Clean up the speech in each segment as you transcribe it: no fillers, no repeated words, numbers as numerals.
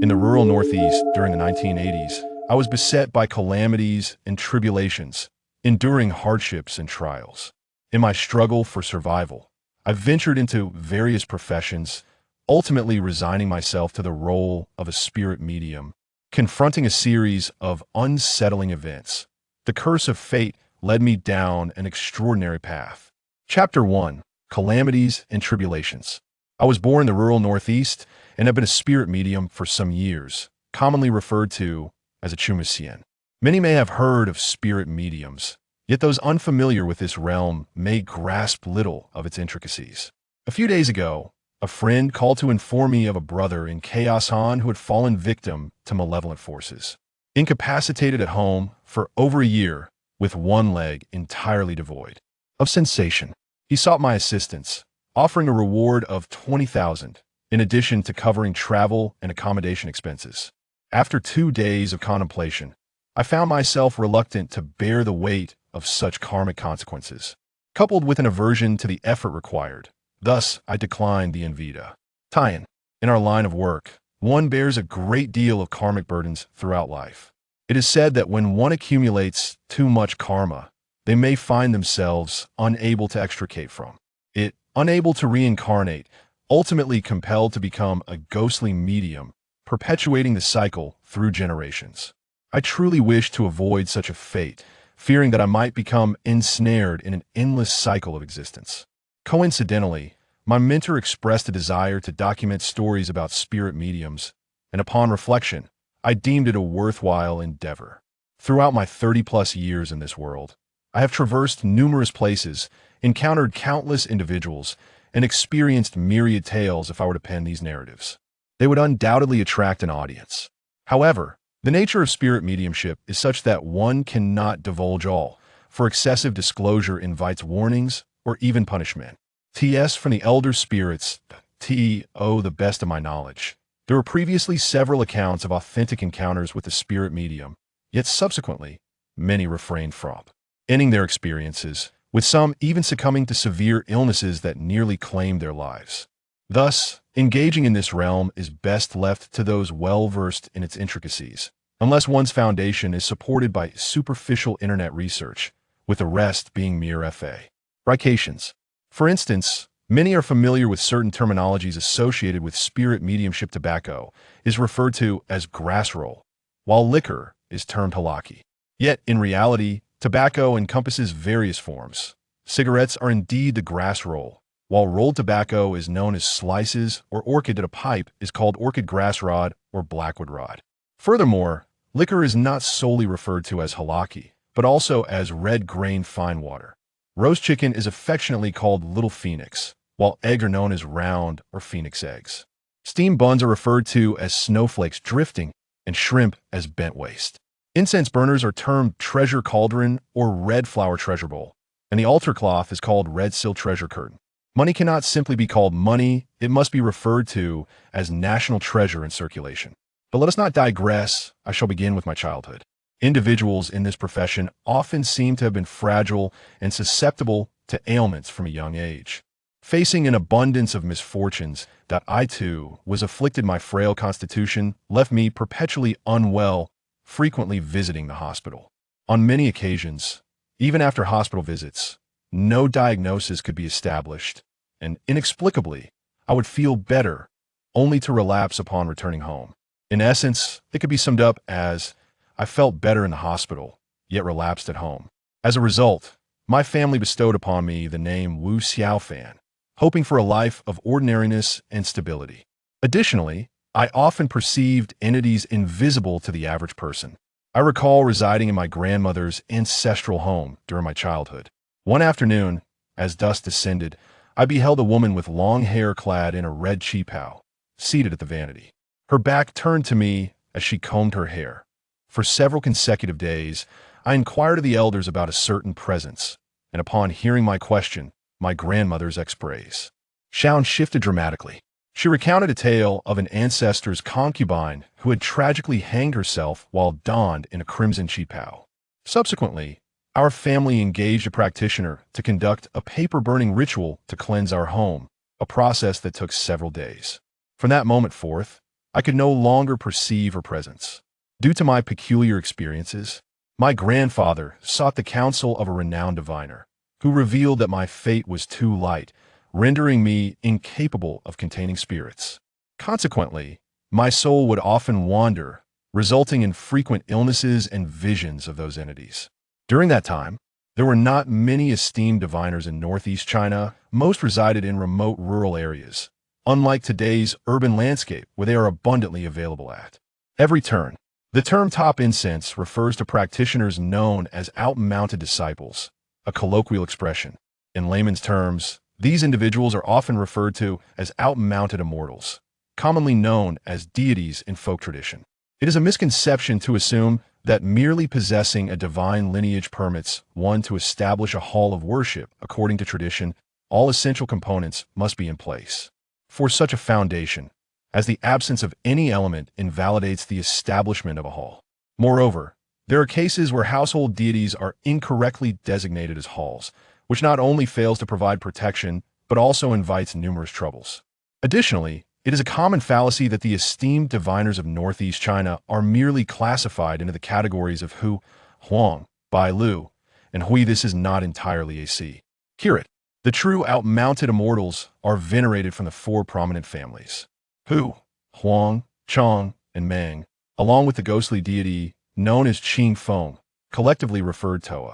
In the rural Northeast during the 1980s, I was beset by calamities and tribulations, enduring hardships and trials. In my struggle for survival, I ventured into various professions, ultimately resigning myself to the role of a spirit medium, confronting a series of unsettling events. The curse of fate led me down an extraordinary path. Chapter 1: Calamities and Tribulations. I was born in the rural Northeast and have been a spirit medium for some years, commonly referred to as a chumasian. Many may have heard of spirit mediums, yet those unfamiliar with this realm may grasp little of its intricacies. A few days ago, a friend called to inform me of a brother in Chaos Han who had fallen victim to malevolent forces. Incapacitated at home for over a year, with one leg entirely devoid of sensation, he sought my assistance, offering a reward of 20,000, in addition to covering travel and accommodation expenses. After 2 days of contemplation, I found myself reluctant to bear the weight of such karmic consequences, coupled with an aversion to the effort required. Thus, I declined the invita. Tie-in. In our line of work, one bears a great deal of karmic burdens throughout life. It is said that when one accumulates too much karma, they may find themselves unable to extricate from it, unable to reincarnate, ultimately compelled to become a ghostly medium, perpetuating the cycle through generations. I truly wish to avoid such a fate, fearing that I might become ensnared in an endless cycle of existence. Coincidentally, my mentor expressed a desire to document stories about spirit mediums, and upon reflection, I deemed it a worthwhile endeavor. Throughout my 30-plus years in this world, I have traversed numerous places, encountered countless individuals, and experienced myriad tales. If I were to pen these narratives, they would undoubtedly attract an audience. However, the nature of spirit mediumship is such that one cannot divulge all, for excessive disclosure invites warnings or even punishment. T.S. from the elder spirits, T.O. the best of my knowledge. There were previously several accounts of authentic encounters with the spirit medium, yet subsequently, many refrained from ending their experiences, with some even succumbing to severe illnesses that nearly claimed their lives. Thus, engaging in this realm is best left to those well-versed in its intricacies, unless one's foundation is supported by superficial internet research, with the rest being mere fabrications. For instance, many are familiar with certain terminologies associated with spirit mediumship. Tobacco is referred to as grass roll, while liquor is termed halaki. Yet, in reality, tobacco encompasses various forms. Cigarettes are indeed the grass roll, while rolled tobacco is known as slices, or orchid at a pipe is called orchid grass rod or blackwood rod. Furthermore, liquor is not solely referred to as halaki, but also as red grain fine water. Roast chicken is affectionately called little phoenix, while eggs are known as round or phoenix eggs. Steam buns are referred to as snowflakes drifting, and shrimp as bent waste. Incense burners are termed treasure cauldron or red flower treasure bowl, and the altar cloth is called red silk treasure curtain. Money cannot simply be called money, it must be referred to as national treasure in circulation. But let us not digress. I shall begin with my childhood. Individuals in this profession often seem to have been fragile and susceptible to ailments from a young age. Facing an abundance of misfortunes that I too was afflicted, my frail constitution left me perpetually unwell, frequently visiting the hospital. On many occasions, even after hospital visits, no diagnosis could be established, and inexplicably, I would feel better, only to relapse upon returning home. In essence, it could be summed up as, I felt better in the hospital, yet relapsed at home. As a result, my family bestowed upon me the name Wu Xiaofan, hoping for a life of ordinariness and stability. Additionally, I often perceived entities invisible to the average person. I recall residing in my grandmother's ancestral home during my childhood. One afternoon, as dusk descended, I beheld a woman with long hair clad in a red cheapao, seated at the vanity. Her back turned to me as she combed her hair. For several consecutive days, I inquired of the elders about a certain presence, and upon hearing my question, my grandmother's express sound shifted dramatically. She recounted a tale of an ancestor's concubine who had tragically hanged herself while donned in a crimson cheapao. Subsequently, our family engaged a practitioner to conduct a paper-burning ritual to cleanse our home, a process that took several days. From that moment forth, I could no longer perceive her presence. Due to my peculiar experiences, my grandfather sought the counsel of a renowned diviner, who revealed that my fate was too light, rendering me incapable of containing spirits. Consequently, my soul would often wander, resulting in frequent illnesses and visions of those entities. During that time, there were not many esteemed diviners in northeast China. Most resided in remote rural areas, unlike today's urban landscape where they are abundantly available at every turn. The term top incense refers to practitioners known as out-mounted disciples, a colloquial expression. In layman's terms, these individuals are often referred to as out-mounted immortals, commonly known as deities in folk tradition. It is a misconception to assume that merely possessing a divine lineage permits one to establish a hall of worship. According to tradition, all essential components must be in place for such a foundation, as the absence of any element invalidates the establishment of a hall. Moreover, there are cases where household deities are incorrectly designated as halls, which not only fails to provide protection, but also invites numerous troubles. Additionally, it is a common fallacy that the esteemed diviners of northeast China are merely classified into the categories of Hu, Huang, Bai Lu, and Hui. This is not entirely accurate. The true out-mounted immortals are venerated from the four prominent families: Hu, Huang, Chang, and Meng, along with the ghostly deity known as Qing Feng, collectively referred to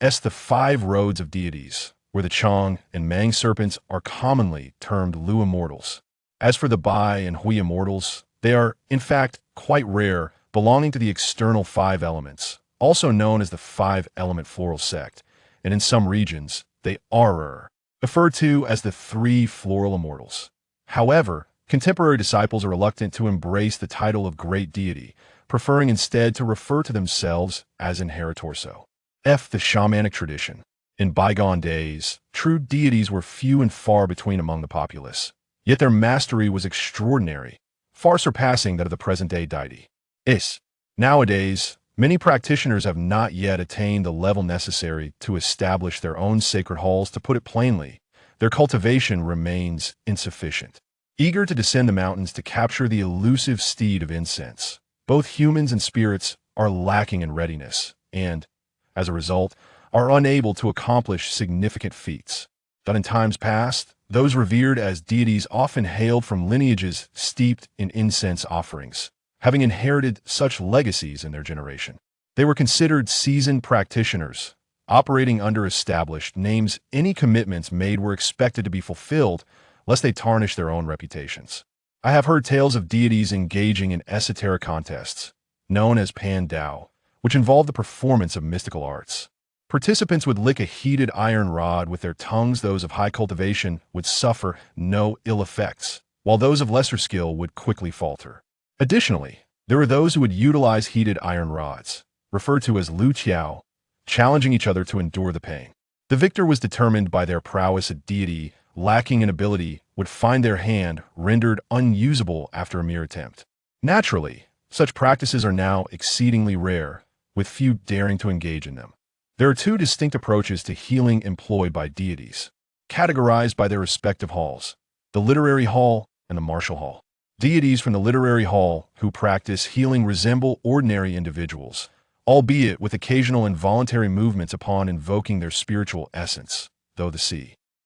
as the five roads of deities, where the Chang and Meng serpents are commonly termed Lu immortals. As for the Bai and Hui immortals, they are, in fact, quite rare, belonging to the external five elements, also known as the five-element floral sect, and in some regions, they are referred to as the three floral immortals. However, contemporary disciples are reluctant to embrace the title of great deity, preferring instead to refer to themselves as inheritorso. The shamanic tradition. In bygone days, true deities were few and far between among the populace, yet their mastery was extraordinary, far surpassing that of the present-day deities. Nowadays, many practitioners have not yet attained the level necessary to establish their own sacred halls. To put it plainly, their cultivation remains insufficient. Eager to descend the mountains to capture the elusive steed of incense, both humans and spirits are lacking in readiness and, as a result, are unable to accomplish significant feats. But in times past, those revered as deities often hailed from lineages steeped in incense offerings, having inherited such legacies in their generation. They were considered seasoned practitioners, operating under established names. Any commitments made were expected to be fulfilled, lest they tarnish their own reputations. I have heard tales of deities engaging in esoteric contests, known as Pan Dao, which involved the performance of mystical arts. Participants would lick a heated iron rod with their tongues. Those of high cultivation would suffer no ill effects, while those of lesser skill would quickly falter. Additionally, there were those who would utilize heated iron rods, referred to as Lu Qiao, challenging each other to endure the pain. The victor was determined by their prowess. A deity lacking in ability would find their hand rendered unusable after a mere attempt. Naturally, such practices are now exceedingly rare, with few daring to engage in them. There are two distinct approaches to healing employed by deities, categorized by their respective halls: the literary hall and the martial hall. Deities from the literary hall who practice healing resemble ordinary individuals, albeit with occasional involuntary movements upon invoking their spiritual essence, though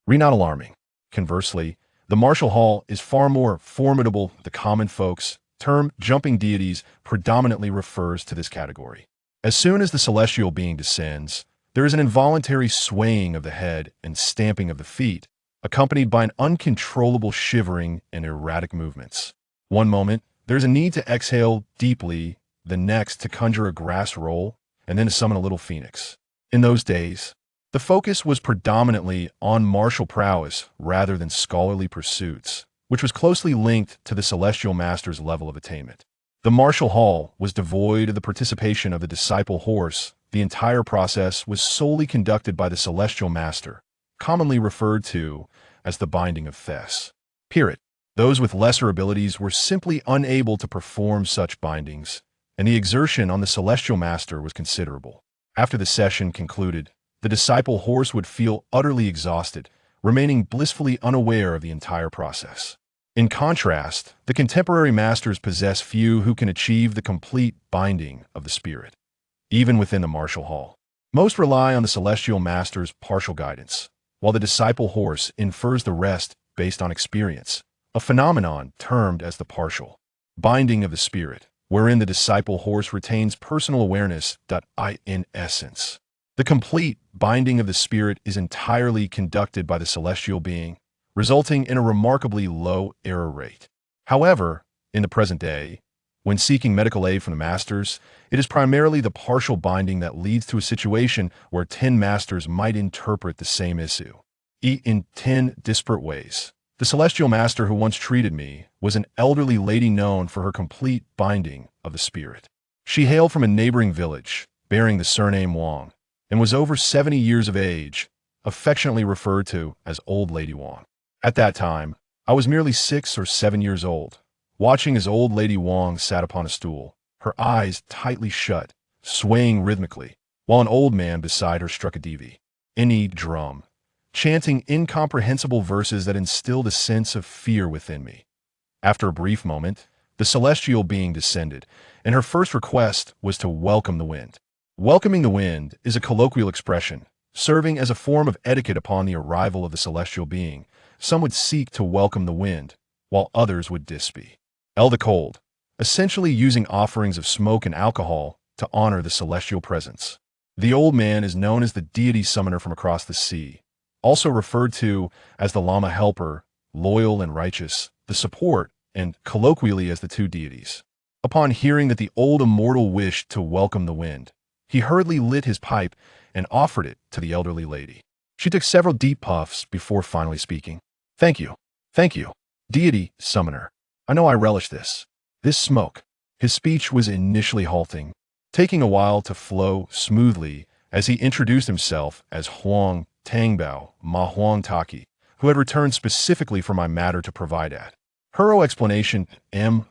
not alarming. Conversely, the martial hall is far more formidable. The common folks term jumping deities predominantly refers to this category. As soon as the celestial being descends, there is an involuntary swaying of the head and stamping of the feet, accompanied by an uncontrollable shivering and erratic movements. One moment, there is a need to exhale deeply, the next to conjure a grass roll, and then to summon a little phoenix. In those days, the focus was predominantly on martial prowess rather than scholarly pursuits, which was closely linked to the celestial master's level of attainment. The martial hall was devoid of the participation of the disciple horse. The entire process was solely conducted by the celestial master, commonly referred to as the binding of Fes. Those with lesser abilities were simply unable to perform such bindings, and the exertion on the celestial master was considerable. After the session concluded, the disciple horse would feel utterly exhausted, remaining blissfully unaware of the entire process. In contrast, the contemporary masters possess few who can achieve the complete binding of the spirit, even within the martial hall. Most rely on the celestial master's partial guidance, while the disciple horse infers the rest based on experience, a phenomenon termed as the partial binding of the spirit, wherein the disciple horse retains personal awareness. In essence, the complete binding of the spirit is entirely conducted by the celestial being, resulting in a remarkably low error rate. However, in the present day, when seeking medical aid from the masters, it is primarily the partial binding that leads to a situation where 10 masters might interpret the same issue in 10 disparate ways. The celestial master who once treated me was an elderly lady known for her complete binding of the spirit. She hailed from a neighboring village, bearing the surname Wang, and was over 70 years of age, affectionately referred to as Old Lady Wang. At that time, I was merely 6 or 7 years old, watching as Old Lady Wang sat upon a stool, her eyes tightly shut, swaying rhythmically, while an old man beside her struck a devi, drum, chanting incomprehensible verses that instilled a sense of fear within me. After a brief moment, the celestial being descended, and her first request was to welcome the wind. Welcoming the wind is a colloquial expression, serving as a form of etiquette upon the arrival of the celestial being. Some would seek to welcome the wind, while others would dispe the cold, essentially using offerings of smoke and alcohol to honor the celestial presence. The old man is known as the deity summoner from across the sea, also referred to as the Lama helper, loyal and righteous, the support, and colloquially as the two deities. Upon hearing that the old immortal wished to welcome the wind, he hurriedly lit his pipe and offered it to the elderly lady. She took several deep puffs before finally speaking. Thank you, deity summoner. I know I relish this smoke. His speech was initially halting, taking a while to flow smoothly as he introduced himself as Huang Tangbao Ma Huang Taki, who had returned specifically for my matter to provide at. Her explanation,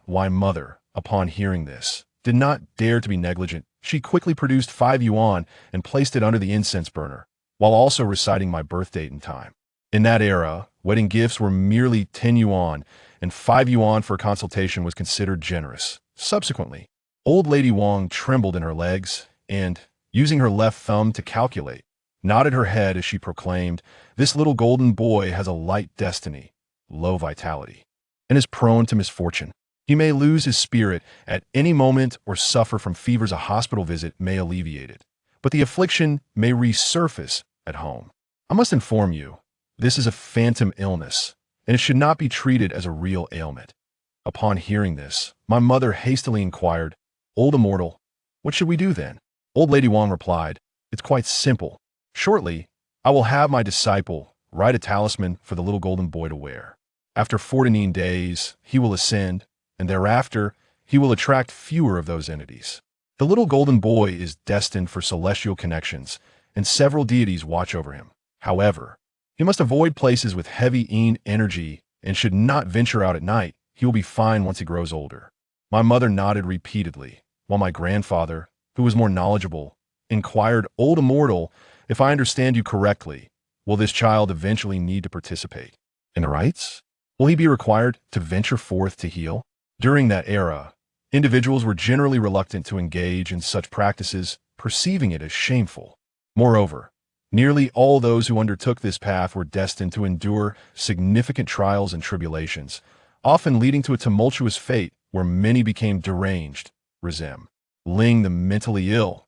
my mother, upon hearing this, did not dare to be negligent. She quickly produced 5 yuan and placed it under the incense burner, while also reciting my birth date and time. In that era, wedding gifts were merely 10 yuan, and 5 yuan for a consultation was considered generous. Subsequently, Old Lady Wang trembled in her legs and, using her left thumb to calculate, nodded her head as she proclaimed, "This little golden boy has a light destiny, low vitality, and is prone to misfortune. He may lose his spirit at any moment or suffer from fevers a hospital visit may alleviate it, but the affliction may resurface at home. I must inform you, this is a phantom illness, and it should not be treated as a real ailment." Upon hearing this, my mother hastily inquired, "Old immortal, what should we do then?" Old Lady Wang replied, "It's quite simple. Shortly, I will have my disciple write a talisman for the little golden boy to wear. After 14 days, he will ascend, and thereafter, he will attract fewer of those entities. The little golden boy is destined for celestial connections, and several deities watch over him. However, he must avoid places with heavy energy and should not venture out at night. He will be fine once he grows older." My mother nodded repeatedly, while my grandfather, who was more knowledgeable, inquired, "Old immortal, if I understand you correctly, will this child eventually need to participate in the rites? Will he be required to venture forth to heal?" During that era, individuals were generally reluctant to engage in such practices, perceiving it as shameful. Moreover, nearly all those who undertook this path were destined to endure significant trials and tribulations, often leading to a tumultuous fate where many became deranged, resembling the mentally ill.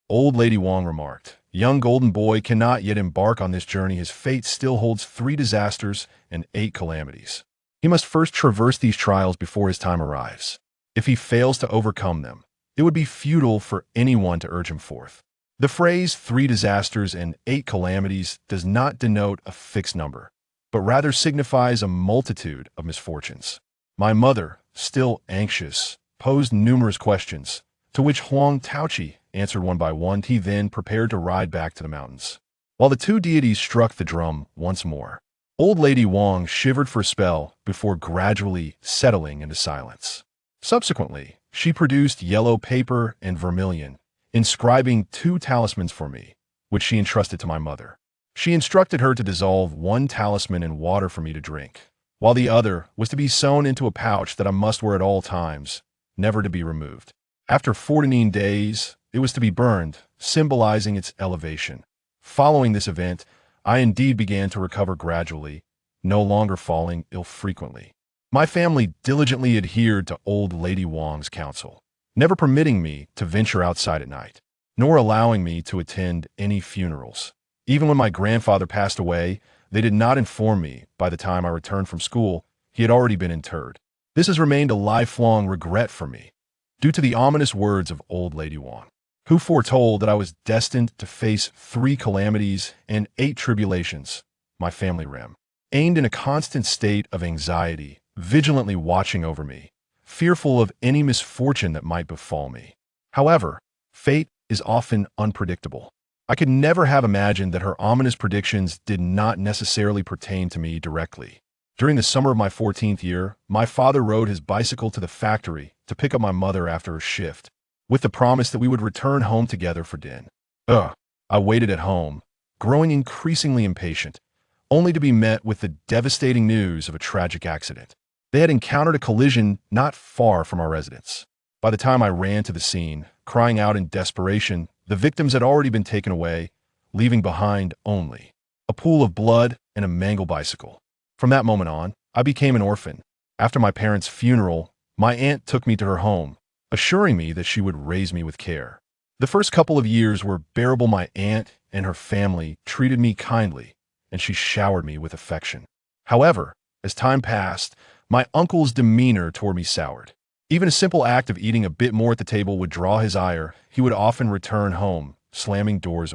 Old Lady Wang remarked, "Young golden boy cannot yet embark on this journey. His fate still holds 3 disasters and 8 calamities. He must first traverse these trials before his time arrives. If he fails to overcome them, it would be futile for anyone to urge him forth." The phrase 3 disasters and 8 calamities does not denote a fixed number, but rather signifies a multitude of misfortunes. My mother, still anxious, posed numerous questions, to which Huang Taochi answered one by one. He then prepared to ride back to the mountains, while the 2 deities struck the drum once more. Old Lady Wang shivered for a spell before gradually settling into silence. Subsequently, she produced yellow paper and vermilion, inscribing 2 talismans for me, which she entrusted to my mother. She instructed her to dissolve 1 talisman in water for me to drink, while the other was to be sewn into a pouch that I must wear at all times, never to be removed. After 14 days, it was to be burned, symbolizing its elevation. Following this event, I indeed began to recover gradually, no longer falling ill frequently. My family diligently adhered to old Lady Wong's counsel, never permitting me to venture outside at night, nor allowing me to attend any funerals. Even when my grandfather passed away, they did not inform me by the time I returned from school he had already been interred. This has remained a lifelong regret for me, due to the ominous words of old Lady Wong, who foretold that I was destined to face 3 calamities and 8 tribulations, my family rem, aimed in a constant state of anxiety, vigilantly watching over me, fearful of any misfortune that might befall me. However, fate is often unpredictable. I could never have imagined that her ominous predictions did not necessarily pertain to me directly. During the summer of my 14th year, my father rode his bicycle to the factory to pick up my mother after her shift, with the promise that we would return home together for dinner. I waited at home, growing increasingly impatient, only to be met with the devastating news of a tragic accident. They had encountered a collision not far from our residence. By the time I ran to the scene, crying out in desperation, the victims had already been taken away, leaving behind only a pool of blood and a mangled bicycle. From that moment on, I became an orphan. After my parents' funeral, my aunt took me to her home, assuring me that she would raise me with care. The first couple of years were bearable. My aunt and her family treated me kindly, and she showered me with affection. However, as time passed, my uncle's demeanor toward me soured. Even a simple act of eating a bit more at the table would draw his ire. He would often return home, slamming doors,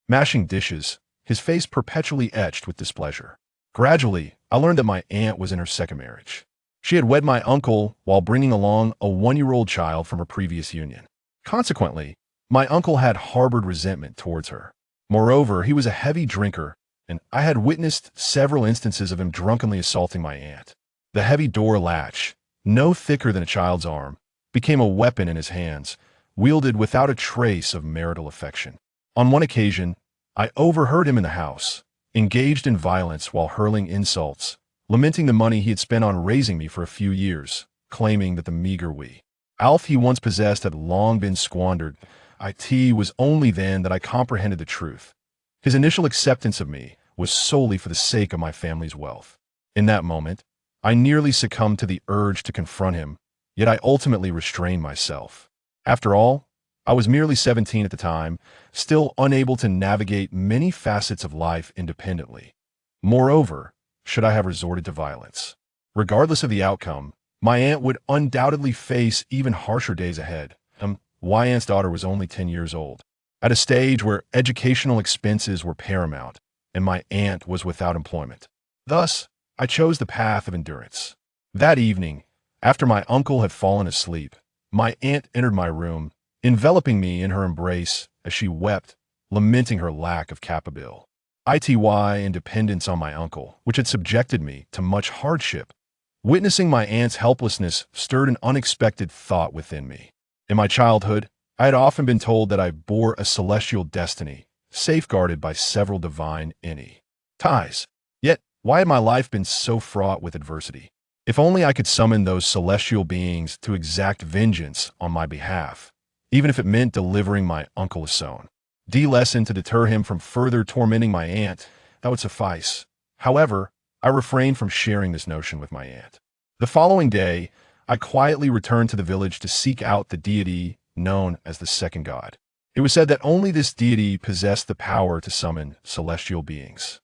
mashing dishes, his face perpetually etched with displeasure. Gradually, I learned that my aunt was in her second marriage. She had wed my uncle while bringing along a 1-year-old child from her previous union. Consequently, my uncle had harbored resentment towards her. Moreover, he was a heavy drinker, and I had witnessed several instances of him drunkenly assaulting my aunt. The heavy door latch, no thicker than a child's arm, became a weapon in his hands, wielded without a trace of marital affection. On one occasion, I overheard him in the house, engaged in violence while hurling insults, lamenting the money he had spent on raising me for a few years, claiming that the meager Alf he once possessed had long been squandered. It was only then that I comprehended the truth. His initial acceptance of me was solely for the sake of my family's wealth. In that moment, I nearly succumbed to the urge to confront him, yet I ultimately restrained myself. After all, I was merely 17 at the time, still unable to navigate many facets of life independently. Moreover, should I have resorted to violence? Regardless of the outcome, my aunt would undoubtedly face even harsher days ahead. My aunt's daughter was only 10 years old, at a stage where educational expenses were paramount, and my aunt was without employment. Thus, I chose the path of endurance. That evening, after my uncle had fallen asleep, my aunt entered my room, enveloping me in her embrace as she wept, lamenting her lack of capability and dependence on my uncle, which had subjected me to much hardship. Witnessing my aunt's helplessness stirred an unexpected thought within me. In my childhood, I had often been told that I bore a celestial destiny, safeguarded by several divine ties. Yet, why had my life been so fraught with adversity? If only I could summon those celestial beings to exact vengeance on my behalf, even if it meant delivering my uncle a stone. lesson to deter him from further tormenting my aunt, that would suffice. However, I refrained from sharing this notion with my aunt. The following day, I quietly returned to the village to seek out the deity known as the second god. It was said that only this deity possessed the power to summon celestial beings.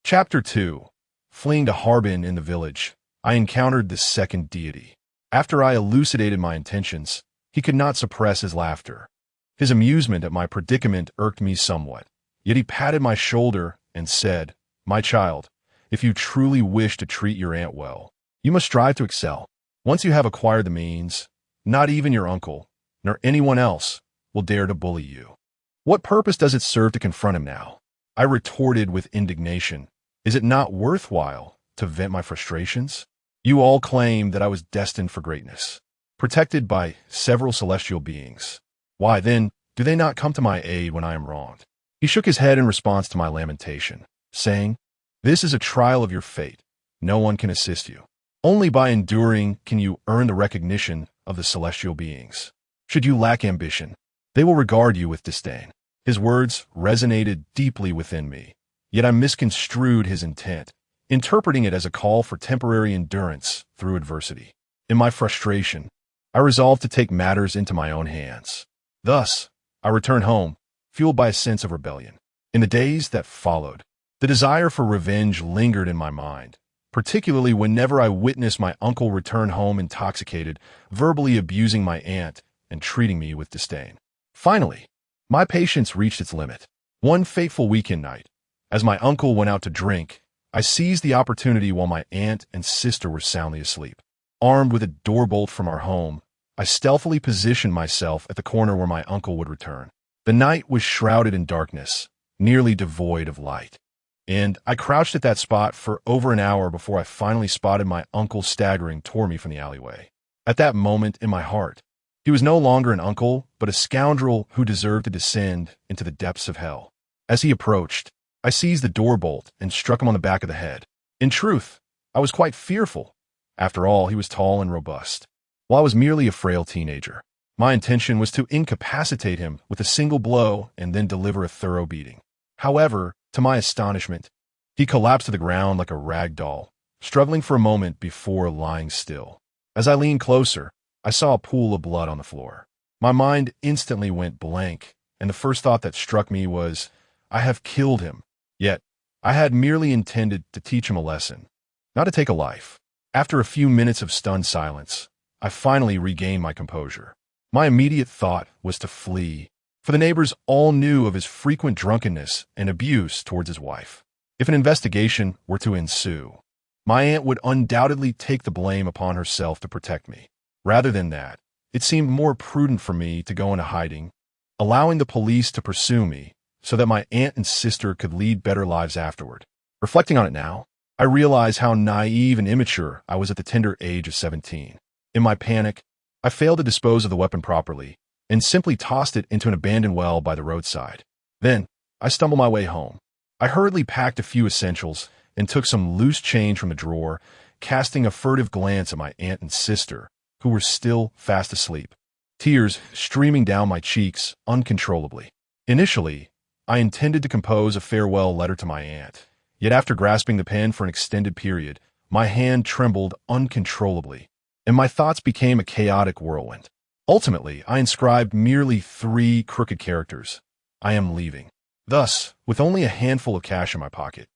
Chapter 2. Fleeing to Harbin in the village, I encountered the second deity. After I elucidated my intentions, he could not suppress his laughter. His amusement at my predicament irked me somewhat, yet he patted my shoulder and said, "My child, if you truly wish to treat your aunt well, you must strive to excel. Once you have acquired the means, not even your uncle, nor anyone else, will dare to bully you. What purpose does it serve to confront him now?" I retorted with indignation. "Is it not worthwhile to vent my frustrations? You all claim that I was destined for greatness, protected by several celestial beings. Why, then, do they not come to my aid when I am wronged?" He shook his head in response to my lamentation, saying, "This is a trial of your fate. no one can assist you. Only by enduring can you earn the recognition of the celestial beings. Should you lack ambition, they will regard you with disdain. His words resonated deeply within me, yet I misconstrued his intent, interpreting it as a call for temporary endurance through adversity. In my frustration, I resolved to take matters into my own hands. Thus, I returned home, fueled by a sense of rebellion. In the days that followed, the desire for revenge lingered in my mind, particularly whenever I witnessed my uncle return home intoxicated, verbally abusing my aunt and treating me with disdain. Finally, my patience reached its limit. One fateful weekend night, as my uncle went out to drink, I seized the opportunity while my aunt and sister were soundly asleep. Armed with a door bolt from our home, I stealthily positioned myself at the corner where my uncle would return. The night was shrouded in darkness, nearly devoid of light, and I crouched at that spot for over an hour before I finally spotted my uncle staggering toward me from the alleyway. At that moment in my heart, he was no longer an uncle, but a scoundrel who deserved to descend into the depths of hell. As he approached, I seized the door bolt and struck him on the back of the head. In truth, I was quite fearful. After all, he was tall and robust, while I was merely a frail teenager. My intention was to incapacitate him with a single blow and then deliver a thorough beating. However, to my astonishment, he collapsed to the ground like a rag doll, struggling for a moment before lying still. As I leaned closer, I saw a pool of blood on the floor. My mind instantly went blank, and the first thought that struck me was, I have killed him. Yet, I had merely intended to teach him a lesson, not to take a life. After a few minutes of stunned silence, I finally regained my composure. My immediate thought was to flee, for the neighbors all knew of his frequent drunkenness and abuse towards his wife. If an investigation were to ensue, my aunt would undoubtedly take the blame upon herself to protect me. Rather than that, it seemed more prudent for me to go into hiding, allowing the police to pursue me so that my aunt and sister could lead better lives afterward. Reflecting on it now, I realize how naive and immature I was at the tender age of 17. In my panic, I failed to dispose of the weapon properly and simply tossed it into an abandoned well by the roadside. Then, I stumbled my way home. I hurriedly packed a few essentials and took some loose change from the drawer, casting a furtive glance at my aunt and sister, who were still fast asleep, tears streaming down my cheeks uncontrollably. Initially, I intended to compose a farewell letter to my aunt, yet after grasping the pen for an extended period, my hand trembled uncontrollably, and my thoughts became a chaotic whirlwind. Ultimately, I inscribed merely 3 crooked characters: I am leaving. Thus, with only a handful of cash in my pocket,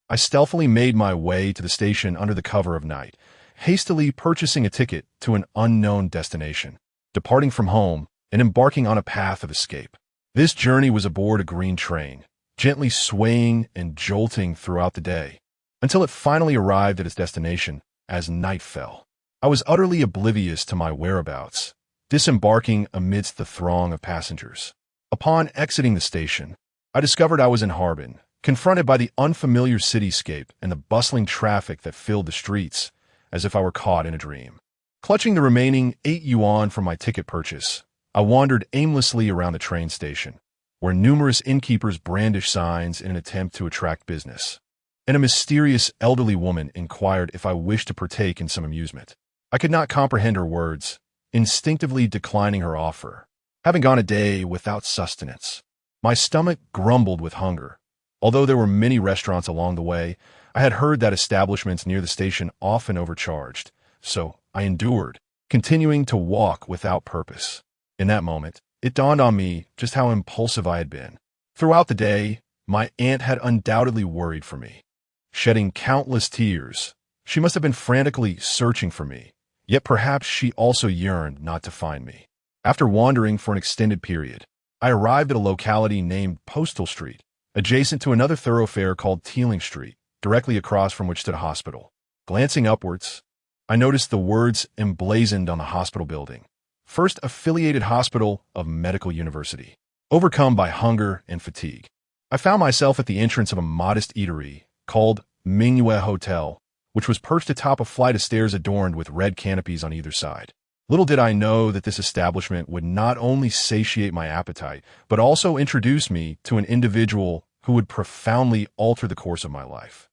I stealthily made my way to the station under the cover of night, hastily purchasing a ticket to an unknown destination, departing from home and embarking on a path of escape. This journey was aboard a green train, gently swaying and jolting throughout the day, until it finally arrived at its destination as night fell. I was utterly oblivious to my whereabouts, disembarking amidst the throng of passengers. Upon exiting the station, I discovered I was in Harbin, confronted by the unfamiliar cityscape and the bustling traffic that filled the streets, as if I were caught in a dream. Clutching the remaining 8 yuan from my ticket purchase, I wandered aimlessly around the train station, where numerous innkeepers brandished signs in an attempt to attract business, and a mysterious elderly woman inquired if I wished to partake in some amusement. I could not comprehend her words, instinctively declining her offer. Having gone a day without sustenance, my stomach grumbled with hunger. Although there were many restaurants along the way, I had heard that establishments near the station often overcharged, so I endured, continuing to walk without purpose. In that moment, it dawned on me just how impulsive I had been. Throughout the day, my aunt had undoubtedly worried for me. Shedding countless tears, she must have been frantically searching for me, yet perhaps she also yearned not to find me. After wandering for an extended period, I arrived at a locality named Postal Street, adjacent to another thoroughfare called Teeling Street, directly across from which stood a hospital. Glancing upwards, I noticed the words emblazoned on the hospital building: First Affiliated Hospital of Medical University. Overcome by hunger and fatigue, I found myself at the entrance of a modest eatery called Mingyue Hotel, which was perched atop a flight of stairs adorned with red canopies on either side. Little did I know that this establishment would not only satiate my appetite, but also introduce me to an individual who would profoundly alter the course of my life.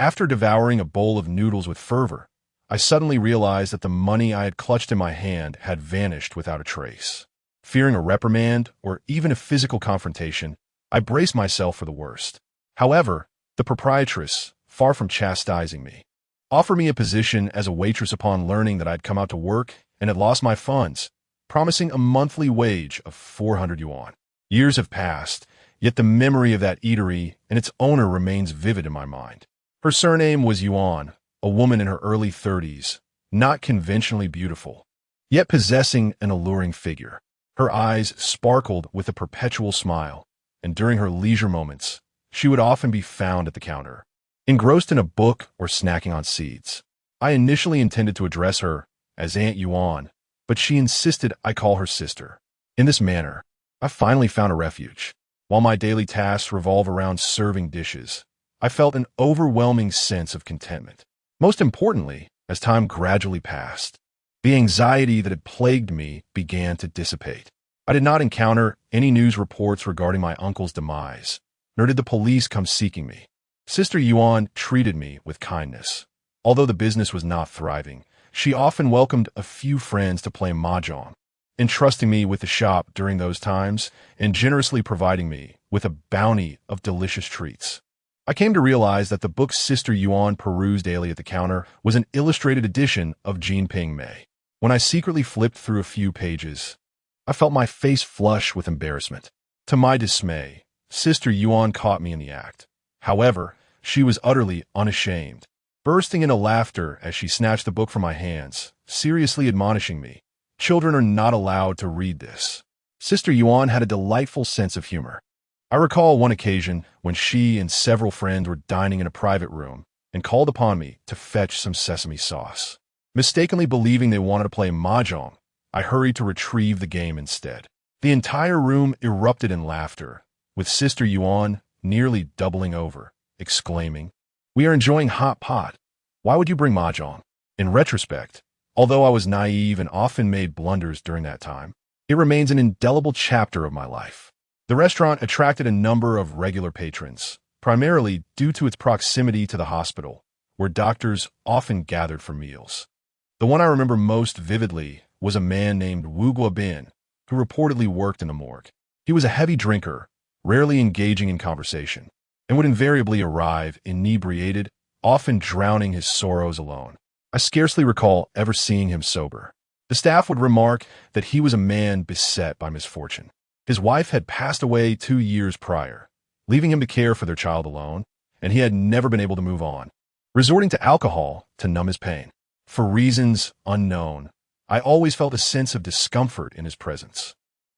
After devouring a bowl of noodles with fervor, I suddenly realized that the money I had clutched in my hand had vanished without a trace. Fearing a reprimand or even a physical confrontation, I braced myself for the worst. However, the proprietress, far from chastising me, offered me a position as a waitress upon learning that I'd come out to work and had lost my funds, promising a monthly wage of 400 yuan. Years have passed, yet the memory of that eatery and its owner remains vivid in my mind. Her surname was Yuan, a woman in her early 30s, not conventionally beautiful, yet possessing an alluring figure. Her eyes sparkled with a perpetual smile, and during her leisure moments, she would often be found at the counter, engrossed in a book or snacking on seeds. I initially intended to address her as Aunt Yuan, but she insisted I call her sister. In this manner, I finally found a refuge. While my daily tasks revolve around serving dishes, I felt an overwhelming sense of contentment. Most importantly, as time gradually passed, the anxiety that had plagued me began to dissipate. I did not encounter any news reports regarding my uncle's demise, nor did the police come seeking me. Sister Yuan treated me with kindness. Although the business was not thriving, she often welcomed a few friends to play mahjong, entrusting me with the shop during those times and generously providing me with a bounty of delicious treats. I came to realize that the book Sister Yuan perused daily at the counter was an illustrated edition of Jinping Mei. When I secretly flipped through a few pages, I felt my face flush with embarrassment. To my dismay, Sister Yuan caught me in the act. However, she was utterly unashamed, bursting into laughter as she snatched the book from my hands, seriously admonishing me, "Children are not allowed to read this." Sister Yuan had a delightful sense of humor. I recall one occasion when she and several friends were dining in a private room and called upon me to fetch some sesame sauce. Mistakenly believing they wanted to play mahjong, I hurried to retrieve the game instead. The entire room erupted in laughter, with Sister Yuan nearly doubling over, exclaiming, "We are enjoying hot pot. Why would you bring mahjong?" In retrospect, although I was naive and often made blunders during that time, it remains an indelible chapter of my life. The restaurant attracted a number of regular patrons, primarily due to its proximity to the hospital, where doctors often gathered for meals. The one I remember most vividly was a man named Wu Guobin, who reportedly worked in the morgue. He was a heavy drinker, rarely engaging in conversation, and would invariably arrive inebriated, often drowning his sorrows alone. I scarcely recall ever seeing him sober. The staff would remark that he was a man beset by misfortune. His wife had passed away 2 years prior, leaving him to care for their child alone, and he had never been able to move on, resorting to alcohol to numb his pain. For reasons unknown, I always felt a sense of discomfort in his presence.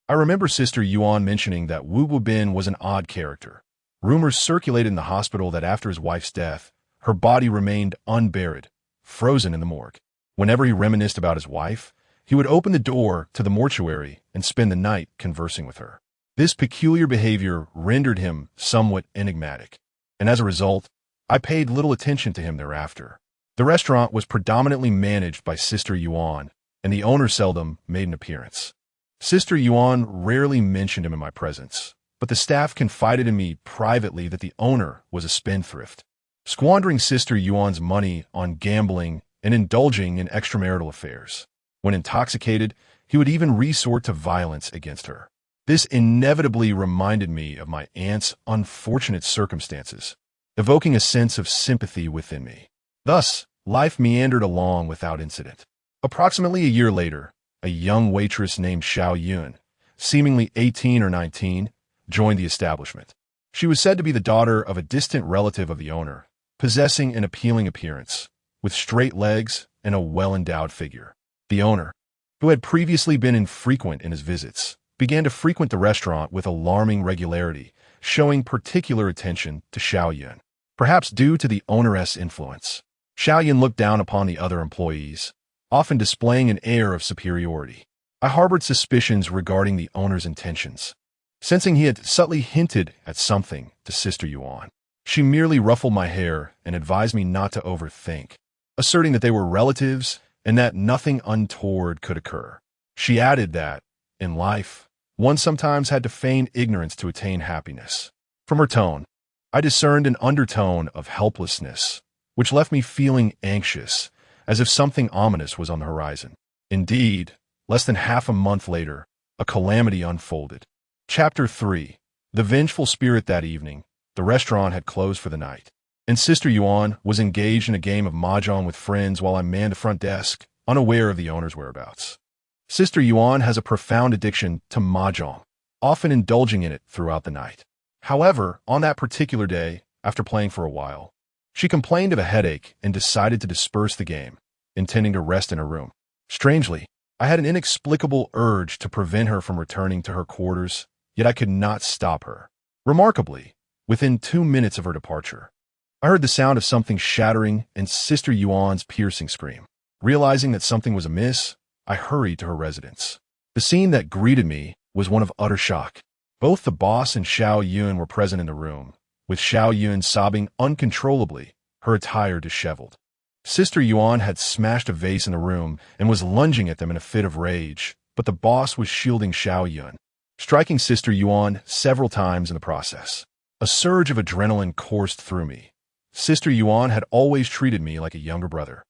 I remember Sister Yuan mentioning that Wu Guobin was an odd character. Rumors circulated in the hospital that after his wife's death, her body remained unburied, frozen in the morgue. Whenever he reminisced about his wife, he would open the door to the mortuary and spend the night conversing with her. This peculiar behavior rendered him somewhat enigmatic, and as a result, I paid little attention to him thereafter. The restaurant was predominantly managed by Sister Yuan, and the owner seldom made an appearance. Sister Yuan rarely mentioned him in my presence, but the staff confided in me privately that the owner was a spendthrift, squandering Sister Yuan's money on gambling and indulging in extramarital affairs. When intoxicated, he would even resort to violence against her. This inevitably reminded me of my aunt's unfortunate circumstances, evoking a sense of sympathy within me. Thus, life meandered along without incident. Approximately a year later, a young waitress named Xiao Yun, seemingly 18 or 19, joined the establishment. She was said to be the daughter of a distant relative of the owner, possessing an appealing appearance, with straight legs and a well-endowed figure. The owner, who had previously been infrequent in his visits, began to frequent the restaurant with alarming regularity, showing particular attention to Xiao Yun. Perhaps due to the owneress' influence, Xiao Yun looked down upon the other employees, often displaying an air of superiority. I harbored suspicions regarding the owner's intentions, sensing he had subtly hinted at something to Sister Yuan. She merely ruffled my hair and advised me not to overthink, asserting that they were relatives and that nothing untoward could occur. She added that, in life, one sometimes had to feign ignorance to attain happiness. From her tone, I discerned an undertone of helplessness, which left me feeling anxious, as if something ominous was on the horizon. Indeed, less than half a month later, a calamity unfolded. Chapter 3. The vengeful spirit. That evening, the restaurant had closed for the night, and Sister Yuan was engaged in a game of mahjong with friends while I manned the front desk, unaware of the owner's whereabouts. Sister Yuan has a profound addiction to mahjong, often indulging in it throughout the night. However, on that particular day, after playing for a while, she complained of a headache and decided to disperse the game, intending to rest in her room. Strangely, I had an inexplicable urge to prevent her from returning to her quarters, yet I could not stop her. Remarkably, within 2 minutes of her departure, I heard the sound of something shattering and Sister Yuan's piercing scream. Realizing that something was amiss, I hurried to her residence. The scene that greeted me was one of utter shock. Both the boss and Xiao Yun were present in the room, with Xiao Yun sobbing uncontrollably, her attire disheveled. Sister Yuan had smashed a vase in the room and was lunging at them in a fit of rage, but the boss was shielding Xiao Yun, striking Sister Yuan several times in the process. A surge of adrenaline coursed through me. Sister Yuan had always treated me like a younger brother,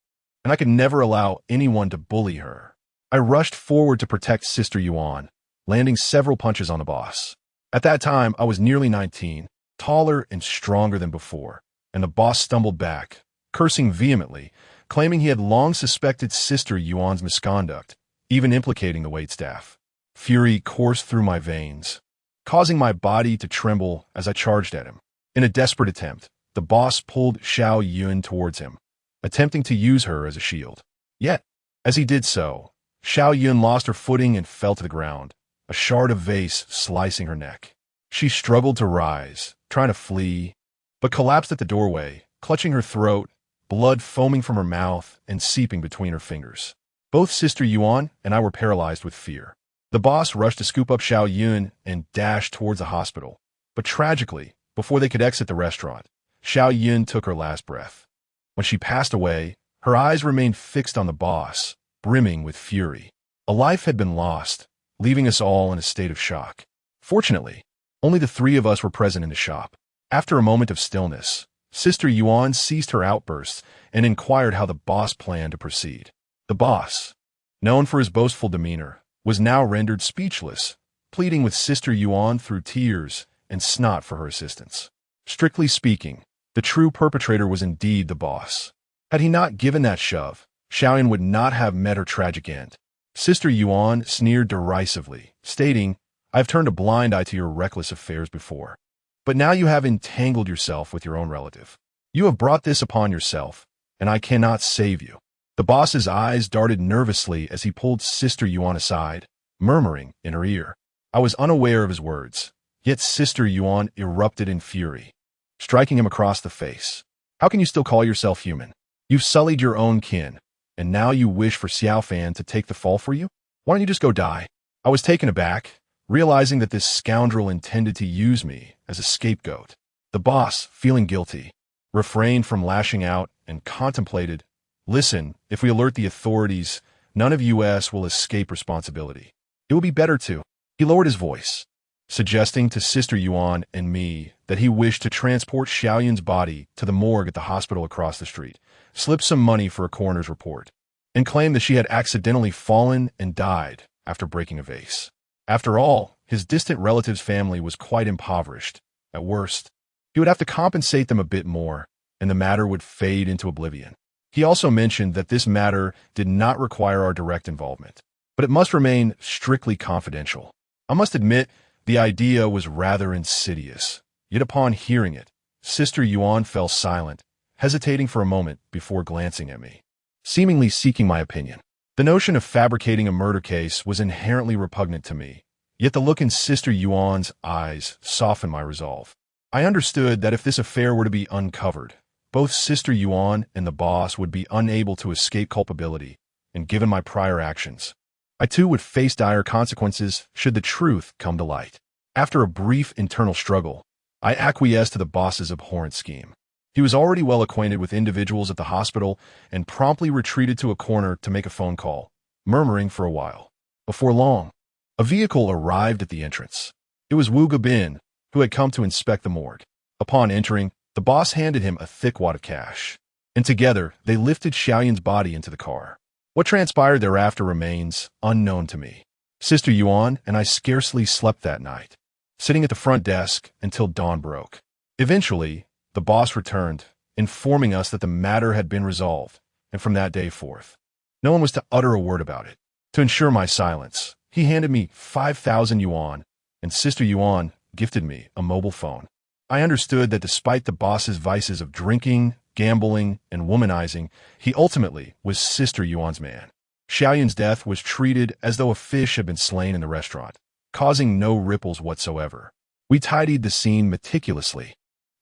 and I could never allow anyone to bully her. I rushed forward to protect Sister Yuan, landing several punches on the boss. At that time, I was nearly 19, taller and stronger than before, and the boss stumbled back, cursing vehemently, claiming he had long suspected Sister Yuan's misconduct, even implicating the waitstaff. Fury coursed through my veins, causing my body to tremble as I charged at him. In a desperate attempt, the boss pulled Xiao Yun towards him, attempting to use her as a shield. Yet, as he did so, Xiao Yun lost her footing and fell to the ground, a shard of vase slicing her neck. She struggled to rise, trying to flee, but collapsed at the doorway, clutching her throat, blood foaming from her mouth and seeping between her fingers. Both Sister Yuan and I were paralyzed with fear. The boss rushed to scoop up Xiao Yun and dashed towards the hospital, but tragically, before they could exit the restaurant, Xiao Yun took her last breath. When she passed away, her eyes remained fixed on the boss, brimming with fury. A life had been lost, leaving us all in a state of shock. Fortunately, only the three of us were present in the shop. After a moment of stillness, Sister Yuan ceased her outbursts and inquired how the boss planned to proceed. The boss, known for his boastful demeanor, was now rendered speechless, pleading with Sister Yuan through tears and snot for her assistance. Strictly speaking, the true perpetrator was indeed the boss. Had he not given that shove, Xiaoyan would not have met her tragic end. Sister Yuan sneered derisively, stating, "I have turned a blind eye to your reckless affairs before, but now you have entangled yourself with your own relative. You have brought this upon yourself, and I cannot save you." The boss's eyes darted nervously as he pulled Sister Yuan aside, murmuring in her ear. I was unaware of his words, yet Sister Yuan erupted in fury, striking him across the face. "How can you still call yourself human? You've sullied your own kin, and now you wish for Xiao Fan to take the fall for you? Why don't you just go die?" I was taken aback, realizing that this scoundrel intended to use me as a scapegoat. The boss, feeling guilty, refrained from lashing out and contemplated, "Listen, if we alert the authorities, none of us will escape responsibility. It will be better to—" He lowered his voice, suggesting to Sister Yuan and me that he wished to transport Xiaoyun's body to the morgue at the hospital across the street, slip some money for a coroner's report, and claim that she had accidentally fallen and died after breaking a vase. After all, his distant relative's family was quite impoverished. At worst, he would have to compensate them a bit more, and the matter would fade into oblivion. He also mentioned that this matter did not require our direct involvement, but it must remain strictly confidential. I must admit, the idea was rather insidious, yet upon hearing it, Sister Yuan fell silent, hesitating for a moment before glancing at me, seemingly seeking my opinion. The notion of fabricating a murder case was inherently repugnant to me, yet the look in Sister Yuan's eyes softened my resolve. I understood that if this affair were to be uncovered, both Sister Yuan and the boss would be unable to escape culpability, and given my prior actions, I too would face dire consequences should the truth come to light. After a brief internal struggle, I acquiesced to the boss's abhorrent scheme. He was already well acquainted with individuals at the hospital and promptly retreated to a corner to make a phone call, murmuring for a while. Before long, a vehicle arrived at the entrance. It was Wu Gabin, who had come to inspect the morgue. Upon entering, the boss handed him a thick wad of cash. and together they lifted Xiaoyun's body into the car. What transpired thereafter remains unknown to me. Sister Yuan and I scarcely slept that night, sitting at the front desk until dawn broke. Eventually, the boss returned, informing us that the matter had been resolved, and from that day forth, no one was to utter a word about it. To ensure my silence, he handed me 5,000 yuan, and Sister Yuan gifted me a mobile phone. I understood that despite the boss's vices of drinking, gambling, and womanizing, he ultimately was Sister Yuan's man. Xiaoyun's death was treated as though a fish had been slain in the restaurant, causing no ripples whatsoever. We tidied the scene meticulously,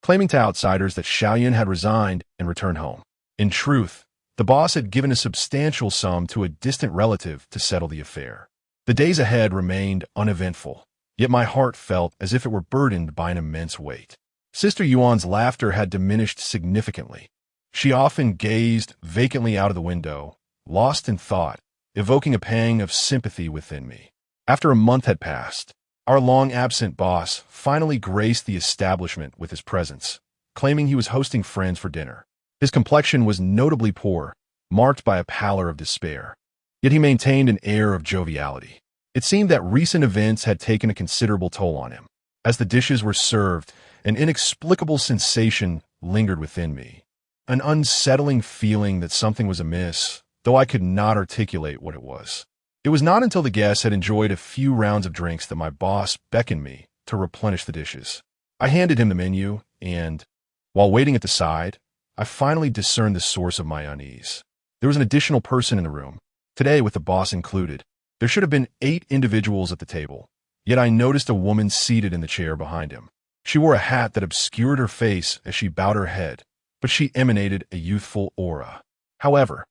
claiming to outsiders that Xiaoyun had resigned and returned home. In truth, the boss had given a substantial sum to a distant relative to settle the affair. The days ahead remained uneventful, yet my heart felt as if it were burdened by an immense weight. Sister Yuan's laughter had diminished significantly. She often gazed vacantly out of the window, lost in thought, evoking a pang of sympathy within me. After a month had passed, our long-absent boss finally graced the establishment with his presence, claiming he was hosting friends for dinner. His complexion was notably poor, marked by a pallor of despair. Yet he maintained an air of joviality. It seemed that recent events had taken a considerable toll on him. As the dishes were served, an inexplicable sensation lingered within me, an unsettling feeling that something was amiss, though I could not articulate what it was. It was not until the guests had enjoyed a few rounds of drinks that my boss beckoned me to replenish the dishes. I handed him the menu, and, while waiting at the side, I finally discerned the source of my unease. There was an additional person in the room, today with the boss included. There should have been 8 individuals at the table, yet I noticed a woman seated in the chair behind him. She wore a hat that obscured her face as she bowed her head, but she emanated a youthful aura. However,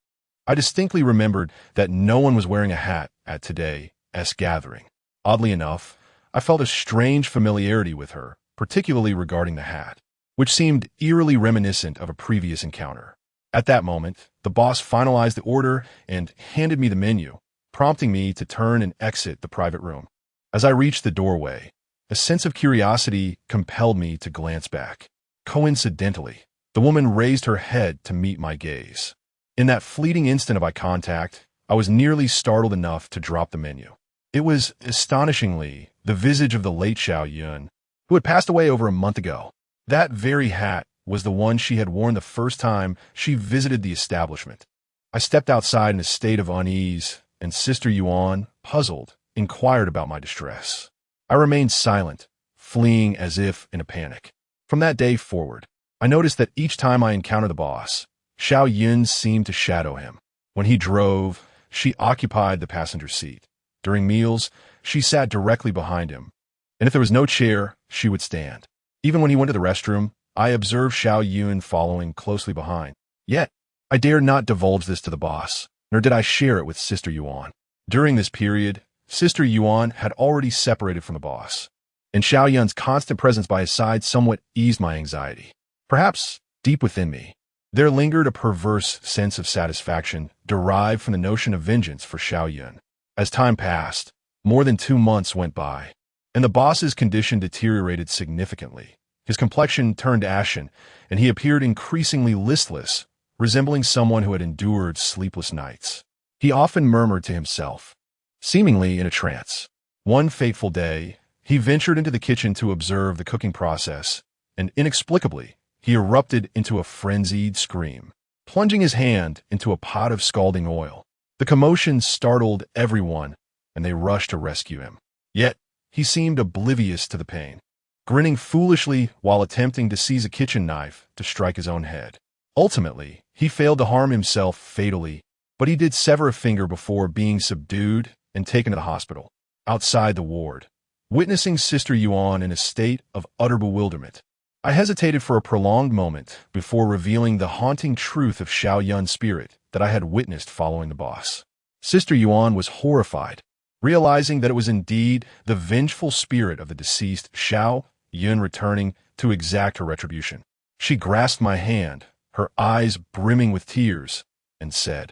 I distinctly remembered that no one was wearing a hat at today's gathering. Oddly enough, I felt a strange familiarity with her, particularly regarding the hat, which seemed eerily reminiscent of a previous encounter. At that moment, the boss finalized the order and handed me the menu, prompting me to turn and exit the private room. As I reached the doorway, a sense of curiosity compelled me to glance back. Coincidentally, the woman raised her head to meet my gaze. In that fleeting instant of eye contact, I was nearly startled enough to drop the menu. It was, astonishingly, the visage of the late Xiaoyun, who had passed away over a month ago. That very hat was the one she had worn the first time she visited the establishment. I stepped outside in a state of unease, and Sister Yuan, puzzled, inquired about my distress. I remained silent, fleeing as if in a panic. From that day forward, I noticed that each time I encountered the boss, Xiaoyun seemed to shadow him. When he drove, she occupied the passenger seat. During meals, she sat directly behind him, and if there was no chair, she would stand. Even when he went to the restroom, I observed Xiaoyun following closely behind. Yet, I dared not divulge this to the boss, nor did I share it with Sister Yuan. During this period, Sister Yuan had already separated from the boss, and Xiaoyun's constant presence by his side somewhat eased my anxiety. Perhaps, deep within me, there lingered a perverse sense of satisfaction derived from the notion of vengeance for Xiaoyun. As time passed, more than 2 months went by, and the boss's condition deteriorated significantly. His complexion turned ashen, and he appeared increasingly listless, resembling someone who had endured sleepless nights. He often murmured to himself, seemingly in a trance. One fateful day, he ventured into the kitchen to observe the cooking process, and inexplicably, he erupted into a frenzied scream, plunging his hand into a pot of scalding oil. The commotion startled everyone, and they rushed to rescue him. Yet, he seemed oblivious to the pain, grinning foolishly while attempting to seize a kitchen knife to strike his own head. Ultimately, he failed to harm himself fatally, but he did sever a finger before being subdued and taken to the hospital. Outside the ward, witnessing Sister Yuan in a state of utter bewilderment, I hesitated for a prolonged moment before revealing the haunting truth of Xiaoyun's spirit that I had witnessed following the boss. Sister Yuan was horrified, realizing that it was indeed the vengeful spirit of the deceased Xiaoyun returning to exact her retribution. She grasped my hand, her eyes brimming with tears, and said,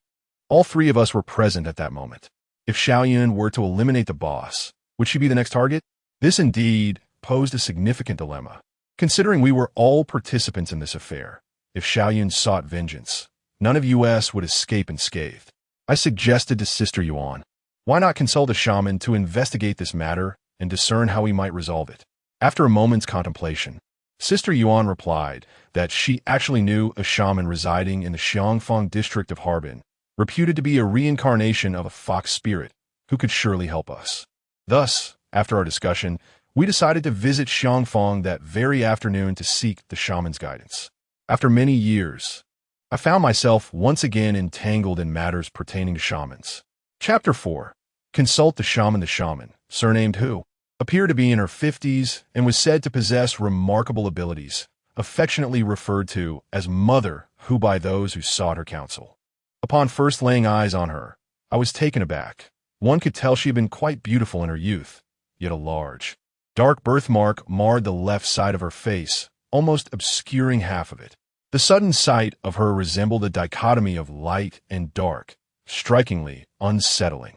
"All 3 of us were present at that moment. If Xiaoyun were to eliminate the boss, would she be the next target?" This indeed posed a significant dilemma, considering we were all participants in this affair. if Xiaoyun sought vengeance, none of us would escape unscathed. I suggested to Sister Yuan, why not consult a shaman to investigate this matter and discern how we might resolve it? After a moment's contemplation, Sister Yuan replied that she actually knew a shaman residing in the Xiangfang district of Harbin, reputed to be a reincarnation of a fox spirit, who could surely help us. Thus, after our discussion, we decided to visit Xiangfang that very afternoon to seek the shaman's guidance. After many years, I found myself once again entangled in matters pertaining to shamans. Chapter 4. Consult the shaman. The shaman, surnamed Hu, appeared to be in her 50s and was said to possess remarkable abilities, affectionately referred to as Mother Hu by those who sought her counsel. Upon first laying eyes on her, I was taken aback. One could tell she had been quite beautiful in her youth, yet a large, dark birthmark marred the left side of her face, almost obscuring half of it. The sudden sight of her resembled a dichotomy of light and dark, strikingly unsettling.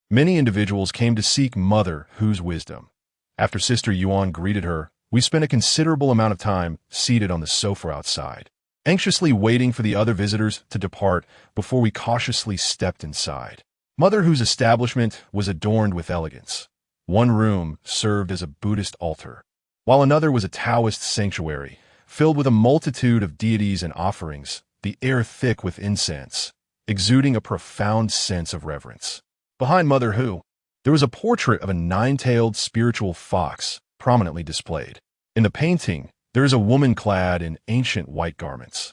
Many individuals came to seek Mother Hu's wisdom. After Sister Yuan greeted her, we spent a considerable amount of time seated on the sofa outside, anxiously waiting for the other visitors to depart before we cautiously stepped inside. Mother Hu's establishment was adorned with elegance. One room served as a Buddhist altar, while another was a Taoist sanctuary, filled with a multitude of deities and offerings, the air thick with incense, exuding a profound sense of reverence. Behind Mother Hu, there was a portrait of a nine-tailed spiritual fox prominently displayed. In the painting, there is a woman clad in ancient white garments,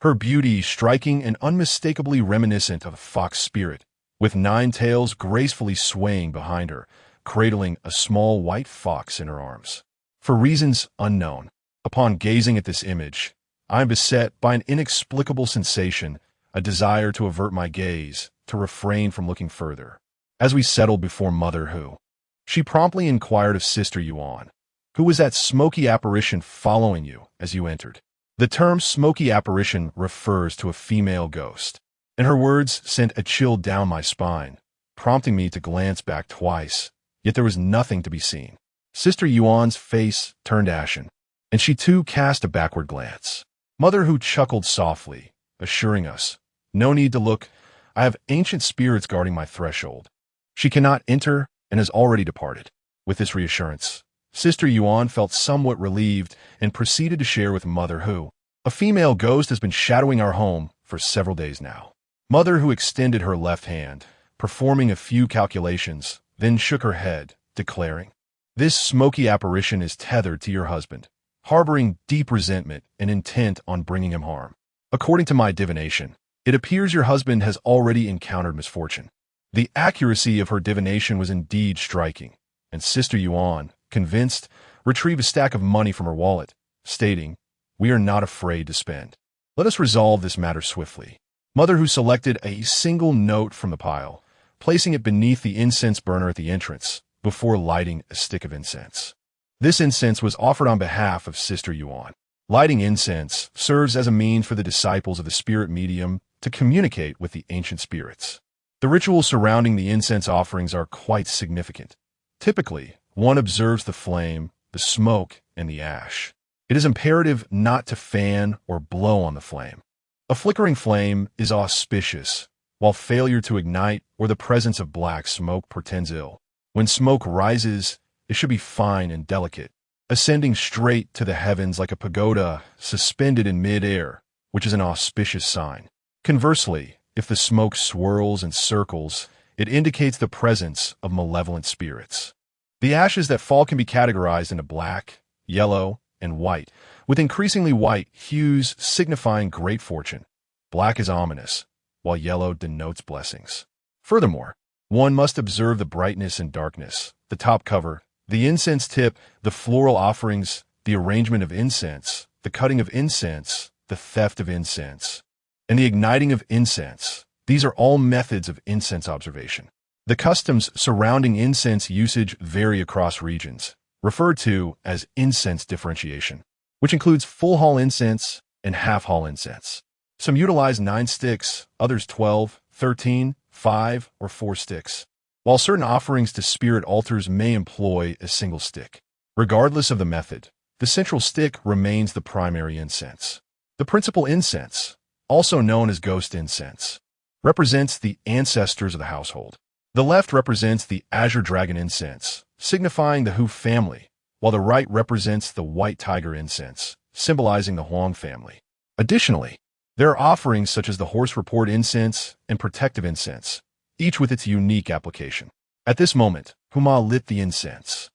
her beauty striking and unmistakably reminiscent of a fox spirit, with 9 tails gracefully swaying behind her, cradling a small white fox in her arms. For reasons unknown, upon gazing at this image, I am beset by an inexplicable sensation, a desire to avert my gaze, to refrain from looking further. As we settled before Mother Hu, she promptly inquired of Sister Yuan, "Who was that smoky apparition following you as you entered?" The term smoky apparition refers to a female ghost, and her words sent a chill down my spine, prompting me to glance back twice, yet there was nothing to be seen. Sister Yuan's face turned ashen, and she too cast a backward glance. Mother Hu chuckled softly, assuring us, "No need to look. I have ancient spirits guarding my threshold. She cannot enter and has already departed." With this reassurance, Sister Yuan felt somewhat relieved and proceeded to share with Mother Hu, "A female ghost has been shadowing our home for several days now." Mother Hu extended her left hand, performing a few calculations, then shook her head, declaring, "This smoky apparition is tethered to your husband, harboring deep resentment and intent on bringing him harm. According to my divination, it appears your husband has already encountered misfortune." The accuracy of her divination was indeed striking, and Sister Yuan, convinced, retrieved a stack of money from her wallet, stating, "We are not afraid to spend. Let us resolve this matter swiftly." Mother Hu selected a single note from the pile, placing it beneath the incense burner at the entrance, before lighting a stick of incense. This incense was offered on behalf of Sister Yuan. Lighting incense serves as a means for the disciples of the spirit medium to communicate with the ancient spirits. The rituals surrounding the incense offerings are quite significant. Typically, one observes the flame, the smoke, and the ash. It is imperative not to fan or blow on the flame. A flickering flame is auspicious, while failure to ignite or the presence of black smoke portends ill. When smoke rises, it should be fine and delicate, ascending straight to the heavens like a pagoda suspended in mid-air, which is an auspicious sign. Conversely, if the smoke swirls and circles, it indicates the presence of malevolent spirits. The ashes that fall can be categorized into black, yellow, and white, with increasingly white hues signifying great fortune. Black is ominous, while yellow denotes blessings. Furthermore, one must observe the brightness and darkness, the top cover, the incense tip, the floral offerings, the arrangement of incense, the cutting of incense, the theft of incense, and the igniting of incense. These are all methods of incense observation. The customs surrounding incense usage vary across regions, referred to as incense differentiation, which includes full-hall incense and half-hall incense. Some utilize 9 sticks, others 12, 13, 5, or 4 sticks, while certain offerings to spirit altars may employ a single stick. Regardless of the method, the central stick remains the primary incense. The principal incense, also known as ghost incense, represents the ancestors of the household. The left represents the azure dragon incense, signifying the Hu family, while the right represents the white tiger incense, symbolizing the Huang family. Additionally, there are offerings such as the horse report incense and protective incense, each with its unique application. At this moment, Huma lit the incense,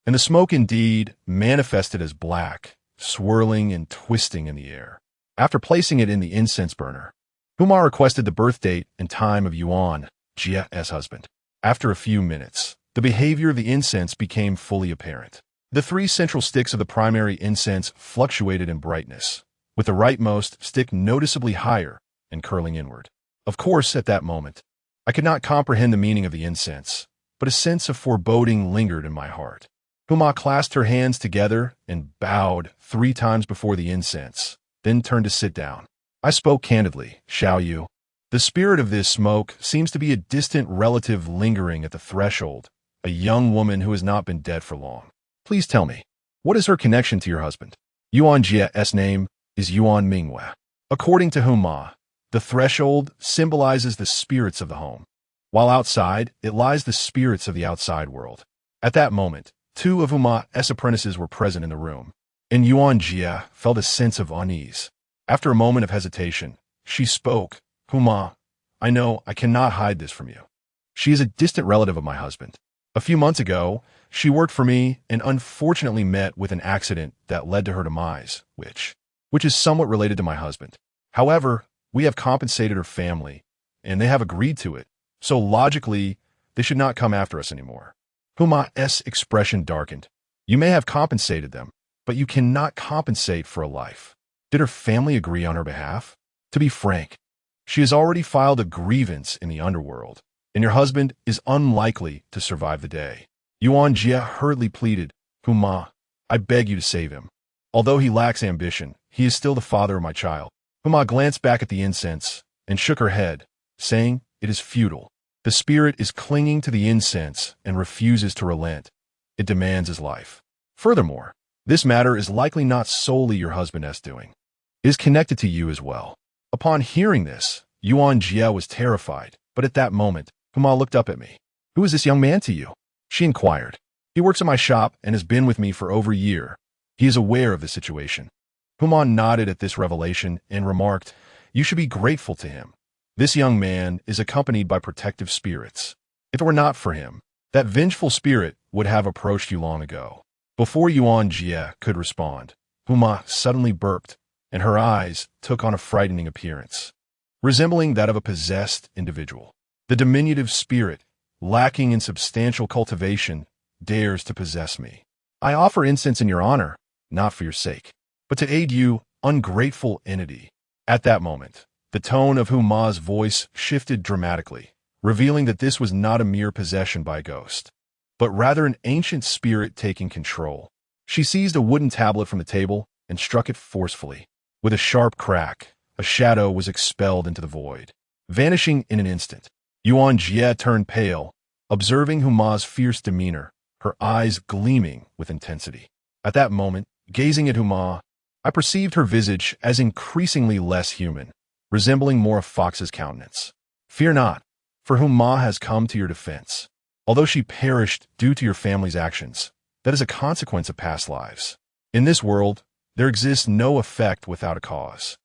and the smoke indeed manifested as black, swirling and twisting in the air. After placing it in the incense burner, Huma requested the birth date and time of Yuan, Jie's husband. After a few minutes, the behavior of the incense became fully apparent. The three central sticks of the primary incense fluctuated in brightness, with the rightmost stick noticeably higher and curling inward. Of course, at that moment, I could not comprehend the meaning of the incense, but a sense of foreboding lingered in my heart. Huma clasped her hands together and bowed 3 times before the incense, then turned to sit down. I spoke candidly, Xiao Yu. The spirit of this smoke seems to be a distant relative lingering at the threshold, a young woman who has not been dead for long. Please tell me, what is her connection to your husband? Yuan Jie's name is Yuan Mingwei. According to Huma, the threshold symbolizes the spirits of the home, while outside it lies the spirits of the outside world. At that moment, 2 of Huma's apprentices were present in the room, and Yuan Jie felt a sense of unease. After a moment of hesitation, she spoke. Huma, I know I cannot hide this from you. She is a distant relative of my husband. A few months ago, she worked for me and unfortunately met with an accident that led to her demise, which is somewhat related to my husband. However, we have compensated her family, and they have agreed to it, so logically, they should not come after us anymore. Huma's expression darkened. You may have compensated them, but you cannot compensate for a life. Did her family agree on her behalf? To be frank, she has already filed a grievance in the underworld, and your husband is unlikely to survive the day. Yuan Jie hurriedly pleaded, Huma, I beg you to save him. Although he lacks ambition, he is still the father of my child. Huma glanced back at the incense and shook her head, saying, It is futile. The spirit is clinging to the incense and refuses to relent. It demands his life. Furthermore, this matter is likely not solely your husband's doing. It is connected to you as well. Upon hearing this, Yuan Jie was terrified, but at that moment, Huma looked up at me. Who is this young man to you? She inquired. He works at my shop and has been with me for over a year. He is aware of the situation. Huma nodded at this revelation and remarked, You should be grateful to him. This young man is accompanied by protective spirits. If it were not for him, that vengeful spirit would have approached you long ago. Before Yuan Jie could respond, Huma suddenly burped, and her eyes took on a frightening appearance, resembling that of a possessed individual. The diminutive spirit, lacking in substantial cultivation, dares to possess me. I offer incense in your honor, not for your sake, but to aid you, ungrateful entity. At that moment, the tone of Huma's voice shifted dramatically, revealing that this was not a mere possession by a ghost, but rather an ancient spirit taking control. She seized a wooden tablet from the table and struck it forcefully. With a sharp crack, a shadow was expelled into the void, vanishing in an instant. Yuan Jie turned pale, observing Huma's fierce demeanor, her eyes gleaming with intensity. At that moment, gazing at Huma, I perceived her visage as increasingly less human, resembling more a fox's countenance. Fear not, for Huma has come to your defense. Although she perished due to your family's actions, that is a consequence of past lives. In this world, there exists no effect without a cause,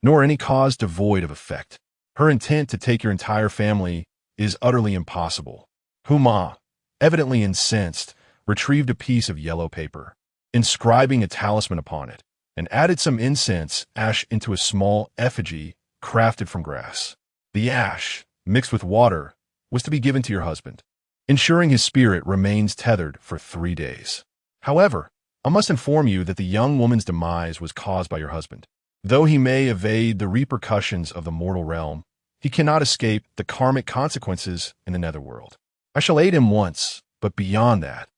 nor any cause devoid of effect. Her intent to take your entire family is utterly impossible. Huma, evidently incensed, retrieved a piece of yellow paper, inscribing a talisman upon it, and added some incense ash into a small effigy crafted from grass. The ash, mixed with water, was to be given to your husband, ensuring his spirit remains tethered for 3 days. However, I must inform you that the young woman's demise was caused by your husband. Though he may evade the repercussions of the mortal realm, he cannot escape the karmic consequences in the netherworld. I shall aid him once, but beyond that,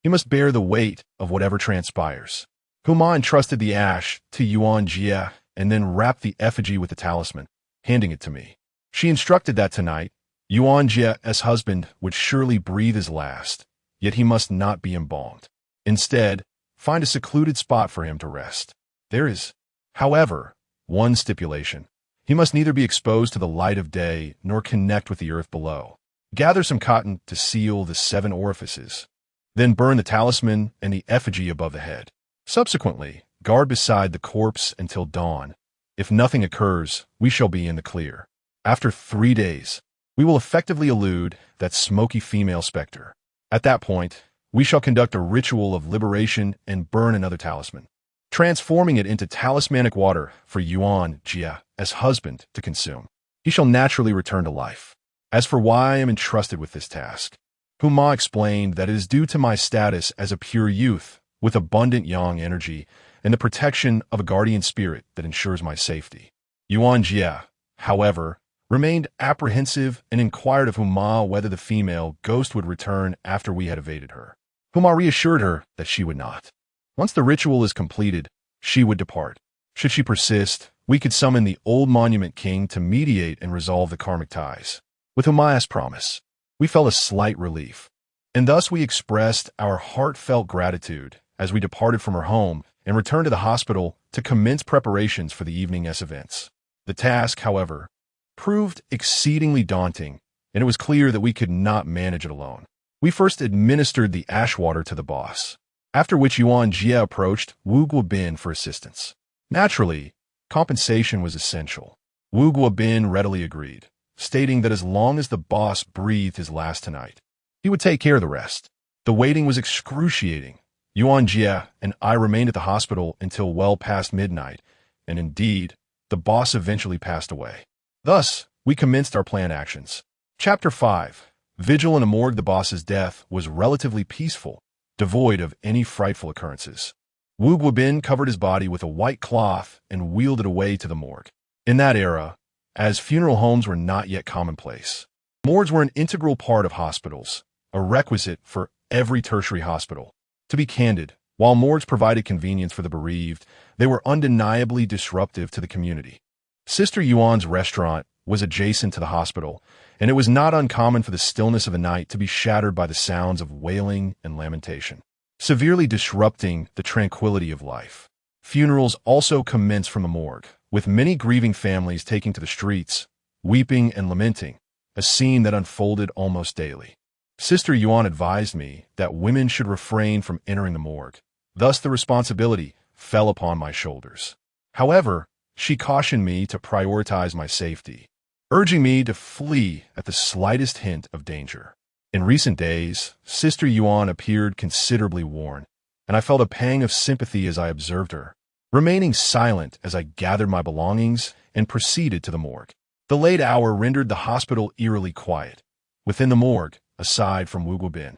he must bear the weight of whatever transpires. Huma entrusted the ash to Yuan Jie and then wrapped the effigy with the talisman, handing it to me. She instructed that tonight, Yuan Jie's husband would surely breathe his last, yet he must not be embalmed. Instead, find a secluded spot for him to rest. There is, however, One stipulation: he must neither be exposed to the light of day nor connect with the earth below. Gather some cotton to seal the 7 orifices. Then burn the talisman and the effigy above the head. Subsequently, guard beside the corpse until dawn. If nothing occurs, we shall be in the clear. After 3 days, we will effectively elude that smoky female specter. At that point, we shall conduct a ritual of liberation and burn another talisman, transforming it into talismanic water for Yuan Jia as husband to consume. He shall naturally return to life. As for why I am entrusted with this task, Huma explained that it is due to my status as a pure youth with abundant yang energy and the protection of a guardian spirit that ensures my safety. Yuan Jia, however, remained apprehensive and inquired of Huma whether the female ghost would return after we had evaded her. Huma reassured her that she would not. Once the ritual is completed, she would depart. Should she persist, we could summon the old Monument King to mediate and resolve the karmic ties. With Humaya's promise, we felt a slight relief, and thus we expressed our heartfelt gratitude as we departed from her home and returned to the hospital to commence preparations for the evening's events. The task, however, proved exceedingly daunting, and it was clear that we could not manage it alone. We first administered the ash water to the boss, after which Yuan Jia approached Wu Guobin for assistance. Naturally, compensation was essential. Wu Guobin readily agreed, stating that as long as the boss breathed his last tonight, he would take care of the rest. The waiting was excruciating. Yuan Jia and I remained at the hospital until well past midnight, and indeed, the boss eventually passed away. Thus, we commenced our planned actions. Chapter 5. Vigil in a morgue. The boss's death was relatively peaceful, devoid of any frightful occurrences. Wu Guobin covered his body with a white cloth and wheeled it away to the morgue. In that era, as funeral homes were not yet commonplace, morgues were an integral part of hospitals, a requisite for every tertiary hospital. To be candid, while morgues provided convenience for the bereaved, they were undeniably disruptive to the community. Sister Yuan's restaurant was adjacent to the hospital, and it was not uncommon for the stillness of the night to be shattered by the sounds of wailing and lamentation, severely disrupting the tranquility of life. Funerals also commenced from the morgue, with many grieving families taking to the streets, weeping and lamenting, a scene that unfolded almost daily. Sister Yuan advised me that women should refrain from entering the morgue. Thus the responsibility fell upon my shoulders. However, she cautioned me to prioritize my safety, urging me to flee at the slightest hint of danger. In recent days, Sister Yuan appeared considerably worn, and I felt a pang of sympathy as I observed her, remaining silent as I gathered my belongings and proceeded to the morgue. The late hour rendered the hospital eerily quiet. Within the morgue, aside from Wu Guobin,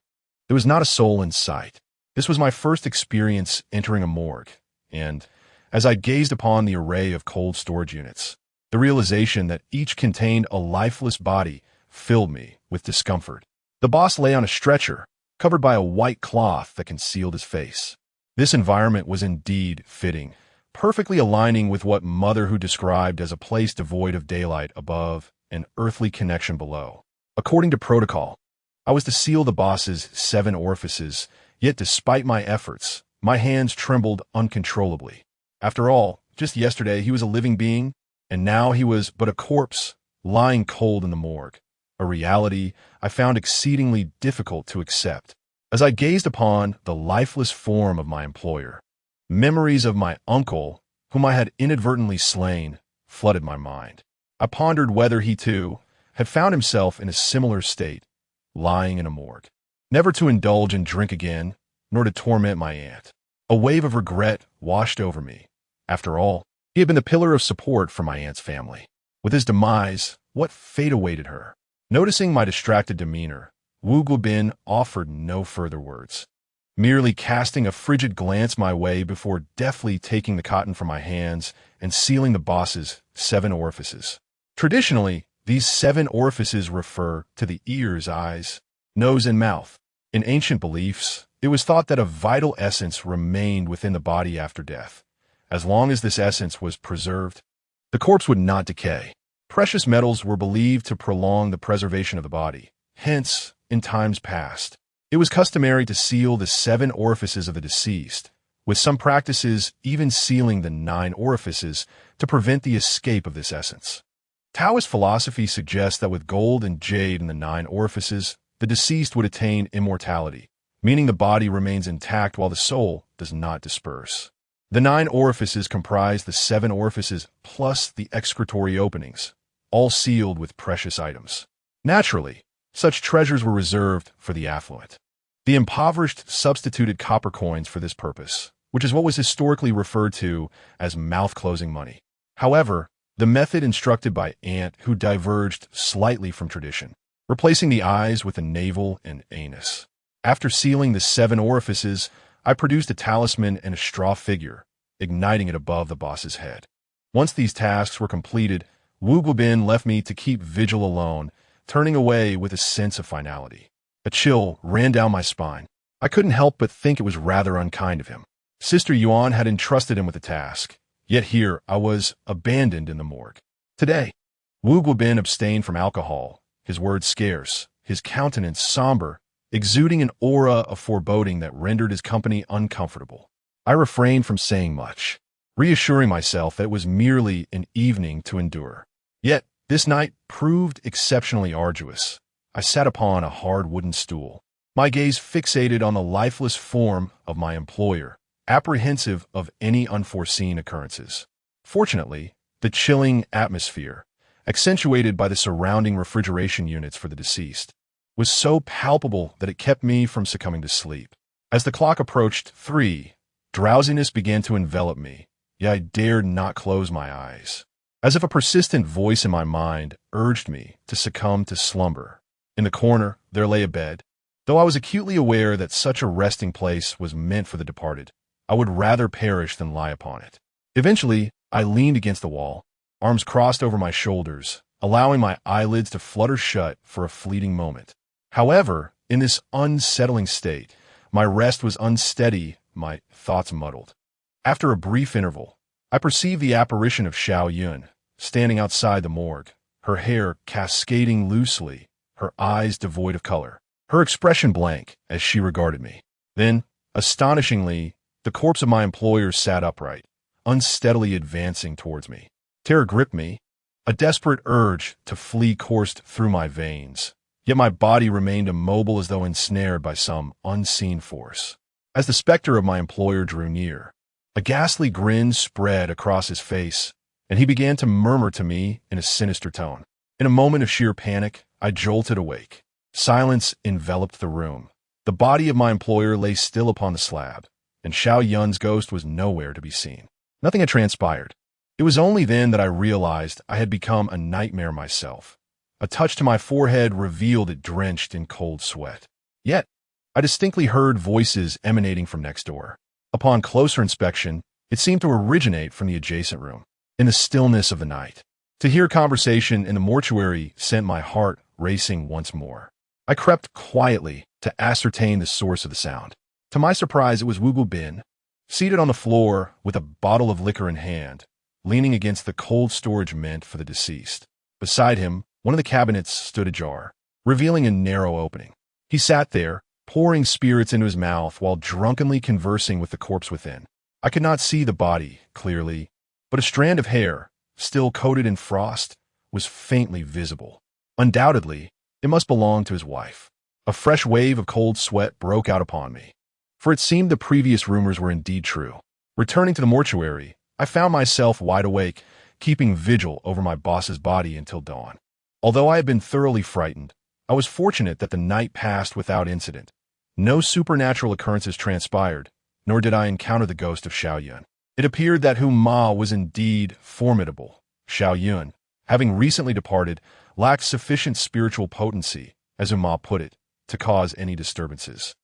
there was not a soul in sight. This was my first experience entering a morgue, and as I gazed upon the array of cold storage units, the realization that each contained a lifeless body filled me with discomfort. The boss lay on a stretcher, covered by a white cloth that concealed his face. This environment was indeed fitting, perfectly aligning with what Mother Hu described as a place devoid of daylight above and earthly connection below. According to protocol, I was to seal the boss's 7 orifices, yet despite my efforts, my hands trembled uncontrollably. After all, just yesterday he was a living being, and now he was but a corpse, lying cold in the morgue, a reality I found exceedingly difficult to accept. As I gazed upon the lifeless form of my employer, memories of my uncle, whom I had inadvertently slain, flooded my mind. I pondered whether he, too, had found himself in a similar state, lying in a morgue, never to indulge in drink again, nor to torment my aunt. A wave of regret washed over me. After all, he had been the pillar of support for my aunt's family. With his demise, what fate awaited her? Noticing my distracted demeanor, Wu Guobin offered no further words, merely casting a frigid glance my way before deftly taking the cotton from my hands and sealing the boss's 7 orifices. Traditionally, these 7 orifices refer to the ears, eyes, nose, and mouth. In ancient beliefs, it was thought that a vital essence remained within the body after death. As long as this essence was preserved, the corpse would not decay. Precious metals were believed to prolong the preservation of the body. Hence, in times past, it was customary to seal the 7 orifices of the deceased, with some practices even sealing the 9 orifices to prevent the escape of this essence. Taoist philosophy suggests that with gold and jade in the 9 orifices, the deceased would attain immortality, meaning the body remains intact while the soul does not disperse. The 9 orifices comprise the 7 orifices plus the excretory openings, all sealed with precious items. Naturally, such treasures were reserved for the affluent. The impoverished substituted copper coins for this purpose, which is what was historically referred to as mouth-closing money. However, the method instructed by Ant who diverged slightly from tradition, replacing the eyes with the navel and anus. After sealing the 7 orifices, I produced a talisman and a straw figure, igniting it above the boss's head. Once these tasks were completed, Wu Guobin left me to keep vigil alone, turning away with a sense of finality. A chill ran down my spine. I couldn't help but think it was rather unkind of him. Sister Yuan had entrusted him with the task, yet here I was abandoned in the morgue. Today, Wu Guobin abstained from alcohol, his words scarce, his countenance somber, exuding an aura of foreboding that rendered his company uncomfortable. I refrained from saying much, reassuring myself that it was merely an evening to endure. Yet, this night proved exceptionally arduous. I sat upon a hard wooden stool, my gaze fixated on the lifeless form of my employer, apprehensive of any unforeseen occurrences. Fortunately, the chilling atmosphere, accentuated by the surrounding refrigeration units for the deceased, was so palpable that it kept me from succumbing to sleep. As the clock approached 3, drowsiness began to envelop me, yet I dared not close my eyes, as if a persistent voice in my mind urged me to succumb to slumber. In the corner, there lay a bed. Though I was acutely aware that such a resting place was meant for the departed, I would rather perish than lie upon it. Eventually, I leaned against the wall, arms crossed over my shoulders, allowing my eyelids to flutter shut for a fleeting moment. However, in this unsettling state, my rest was unsteady, my thoughts muddled. After a brief interval, I perceived the apparition of Xiao Yun, standing outside the morgue, her hair cascading loosely, her eyes devoid of color, her expression blank as she regarded me. Then, astonishingly, the corpse of my employer sat upright, unsteadily advancing towards me. Terror gripped me. A desperate urge to flee coursed through my veins, yet my body remained immobile as though ensnared by some unseen force. As the specter of my employer drew near, a ghastly grin spread across his face, and he began to murmur to me in a sinister tone. In a moment of sheer panic, I jolted awake. Silence enveloped the room. The body of my employer lay still upon the slab, and Xiao Yun's ghost was nowhere to be seen. Nothing had transpired. It was only then that I realized I had become a nightmare myself. A touch to my forehead revealed it drenched in cold sweat. Yet, I distinctly heard voices emanating from next door. Upon closer inspection, it seemed to originate from the adjacent room. In the stillness of the night, to hear conversation in the mortuary sent my heart racing once more. I crept quietly to ascertain the source of the sound. To my surprise, it was Wu Guobin, seated on the floor with a bottle of liquor in hand, leaning against the cold storage meant for the deceased. Beside him, one of the cabinets stood ajar, revealing a narrow opening. He sat there, pouring spirits into his mouth while drunkenly conversing with the corpse within. I could not see the body clearly, but a strand of hair, still coated in frost, was faintly visible. Undoubtedly, it must belong to his wife. A fresh wave of cold sweat broke out upon me, for it seemed the previous rumors were indeed true. Returning to the mortuary, I found myself wide awake, keeping vigil over my boss's body until dawn. Although I had been thoroughly frightened, I was fortunate that the night passed without incident. No supernatural occurrences transpired, nor did I encounter the ghost of Xiao Yun. It appeared that Hu Ma was indeed formidable. Xiao Yun, having recently departed, lacked sufficient spiritual potency, as Hu Ma put it, to cause any disturbances.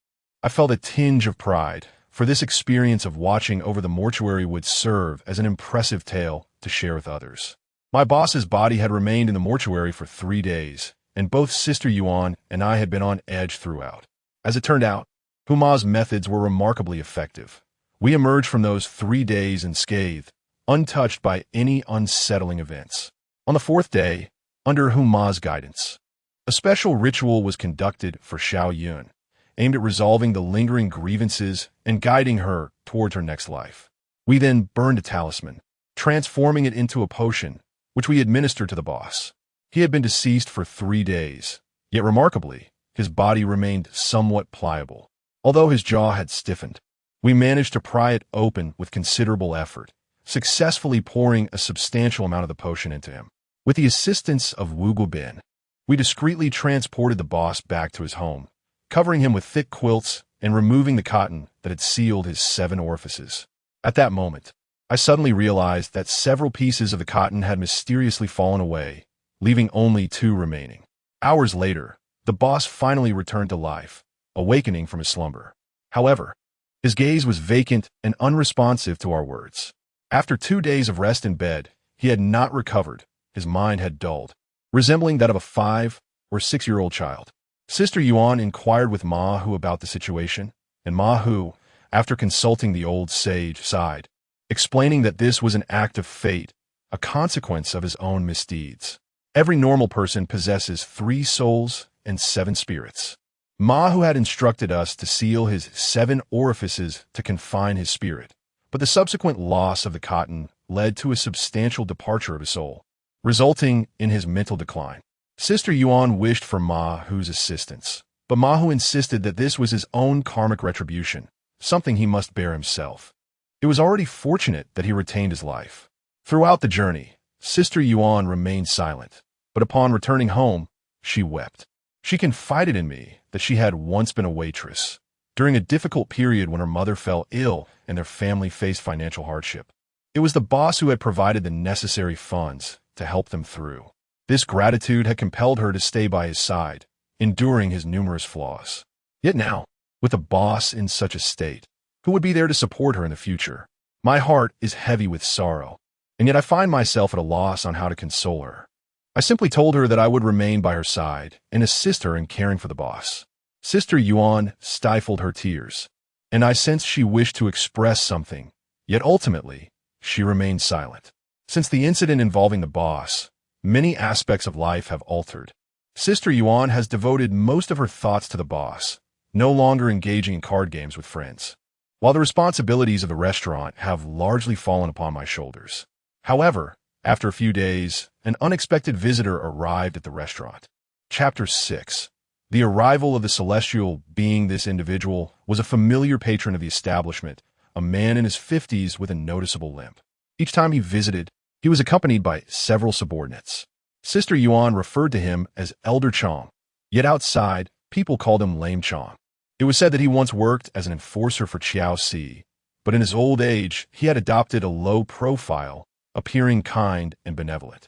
I felt a tinge of pride, for this experience of watching over the mortuary would serve as an impressive tale to share with others. My boss's body had remained in the mortuary for 3 days, and both Sister Yuan and I had been on edge throughout. As it turned out, Hu Ma's methods were remarkably effective. We emerged from those 3 days unscathed, untouched by any unsettling events. On the 4th day, under Hu Ma's guidance, a special ritual was conducted for Xiao Yun, aimed at resolving the lingering grievances and guiding her towards her next life. We then burned a talisman, transforming it into a potion, which we administered to the boss. He had been deceased for 3 days, yet remarkably, his body remained somewhat pliable. Although his jaw had stiffened, we managed to pry it open with considerable effort, successfully pouring a substantial amount of the potion into him. With the assistance of Wugu Bin, we discreetly transported the boss back to his home, covering him with thick quilts and removing the cotton that had sealed his 7 orifices. At that moment, I suddenly realized that several pieces of the cotton had mysteriously fallen away, leaving only 2 remaining. Hours later, the boss finally returned to life, awakening from his slumber. However, his gaze was vacant and unresponsive to our words. After 2 days of rest in bed, he had not recovered. His mind had dulled, resembling that of a 5 or 6-year-old child. Sister Yuan inquired with Ma Hu about the situation, and Ma Hu, after consulting the old sage, sighed, explaining that this was an act of fate, a consequence of his own misdeeds. Every normal person possesses 3 souls and 7 spirits. Ma Hu had instructed us to seal his 7 orifices to confine his spirit, but the subsequent loss of the cotton led to a substantial departure of his soul, resulting in his mental decline. Sister Yuan wished for Ma Hu's assistance, but Ma Hu insisted that this was his own karmic retribution, something he must bear himself. It was already fortunate that he retained his life. Throughout the journey, Sister Yuan remained silent, but upon returning home, she wept. She confided in me that she had once been a waitress, during a difficult period when her mother fell ill and their family faced financial hardship. It was the boss who had provided the necessary funds to help them through. This gratitude had compelled her to stay by his side, enduring his numerous flaws. Yet now, with the boss in such a state, who would be there to support her in the future? My heart is heavy with sorrow, and yet I find myself at a loss on how to console her. I simply told her that I would remain by her side and assist her in caring for the boss. Sister Yuan stifled her tears, and I sensed she wished to express something, yet ultimately, she remained silent. Since the incident involving the boss, many aspects of life have altered. Sister Yuan has devoted most of her thoughts to the boss, no longer engaging in card games with friends, while the responsibilities of the restaurant have largely fallen upon my shoulders. However, after a few days, an unexpected visitor arrived at the restaurant. Chapter 6. The arrival of the celestial being. This individual was a familiar patron of the establishment, a man in his 50s with a noticeable limp. Each time he visited, he was accompanied by several subordinates. Sister Yuan referred to him as Elder Chong, yet outside, people called him Lame Chong. It was said that he once worked as an enforcer for Qiao Si, but in his old age, he had adopted a low profile, appearing kind and benevolent.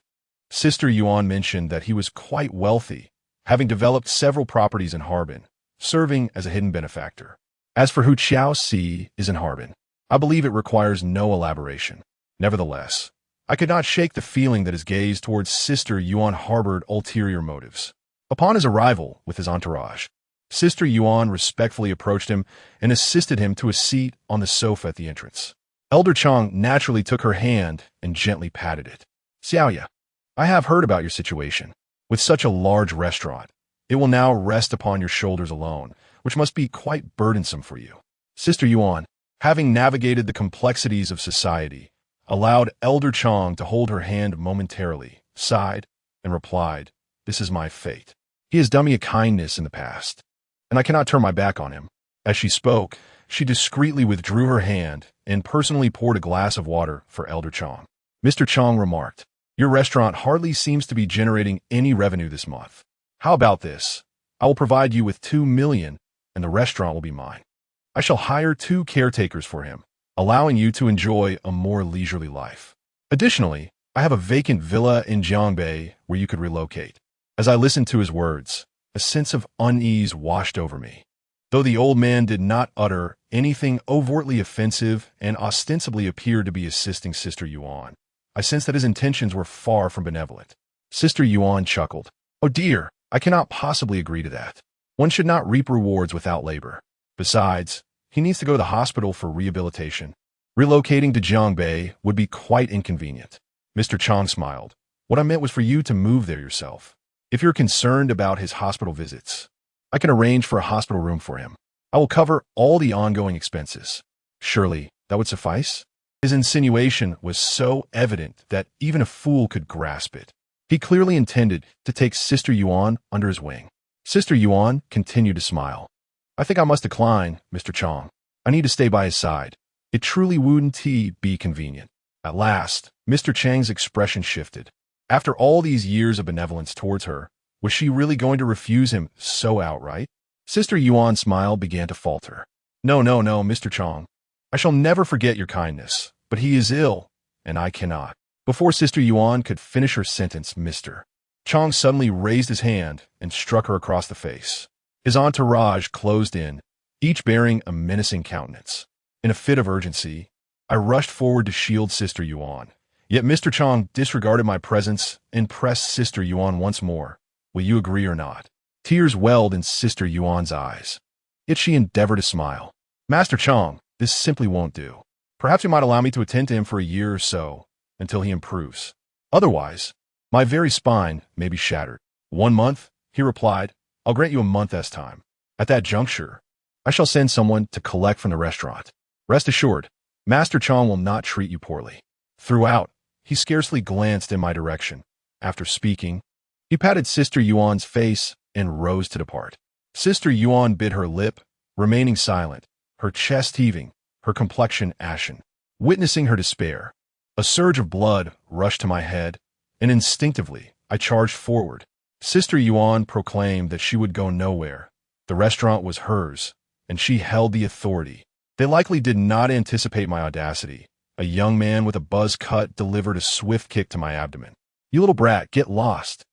Sister Yuan mentioned that he was quite wealthy, having developed several properties in Harbin, serving as a hidden benefactor. As for who Qiao Si is in Harbin, I believe it requires no elaboration. Nevertheless, I could not shake the feeling that his gaze towards Sister Yuan harbored ulterior motives. Upon his arrival with his entourage, Sister Yuan respectfully approached him and assisted him to a seat on the sofa at the entrance. Elder Chong naturally took her hand and gently patted it. Xiaoya, I have heard about your situation. With such a large restaurant, it will now rest upon your shoulders alone, which must be quite burdensome for you. Sister Yuan, having navigated the complexities of society, allowed Elder Chong to hold her hand momentarily, sighed, and replied, "This is my fate. He has done me a kindness in the past, and I cannot turn my back on him." As she spoke, she discreetly withdrew her hand and personally poured a glass of water for Elder Chong. Mr. Chong remarked, "Your restaurant hardly seems to be generating any revenue this month. How about this? I will provide you with 2 million, and the restaurant will be mine. I shall hire 2 caretakers for him, allowing you to enjoy a more leisurely life. Additionally, I have a vacant villa in Jiangbei where you could relocate." As I listened to his words, a sense of unease washed over me. Though the old man did not utter anything overtly offensive and ostensibly appeared to be assisting Sister Yuan, I sensed that his intentions were far from benevolent. Sister Yuan chuckled. "Oh dear, I cannot possibly agree to that. One should not reap rewards without labor. Besides, he needs to go to the hospital for rehabilitation. Relocating to Jiangbei would be quite inconvenient." Mr. Chong smiled. "What I meant was for you to move there yourself. If you're concerned about his hospital visits, I can arrange for a hospital room for him. I will cover all the ongoing expenses." Surely that would suffice? His insinuation was so evident that even a fool could grasp it. He clearly intended to take Sister Yuan under his wing. Sister Yuan continued to smile. I think I must decline, Mr. Chong. I need to stay by his side. It truly wouldn't be convenient. At last, Mr. Chang's expression shifted. After all these years of benevolence towards her, was she really going to refuse him so outright? Sister Yuan's smile began to falter. No, Mr. Chong. I shall never forget your kindness, but he is ill, and I cannot. Before Sister Yuan could finish her sentence, Mr. Chong suddenly raised his hand and struck her across the face. His entourage closed in, each bearing a menacing countenance. In a fit of urgency, I rushed forward to shield Sister Yuan. Yet Mr. Chong disregarded my presence and pressed Sister Yuan once more. Will you agree or not? Tears welled in Sister Yuan's eyes. Yet she endeavored to smile. Master Chong, this simply won't do. Perhaps you might allow me to attend to him for a year or so, until he improves. Otherwise, my very spine may be shattered. 1 month, he replied. I'll grant you a month's time. At that juncture, I shall send someone to collect from the restaurant. Rest assured, Master Chong will not treat you poorly. Throughout, he scarcely glanced in my direction. After speaking, he patted Sister Yuan's face and rose to depart. Sister Yuan bit her lip, remaining silent, her chest heaving, her complexion ashen. Witnessing her despair, a surge of blood rushed to my head, and instinctively I charged forward. Sister Yuan proclaimed that she would go nowhere. The restaurant was hers, and she held the authority. They likely did not anticipate my audacity. A young man with a buzz cut delivered a swift kick to my abdomen. You little brat, get lost.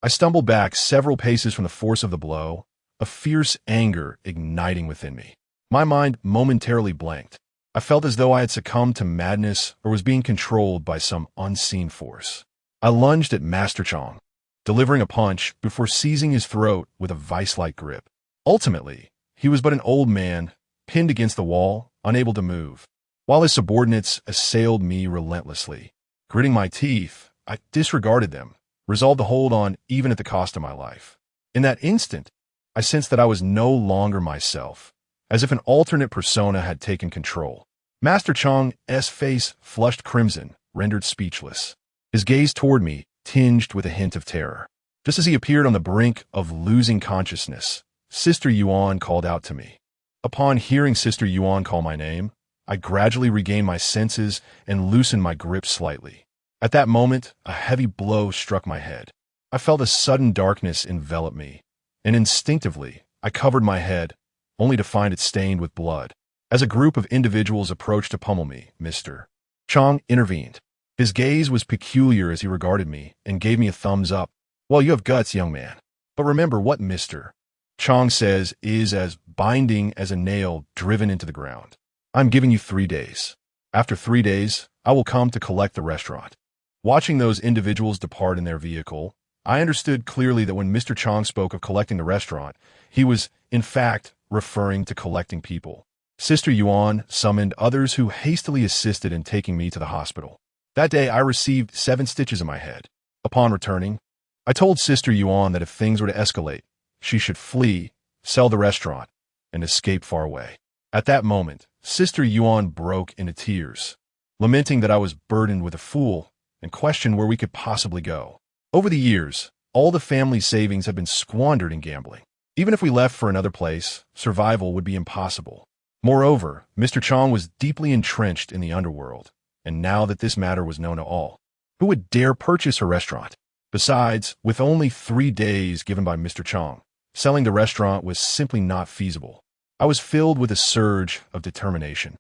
I stumbled back several paces from the force of the blow, a fierce anger igniting within me. My mind momentarily blanked. I felt as though I had succumbed to madness or was being controlled by some unseen force. I lunged at Master Chong, delivering a punch before seizing his throat with a vice-like grip. Ultimately, he was but an old man, pinned against the wall, unable to move, while his subordinates assailed me relentlessly. Gritting my teeth, I disregarded them, resolved to hold on even at the cost of my life. In that instant, I sensed that I was no longer myself, as if an alternate persona had taken control. Master Chong's face flushed crimson, rendered speechless. His gaze toward me tinged with a hint of terror. Just as he appeared on the brink of losing consciousness, Sister Yuan called out to me. Upon hearing Sister Yuan call my name, I gradually regained my senses and loosened my grip slightly. At that moment, a heavy blow struck my head. I felt a sudden darkness envelop me, and instinctively, I covered my head, only to find it stained with blood. As a group of individuals approached to pummel me, Mr. Chong intervened. His gaze was peculiar as he regarded me and gave me a thumbs up. Well, you have guts, young man. But remember what Mr. Chong says is as binding as a nail driven into the ground. I'm giving you 3 days. After 3 days, I will come to collect the restaurant. Watching those individuals depart in their vehicle, I understood clearly that when Mr. Chong spoke of collecting the restaurant, he was, in fact, referring to collecting people. Sister Yuan summoned others who hastily assisted in taking me to the hospital. That day, I received 7 stitches in my head. Upon returning, I told Sister Yuan that if things were to escalate, she should flee, sell the restaurant, and escape far away. At that moment, Sister Yuan broke into tears, lamenting that I was burdened with a fool and questioned where we could possibly go. Over the years, all the family's savings had been squandered in gambling. Even if we left for another place, survival would be impossible. Moreover, Mr. Chong was deeply entrenched in the underworld, and now that this matter was known to all, who would dare purchase her restaurant? Besides, with only 3 days given by Mr. Chong, selling the restaurant was simply not feasible. I was filled with a surge of determination,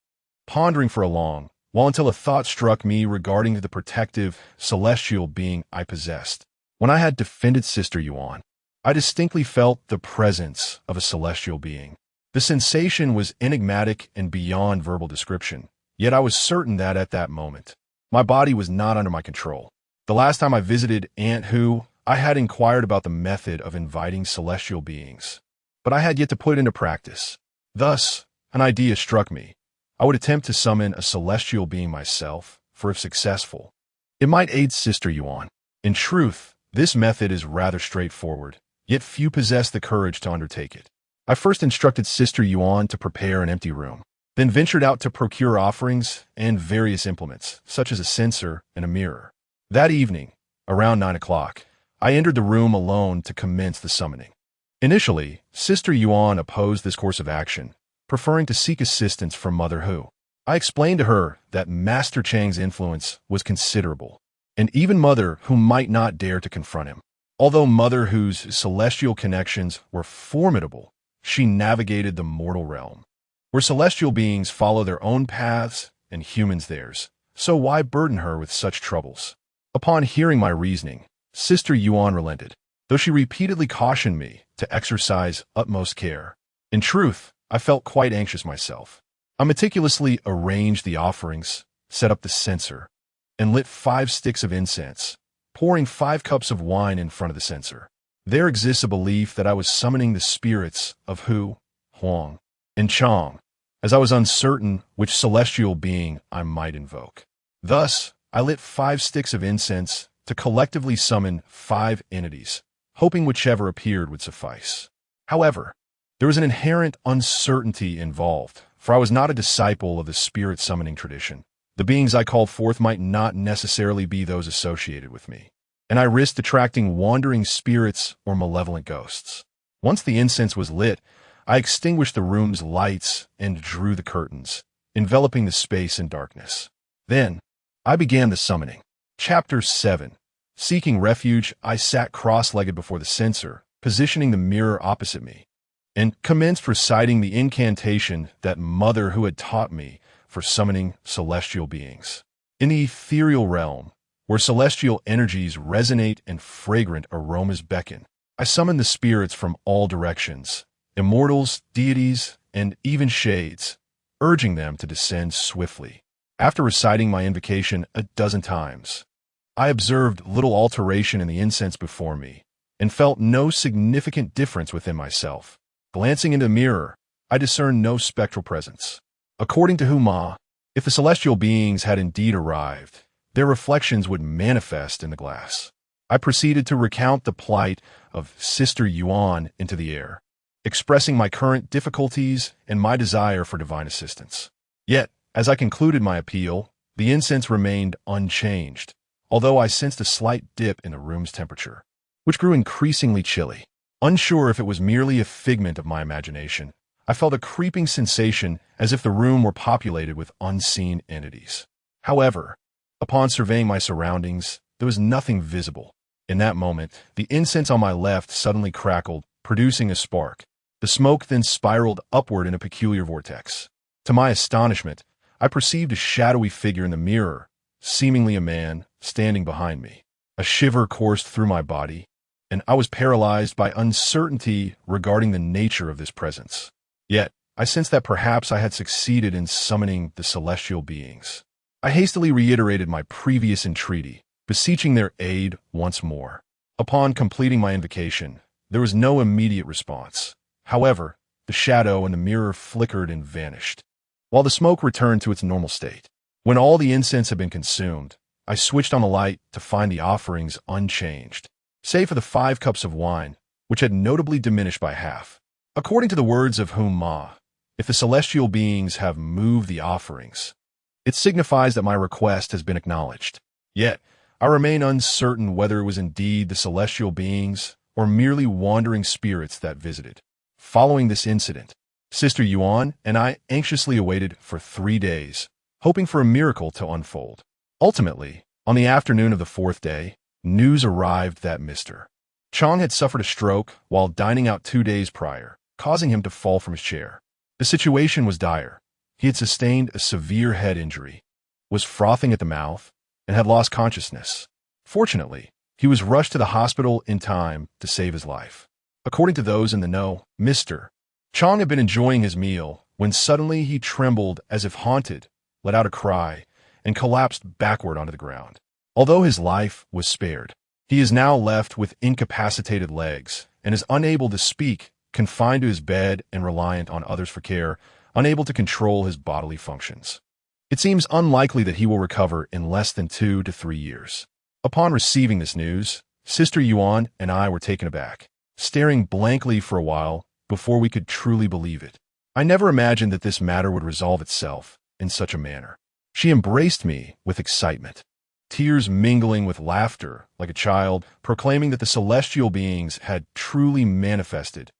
pondering for a long while until a thought struck me regarding the protective, celestial being I possessed. When I had defended Sister Yuan, I distinctly felt the presence of a celestial being. The sensation was enigmatic and beyond verbal description, yet I was certain that at that moment, my body was not under my control. The last time I visited Aunt Hu, I had inquired about the method of inviting celestial beings, but I had yet to put it into practice. Thus, an idea struck me. I would attempt to summon a celestial being myself, for if successful, it might aid Sister Yuan. In truth, this method is rather straightforward, yet few possess the courage to undertake it. I first instructed Sister Yuan to prepare an empty room. then ventured out to procure offerings and various implements, such as a censer and a mirror. That evening, around 9 o'clock, I entered the room alone to commence the summoning. Initially, Sister Yuan opposed this course of action, preferring to seek assistance from Mother Hu. I explained to her that Master Chang's influence was considerable, and even Mother Hu might not dare to confront him. Although Mother Hu's celestial connections were formidable, she navigated the mortal realm, where celestial beings follow their own paths and humans theirs, so why burden her with such troubles? Upon hearing my reasoning, Sister Yuan relented, though she repeatedly cautioned me to exercise utmost care. In truth, I felt quite anxious myself. I meticulously arranged the offerings, set up the censer, and lit 5 sticks of incense, pouring 5 cups of wine in front of the censer. There exists a belief that I was summoning the spirits of Hu, Huang, and Chang, as I was uncertain which celestial being I might invoke. Thus, I lit 5 sticks of incense to collectively summon 5 entities, hoping whichever appeared would suffice. However, there was an inherent uncertainty involved, for I was not a disciple of the spirit summoning tradition. The beings I called forth might not necessarily be those associated with me, and I risked attracting wandering spirits or malevolent ghosts. Once the incense was lit, I extinguished the room's lights and drew the curtains, enveloping the space in darkness. Then, I began the summoning. Chapter 7. Seeking refuge, I sat cross-legged before the censer, positioning the mirror opposite me, and commenced reciting the incantation that Mother Hu had taught me for summoning celestial beings. In the ethereal realm, where celestial energies resonate and fragrant aromas beckon, I summoned the spirits from all directions, immortals, deities, and even shades, urging them to descend swiftly. After reciting my invocation a dozen times, I observed little alteration in the incense before me, and felt no significant difference within myself. Glancing into the mirror, I discerned no spectral presence. According to Huma, if the celestial beings had indeed arrived, their reflections would manifest in the glass. I proceeded to recount the plight of Sister Yuan into the air, expressing my current difficulties and my desire for divine assistance. Yet, as I concluded my appeal, the incense remained unchanged, although I sensed a slight dip in the room's temperature, which grew increasingly chilly. Unsure if it was merely a figment of my imagination, I felt a creeping sensation as if the room were populated with unseen entities. However, upon surveying my surroundings, there was nothing visible. In that moment, the incense on my left suddenly crackled, producing a spark. The smoke then spiraled upward in a peculiar vortex. To my astonishment, I perceived a shadowy figure in the mirror, seemingly a man, standing behind me. A shiver coursed through my body, and I was paralyzed by uncertainty regarding the nature of this presence. Yet, I sensed that perhaps I had succeeded in summoning the celestial beings. I hastily reiterated my previous entreaty, beseeching their aid once more. Upon completing my invocation, there was no immediate response. However, the shadow in the mirror flickered and vanished, while the smoke returned to its normal state. When all the incense had been consumed, I switched on the light to find the offerings unchanged, save for the 5 cups of wine, which had notably diminished by half. According to the words of Huma, if the celestial beings have moved the offerings, it signifies that my request has been acknowledged. Yet, I remain uncertain whether it was indeed the celestial beings or merely wandering spirits that visited. Following this incident, Sister Yuan and I anxiously awaited for 3 days, hoping for a miracle to unfold. Ultimately, on the afternoon of the 4th day, news arrived that Mr. Chang had suffered a stroke while dining out 2 days prior, causing him to fall from his chair. The situation was dire. He had sustained a severe head injury, was frothing at the mouth, and had lost consciousness. Fortunately, he was rushed to the hospital in time to save his life. According to those in the know, Mr. Chang had been enjoying his meal when suddenly he trembled as if haunted, let out a cry, and collapsed backward onto the ground. Although his life was spared, he is now left with incapacitated legs and is unable to speak, confined to his bed and reliant on others for care, unable to control his bodily functions. It seems unlikely that he will recover in less than 2 to 3 years. Upon receiving this news, Sister Yuan and I were taken aback, staring blankly for a while before we could truly believe it. I never imagined that this matter would resolve itself in such a manner. She embraced me with excitement, tears mingling with laughter like a child, proclaiming that the celestial beings had truly manifested,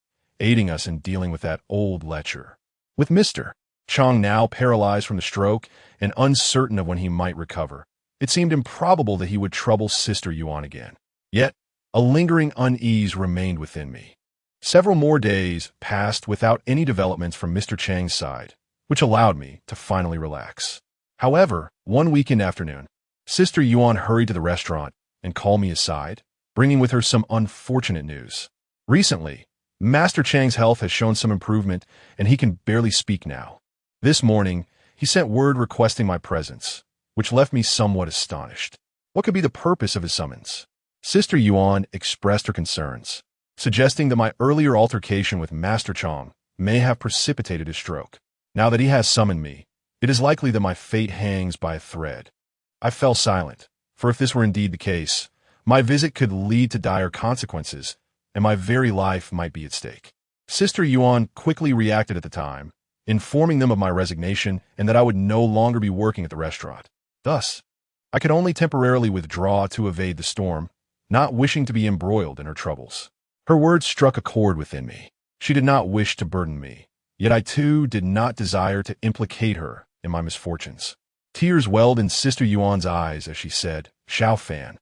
aiding us in dealing with that old lecher. With Mr. Chang now paralyzed from the stroke and uncertain of when he might recover, it seemed improbable that he would trouble Sister Yuan again. Yet, a lingering unease remained within me. Several more days passed without any developments from Mr. Chang's side, which allowed me to finally relax. However, one weekend afternoon, Sister Yuan hurried to the restaurant and called me aside, bringing with her some unfortunate news. Recently, Master Chang's health has shown some improvement, and he can barely speak now. This morning, he sent word requesting my presence, which left me somewhat astonished. What could be the purpose of his summons? Sister Yuan expressed her concerns, suggesting that my earlier altercation with Master Chang may have precipitated his stroke. Now that he has summoned me, it is likely that my fate hangs by a thread. I fell silent, for if this were indeed the case, my visit could lead to dire consequences, and my very life might be at stake. Sister Yuan quickly reacted at the time, informing them of my resignation and that I would no longer be working at the restaurant. Thus, I could only temporarily withdraw to evade the storm, not wishing to be embroiled in her troubles. Her words struck a chord within me. She did not wish to burden me, yet I too did not desire to implicate her in my misfortunes. Tears welled in Sister Yuan's eyes as she said, "Xiao Fan,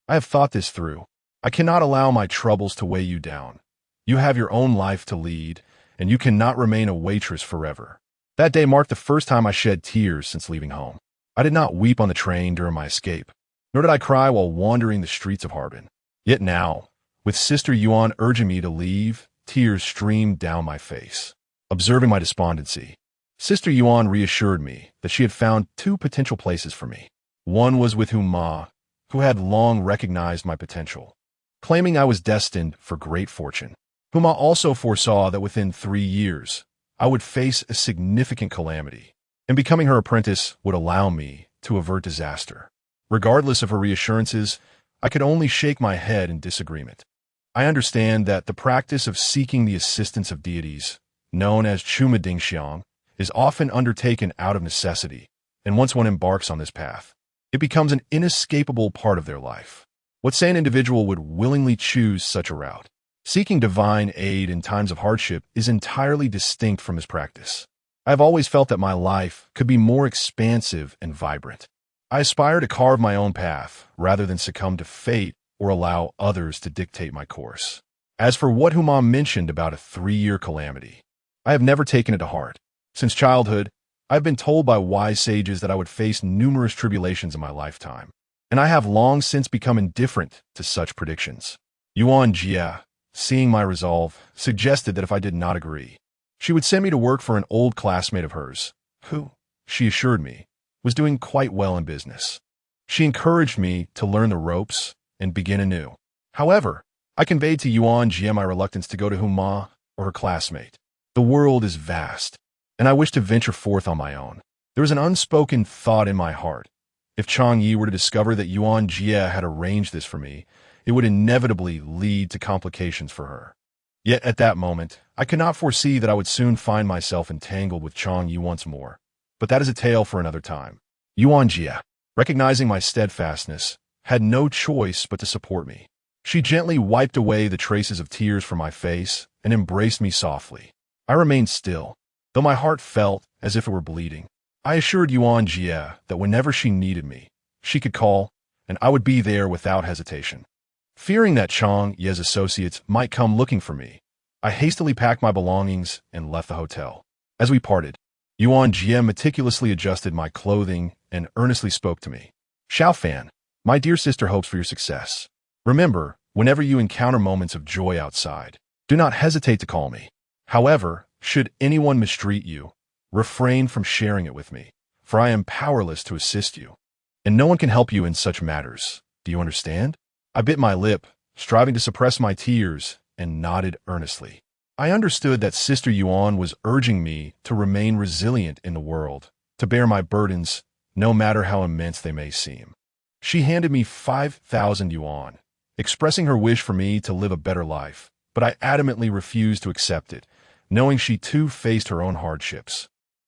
I have thought this through. I cannot allow my troubles to weigh you down. You have your own life to lead, and you cannot remain a waitress forever." That day marked the first time I shed tears since leaving home. I did not weep on the train during my escape, nor did I cry while wandering the streets of Harbin. Yet now, with Sister Yuan urging me to leave, tears streamed down my face. Observing my despondency, Sister Yuan reassured me that she had found two potential places for me. One was with Huma, who had long recognized my potential, claiming I was destined for great fortune. Huma also foresaw that within 3 years, I would face a significant calamity, and becoming her apprentice would allow me to avert disaster. Regardless of her reassurances, I could only shake my head in disagreement. I understand that the practice of seeking the assistance of deities, known as Chuma Dingxiang, is often undertaken out of necessity, and once one embarks on this path, it becomes an inescapable part of their life. What sane individual would willingly choose such a route? Seeking divine aid in times of hardship is entirely distinct from this practice. I have always felt that my life could be more expansive and vibrant. I aspire to carve my own path rather than succumb to fate or allow others to dictate my course. As for what Huma mentioned about a 3-year calamity, I have never taken it to heart. Since childhood, I have been told by wise sages that I would face numerous tribulations in my lifetime, and I have long since become indifferent to such predictions. Yuan Jia, seeing my resolve, suggested that if I did not agree, she would send me to work for an old classmate of hers, who, she assured me, was doing quite well in business. She encouraged me to learn the ropes and begin anew. However, I conveyed to Yuan Jia my reluctance to go to Huma or her classmate. The world is vast, and I wish to venture forth on my own. There was an unspoken thought in my heart. If Chang Yi were to discover that Yuan Jia had arranged this for me, it would inevitably lead to complications for her. Yet at that moment, I could not foresee that I would soon find myself entangled with Chang Yi once more. But that is a tale for another time. Yuan Jia, recognizing my steadfastness, had no choice but to support me. She gently wiped away the traces of tears from my face and embraced me softly. I remained still, though my heart felt as if it were bleeding. I assured Yuan Jia that whenever she needed me, she could call, and I would be there without hesitation. Fearing that Chang Ye's associates might come looking for me, I hastily packed my belongings and left the hotel. As we parted, Yuan Jia meticulously adjusted my clothing and earnestly spoke to me. "Xiao Fan, my dear sister hopes for your success. Remember, whenever you encounter moments of joy outside, do not hesitate to call me. However, should anyone mistreat you, refrain from sharing it with me, for I am powerless to assist you, and no one can help you in such matters. Do you understand?" I bit my lip, striving to suppress my tears, and nodded earnestly. I understood that Sister Yuan was urging me to remain resilient in the world, to bear my burdens, no matter how immense they may seem. She handed me 5,000 yuan, expressing her wish for me to live a better life, but I adamantly refused to accept it, knowing she too faced her own hardships.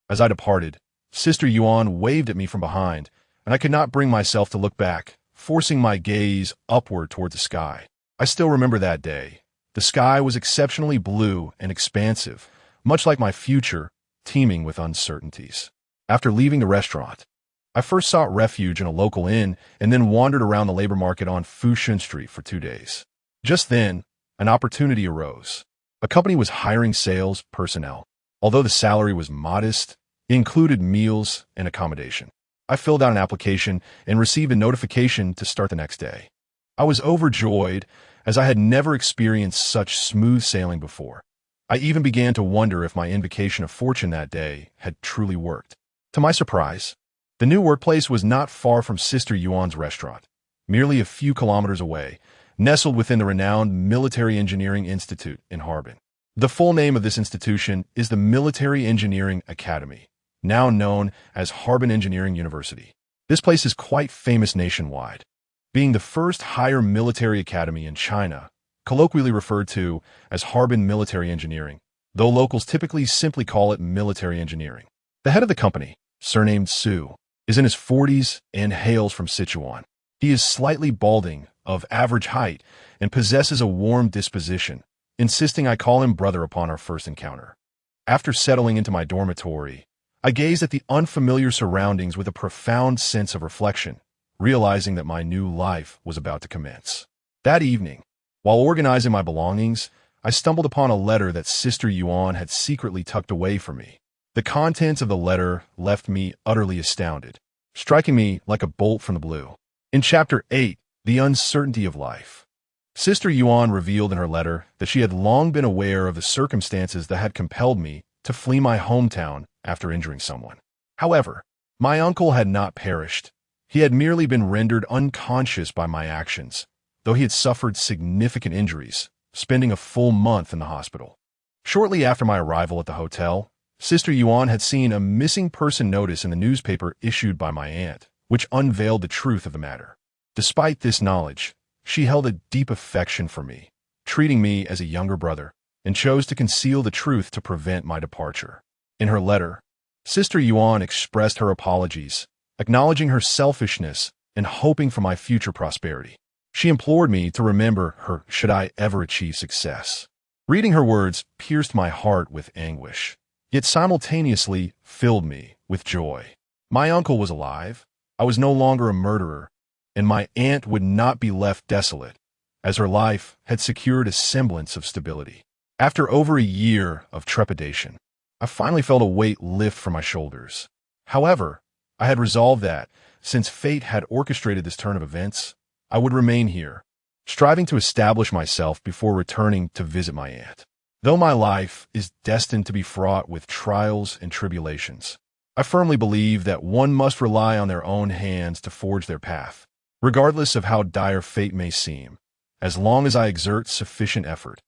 As I departed, Sister Yuan waved at me from behind, and I could not bring myself to look back, forcing my gaze upward toward the sky. I still remember that day. The sky was exceptionally blue and expansive, much like my future, teeming with uncertainties. After leaving the restaurant, I first sought refuge in a local inn and then wandered around the labor market on Fushun Street for 2 days. Just then, an opportunity arose. A company was hiring sales personnel. Although the salary was modest, it included meals and accommodation. I filled out an application and received a notification to start the next day. I was overjoyed, as I had never experienced such smooth sailing before. I even began to wonder if my invocation of fortune that day had truly worked. To my surprise, the new workplace was not far from Sister Yuan's restaurant, merely a few kilometers away, nestled within the renowned Military Engineering Institute in Harbin. The full name of this institution is the Military Engineering Academy, now known as Harbin Engineering University. This place is quite famous nationwide, being the first higher military academy in China, colloquially referred to as Harbin Military Engineering, though locals typically simply call it military engineering. The head of the company, surnamed Su, is in his 40s and hails from Sichuan. He is slightly balding, of average height, and possesses a warm disposition, insisting I call him brother upon our first encounter. After settling into my dormitory, I gazed at the unfamiliar surroundings with a profound sense of reflection, realizing that my new life was about to commence. That evening, while organizing my belongings, I stumbled upon a letter that Sister Yuan had secretly tucked away from me. The contents of the letter left me utterly astounded, striking me like a bolt from the blue. In Chapter 8, The Uncertainty of Life, Sister Yuan revealed in her letter that she had long been aware of the circumstances that had compelled me to flee my hometown after injuring someone. However, my uncle had not perished. He had merely been rendered unconscious by my actions, though he had suffered significant injuries, spending a full month in the hospital. Shortly after my arrival at the hotel, Sister Yuan had seen a missing person notice in the newspaper issued by my aunt, which unveiled the truth of the matter. Despite this knowledge, she held a deep affection for me, treating me as a younger brother, and chose to conceal the truth to prevent my departure. In her letter, Sister Yuan expressed her apologies, acknowledging her selfishness and hoping for my future prosperity. She implored me to remember her should I ever achieve success. Reading her words pierced my heart with anguish, yet simultaneously filled me with joy. My uncle was alive, I was no longer a murderer, and my aunt would not be left desolate, as her life had secured a semblance of stability. After over a year of trepidation, I finally felt a weight lift from my shoulders. However, I had resolved that, since fate had orchestrated this turn of events, I would remain here, striving to establish myself before returning to visit my aunt. Though my life is destined to be fraught with trials and tribulations, I firmly believe that one must rely on their own hands to forge their path, regardless of how dire fate may seem. As long as I exert sufficient effort,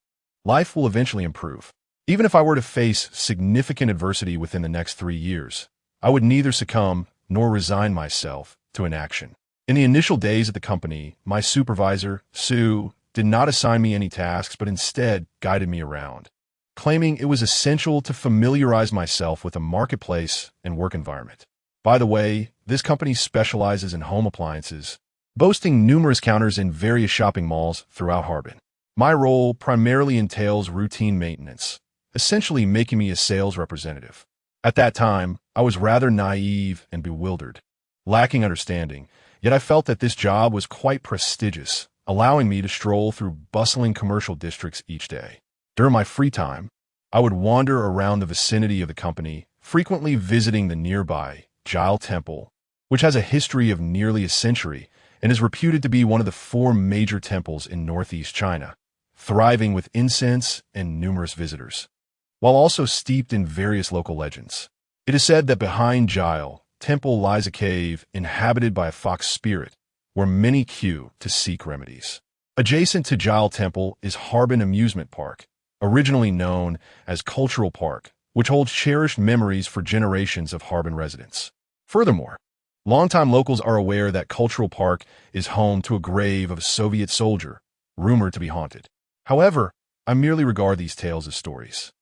life will eventually improve. Even if I were to face significant adversity within the next 3 years, I would neither succumb nor resign myself to inaction. In the initial days at the company, my supervisor, Su, did not assign me any tasks but instead guided me around, claiming it was essential to familiarize myself with the marketplace and work environment. By the way, this company specializes in home appliances, boasting numerous counters in various shopping malls throughout Harbin. My role primarily entails routine maintenance, essentially making me a sales representative. At that time, I was rather naive and bewildered, lacking understanding, yet I felt that this job was quite prestigious, allowing me to stroll through bustling commercial districts each day. During my free time, I would wander around the vicinity of the company, frequently visiting the nearby Jiao Temple, which has a history of nearly a century and is reputed to be one of the 4 major temples in northeast China, thriving with incense and numerous visitors, while also steeped in various local legends. It is said that behind Jiao Temple lies a cave inhabited by a fox spirit, where many queue to seek remedies. Adjacent to Jiao Temple is Harbin Amusement Park, originally known as Cultural Park, which holds cherished memories for generations of Harbin residents. Furthermore, longtime locals are aware that Cultural Park is home to a grave of a Soviet soldier, rumored to be haunted. However, I merely regard these tales as stories.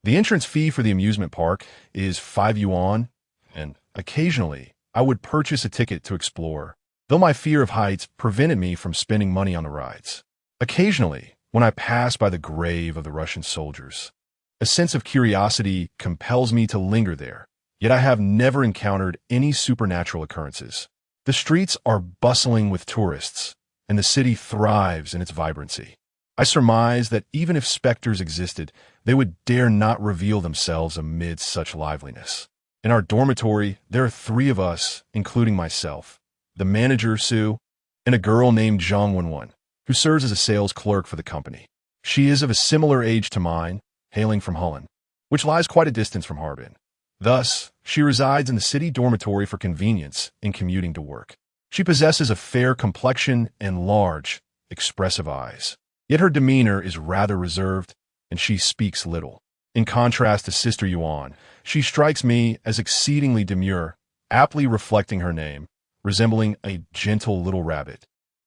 The entrance fee for the amusement park is 5 yuan, and occasionally I would purchase a ticket to explore, though my fear of heights prevented me from spending money on the rides. Occasionally, when I pass by the grave of the Russian soldiers, a sense of curiosity compels me to linger there, yet I have never encountered any supernatural occurrences. The streets are bustling with tourists, and the city thrives in its vibrancy. I surmise that even if specters existed, they would dare not reveal themselves amid such liveliness. In our dormitory, there are 3 of us, including myself, the manager, Sue, and a girl named Zhang Wenwen, who serves as a sales clerk for the company. She is of a similar age to mine, hailing from Holland, which lies quite a distance from Harbin. Thus, she resides in the city dormitory for convenience in commuting to work. She possesses a fair complexion and large, expressive eyes. Yet her demeanor is rather reserved, and she speaks little. In contrast to Sister Yuan, she strikes me as exceedingly demure, aptly reflecting her name, resembling a gentle little rabbit.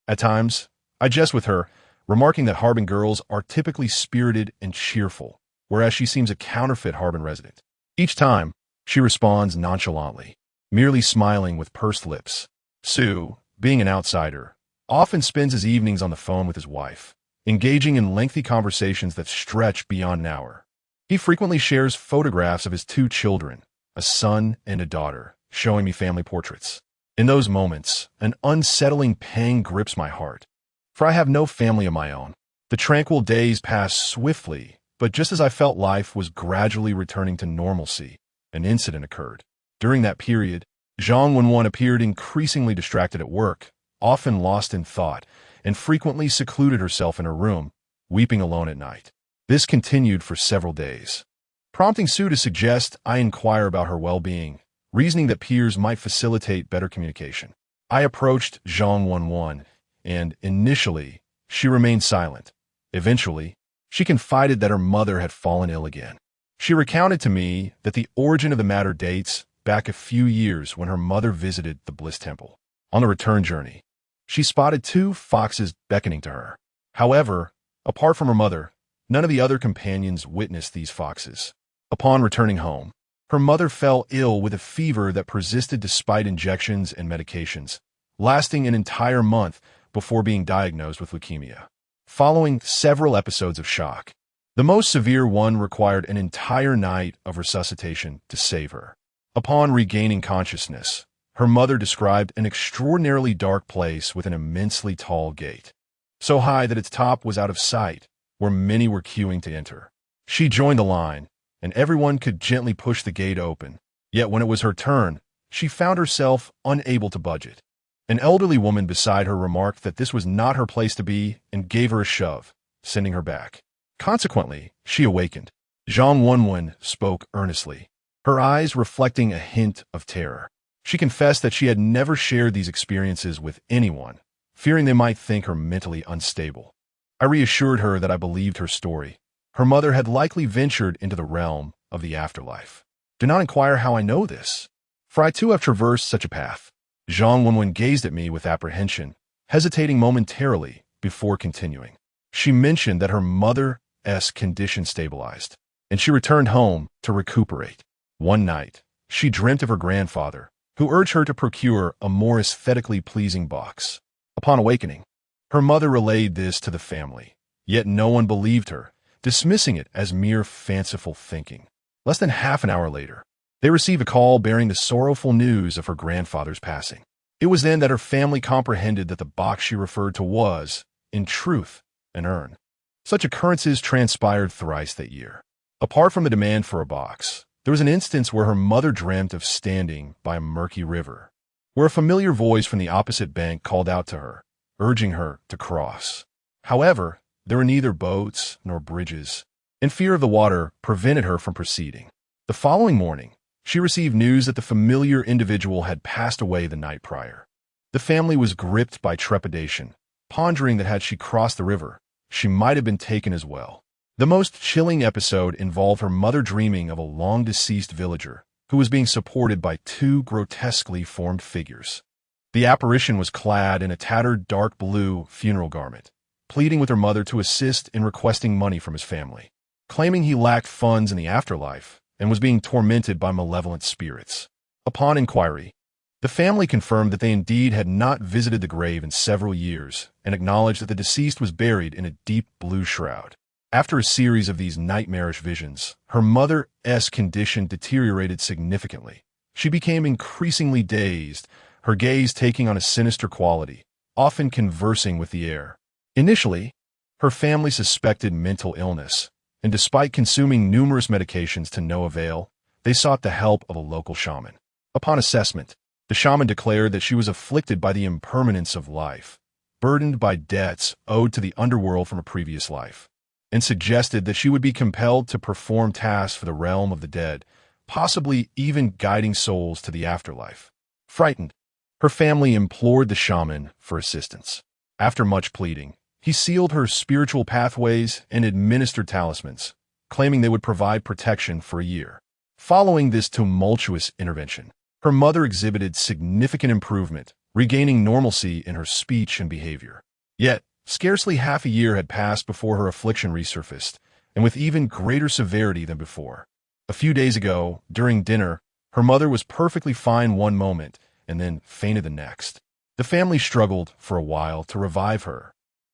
At times, I jest with her, remarking that Harbin girls are typically spirited and cheerful, whereas she seems a counterfeit Harbin resident. Each time, she responds nonchalantly, merely smiling with pursed lips. Sue, being an outsider, often spends his evenings on the phone with his wife, engaging in lengthy conversations that stretch beyond an hour. He frequently shares photographs of his 2 children, a son and a daughter, showing me family portraits. In those moments, an unsettling pang grips my heart, for I have no family of my own. The tranquil days pass swiftly, but just as I felt life was gradually returning to normalcy, an incident occurred. During that period, Zhang Wenwen appeared increasingly distracted at work, often lost in thought, and frequently secluded herself in her room, weeping alone at night. This continued for several days, prompting Sue to suggest I inquire about her well-being, reasoning that peers might facilitate better communication. I approached Zhang Wenwen, and initially, she remained silent. Eventually, she confided that her mother had fallen ill again. She recounted to me that the origin of the matter dates back a few years when her mother visited the Bliss Temple. On the return journey, she spotted 2 foxes beckoning to her. However, apart from her mother, none of the other companions witnessed these foxes. Upon returning home, her mother fell ill with a fever that persisted despite injections and medications, lasting an entire month before being diagnosed with leukemia. Following several episodes of shock, the most severe one required an entire night of resuscitation to save her. Upon regaining consciousness, her mother described an extraordinarily dark place with an immensely tall gate, so high that its top was out of sight, where many were queuing to enter. She joined the line, and everyone could gently push the gate open. Yet when it was her turn, she found herself unable to budget. An elderly woman beside her remarked that this was not her place to be and gave her a shove, sending her back. Consequently, she awakened. Zhang Wenwen spoke earnestly, her eyes reflecting a hint of terror. She confessed that she had never shared these experiences with anyone, fearing they might think her mentally unstable. I reassured her that I believed her story. Her mother had likely ventured into the realm of the afterlife. Do not inquire how I know this, for I too have traversed such a path. Zhang Wenwen gazed at me with apprehension, hesitating momentarily before continuing. She mentioned that her mother's condition stabilized, and she returned home to recuperate. One night, she dreamt of her grandfather, who urged her to procure a more aesthetically pleasing box. Upon awakening, her mother relayed this to the family, yet no one believed her, dismissing it as mere fanciful thinking. Less than half an hour later, they received a call bearing the sorrowful news of her grandfather's passing. It was then that her family comprehended that the box she referred to was, in truth, an urn. Such occurrences transpired thrice that year. Apart from the demand for a box, there was an instance where her mother dreamt of standing by a murky river, where a familiar voice from the opposite bank called out to her, urging her to cross. However, there were neither boats nor bridges, and fear of the water prevented her from proceeding. The following morning, she received news that the familiar individual had passed away the night prior. The family was gripped by trepidation, pondering that had she crossed the river, she might have been taken as well. The most chilling episode involved her mother dreaming of a long-deceased villager who was being supported by 2 grotesquely formed figures. The apparition was clad in a tattered dark blue funeral garment, pleading with her mother to assist in requesting money from his family. claiming he lacked funds in the afterlife and was being tormented by malevolent spirits. Upon inquiry, the family confirmed that they indeed had not visited the grave in several years and acknowledged that the deceased was buried in a deep blue shroud. After a series of these nightmarish visions, her mother's condition deteriorated significantly. She became increasingly dazed, her gaze taking on a sinister quality, often conversing with the air. Initially, her family suspected mental illness, and despite consuming numerous medications to no avail, they sought the help of a local shaman. Upon assessment, the shaman declared that she was afflicted by the impermanence of life, burdened by debts owed to the underworld from a previous life, and suggested that she would be compelled to perform tasks for the realm of the dead, possibly even guiding souls to the afterlife. Frightened, her family implored the shaman for assistance. After much pleading, he sealed her spiritual pathways and administered talismans, claiming they would provide protection for a year. Following this tumultuous intervention, her mother exhibited significant improvement, regaining normalcy in her speech and behavior. Yet, scarcely half a year had passed before her affliction resurfaced, and with even greater severity than before. A few days ago, during dinner, her mother was perfectly fine one moment and then fainted the next. The family struggled for a while to revive her,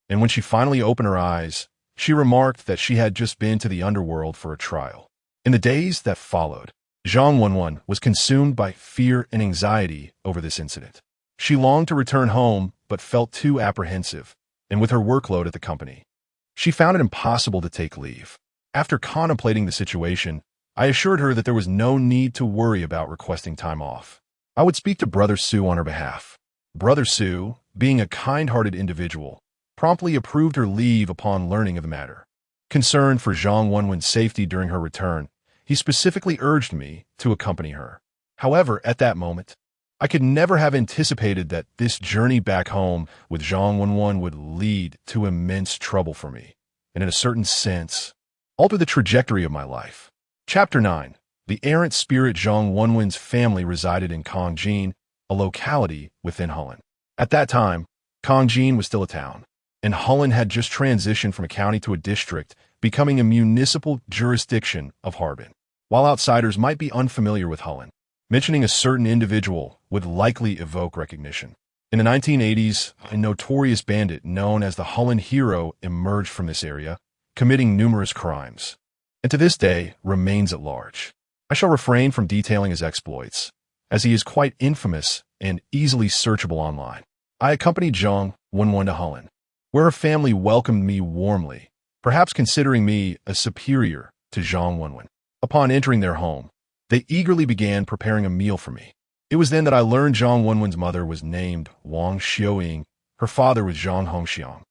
and when she finally opened her eyes, she remarked that she had just been to the underworld for a trial. In the days that followed, Zhang Wenwen was consumed by fear and anxiety over this incident. She longed to return home, but felt too apprehensive, and with her workload at the company, she found it impossible to take leave. After contemplating the situation, I assured her that there was no need to worry about requesting time off. I would speak to Brother Su on her behalf. Brother Su, being a kind-hearted individual, promptly approved her leave upon learning of the matter. Concerned for Zhang Wenwen's safety during her return, he specifically urged me to accompany her. However, at that moment, I could never have anticipated that this journey back home with Zhang Wenwen would lead to immense trouble for me, and in a certain sense, alter the trajectory of my life. Chapter 9. The errant spirit. Zhang Wenwen's family resided in Kongjin, a locality within Holland. At that time, Kongjin was still a town, and Holland had just transitioned from a county to a district, becoming a municipal jurisdiction of Harbin. While outsiders might be unfamiliar with Holland, mentioning a certain individual would likely evoke recognition. In the 1980s, a notorious bandit known as the Holland Hero emerged from this area, committing numerous crimes, and to this day remains at large. I shall refrain from detailing his exploits, as he is quite infamous and easily searchable online. I accompanied Zhang Wenwen to Holland, where her family welcomed me warmly, perhaps considering me a superior to Zhang Wenwen. Upon entering their home, they eagerly began preparing a meal for me. It was then that I learned Zhang Wenwen's mother was named Wang Xiaoying, her father was Zhang Hongxiang,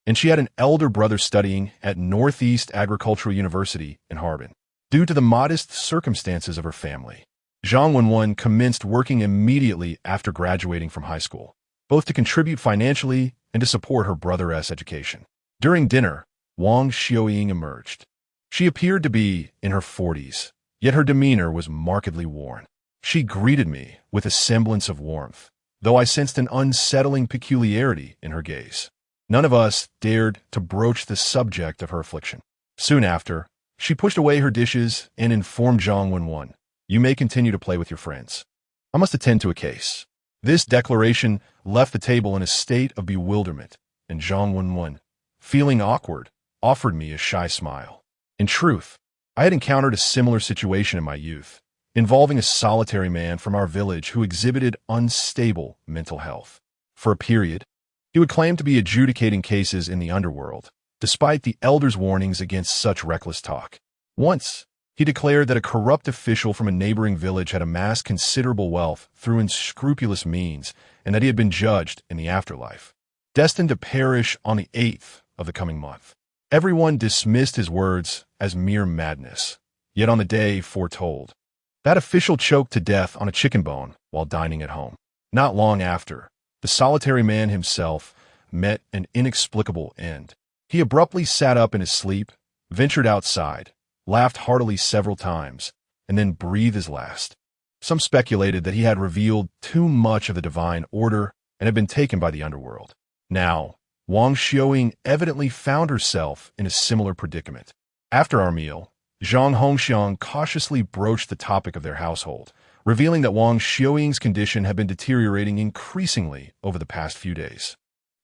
and she had an elder brother studying at Northeast Agricultural University in Harbin. Due to the modest circumstances of her family, Zhang Wenwen commenced working immediately after graduating from high school, both to contribute financially and to support her brother's education. During dinner, Wang Xiaoying emerged. She appeared to be in her 40s, yet her demeanor was markedly worn. She greeted me with a semblance of warmth, though I sensed an unsettling peculiarity in her gaze. None of us dared to broach the subject of her affliction. Soon after, she pushed away her dishes and informed Zhang Wenwen, "You may continue to play with your friends. I must attend to a case." This declaration left the table in a state of bewilderment, and Zhang Wenwen, feeling awkward, offered me a shy smile. In truth, I had encountered a similar situation in my youth, involving a solitary man from our village who exhibited unstable mental health. For a period, he would claim to be adjudicating cases in the underworld, despite the elders' warnings against such reckless talk. Once, he declared that a corrupt official from a neighboring village had amassed considerable wealth through unscrupulous means, and that he had been judged in the afterlife, destined to perish on the 8th of the coming month. Everyone dismissed his words as mere madness, yet on the day foretold, that official choked to death on a chicken bone while dining at home. Not long after, the solitary man himself met an inexplicable end. He abruptly sat up in his sleep, ventured outside, laughed heartily several times, and then breathed his last. Some speculated that he had revealed too much of the divine order and had been taken by the underworld. Now, Wang Xiaoying evidently found herself in a similar predicament. After our meal, Zhang Hongxiang cautiously broached the topic of their household, revealing that Wang Xiuying's condition had been deteriorating increasingly over the past few days.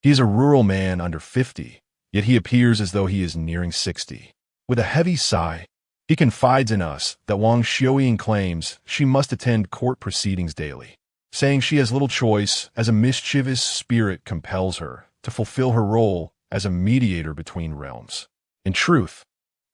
He is a rural man under 50, yet he appears as though he is nearing 60. With a heavy sigh, he confides in us that Wang Xiuying claims she must attend court proceedings daily, saying she has little choice as a mischievous spirit compels her to fulfill her role as a mediator between realms. In truth,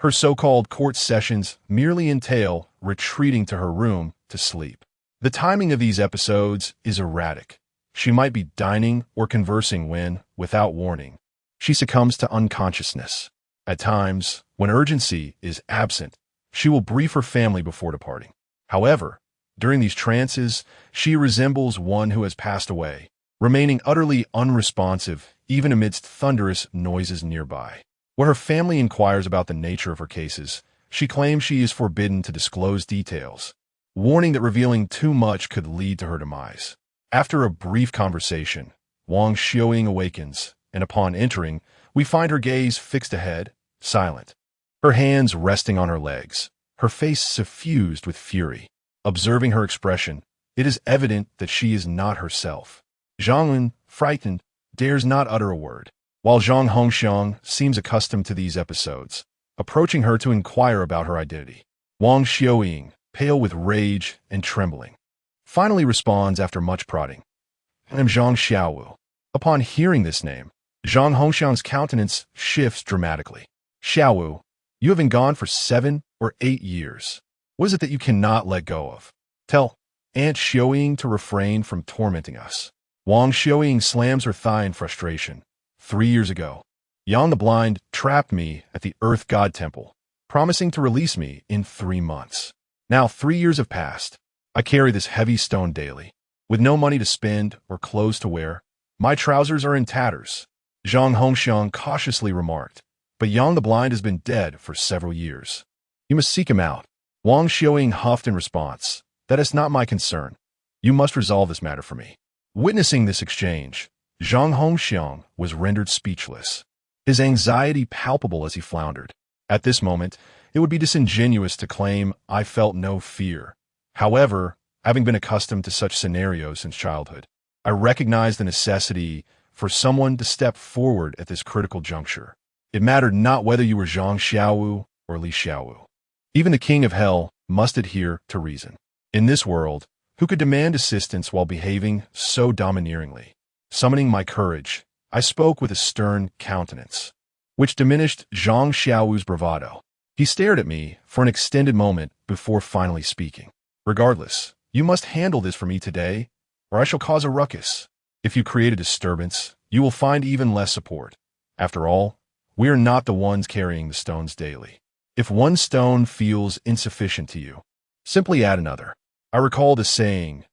her so-called court sessions merely entail retreating to her room to sleep. The timing of these episodes is erratic. She might be dining or conversing when, without warning, she succumbs to unconsciousness. At times, when urgency is absent, she will brief her family before departing. However, during these trances, she resembles one who has passed away, remaining utterly unresponsive even amidst thunderous noises nearby. Where her family inquires about the nature of her cases, she claims she is forbidden to disclose details, warning that revealing too much could lead to her demise. After a brief conversation, Wang Xiuying awakens, and upon entering, we find her gaze fixed ahead, silent, her hands resting on her legs, her face suffused with fury. Observing her expression, it is evident that she is not herself. Zhang, frightened, dares not utter a word, while Zhang Hongxiang seems accustomed to these episodes, approaching her to inquire about her identity. Wang Xiuying, pale with rage and trembling, finally responds after much prodding. "I am Zhang Xiaowu." Upon hearing this name, Zhang Hongxiang's countenance shifts dramatically. "Xiaowu, you have been gone for 7 or 8 years. What is it that you cannot let go of? Tell Aunt Xiuying to refrain from tormenting us." Wang Xiuying slams her thigh in frustration. 3 years ago, Yan the Blind trapped me at the Earth God Temple, promising to release me in 3 months. Now 3 years have passed. I carry this heavy stone daily. With no money to spend or clothes to wear, my trousers are in tatters. Zhang Hongxiang cautiously remarked, but Yan the Blind has been dead for several years. You must seek him out. Wang Xiuying huffed in response, "That is not my concern. You must resolve this matter for me." Witnessing this exchange, Zhang Hongxiang was rendered speechless, his anxiety palpable as he floundered. At this moment, it would be disingenuous to claim I felt no fear. However, having been accustomed to such scenarios since childhood, I recognized the necessity for someone to step forward at this critical juncture. It mattered not whether you were Zhang Xiaowu or Li Xiaowu. Even the king of hell must adhere to reason. In this world, who could demand assistance while behaving so domineeringly? Summoning my courage, I spoke with a stern countenance, which diminished Zhang Xiaowu's bravado. He stared at me for an extended moment before finally speaking. "Regardless, you must handle this for me today, or I shall cause a ruckus. If you create a disturbance, you will find even less support. After all, we are not the ones carrying the stones daily. If one stone feels insufficient to you, simply add another." I recall the saying,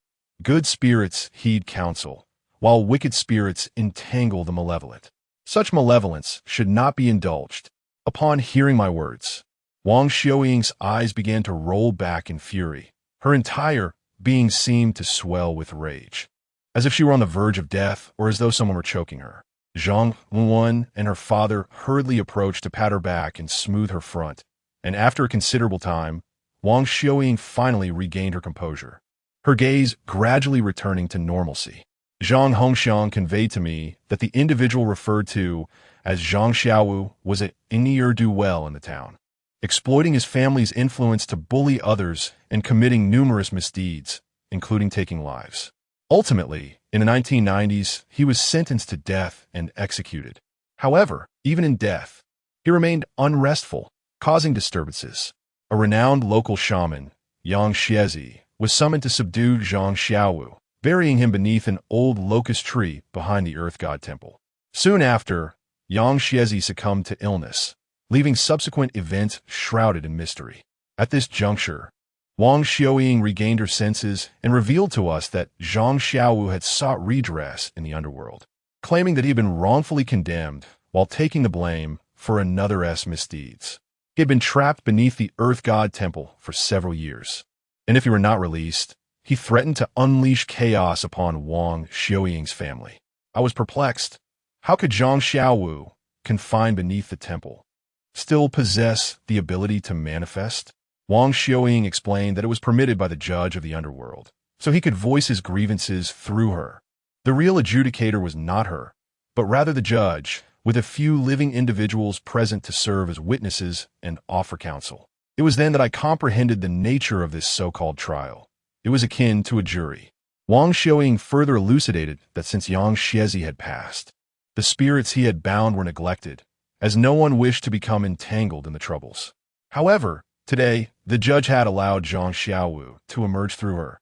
"Good spirits heed counsel, while wicked spirits entangle the malevolent." Such malevolence should not be indulged. Upon hearing my words, Wang Xiuying's eyes began to roll back in fury. Her entire being seemed to swell with rage, as if she were on the verge of death or as though someone were choking her. Zhang Luan and her father hurriedly approached to pat her back and smooth her front, and after a considerable time, Wang Xiuying finally regained her composure, her gaze gradually returning to normalcy. Zhang Hongxiang conveyed to me that the individual referred to as Zhang Xiaowu was a ne'er-do-well in the town, exploiting his family's influence to bully others and committing numerous misdeeds, including taking lives. Ultimately, in the 1990s, he was sentenced to death and executed. However, even in death, he remained unrestful, causing disturbances. A renowned local shaman, Yang Xiezi, was summoned to subdue Zhang Xiaowu, burying him beneath an old locust tree behind the Earth God Temple. Soon after, Yang Xiezi succumbed to illness, leaving subsequent events shrouded in mystery. At this juncture, Wang Xiuying regained her senses and revealed to us that Zhang Xiaowu had sought redress in the underworld, claiming that he had been wrongfully condemned while taking the blame for another's misdeeds. He had been trapped beneath the Earth God Temple for several years, and if he were not released, he threatened to unleash chaos upon Wang Xiuying's family. I was perplexed. How could Zhang Xiaowu, confined beneath the temple, still possess the ability to manifest? Wang Xiaoying explained that it was permitted by the judge of the underworld, so he could voice his grievances through her. The real adjudicator was not her, but rather the judge, with a few living individuals present to serve as witnesses and offer counsel. It was then that I comprehended the nature of this so-called trial. It was akin to a jury. Wang Xiaoying further elucidated that since Yang Xiezi had passed, the spirits he had bound were neglected, as no one wished to become entangled in the troubles. However, today, the judge had allowed Zhang Xiaowu to emerge through her.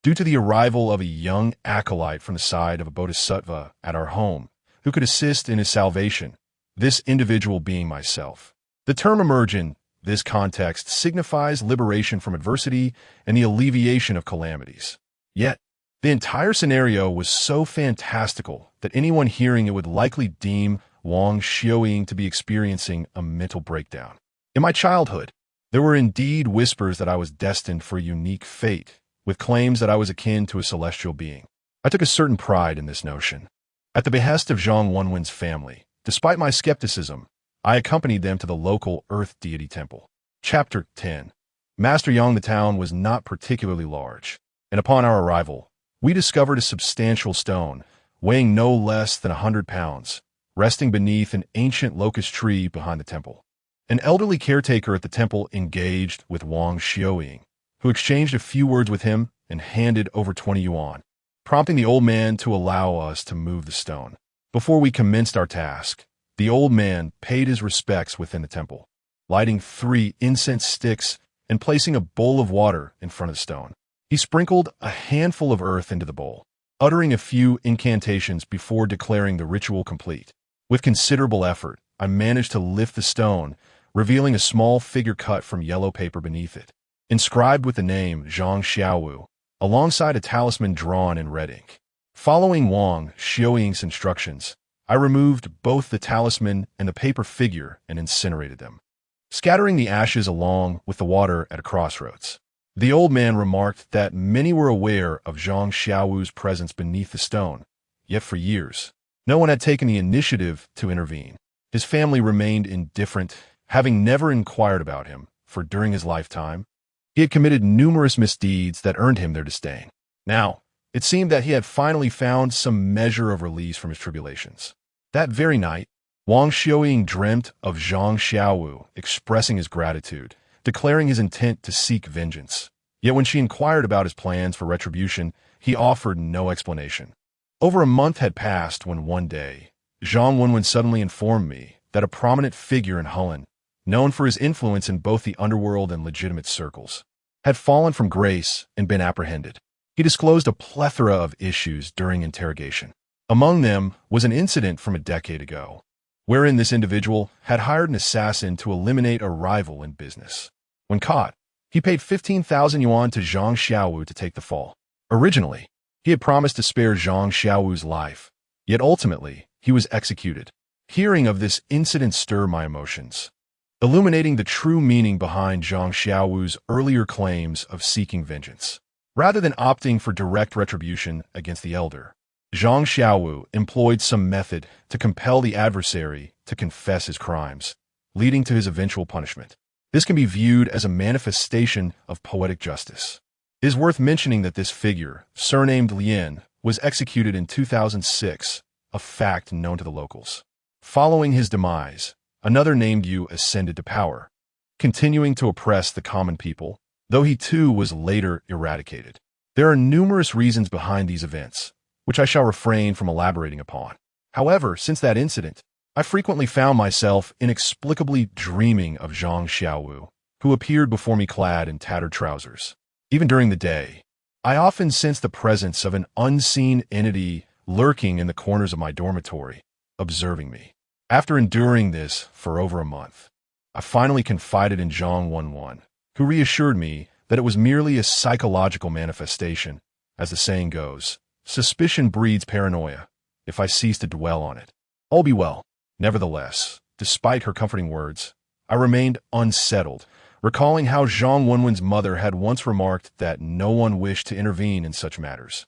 Due to the arrival of a young acolyte from the side of a bodhisattva at our home, who could assist in his salvation, this individual being myself. The term emerge in this context signifies liberation from adversity and the alleviation of calamities. Yet, the entire scenario was so fantastical that anyone hearing it would likely deem Wang Xiaoying to be experiencing a mental breakdown. In my childhood, there were indeed whispers that I was destined for a unique fate, with claims that I was akin to a celestial being. I took a certain pride in this notion. At the behest of Zhang Wenwen's family, despite my skepticism, I accompanied them to the local earth deity temple. Chapter 10. Master Yang, the town was not particularly large, and upon our arrival, we discovered a substantial stone, weighing no less than 100 pounds, resting beneath an ancient locust tree behind the temple. An elderly caretaker at the temple engaged with Wang Xiaoying, who exchanged a few words with him and handed over 20 yuan, prompting the old man to allow us to move the stone. Before we commenced our task, the old man paid his respects within the temple, lighting 3 incense sticks and placing a bowl of water in front of the stone. He sprinkled a handful of earth into the bowl, uttering a few incantations before declaring the ritual complete. With considerable effort, I managed to lift the stone, revealing a small figure cut from yellow paper beneath it, inscribed with the name Zhang Xiaowu, alongside a talisman drawn in red ink. Following Wang Xiaoying's instructions, I removed both the talisman and the paper figure and incinerated them, scattering the ashes along with the water at a crossroads. The old man remarked that many were aware of Zhang Xiaowu's presence beneath the stone, yet for years, no one had taken the initiative to intervene. His family remained indifferent, having never inquired about him, for during his lifetime, he had committed numerous misdeeds that earned him their disdain. Now, it seemed that he had finally found some measure of release from his tribulations. That very night, Wang Xiaoying dreamt of Zhang Xiaowu expressing his gratitude, declaring his intent to seek vengeance. Yet when she inquired about his plans for retribution, he offered no explanation. Over a month had passed when one day, Zhang Wenwen suddenly informed me that a prominent figure in Hulun, known for his influence in both the underworld and legitimate circles, had fallen from grace and been apprehended. He disclosed a plethora of issues during interrogation. Among them was an incident from a decade ago, wherein this individual had hired an assassin to eliminate a rival in business. When caught, he paid 15,000 yuan to Zhang Xiaowu to take the fall. Originally, he had promised to spare Zhang Xiaowu's life, yet ultimately, he was executed. Hearing of this incident stirred my emotions, illuminating the true meaning behind Zhang Xiaowu's earlier claims of seeking vengeance. Rather than opting for direct retribution against the elder, Zhang Xiaowu employed some method to compel the adversary to confess his crimes, leading to his eventual punishment. This can be viewed as a manifestation of poetic justice. It is worth mentioning that this figure, surnamed Lien, was executed in 2006, a fact known to the locals. Following his demise, another named Yu ascended to power, continuing to oppress the common people, though he too was later eradicated. There are numerous reasons behind these events, which I shall refrain from elaborating upon. However, since that incident, I frequently found myself inexplicably dreaming of Zhang Xiaowu, who appeared before me clad in tattered trousers. Even during the day, I often sensed the presence of an unseen entity lurking in the corners of my dormitory, observing me. After enduring this for over a month, I finally confided in Zhang Wenwen, who reassured me that it was merely a psychological manifestation. As the saying goes, suspicion breeds paranoia. If I cease to dwell on it, all be well. Nevertheless, despite her comforting words, I remained unsettled, recalling how Zhang Wenwen's mother had once remarked that no one wished to intervene in such matters.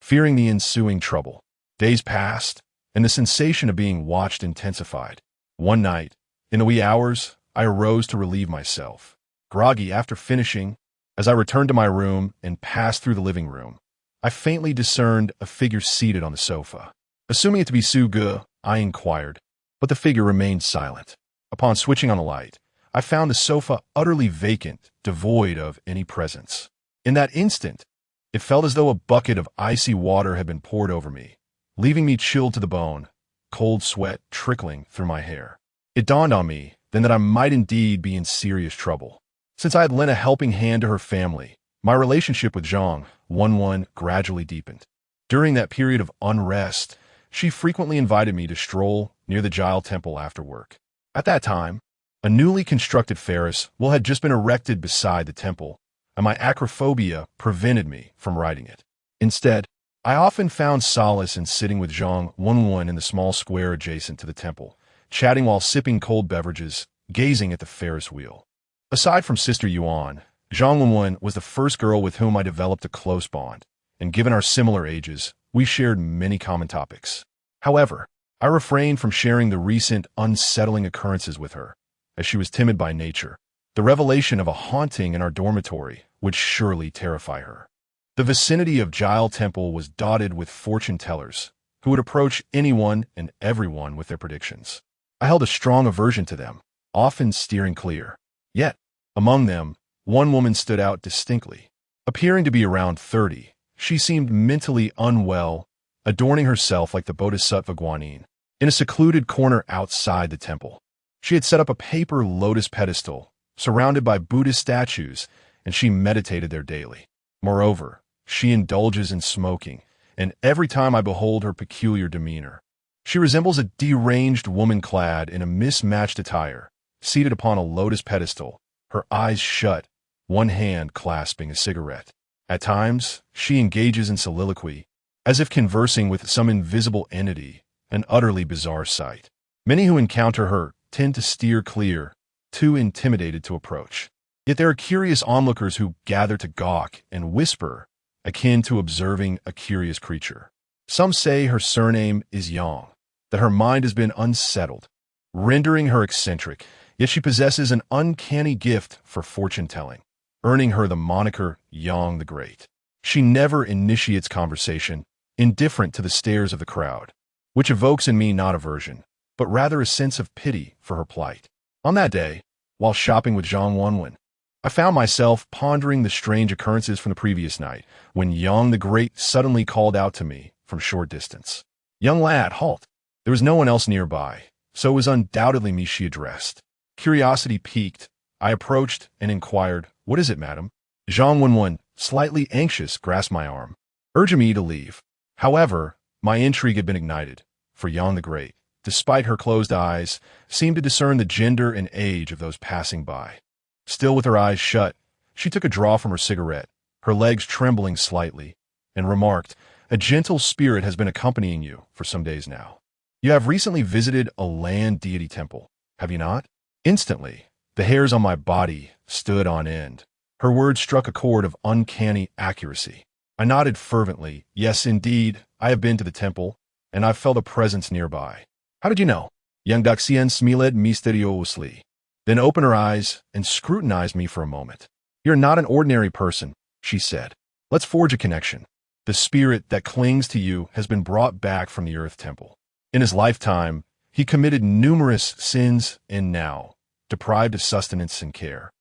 Fearing the ensuing trouble, days passed, and the sensation of being watched intensified. One night, in the wee hours, I arose to relieve myself. Groggy after finishing, as I returned to my room and passed through the living room, I faintly discerned a figure seated on the sofa. Assuming it to be Suga, I inquired, but the figure remained silent. Upon switching on the light, I found the sofa utterly vacant, devoid of any presence. In that instant, it felt as though a bucket of icy water had been poured over me, leaving me chilled to the bone, cold sweat trickling through my hair. It dawned on me then that I might indeed be in serious trouble. Since I had lent a helping hand to her family, my relationship with Zhang Wenwen gradually deepened. During that period of unrest, she frequently invited me to stroll near the Jile Temple after work. At that time, a newly constructed Ferris wheel had just been erected beside the temple, and my acrophobia prevented me from riding it. Instead, I often found solace in sitting with Zhang Wenwen in the small square adjacent to the temple, chatting while sipping cold beverages, gazing at the Ferris wheel. Aside from Sister Yuan, Zhang Wenwen was the first girl with whom I developed a close bond, and given our similar ages, we shared many common topics. However, I refrained from sharing the recent unsettling occurrences with her, as she was timid by nature. The revelation of a haunting in our dormitory would surely terrify her. The vicinity of Jile Temple was dotted with fortune tellers, who would approach anyone and everyone with their predictions. I held a strong aversion to them, often steering clear. Yet, among them, one woman stood out distinctly. Appearing to be around 30, she seemed mentally unwell, adorning herself like the Bodhisattva Guanyin, in a secluded corner outside the temple. She had set up a paper lotus pedestal, surrounded by Buddhist statues, and she meditated there daily. Moreover, she indulges in smoking, and every time I behold her peculiar demeanor, she resembles a deranged woman clad in a mismatched attire, seated upon a lotus pedestal, her eyes shut, one hand clasping a cigarette. At times, she engages in soliloquy, as if conversing with some invisible entity, an utterly bizarre sight. Many who encounter her tend to steer clear, too intimidated to approach. Yet there are curious onlookers who gather to gawk and whisper, akin to observing a curious creature. Some say her surname is Yang, that her mind has been unsettled, rendering her eccentric, yet she possesses an uncanny gift for fortune-telling, earning her the moniker Yang the Great. She never initiates conversation, indifferent to the stares of the crowd, which evokes in me not aversion, but rather a sense of pity for her plight. On that day, while shopping with Zhang Wenwen, I found myself pondering the strange occurrences from the previous night, when Yang the Great suddenly called out to me from short distance. "Young lad, halt!" There was no one else nearby, so it was undoubtedly me she addressed. Curiosity piqued, I approached and inquired, "What is it, madam?" Zhang Wenwen, slightly anxious, grasped my arm, urging me to leave. However, my intrigue had been ignited, for Yang the Great, despite her closed eyes, seemed to discern the gender and age of those passing by. Still with her eyes shut, she took a draw from her cigarette, her legs trembling slightly, and remarked, "A gentle spirit has been accompanying you for some days now. You have recently visited a land deity temple, have you not?" Instantly, the hairs on my body stood on end. Her words struck a chord of uncanny accuracy. I nodded fervently. "Yes, indeed, I have been to the temple, and I've felt a presence nearby." "How did you know?" Young Daxian smiled mysteriously, then opened her eyes and scrutinized me for a moment. "You're not an ordinary person," she said. "Let's forge a connection. The spirit that clings to you has been brought back from the Earth Temple. In his lifetime, he committed numerous sins and now, deprived of sustenance and care,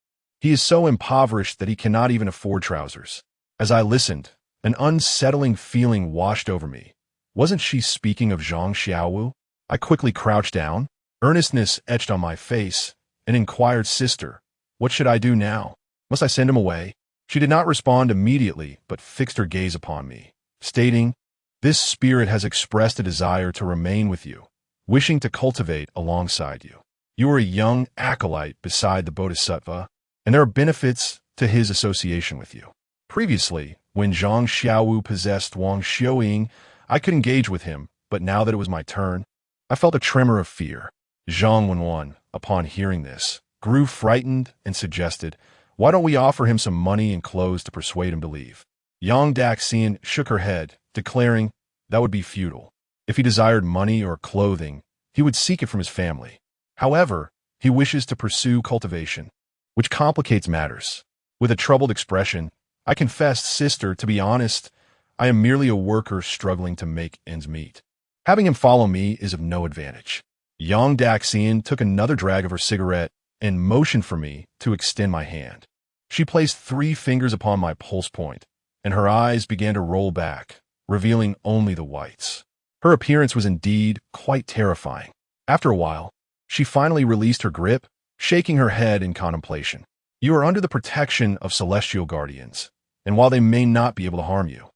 he is so impoverished that he cannot even afford trousers." As I listened, an unsettling feeling washed over me. Wasn't she speaking of Zhang Xiaowu? I quickly crouched down, earnestness etched on my face, and inquired, "Sister, what should I do now? Must I send him away?" She did not respond immediately, but fixed her gaze upon me, stating, "This spirit has expressed a desire to remain with you, wishing to cultivate alongside you. You are a young acolyte beside the Bodhisattva, and there are benefits to his association with you. Previously, when Zhang Xiaowu possessed Wang Xiuying, I could engage with him, but now that it was my turn, I felt a tremor of fear." Zhang Wenwen, upon hearing this, grew frightened and suggested, "Why don't we offer him some money and clothes to persuade him to leave?" Yang Daxian shook her head, declaring that would be futile. If he desired money or clothing, he would seek it from his family. However, He wishes to pursue cultivation, which complicates matters. With a troubled expression, I confessed, Sister, to be honest, I am merely a worker struggling to make ends meet. Having him follow me is of no advantage. Yang Daxian took another drag of her cigarette and motioned for me to extend my hand. She placed 3 fingers upon my pulse point, and her eyes began to roll back, revealing only the whites. Her appearance was indeed quite terrifying. After a while, she finally released her grip, shaking her head in contemplation. You are under the protection of celestial guardians, and while they may not be able to harm you,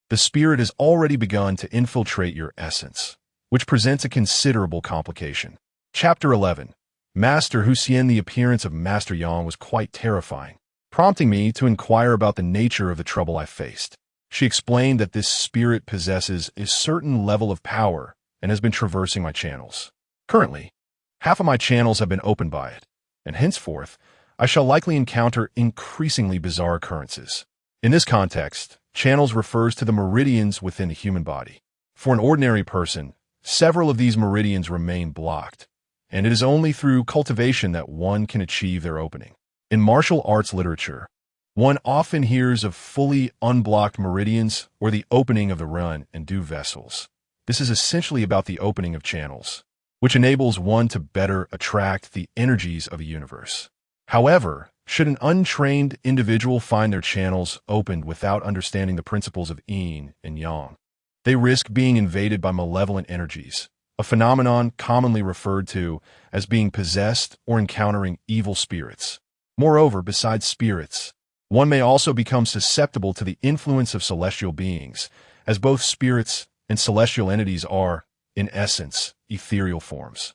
the spirit has already begun to infiltrate your essence, which presents a considerable complication. Chapter 11. Master Huxian. The appearance of Master Yang was quite terrifying, prompting me to inquire about the nature of the trouble I faced. She explained that this spirit possesses a certain level of power and has been traversing my channels. Currently, half of my channels have been opened by it, and henceforth, I shall likely encounter increasingly bizarre occurrences. In this context, channels refers to the meridians within the human body. For an ordinary person, several of these meridians remain blocked, and it is only through cultivation that one can achieve their opening. In martial arts literature, one often hears of fully unblocked meridians or the opening of the run and do vessels. This is essentially about the opening of channels, which enables one to better attract the energies of a universe. However, should an untrained individual find their channels opened without understanding the principles of yin and yang, they risk being invaded by malevolent energies, a phenomenon commonly referred to as being possessed or encountering evil spirits. Moreover, besides spirits, one may also become susceptible to the influence of celestial beings, as both spirits and celestial entities are, in essence, ethereal forms.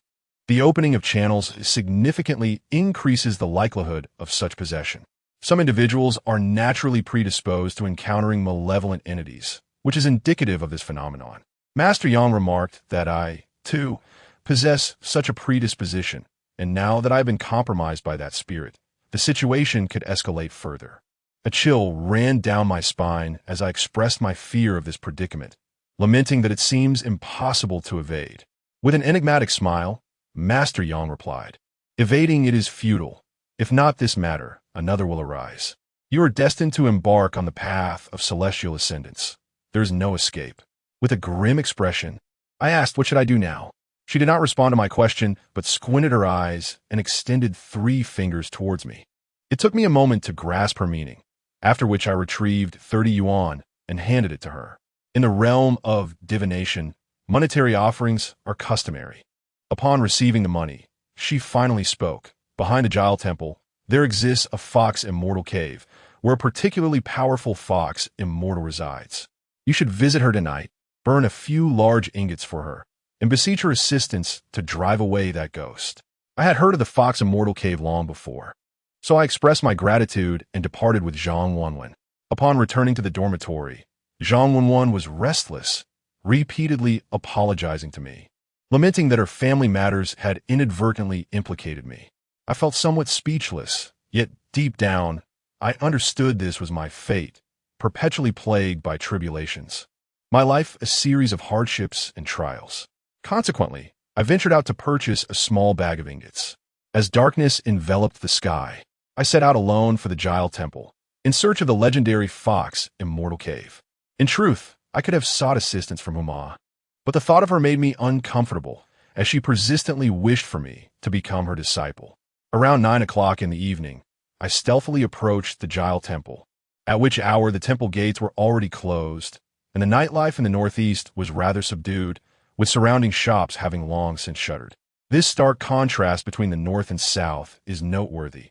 The opening of channels significantly increases the likelihood of such possession. Some individuals are naturally predisposed to encountering malevolent entities, which is indicative of this phenomenon. Master Yang remarked that I, too, possess such a predisposition, and now that I have been compromised by that spirit, the situation could escalate further. A chill ran down my spine as I expressed my fear of this predicament, lamenting that it seems impossible to evade. With an enigmatic smile, Master Yang replied, "Evading it is futile. If not this matter, another will arise. You are destined to embark on the path of celestial ascendance. There is no escape." With a grim expression, I asked, "What should I do now?" She did not respond to my question, but squinted her eyes and extended 3 fingers towards me. It took me a moment to grasp her meaning, after which I retrieved 30 yuan and handed it to her. In the realm of divination, monetary offerings are customary. Upon receiving the money, she finally spoke. Behind the Jile Temple, there exists a fox immortal cave, where a particularly powerful fox immortal resides. You should visit her tonight, burn a few large ingots for her, and beseech her assistance to drive away that ghost. I had heard of the Fox Immortal Cave long before, so I expressed my gratitude and departed with Zhang Wenwen. Upon returning to the dormitory, Zhang Wenwen was restless, repeatedly apologizing to me, lamenting that her family matters had inadvertently implicated me. I felt somewhat speechless, yet deep down, I understood this was my fate, perpetually plagued by tribulations. My life a series of hardships and trials. Consequently, I ventured out to purchase a small bag of ingots. As darkness enveloped the sky, I set out alone for the Jile Temple, in search of the legendary Fox Immortal Cave. In truth, I could have sought assistance from Huma, but the thought of her made me uncomfortable, as she persistently wished for me to become her disciple. Around 9 o'clock in the evening, I stealthily approached the Jile Temple, at which hour the temple gates were already closed, and the nightlife in the northeast was rather subdued, with surrounding shops having long since shuttered. This stark contrast between the north and south is noteworthy.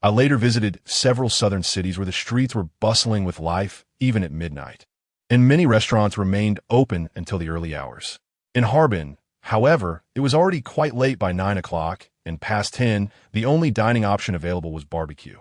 I later visited several southern cities where the streets were bustling with life even at midnight, and many restaurants remained open until the early hours. In Harbin, however, it was already quite late by 9 o'clock, and past 10, the only dining option available was barbecue.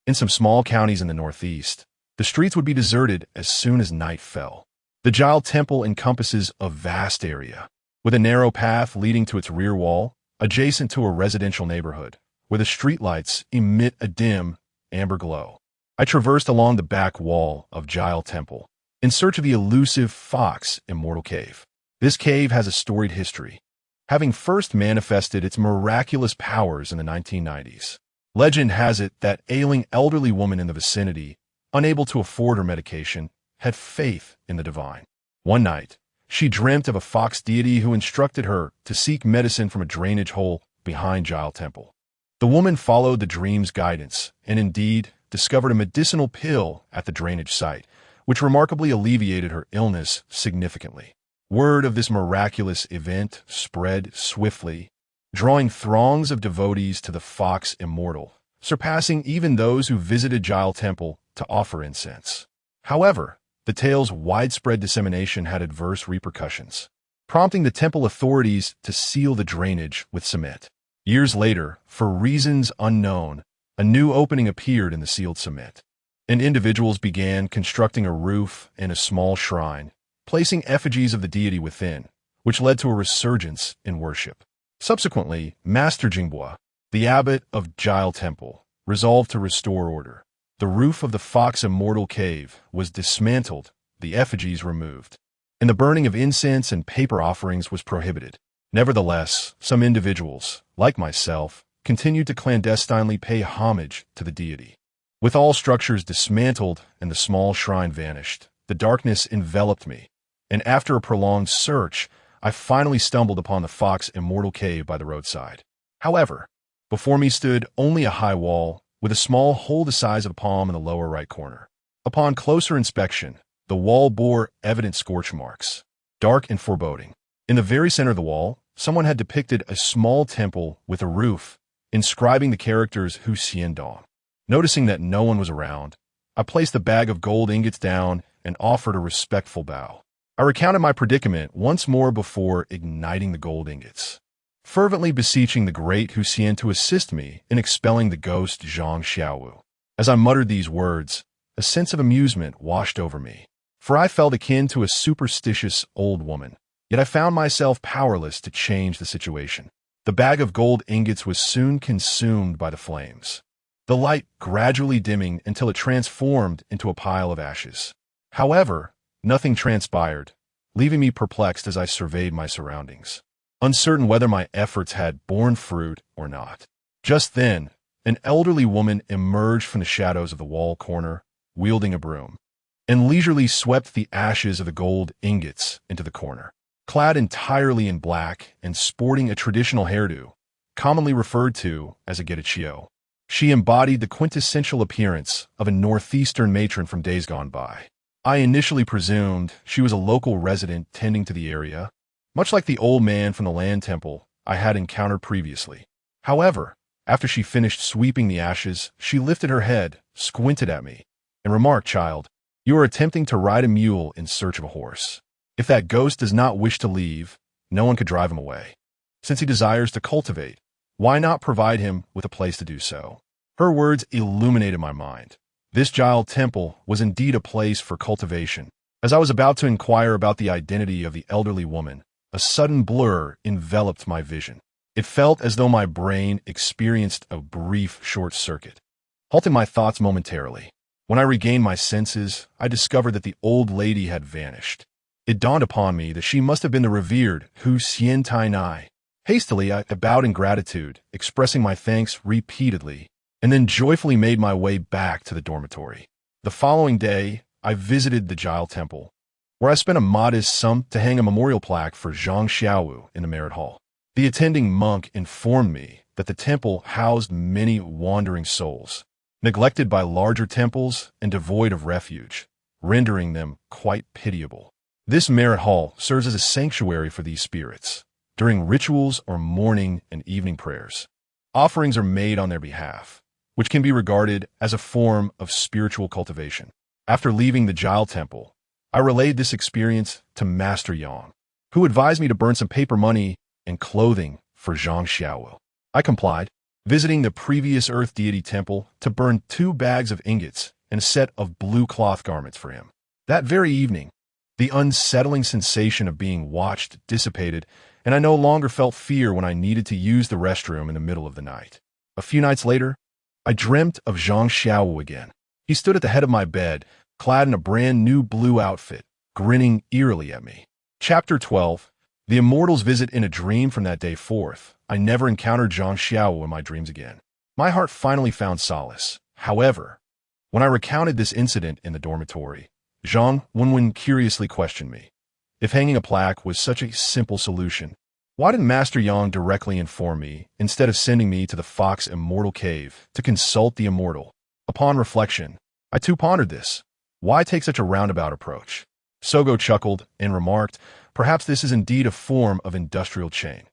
In some small counties in the northeast, the streets would be deserted as soon as night fell. The Jile Temple encompasses a vast area, with a narrow path leading to its rear wall, adjacent to a residential neighborhood, where the streetlights emit a dim, amber glow. I traversed along the back wall of Jile Temple, in search of the elusive Fox Immortal Cave. This cave has a storied history, having first manifested its miraculous powers in the 1990s. Legend has it that ailing elderly woman in the vicinity, unable to afford her medication, had faith in the divine. One night, she dreamt of a fox deity who instructed her to seek medicine from a drainage hole behind Giles Temple. The woman followed the dream's guidance and indeed discovered a medicinal pill at the drainage site, which remarkably alleviated her illness significantly. Word of this miraculous event spread swiftly, drawing throngs of devotees to the fox immortal, surpassing even those who visited Giles Temple to offer incense. However, the tale's widespread dissemination had adverse repercussions, prompting the temple authorities to seal the drainage with cement. Years later, for reasons unknown, a new opening appeared in the sealed cement, and individuals began constructing a roof and a small shrine, placing effigies of the deity within, which led to a resurgence in worship. Subsequently, Master Jinghua, the abbot of Giles Temple, resolved to restore order. The roof of the Fox Immortal Cave was dismantled, the effigies removed, and the burning of incense and paper offerings was prohibited. Nevertheless, some individuals, like myself, continued to clandestinely pay homage to the deity. With all structures dismantled and the small shrine vanished, the darkness enveloped me, and after a prolonged search, I finally stumbled upon the Fox Immortal Cave by the roadside. However, before me stood only a high wall, with a small hole the size of a palm in the lower right corner. Upon closer inspection, the wall bore evident scorch marks, dark and foreboding. In the very center of the wall, someone had depicted a small temple with a roof, inscribing the characters Hu Xian Dong. Noticing that no one was around, I placed the bag of gold ingots down and offered a respectful bow. I recounted my predicament once more before igniting the gold ingots, fervently beseeching the great Hu Xian to assist me in expelling the ghost Zhang Xiaowu. As I muttered these words, a sense of amusement washed over me, for I felt akin to a superstitious old woman. Yet I found myself powerless to change the situation. The bag of gold ingots was soon consumed by the flames, the light gradually dimming until it transformed into a pile of ashes. However, nothing transpired, leaving me perplexed as I surveyed my surroundings, uncertain whether my efforts had borne fruit or not. Just then, an elderly woman emerged from the shadows of the wall corner, wielding a broom, and leisurely swept the ashes of the gold ingots into the corner. Clad entirely in black and sporting a traditional hairdo, commonly referred to as a getachiyo, she embodied the quintessential appearance of a northeastern matron from days gone by. I initially presumed she was a local resident tending to the area, much like the old man from the land temple I had encountered previously. However, after she finished sweeping the ashes, she lifted her head, squinted at me, and remarked, "Child, you are attempting to ride a mule in search of a horse. If that ghost does not wish to leave, no one could drive him away. Since he desires to cultivate, why not provide him with a place to do so?" Her words illuminated my mind. This Giles Temple was indeed a place for cultivation. As I was about to inquire about the identity of the elderly woman, a sudden blur enveloped my vision. It felt as though my brain experienced a brief short circuit, halting my thoughts momentarily. When I regained my senses, I discovered that the old lady had vanished. It dawned upon me that she must have been the revered Hu Xian Tai. Hastily, I bowed in gratitude, expressing my thanks repeatedly, and then joyfully made my way back to the dormitory. The following day, I visited the Giles Temple, where I spent a modest sum to hang a memorial plaque for Zhang Xiaowu in the Merit Hall. The attending monk informed me that the temple housed many wandering souls, neglected by larger temples and devoid of refuge, rendering them quite pitiable. This Merit Hall serves as a sanctuary for these spirits. During rituals or morning and evening prayers, offerings are made on their behalf, which can be regarded as a form of spiritual cultivation. After leaving the Giles Temple, I relayed this experience to Master Yang, who advised me to burn some paper money and clothing for Zhang Xiaowu. I complied, visiting the previous Earth Deity Temple to burn 2 bags of ingots and a set of blue cloth garments for him. That very evening, the unsettling sensation of being watched dissipated, and I no longer felt fear when I needed to use the restroom in the middle of the night. A few nights later, I dreamt of Zhang Xiaowu again. He stood at the head of my bed, clad in a brand new blue outfit, grinning eerily at me. Chapter 12. The immortals visit in a dream from that day forth. I never encountered Zhang Xiao in my dreams again. My heart finally found solace. However, when I recounted this incident in the dormitory, Zhang Wenwen curiously questioned me. If hanging a plaque was such a simple solution, why didn't Master Yang directly inform me instead of sending me to the Fox Immortal Cave to consult the immortal? Upon reflection, I too pondered this. Why take such a roundabout approach? Sogo chuckled and remarked, perhaps this is indeed a form of industrial chain.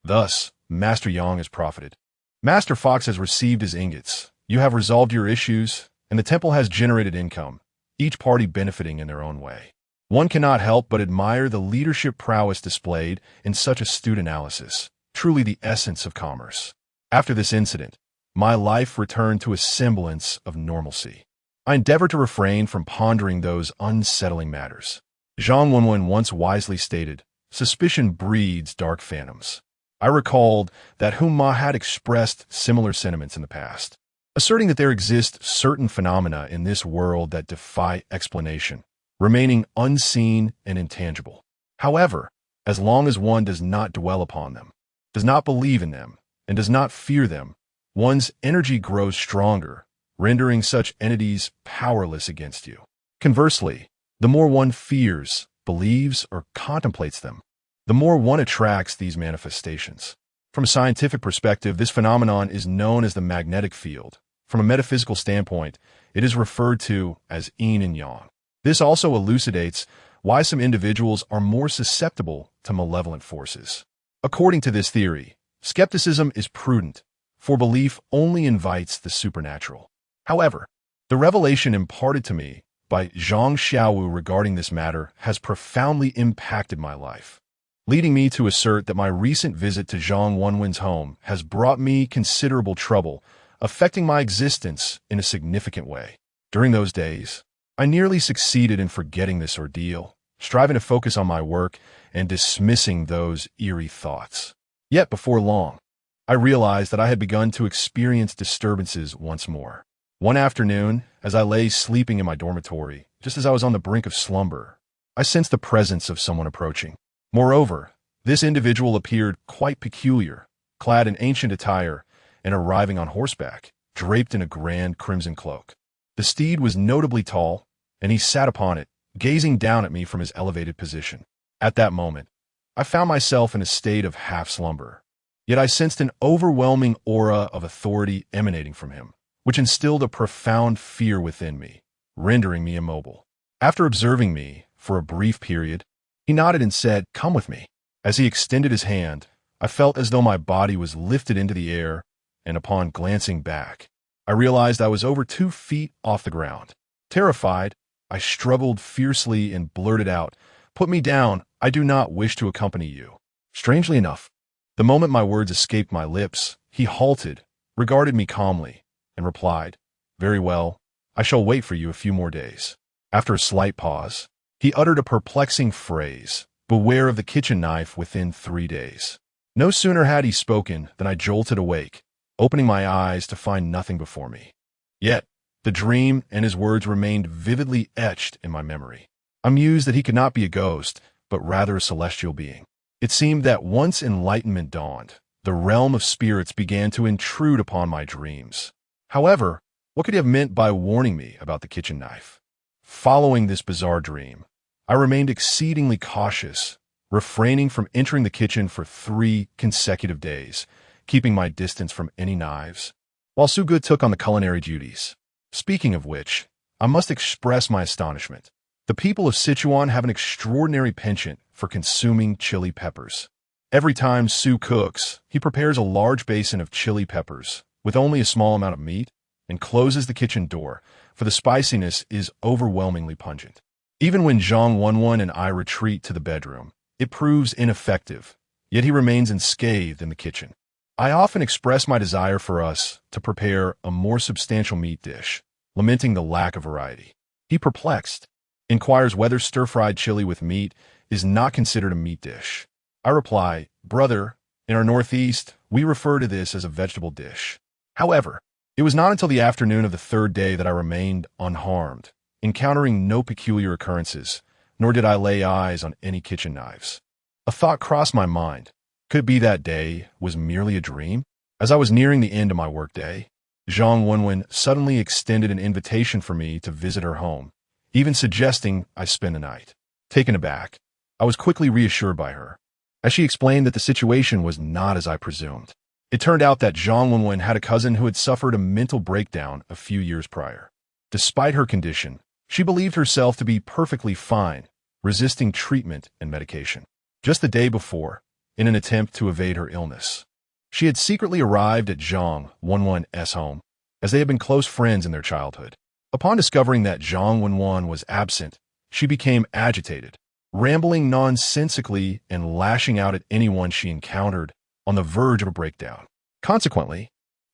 Thus, Master Yang has profited. Master Fox has received his ingots. You have resolved your issues, and the temple has generated income, each party benefiting in their own way. One cannot help but admire the leadership prowess displayed in such astute analysis, truly the essence of commerce. After this incident, my life returned to a semblance of normalcy. I endeavored to refrain from pondering those unsettling matters. Zhang Wenwen once wisely stated, suspicion breeds dark phantoms. I recalled that Hun Ma had expressed similar sentiments in the past, asserting that there exist certain phenomena in this world that defy explanation, remaining unseen and intangible. However, as long as one does not dwell upon them, does not believe in them, and does not fear them, one's energy grows stronger, rendering such entities powerless against you. Conversely, the more one fears, believes, or contemplates them, the more one attracts these manifestations. From a scientific perspective, this phenomenon is known as the magnetic field. From a metaphysical standpoint, it is referred to as yin and yang. This also elucidates why some individuals are more susceptible to malevolent forces. According to this theory, skepticism is prudent, for belief only invites the supernatural. However, the revelation imparted to me by Zhang Xiaowu regarding this matter has profoundly impacted my life, leading me to assert that my recent visit to Zhang Wenwen's home has brought me considerable trouble, affecting my existence in a significant way. During those days, I nearly succeeded in forgetting this ordeal, striving to focus on my work and dismissing those eerie thoughts. Yet before long, I realized that I had begun to experience disturbances once more. One afternoon, as I lay sleeping in my dormitory, just as I was on the brink of slumber, I sensed the presence of someone approaching. Moreover, this individual appeared quite peculiar, clad in ancient attire and arriving on horseback, draped in a grand crimson cloak. The steed was notably tall, and he sat upon it, gazing down at me from his elevated position. At that moment, I found myself in a state of half-slumber, yet I sensed an overwhelming aura of authority emanating from him, which instilled a profound fear within me, rendering me immobile. After observing me for a brief period, he nodded and said, "Come with me." As he extended his hand, I felt as though my body was lifted into the air, and upon glancing back, I realized I was over 2 feet off the ground. Terrified, I struggled fiercely and blurted out, "Put me down, I do not wish to accompany you." Strangely enough, the moment my words escaped my lips, he halted, regarded me calmly, and replied, "Very well, I shall wait for you a few more days." After a slight pause, he uttered a perplexing phrase, "Beware of the kitchen knife within 3 days." No sooner had he spoken than I jolted awake, opening my eyes to find nothing before me. Yet, the dream and his words remained vividly etched in my memory. I mused that he could not be a ghost, but rather a celestial being. It seemed that once enlightenment dawned, the realm of spirits began to intrude upon my dreams. However, what could he have meant by warning me about the kitchen knife? Following this bizarre dream, I remained exceedingly cautious, refraining from entering the kitchen for 3 consecutive days, keeping my distance from any knives, while Suge took on the culinary duties. Speaking of which, I must express my astonishment. The people of Sichuan have an extraordinary penchant for consuming chili peppers. Every time Su cooks, he prepares a large basin of chili peppers with only a small amount of meat and closes the kitchen door, for the spiciness is overwhelmingly pungent. Even when Zhang Wenwen and I retreat to the bedroom, it proves ineffective, yet he remains unscathed in the kitchen. I often express my desire for us to prepare a more substantial meat dish, lamenting the lack of variety. He, perplexed, inquires whether stir-fried chili with meat is not considered a meat dish. I reply, "Brother, in our Northeast, we refer to this as a vegetable dish." However, it was not until the afternoon of the 3rd day that I remained unharmed, encountering no peculiar occurrences, nor did I lay eyes on any kitchen knives. A thought crossed my mind. Could it be that day was merely a dream? As I was nearing the end of my workday, Zhang Wenwen suddenly extended an invitation for me to visit her home, even suggesting I spend the night. Taken aback, I was quickly reassured by her, as she explained that the situation was not as I presumed. It turned out that Zhang Wenwen had a cousin who had suffered a mental breakdown a few years prior. Despite her condition, she believed herself to be perfectly fine, resisting treatment and medication. Just the day before, in an attempt to evade her illness, she had secretly arrived at Zhang Wenwen's home, as they had been close friends in their childhood. Upon discovering that Zhang Wenwen was absent, she became agitated, rambling nonsensically and lashing out at anyone she encountered, on the verge of a breakdown. Consequently,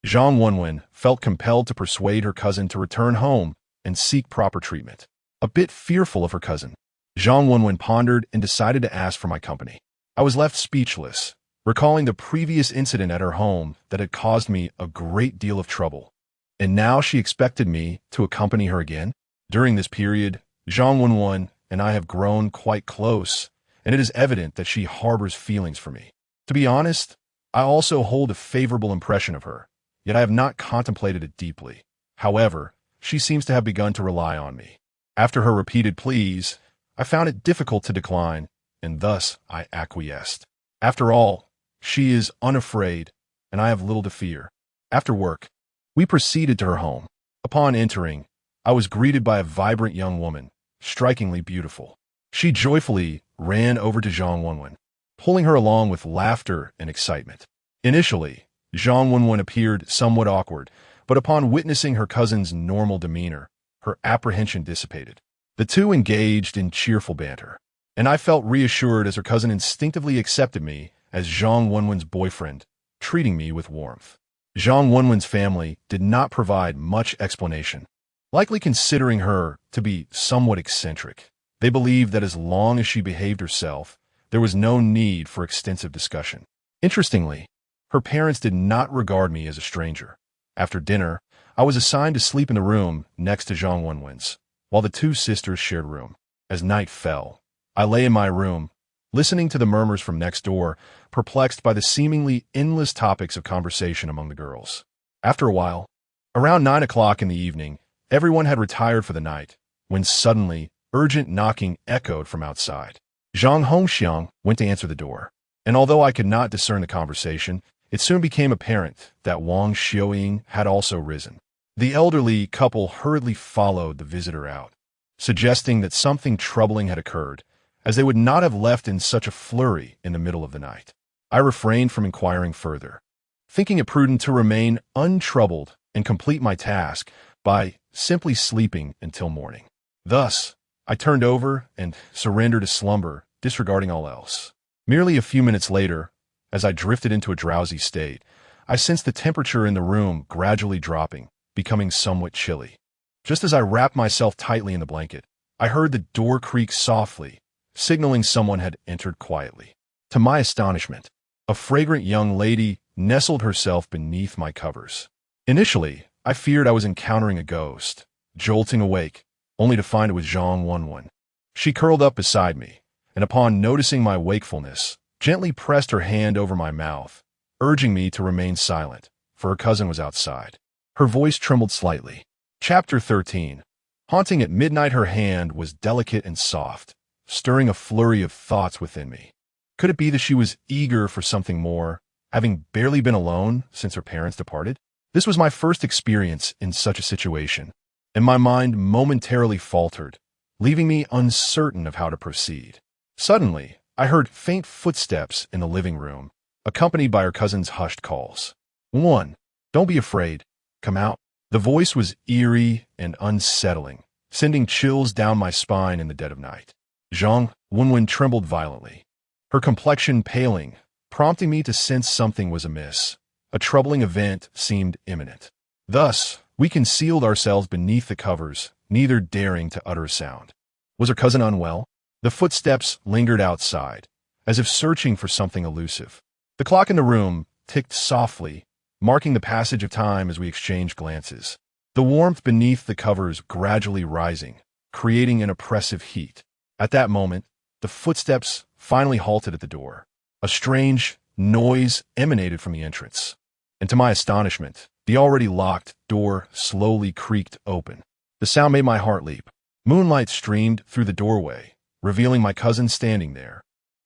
Zhang Wenwen felt compelled to persuade her cousin to return home and seek proper treatment. A bit fearful of her cousin, Zhang Wenwen pondered and decided to ask for my company. I was left speechless, recalling the previous incident at her home that had caused me a great deal of trouble. And now she expected me to accompany her again? During this period, Zhang Wenwen and I have grown quite close, and it is evident that she harbors feelings for me. To be honest, I also hold a favorable impression of her, yet I have not contemplated it deeply. However, she seems to have begun to rely on me. After her repeated pleas, I found it difficult to decline, and thus I acquiesced. After all, she is unafraid, and I have little to fear. After work, we proceeded to her home. Upon entering, I was greeted by a vibrant young woman, strikingly beautiful. She joyfully ran over to Zhang Wenwen, pulling her along with laughter and excitement. Initially, Zhang Wenwen appeared somewhat awkward, but upon witnessing her cousin's normal demeanor, her apprehension dissipated. The two engaged in cheerful banter, and I felt reassured as her cousin instinctively accepted me as Zhang Wenwen's boyfriend, treating me with warmth. Zhang Wenwen's family did not provide much explanation, likely considering her to be somewhat eccentric. They believed that as long as she behaved herself, there was no need for extensive discussion. Interestingly, her parents did not regard me as a stranger. After dinner, I was assigned to sleep in the room next to Zhang Wenwen's, while the two sisters shared room. As night fell, I lay in my room, listening to the murmurs from next door, perplexed by the seemingly endless topics of conversation among the girls. After a while, around 9 o'clock in the evening, everyone had retired for the night, when suddenly, urgent knocking echoed from outside. Zhang Hongxiang went to answer the door, and although I could not discern the conversation, it soon became apparent that Wang Xiaoying had also risen. The elderly couple hurriedly followed the visitor out, suggesting that something troubling had occurred, as they would not have left in such a flurry in the middle of the night. I refrained from inquiring further, thinking it prudent to remain untroubled and complete my task by simply sleeping until morning. Thus, I turned over and surrendered to slumber, disregarding all else. Merely a few minutes later, as I drifted into a drowsy state, I sensed the temperature in the room gradually dropping, becoming somewhat chilly. Just as I wrapped myself tightly in the blanket, I heard the door creak softly, signaling someone had entered quietly. To my astonishment, a fragrant young lady nestled herself beneath my covers. Initially, I feared I was encountering a ghost, jolting awake, only to find it was Zhang Wenwen. She curled up beside me, and upon noticing my wakefulness, gently pressed her hand over my mouth, urging me to remain silent, for her cousin was outside. Her voice trembled slightly. Chapter 13. Haunting at midnight, her hand was delicate and soft, stirring a flurry of thoughts within me. Could it be that she was eager for something more, having barely been alone since her parents departed? This was my first experience in such a situation, and my mind momentarily faltered, leaving me uncertain of how to proceed. Suddenly, I heard faint footsteps in the living room, accompanied by her cousin's hushed calls. "One, don't be afraid. Come out." The voice was eerie and unsettling, sending chills down my spine in the dead of night. Zhang Wenwen trembled violently, her complexion paling, prompting me to sense something was amiss. A troubling event seemed imminent. Thus, we concealed ourselves beneath the covers, neither daring to utter a sound. Was her cousin unwell? The footsteps lingered outside, as if searching for something elusive. The clock in the room ticked softly, marking the passage of time as we exchanged glances. The warmth beneath the covers gradually rising, creating an oppressive heat. At that moment, The footsteps finally halted at the door. A strange noise emanated from the entrance, and to my astonishment, the already locked door slowly creaked open. The sound made my heart leap. Moonlight streamed through the doorway, revealing my cousin standing there,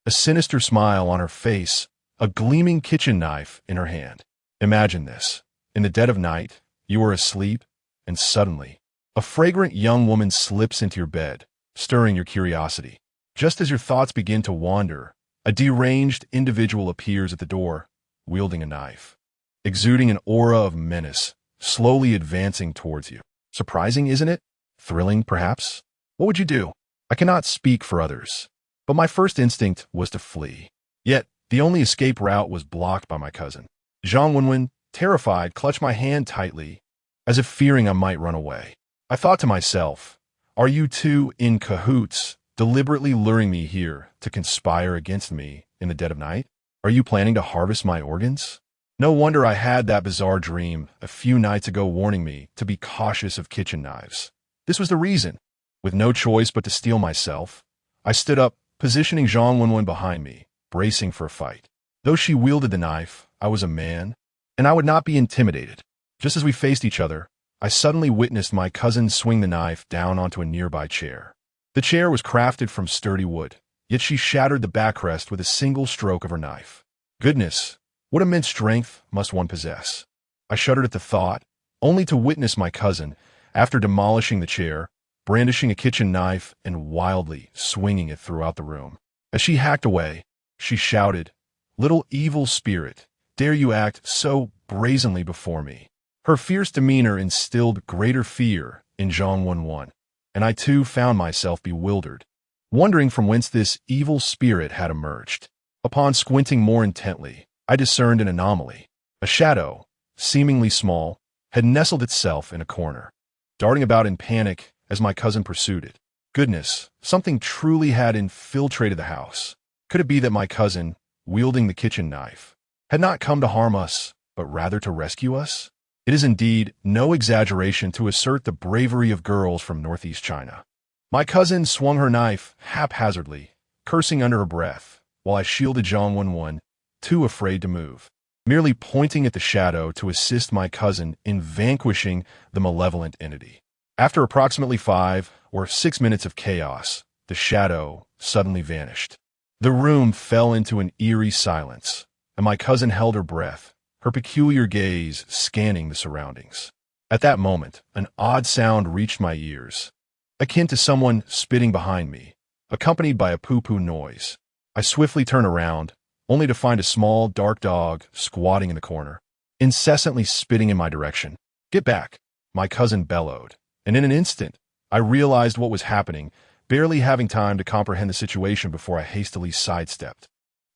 a sinister smile on her face, a gleaming kitchen knife in her hand. Imagine this. In the dead of night, you are asleep, and suddenly, a fragrant young woman slips into your bed, stirring your curiosity. Just as your thoughts begin to wander, a deranged individual appears at the door, wielding a knife, exuding an aura of menace, slowly advancing towards you. Surprising, isn't it? Thrilling, perhaps? What would you do? I cannot speak for others, but my first instinct was to flee. Yet, the only escape route was blocked by my cousin. Zhang Wenwen, terrified, clutched my hand tightly, as if fearing I might run away. I thought to myself, are you two in cahoots, deliberately luring me here to conspire against me in the dead of night? Are you planning to harvest my organs? No wonder I had that bizarre dream a few nights ago warning me to be cautious of kitchen knives. This was the reason. With no choice but to steel myself, I stood up, positioning Zhang Wenwen behind me, bracing for a fight. Though she wielded the knife, I was a man, and I would not be intimidated. Just as we faced each other, I suddenly witnessed my cousin swing the knife down onto a nearby chair. The chair was crafted from sturdy wood, yet she shattered the backrest with a single stroke of her knife. Goodness, what immense strength must one possess? I shuddered at the thought, only to witness my cousin, after demolishing the chair, brandishing a kitchen knife and wildly swinging it throughout the room. As she hacked away, she shouted, "Little evil spirit, dare you act so brazenly before me?" Her fierce demeanor instilled greater fear in Zhang Wenwen, and I too found myself bewildered, wondering from whence this evil spirit had emerged. Upon squinting more intently, I discerned an anomaly. A shadow, seemingly small, had nestled itself in a corner, darting about in panic as my cousin pursued it. Goodness, something truly had infiltrated the house. Could it be that my cousin, wielding the kitchen knife, had not come to harm us, but rather to rescue us? It is indeed no exaggeration to assert the bravery of girls from northeast China. My cousin swung her knife haphazardly, cursing under her breath, while I shielded Zhang Wenwen, too afraid to move, merely pointing at the shadow to assist my cousin in vanquishing the malevolent entity. After approximately 5 or 6 minutes of chaos, the shadow suddenly vanished. The room fell into an eerie silence, and my cousin held her breath, her peculiar gaze scanning the surroundings. At that moment, an odd sound reached my ears, akin to someone spitting behind me, accompanied by a poo-poo noise. I swiftly turned around, only to find a small, dark dog squatting in the corner, incessantly spitting in my direction. "Get back!" my cousin bellowed, and in an instant, I realized what was happening, barely having time to comprehend the situation before I hastily sidestepped.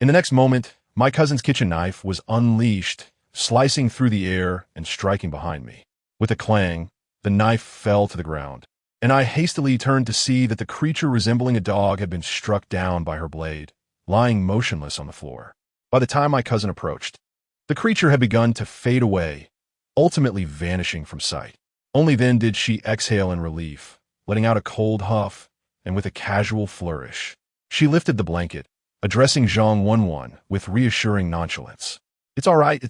In the next moment, my cousin's kitchen knife was unleashed, slicing through the air and striking behind me. With a clang, the knife fell to the ground, and I hastily turned to see that the creature resembling a dog had been struck down by her blade, lying motionless on the floor. By the time my cousin approached, the creature had begun to fade away, ultimately vanishing from sight. Only then did she exhale in relief, letting out a cold huff, and with a casual flourish, she lifted the blanket, addressing Zhang Wenwen with reassuring nonchalance. It's all right.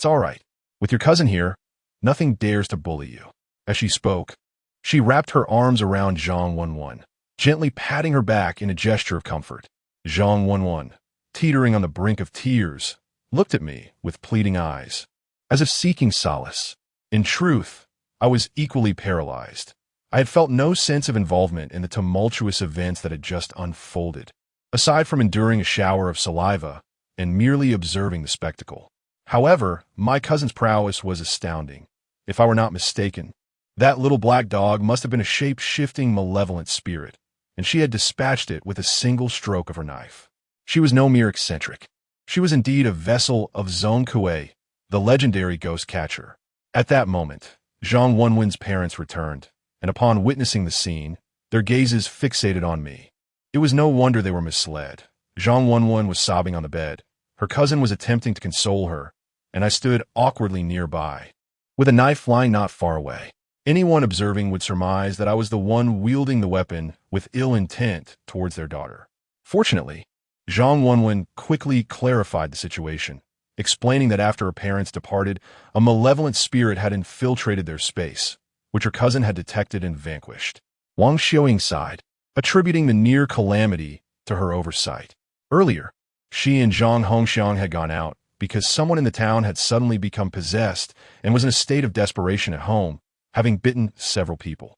With your cousin here, nothing dares to bully you." As she spoke, she wrapped her arms around Zhang Wenwen, gently patting her back in a gesture of comfort. Zhang Wenwen, teetering on the brink of tears, looked at me with pleading eyes, as if seeking solace. In truth, I was equally paralyzed. I had felt no sense of involvement in the tumultuous events that had just unfolded, aside from enduring a shower of saliva and merely observing the spectacle. However, my cousin's prowess was astounding. If I were not mistaken, that little black dog must have been a shape-shifting malevolent spirit, and she had dispatched it with a single stroke of her knife. She was no mere eccentric. She was indeed a vessel of Zhong Kuei, the legendary ghost catcher. At that moment, Zhang Wenwen's parents returned, and upon witnessing the scene, their gazes fixated on me. It was no wonder they were misled. Zhang Wenwen was sobbing on the bed. Her cousin was attempting to console her, and I stood awkwardly nearby, with a knife lying not far away. Anyone observing would surmise that I was the one wielding the weapon with ill intent towards their daughter. Fortunately, Zhang Wenwen quickly clarified the situation, explaining that after her parents departed, a malevolent spirit had infiltrated their space, which her cousin had detected and vanquished. Wang Xiaoying sighed, attributing the near calamity to her oversight. Earlier, she and Zhang Hongxiang had gone out because someone in the town had suddenly become possessed and was in a state of desperation at home, having bitten several people.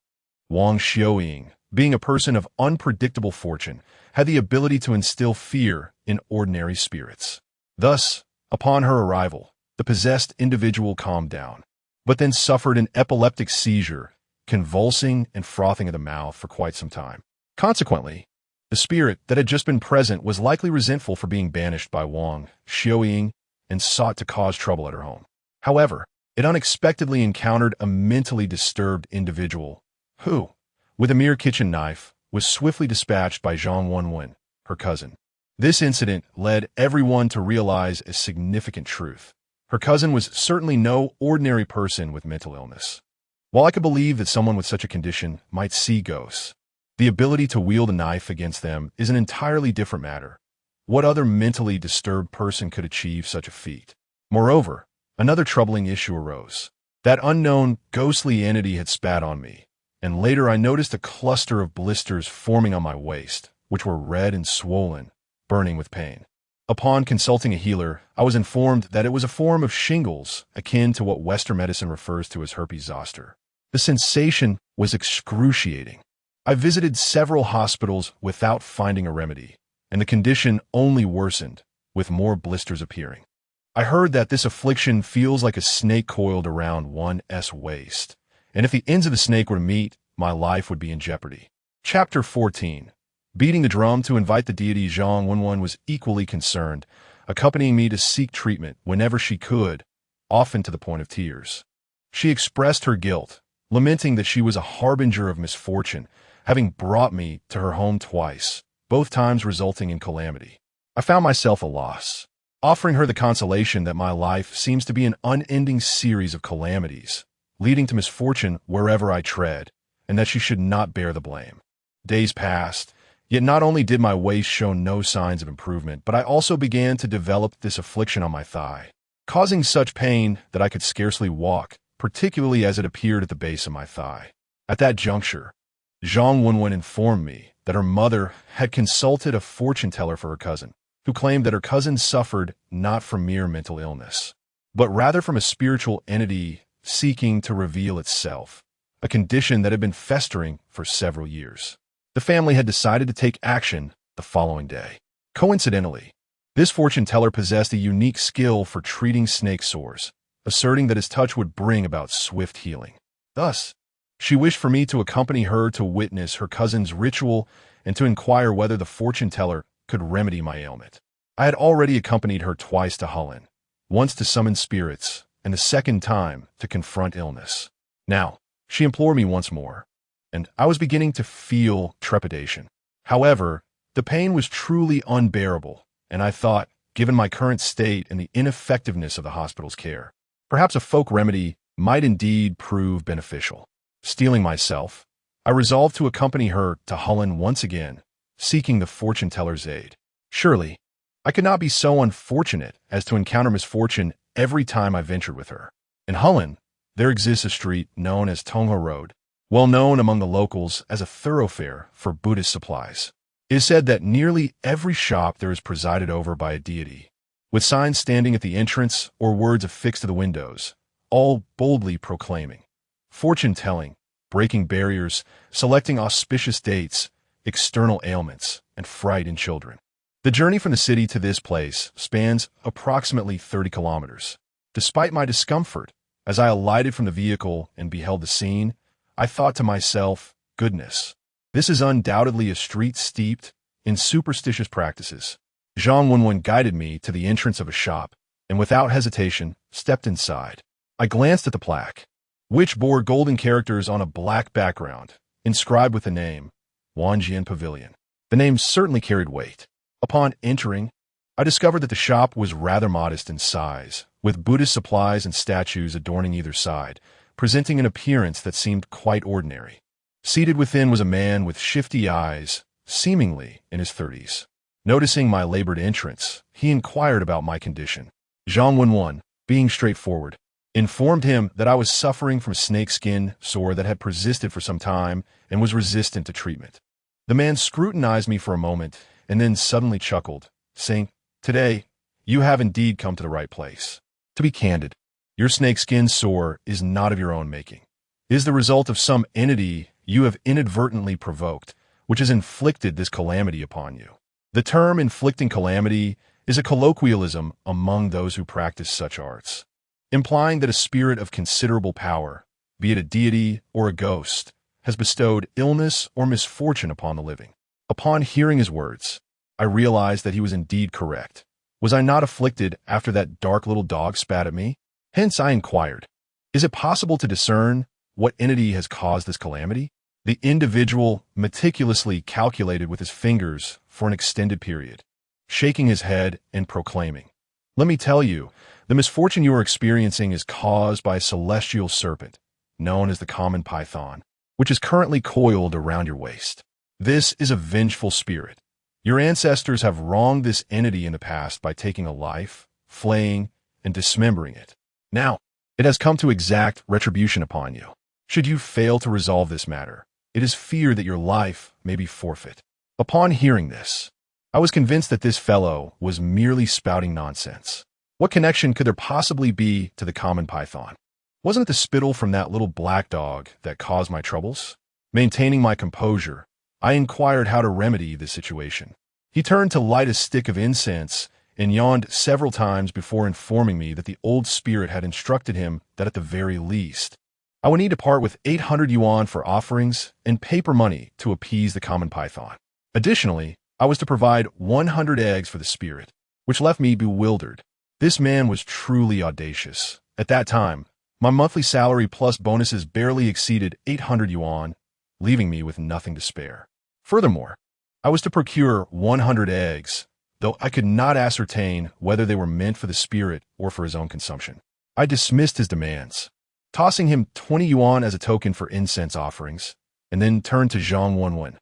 Wang Xiaoying, being a person of unpredictable fortune, had the ability to instill fear in ordinary spirits. Thus, upon her arrival, the possessed individual calmed down, but then suffered an epileptic seizure, convulsing and frothing at the mouth for quite some time. Consequently, the spirit that had just been present was likely resentful for being banished by Wang Xiaoying and sought to cause trouble at her home. However, it unexpectedly encountered a mentally disturbed individual who, with a mere kitchen knife, was swiftly dispatched by Zhang Wenwen, her cousin. This incident led everyone to realize a significant truth. Her cousin was certainly no ordinary person with mental illness. While I could believe that someone with such a condition might see ghosts, the ability to wield a knife against them is an entirely different matter. What other mentally disturbed person could achieve such a feat? Moreover, another troubling issue arose. That unknown, ghostly entity had spat on me, and later I noticed a cluster of blisters forming on my waist, which were red and swollen, burning with pain. Upon consulting a healer, I was informed that it was a form of shingles akin to what Western medicine refers to as herpes zoster. The sensation was excruciating. I visited several hospitals without finding a remedy, and the condition only worsened, with more blisters appearing. I heard that this affliction feels like a snake coiled around one's waist, and if the ends of the snake were to meet, my life would be in jeopardy. Chapter 14. Beating the drum to invite the deity Zhang Wenwen was equally concerned, accompanying me to seek treatment whenever she could, often to the point of tears. She expressed her guilt, lamenting that she was a harbinger of misfortune, having brought me to her home twice, both times resulting in calamity. I found myself a loss, offering her the consolation that my life seems to be an unending series of calamities, leading to misfortune wherever I tread, and that she should not bear the blame. Days passed, yet not only did my waist show no signs of improvement, but I also began to develop this affliction on my thigh, causing such pain that I could scarcely walk, particularly as it appeared at the base of my thigh. At that juncture, Zhang Wenwen informed me that her mother had consulted a fortune-teller for her cousin, who claimed that her cousin suffered not from mere mental illness, but rather from a spiritual entity seeking to reveal itself, a condition that had been festering for several years. The family had decided to take action the following day. Coincidentally, this fortune-teller possessed a unique skill for treating snake sores, asserting that his touch would bring about swift healing. Thus, she wished for me to accompany her to witness her cousin's ritual and to inquire whether the fortune-teller could remedy my ailment. I had already accompanied her twice to Hulun, once to summon spirits, and the second time to confront illness. Now, she implored me once more, and I was beginning to feel trepidation. However, the pain was truly unbearable, and I thought, given my current state and the ineffectiveness of the hospital's care, perhaps a folk remedy might indeed prove beneficial. Steeling myself, I resolved to accompany her to Hulun once again, seeking the fortune-teller's aid. Surely, I could not be so unfortunate as to encounter misfortune every time I ventured with her. In Hulun, there exists a street known as Tongho Road, well known among the locals as a thoroughfare for Buddhist supplies. It is said that nearly every shop there is presided over by a deity, with signs standing at the entrance or words affixed to the windows, all boldly proclaiming fortune-telling, breaking barriers, selecting auspicious dates, external ailments, and fright in children. The journey from the city to this place spans approximately 30 kilometers. Despite my discomfort, as I alighted from the vehicle and beheld the scene, I thought to myself, goodness, this is undoubtedly a street steeped in superstitious practices. Zhang Wenwen guided me to the entrance of a shop, and without hesitation, stepped inside. I glanced at the plaque, which bore golden characters on a black background, inscribed with the name, Wanjian Pavilion. The name certainly carried weight. Upon entering, I discovered that the shop was rather modest in size, with Buddhist supplies and statues adorning either side, presenting an appearance that seemed quite ordinary. Seated within was a man with shifty eyes, seemingly in his 30s. Noticing my labored entrance, he inquired about my condition. Zhang Wenwen, being straightforward, informed him that I was suffering from a snakeskin sore that had persisted for some time and was resistant to treatment. The man scrutinized me for a moment and then suddenly chuckled, saying, "Today, you have indeed come to the right place. To be candid, your snakeskin sore is not of your own making. It is the result of some entity you have inadvertently provoked, which has inflicted this calamity upon you." The term inflicting calamity is a colloquialism among those who practice such arts, implying that a spirit of considerable power, be it a deity or a ghost, has bestowed illness or misfortune upon the living. Upon hearing his words, I realized that he was indeed correct. Was I not afflicted after that dark little dog spat at me? Hence I inquired, is it possible to discern what entity has caused this calamity? The individual meticulously calculated with his fingers for an extended period, shaking his head and proclaiming, "Let me tell you, the misfortune you are experiencing is caused by a celestial serpent, known as the common python, which is currently coiled around your waist. This is a vengeful spirit. Your ancestors have wronged this entity in the past by taking a life, flaying, and dismembering it. Now, it has come to exact retribution upon you. Should you fail to resolve this matter, it is feared that your life may be forfeit." Upon hearing this, I was convinced that this fellow was merely spouting nonsense. What connection could there possibly be to the common python? Wasn't it the spittle from that little black dog that caused my troubles? Maintaining my composure, I inquired how to remedy the situation. He turned to light a stick of incense and yawned several times before informing me that the old spirit had instructed him that at the very least, I would need to part with 800 yuan for offerings and paper money to appease the common python. Additionally, I was to provide 100 eggs for the spirit, which left me bewildered. This man was truly audacious. At that time, my monthly salary plus bonuses barely exceeded 800 yuan, leaving me with nothing to spare. Furthermore, I was to procure 100 eggs, though I could not ascertain whether they were meant for the spirit or for his own consumption. I dismissed his demands, tossing him 20 yuan as a token for incense offerings, and then turned to Zhang Wenwen.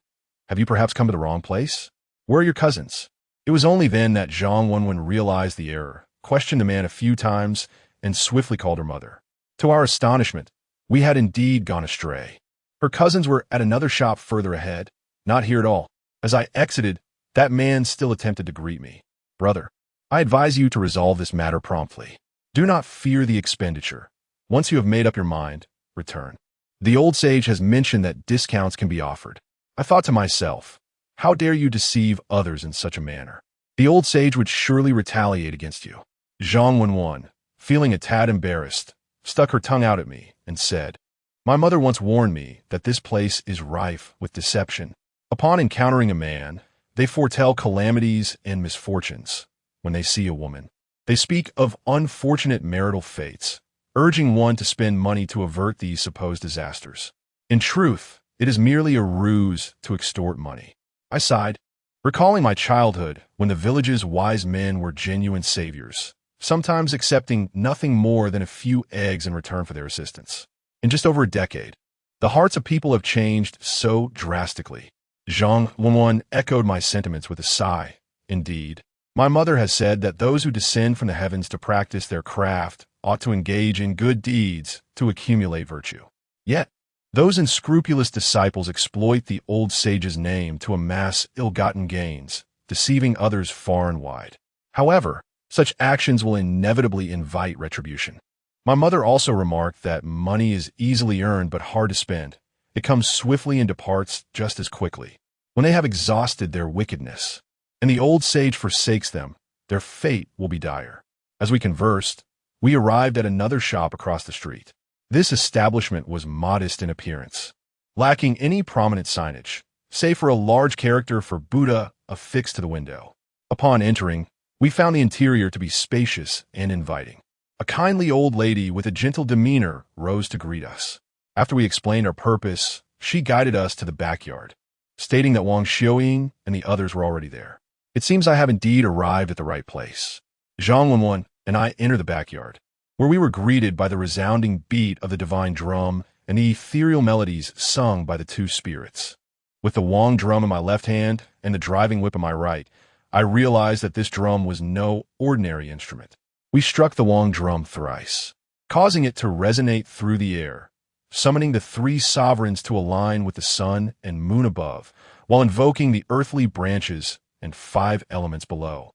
"Have you perhaps come to the wrong place? Where are your cousins?" It was only then that Zhang Wenwen realized the error, questioned the man a few times, and swiftly called her mother. To our astonishment, we had indeed gone astray. Her cousins were at another shop further ahead, not here at all. As I exited, that man still attempted to greet me. "Brother, I advise you to resolve this matter promptly. Do not fear the expenditure. Once you have made up your mind, return. The old sage has mentioned that discounts can be offered." I thought to myself, how dare you deceive others in such a manner? The old sage would surely retaliate against you. Zhang Wenwen, feeling a tad embarrassed, stuck her tongue out at me and said, "My mother once warned me that this place is rife with deception. Upon encountering a man, they foretell calamities and misfortunes. When they see a woman, they speak of unfortunate marital fates, urging one to spend money to avert these supposed disasters. In truth, it is merely a ruse to extort money." I sighed, recalling my childhood when the village's wise men were genuine saviors, sometimes accepting nothing more than a few eggs in return for their assistance. In just over a decade, the hearts of people have changed so drastically. Zhang Wenwen echoed my sentiments with a sigh. Indeed, my mother has said that those who descend from the heavens to practice their craft ought to engage in good deeds to accumulate virtue. Yet, those unscrupulous disciples exploit the old sage's name to amass ill-gotten gains, deceiving others far and wide. However, such actions will inevitably invite retribution. My mother also remarked that money is easily earned but hard to spend. It comes swiftly and departs just as quickly. When they have exhausted their wickedness, and the old sage forsakes them, their fate will be dire. As we conversed, we arrived at another shop across the street. This establishment was modest in appearance, lacking any prominent signage, save for a large character for Buddha affixed to the window. Upon entering, we found the interior to be spacious and inviting. A kindly old lady with a gentle demeanor rose to greet us. After we explained our purpose, she guided us to the backyard, stating that Wang Xiuying and the others were already there. It seems I have indeed arrived at the right place. Zhang Wenwen and I entered the backyard, where we were greeted by the resounding beat of the divine drum and the ethereal melodies sung by the two spirits. With the Wang drum in my left hand and the driving whip in my right, I realized that this drum was no ordinary instrument. We struck the long drum thrice, causing it to resonate through the air, summoning the three sovereigns to align with the sun and moon above, while invoking the earthly branches and five elements below,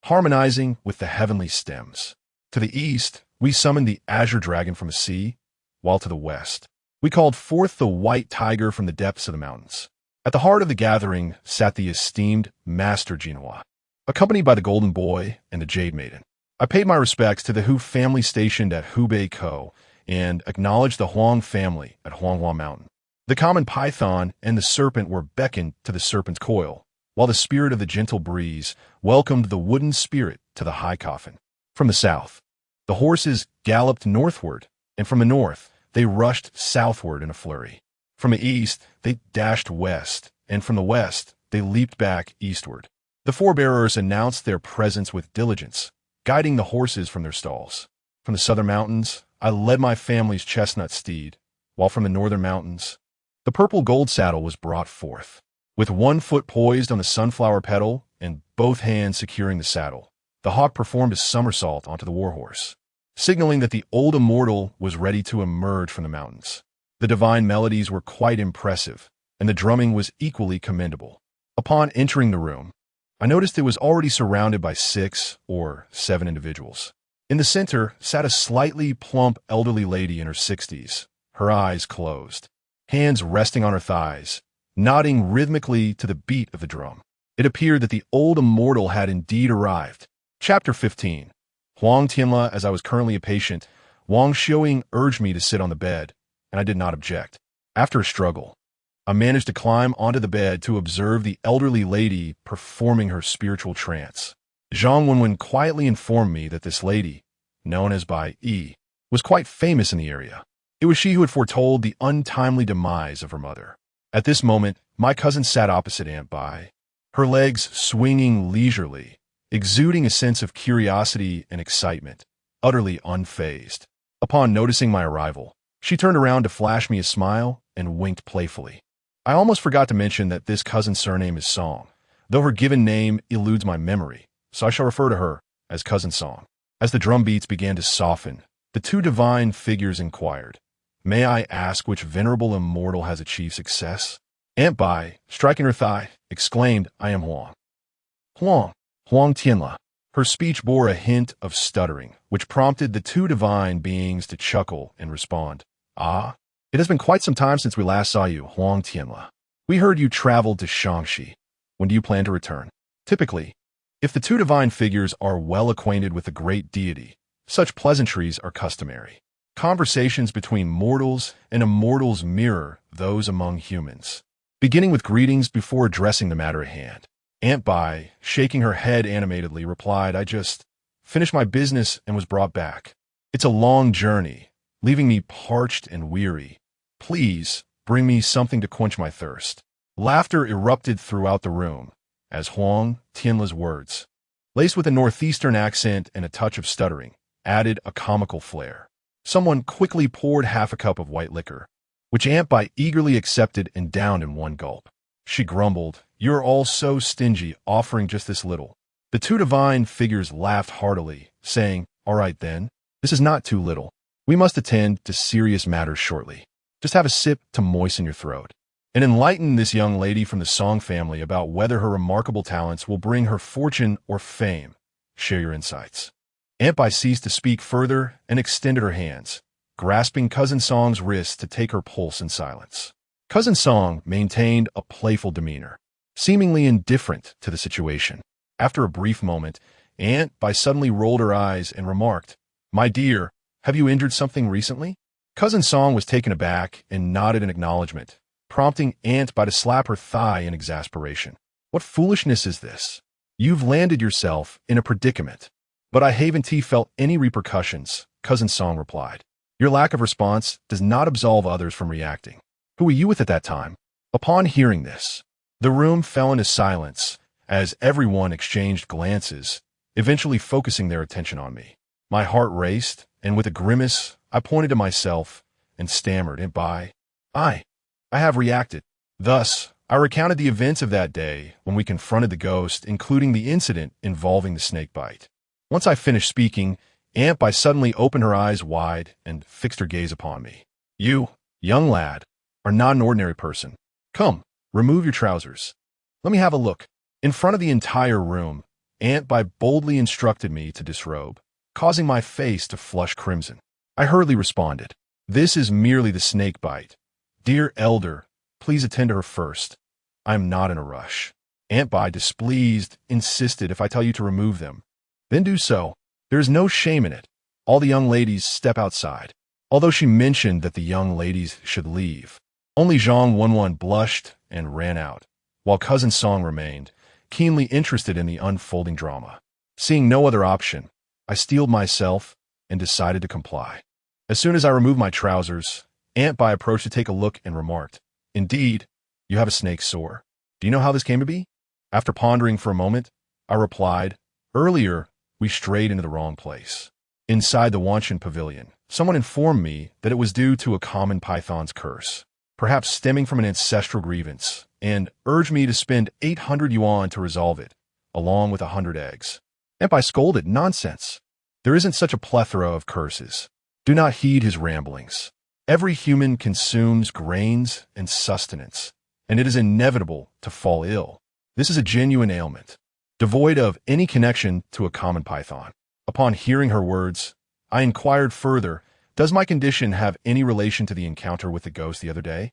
harmonizing with the heavenly stems. To the east, we summoned the azure dragon from the sea, while to the west, we called forth the white tiger from the depths of the mountains. At the heart of the gathering sat the esteemed Master Genoa, accompanied by the Golden Boy and the Jade Maiden. I paid my respects to the Hu family stationed at Hubei Ko and acknowledged the Huang family at Huanghua Mountain. The common python and the serpent were beckoned to the serpent's coil, while the spirit of the gentle breeze welcomed the wooden spirit to the high coffin. From the south, the horses galloped northward, and from the north, they rushed southward in a flurry. From the east, they dashed west, and from the west, they leaped back eastward. The forebearers announced their presence with diligence, guiding the horses from their stalls. From the southern mountains, I led my family's chestnut steed, while from the northern mountains, the purple gold saddle was brought forth. With one foot poised on the sunflower petal and both hands securing the saddle, the hawk performed a somersault onto the warhorse, signaling that the old immortal was ready to emerge from the mountains. The divine melodies were quite impressive, and the drumming was equally commendable. Upon entering the room, I noticed it was already surrounded by 6 or 7 individuals. In the center sat a slightly plump elderly lady in her 60s, her eyes closed, hands resting on her thighs, nodding rhythmically to the beat of the drum. It appeared that the old immortal had indeed arrived. Chapter 15. Huang Tianla, as I was currently a patient, Wang Xiuing urged me to sit on the bed, and I did not object. After a struggle, I managed to climb onto the bed to observe the elderly lady performing her spiritual trance. Zhang Wenwen quietly informed me that this lady, known as Bai Yi, was quite famous in the area. It was she who had foretold the untimely demise of her mother. At this moment, my cousin sat opposite Aunt Bai, her legs swinging leisurely, exuding a sense of curiosity and excitement, utterly unfazed. Upon noticing my arrival, she turned around to flash me a smile and winked playfully. I almost forgot to mention that this cousin's surname is Song, though her given name eludes my memory, so I shall refer to her as Cousin Song. As the drum beats began to soften, the two divine figures inquired, "May I ask which venerable immortal has achieved success?" Aunt Bai, striking her thigh, exclaimed, "I am Huang. Huang Tianla." Her speech bore a hint of stuttering, which prompted the two divine beings to chuckle and respond, "Ah, it has been quite some time since we last saw you, Huang Tianla. We heard you traveled to Shangxi. When do you plan to return?" Typically, if the two divine figures are well acquainted with the great deity, such pleasantries are customary. Conversations between mortals and immortals mirror those among humans, beginning with greetings before addressing the matter at hand. Aunt Bai, shaking her head animatedly, replied, "I just finished my business and was brought back. It's a long journey, leaving me parched and weary. Please bring me something to quench my thirst." Laughter erupted throughout the room as Huang Tianla's words, laced with a northeastern accent and a touch of stuttering, added a comical flair. Someone quickly poured half a cup of white liquor, which Aunt Bai eagerly accepted and downed in one gulp. She grumbled, "You're all so stingy, offering just this little." The two divine figures laughed heartily, saying, "All right then, this is not too little. We must attend to serious matters shortly. Just have a sip to moisten your throat, and enlighten this young lady from the Song family about whether her remarkable talents will bring her fortune or fame. Share your insights." Aunt Bai ceased to speak further and extended her hands, grasping Cousin Song's wrist to take her pulse in silence. Cousin Song maintained a playful demeanor, seemingly indifferent to the situation. After a brief moment, Aunt Bai suddenly rolled her eyes and remarked, "My dear, have you injured something recently?" Cousin Song was taken aback and nodded in acknowledgement, prompting Aunt Bai to slap her thigh in exasperation. "What foolishness is this? You've landed yourself in a predicament." "But I haven't felt any repercussions," Cousin Song replied. "Your lack of response does not absolve others from reacting. Who were you with at that time?" Upon hearing this, the room fell into silence as everyone exchanged glances, eventually focusing their attention on me. My heart raced, and with a grimace, I pointed to myself and stammered, "Aunt Bai, I have reacted." Thus, I recounted the events of that day when we confronted the ghost, including the incident involving the snake bite. Once I finished speaking, Aunt Bai suddenly opened her eyes wide and fixed her gaze upon me. You, young lad, are not an ordinary person. Come, remove your trousers. Let me have a look. In front of the entire room, Aunt Bai boldly instructed me to disrobe, causing my face to flush crimson. I hurriedly responded, "This is merely the snake bite. Dear elder, please attend to her first. I am not in a rush." Aunt Bai, displeased, insisted if I tell you to remove them, then do so. There is no shame in it. All the young ladies step outside. Although she mentioned that the young ladies should leave, only Zhang Wenwen blushed and ran out, while Cousin Song remained, keenly interested in the unfolding drama. Seeing no other option, I steeled myself and decided to comply. As soon as I removed my trousers, Aunt Bai approached to take a look and remarked, "Indeed, you have a snake sore. Do you know how this came to be?" After pondering for a moment, I replied, "Earlier, we strayed into the wrong place. Inside the Wanshan Pavilion, someone informed me that it was due to a common python's curse, perhaps stemming from an ancestral grievance, and urged me to spend 800 yuan to resolve it, along with 100 eggs." Aunt Bai scolded, "Nonsense. There isn't such a plethora of curses. Do not heed his ramblings. Every human consumes grains and sustenance, and it is inevitable to fall ill. This is a genuine ailment, devoid of any connection to a common python." Upon hearing her words, I inquired further, "Does my condition have any relation to the encounter with the ghost the other day?"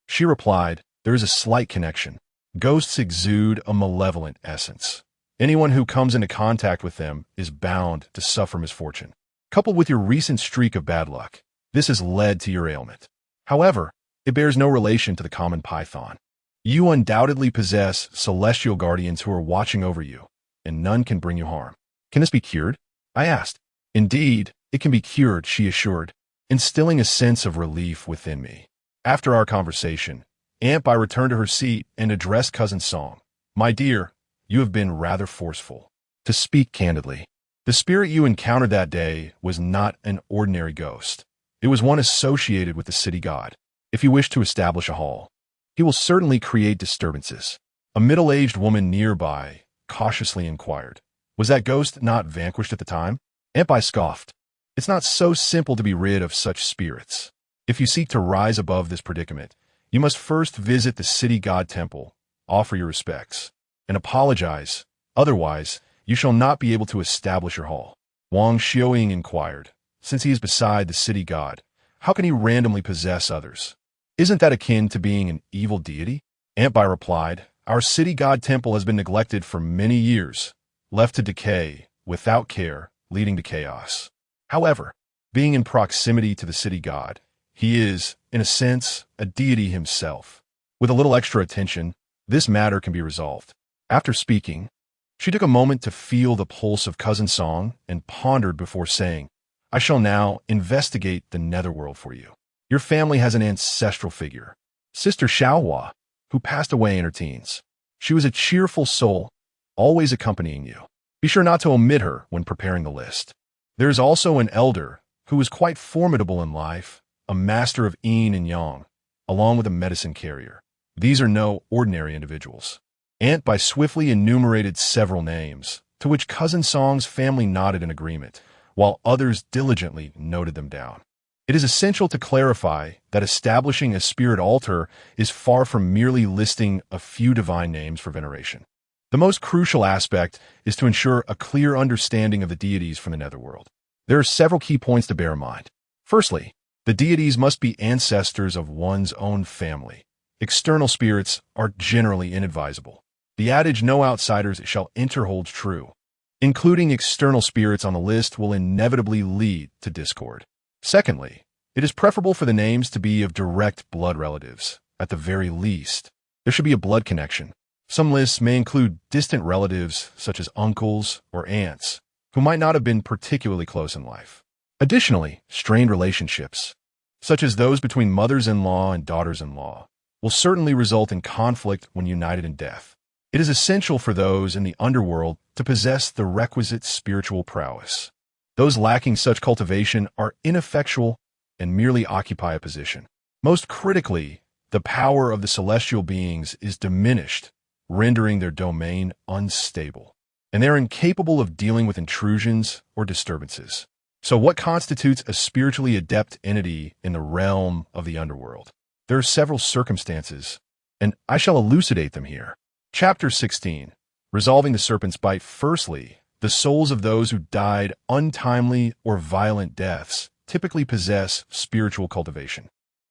She replied, "There is a slight connection. Ghosts exude a malevolent essence. Anyone who comes into contact with them is bound to suffer misfortune. Coupled with your recent streak of bad luck, this has led to your ailment. However, it bears no relation to the common python. You undoubtedly possess celestial guardians who are watching over you, and none can bring you harm. Can this be cured?" I asked. "Indeed, it can be cured," she assured, instilling a sense of relief within me. After our conversation, Aunt Bai returned to her seat and addressed Cousin Song. "My dear, you have been rather forceful. To speak candidly, the spirit you encountered that day was not an ordinary ghost. It was one associated with the city god. If you wish to establish a hall, he will certainly create disturbances." A middle-aged woman nearby cautiously inquired, "Was that ghost not vanquished at the time?" Aunt Bai scoffed. "It's not so simple to be rid of such spirits. If you seek to rise above this predicament, you must first visit the city god temple, offer your respects, and apologize. Otherwise, you shall not be able to establish your hall." Wang Xiaoying inquired, "Since he is beside the city god, how can he randomly possess others? Isn't that akin to being an evil deity?" Aunt Bai replied, "Our city god temple has been neglected for many years, left to decay, without care, leading to chaos. However, being in proximity to the city god, he is, in a sense, a deity himself. With a little extra attention, this matter can be resolved." After speaking, she took a moment to feel the pulse of Cousin Song and pondered before saying, "I shall now investigate the netherworld for you. Your family has an ancestral figure, Sister Xiaohua, who passed away in her teens. She was a cheerful soul, always accompanying you. Be sure not to omit her when preparing the list. There is also an elder who was quite formidable in life, a master of yin and yang, along with a medicine carrier. These are no ordinary individuals." Aunt Bai swiftly enumerated several names, to which Cousin Song's family nodded in agreement, while others diligently noted them down. It is essential to clarify that establishing a spirit altar is far from merely listing a few divine names for veneration. The most crucial aspect is to ensure a clear understanding of the deities from the netherworld. There are several key points to bear in mind. Firstly, the deities must be ancestors of one's own family. External spirits are generally inadvisable. The adage "no outsiders shall enter" holds true. Including external spirits on the list will inevitably lead to discord. Secondly, it is preferable for the names to be of direct blood relatives. At the very least, there should be a blood connection. Some lists may include distant relatives, such as uncles or aunts, who might not have been particularly close in life. Additionally, strained relationships, such as those between mothers-in-law and daughters-in-law, will certainly result in conflict when united in death. It is essential for those in the underworld to possess the requisite spiritual prowess. Those lacking such cultivation are ineffectual and merely occupy a position. Most critically, the power of the celestial beings is diminished, rendering their domain unstable, and they're incapable of dealing with intrusions or disturbances. So what constitutes a spiritually adept entity in the realm of the underworld? There are several circumstances, and I shall elucidate them here. Chapter 16. Resolving the serpent's bite. Firstly, the souls of those who died untimely or violent deaths typically possess spiritual cultivation.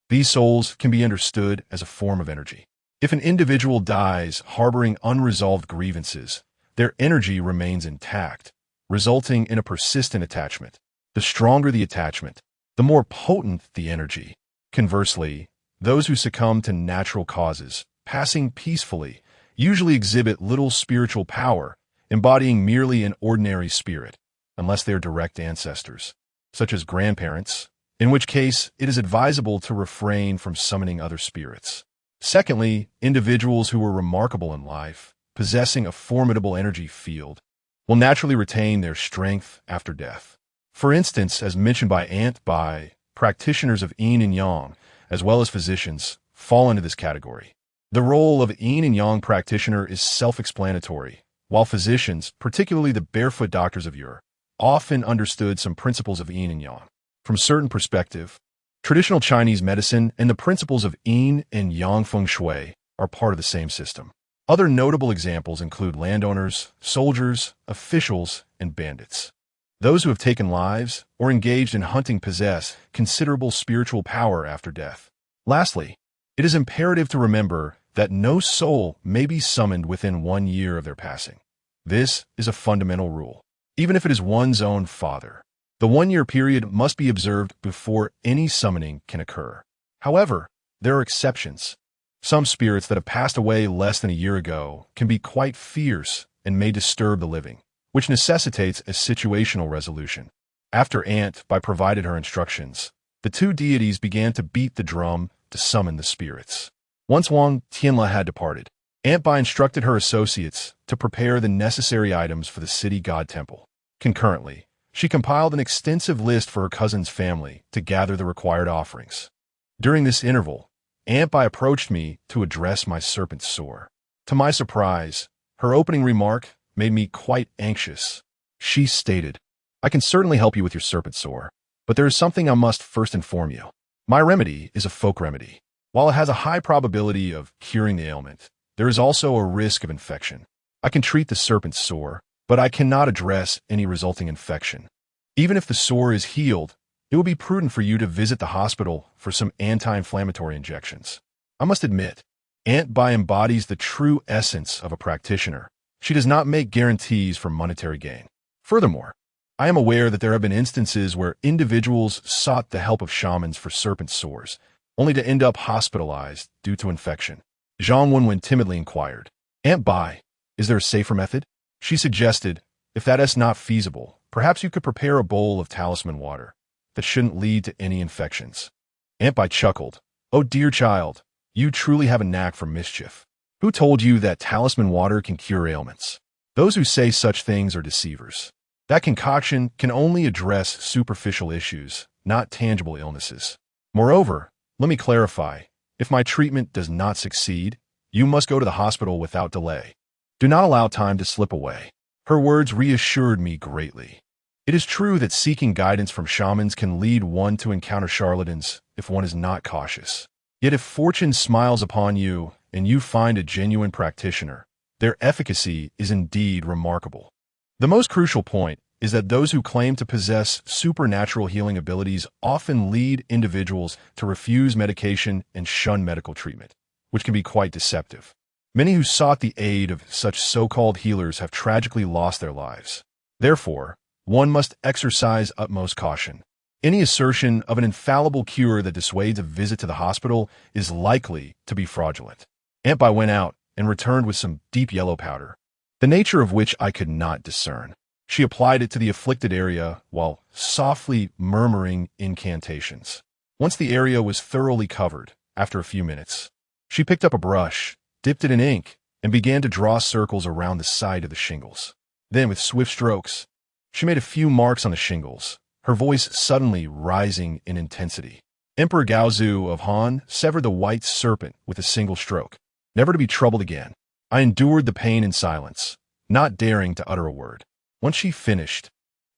These souls can be understood as a form of energy. If an individual dies harboring unresolved grievances, their energy remains intact, resulting in a persistent attachment. The stronger the attachment, the more potent the energy. Conversely, those who succumb to natural causes, passing peacefully, usually exhibit little spiritual power, embodying merely an ordinary spirit, unless they are direct ancestors, such as grandparents, in which case it is advisable to refrain from summoning other spirits. Secondly, individuals who were remarkable in life, possessing a formidable energy field, will naturally retain their strength after death. For instance, as mentioned by practitioners of yin and yang, as well as physicians, fall into this category. The role of yin and yang practitioner is self-explanatory, while physicians, particularly the barefoot doctors of yore, often understood some principles of yin and yang. From certain perspective, traditional Chinese medicine and the principles of yin and yang feng shui are part of the same system. Other notable examples include landowners, soldiers, officials, and bandits. Those who have taken lives or engaged in hunting possess considerable spiritual power after death. Lastly, it is imperative to remember that no soul may be summoned within 1 year of their passing. This is a fundamental rule. Even if it is one's own father, the 1-year period must be observed before any summoning can occur. However, there are exceptions. Some spirits that have passed away less than a year ago can be quite fierce and may disturb the living, which necessitates a situational resolution. After Ant Bai provided her instructions, the two deities began to beat the drum to summon the spirits. Once Wang Tianla had departed, Ant Bai instructed her associates to prepare the necessary items for the city god temple. Concurrently, she compiled an extensive list for her cousin's family to gather the required offerings. During this interval, Ant Bai approached me to address my serpent sore. To my surprise, her opening remark made me quite anxious. She stated, "I can certainly help you with your serpent sore, but there is something I must first inform you. My remedy is a folk remedy. While it has a high probability of curing the ailment, there is also a risk of infection. I can treat the serpent sore, but I cannot address any resulting infection. Even if the sore is healed, it would be prudent for you to visit the hospital for some anti-inflammatory injections." I must admit, Ant Bai embodies the true essence of a practitioner. She does not make guarantees for monetary gain. Furthermore, I am aware that there have been instances where individuals sought the help of shamans for serpent sores, only to end up hospitalized due to infection. Zhang Wenwen timidly inquired, "Ant Bai, is there a safer method?" She suggested, "If that is not feasible, perhaps you could prepare a bowl of talisman water that shouldn't lead to any infections." Ant Bai chuckled, "Oh dear child, you truly have a knack for mischief. Who told you that talisman water can cure ailments? Those who say such things are deceivers. That concoction can only address superficial issues, not tangible illnesses. Moreover, let me clarify, if my treatment does not succeed, you must go to the hospital without delay. Do not allow time to slip away." Her words reassured me greatly. It is true that seeking guidance from shamans can lead one to encounter charlatans if one is not cautious. Yet if fortune smiles upon you and you find a genuine practitioner, their efficacy is indeed remarkable. The most crucial point is that those who claim to possess supernatural healing abilities often lead individuals to refuse medication and shun medical treatment, which can be quite deceptive. Many who sought the aid of such so-called healers have tragically lost their lives. Therefore, one must exercise utmost caution. Any assertion of an infallible cure that dissuades a visit to the hospital is likely to be fraudulent. Ant Bai went out and returned with some deep yellow powder, the nature of which I could not discern. She applied it to the afflicted area while softly murmuring incantations. Once the area was thoroughly covered, after a few minutes, she picked up a brush, dipped it in ink, and began to draw circles around the side of the shingles. Then, with swift strokes, she made a few marks on the shingles, her voice suddenly rising in intensity. Emperor Gaozu of Han severed the white serpent with a single stroke, never to be troubled again. I endured the pain in silence, not daring to utter a word. Once she finished,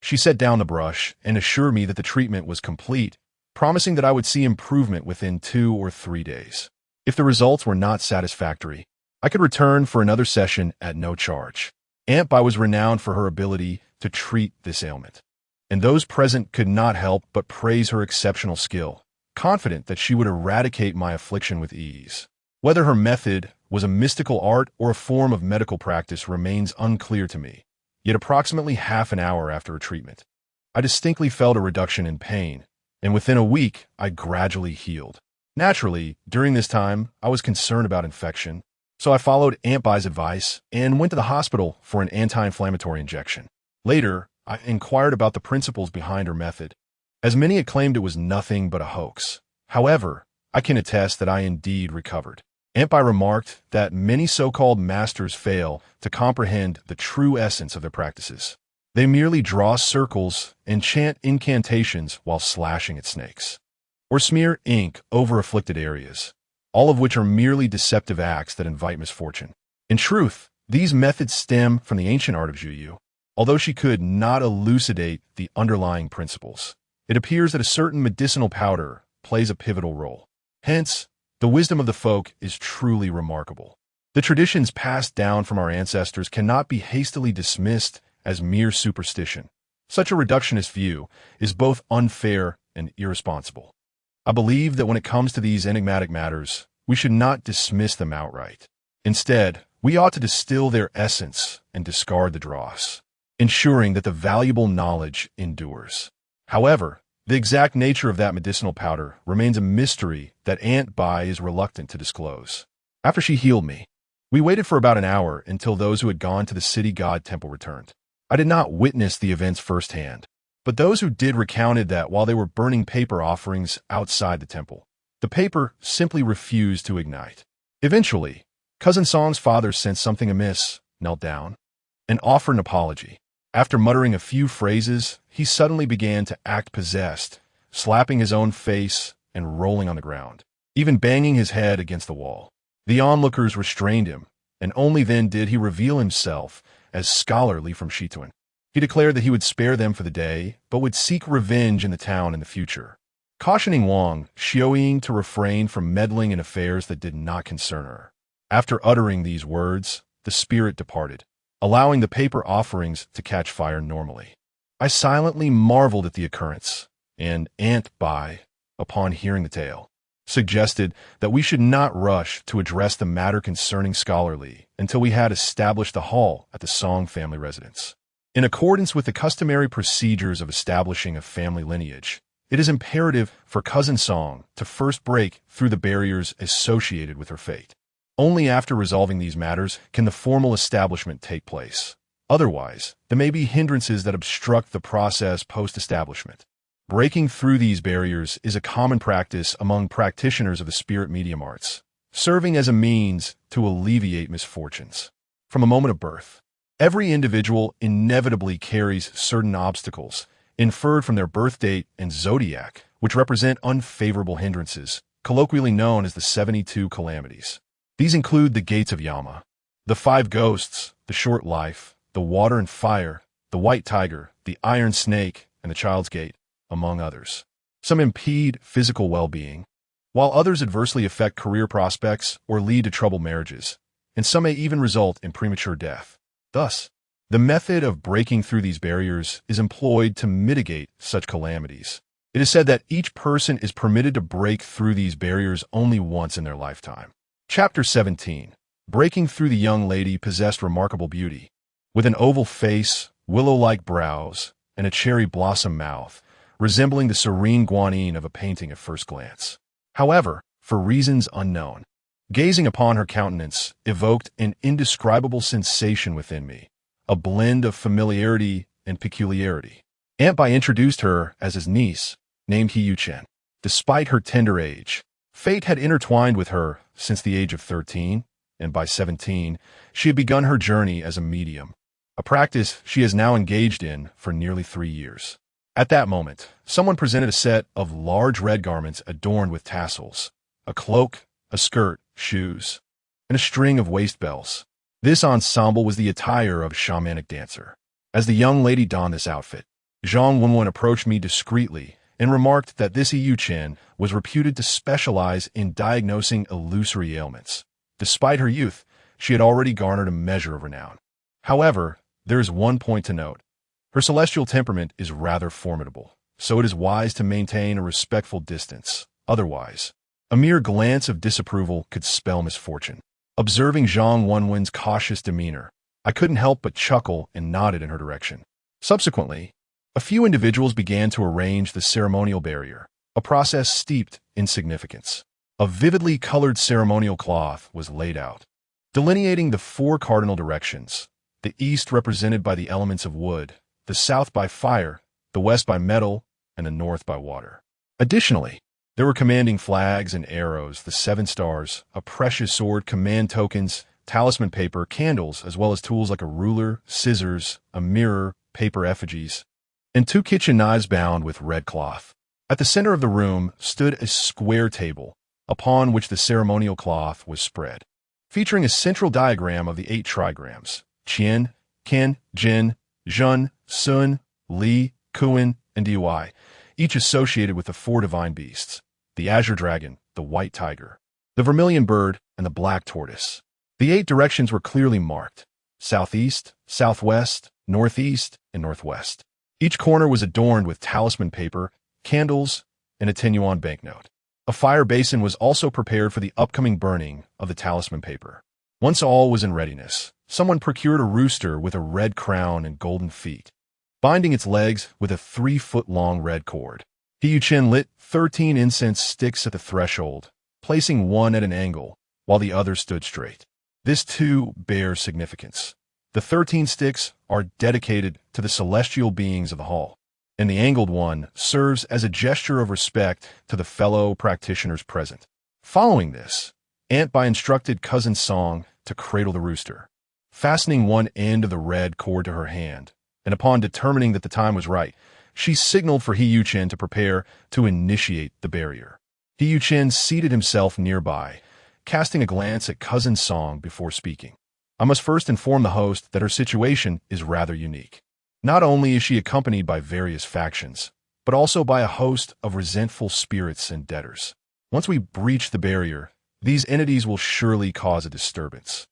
she set down the brush and assured me that the treatment was complete, promising that I would see improvement within 2 or 3 days. If the results were not satisfactory, I could return for another session at no charge. Aunt Bai was renowned for her ability to treat this ailment, and those present could not help but praise her exceptional skill, confident that she would eradicate my affliction with ease. Whether her method was a mystical art or a form of medical practice remains unclear to me. Yet approximately half an hour after a treatment, I distinctly felt a reduction in pain, and within a week, I gradually healed. Naturally, during this time, I was concerned about infection, so I followed Aunt Bai's advice and went to the hospital for an anti-inflammatory injection. Later, I inquired about the principles behind her method, as many had claimed it was nothing but a hoax. However, I can attest that I indeed recovered. Aunt Bai remarked that many so-called masters fail to comprehend the true essence of their practices. They merely draw circles and chant incantations while slashing at snakes, or smear ink over afflicted areas, all of which are merely deceptive acts that invite misfortune. In truth, these methods stem from the ancient art of Juyu. Although she could not elucidate the underlying principles, it appears that a certain medicinal powder plays a pivotal role. Hence, the wisdom of the folk is truly remarkable. The traditions passed down from our ancestors cannot be hastily dismissed as mere superstition. Such a reductionist view is both unfair and irresponsible. I believe that when it comes to these enigmatic matters, we should not dismiss them outright. Instead, we ought to distill their essence and discard the dross, ensuring that the valuable knowledge endures. However, the exact nature of that medicinal powder remains a mystery that Aunt Bai is reluctant to disclose. After she healed me, we waited for about an hour until those who had gone to the city god temple returned. I did not witness the events firsthand, but those who did recounted that while they were burning paper offerings outside the temple, the paper simply refused to ignite. Eventually, Cousin Song's father sensed something amiss, knelt down, and offered an apology. After muttering a few phrases, he suddenly began to act possessed, slapping his own face and rolling on the ground, even banging his head against the wall. The onlookers restrained him, and only then did he reveal himself as scholarly from Shituan. He declared that he would spare them for the day, but would seek revenge in the town in the future, cautioning Wang Xiaoying to refrain from meddling in affairs that did not concern her. After uttering these words, the spirit departed, allowing the paper offerings to catch fire normally. I silently marveled at the occurrence, and Aunt Bai, upon hearing the tale, suggested that we should not rush to address the matter concerning scholarly until we had established the hall at the Song family residence. In accordance with the customary procedures of establishing a family lineage, it is imperative for Cousin Song to first break through the barriers associated with her fate. Only after resolving these matters can the formal establishment take place. Otherwise, there may be hindrances that obstruct the process post-establishment. Breaking through these barriers is a common practice among practitioners of the spirit medium arts, serving as a means to alleviate misfortunes. From a moment of birth, every individual inevitably carries certain obstacles, inferred from their birth date and zodiac, which represent unfavorable hindrances, colloquially known as the 72 calamities. These include the gates of Yama, the 5 ghosts, the short life, the water and fire, the white tiger, the iron snake, and the child's gate, among others. Some impede physical well-being, while others adversely affect career prospects or lead to troubled marriages, and some may even result in premature death. Thus, the method of breaking through these barriers is employed to mitigate such calamities. It is said that each person is permitted to break through these barriers only once in their lifetime. Chapter 17. Breaking through. The young lady possessed remarkable beauty. With an oval face, willow-like brows, and a cherry blossom mouth, resembling the serene guanine of a painting at first glance. However, for reasons unknown, gazing upon her countenance evoked an indescribable sensation within me, a blend of familiarity and peculiarity. Aunt Bai introduced her as his niece, named Hiyu Chen. Despite her tender age, fate had intertwined with her since the age of 13, and by 17, she had begun her journey as a medium, a practice she has now engaged in for nearly 3 years. At that moment, someone presented a set of large red garments adorned with tassels, a cloak, a skirt, shoes, and a string of waist bells. This ensemble was the attire of a shamanic dancer. As the young lady donned this outfit, Zhang Wenwen approached me discreetly and remarked that this Yu Chen was reputed to specialize in diagnosing illusory ailments. Despite her youth, she had already garnered a measure of renown. However, there is one point to note. Her celestial temperament is rather formidable, so it is wise to maintain a respectful distance. Otherwise, a mere glance of disapproval could spell misfortune. Observing Zhang Wenwen's cautious demeanor, I couldn't help but chuckle and nodded in her direction. Subsequently, a few individuals began to arrange the ceremonial barrier, a process steeped in significance. A vividly colored ceremonial cloth was laid out, delineating the four cardinal directions, the east represented by the elements of wood, the south by fire, the west by metal, and the north by water. Additionally, there were commanding flags and arrows, the 7 stars, a precious sword, command tokens, talisman paper, candles, as well as tools like a ruler, scissors, a mirror, paper effigies, and 2 kitchen knives bound with red cloth. At the center of the room stood a square table, upon which the ceremonial cloth was spread, featuring a central diagram of the 8 trigrams, Qian, Qian, Jin, Zhun, Sun, Li, Kuan, and Dui, each associated with the 4 divine beasts, the azure dragon, the white tiger, the vermilion bird, and the black tortoise. The 8 directions were clearly marked: southeast, southwest, northeast, and northwest. Each corner was adorned with talisman paper, candles, and a Tinyuan banknote. A fire basin was also prepared for the upcoming burning of the talisman paper. Once all was in readiness, someone procured a rooster with a red crown and golden feet, binding its legs with a 3-foot-long red cord. Yu Chen lit 13 incense sticks at the threshold, placing one at an angle, while the other stood straight. This too bears significance. The 13 sticks are dedicated to the celestial beings of the hall, and the angled one serves as a gesture of respect to the fellow practitioners present. Following this, Aunt Bai instructed Cousin Song to cradle the rooster, fastening one end of the red cord to her hand, and upon determining that the time was right, she signaled for Yu Chen to prepare to initiate the barrier. Yu Chen seated himself nearby, casting a glance at Cousin Song before speaking. I must first inform the host that her situation is rather unique. Not only is she accompanied by various factions, but also by a host of resentful spirits and debtors. Once we breach the barrier, these entities will surely cause a disturbance.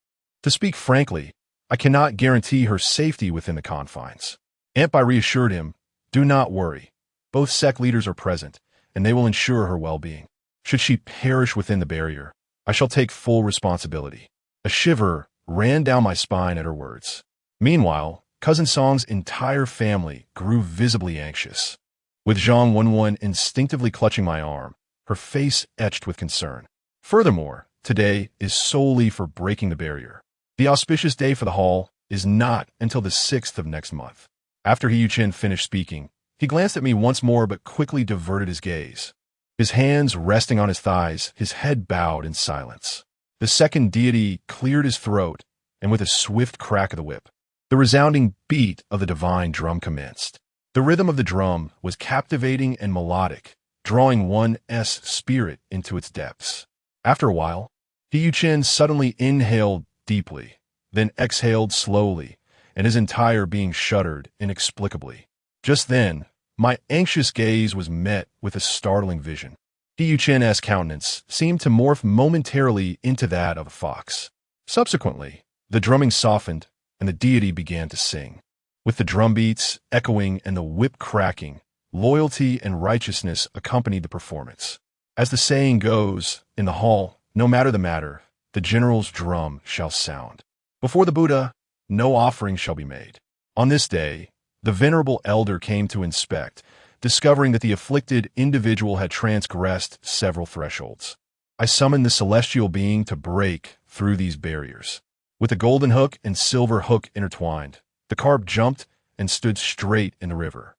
To speak frankly, I cannot guarantee her safety within the confines. Aunt Bai reassured him, "Do not worry. Both sect leaders are present, and they will ensure her well-being. Should she perish within the barrier, I shall take full responsibility." A shiver ran down my spine at her words. Meanwhile, Cousin Song's entire family grew visibly anxious, with Zhang Wenwen instinctively clutching my arm, her face etched with concern. Furthermore, today is solely for breaking the barrier. The auspicious day for the hall is not until the 6th of next month. After Yu Chen finished speaking, he glanced at me once more but quickly diverted his gaze. His hands resting on his thighs, his head bowed in silence. The second deity cleared his throat, and with a swift crack of the whip, the resounding beat of the divine drum commenced. The rhythm of the drum was captivating and melodic, drawing one's spirit into its depths. After a while, Yu Chen suddenly inhaled deeply, then exhaled slowly, and his entire being shuddered inexplicably. Just then, my anxious gaze was met with a startling vision. Yu Chen's countenance seemed to morph momentarily into that of a fox. Subsequently, the drumming softened, and the deity began to sing. With the drum beats echoing and the whip cracking, loyalty and righteousness accompanied the performance. As the saying goes, in the hall, no matter the matter, the general's drum shall sound. Before the Buddha, no offering shall be made. On this day, the venerable elder came to inspect, discovering that the afflicted individual had transgressed several thresholds. I summoned the celestial being to break through these barriers. With the golden hook and silver hook intertwined, the carp jumped and stood straight in the river.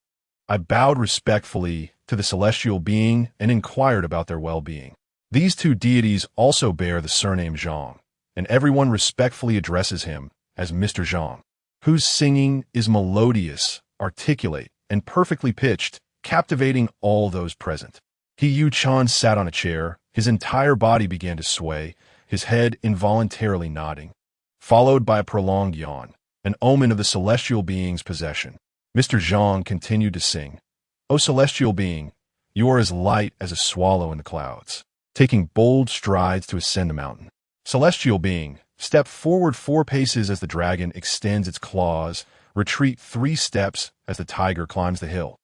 I bowed respectfully to the celestial being and inquired about their well-being. These 2 deities also bear the surname Zhang, and everyone respectfully addresses him as Mr. Zhang, whose singing is melodious, articulate, and perfectly pitched, captivating all those present. He Yu-chan sat on a chair, his entire body began to sway, his head involuntarily nodding, followed by a prolonged yawn, an omen of the celestial being's possession. Mr. Zhang continued to sing, "O celestial being, you are as light as a swallow in the clouds, taking bold strides to ascend the mountain. Celestial being, step forward 4 paces as the dragon extends its claws, retreat 3 steps as the tiger climbs the hill.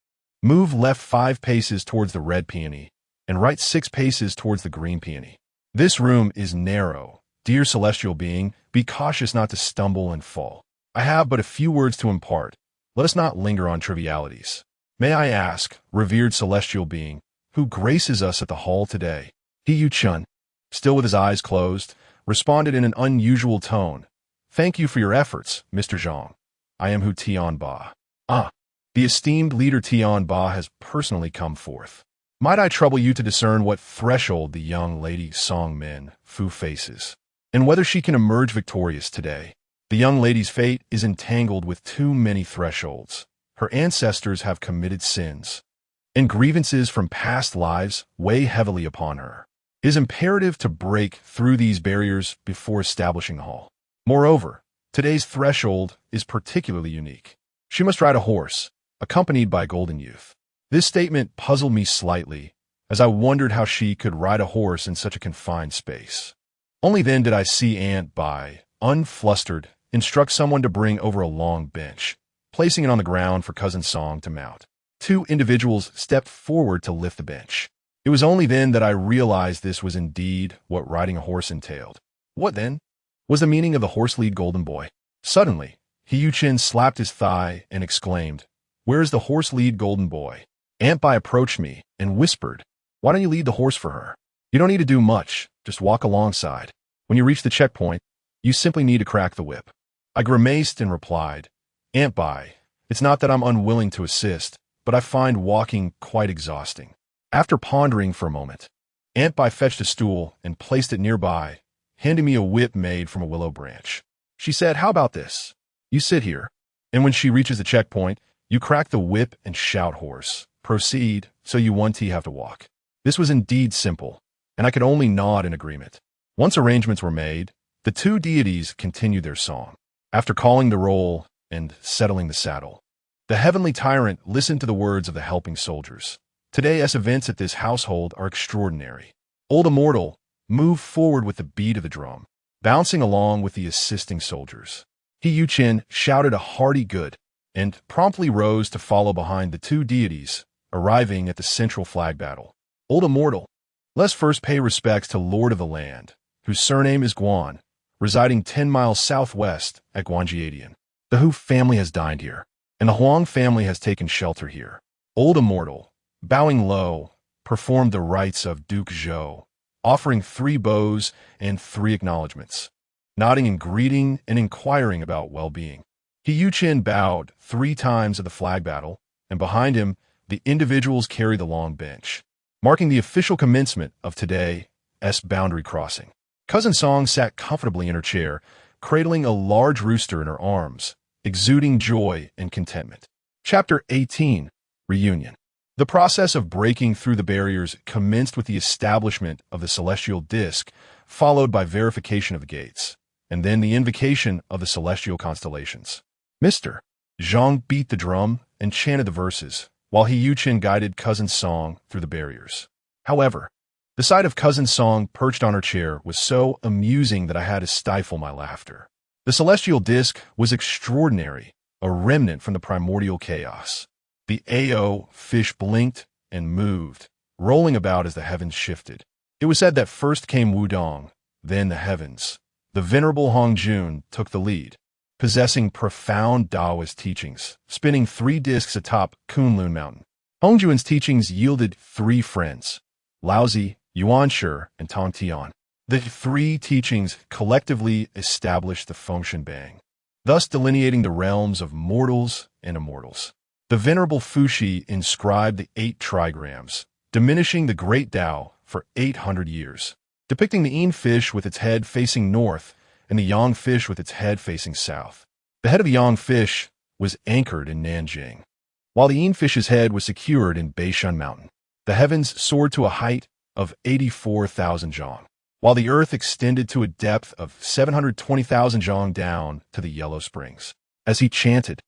Move left 5 paces towards the red peony, and right 6 paces towards the green peony. This room is narrow. Dear celestial being, be cautious not to stumble and fall. I have but a few words to impart. Let us not linger on trivialities. May I ask, revered celestial being, who graces us at the hall today?" He Yu-chun, still with his eyes closed, responded in an unusual tone, "Thank you for your efforts, Mr. Zhang. I am Hu Tianba. Ah, the esteemed leader Tianba has personally come forth. Might I trouble you to discern what threshold the young lady Song Min Fu faces, and whether she can emerge victorious today? The young lady's fate is entangled with too many thresholds. Her ancestors have committed sins, and grievances from past lives weigh heavily upon her. It is imperative to break through these barriers before establishing the hall. Moreover, today's threshold is particularly unique. She must ride a horse, accompanied by a golden youth." This statement puzzled me slightly, as I wondered how she could ride a horse in such a confined space. Only then did I see Aunt Bai, unflustered, instruct someone to bring over a long bench, placing it on the ground for Cousin Song to mount. 2 individuals stepped forward to lift the bench. It was only then that I realized this was indeed what riding a horse entailed. What, then, was the meaning of the horse-lead golden boy? Suddenly, He Yu-chin slapped his thigh and exclaimed, "Where is the horse-lead golden boy?" Aunt Bai approached me and whispered, "Why don't you lead the horse for her? You don't need to do much, just walk alongside. When you reach the checkpoint, you simply need to crack the whip." I grimaced and replied, "Aunt Bai, it's not that I'm unwilling to assist, but I find walking quite exhausting." After pondering for a moment, Aunt Bai fetched a stool and placed it nearby, handing me a whip made from a willow branch. She said, "How about this? You sit here, and when she reaches the checkpoint, you crack the whip and shout horse. Proceed, so you won't have to walk." This was indeed simple, and I could only nod in agreement. Once arrangements were made, the 2 deities continued their song. After calling the roll and settling the saddle, the heavenly tyrant listened to the words of the helping soldiers. Today's events at this household are extraordinary. Old Immortal moved forward with the beat of the drum, bouncing along with the assisting soldiers. He Yu-chin shouted a hearty good, and promptly rose to follow behind the 2 deities, arriving at the central flag battle. Old Immortal, let's first pay respects to Lord of the Land, whose surname is Guan, residing 10 miles southwest at Guanjiadian. The Hu family has dined here, and the Huang family has taken shelter here. Old Immortal, bowing low, performed the rites of Duke Zhou, offering 3 bows and 3 acknowledgments, nodding in greeting and inquiring about well-being. He Yu-chin bowed 3 times at the flag battle, and behind him, the individuals carried the long bench, marking the official commencement of today's boundary crossing. Cousin Song sat comfortably in her chair, cradling a large rooster in her arms, exuding joy and contentment. Chapter 18, Reunion. The process of breaking through the barriers commenced with the establishment of the celestial disk, followed by verification of the gates, and then the invocation of the celestial constellations. Mr. Zhang beat the drum and chanted the verses, while He Yu-chin guided Cousin Song through the barriers. However, the sight of Cousin Song perched on her chair was so amusing that I had to stifle my laughter. The celestial disk was extraordinary, a remnant from the primordial chaos. The Ao fish blinked and moved, rolling about as the heavens shifted. It was said that first came Wudong, then the heavens. The venerable Hongjun took the lead, possessing profound Taoist teachings, spinning 3 discs atop Kunlun Mountain. Hongjun's teachings yielded 3 friends, Laozi, Yuanshi, and Tong Tian. The 3 teachings collectively established the Fengshen Bang, thus delineating the realms of mortals and immortals. The venerable Fuxi inscribed the 8 trigrams, diminishing the great Tao for 800 years, depicting the Yin fish with its head facing north and the Yang fish with its head facing south. The head of the Yang fish was anchored in Nanjing, while the Fish's head was secured in Beishun Mountain. The heavens soared to a height of 84,000 zhang, while the earth extended to a depth of 720,000 zhang down to the Yellow Springs. As he chanted,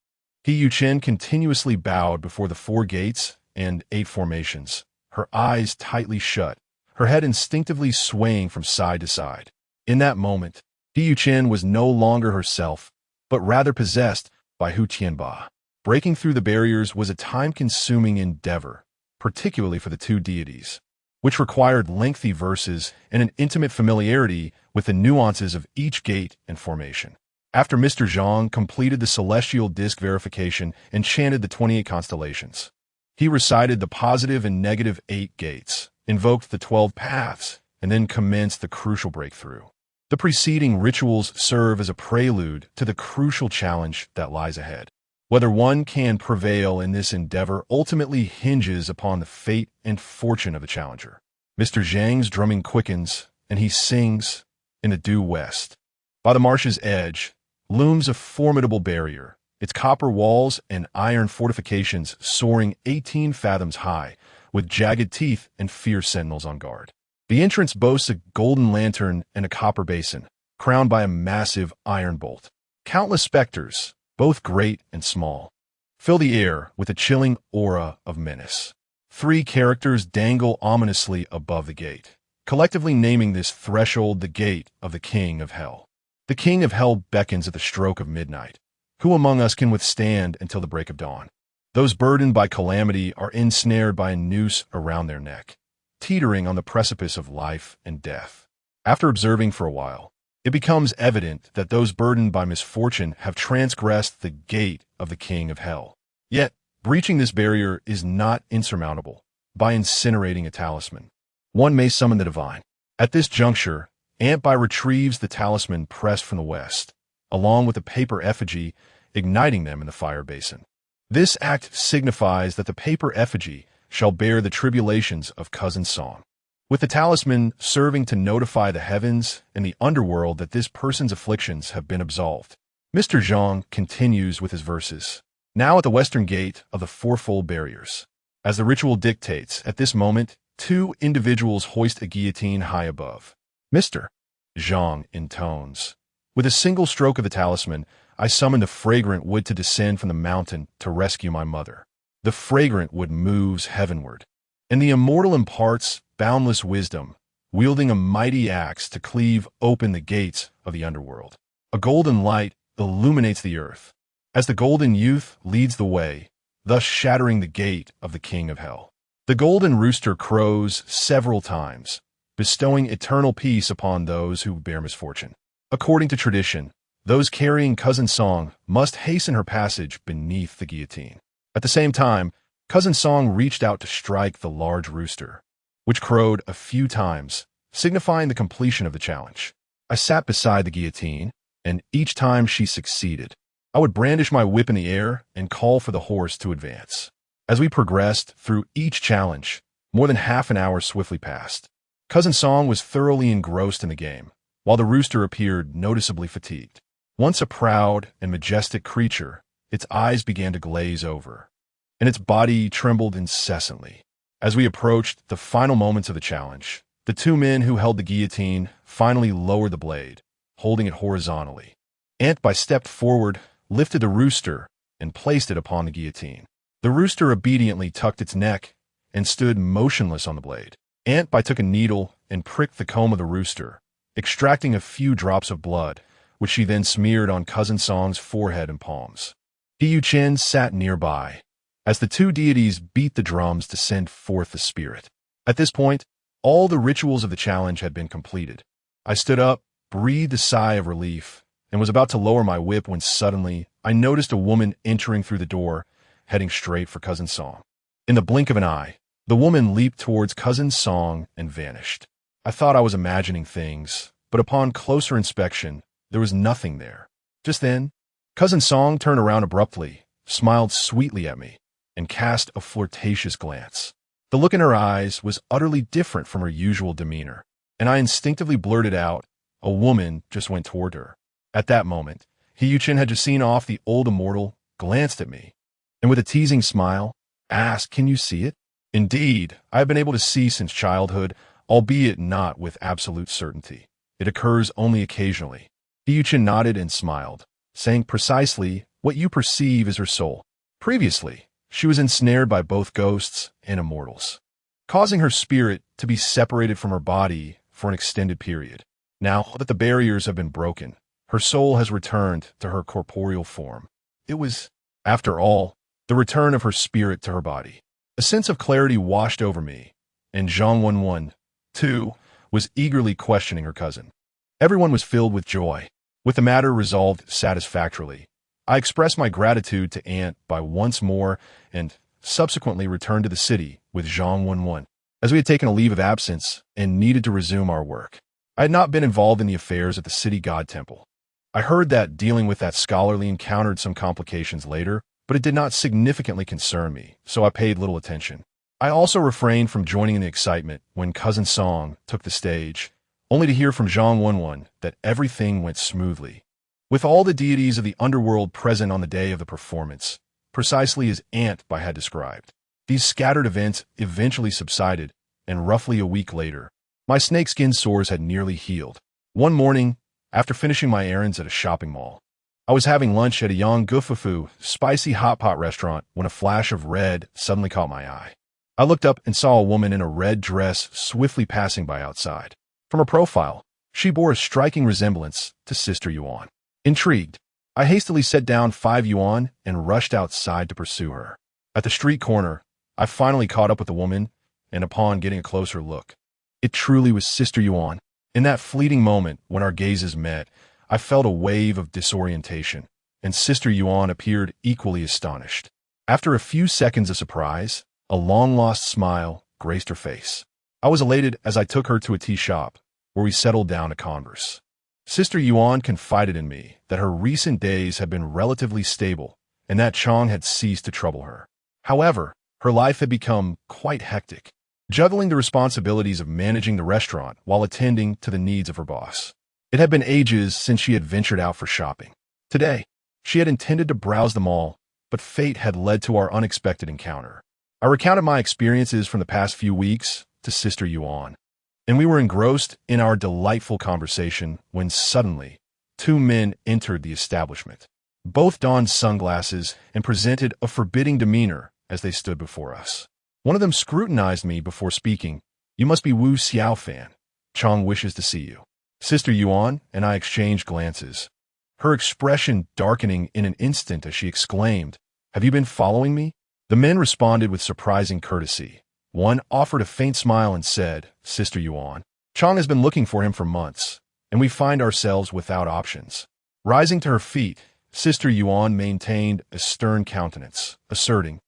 He Yuchen continuously bowed before the 4 gates and 8 formations, her eyes tightly shut, her head instinctively swaying from side to side. In that moment, He Yuchen was no longer herself, but rather possessed by Hu Tianba. Breaking through the barriers was a time-consuming endeavor, particularly for the 2 deities, which required lengthy verses and an intimate familiarity with the nuances of each gate and formation. After Mr. Zhang completed the celestial disc verification and chanted the 28 constellations, he recited the positive and negative 8 gates, invoked the 12 paths, and then commenced the crucial breakthrough. The preceding rituals serve as a prelude to the crucial challenge that lies ahead. Whether one can prevail in this endeavor ultimately hinges upon the fate and fortune of the challenger. Mr. Zhang's drumming quickens, and he sings in the due west. By the marsh's edge looms a formidable barrier, its copper walls and iron fortifications soaring 18 fathoms high, with jagged teeth and fierce sentinels on guard. The entrance boasts a golden lantern and a copper basin, crowned by a massive iron bolt. Countless specters, both great and small, fill the air with a chilling aura of menace. 3 characters dangle ominously above the gate, collectively naming this threshold the Gate of the King of Hell. The King of Hell beckons at the stroke of midnight. Who among us can withstand until the break of dawn? Those burdened by calamity are ensnared by a noose around their neck, teetering on the precipice of life and death. After observing for a while, it becomes evident that those burdened by misfortune have transgressed the gate of the King of Hell. Yet, breaching this barrier is not insurmountable. By incinerating a talisman, one may summon the divine. At this juncture, Antbai retrieves the talisman pressed from the west, along with a paper effigy, igniting them in the fire basin. This act signifies that the paper effigy shall bear the tribulations of Cousin Song, with the talisman serving to notify the heavens and the underworld that this person's afflictions have been absolved. Mr. Zhang continues with his verses, now at the western gate of the 4-fold barriers. As the ritual dictates, at this moment, 2 individuals hoist a guillotine high above. Mr. Zhang intones, with a single stroke of the talisman, I summon the fragrant wood to descend from the mountain to rescue my mother. The fragrant wood moves heavenward, and the immortal imparts boundless wisdom, wielding a mighty axe to cleave open the gates of the underworld. A golden light illuminates the earth, as the golden youth leads the way, thus shattering the gate of the King of Hell. The golden rooster crows several times, bestowing eternal peace upon those who bear misfortune. According to tradition, those carrying Cousin Song must hasten her passage beneath the guillotine. At the same time, Cousin Song reached out to strike the large rooster, which crowed a few times, signifying the completion of the challenge. I sat beside the guillotine, and each time she succeeded, I would brandish my whip in the air and call for the horse to advance. As we progressed through each challenge, more than half an hour swiftly passed. Cousin Song was thoroughly engrossed in the game, while the rooster appeared noticeably fatigued. Once a proud and majestic creature, its eyes began to glaze over, and its body trembled incessantly. As we approached the final moments of the challenge, the 2 men who held the guillotine finally lowered the blade, holding it horizontally. Antbai stepped forward, lifted the rooster, and placed it upon the guillotine. The rooster obediently tucked its neck and stood motionless on the blade. Antbai took a needle and pricked the comb of the rooster, extracting a few drops of blood, which she then smeared on Cousin Song's forehead and palms. He Yuchen sat nearby, as the 2 deities beat the drums to send forth the spirit. At this point, all the rituals of the challenge had been completed. I stood up, breathed a sigh of relief, and was about to lower my whip when suddenly I noticed a woman entering through the door, heading straight for Cousin Song. In the blink of an eye, the woman leaped towards Cousin Song and vanished. I thought I was imagining things, but upon closer inspection, there was nothing there. Just then, Cousin Song turned around abruptly, smiled sweetly at me, and cast a flirtatious glance. The look in her eyes was utterly different from her usual demeanor, and I instinctively blurted out, "A woman just went toward her." At that moment, He Yuchen had just seen off the old immortal, glanced at me, and with a teasing smile, asked, "Can you see it?" Indeed, I have been able to see since childhood, albeit not with absolute certainty. It occurs only occasionally. Yuchen nodded and smiled, saying precisely what you perceive is her soul. Previously, she was ensnared by both ghosts and immortals, causing her spirit to be separated from her body for an extended period. Now that the barriers have been broken, her soul has returned to her corporeal form. It was, after all, the return of her spirit to her body. A sense of clarity washed over me, and Zhang Wenwen, too, was eagerly questioning her cousin. Everyone was filled with joy. With the matter resolved satisfactorily, I expressed my gratitude to Aunt by once more and subsequently returned to the city with Zhang Wenwen, as we had taken a leave of absence and needed to resume our work. I had not been involved in the affairs at the city god temple. I heard that dealing with that scholarly encountered some complications later, but it did not significantly concern me, so I paid little attention. I also refrained from joining in the excitement when Cousin Song took the stage, only to hear from Zhang Wenwen that everything went smoothly, with all the deities of the underworld present on the day of the performance, precisely as Aunt Bai had described. These scattered events eventually subsided, and roughly a week later, my snakeskin sores had nearly healed. One morning, after finishing my errands at a shopping mall, I was having lunch at a Yonggufufu spicy hot pot restaurant when a flash of red suddenly caught my eye. I looked up and saw a woman in a red dress swiftly passing by outside. From her profile, she bore a striking resemblance to Sister Yuan. Intrigued, I hastily set down 5 yuan and rushed outside to pursue her. At the street corner, I finally caught up with the woman, and upon getting a closer look, it truly was Sister Yuan. In that fleeting moment when our gazes met, I felt a wave of disorientation, and Sister Yuan appeared equally astonished. After a few seconds of surprise, a long-lost smile graced her face. I was elated as I took her to a tea shop, where we settled down to converse. Sister Yuan confided in me that her recent days had been relatively stable, and that Chong had ceased to trouble her. However, her life had become quite hectic, juggling the responsibilities of managing the restaurant while attending to the needs of her boss. It had been ages since she had ventured out for shopping. Today, she had intended to browse the mall, but fate had led to our unexpected encounter. I recounted my experiences from the past few weeks to Sister Yuan, and we were engrossed in our delightful conversation when suddenly 2 men entered the establishment. Both donned sunglasses and presented a forbidding demeanor as they stood before us. One of them scrutinized me before speaking. "You must be Wu Xiaofan. Chong wishes to see you." Sister Yuan and I exchanged glances, her expression darkening in an instant as she exclaimed, "Have you been following me?" The men responded with surprising courtesy. One offered a faint smile and said, "Sister Yuan, Chong has been looking for him for months, and we find ourselves without options." Rising to her feet, Sister Yuan maintained a stern countenance, asserting,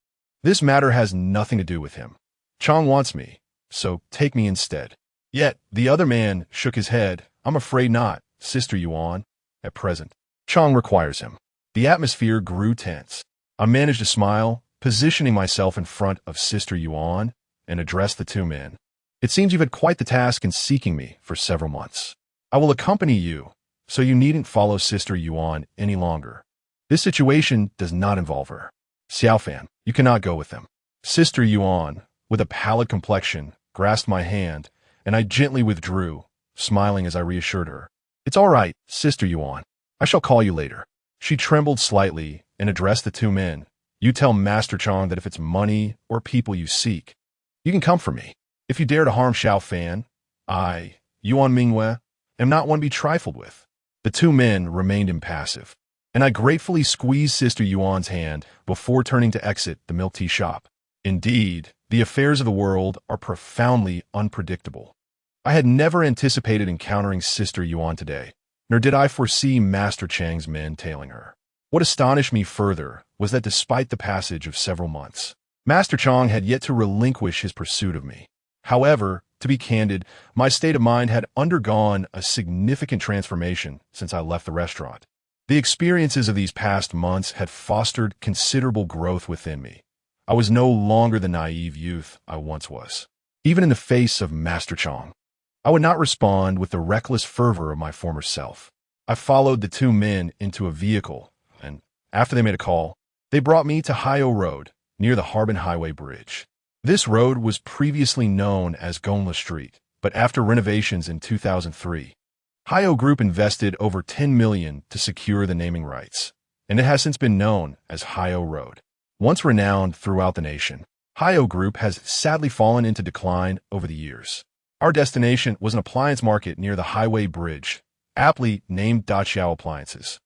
"This matter has nothing to do with him. Chong wants me, so take me instead." Yet the other man shook his head. "I'm afraid not, Sister Yuan. At present, Chong requires him." The atmosphere grew tense. I managed to smile, positioning myself in front of Sister Yuan, and addressed the 2 men. "It seems you've had quite the task in seeking me for several months. I will accompany you, so you needn't follow Sister Yuan any longer. This situation does not involve her. Xiaofan, you cannot go with them." Sister Yuan, with a pallid complexion, grasped my hand, and I gently withdrew, smiling as I reassured her. "It's all right, Sister Yuan. I shall call you later." She trembled slightly and addressed the 2 men. "You tell Master Chong that if it's money or people you seek, you can come for me. If you dare to harm Xiaofan, I, Yuan Mingwe, am not one to be trifled with." The 2 men remained impassive, and I gratefully squeezed Sister Yuan's hand before turning to exit the milk tea shop. Indeed, the affairs of the world are profoundly unpredictable. I had never anticipated encountering Sister Yuan today, nor did I foresee Master Chang's men tailing her. What astonished me further was that despite the passage of several months, Master Chong had yet to relinquish his pursuit of me. However, to be candid, my state of mind had undergone a significant transformation since I left the restaurant. The experiences of these past months had fostered considerable growth within me. I was no longer the naive youth I once was. Even in the face of Master Chong, I would not respond with the reckless fervor of my former self. I followed the 2 men into a vehicle, and after they made a call, They brought me to Hyo Road, near the Harbin Highway Bridge. This road was previously known as Gonla Street, but after renovations in 2003, Hyo Group invested over $10 million to secure the naming rights, and it has since been known as Hyo Road. Once renowned throughout the nation, Hyo Group has sadly fallen into decline over the years. Our destination was an appliance market near the highway bridge, aptly named Daqiao Appliances.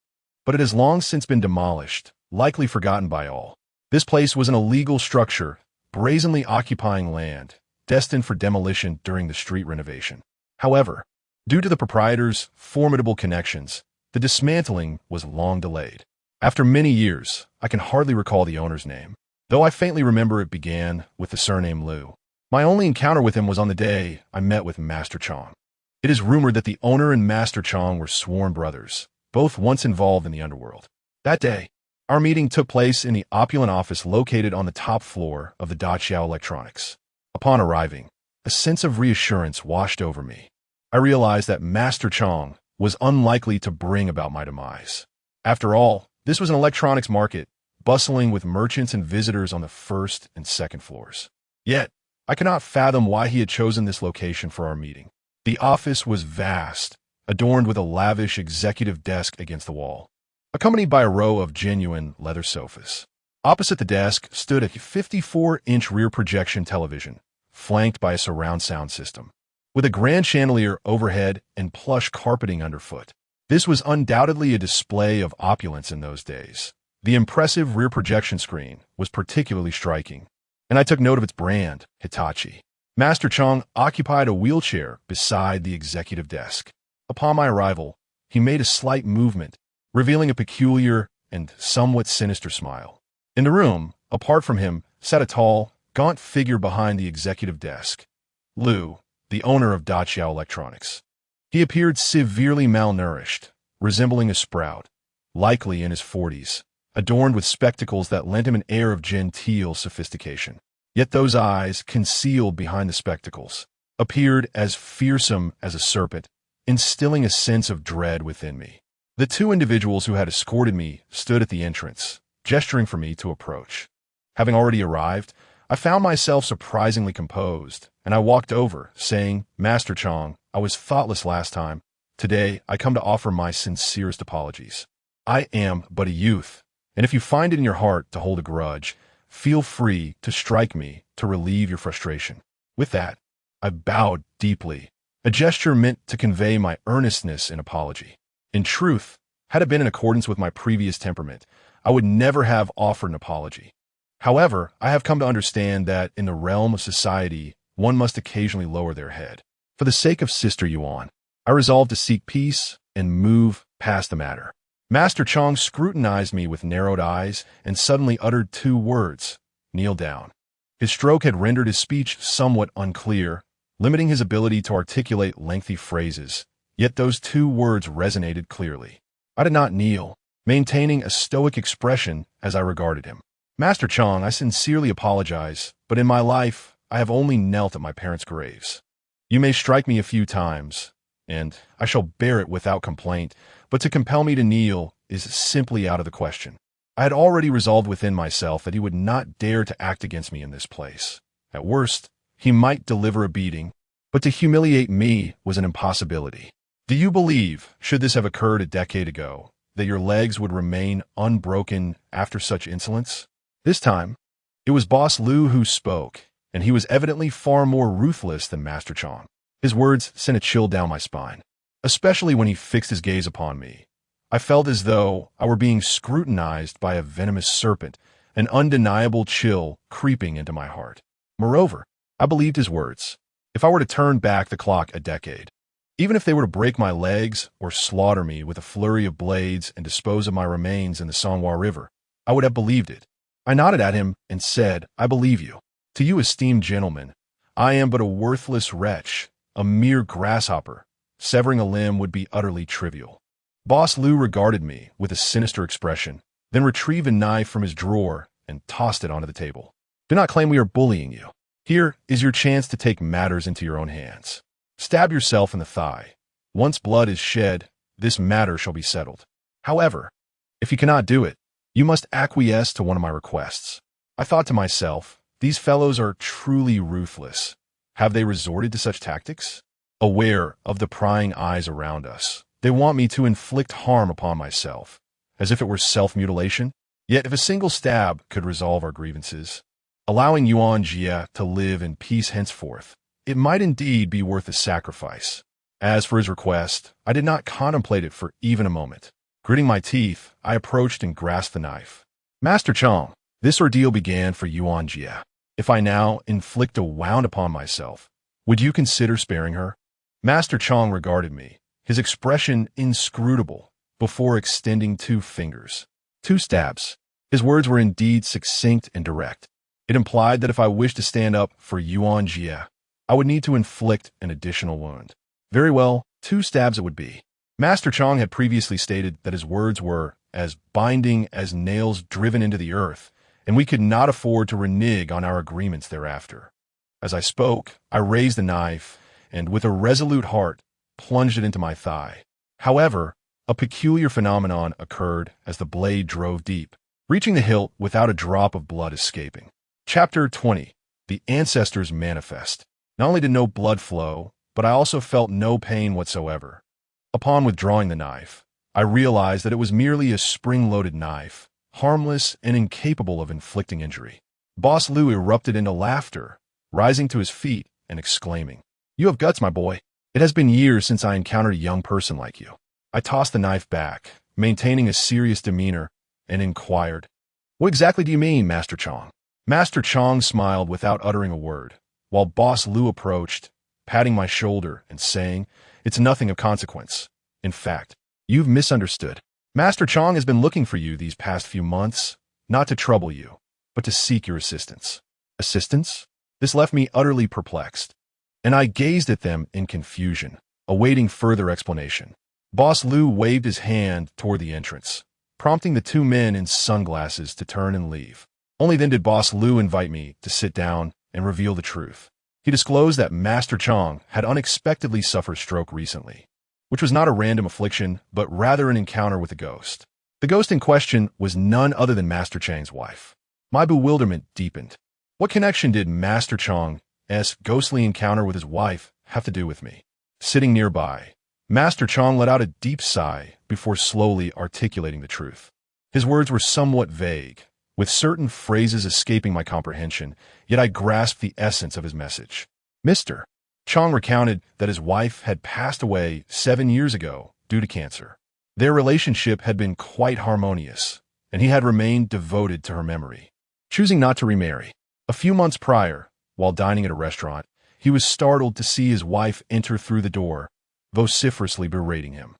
But it has long since been demolished, likely forgotten by all. This place was an illegal structure, brazenly occupying land, destined for demolition during the street renovation. However, due to the proprietor's formidable connections, the dismantling was long delayed. After many years, I can hardly recall the owner's name, though I faintly remember it began with the surname Liu. My only encounter with him was on the day I met with Master Chong. It is rumored that the owner and Master Chong were sworn brothers, both once involved in the underworld. That day, our meeting took place in the opulent office located on the top floor of the Daqiao Electronics. Upon arriving, a sense of reassurance washed over me. I realized that Master Chong was unlikely to bring about my demise. After all, this was an electronics market, bustling with merchants and visitors on the first and second floors. Yet, I could not fathom why he had chosen this location for our meeting. The office was vast, adorned with a lavish executive desk against the wall, accompanied by a row of genuine leather sofas. Opposite the desk stood a 54-inch rear projection television, flanked by a surround sound system, with a grand chandelier overhead and plush carpeting underfoot. This was undoubtedly a display of opulence in those days. The impressive rear projection screen was particularly striking, and I took note of its brand, Hitachi. Master Chong occupied a wheelchair beside the executive desk. Upon my arrival, he made a slight movement, revealing a peculiar and somewhat sinister smile. In the room, apart from him, sat a tall, gaunt figure behind the executive desk, Liu, the owner of Daqiao Electronics. He appeared severely malnourished, resembling a sprout, likely in his 40s, adorned with spectacles that lent him an air of genteel sophistication. Yet those eyes, concealed behind the spectacles, appeared as fearsome as a serpent, instilling a sense of dread within me. The two individuals who had escorted me stood at the entrance, gesturing for me to approach. Having already arrived, I found myself surprisingly composed, and I walked over, saying, "Master Chong, I was thoughtless last time. Today, I come to offer my sincerest apologies. I am but a youth, and if you find it in your heart to hold a grudge, feel free to strike me to relieve your frustration." With that, I bowed deeply, a gesture meant to convey my earnestness in apology. In truth, had it been in accordance with my previous temperament, I would never have offered an apology. However, I have come to understand that in the realm of society, one must occasionally lower their head. For the sake of Sister Yuan, I resolved to seek peace and move past the matter. Master Chong scrutinized me with narrowed eyes and suddenly uttered two words, "Kneel down." His stroke had rendered his speech somewhat unclear, limiting his ability to articulate lengthy phrases, yet those two words resonated clearly. I did not kneel, maintaining a stoic expression as I regarded him. "Master Chong, I sincerely apologize, but in my life, I have only knelt at my parents' graves. You may strike me a few times, and I shall bear it without complaint, but to compel me to kneel is simply out of the question." I had already resolved within myself that he would not dare to act against me in this place. At worst, he might deliver a beating, but to humiliate me was an impossibility. Do you believe, should this have occurred a decade ago, that your legs would remain unbroken after such insolence? This time, it was Boss Liu who spoke, and he was evidently far more ruthless than Master Chong. His words sent a chill down my spine, especially when he fixed his gaze upon me. I felt as though I were being scrutinized by a venomous serpent, an undeniable chill creeping into my heart. Moreover, I believed his words. If I were to turn back the clock a decade, even if they were to break my legs or slaughter me with a flurry of blades and dispose of my remains in the Songhua River, I would have believed it. I nodded at him and said, "I believe you. To you, esteemed gentlemen, I am but a worthless wretch, a mere grasshopper. Severing a limb would be utterly trivial." Boss Liu regarded me with a sinister expression, then retrieved a knife from his drawer and tossed it onto the table. "Do not claim we are bullying you. Here is your chance to take matters into your own hands. Stab yourself in the thigh. Once blood is shed, this matter shall be settled. However, if you cannot do it, You must acquiesce to one of my requests. I thought to myself, these fellows are truly ruthless. Have they resorted to such tactics? Aware of the prying eyes around us, they want me to inflict harm upon myself, as if it were self-mutilation. Yet if a single stab could resolve our grievances, allowing Yuan Jie to live in peace henceforth, it might indeed be worth the sacrifice. As for his request, I did not contemplate it for even a moment. Gritting my teeth, I approached and grasped the knife. Master Chong, this ordeal began for Yuan Jie. If I now inflict a wound upon myself, would you consider sparing her? Master Chong regarded me, his expression inscrutable, before extending 2 fingers. 2 stabs. His words were indeed succinct and direct. It implied that if I wished to stand up for Yuan Jie, I would need to inflict an additional wound. Very well, 2 stabs it would be. Master Chong had previously stated that his words were as binding as nails driven into the earth, and we could not afford to renege on our agreements thereafter. As I spoke, I raised the knife, and with a resolute heart, plunged it into my thigh. However, a peculiar phenomenon occurred as the blade drove deep, reaching the hilt without a drop of blood escaping. Chapter 20. The Ancestors Manifest. Not only did no blood flow, but I also felt no pain whatsoever. Upon withdrawing the knife, I realized that it was merely a spring-loaded knife, harmless and incapable of inflicting injury. Boss Liu erupted into laughter, rising to his feet and exclaiming, "You have guts, my boy. It has been years since I encountered a young person like you." I tossed the knife back, maintaining a serious demeanor, and inquired, "What exactly do you mean, Master Chong?" Master Chong smiled without uttering a word, while Boss Liu approached, patting my shoulder and saying, "It's nothing of consequence. In fact, you've misunderstood. Master Chong has been looking for you these past few months, not to trouble you, but to seek your assistance." Assistance? This left me utterly perplexed, and I gazed at them in confusion, awaiting further explanation. Boss Liu waved his hand toward the entrance, prompting the 2 men in sunglasses to turn and leave. Only then did Boss Liu invite me to sit down and reveal the truth. He disclosed that Master Chong had unexpectedly suffered stroke recently, which was not a random affliction, but rather an encounter with a ghost. The ghost in question was none other than Master Chang's wife. My bewilderment deepened. What connection did Master Chong's ghostly encounter with his wife have to do with me? Sitting nearby, Master Chong let out a deep sigh before slowly articulating the truth. His words were somewhat vague, with certain phrases escaping my comprehension, yet I grasped the essence of his message. Mr. Chong recounted that his wife had passed away 7 years ago due to cancer. Their relationship had been quite harmonious, and he had remained devoted to her memory, choosing not to remarry. A few months prior, while dining at a restaurant, he was startled to see his wife enter through the door, vociferously berating him.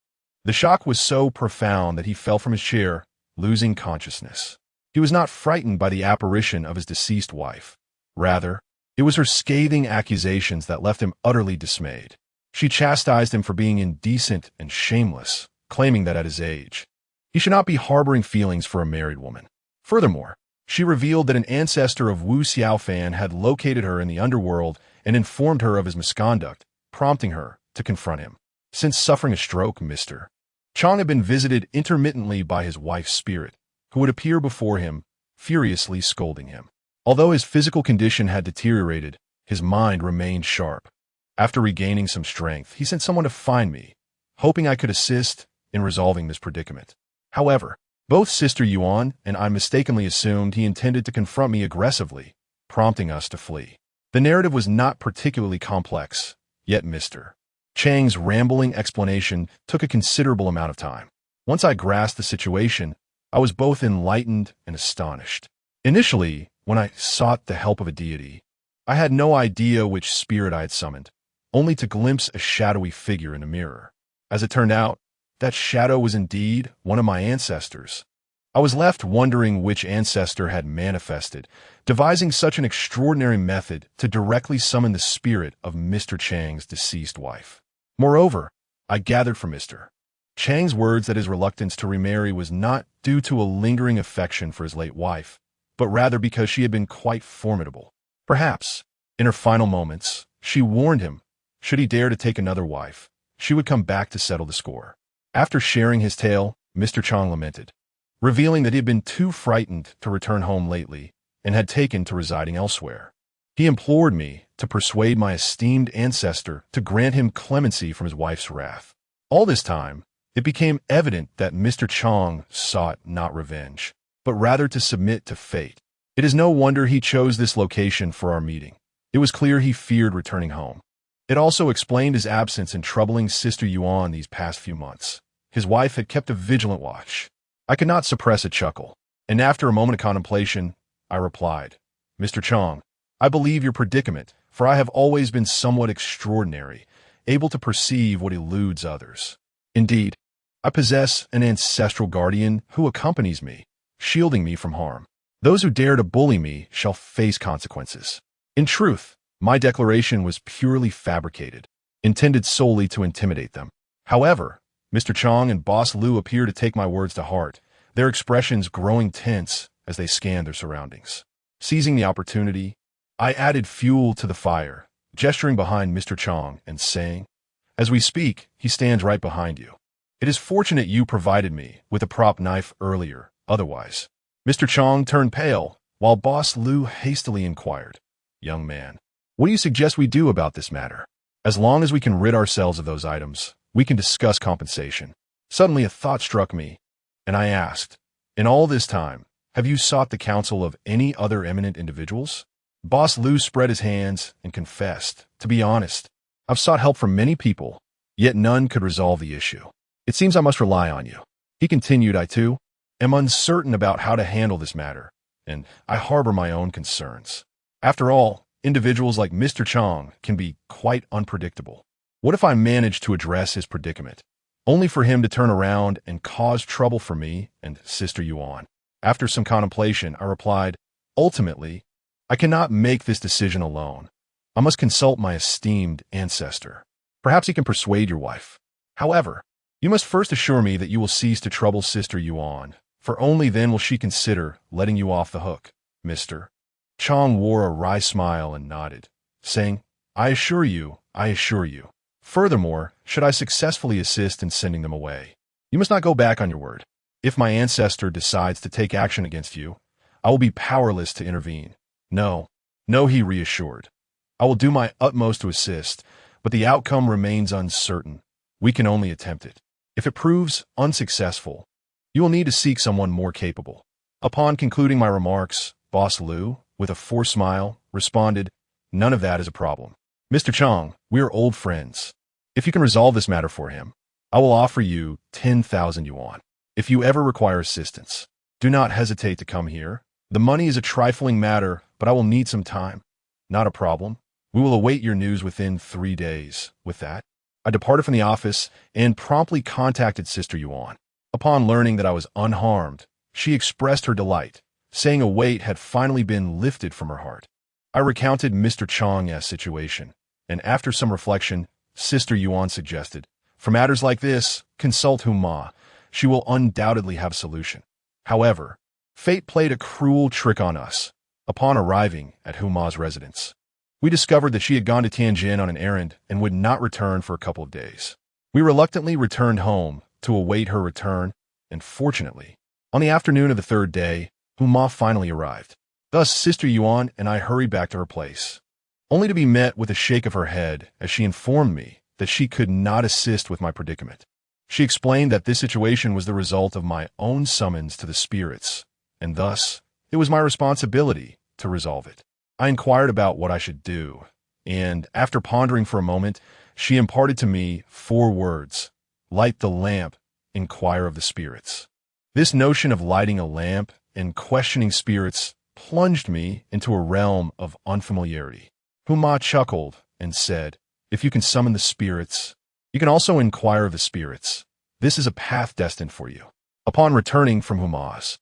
The shock was so profound that he fell from his chair, losing consciousness. He was not frightened by the apparition of his deceased wife. Rather, it was her scathing accusations that left him utterly dismayed. She chastised him for being indecent and shameless, claiming that at his age, he should not be harboring feelings for a married woman. Furthermore, she revealed that an ancestor of Wu Xiaofan had located her in the underworld and informed her of his misconduct, prompting her to confront him. Since suffering a stroke, Mr. Chong had been visited intermittently by his wife's spirit, who would appear before him, furiously scolding him. Although his physical condition had deteriorated, his mind remained sharp. After regaining some strength, he sent someone to find me, hoping I could assist in resolving this predicament. However, both Sister Yuan and I mistakenly assumed he intended to confront me aggressively, prompting us to flee. The narrative was not particularly complex, yet Mr. Chang's rambling explanation took a considerable amount of time. Once I grasped the situation, I was both enlightened and astonished. Initially, when I sought the help of a deity, I had no idea which spirit I had summoned, only to glimpse a shadowy figure in a mirror. As it turned out, that shadow was indeed one of my ancestors. I was left wondering which ancestor had manifested, devising such an extraordinary method to directly summon the spirit of Mr. Chang's deceased wife. Moreover, I gathered from Mr. Chang's words that his reluctance to remarry was not due to a lingering affection for his late wife, but rather because she had been quite formidable. Perhaps, in her final moments, she warned him, should he dare to take another wife, she would come back to settle the score. After sharing his tale, Mr. Chong lamented, revealing that he had been too frightened to return home lately and had taken to residing elsewhere. He implored me to persuade my esteemed ancestor to grant him clemency from his wife's wrath. All this time, it became evident that Mr. Chong sought not revenge, but rather to submit to fate. It is no wonder he chose this location for our meeting. It was clear he feared returning home. It also explained his absence in troubling Sister Yuan these past few months. His wife had kept a vigilant watch. I could not suppress a chuckle, and after a moment of contemplation, I replied, "Mr. Chong, I believe your predicament, for I have always been somewhat extraordinary, able to perceive what eludes others. Indeed, I possess an ancestral guardian who accompanies me, shielding me from harm. Those who dare to bully me shall face consequences." In truth, my declaration was purely fabricated, intended solely to intimidate them. However, Mr. Chong and Boss Lu appear to take my words to heart, their expressions growing tense as they scanned their surroundings. Seizing the opportunity, I added fuel to the fire, gesturing behind Mr. Chong and saying, "As we speak, he stands right behind you. It is fortunate you provided me with a prop knife earlier, otherwise." Mr. Chong turned pale, while Boss Lu hastily inquired, "Young man, what do you suggest we do about this matter? As long as we can rid ourselves of those items, we can discuss compensation." Suddenly a thought struck me, and I asked, "In all this time, have you sought the counsel of any other eminent individuals?" Boss Lu spread his hands and confessed, "To be honest, I've sought help from many people, yet none could resolve the issue. It seems I must rely on you." He continued, "I too am uncertain about how to handle this matter, and I harbor my own concerns. After all, individuals like Mr. Chong can be quite unpredictable. What if I manage to address his predicament, only for him to turn around and cause trouble for me and Sister Yuan?" After some contemplation, I replied, "Ultimately, I cannot make this decision alone. I must consult my esteemed ancestor. Perhaps he can persuade your wife. However, you must first assure me that you will cease to trouble Sister Yuan, for only then will she consider letting you off the hook, Mr." Chong wore a wry smile and nodded, saying, I assure you. Furthermore, should I successfully assist in sending them away, you must not go back on your word. If my ancestor decides to take action against you, I will be powerless to intervene. No, he reassured. I will do my utmost to assist, but the outcome remains uncertain. We can only attempt it. If it proves unsuccessful, you will need to seek someone more capable. Upon concluding my remarks, Boss Lu, with a forced smile, responded, "None of that is a problem. Mr. Chong, we are old friends. If you can resolve this matter for him, I will offer you 10,000 yuan. If you ever require assistance, do not hesitate to come here. The money is a trifling matter, but I will need some time." "Not a problem. We will await your news within 3 days." With that, I departed from the office and promptly contacted Sister Yuan. Upon learning that I was unharmed, she expressed her delight, saying a weight had finally been lifted from her heart. I recounted Mr. Chong's situation, and after some reflection, Sister Yuan suggested, "For matters like this, consult Huma. She will undoubtedly have a solution." However, fate played a cruel trick on us. Upon arriving at Huma's residence, we discovered that she had gone to Tianjin on an errand and would not return for a couple of days. We reluctantly returned home to await her return, and fortunately, on the afternoon of the third day, Huma finally arrived. Thus, Sister Yuan and I hurried back to her place, only to be met with a shake of her head as she informed me that she could not assist with my predicament. She explained that this situation was the result of my own summons to the spirits, and thus, it was my responsibility to resolve it. I inquired about what I should do, and after pondering for a moment, she imparted to me 4 words: light the lamp, inquire of the spirits. This notion of lighting a lamp and questioning spirits plunged me into a realm of unfamiliarity. Huma chuckled and said, "If you can summon the spirits, you can also inquire of the spirits. This is a path destined for you." Upon returning from Huma's,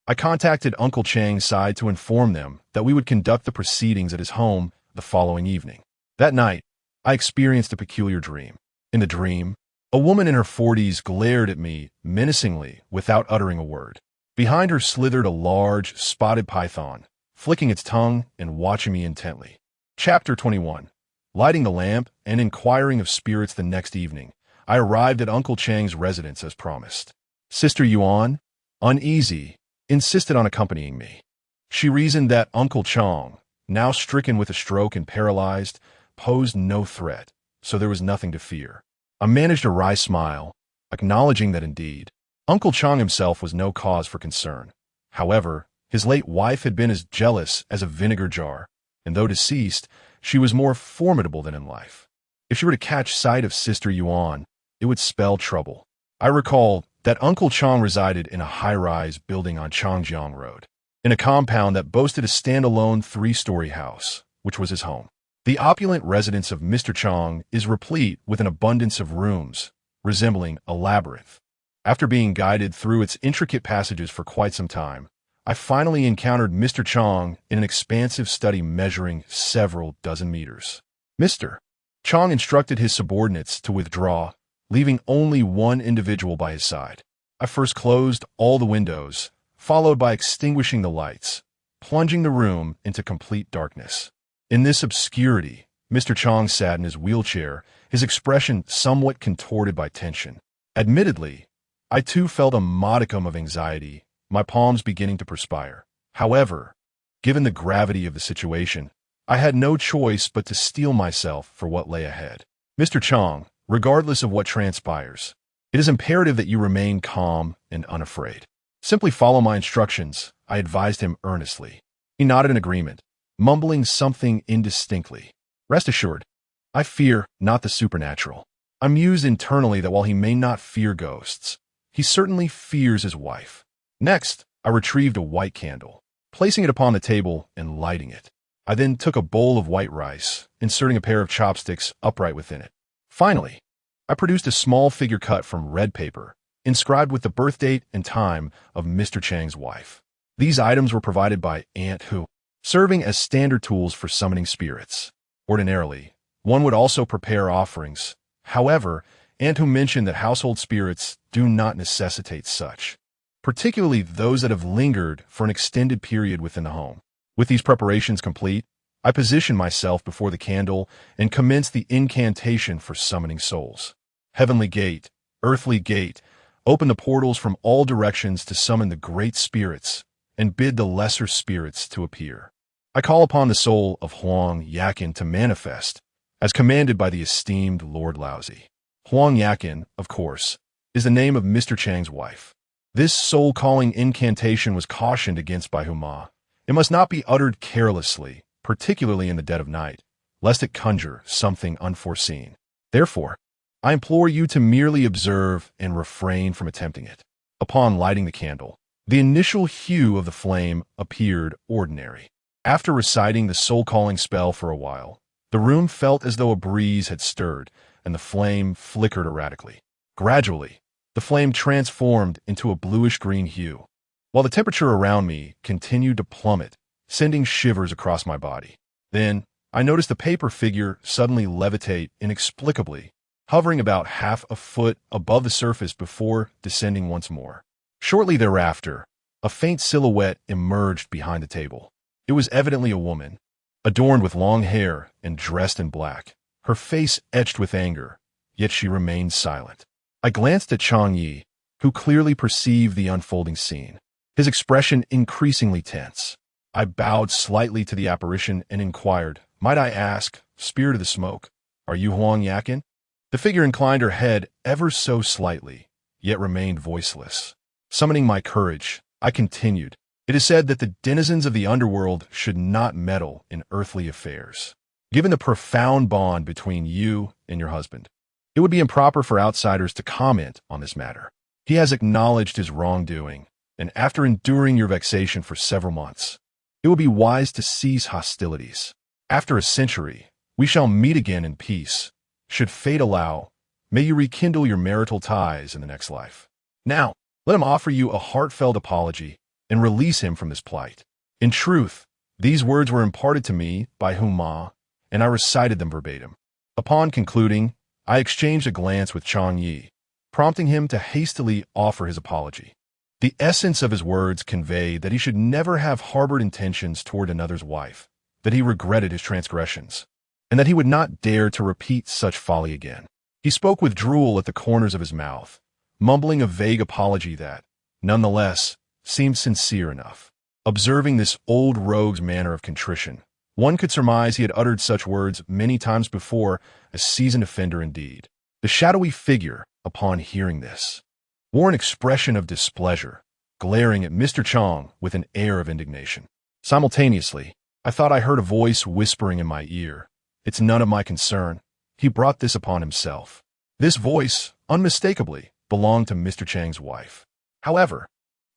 I contacted Uncle Chang's side to inform them that we would conduct the proceedings at his home the following evening. That night, I experienced a peculiar dream. In the dream, a woman in her 40s glared at me menacingly without uttering a word. Behind her slithered a large, spotted python, flicking its tongue and watching me intently. Chapter 21. Lighting the lamp and inquiring of spirits the next evening, I arrived at Uncle Chang's residence as promised. "Sister Yuan, Uneasy, insisted on accompanying me. She reasoned that Uncle Chong, now stricken with a stroke and paralyzed, posed no threat, so there was nothing to fear. I managed a wry smile, acknowledging that indeed, Uncle Chong himself was no cause for concern. However, his late wife had been as jealous as a vinegar jar, and though deceased, she was more formidable than in life. If she were to catch sight of Sister Yuan, it would spell trouble. I recall that Uncle Chong resided in a high-rise building on Changjiang Road, in a compound that boasted a standalone 3-story house, which was his home. The opulent residence of Mr. Chong is replete with an abundance of rooms, resembling a labyrinth. After being guided through its intricate passages for quite some time, I finally encountered Mr. Chong in an expansive study measuring several dozen meters. Mr. Chong instructed his subordinates to withdraw, leaving only one individual by his side. I first closed all the windows, followed by extinguishing the lights, plunging the room into complete darkness. In this obscurity, Mr. Chong sat in his wheelchair, his expression somewhat contorted by tension. Admittedly, I too felt a modicum of anxiety, my palms beginning to perspire. However, given the gravity of the situation, I had no choice but to steel myself for what lay ahead. Mr. Chong, regardless of what transpires, it is imperative that you remain calm and unafraid. Simply follow my instructions, I advised him earnestly. He nodded in agreement, mumbling something indistinctly. Rest assured, I fear not the supernatural. I mused internally that while he may not fear ghosts, he certainly fears his wife. Next, I retrieved a white candle, placing it upon the table and lighting it. I then took a bowl of white rice, inserting a pair of chopsticks upright within it. Finally, I produced a small figure cut from red paper, inscribed with the birth date and time of Mr. Chang's wife. These items were provided by Aunt Hu, serving as standard tools for summoning spirits. Ordinarily, one would also prepare offerings. However, Aunt Hu mentioned that household spirits do not necessitate such, particularly those that have lingered for an extended period within the home. With these preparations complete, I positioned myself before the candle and commenced the incantation for summoning souls. Heavenly gate, earthly gate, open the portals from all directions to summon the great spirits and bid the lesser spirits to appear. I call upon the soul of Huang Yakin to manifest, as commanded by the esteemed Lord Laozi. Huang Yakin, of course, is the name of Mr. Chang's wife. This soul-calling incantation was cautioned against by Huma. It must not be uttered carelessly, particularly in the dead of night, lest it conjure something unforeseen. Therefore, I implore you to merely observe and refrain from attempting it. Upon lighting the candle, the initial hue of the flame appeared ordinary. After reciting the soul-calling spell for a while, the room felt as though a breeze had stirred, and the flame flickered erratically. Gradually, the flame transformed into a bluish-green hue, while the temperature around me continued to plummet, sending shivers across my body. Then, I noticed the paper figure suddenly levitate inexplicably, hovering about half a foot above the surface before descending once more. Shortly thereafter, a faint silhouette emerged behind the table. It was evidently a woman, adorned with long hair and dressed in black, her face etched with anger, yet she remained silent. I glanced at Chang Yi, who clearly perceived the unfolding scene, his expression increasingly tense. I bowed slightly to the apparition and inquired, "Might I ask, Spirit of the Smoke, are you Huang Yakin?" The figure inclined her head ever so slightly, yet remained voiceless. Summoning my courage, I continued, "It is said that the denizens of the underworld should not meddle in earthly affairs. Given the profound bond between you and your husband, it would be improper for outsiders to comment on this matter. He has acknowledged his wrongdoing, and after enduring your vexation for several months, it will be wise to cease hostilities. After a century, we shall meet again in peace. Should fate allow, may you rekindle your marital ties in the next life. Now, let him offer you a heartfelt apology and release him from this plight." In truth, these words were imparted to me by Huma, and I recited them verbatim. Upon concluding, I exchanged a glance with Chang Yi, prompting him to hastily offer his apology. The essence of his words conveyed that he should never have harbored intentions toward another's wife, that he regretted his transgressions, and that he would not dare to repeat such folly again. He spoke with drool at the corners of his mouth, mumbling a vague apology that, nonetheless, seemed sincere enough. Observing this old rogue's manner of contrition, one could surmise he had uttered such words many times before, a seasoned offender indeed. The shadowy figure, upon hearing this, wore an expression of displeasure, glaring at Mr. Chong with an air of indignation. Simultaneously, I thought I heard a voice whispering in my ear, "It's none of my concern. He brought this upon himself." This voice, unmistakably, belonged to Mr. Chang's wife. However,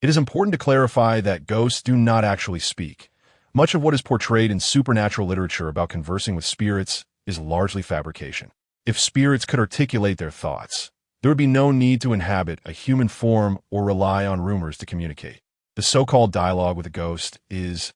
it is important to clarify that ghosts do not actually speak. Much of what is portrayed in supernatural literature about conversing with spirits is largely fabrication. If spirits could articulate their thoughts, there would be no need to inhabit a human form or rely on rumors to communicate. The so-called dialogue with a ghost is,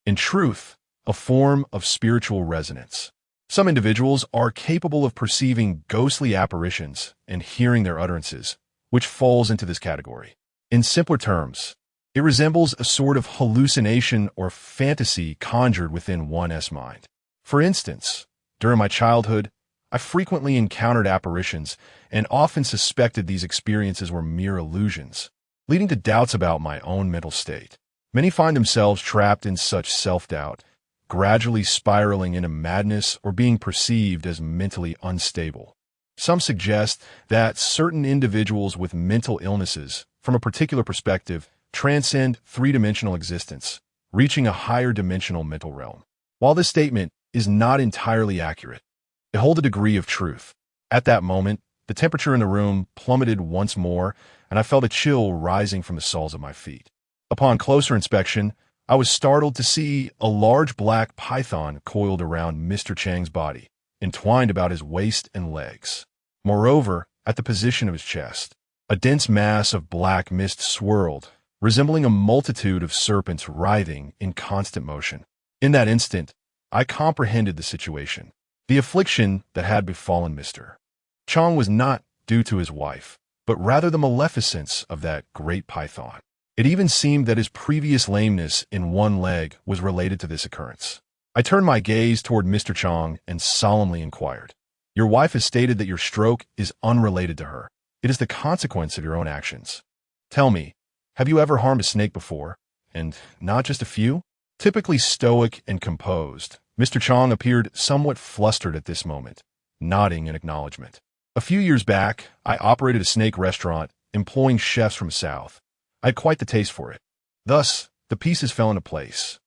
in truth, a form of spiritual resonance. Some individuals are capable of perceiving ghostly apparitions and hearing their utterances, which falls into this category. In simpler terms, it resembles a sort of hallucination or fantasy conjured within one's mind. For instance, during my childhood, I frequently encountered apparitions and often suspected these experiences were mere illusions, leading to doubts about my own mental state. Many find themselves trapped in such self-doubt, gradually spiraling into madness or being perceived as mentally unstable. Some suggest that certain individuals with mental illnesses, from a particular perspective, transcend three-dimensional existence, reaching a higher dimensional mental realm. While this statement is not entirely accurate, it holds a degree of truth. At that moment, the temperature in the room plummeted once more, and I felt a chill rising from the soles of my feet. Upon closer inspection, I was startled to see a large black python coiled around Mr. Chang's body, entwined about his waist and legs. Moreover, at the position of his chest, a dense mass of black mist swirled, resembling a multitude of serpents writhing in constant motion. In that instant, I comprehended the situation. The affliction that had befallen Mr. Chong was not due to his wife, but rather the maleficence of that great python. It even seemed that his previous lameness in one leg was related to this occurrence. I turned my gaze toward Mr. Chong and solemnly inquired, "Your wife has stated that your stroke is unrelated to her. It is the consequence of your own actions. Tell me, have you ever harmed a snake before? And not just a few?" Typically stoic and composed, Mr. Chong appeared somewhat flustered at this moment, nodding in acknowledgement. A few years back, I operated a snake restaurant, employing chefs from South. I had quite the taste for it. Thus, the pieces fell into place.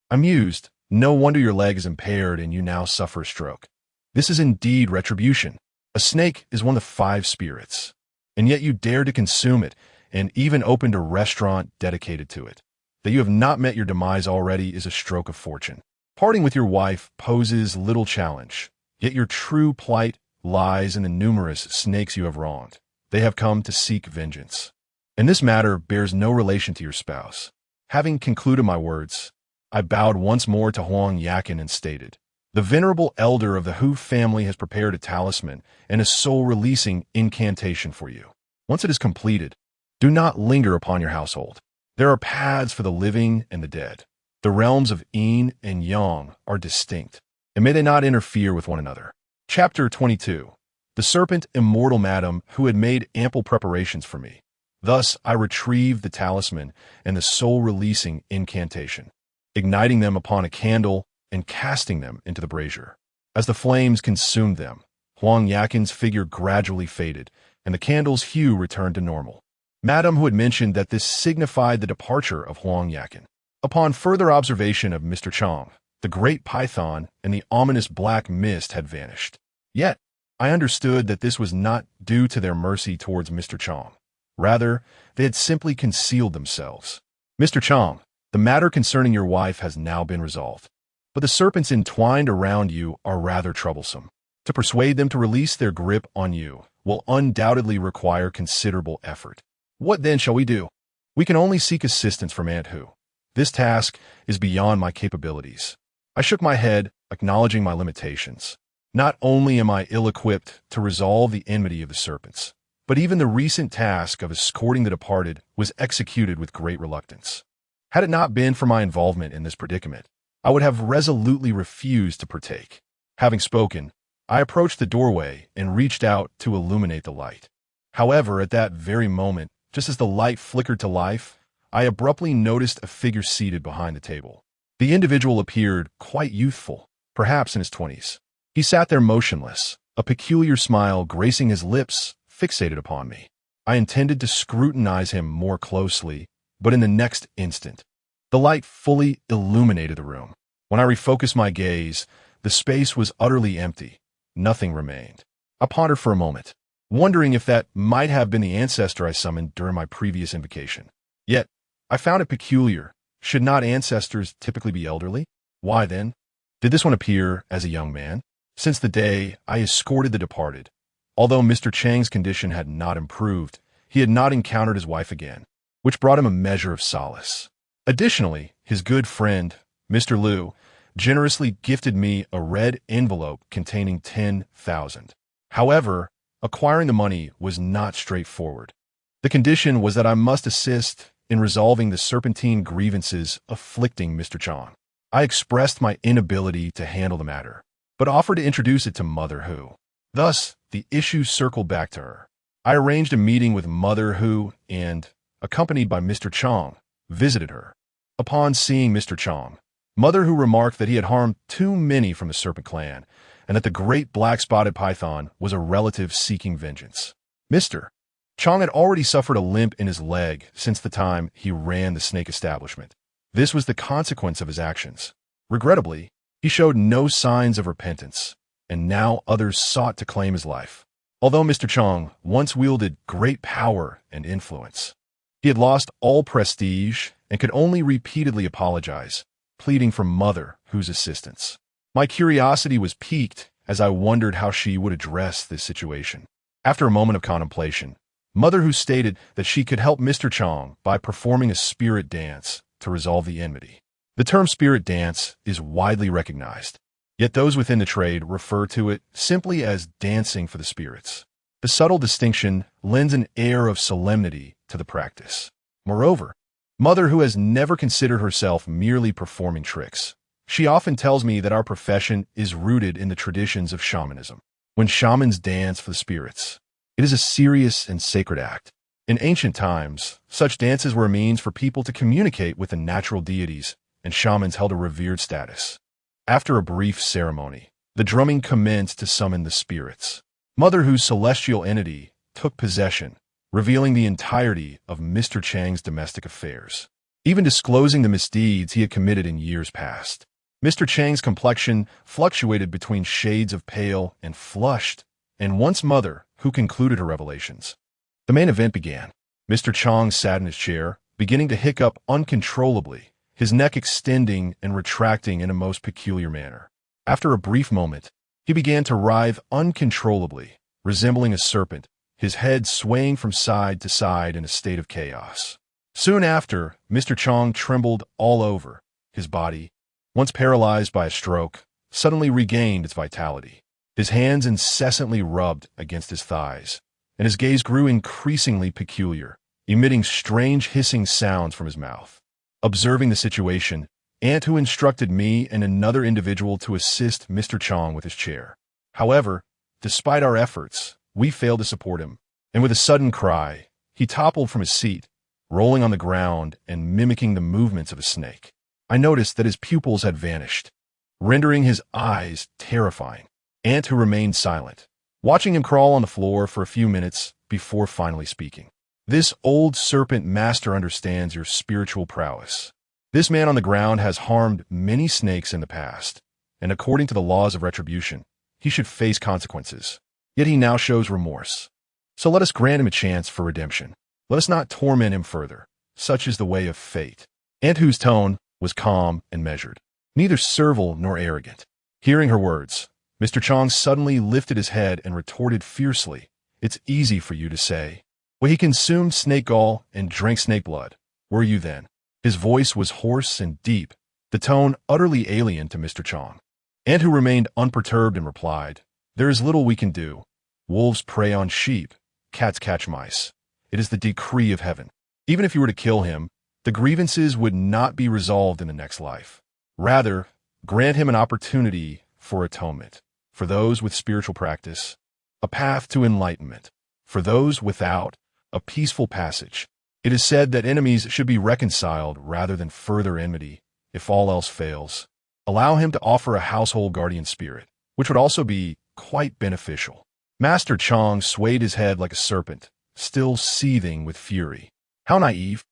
I mused, no wonder your leg is impaired and you now suffer a stroke. This is indeed retribution. A snake is one of the 5 spirits, and yet you dared to consume it and even opened a restaurant dedicated to it. That you have not met your demise already is a stroke of fortune. Parting with your wife poses little challenge, yet your true plight lies in the numerous snakes you have wronged. They have come to seek vengeance. And this matter bears no relation to your spouse. Having concluded my words, I bowed once more to Huang Yakin and stated, "The venerable elder of the Hu family has prepared a talisman and a soul-releasing incantation for you. Once it is completed, do not linger upon your household. There are paths for the living and the dead. The realms of yin and yang are distinct, and may they not interfere with one another." Chapter 22. The serpent immortal madam who had made ample preparations for me. Thus I retrieved the talisman and the soul-releasing incantation, igniting them upon a candle and casting them into the brazier. As the flames consumed them, Huang Yakin's figure gradually faded, and the candle's hue returned to normal. Madam who had mentioned that this signified the departure of Huang Yakin. Upon further observation of Mr. Chong, the great python and the ominous black mist had vanished. Yet, I understood that this was not due to their mercy towards Mr. Chong. Rather, they had simply concealed themselves. "Mr. Chong, the matter concerning your wife has now been resolved, but the serpents entwined around you are rather troublesome. To persuade them to release their grip on you will undoubtedly require considerable effort. What then shall we do? We can only seek assistance from Aunt Hu. This task is beyond my capabilities." I shook my head, acknowledging my limitations. Not only am I ill-equipped to resolve the enmity of the serpents, but even the recent task of escorting the departed was executed with great reluctance. Had it not been for my involvement in this predicament, I would have resolutely refused to partake. Having spoken, I approached the doorway and reached out to illuminate the light. However, at that very moment, just as the light flickered to life, I abruptly noticed a figure seated behind the table. The individual appeared quite youthful, perhaps in his 20s. He sat there motionless, a peculiar smile gracing his lips, fixated upon me. I intended to scrutinize him more closely, but in the next instant, the light fully illuminated the room. When I refocused my gaze, the space was utterly empty. Nothing remained. I pondered for a moment, wondering if that might have been the ancestor I summoned during my previous invocation. Yet, I found it peculiar. Should not ancestors typically be elderly? Why then did this one appear as a young man? Since the day I escorted the departed, although Mr. Chang's condition had not improved, he had not encountered his wife again, which brought him a measure of solace. Additionally, his good friend, Mr. Liu, generously gifted me a red envelope containing 10,000. However, acquiring the money was not straightforward. The condition was that I must assist in resolving the serpentine grievances afflicting Mr. Chang. I expressed my inability to handle the matter, but offered to introduce it to Mother Hu. Thus, the issue circled back to her. I arranged a meeting with Mother Hu and, accompanied by Mr. Chang, visited her. Upon seeing Mr. Chang, Mother Hu remarked that he had harmed too many from the Serpent Clan, and that the great black-spotted python was a relative seeking vengeance. Mr. Chang had already suffered a limp in his leg since the time he ran the snake establishment. This was the consequence of his actions. Regrettably, he showed no signs of repentance, and now others sought to claim his life. Although Mr. Chang once wielded great power and influence, he had lost all prestige and could only repeatedly apologize, pleading for Mother Hu's assistance. My curiosity was piqued as I wondered how she would address this situation. After a moment of contemplation, Mother Hu stated that she could help Mr. Chang by performing a spirit dance to resolve the enmity. The term spirit dance is widely recognized, yet those within the trade refer to it simply as dancing for the spirits. The subtle distinction lends an air of solemnity to the practice. Moreover, Mother Hu has never considered herself merely performing tricks. She often tells me that our profession is rooted in the traditions of shamanism. When shamans dance for the spirits, it is a serious and sacred act. In ancient times, such dances were a means for people to communicate with the natural deities, and shamans held a revered status. After a brief ceremony, the drumming commenced to summon the spirits. Mother Hu's celestial entity took possession, revealing the entirety of Mr. Chang's domestic affairs, even disclosing the misdeeds he had committed in years past. Mr. Chang's complexion fluctuated between shades of pale and flushed, and once Mother Hu concluded her revelations, the main event began. Mr. Chang sat in his chair, beginning to hiccup uncontrollably, his neck extending and retracting in a most peculiar manner. After a brief moment, he began to writhe uncontrollably, resembling a serpent, his head swaying from side to side in a state of chaos. Soon after, Mr. Chang trembled all over. His body, once paralyzed by a stroke, suddenly regained its vitality. His hands incessantly rubbed against his thighs, and his gaze grew increasingly peculiar, emitting strange hissing sounds from his mouth. Observing the situation, Aunt Hu instructed me and another individual to assist Mr. Chang with his chair. However, despite our efforts, we failed to support him, and with a sudden cry, he toppled from his seat, rolling on the ground and mimicking the movements of a snake. I noticed that his pupils had vanished, rendering his eyes terrifying. Aunt Hu remained silent, watching him crawl on the floor for a few minutes before finally speaking. This old serpent master understands your spiritual prowess. This man on the ground has harmed many snakes in the past, and according to the laws of retribution, he should face consequences. Yet he now shows remorse. So let us grant him a chance for redemption. Let us not torment him further. Such is the way of fate. Aunt Hu's tone was calm and measured, neither servile nor arrogant. Hearing her words, Mr. Chang suddenly lifted his head and retorted fiercely, "It's easy for you to say. When he consumed snake gall and drank snake blood, were you then?" His voice was hoarse and deep, the tone utterly alien to Mr. Chang. Aunt Hu remained unperturbed and replied, "There is little we can do. Wolves prey on sheep, cats catch mice. It is the decree of heaven. Even if you were to kill him, the grievances would not be resolved in the next life. Rather, grant him an opportunity for atonement. For those with spiritual practice, a path to enlightenment. For those without, a peaceful passage. It is said that enemies should be reconciled rather than further enmity, if all else fails. Allow him to offer a household guardian spirit, which would also be quite beneficial. Master Chong swayed his head like a serpent, still seething with fury. How naive.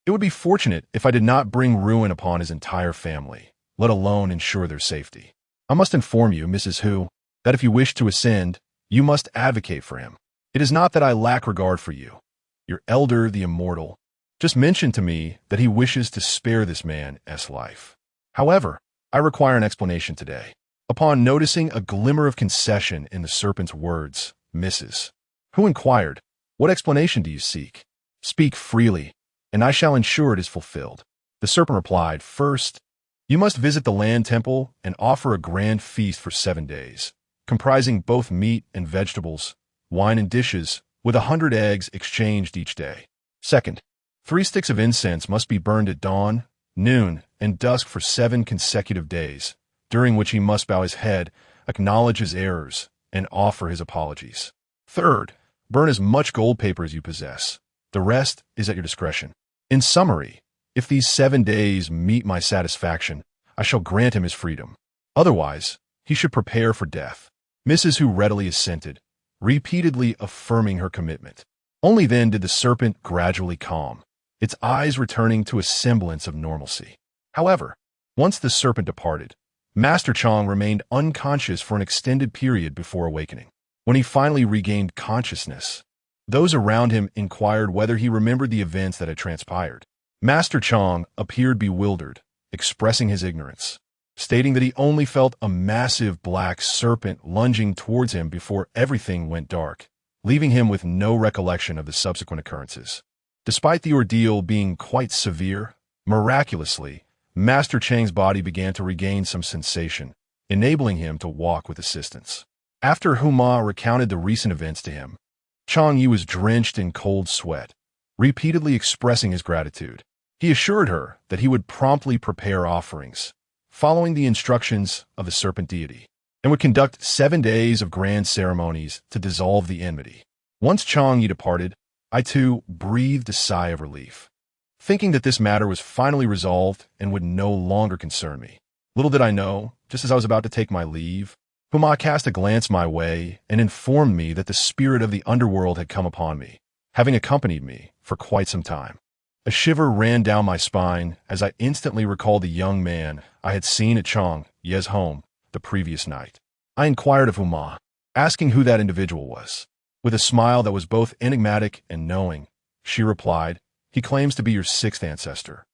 It would be fortunate if I did not bring ruin upon his entire family, let alone ensure their safety. I must inform you, Mrs. Hu, that if you wish to ascend, you must advocate for him. It is not that I lack regard for you. Your elder, the immortal, just mentioned to me that he wishes to spare this man's life. However, I require an explanation today. Upon noticing a glimmer of concession in the serpent's words, Mrs. Hu inquired, "What explanation do you seek? Speak freely, and I shall ensure it is fulfilled." The serpent replied, "First, you must visit the land temple and offer a grand feast for 7 days, comprising both meat and vegetables, wine and dishes, with 100 eggs exchanged each day. Second, 3 sticks of incense must be burned at dawn, noon, and dusk for 7 consecutive days, during which he must bow his head, acknowledge his errors, and offer his apologies. Third, burn as much gold paper as you possess. The rest is at your discretion. In summary, if these 7 days meet my satisfaction, I shall grant him his freedom. Otherwise, he should prepare for death." Mrs. Hu readily assented, repeatedly affirming her commitment. Only then did the serpent gradually calm, its eyes returning to a semblance of normalcy. However, once the serpent departed, Master Chong remained unconscious for an extended period before awakening. When he finally regained consciousness, those around him inquired whether he remembered the events that had transpired. Master Chong appeared bewildered, expressing his ignorance, stating that he only felt a massive black serpent lunging towards him before everything went dark, leaving him with no recollection of the subsequent occurrences. Despite the ordeal being quite severe, miraculously, Master Chang's body began to regain some sensation, enabling him to walk with assistance. After Huma recounted the recent events to him, Chong Yi was drenched in cold sweat, repeatedly expressing his gratitude. He assured her that he would promptly prepare offerings, following the instructions of the serpent deity, and would conduct 7 days of grand ceremonies to dissolve the enmity. Once Chong Yi departed, I too breathed a sigh of relief, thinking that this matter was finally resolved and would no longer concern me. Little did I know, just as I was about to take my leave, Huma cast a glance my way and informed me that the spirit of the underworld had come upon me, having accompanied me for quite some time. A shiver ran down my spine as I instantly recalled the young man I had seen at Chong Ye's home the previous night. I inquired of Huma, asking who that individual was. With a smile that was both enigmatic and knowing, she replied, "He claims to be your 6th ancestor."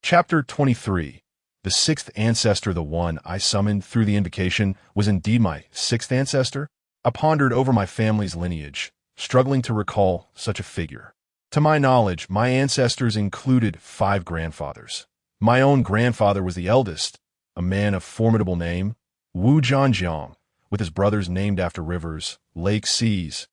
Chapter 23. The 6th ancestor, the one I summoned through the invocation, was indeed my 6th ancestor? I pondered over my family's lineage, struggling to recall such a figure. To my knowledge, my ancestors included 5 grandfathers. My own grandfather was the eldest, a man of formidable name, Wu Zhanjiang, with his brothers named after rivers, lakes, seas,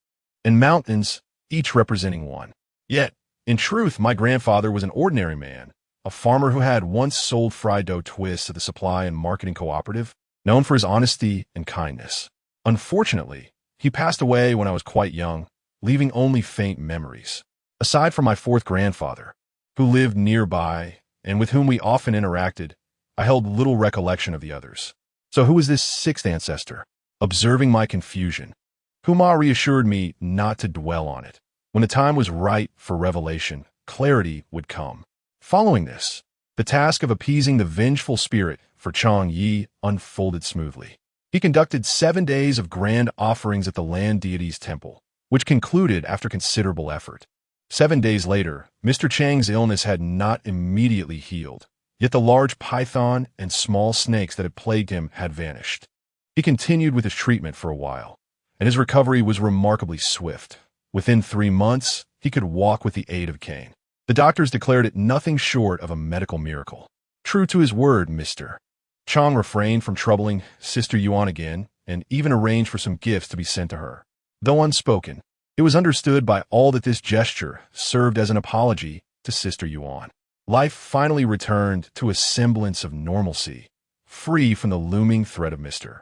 and mountains, each representing one. Yet, in truth, my grandfather was an ordinary man, a farmer who had once sold fried dough twists at the supply and marketing cooperative, known for his honesty and kindness. Unfortunately, he passed away when I was quite young, leaving only faint memories. Aside from my 4th grandfather, who lived nearby and with whom we often interacted, I held little recollection of the others. So who was this 6th ancestor? Observing my confusion, Huma reassured me not to dwell on it. When the time was right for revelation, clarity would come. Following this, the task of appeasing the vengeful spirit for Chong Yi unfolded smoothly. He conducted 7 days of grand offerings at the land deity's temple, which concluded after considerable effort. 7 days later, Mr. Chang's illness had not immediately healed, yet the large python and small snakes that had plagued him had vanished. He continued with his treatment for a while, and his recovery was remarkably swift. Within 3 months, he could walk with the aid of a cane. The doctors declared it nothing short of a medical miracle. True to his word, Mr. Chong refrained from troubling Sister Yuan again, and even arranged for some gifts to be sent to her. Though unspoken, it was understood by all that this gesture served as an apology to Sister Yuan. Life finally returned to a semblance of normalcy, free from the looming threat of Mr.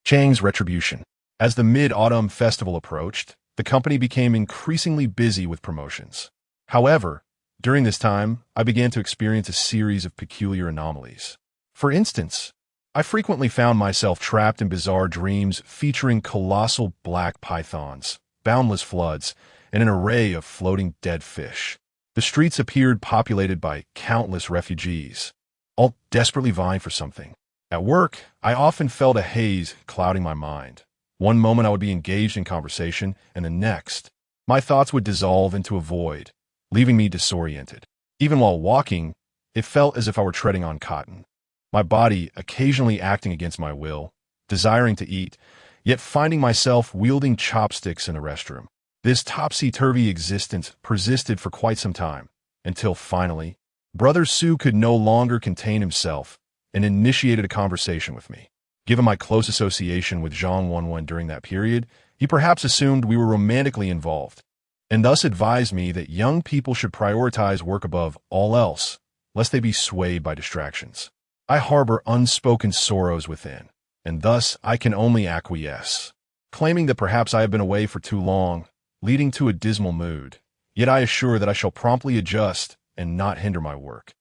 Chang's retribution. As the Mid-Autumn Festival approached, the company became increasingly busy with promotions. However, during this time, I began to experience a series of peculiar anomalies. For instance, I frequently found myself trapped in bizarre dreams featuring colossal black pythons, boundless floods, and an array of floating dead fish. The streets appeared populated by countless refugees, all desperately vying for something. At work, I often felt a haze clouding my mind. One moment I would be engaged in conversation, and the next, my thoughts would dissolve into a void, leaving me disoriented. Even while walking, it felt as if I were treading on cotton. My body occasionally acting against my will, desiring to eat, yet finding myself wielding chopsticks in the restroom. This topsy-turvy existence persisted for quite some time, until finally, Brother Sue could no longer contain himself and initiated a conversation with me. Given my close association with Zhang Wenwen during that period, he perhaps assumed we were romantically involved, and thus advised me that young people should prioritize work above all else, lest they be swayed by distractions. I harbor unspoken sorrows within, and thus I can only acquiesce, claiming that perhaps I have been away for too long, leading to a dismal mood. Yet I assure that I shall promptly adjust and not hinder my work.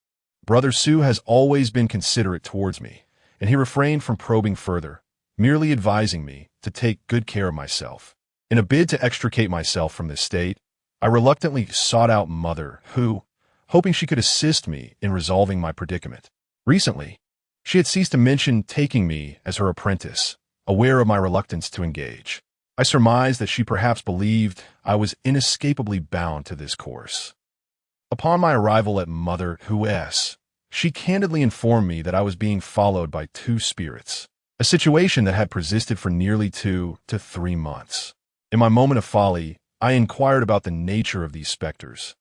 Brother Sue has always been considerate towards me, and he refrained from probing further, merely advising me to take good care of myself. In a bid to extricate myself from this state, I reluctantly sought out Mother, who, hoping she could assist me in resolving my predicament. Recently, she had ceased to mention taking me as her apprentice, aware of my reluctance to engage. I surmised that she perhaps believed I was inescapably bound to this course. Upon my arrival at Mother Hu's, she candidly informed me that I was being followed by two spirits, a situation that had persisted for nearly 2 to 3 months. In my moment of folly, I inquired about the nature of these specters.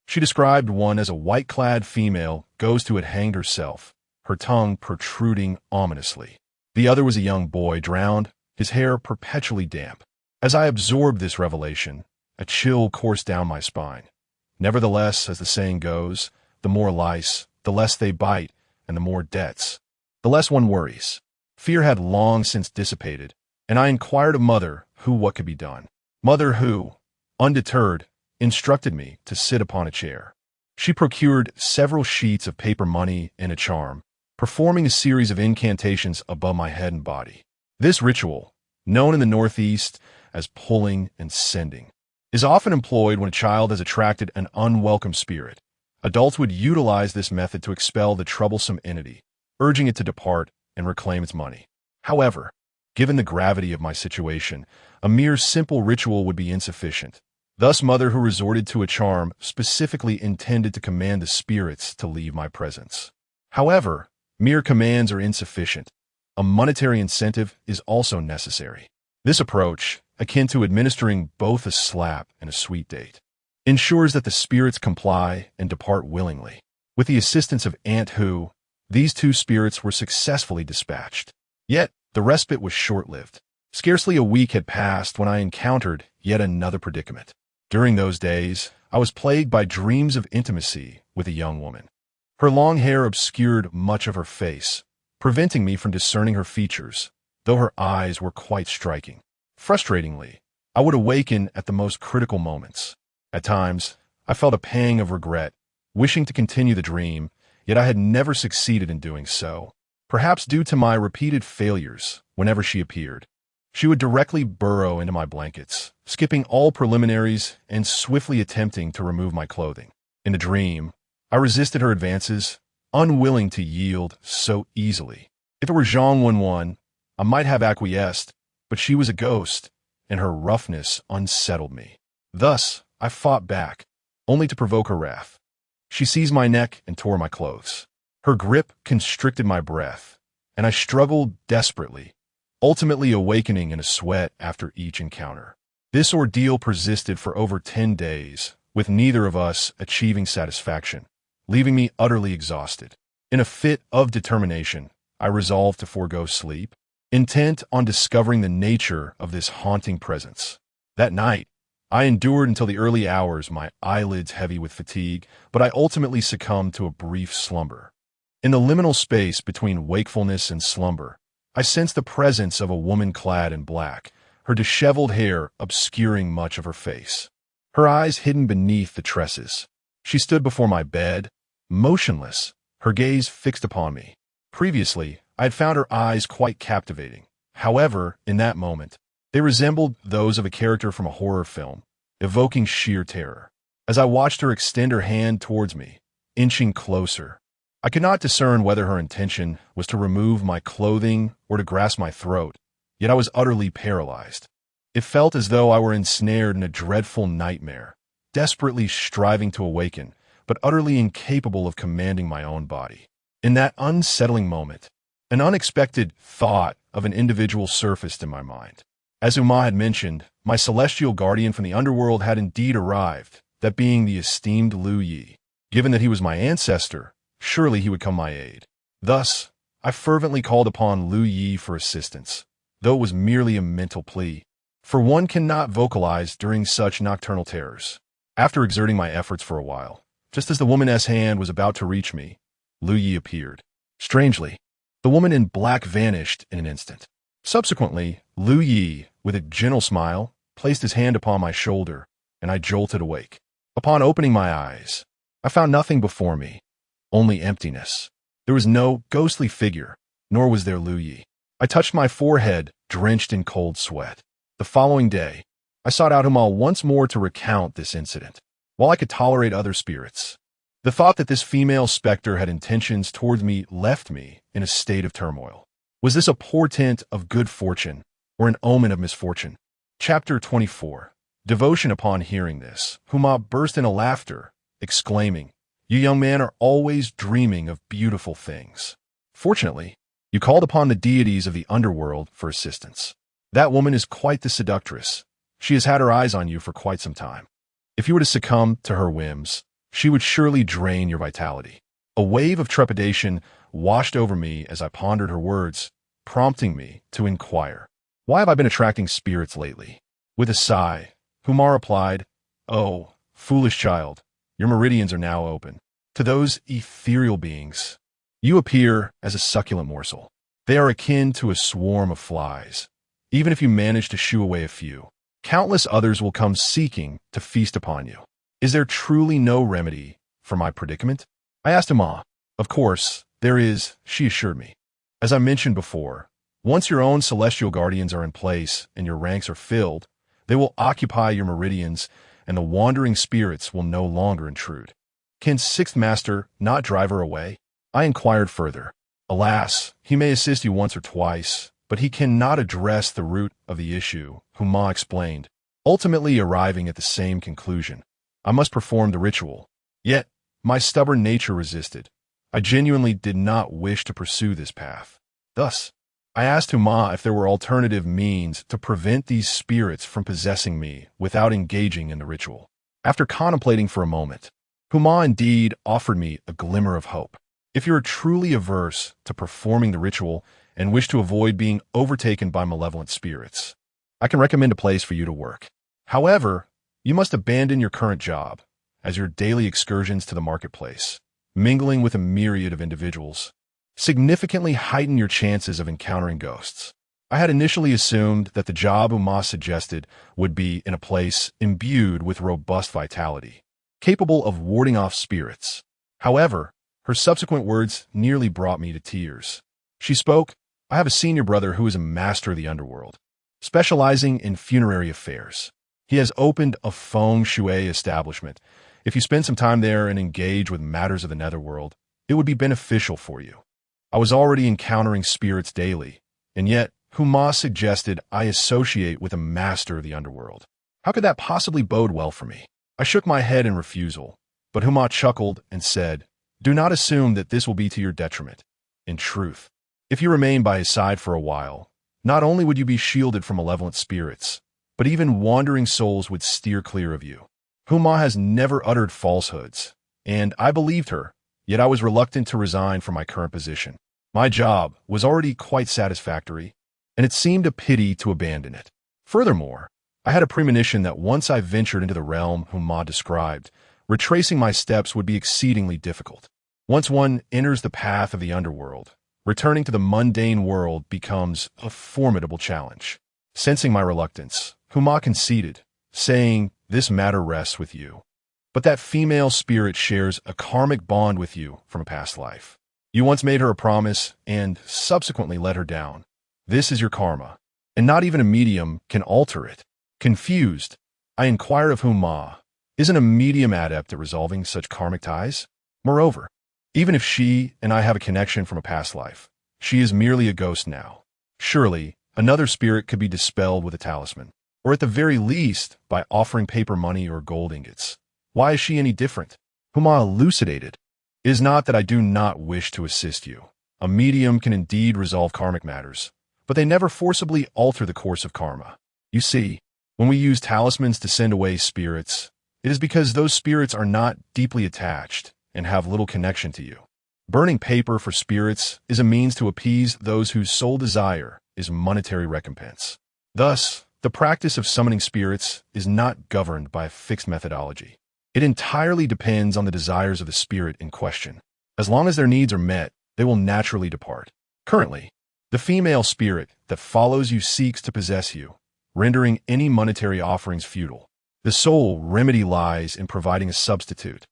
She described one as a white-clad female ghost who had hanged herself, her tongue protruding ominously. The other was a young boy drowned, his hair perpetually damp. As I absorbed this revelation, a chill coursed down my spine. Nevertheless, as the saying goes, the more lice, the less they bite, and the more debts, the less one worries. Fear had long since dissipated, and I inquired of Mother Hu what could be done. Mother Hu, undeterred, instructed me to sit upon a chair. She procured several sheets of paper money and a charm, performing a series of incantations above my head and body. This ritual, known in the Northeast as pulling and sending, is often employed when a child has attracted an unwelcome spirit. Adults would utilize this method to expel the troublesome entity, urging it to depart and reclaim its money. However, given the gravity of my situation, a mere simple ritual would be insufficient. Thus, Mother Hu resorted to a charm specifically intended to command the spirits to leave my presence. However, mere commands are insufficient. A monetary incentive is also necessary. This approach, akin to administering both a slap and a sweet date, ensures that the spirits comply and depart willingly. With the assistance of Aunt Hu, these two spirits were successfully dispatched. Yet, the respite was short-lived. Scarcely a week had passed when I encountered yet another predicament. During those days, I was plagued by dreams of intimacy with a young woman. Her long hair obscured much of her face, preventing me from discerning her features, though her eyes were quite striking. Frustratingly, I would awaken at the most critical moments. At times, I felt a pang of regret, wishing to continue the dream, yet I had never succeeded in doing so. Perhaps due to my repeated failures whenever she appeared. She would directly burrow into my blankets, skipping all preliminaries and swiftly attempting to remove my clothing. In the dream, I resisted her advances, unwilling to yield so easily. If it were Zhang Wenwen, I might have acquiesced, but she was a ghost, and her roughness unsettled me. Thus, I fought back, only to provoke her wrath. She seized my neck and tore my clothes. Her grip constricted my breath, and I struggled desperately, ultimately awakening in a sweat after each encounter. This ordeal persisted for over 10 days, with neither of us achieving satisfaction, leaving me utterly exhausted. In a fit of determination, I resolved to forego sleep, intent on discovering the nature of this haunting presence. That night, I endured until the early hours, my eyelids heavy with fatigue, but I ultimately succumbed to a brief slumber. In the liminal space between wakefulness and slumber, I sensed the presence of a woman clad in black, her disheveled hair obscuring much of her face. Her eyes hidden beneath the tresses. She stood before my bed, motionless, her gaze fixed upon me. Previously, I had found her eyes quite captivating. However, in that moment, they resembled those of a character from a horror film, evoking sheer terror. As I watched her extend her hand towards me, inching closer, I could not discern whether her intention was to remove my clothing or to grasp my throat, yet I was utterly paralyzed. It felt as though I were ensnared in a dreadful nightmare, desperately striving to awaken, but utterly incapable of commanding my own body. In that unsettling moment, an unexpected thought of an individual surfaced in my mind. As Uma had mentioned, my celestial guardian from the underworld had indeed arrived, that being the esteemed Lu Yi. Given that he was my ancestor, surely he would come my aid. Thus, I fervently called upon Lu Yi for assistance, though it was merely a mental plea, for one cannot vocalize during such nocturnal terrors. After exerting my efforts for a while, just as the woman's hand was about to reach me, Lu Yi appeared. Strangely, the woman in black vanished in an instant. Subsequently, Lu Yi, with a gentle smile, placed his hand upon my shoulder, and I jolted awake. Upon opening my eyes, I found nothing before me, only emptiness. There was no ghostly figure, nor was there Lu Yi. I touched my forehead, drenched in cold sweat. The following day, I sought out Humal once more to recount this incident. While I could tolerate other spirits, the thought that this female specter had intentions towards me left me in a state of turmoil. Was this a portent of good fortune or an omen of misfortune? Chapter 24. Devotion. Upon hearing this, Huma burst into laughter, exclaiming, "You young men are always dreaming of beautiful things. Fortunately, you called upon the deities of the underworld for assistance. That woman is quite the seductress. She has had her eyes on you for quite some time. If you were to succumb to her whims, she would surely drain your vitality." A wave of trepidation washed over me as I pondered her words, prompting me to inquire, "Why have I been attracting spirits lately?" With a sigh, Humar replied, "Oh, foolish child, your meridians are now open. To those ethereal beings, you appear as a succulent morsel. They are akin to a swarm of flies. Even if you manage to shoo away a few, countless others will come seeking to feast upon you. Is there truly no remedy for my predicament?" I asked Huma. "Of course, there is," she assured me. "As I mentioned before, once your own celestial guardians are in place and your ranks are filled, they will occupy your meridians and the wandering spirits will no longer intrude." "Can Sixth Master not drive her away?" I inquired further. "Alas, he may assist you once or twice, but he cannot address the root of the issue," Huma explained, ultimately arriving at the same conclusion. I must perform the ritual. Yet, my stubborn nature resisted. I genuinely did not wish to pursue this path. Thus, I asked Huma if there were alternative means to prevent these spirits from possessing me without engaging in the ritual. After contemplating for a moment, Huma indeed offered me a glimmer of hope. "If you are truly averse to performing the ritual and wish to avoid being overtaken by malevolent spirits, I can recommend a place for you to work. However, you must abandon your current job, as your daily excursions to the marketplace, mingling with a myriad of individuals, significantly heighten your chances of encountering ghosts." I had initially assumed that the job Huma suggested would be in a place imbued with robust vitality, capable of warding off spirits. However, her subsequent words nearly brought me to tears. She spoke, "I have a senior brother who is a master of the underworld, specializing in funerary affairs. He has opened a feng shui establishment. If you spend some time there and engage with matters of the netherworld, it would be beneficial for you." I was already encountering spirits daily, and yet Huma suggested I associate with a master of the underworld. How could that possibly bode well for me? I shook my head in refusal, but Huma chuckled and said, "Do not assume that this will be to your detriment. In truth, if you remain by his side for a while, not only would you be shielded from malevolent spirits, but even wandering souls would steer clear of you." Huma has never uttered falsehoods, and I believed her, yet I was reluctant to resign from my current position. My job was already quite satisfactory, and it seemed a pity to abandon it. Furthermore, I had a premonition that once I ventured into the realm Huma described, retracing my steps would be exceedingly difficult. Once one enters the path of the underworld, returning to the mundane world becomes a formidable challenge. Sensing my reluctance, Huma conceded, saying, "This matter rests with you. But that female spirit shares a karmic bond with you from a past life. You once made her a promise and subsequently let her down. This is your karma, and not even a medium can alter it." Confused, I inquire of Huma, "Isn't a medium adept at resolving such karmic ties? Moreover, even if she and I have a connection from a past life, she is merely a ghost now. Surely, another spirit could be dispelled with a talisman, or at the very least, by offering paper money or gold ingots. Why is she any different?" Huma elucidated, "It is not that I do not wish to assist you. A medium can indeed resolve karmic matters, but they never forcibly alter the course of karma. You see, when we use talismans to send away spirits, it is because those spirits are not deeply attached and have little connection to you. Burning paper for spirits is a means to appease those whose sole desire is monetary recompense. Thus, the practice of summoning spirits is not governed by a fixed methodology. It entirely depends on the desires of the spirit in question. As long as their needs are met, they will naturally depart. Currently, the female spirit that follows you seeks to possess you, rendering any monetary offerings futile. The sole remedy lies in providing a substitute,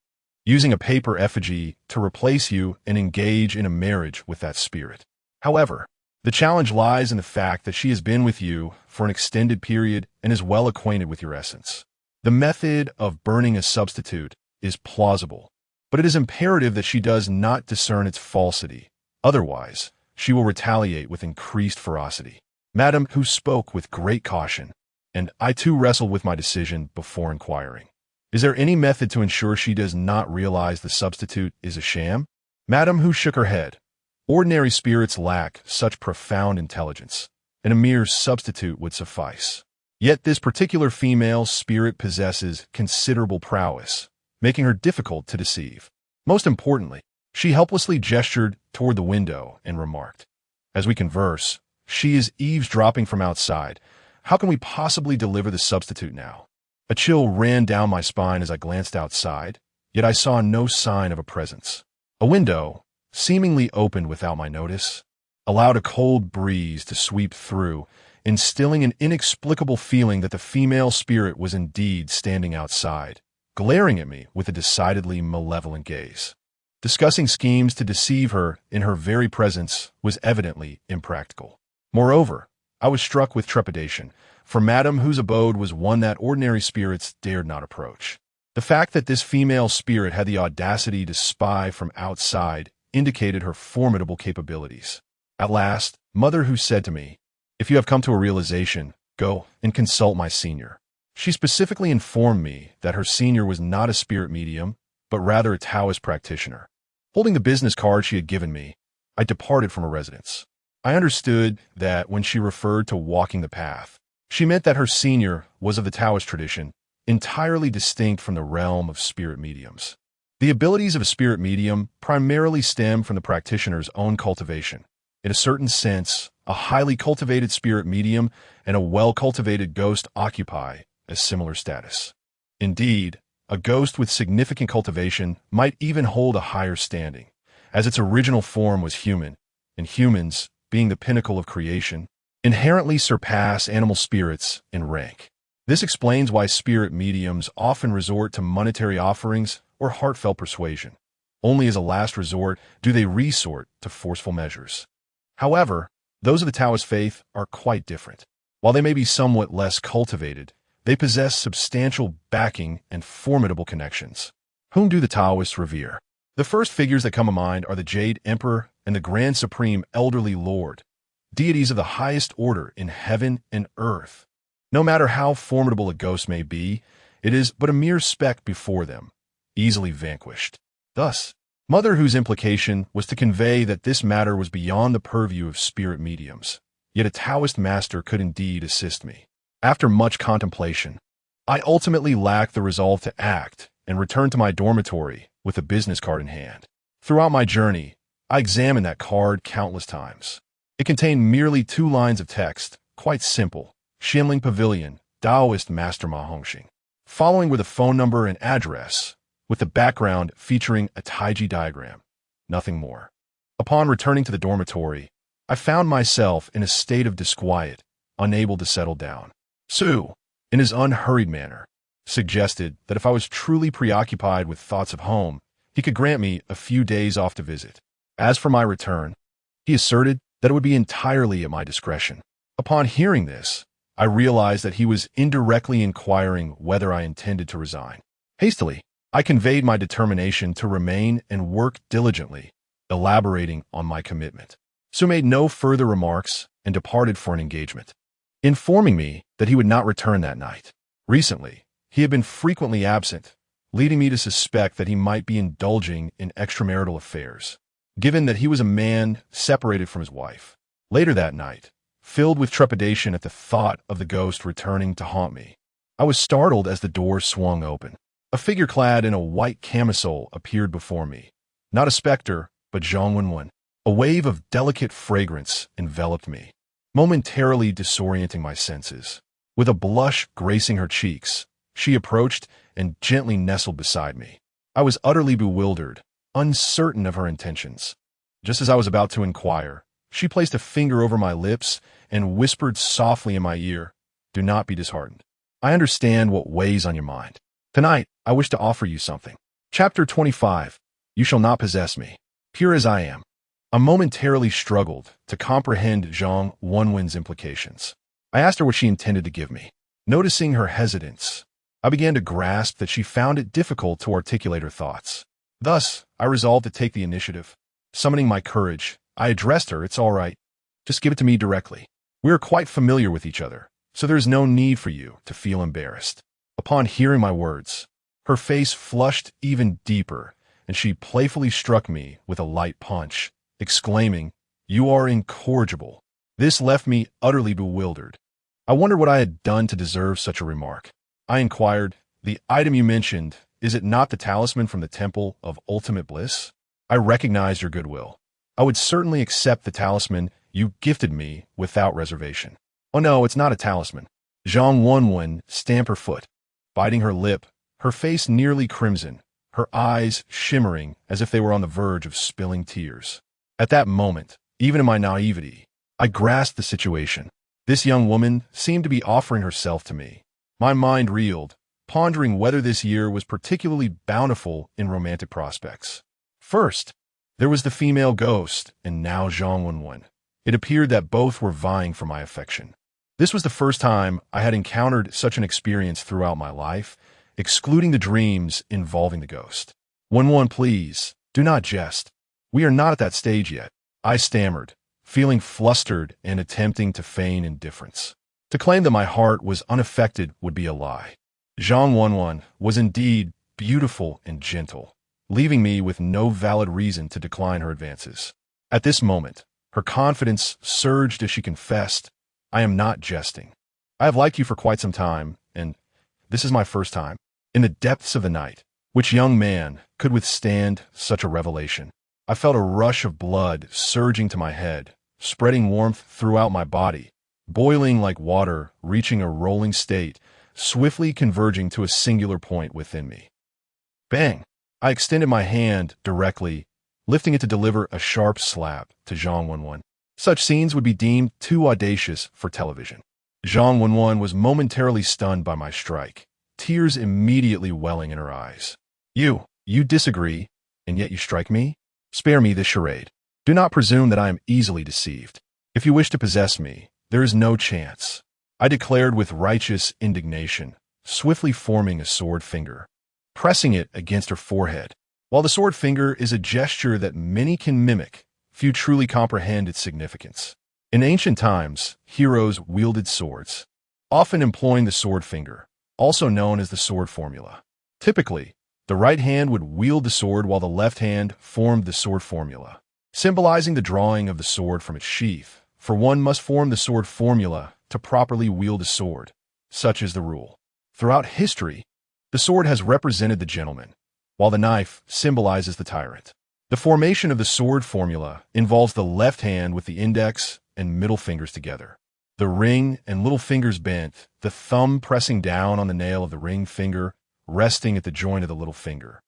using a paper effigy to replace you and engage in a marriage with that spirit. However, the challenge lies in the fact that she has been with you for an extended period and is well acquainted with your essence. The method of burning a substitute is plausible, but it is imperative that she does not discern its falsity. Otherwise, she will retaliate with increased ferocity." Madam, who spoke with great caution, and I too wrestled with my decision before inquiring, "Is there any method to ensure she does not realize the substitute is a sham?" Madam, who shook her head, "Ordinary spirits lack such profound intelligence, and a mere substitute would suffice. Yet this particular female spirit possesses considerable prowess, making her difficult to deceive. Most importantly, she helplessly gestured toward the window and remarked, as we converse, she is eavesdropping from outside. How can we possibly deliver the substitute now?" A chill ran down my spine as I glanced outside, yet I saw no sign of a presence. A window, seemingly opened without my notice, allowed a cold breeze to sweep through, instilling an inexplicable feeling that the female spirit was indeed standing outside, glaring at me with a decidedly malevolent gaze. Discussing schemes to deceive her in her very presence was evidently impractical. Moreover, I was struck with trepidation, for Madame whose abode was one that ordinary spirits dared not approach. The fact that this female spirit had the audacity to spy from outside indicated her formidable capabilities. At last, Mother Who said to me, "If you have come to a realization, go and consult my senior." She specifically informed me that her senior was not a spirit medium, but rather a Taoist practitioner. Holding the business card she had given me, I departed from her residence. I understood that when she referred to walking the path, she meant that her senior was of the Taoist tradition, entirely distinct from the realm of spirit mediums. The abilities of a spirit medium primarily stem from the practitioner's own cultivation. In a certain sense, a highly cultivated spirit medium and a well-cultivated ghost occupy a similar status. Indeed, a ghost with significant cultivation might even hold a higher standing, as its original form was human, and humans, being the pinnacle of creation, inherently surpass animal spirits in rank. This explains why spirit mediums often resort to monetary offerings or heartfelt persuasion. Only as a last resort do they resort to forceful measures. However, those of the Taoist faith are quite different. While they may be somewhat less cultivated, they possess substantial backing and formidable connections. Whom do the Taoists revere? The first figures that come to mind are the Jade Emperor and the Grand Supreme Elderly Lord, deities of the highest order in heaven and earth. No matter how formidable a ghost may be, it is but a mere speck before them, easily vanquished. Thus, Mother Who's implication was to convey that this matter was beyond the purview of spirit mediums, yet a Taoist master could indeed assist me. After much contemplation, I ultimately lacked the resolve to act and returned to my dormitory with a business card in hand. Throughout my journey, I examined that card countless times. It contained merely 2 lines of text, quite simple: Xinling Pavilion, Taoist Master Ma Hongxing, following with a phone number and address, with the background featuring a Taiji diagram. Nothing more. Upon returning to the dormitory, I found myself in a state of disquiet, unable to settle down. Sue, in his unhurried manner, suggested that if I was truly preoccupied with thoughts of home, he could grant me a few days off to visit. As for my return, he asserted that it would be entirely at my discretion. Upon hearing this, I realized that he was indirectly inquiring whether I intended to resign. Hastily, I conveyed my determination to remain and work diligently, elaborating on my commitment. Sue made no further remarks and departed for an engagement, informing me that he would not return that night. Recently, he had been frequently absent, leading me to suspect that he might be indulging in extramarital affairs, given that he was a man separated from his wife. Later that night, filled with trepidation at the thought of the ghost returning to haunt me, I was startled as the door swung open. A figure clad in a white camisole appeared before me. Not a specter, but Zhang Wenwen. A wave of delicate fragrance enveloped me, momentarily disorienting my senses. With a blush gracing her cheeks, she approached and gently nestled beside me. I was utterly bewildered, uncertain of her intentions. Just as I was about to inquire, she placed a finger over my lips and whispered softly in my ear, "Do not be disheartened. I understand what weighs on your mind. Tonight, I wish to offer you something." Chapter 25. You shall not possess me, pure as I am. I momentarily struggled to comprehend Zhang Wenwen's implications. I asked her what she intended to give me. Noticing her hesitance, I began to grasp that she found it difficult to articulate her thoughts. Thus, I resolved to take the initiative. Summoning my courage, I addressed her, "It's all right. Just give it to me directly. We are quite familiar with each other, so there is no need for you to feel embarrassed." Upon hearing my words, her face flushed even deeper, and she playfully struck me with a light punch, exclaiming, "You are incorrigible." This left me utterly bewildered. I wondered what I had done to deserve such a remark. I inquired, "The item you mentioned, is it not the talisman from the Temple of Ultimate Bliss?" I recognized your goodwill. I would certainly accept the talisman you gifted me without reservation. "Oh no, it's not a talisman." Zhang Wenwen stamped her foot, biting her lip, her face nearly crimson, her eyes shimmering as if they were on the verge of spilling tears. At that moment, even in my naivety, I grasped the situation. This young woman seemed to be offering herself to me. My mind reeled, pondering whether this year was particularly bountiful in romantic prospects. First, there was the female ghost, and now Zhang Wenwen. It appeared that both were vying for my affection. This was the first time I had encountered such an experience throughout my life, excluding the dreams involving the ghost. "Wenwen, please, do not jest. We are not at that stage yet," I stammered, feeling flustered and attempting to feign indifference. To claim that my heart was unaffected would be a lie. Zhang Wenwen was indeed beautiful and gentle, leaving me with no valid reason to decline her advances. At this moment, her confidence surged as she confessed, "I am not jesting. I have liked you for quite some time, and this is my first time." In the depths of the night, which young man could withstand such a revelation? I felt a rush of blood surging to my head, spreading warmth throughout my body, boiling like water, reaching a rolling state, swiftly converging to a singular point within me. Bang! I extended my hand directly, lifting it to deliver a sharp slap to Zhang Wenwen. Such scenes would be deemed too audacious for television. Zhang Wenwen was momentarily stunned by my strike, tears immediately welling in her eyes. You disagree, and yet you strike me? Spare me this charade. Do not presume that I am easily deceived. If you wish to possess me, there is no chance," I declared with righteous indignation, swiftly forming a sword finger, pressing it against her forehead. While the sword finger is a gesture that many can mimic, few truly comprehend its significance. In ancient times, heroes wielded swords, often employing the sword finger, also known as the sword formula. Typically, the right hand would wield the sword while the left hand formed the sword formula, symbolizing the drawing of the sword from its sheath, for one must form the sword formula to properly wield a sword. Such is the rule. Throughout history, the sword has represented the gentleman, while the knife symbolizes the tyrant. The formation of the sword formula involves the left hand with the index and middle fingers together, the ring and little fingers bent, the thumb pressing down on the nail of the ring finger, resting at the joint of the little finger.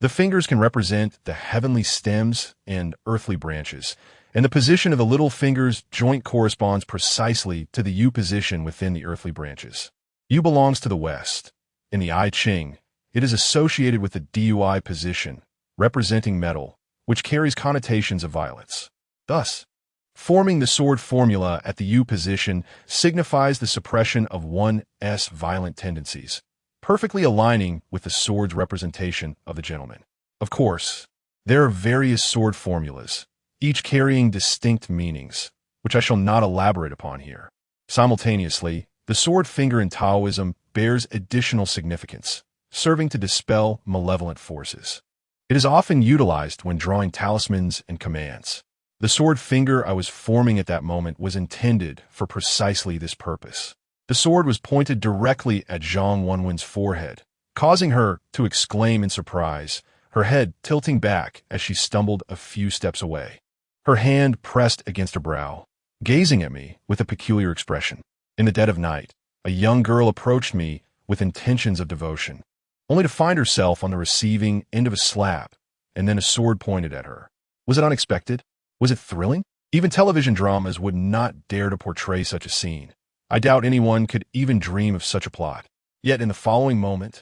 The fingers can represent the heavenly stems and earthly branches, and the position of the little finger's joint corresponds precisely to the U position within the earthly branches. U belongs to the West. In the I Ching, it is associated with the DUI position, representing metal, which carries connotations of violence. Thus, forming the sword formula at the U position signifies the suppression of one's violent tendencies, perfectly aligning with the sword's representation of the gentleman. Of course, there are various sword formulas, each carrying distinct meanings, which I shall not elaborate upon here. Simultaneously, the sword finger in Taoism bears additional significance, serving to dispel malevolent forces. It is often utilized when drawing talismans and commands. The sword finger I was forming at that moment was intended for precisely this purpose. The sword was pointed directly at Zhang Wenwen's forehead, causing her to exclaim in surprise, her head tilting back as she stumbled a few steps away. Her hand pressed against her brow, gazing at me with a peculiar expression. In the dead of night, a young girl approached me with intentions of devotion, only to find herself on the receiving end of a slap and then a sword pointed at her. Was it unexpected? Was it thrilling? Even television dramas would not dare to portray such a scene. I doubt anyone could even dream of such a plot. Yet in the following moment,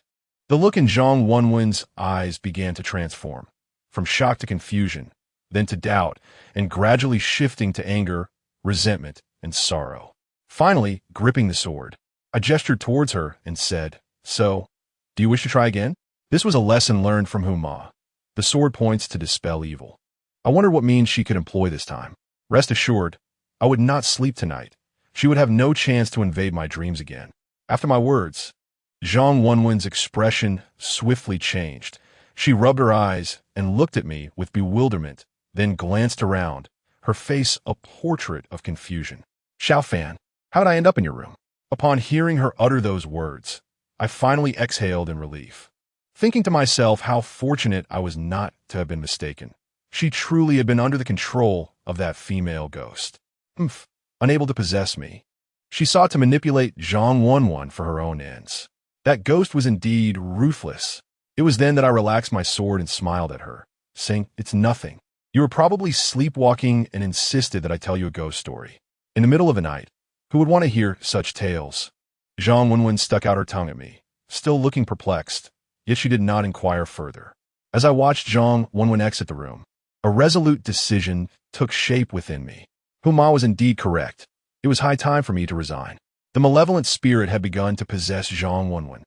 the look in Zhang Wenwen's eyes began to transform, from shock to confusion, then to doubt, and gradually shifting to anger, resentment, and sorrow. Finally, gripping the sword, I gestured towards her and said, "So, do you wish to try again?" This was a lesson learned from Huma. The sword points to dispel evil. I wondered what means she could employ this time. Rest assured, I would not sleep tonight. She would have no chance to invade my dreams again. After my words, Zhang Wenwen's expression swiftly changed. She rubbed her eyes and looked at me with bewilderment, then glanced around, her face a portrait of confusion. "Xiaofan, how did I end up in your room?" Upon hearing her utter those words, I finally exhaled in relief, thinking to myself how fortunate I was not to have been mistaken. She truly had been under the control of that female ghost. Unable to possess me, she sought to manipulate Zhang Wenwen for her own ends. That ghost was indeed ruthless. It was then that I relaxed my sword and smiled at her, saying, "It's nothing. You were probably sleepwalking and insisted that I tell you a ghost story. In the middle of the night, who would want to hear such tales?" Zhang Wenwen stuck out her tongue at me, still looking perplexed, yet she did not inquire further. As I watched Zhang Wenwen exit the room, a resolute decision took shape within me. Huma was indeed correct. It was high time for me to resign. The malevolent spirit had begun to possess Zhang Wenwen.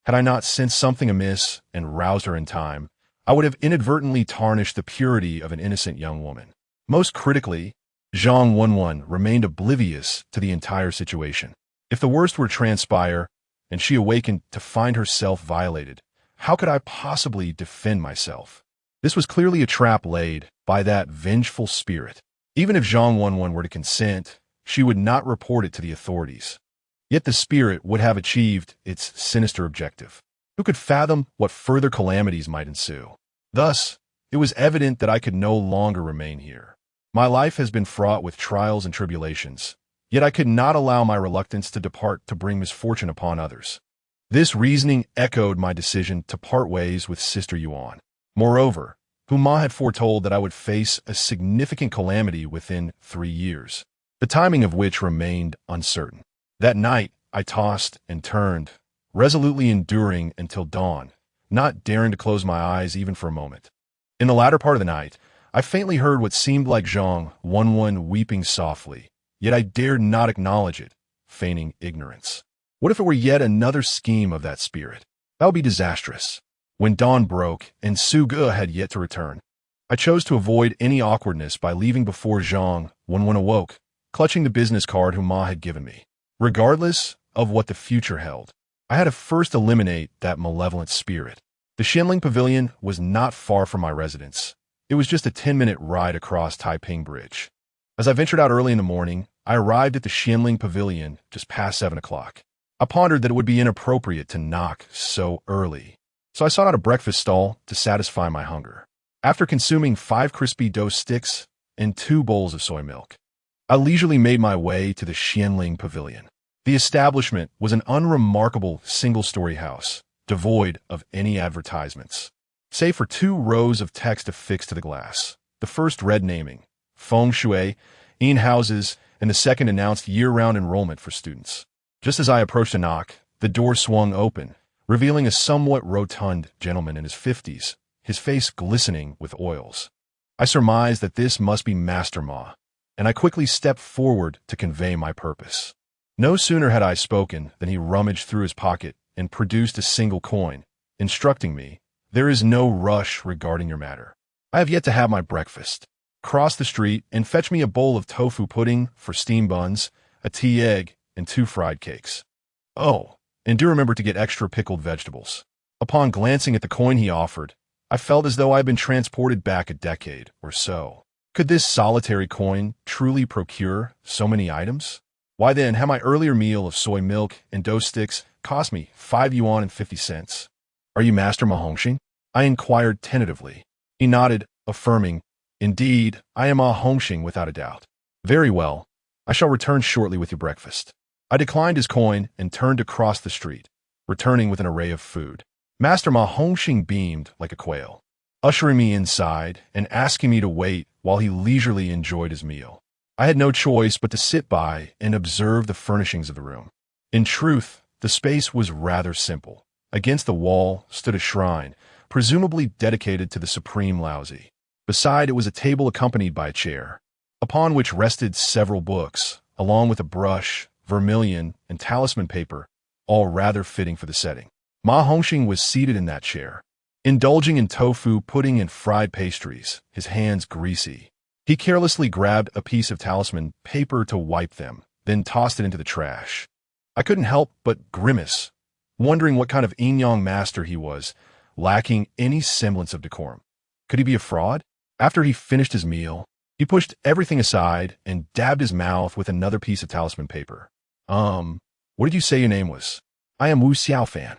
Had I not sensed something amiss and roused her in time, I would have inadvertently tarnished the purity of an innocent young woman. Most critically, Zhang Wenwen remained oblivious to the entire situation. If the worst were to transpire, and she awakened to find herself violated, how could I possibly defend myself? This was clearly a trap laid by that vengeful spirit. Even if Zhang Wenwen were to consent, she would not report it to the authorities. Yet the spirit would have achieved its sinister objective. Who could fathom what further calamities might ensue? Thus, it was evident that I could no longer remain here. My life has been fraught with trials and tribulations, yet I could not allow my reluctance to depart to bring misfortune upon others. This reasoning echoed my decision to part ways with Sister Yuan. Moreover, Huma had foretold that I would face a significant calamity within 3 years, the timing of which remained uncertain. That night, I tossed and turned, resolutely enduring until dawn, not daring to close my eyes even for a moment. In the latter part of the night, I faintly heard what seemed like Zhang Wenwen weeping softly, yet I dared not acknowledge it, feigning ignorance. What if it were yet another scheme of that spirit? That would be disastrous. When dawn broke and Su Ge had yet to return, I chose to avoid any awkwardness by leaving before Zhang Wenwen awoke, clutching the business card Huma had given me. Regardless of what the future held, I had to first eliminate that malevolent spirit. The Xianling Pavilion was not far from my residence. It was just a 10-minute ride across Taiping Bridge. As I ventured out early in the morning, I arrived at the Xianling Pavilion just past 7 o'clock. I pondered that it would be inappropriate to knock so early, so I sought out a breakfast stall to satisfy my hunger. After consuming 5 crispy dough sticks and 2 bowls of soy milk, I leisurely made my way to the Xianling Pavilion. The establishment was an unremarkable single-story house, devoid of any advertisements, save for 2 rows of text affixed to the glass. The first read naming, feng shui, in-houses, and the second announced year-round enrollment for students. Just as I approached to knock, the door swung open, revealing a somewhat rotund gentleman in his 50s, his face glistening with oils. I surmised that this must be Master Ma, and I quickly stepped forward to convey my purpose. No sooner had I spoken than he rummaged through his pocket and produced a single coin, instructing me, "There is no rush regarding your matter. I have yet to have my breakfast. Cross the street and fetch me a bowl of tofu pudding for steam buns, a tea egg, and 2 fried cakes. Oh, and do remember to get extra pickled vegetables." Upon glancing at the coin he offered, I felt as though I had been transported back a decade or so. Could this solitary coin truly procure so many items? Why then had my earlier meal of soy milk and dough sticks cost me 5 yuan and 50 cents? "Are you Master Ma Hongxing?" I inquired tentatively. He nodded, affirming, "Indeed, I am Ma Hongxing without a doubt." "Very well. I shall return shortly with your breakfast." I declined his coin and turned to cross the street, returning with an array of food. Master Ma Hongxing beamed like a quail, ushering me inside and asking me to wait while he leisurely enjoyed his meal. I had no choice but to sit by and observe the furnishings of the room. In truth, the space was rather simple. Against the wall stood a shrine, presumably dedicated to the Supreme Laozi. Beside it was a table accompanied by a chair, upon which rested several books, along with a brush, vermilion, and talisman paper, all rather fitting for the setting. Ma Hongxing was seated in that chair, indulging in tofu pudding and fried pastries, his hands greasy. He carelessly grabbed a piece of talisman paper to wipe them, then tossed it into the trash. I couldn't help but grimace, wondering what kind of yin-yang master he was, lacking any semblance of decorum. Could he be a fraud? After he finished his meal, he pushed everything aside and dabbed his mouth with another piece of talisman paper. What did you say your name was?" "I am Wu Xiaofan."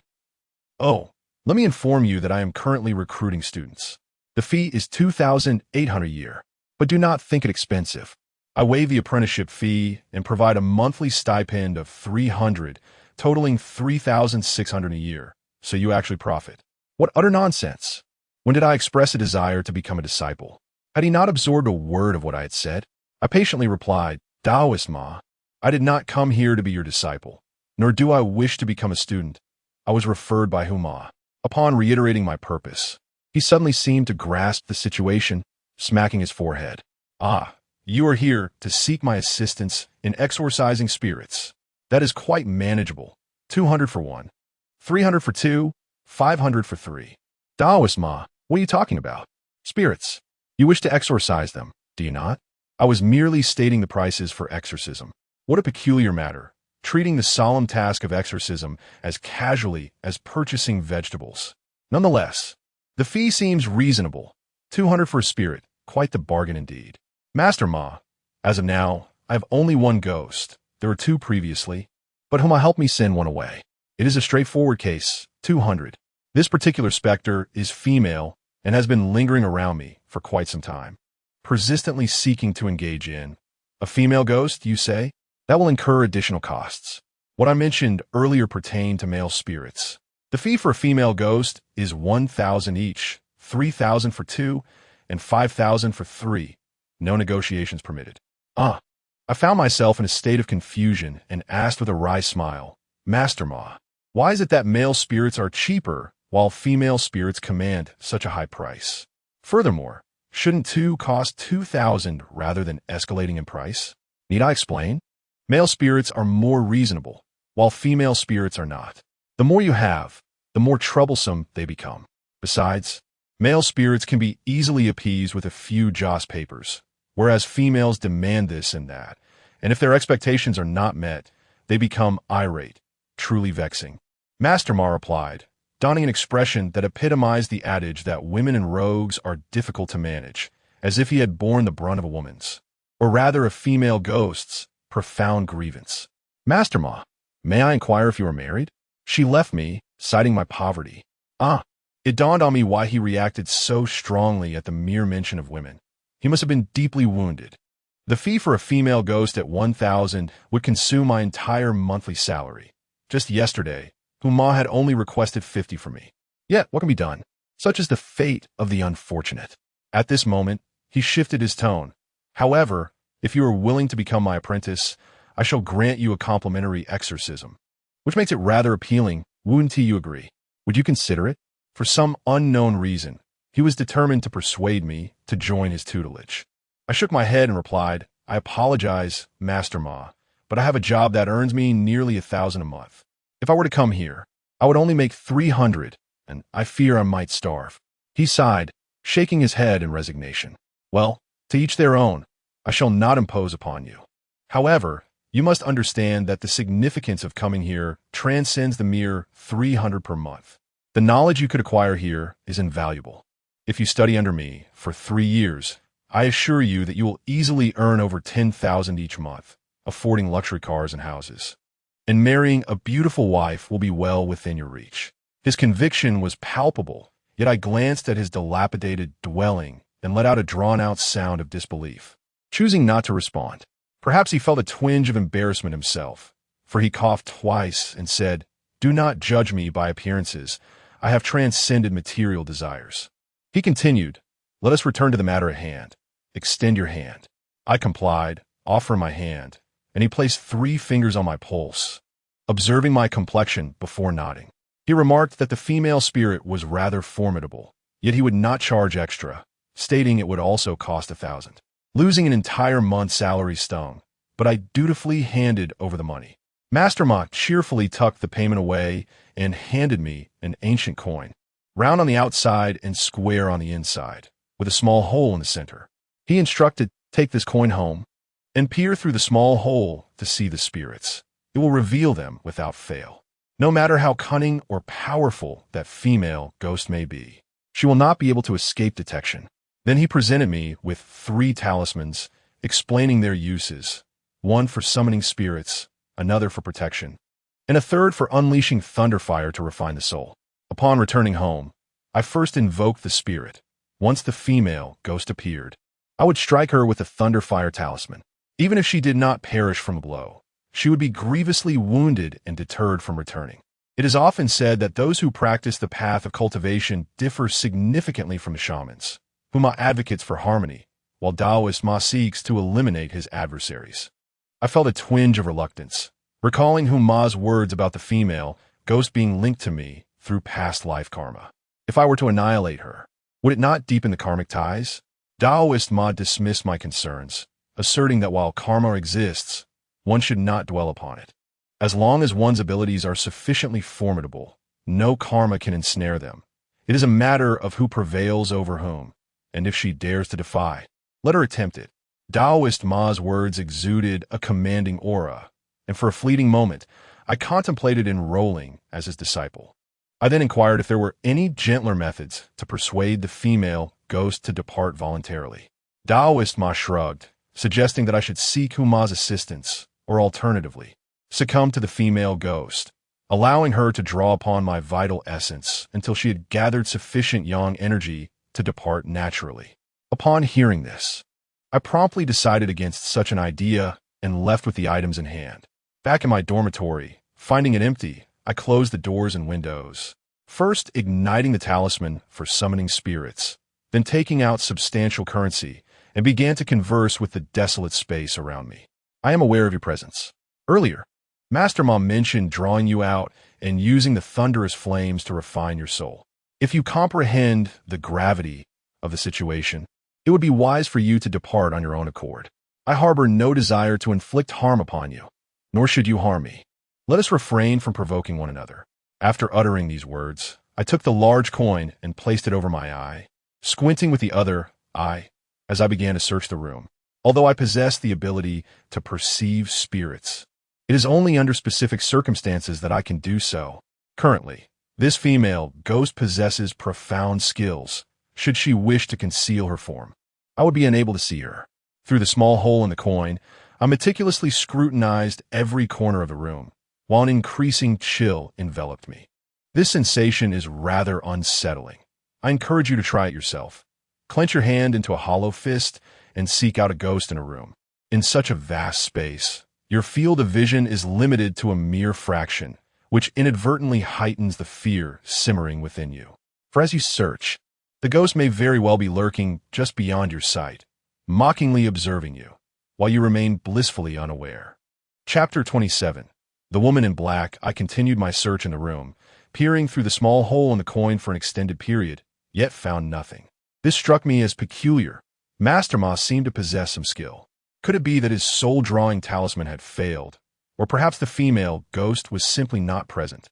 "Oh, let me inform you that I am currently recruiting students. The fee is 2,800 a year, but do not think it expensive. I waive the apprenticeship fee and provide a monthly stipend of 300, totaling 3,600 a year, so you actually profit." What utter nonsense! When did I express a desire to become a disciple? Had he not absorbed a word of what I had said? I patiently replied, "Taoist Ma, I did not come here to be your disciple, nor do I wish to become a student. I was referred by Huma." Upon reiterating my purpose, he suddenly seemed to grasp the situation, smacking his forehead. "Ah, you are here to seek my assistance in exorcising spirits. That is quite manageable. 200 for 1, 300 for 2, 500 for 3. "Taoist Ma, what are you talking about? Spirits. You wish to exorcise them, do you not?" I was merely stating the prices for exorcism. What a peculiar matter, treating the solemn task of exorcism as casually as purchasing vegetables. Nonetheless, the fee seems reasonable. 200 for a spirit, quite the bargain indeed. "Master Ma, as of now, I have only one ghost. There were 2 previously, but Huma helped me send one away. It is a straightforward case, 200. This particular specter is female and has been lingering around me for quite some time, persistently seeking to engage in. A female ghost, you say? That will incur additional costs. What I mentioned earlier pertained to male spirits. The fee for a female ghost is 1,000 each, 3,000 for 2, and 5,000 for 3. No negotiations permitted." I found myself in a state of confusion and asked with a wry smile, "Master Ma, why is it that male spirits are cheaper while female spirits command such a high price? Furthermore, shouldn't 2 cost 2,000 rather than escalating in price? Need I explain? Male spirits are more reasonable, while female spirits are not. The more you have, the more troublesome they become. Besides, male spirits can be easily appeased with a few joss papers, whereas females demand this and that, and if their expectations are not met, they become irate, truly vexing." Master Ma replied, donning an expression that epitomized the adage that women and rogues are difficult to manage, as if he had borne the brunt of a woman's, or rather a female ghost's, profound grievance. "Master Ma, may I inquire if you are married?" She left me, citing my poverty. It dawned on me why he reacted so strongly at the mere mention of women. He must have been deeply wounded. The fee for a female ghost at 1,000 would consume my entire monthly salary. Just yesterday, Huma had only requested 50 for me. Yet, what can be done? Such is the fate of the unfortunate. At this moment, he shifted his tone, However, if you are willing to become my apprentice, I shall grant you a complimentary exorcism, which makes it rather appealing. Wouldn't you agree? Would you consider it? For some unknown reason, he was determined to persuade me to join his tutelage. I shook my head and replied, I apologize, Master Ma, but I have a job that earns me nearly 1,000 a month. If I were to come here, I would only make 300, and I fear I might starve. He sighed, shaking his head in resignation. Well, to each their own. I shall not impose upon you. However, you must understand that the significance of coming here transcends the mere 300 per month. The knowledge you could acquire here is invaluable. If you study under me for 3 years, I assure you that you will easily earn over 10,000 each month, affording luxury cars and houses. And marrying a beautiful wife will be well within your reach. His conviction was palpable, yet I glanced at his dilapidated dwelling and let out a drawn-out sound of disbelief, choosing not to respond. Perhaps he felt a twinge of embarrassment himself, for he coughed twice and said, Do not judge me by appearances. I have transcended material desires. He continued, Let us return to the matter at hand. Extend your hand. I complied, offering my hand, and he placed 3 fingers on my pulse, observing my complexion before nodding. He remarked that the female spirit was rather formidable, yet he would not charge extra, stating it would also cost 1,000. Losing an entire month's salary stung, but I dutifully handed over the money. Master Ma cheerfully tucked the payment away and handed me an ancient coin, round on the outside and square on the inside, with a small hole in the center. He instructed, Take this coin home and peer through the small hole to see the spirits. It will reveal them without fail. No matter how cunning or powerful that female ghost may be, she will not be able to escape detection. Then he presented me with 3 talismans, explaining their uses, one for summoning spirits, another for protection, and a third for unleashing thunderfire to refine the soul. Upon returning home, I first invoked the spirit. Once the female ghost appeared, I would strike her with the thunderfire talisman. Even if she did not perish from a blow, she would be grievously wounded and deterred from returning. It is often said that those who practice the path of cultivation differ significantly from the shamans, whom Ma advocates for harmony, while Taoist Ma seeks to eliminate his adversaries. I felt a twinge of reluctance, recalling Ma's words about the female ghost being linked to me through past life karma. If I were to annihilate her, would it not deepen the karmic ties? Taoist Ma dismissed my concerns, asserting that while karma exists, one should not dwell upon it. As long as one's abilities are sufficiently formidable, no karma can ensnare them. It is a matter of who prevails over whom, and if she dares to defy, let her attempt it. Taoist Ma's words exuded a commanding aura, and for a fleeting moment, I contemplated enrolling as his disciple. I then inquired if there were any gentler methods to persuade the female ghost to depart voluntarily. Taoist Ma shrugged, suggesting that I should seek Ma's assistance, or alternatively, succumb to the female ghost, allowing her to draw upon my vital essence until she had gathered sufficient yang energy to depart naturally. Upon hearing this, I promptly decided against such an idea and left with the items in hand. Back in my dormitory, finding it empty, I closed the doors and windows, first igniting the talisman for summoning spirits, then taking out substantial currency, and began to converse with the desolate space around me. I am aware of your presence. Earlier, Master Ma mentioned drawing you out and using the thunderous flames to refine your soul. If you comprehend the gravity of the situation, it would be wise for you to depart on your own accord. I harbor no desire to inflict harm upon you, nor should you harm me. Let us refrain from provoking one another. After uttering these words, I took the large coin and placed it over my eye, squinting with the other eye as I began to search the room. Although I possess the ability to perceive spirits, it is only under specific circumstances that I can do so. Currently, this female ghost possesses profound skills. Should she wish to conceal her form, I would be unable to see her. Through the small hole in the coin, I meticulously scrutinized every corner of the room, while an increasing chill enveloped me. This sensation is rather unsettling. I encourage you to try it yourself. Clench your hand into a hollow fist and seek out a ghost in a room. In such a vast space, your field of vision is limited to a mere fraction, which inadvertently heightens the fear simmering within you. For as you search, the ghost may very well be lurking just beyond your sight, mockingly observing you, while you remain blissfully unaware. Chapter 27. The Woman in Black. I continued my search in the room, peering through the small hole in the coin for an extended period, yet found nothing. This struck me as peculiar. Master Ma seemed to possess some skill. Could it be that his soul-drawing talisman had failed, or perhaps the female ghost was simply not present?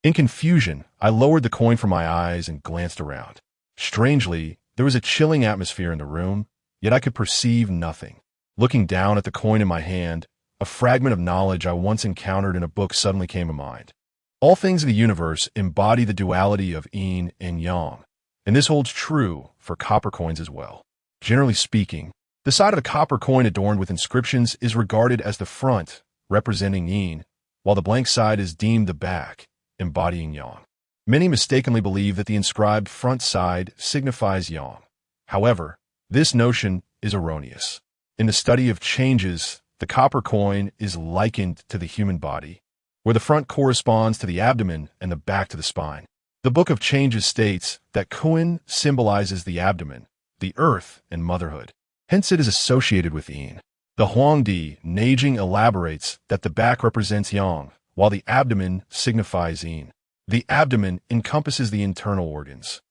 In confusion, I lowered the coin from my eyes and glanced around. Strangely, there was a chilling atmosphere in the room, yet I could perceive nothing. Looking down at the coin in my hand, a fragment of knowledge I once encountered in a book suddenly came to mind. All things of the universe embody the duality of yin and yang, and this holds true for copper coins as well. Generally speaking, the side of a copper coin adorned with inscriptions is regarded as the front, representing yin, while the blank side is deemed the back, embodying yang. Many mistakenly believe that the inscribed front side signifies yang. However, this notion is erroneous. In the study of changes, the copper coin is likened to the human body, where the front corresponds to the abdomen and the back to the spine. The Book of Changes states that coin symbolizes the abdomen, the earth, and motherhood. Hence it is associated with yin. The Huangdi Neijing elaborates that the back represents yang, while the abdomen signifies yin. The abdomen encompasses the internal organs,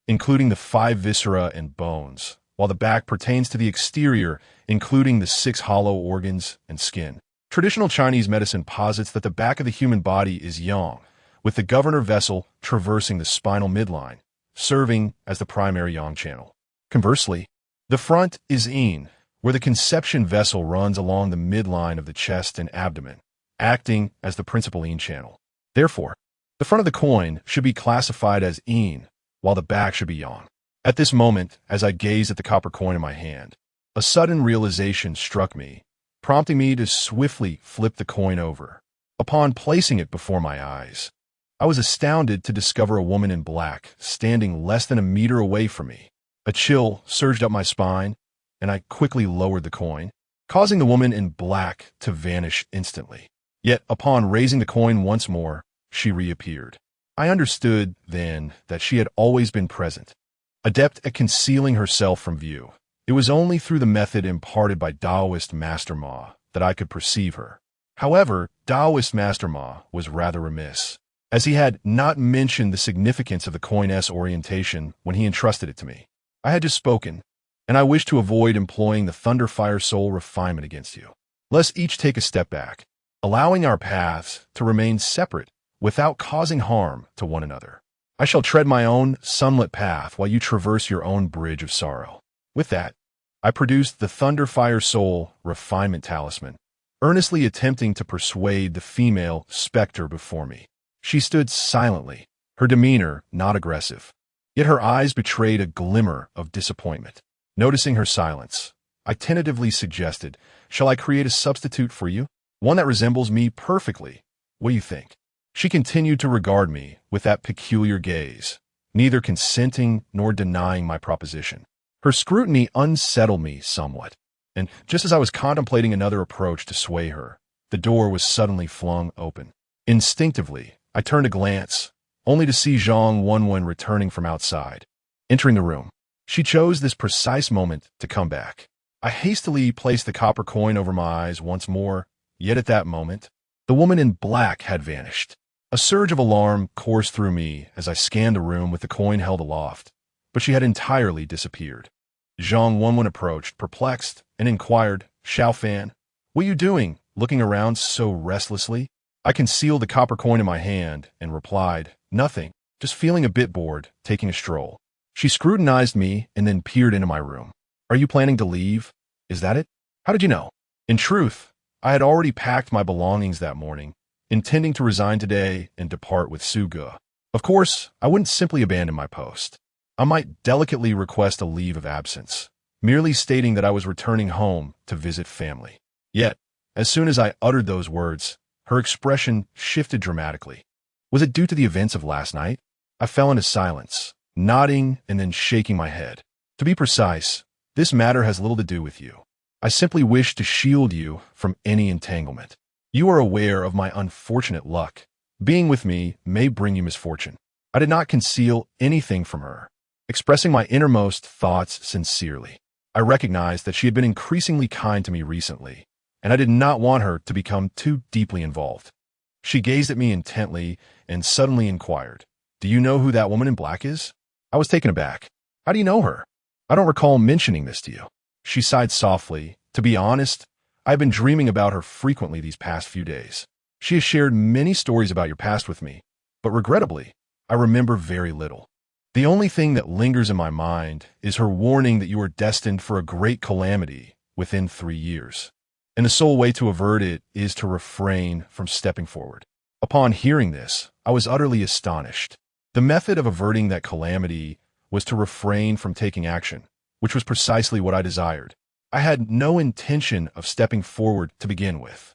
including the 5 viscera and bones, while the back pertains to the exterior, including the 6 hollow organs and skin. Traditional Chinese medicine posits that the back of the human body is yang, with the governor vessel traversing the spinal midline, serving as the primary yang channel. Conversely, the front is yin, where the conception vessel runs along the midline of the chest and abdomen, acting as the principal yin channel. Therefore, the front of the coin should be classified as yin, while the back should be yang. At this moment, as I gazed at the copper coin in my hand, a sudden realization struck me, prompting me to swiftly flip the coin over. Upon placing it before my eyes, I was astounded to discover a woman in black standing less than a meter away from me. A chill surged up my spine, and I quickly lowered the coin, causing the woman in black to vanish instantly. Yet, upon raising the coin once more, she reappeared. I understood, then, that she had always been present, adept at concealing herself from view. It was only through the method imparted by Taoist Master Ma that I could perceive her. However, Taoist Master Ma was rather remiss, as he had not mentioned the significance of the coin's orientation when he entrusted it to me. I had just spoken, and I wished to avoid employing the Thunderfire Soul refinement against you. Let's each take a step back, allowing our paths to remain separate without causing harm to one another. I shall tread my own sunlit path while you traverse your own bridge of sorrow. With that, I produced the Thunderfire Soul refinement talisman, earnestly attempting to persuade the female specter before me. She stood silently, her demeanor not aggressive, yet her eyes betrayed a glimmer of disappointment. Noticing her silence, I tentatively suggested, "Shall I create a substitute for you? One that resembles me perfectly. What do you think?" She continued to regard me with that peculiar gaze, neither consenting nor denying my proposition. Her scrutiny unsettled me somewhat, and just as I was contemplating another approach to sway her, the door was suddenly flung open. Instinctively, I turned to glance, only to see Zhang Wenwen returning from outside. Entering the room, she chose this precise moment to come back. I hastily placed the copper coin over my eyes once more, yet at that moment, the woman in black had vanished. A surge of alarm coursed through me as I scanned the room with the coin held aloft, but she had entirely disappeared. Zhang Wenwen approached, perplexed, and inquired, "Xiao Fan, what are you doing, looking around so restlessly?" I concealed the copper coin in my hand and replied, "Nothing, just feeling a bit bored, taking a stroll." She scrutinized me and then peered into my room. "Are you planning to leave? Is that it? How did you know?" In truth, I had already packed my belongings that morning, intending to resign today and depart with Su Ge. Of course, I wouldn't simply abandon my post. I might delicately request a leave of absence, merely stating that I was returning home to visit family. Yet, as soon as I uttered those words, her expression shifted dramatically. Was it due to the events of last night? I fell into silence, nodding and then shaking my head. To be precise, this matter has little to do with you. I simply wish to shield you from any entanglement. You are aware of my unfortunate luck. Being with me may bring you misfortune. I did not conceal anything from her, expressing my innermost thoughts sincerely. I recognized that she had been increasingly kind to me recently, and I did not want her to become too deeply involved. She gazed at me intently and suddenly inquired, "Do you know who that woman in black is?" I was taken aback. "How do you know her? I don't recall mentioning this to you." She sighed softly. "To be honest, I've been dreaming about her frequently these past few days. She has shared many stories about your past with me, but regrettably, I remember very little. The only thing that lingers in my mind is her warning that you are destined for a great calamity within 3 years. And the sole way to avert it is to refrain from stepping forward." Upon hearing this, I was utterly astonished. The method of averting that calamity was to refrain from taking action, which was precisely what I desired. I had no intention of stepping forward to begin with.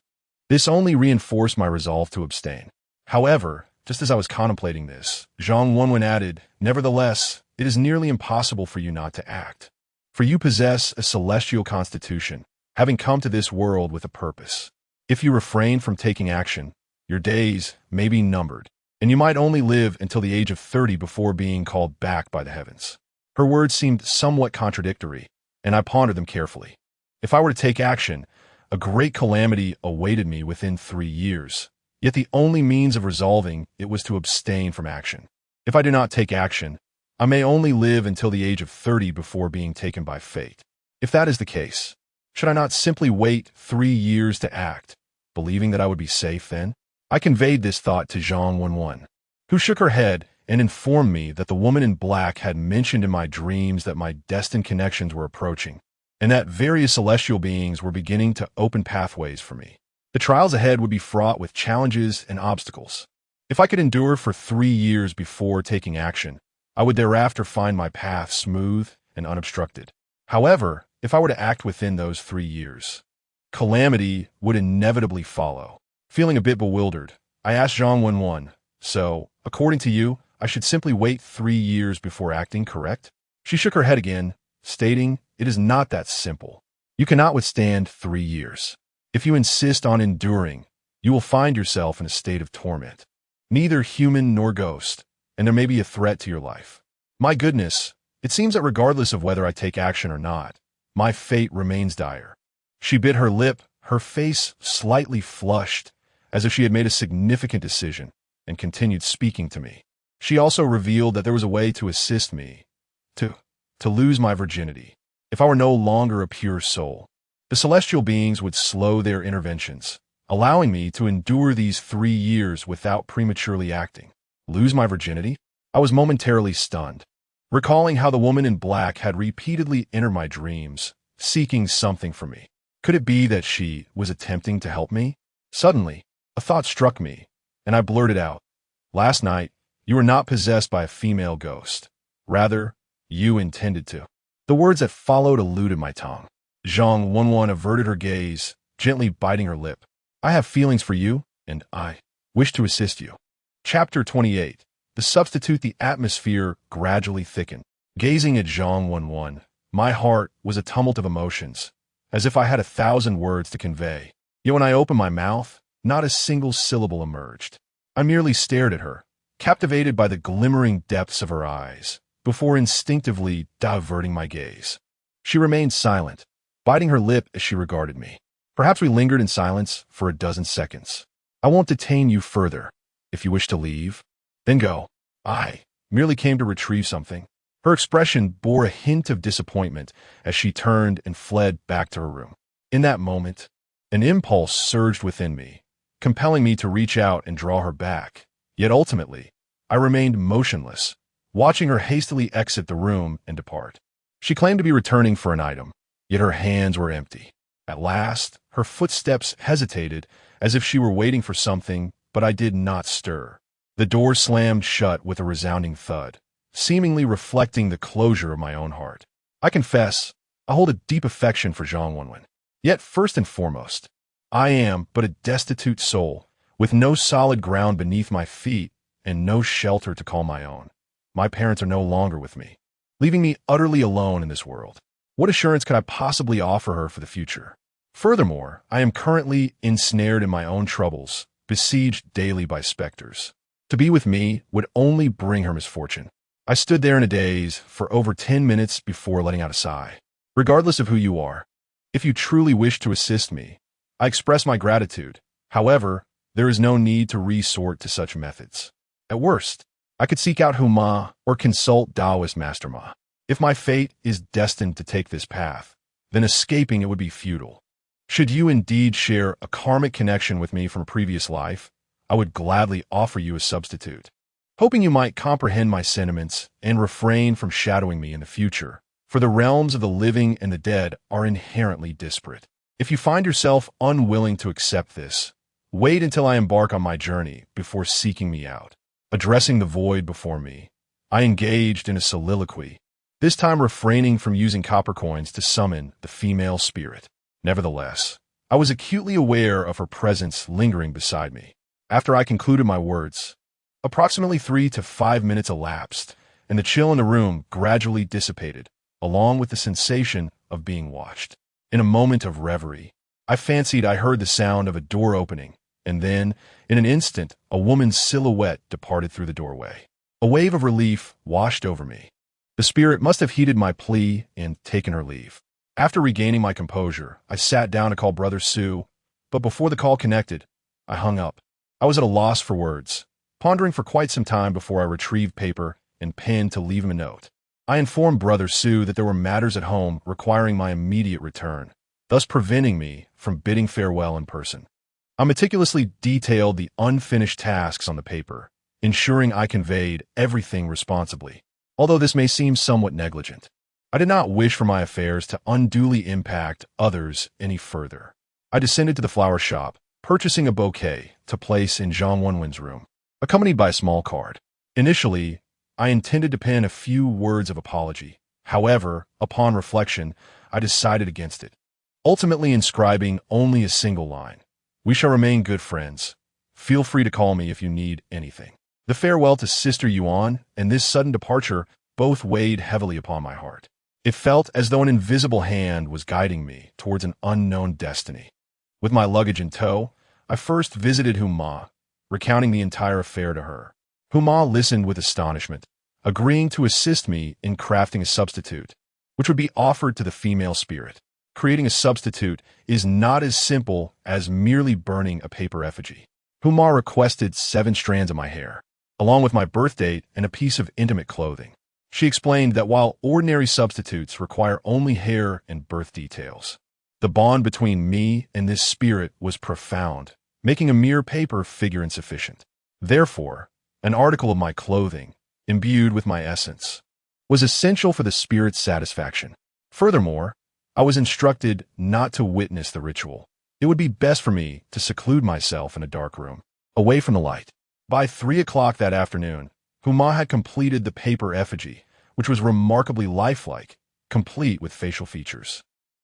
This only reinforced my resolve to abstain. However, just as I was contemplating this, Zhang Wenwen added, "Nevertheless, it is nearly impossible for you not to act. For you possess a celestial constitution, having come to this world with a purpose. If you refrain from taking action, your days may be numbered, and you might only live until the age of 30 before being called back by the heavens." Her words seemed somewhat contradictory, and I pondered them carefully. If I were to take action, a great calamity awaited me within 3 years, yet the only means of resolving it was to abstain from action. If I do not take action, I may only live until the age of 30 before being taken by fate. If that is the case, should I not simply wait 3 years to act, believing that I would be safe then? I conveyed this thought to Zhang Wenwen, who shook her head and informed me that the woman in black had mentioned in my dreams that my destined connections were approaching, and that various celestial beings were beginning to open pathways for me. The trials ahead would be fraught with challenges and obstacles. If I could endure for 3 years before taking action, I would thereafter find my path smooth and unobstructed. However, if I were to act within those 3 years, calamity would inevitably follow. Feeling a bit bewildered, I asked Zhang Wenwen, "So, according to you, I should simply wait 3 years before acting, correct?" She shook her head again, stating, "It is not that simple. You cannot withstand 3 years. If you insist on enduring, you will find yourself in a state of torment, neither human nor ghost, and there may be a threat to your life. My goodness, it seems that regardless of whether I take action or not, my fate remains dire." She bit her lip, her face slightly flushed, as if she had made a significant decision, and continued speaking to me. She also revealed that there was a way to assist me, to lose my virginity, if I were no longer a pure soul. The celestial beings would slow their interventions, allowing me to endure these 3 years without prematurely acting. Lose my virginity? I was momentarily stunned, recalling how the woman in black had repeatedly entered my dreams, seeking something from me. Could it be that she was attempting to help me? Suddenly, a thought struck me, and I blurted out, "Last night, you were not possessed by a female ghost. Rather, you intended to." The words that followed eluded my tongue. Zhang Wenwen averted her gaze, gently biting her lip. "I have feelings for you, and I wish to assist you." Chapter 28. The substitute the atmosphere gradually thickened. Gazing at Zhang Wenwen, my heart was a tumult of emotions, as if I had 1,000 words to convey. Yet when I opened my mouth, not a single syllable emerged. I merely stared at her, captivated by the glimmering depths of her eyes, before instinctively diverting my gaze. She remained silent, biting her lip as she regarded me. Perhaps we lingered in silence for a dozen seconds. "I won't detain you further. If you wish to leave, then go." I merely came to retrieve something. Her expression bore a hint of disappointment as she turned and fled back to her room. In that moment, an impulse surged within me, compelling me to reach out and draw her back. Yet ultimately, I remained motionless, watching her hastily exit the room and depart. She claimed to be returning for an item, yet her hands were empty. At last, her footsteps hesitated as if she were waiting for something, but I did not stir. The door slammed shut with a resounding thud, seemingly reflecting the closure of my own heart. I confess, I hold a deep affection for Zhang Wenwen. Yet first and foremost, I am but a destitute soul, with no solid ground beneath my feet and no shelter to call my own. My parents are no longer with me, leaving me utterly alone in this world. What assurance could I possibly offer her for the future? Furthermore, I am currently ensnared in my own troubles, besieged daily by specters. To be with me would only bring her misfortune. I stood there in a daze for over 10 minutes before letting out a sigh. regardless of who you are. If you truly wish to assist me, I express my gratitude. However, there is no need to resort to such methods. At worst, I could seek out Huma or consult Taoist Master Ma. If my fate is destined to take this path, then escaping it would be futile. Should you indeed share a karmic connection with me from a previous life, I would gladly offer you a substitute. Hoping you might comprehend my sentiments and refrain from shadowing me in the future, for the realms of the living and the dead are inherently disparate. If you find yourself unwilling to accept this, wait until I embark on my journey before seeking me out. Addressing the void before me, I engaged in a soliloquy, this time refraining from using copper coins to summon the female spirit. Nevertheless, I was acutely aware of her presence lingering beside me. After I concluded my words, approximately 3 to 5 minutes elapsed, and the chill in the room gradually dissipated, along with the sensation of being watched. In a moment of reverie, I fancied I heard the sound of a door opening, and then, in an instant, a woman's silhouette departed through the doorway. A wave of relief washed over me. The spirit must have heeded my plea and taken her leave. After regaining my composure, I sat down to call Brother Sue, but before the call connected, I hung up. I was at a loss for words, pondering for quite some time before I retrieved paper and pen to leave him a note. I informed Brother Sue that there were matters at home requiring my immediate return, thus preventing me from bidding farewell in person. I meticulously detailed the unfinished tasks on the paper, ensuring I conveyed everything responsibly, although this may seem somewhat negligent. I did not wish for my affairs to unduly impact others any further. I descended to the flower shop, purchasing a bouquet to place in Zhang Wenwen's room, accompanied by a small card. Initially, I intended to pen a few words of apology. However, upon reflection, I decided against it, ultimately inscribing only a single line. We shall remain good friends. Feel free to call me if you need anything. The farewell to Sister Yuan and this sudden departure both weighed heavily upon my heart. It felt as though an invisible hand was guiding me towards an unknown destiny. With my luggage in tow, I first visited Huma, recounting the entire affair to her. Huma listened with astonishment, agreeing to assist me in crafting a substitute, which would be offered to the female spirit. Creating a substitute is not as simple as merely burning a paper effigy. Huma requested 7 strands of my hair, along with my birth date and a piece of intimate clothing. She explained that while ordinary substitutes require only hair and birth details, the bond between me and this spirit was profound, making a mere paper figure insufficient. Therefore, an article of my clothing, imbued with my essence, was essential for the spirit's satisfaction. Furthermore, I was instructed not to witness the ritual. It would be best for me to seclude myself in a dark room, away from the light. By 3 o'clock that afternoon, Huma had completed the paper effigy, which was remarkably lifelike, complete with facial features.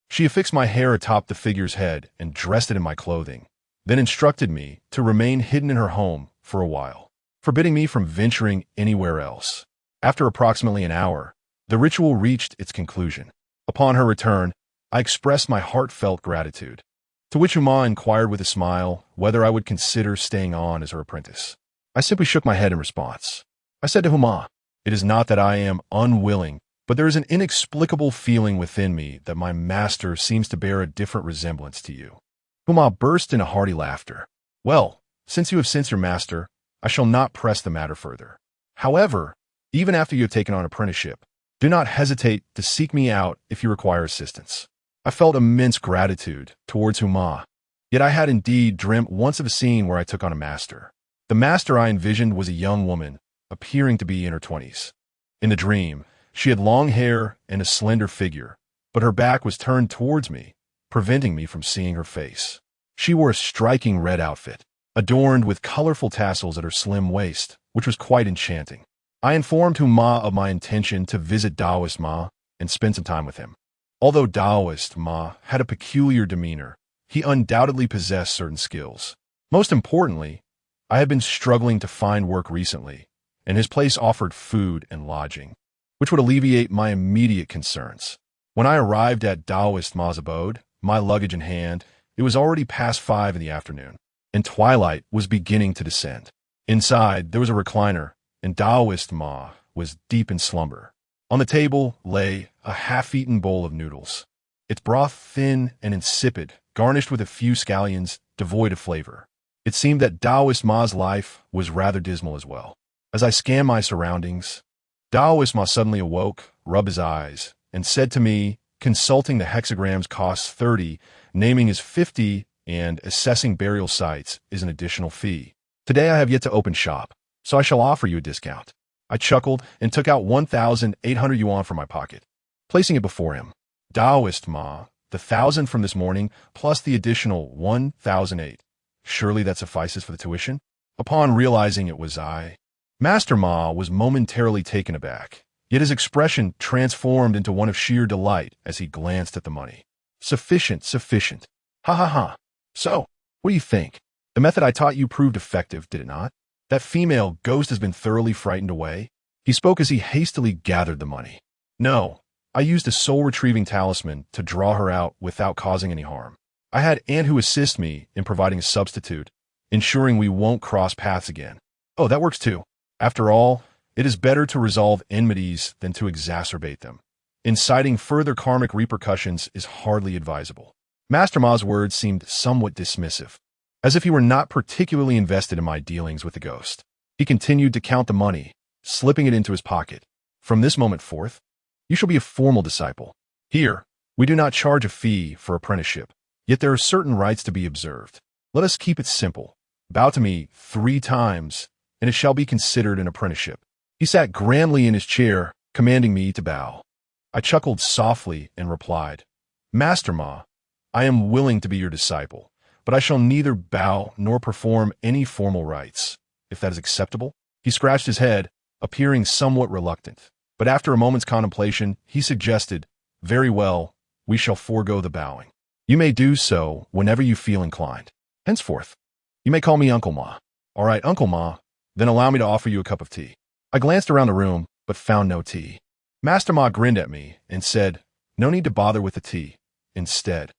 She affixed my hair atop the figure's head and dressed it in my clothing, then instructed me to remain hidden in her home for a while, forbidding me from venturing anywhere else. After approximately an hour, the ritual reached its conclusion. Upon her return, I expressed my heartfelt gratitude, to which Huma inquired with a smile whether I would consider staying on as her apprentice. I simply shook my head in response. I said to Huma, "It is not that I am unwilling, but there is an inexplicable feeling within me that my master seems to bear a different resemblance to you." Huma burst into hearty laughter. "Well, since you have sensed your master, I shall not press the matter further. However, even after you have taken on apprenticeship, do not hesitate to seek me out if you require assistance." I felt immense gratitude towards Huma, yet I had indeed dreamt once of a scene where I took on a master. The master I envisioned was a young woman, appearing to be in her 20s. In the dream, she had long hair and a slender figure, but her back was turned towards me, preventing me from seeing her face. She wore a striking red outfit, adorned with colorful tassels at her slim waist, which was quite enchanting. I informed Huma of my intention to visit Taoist Ma and spend some time with him. Although Taoist Ma had a peculiar demeanor, he undoubtedly possessed certain skills. Most importantly, I had been struggling to find work recently, and his place offered food and lodging, which would alleviate my immediate concerns. When I arrived at Taoist Ma's abode, my luggage in hand, it was already past 5 in the afternoon, and twilight was beginning to descend. Inside, there was a recliner, and Taoist Ma was deep in slumber. On the table lay a half-eaten bowl of noodles, its broth thin and insipid, garnished with a few scallions, devoid of flavor. It seemed that Taoist Ma's life was rather dismal as well. As I scanned my surroundings, Taoist Ma suddenly awoke, rubbed his eyes, and said to me, consulting the hexagrams costs 30, naming is 50, and assessing burial sites is an additional fee. Today I have yet to open shop, so I shall offer you a discount. I chuckled and took out 1,800 yuan from my pocket, placing it before him. Taoist Ma, the 1,000 from this morning, plus the additional 1,008. Surely that suffices for the tuition? Upon realizing it was I, Master Ma was momentarily taken aback, yet his expression transformed into one of sheer delight as he glanced at the money. Sufficient, sufficient. Ha ha ha. So, what do you think? The method I taught you proved effective, did it not? That female ghost has been thoroughly frightened away? He spoke as he hastily gathered the money. No, I used a soul-retrieving talisman to draw her out without causing any harm. I had Aunt who assist me in providing a substitute, ensuring we won't cross paths again. Oh, that works too. After all, it is better to resolve enmities than to exacerbate them. Inciting further karmic repercussions is hardly advisable. Master Ma's words seemed somewhat dismissive, as if he were not particularly invested in my dealings with the ghost. He continued to count the money, slipping it into his pocket. From this moment forth, you shall be a formal disciple. Here, we do not charge a fee for apprenticeship, yet there are certain rites to be observed. Let us keep it simple. Bow to me 3 times, and it shall be considered an apprenticeship. He sat grandly in his chair, commanding me to bow. I chuckled softly and replied, Master Ma, I am willing to be your disciple, but I shall neither bow nor perform any formal rites, if that is acceptable. He scratched his head, appearing somewhat reluctant, but after a moment's contemplation, he suggested, very well, we shall forego the bowing. You may do so whenever you feel inclined. Henceforth, you may call me Uncle Ma. All right, Uncle Ma, then allow me to offer you a cup of tea. I glanced around the room, but found no tea. Master Ma grinned at me and said, no need to bother with the tea. Instead,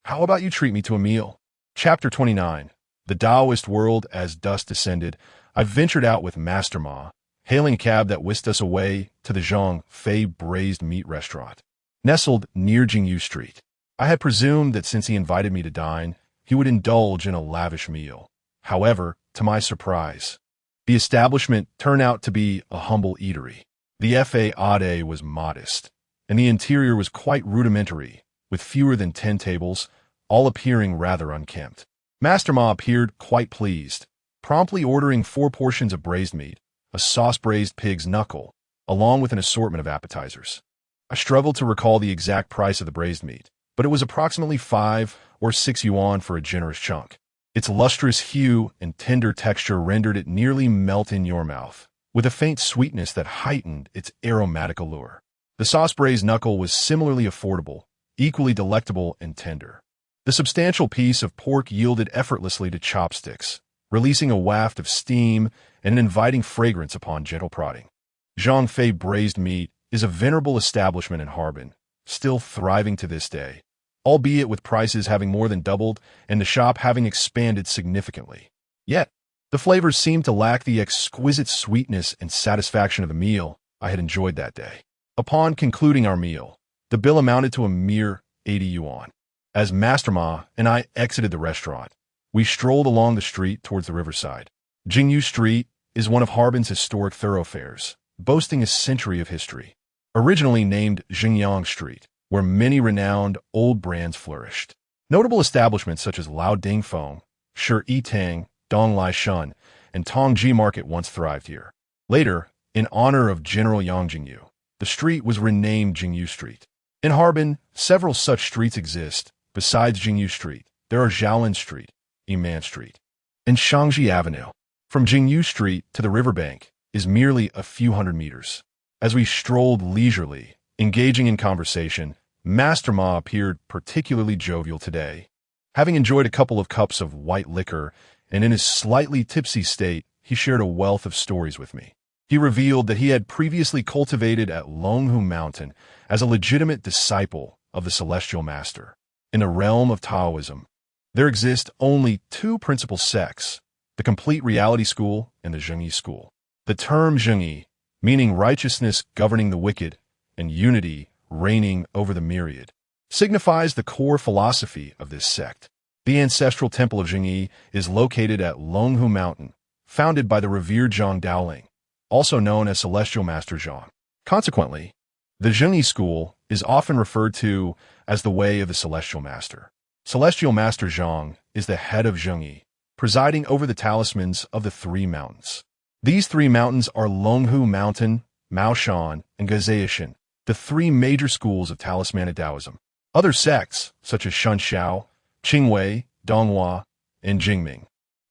how about you treat me to a meal? Chapter 29. The Taoist world as dusk descended, I ventured out with Master Ma, hailing a cab that whisked us away to the Zhang Fei braised meat restaurant, nestled near Jingyu Street. I had presumed that since he invited me to dine, he would indulge in a lavish meal. However, to my surprise, the establishment turned out to be a humble eatery. The fade was modest, and the interior was quite rudimentary, with fewer than 10 tables, all appearing rather unkempt. Master Ma appeared quite pleased, promptly ordering 4 portions of braised meat, a sauce-braised pig's knuckle, along with an assortment of appetizers. I struggled to recall the exact price of the braised meat, but it was approximately 5 or 6 yuan for a generous chunk. Its lustrous hue and tender texture rendered it nearly melt in your mouth, with a faint sweetness that heightened its aromatic allure. The sauce-braised knuckle was similarly affordable, equally delectable and tender. The substantial piece of pork yielded effortlessly to chopsticks, releasing a waft of steam and an inviting fragrance upon gentle prodding. Zhang Fei braised meat is a venerable establishment in Harbin, still thriving to this day, albeit with prices having more than doubled and the shop having expanded significantly. Yet, the flavors seemed to lack the exquisite sweetness and satisfaction of the meal I had enjoyed that day. Upon concluding our meal, the bill amounted to a mere 80 yuan. As Master Ma and I exited the restaurant, we strolled along the street towards the riverside. Jingyu Street is one of Harbin's historic thoroughfares, boasting a century of history. Originally named Jingyang Street, where many renowned old brands flourished. Notable establishments such as Lao Ding Feng, Shi Yi Tang, Dong Lai Shun, and Tongji Market once thrived here. Later, in honor of General Yang Jingyu, the street was renamed Jingyu Street. In Harbin, several such streets exist. Besides Jingyu Street, there are Xiaolin Street, Iman Street, and Shangji Avenue. From Jingyu Street to the riverbank is merely a few hundred meters. As we strolled leisurely, engaging in conversation, Master Ma appeared particularly jovial today. Having enjoyed a couple of cups of white liquor, and in his slightly tipsy state, he shared a wealth of stories with me. He revealed that he had previously cultivated at Longhu Mountain as a legitimate disciple of the Celestial Master. In the realm of Taoism, there exist only 2 principal sects, the Complete Reality School and the Zhengyi School. The term Zhengyi, meaning righteousness governing the wicked, and unity reigning over the myriad, signifies the core philosophy of this sect. The ancestral temple of Zhengyi is located at Longhu Mountain, founded by the revered Zhang Daoling, also known as Celestial Master Zhang. Consequently, the Zhengyi school is often referred to as the Way of the Celestial Master. Celestial Master Zhang is the head of Zhengyi, presiding over the talismans of the three mountains. These three mountains are Longhu Mountain, Maoshan, and Gazeishan, the three major schools of talismanic Taoism. Other sects, such as Shunshao, Qingwei, Donghua, and Jingming,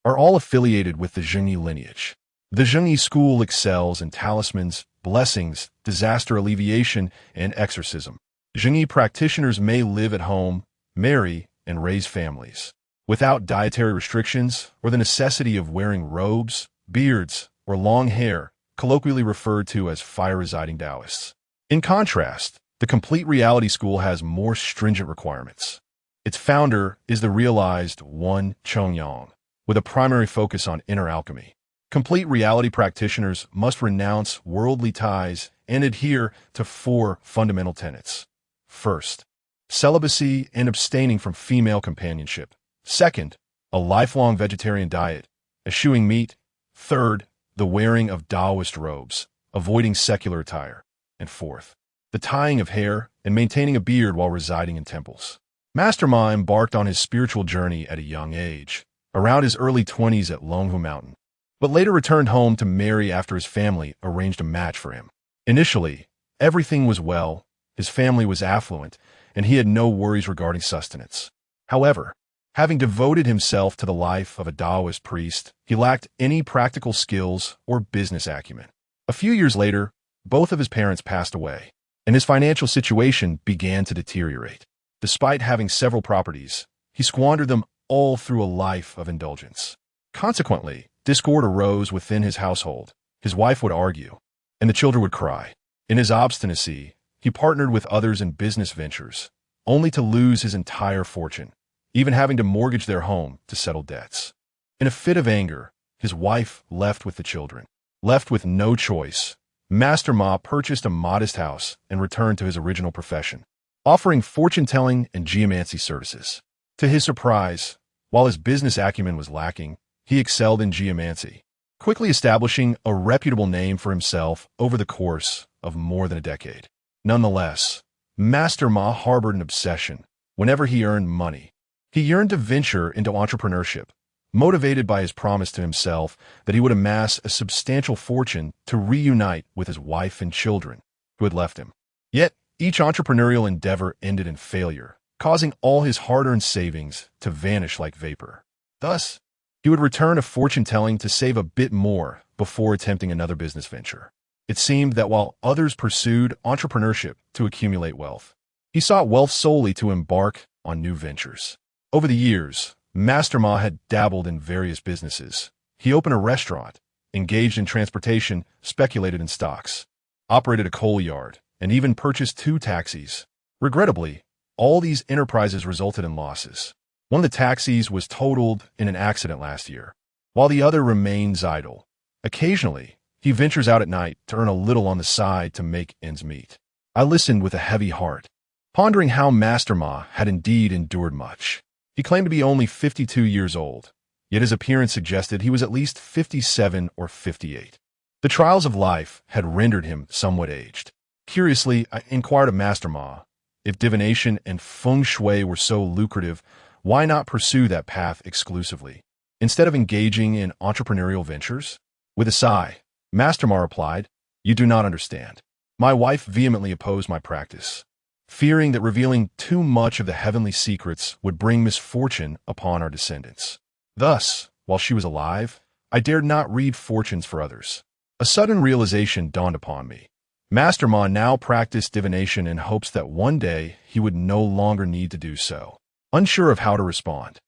are all affiliated with the Zhengyi lineage. The Zhengyi school excels in talismans, blessings, disaster alleviation, and exorcism. Zhengyi practitioners may live at home, marry, and raise families without dietary restrictions or the necessity of wearing robes, beards, or long hair, colloquially referred to as fire-residing Taoists. In contrast, the Complete Reality School has more stringent requirements. Its founder is the realized One Chongyang, with a primary focus on inner alchemy. Complete Reality practitioners must renounce worldly ties and adhere to 4 fundamental tenets. First, celibacy and abstaining from female companionship. Second, a lifelong vegetarian diet, eschewing meat. Third, the wearing of Taoist robes, avoiding secular attire. And fourth, the tying of hair and maintaining a beard while residing in temples. Master Ma embarked on his spiritual journey at a young age, around his early 20s at Longhu Mountain, but later returned home to marry after his family arranged a match for him. Initially, everything was well, his family was affluent, and he had no worries regarding sustenance. However, having devoted himself to the life of a Taoist priest, he lacked any practical skills or business acumen. A few years later, both of his parents passed away, and his financial situation began to deteriorate. Despite having several properties, he squandered them all through a life of indulgence. Consequently, discord arose within his household. His wife would argue, and the children would cry. In his obstinacy, he partnered with others in business ventures, only to lose his entire fortune, even having to mortgage their home to settle debts. In a fit of anger, his wife left with the children. Left with no choice, Master Ma purchased a modest house and returned to his original profession, offering fortune-telling and geomancy services. To his surprise, while his business acumen was lacking, he excelled in geomancy, quickly establishing a reputable name for himself over the course of more than a decade. Nonetheless, Master Ma harbored an obsession. Whenever he earned money, he yearned to venture into entrepreneurship, motivated by his promise to himself that he would amass a substantial fortune to reunite with his wife and children who had left him. Yet, each entrepreneurial endeavor ended in failure, causing all his hard-earned savings to vanish like vapor. Thus, he would return to fortune-telling to save a bit more before attempting another business venture. It seemed that while others pursued entrepreneurship to accumulate wealth, he sought wealth solely to embark on new ventures. Over the years, Master Ma had dabbled in various businesses. He opened a restaurant, engaged in transportation, speculated in stocks, operated a coal yard, and even purchased 2 taxis. Regrettably, all these enterprises resulted in losses. One of the taxis was totaled in an accident last year, while the other remains idle. Occasionally, he ventures out at night to earn a little on the side to make ends meet. I listened with a heavy heart, pondering how Master Ma had indeed endured much. He claimed to be only 52 years old, yet his appearance suggested he was at least 57 or 58. The trials of life had rendered him somewhat aged. Curiously, I inquired of Master Ma, if divination and feng shui were so lucrative, why not pursue that path exclusively, instead of engaging in entrepreneurial ventures? With a sigh, Master Ma replied, "You do not understand. My wife vehemently opposed my practice, fearing that revealing too much of the heavenly secrets would bring misfortune upon our descendants. Thus, while she was alive, I dared not read fortunes for others." A sudden realization dawned upon me. Master Ma now practiced divination in hopes that one day he would no longer need to do so. Unsure of how to respond,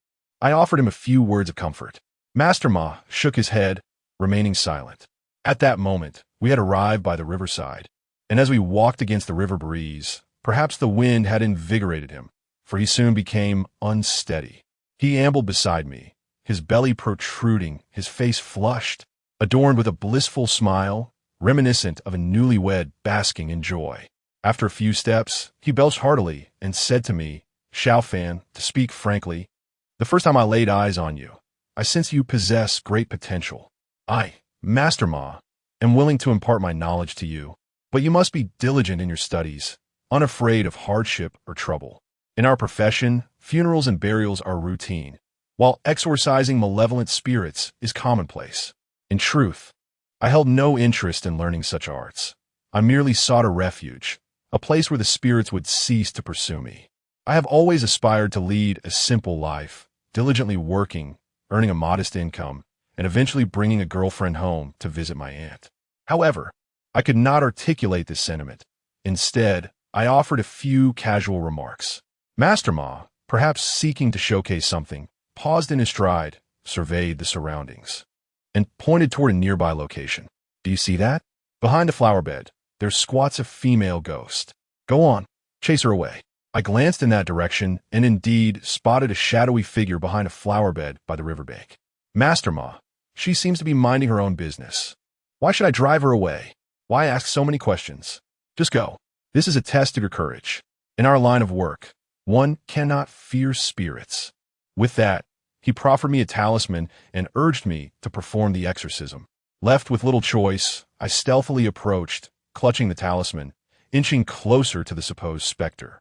I offered him a few words of comfort. Master Ma shook his head, remaining silent. At that moment, we had arrived by the riverside, and as we walked against the river breeze, perhaps the wind had invigorated him, for he soon became unsteady. He ambled beside me, his belly protruding, his face flushed, adorned with a blissful smile, reminiscent of a newlywed basking in joy. After a few steps, he belched heartily and said to me, "Xiao Fan, to speak frankly, the first time I laid eyes on you, I sense you possess great potential. I, Master Ma, am willing to impart my knowledge to you, but you must be diligent in your studies, unafraid of hardship or trouble. In our profession, funerals and burials are routine, while exorcising malevolent spirits is commonplace. In truth, I held no interest in learning such arts. I merely sought a refuge, a place where the spirits would cease to pursue me. I have always aspired to lead a simple life, diligently working, earning a modest income, and eventually bringing a girlfriend home to visit my aunt. However, I could not articulate this sentiment. Instead, I offered a few casual remarks. Master Ma, perhaps seeking to showcase something, paused in his stride, surveyed the surroundings, and pointed toward a nearby location. "Do you see that? Behind a flower bed, there squats a female ghost. Go on, chase her away." I glanced in that direction and indeed spotted a shadowy figure behind a flower bed by the riverbank. "Master Ma, she seems to be minding her own business. Why should I drive her away? Why ask so many questions? Just go. This is a test of your courage. In our line of work, one cannot fear spirits." With that, he proffered me a talisman and urged me to perform the exorcism. Left with little choice, I stealthily approached, clutching the talisman, inching closer to the supposed specter.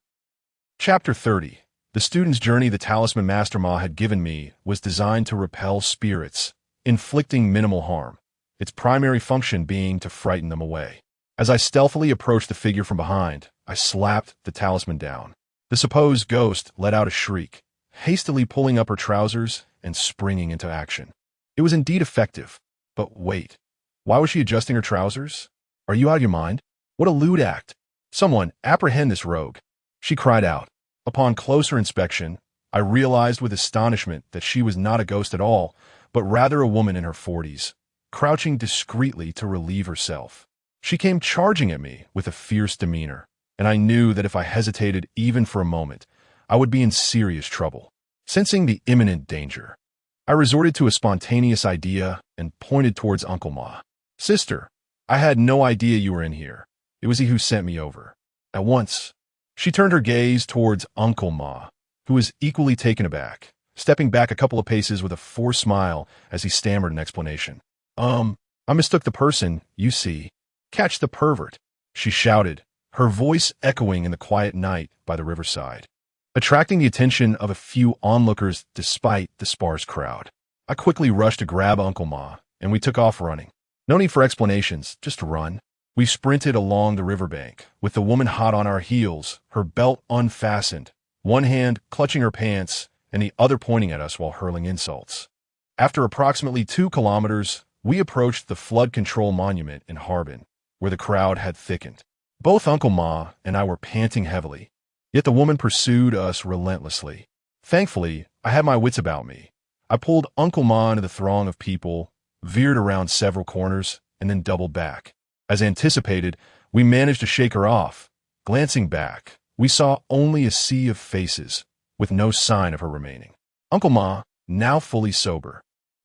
Chapter 30. The student's journey the talisman Master Ma had given me was designed to repel spirits, inflicting minimal harm, its primary function being to frighten them away. As I stealthily approached the figure from behind, I slapped the talisman down. The supposed ghost let out a shriek, hastily pulling up her trousers and springing into action. It was indeed effective. But wait, why was she adjusting her trousers? Are you out of your mind? What a lewd act! Someone apprehend this rogue, she cried out. Upon closer inspection, I realized with astonishment that she was not a ghost at all, but rather a woman in her 40s, crouching discreetly to relieve herself. She came charging at me with a fierce demeanor, and I knew that if I hesitated even for a moment, I would be in serious trouble. Sensing the imminent danger, I resorted to a spontaneous idea and pointed towards Uncle Ma. "Sister, I had no idea you were in here. It was he who sent me over." At once, she turned her gaze towards Uncle Ma, who was equally taken aback, stepping back a couple of paces with a forced smile as he stammered an explanation. I mistook the person, you see. Catch the pervert," she shouted, her voice echoing in the quiet night by the riverside, attracting the attention of a few onlookers despite the sparse crowd. I quickly rushed to grab Uncle Ma, and we took off running. No need for explanations, just run. We sprinted along the riverbank, with the woman hot on our heels, her belt unfastened, one hand clutching her pants and the other pointing at us while hurling insults. After approximately 2 kilometers, we approached the flood control monument in Harbin, where the crowd had thickened. Both Uncle Ma and I were panting heavily, yet the woman pursued us relentlessly. Thankfully, I had my wits about me. I pulled Uncle Ma into the throng of people, veered around several corners, and then doubled back. As anticipated, we managed to shake her off. Glancing back, we saw only a sea of faces, with no sign of her remaining. Uncle Ma, now fully sober,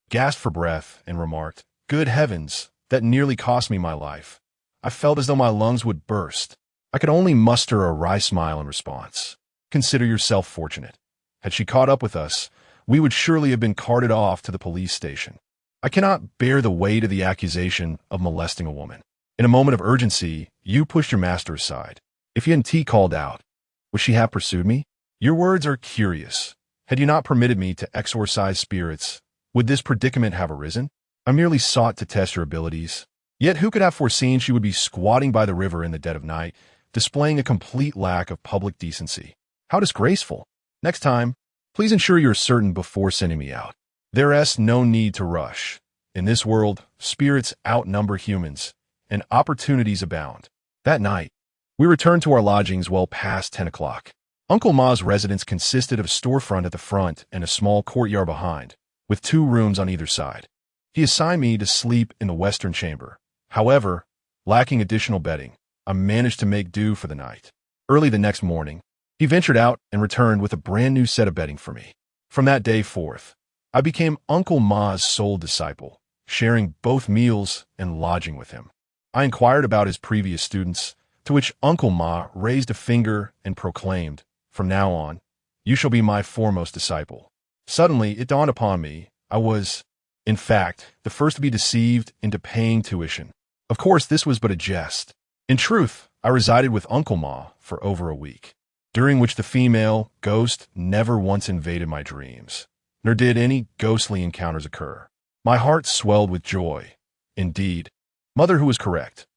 gasped for breath and remarked, "Good heavens, that nearly cost me my life. I felt as though my lungs would burst." I could only muster a wry smile in response. "Consider yourself fortunate. Had she caught up with us, we would surely have been carted off to the police station. I cannot bear the weight of the accusation of molesting a woman. In a moment of urgency, you pushed your master aside. If you hadn't called out, would she have pursued me? Your words are curious. Had you not permitted me to exorcise spirits, would this predicament have arisen? I merely sought to test your abilities. Yet who could have foreseen she would be squatting by the river in the dead of night, displaying a complete lack of public decency? How disgraceful. Next time, please ensure you're certain before sending me out. There's no need to rush. In this world, spirits outnumber humans, and opportunities abound." That night, we returned to our lodgings well past 10 o'clock. Uncle Ma's residence consisted of a storefront at the front and a small courtyard behind, with 2 rooms on either side. He assigned me to sleep in the western chamber. However, lacking additional bedding, I managed to make do for the night. Early the next morning, he ventured out and returned with a brand new set of bedding for me. From that day forth, I became Uncle Ma's sole disciple, sharing both meals and lodging with him. I inquired about his previous students, to which Uncle Ma raised a finger and proclaimed, "From now on, you shall be my foremost disciple." Suddenly, it dawned upon me, I was, in fact, the first to be deceived into paying tuition. Of course, this was but a jest. In truth, I resided with Uncle Ma for over a week, during which the female ghost never once invaded my dreams, nor did any ghostly encounters occur. My heart swelled with joy. Indeed, Mother who was correct.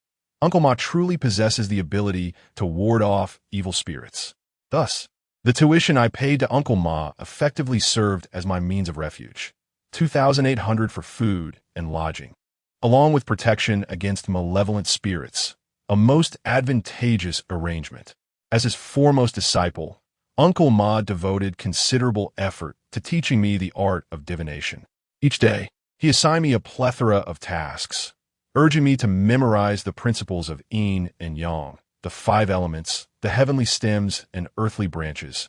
Uncle Ma truly possesses the ability to ward off evil spirits. Thus, the tuition I paid to Uncle Ma effectively served as my means of refuge. 2,800 for food and lodging, along with protection against malevolent spirits, a most advantageous arrangement. As his foremost disciple, Uncle Ma devoted considerable effort to teaching me the art of divination. Each day, he assigned me a plethora of tasks, urging me to memorize the principles of yin and yang, the 5 elements, the heavenly stems and earthly branches,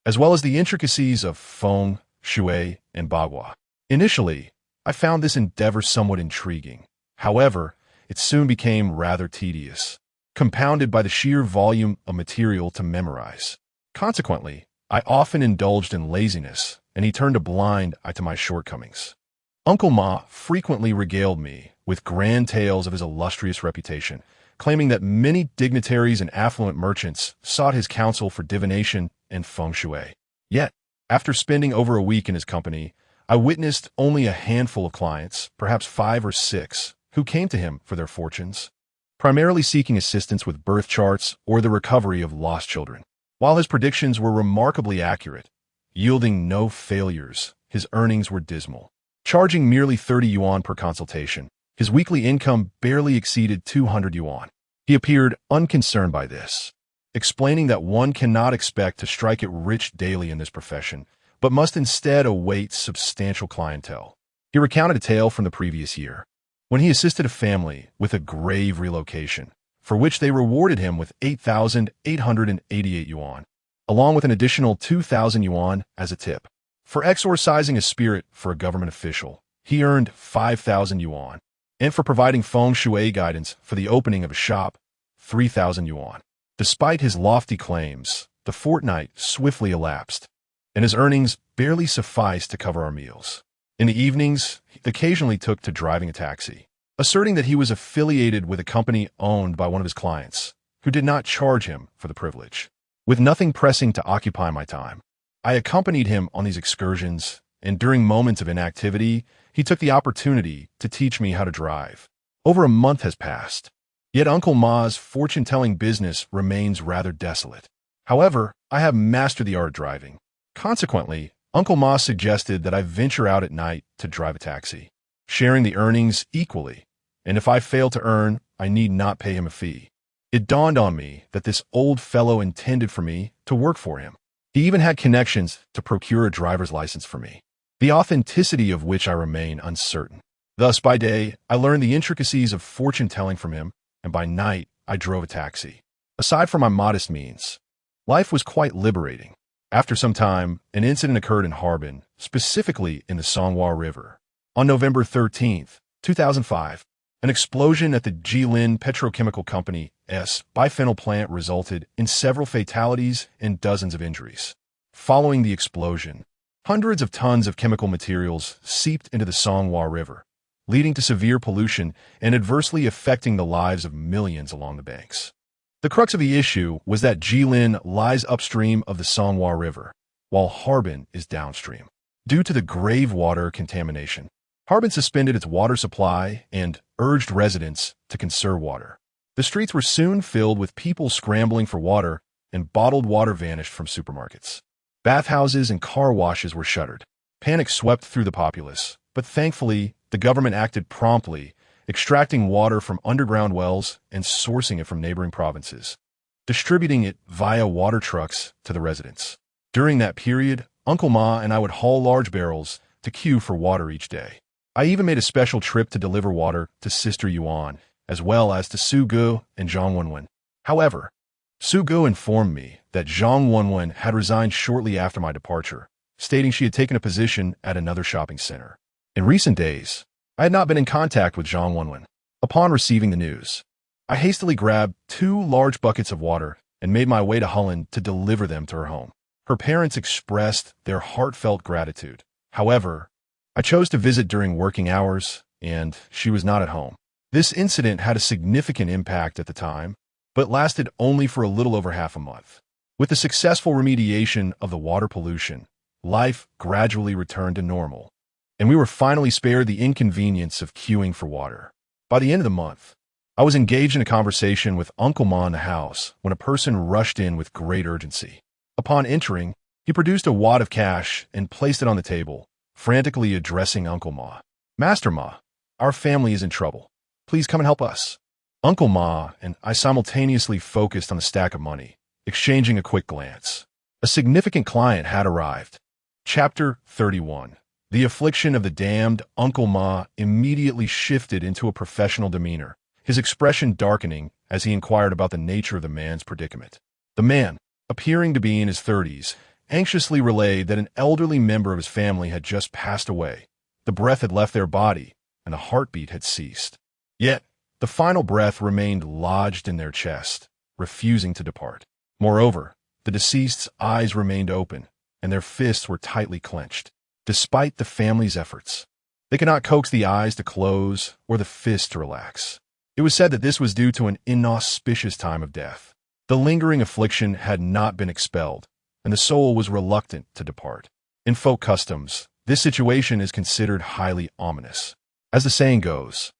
as well as the intricacies of feng, shui, and bagua. Initially, I found this endeavor somewhat intriguing. However, it soon became rather tedious, compounded by the sheer volume of material to memorize. Consequently, I often indulged in laziness, and he turned a blind eye to my shortcomings. Uncle Ma frequently regaled me with grand tales of his illustrious reputation, claiming that many dignitaries and affluent merchants sought his counsel for divination and feng shui. Yet, after spending over a week in his company, I witnessed only a handful of clients, perhaps 5 or 6, who came to him for their fortunes, primarily seeking assistance with birth charts or the recovery of lost children. While his predictions were remarkably accurate, yielding no failures, his earnings were dismal. Charging merely 30 yuan per consultation, his weekly income barely exceeded 200 yuan. He appeared unconcerned by this, explaining that one cannot expect to strike it rich daily in this profession, but must instead await substantial clientele. He recounted a tale from the previous year, when he assisted a family with a grave relocation, for which they rewarded him with 8,888 yuan, along with an additional 2,000 yuan as a tip. For exorcising a spirit for a government official, he earned 5,000 yuan, and for providing feng shui guidance for the opening of a shop, 3,000 yuan. Despite his lofty claims, the fortnight swiftly elapsed, and his earnings barely sufficed to cover our meals. In the evenings, he occasionally took to driving a taxi, asserting that he was affiliated with a company owned by one of his clients, who did not charge him for the privilege. With nothing pressing to occupy my time, I accompanied him on these excursions, and during moments of inactivity, he took the opportunity to teach me how to drive. Over a month has passed, yet Uncle Ma's fortune-telling business remains rather desolate. However, I have mastered the art of driving. Consequently, Uncle Ma suggested that I venture out at night to drive a taxi, sharing the earnings equally, and if I fail to earn, I need not pay him a fee. It dawned on me that this old fellow intended for me to work for him. He even had connections to procure a driver's license for me, the authenticity of which I remain uncertain. Thus, by day, I learned the intricacies of fortune-telling from him, and by night, I drove a taxi. Aside from my modest means, life was quite liberating. After some time, an incident occurred in Harbin, specifically in the Songhua River. On November 13th, 2005, an explosion at the Jilin Petrochemical Company's biphenyl plant resulted in several fatalities and dozens of injuries. Following the explosion, hundreds of tons of chemical materials seeped into the Songhua River, leading to severe pollution and adversely affecting the lives of millions along the banks. The crux of the issue was that Jilin lies upstream of the Songhua River, while Harbin is downstream. Due to the grave water contamination, Harbin suspended its water supply and urged residents to conserve water. The streets were soon filled with people scrambling for water, and bottled water vanished from supermarkets. Bathhouses and car washes were shuttered. Panic swept through the populace, but thankfully, the government acted promptly, extracting water from underground wells and sourcing it from neighboring provinces, distributing it via water trucks to the residents. During that period, Uncle Ma and I would haul large barrels to queue for water each day. I even made a special trip to deliver water to Sister Yuan, as well as to Su Gu and Zhang Wenwen. However, Su Gu informed me that Zhang Wenwen had resigned shortly after my departure, stating she had taken a position at another shopping center. In recent days, I had not been in contact with Zhang Wenwen. Upon receiving the news, I hastily grabbed 2 large buckets of water and made my way to Holland to deliver them to her home. Her parents expressed their heartfelt gratitude. However, I chose to visit during working hours, and she was not at home. This incident had a significant impact at the time, but lasted only for a little over half a month. With the successful remediation of the water pollution, life gradually returned to normal, and we were finally spared the inconvenience of queuing for water. By the end of the month, I was engaged in a conversation with Uncle Ma in the house when a person rushed in with great urgency. Upon entering, he produced a wad of cash and placed it on the table, frantically addressing Uncle Ma. "Master Ma, our family is in trouble. Please come and help us." Uncle Ma and I simultaneously focused on the stack of money, exchanging a quick glance. A significant client had arrived. Chapter 31. The affliction of the damned. Uncle Ma immediately shifted into a professional demeanor, his expression darkening as he inquired about the nature of the man's predicament. The man, appearing to be in his 30s, anxiously relayed that an elderly member of his family had just passed away. The breath had left their body, and the heartbeat had ceased. Yet, the final breath remained lodged in their chest, refusing to depart. Moreover, the deceased's eyes remained open, and their fists were tightly clenched. Despite the family's efforts, they could not coax the eyes to close or the fists to relax. It was said that this was due to an inauspicious time of death. The lingering affliction had not been expelled, and the soul was reluctant to depart. In folk customs, this situation is considered highly ominous. As the saying goes,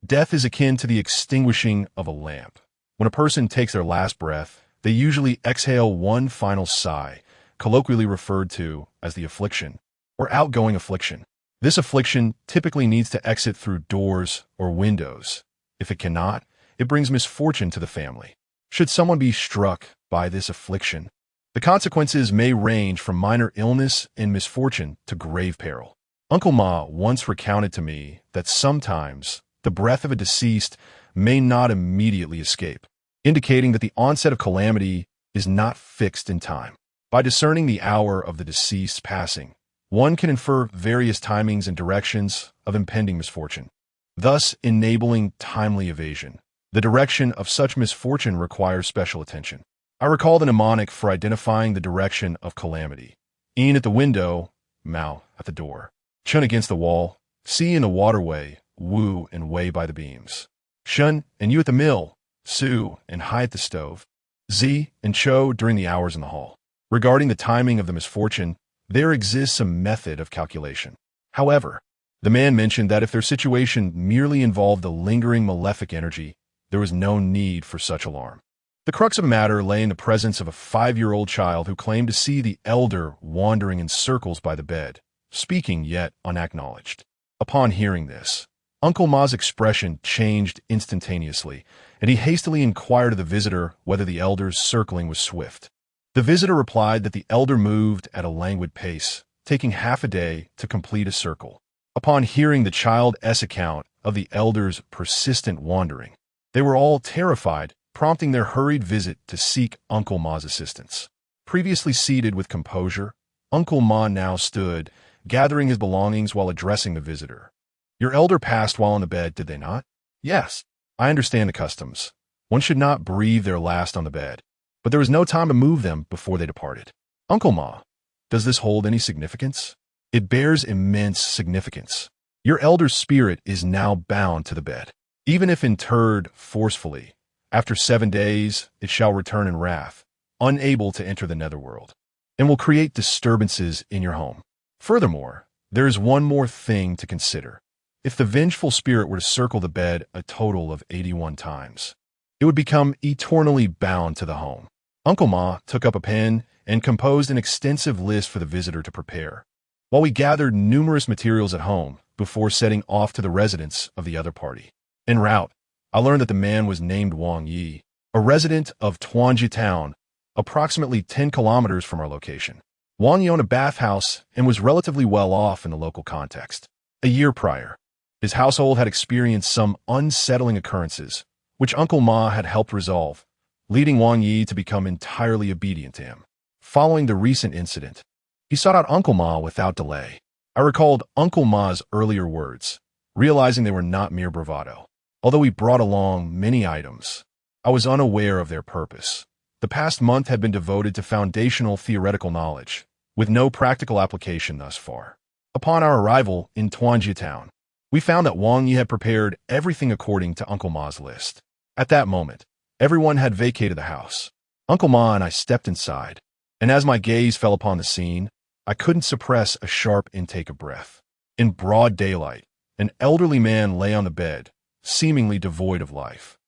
death is akin to the extinguishing of a lamp. When a person takes their last breath, they usually exhale one final sigh, colloquially referred to as the affliction, or outgoing affliction. This affliction typically needs to exit through doors or windows. If it cannot, it brings misfortune to the family. Should someone be struck by this affliction, the consequences may range from minor illness and misfortune to grave peril. Uncle Ma once recounted to me that sometimes the breath of a deceased may not immediately escape, indicating that the onset of calamity is not fixed in time. By discerning the hour of the deceased's passing, one can infer various timings and directions of impending misfortune, thus enabling timely evasion. The direction of such misfortune requires special attention. I recall the mnemonic for identifying the direction of calamity. In at the window, Mao at the door. Chun against the wall, Si in the waterway, Wu and Wei by the beams. Shun and you at the mill, Su and Hai at the stove. Zi and Cho during the hours in the hall. Regarding the timing of the misfortune, there exists a method of calculation. However, the man mentioned that if their situation merely involved a lingering malefic energy, there was no need for such alarm. The crux of the matter lay in the presence of a 5-year-old child who claimed to see the elder wandering in circles by the bed, speaking yet unacknowledged. Upon hearing this, Uncle Ma's expression changed instantaneously, and he hastily inquired of the visitor whether the elder's circling was swift. The visitor replied that the elder moved at a languid pace, taking half a day to complete a circle. Upon hearing the child's account of the elder's persistent wandering, they were all terrified, prompting their hurried visit to seek Uncle Ma's assistance. Previously seated with composure, Uncle Ma now stood, gathering his belongings while addressing the visitor. "Your elder passed while on the bed, did they not?" "Yes. I understand the customs. One should not breathe their last on the bed, but there was no time to move them before they departed." "Uncle Ma, does this hold any significance?" "It bears immense significance. Your elder's spirit is now bound to the bed. Even if interred forcefully, after 7 days it shall return in wrath, unable to enter the netherworld, and will create disturbances in your home. Furthermore, there is one more thing to consider. If the vengeful spirit were to circle the bed a total of 81 times, it would become eternally bound to the home." Uncle Ma took up a pen and composed an extensive list for the visitor to prepare, while we gathered numerous materials at home before setting off to the residence of the other party. En route, I learned that the man was named Wang Yi, a resident of Tuanji Town, approximately 10 kilometers from our location. Wang Yi owned a bathhouse and was relatively well off in the local context. A year prior, his household had experienced some unsettling occurrences, which Uncle Ma had helped resolve, leading Wang Yi to become entirely obedient to him. Following the recent incident, he sought out Uncle Ma without delay. I recalled Uncle Ma's earlier words, realizing they were not mere bravado. Although we brought along many items, I was unaware of their purpose. The past month had been devoted to foundational theoretical knowledge, with no practical application thus far. Upon our arrival in Tuanjia Town, we found that Wang Yi had prepared everything according to Uncle Ma's list. At that moment, everyone had vacated the house. Uncle Ma and I stepped inside, and as my gaze fell upon the scene, I couldn't suppress a sharp intake of breath. In broad daylight, an elderly man lay on the bed, seemingly devoid of life.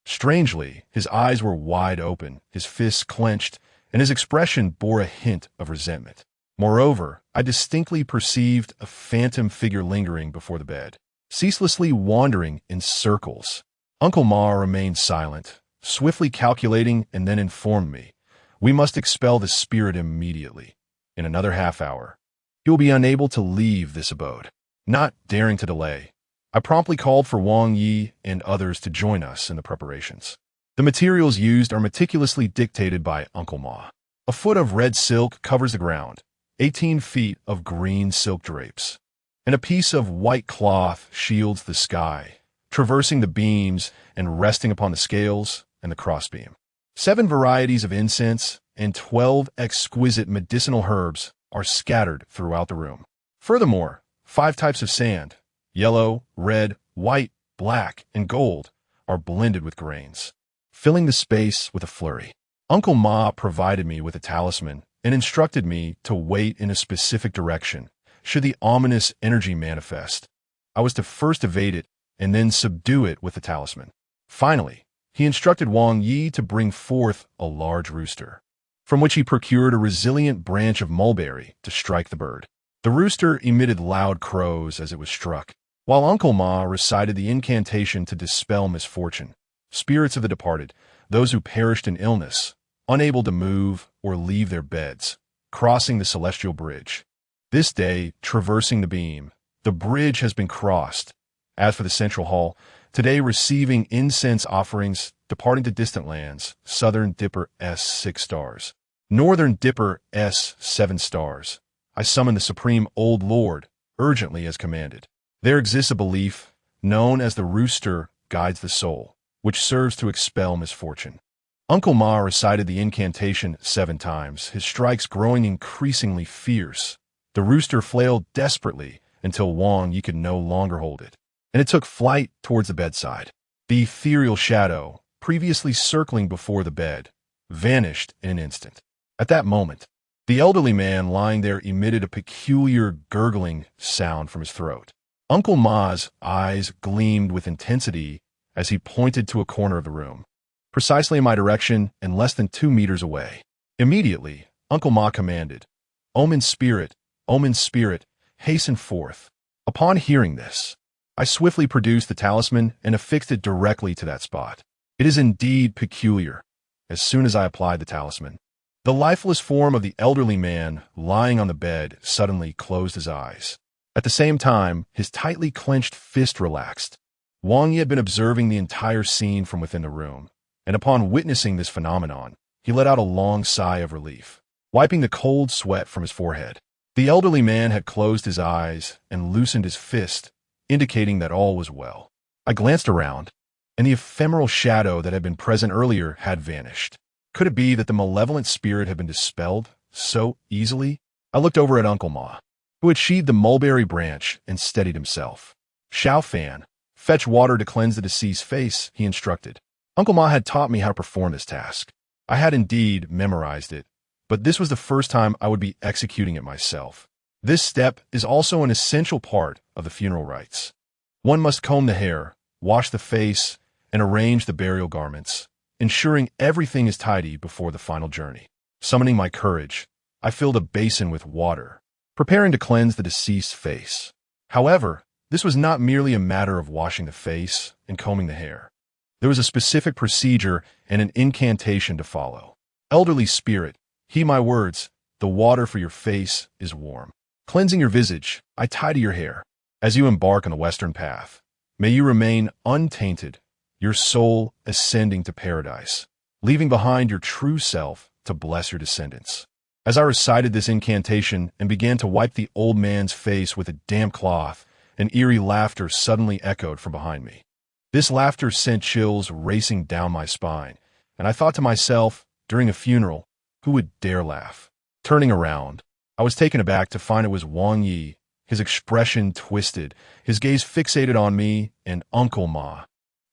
Strangely, his eyes were wide open, his fists clenched, and his expression bore a hint of resentment. Moreover, I distinctly perceived a phantom figure lingering before the bed, ceaselessly wandering in circles. Uncle Ma remained silent, swiftly calculating, and then informed me, "We must expel the spirit immediately. In another half-hour, he will be unable to leave this abode." Not daring to delay, I promptly called for Wang Yi and others to join us in the preparations. The materials used are meticulously dictated by Uncle Ma. A foot of red silk covers the ground, 18 feet of green silk drapes, and a piece of white cloth shields the sky, traversing the beams and resting upon the scales and the crossbeam. 7 varieties of incense and 12 exquisite medicinal herbs are scattered throughout the room. Furthermore, 5 types of sand, yellow, red, white, black, and gold, are blended with grains, filling the space with a flurry. Uncle Ma provided me with a talisman and instructed me to wait in a specific direction. Should the ominous energy manifest, I was to first evade it and then subdue it with the talisman. Finally, he instructed Wang Yi to bring forth a large rooster, from which he procured a resilient branch of mulberry to strike the bird. The rooster emitted loud crows as it was struck, while Uncle Ma recited the incantation to dispel misfortune, spirits of the departed, those who perished in illness, unable to move or leave their beds, crossing the celestial bridge. This day, traversing the beam, the bridge has been crossed. As for the central hall, today receiving incense offerings, departing to distant lands, Southern Dipper S 6 stars, Northern Dipper S 7 stars. I summon the Supreme Old Lord, urgently as commanded. There exists a belief, known as the rooster guides the soul, which serves to expel misfortune. Uncle Ma recited the incantation 7 times, his strikes growing increasingly fierce. The rooster flailed desperately until Wang Yi could no longer hold it, and it took flight towards the bedside. The ethereal shadow, previously circling before the bed, vanished in an instant. At that moment, the elderly man lying there emitted a peculiar gurgling sound from his throat. Uncle Ma's eyes gleamed with intensity as he pointed to a corner of the room, precisely in my direction and less than 2 meters away. Immediately, Uncle Ma commanded, Omen spirit, hasten forth." Upon hearing this, I swiftly produced the talisman and affixed it directly to that spot. It is indeed peculiar. As soon as I applied the talisman, the lifeless form of the elderly man lying on the bed suddenly closed his eyes. At the same time, his tightly clenched fist relaxed. Wang Yi had been observing the entire scene from within the room, and upon witnessing this phenomenon, he let out a long sigh of relief, wiping the cold sweat from his forehead. The elderly man had closed his eyes and loosened his fist, indicating that all was well. I glanced around, and the ephemeral shadow that had been present earlier had vanished. Could it be that the malevolent spirit had been dispelled so easily? I looked over at Uncle Ma, who had sheathed the mulberry branch and steadied himself. "Xiao Fan, fetch water to cleanse the deceased's face," he instructed. Uncle Ma had taught me how to perform this task. I had indeed memorized it, but this was the first time I would be executing it myself. This step is also an essential part of the funeral rites. One must comb the hair, wash the face, and arrange the burial garments, ensuring everything is tidy before the final journey. Summoning my courage, I filled a basin with water, preparing to cleanse the deceased's face. However, this was not merely a matter of washing the face and combing the hair. There was a specific procedure and an incantation to follow. Elderly spirit, heed my words, the water for your face is warm. Cleansing your visage, I tidy your hair. As you embark on the western path, may you remain untainted, your soul ascending to paradise, leaving behind your true self to bless your descendants. As I recited this incantation and began to wipe the old man's face with a damp cloth, an eerie laughter suddenly echoed from behind me. This laughter sent chills racing down my spine, and I thought to myself, during a funeral, who would dare laugh? Turning around, I was taken aback to find it was Wang Yi, his expression twisted, his gaze fixated on me and Uncle Ma,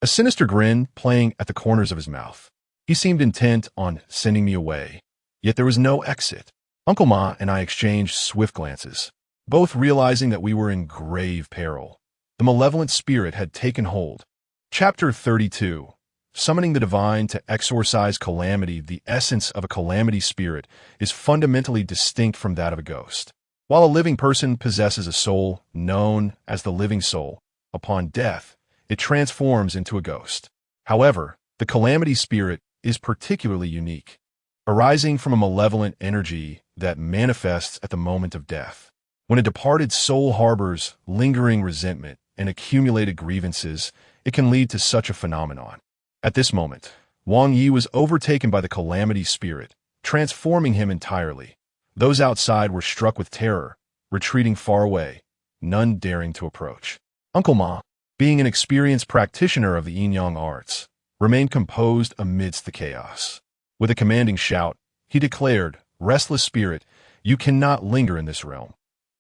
a sinister grin playing at the corners of his mouth. He seemed intent on sending me away, yet there was no exit. Uncle Ma and I exchanged swift glances, both realizing that we were in grave peril. The malevolent spirit had taken hold. Chapter 32. Summoning the divine to exorcise calamity. The essence of a calamity spirit is fundamentally distinct from that of a ghost. While a living person possesses a soul known as the living soul, upon death, it transforms into a ghost. However, the calamity spirit is particularly unique, arising from a malevolent energy that manifests at the moment of death. When a departed soul harbors lingering resentment and accumulated grievances, it can lead to such a phenomenon. At this moment, Wang Yi was overtaken by the calamity spirit, transforming him entirely. Those outside were struck with terror, retreating far away, none daring to approach. Uncle Ma, being an experienced practitioner of the yin-yang arts, remained composed amidst the chaos. With a commanding shout, he declared, "Restless spirit, you cannot linger in this realm.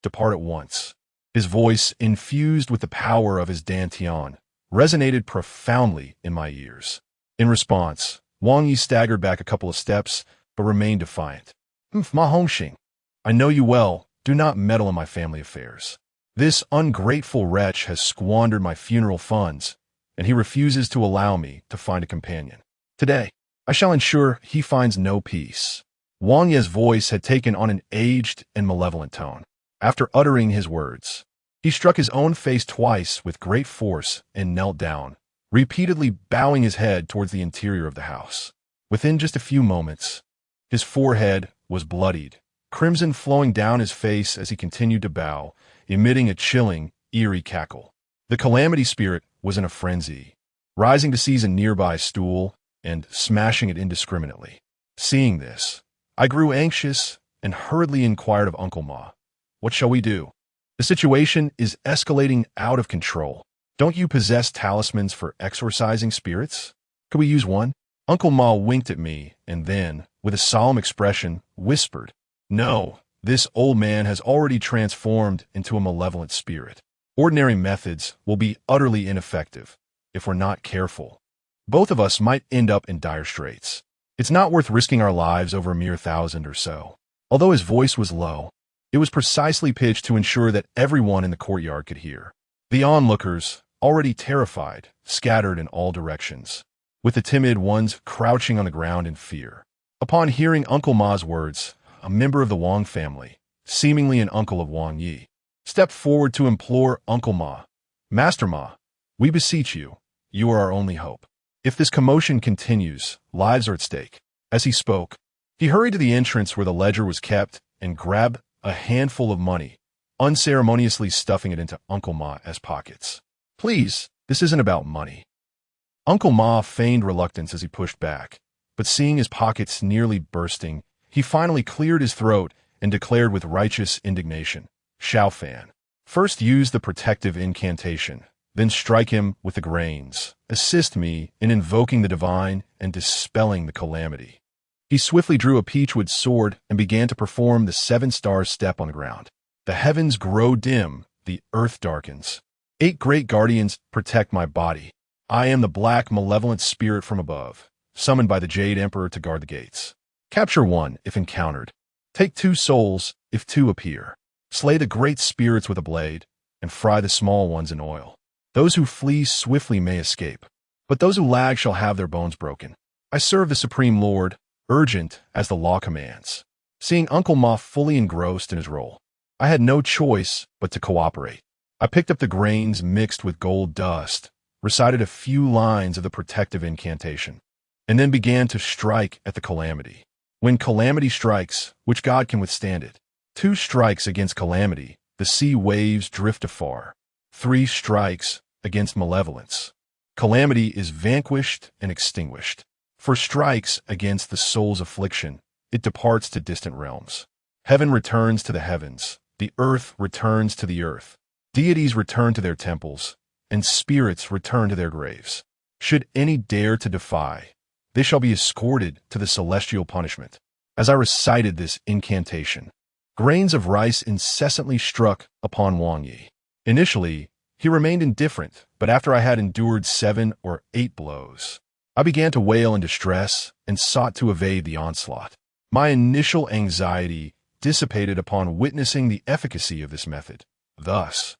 Depart at once." His voice, infused with the power of his dantian, resonated profoundly in my ears. In response, Wang Yi staggered back a couple of steps, but remained defiant. "Ma Hongxing, I know you well. Do not meddle in my family affairs. This ungrateful wretch has squandered my funeral funds, and he refuses to allow me to find a companion. Today, I shall ensure he finds no peace." Wang Yi's voice had taken on an aged and malevolent tone. After uttering his words, he struck his own face twice with great force and knelt down, repeatedly bowing his head towards the interior of the house. Within just a few moments, his forehead was bloodied, crimson flowing down his face as he continued to bow, emitting a chilling, eerie cackle. The calamity spirit was in a frenzy, rising to seize a nearby stool and smashing it indiscriminately. Seeing this, I grew anxious and hurriedly inquired of Uncle Ma, "What shall we do? The situation is escalating out of control. Don't you possess talismans for exorcising spirits? Could we use one?" Uncle Ma winked at me and then, with a solemn expression, whispered, "No, this old man has already transformed into a malevolent spirit. Ordinary methods will be utterly ineffective if we're not careful. Both of us might end up in dire straits. It's not worth risking our lives over a mere 1,000 or so." Although his voice was low, it was precisely pitched to ensure that everyone in the courtyard could hear. The onlookers, already terrified, scattered in all directions, with the timid ones crouching on the ground in fear. Upon hearing Uncle Ma's words, a member of the Wang family, seemingly an uncle of Wang Yi, stepped forward to implore Uncle Ma, "Master Ma, we beseech you, you are our only hope. If this commotion continues, lives are at stake." As he spoke, he hurried to the entrance where the ledger was kept and grabbed a handful of money, unceremoniously stuffing it into Uncle Ma's pockets. "Please, this isn't about money." Uncle Ma feigned reluctance as he pushed back, but seeing his pockets nearly bursting, he finally cleared his throat and declared with righteous indignation, "Xiao Fan, first use the protective incantation, then strike him with the grains. Assist me in invoking the divine and dispelling the calamity." He swiftly drew a peachwood sword and began to perform the 7-star step on the ground. The heavens grow dim, the earth darkens. 8 great guardians protect my body. I am the black malevolent spirit from above, summoned by the Jade Emperor to guard the gates. Capture 1 if encountered. Take 2 souls if 2 appear. Slay the great spirits with a blade, and fry the small ones in oil. Those who flee swiftly may escape, but those who lag shall have their bones broken. I serve the Supreme Lord, urgent as the law commands. Seeing Uncle Ma fully engrossed in his role, I had no choice but to cooperate. I picked up the grains mixed with gold dust, recited a few lines of the protective incantation, and then began to strike at the calamity. When calamity strikes, which God can withstand it? 2 strikes against calamity, the sea waves drift afar. 3 strikes against malevolence. Calamity is vanquished and extinguished. 4 strikes against the soul's affliction, it departs to distant realms. Heaven returns to the heavens, the earth returns to the earth. Deities return to their temples, and spirits return to their graves. Should any dare to defy, they shall be escorted to the celestial punishment. As I recited this incantation, grains of rice incessantly struck upon Wang Yi. Initially, he remained indifferent, but after I had endured 7 or 8 blows, I began to wail in distress and sought to evade the onslaught. My initial anxiety dissipated upon witnessing the efficacy of this method. Thus,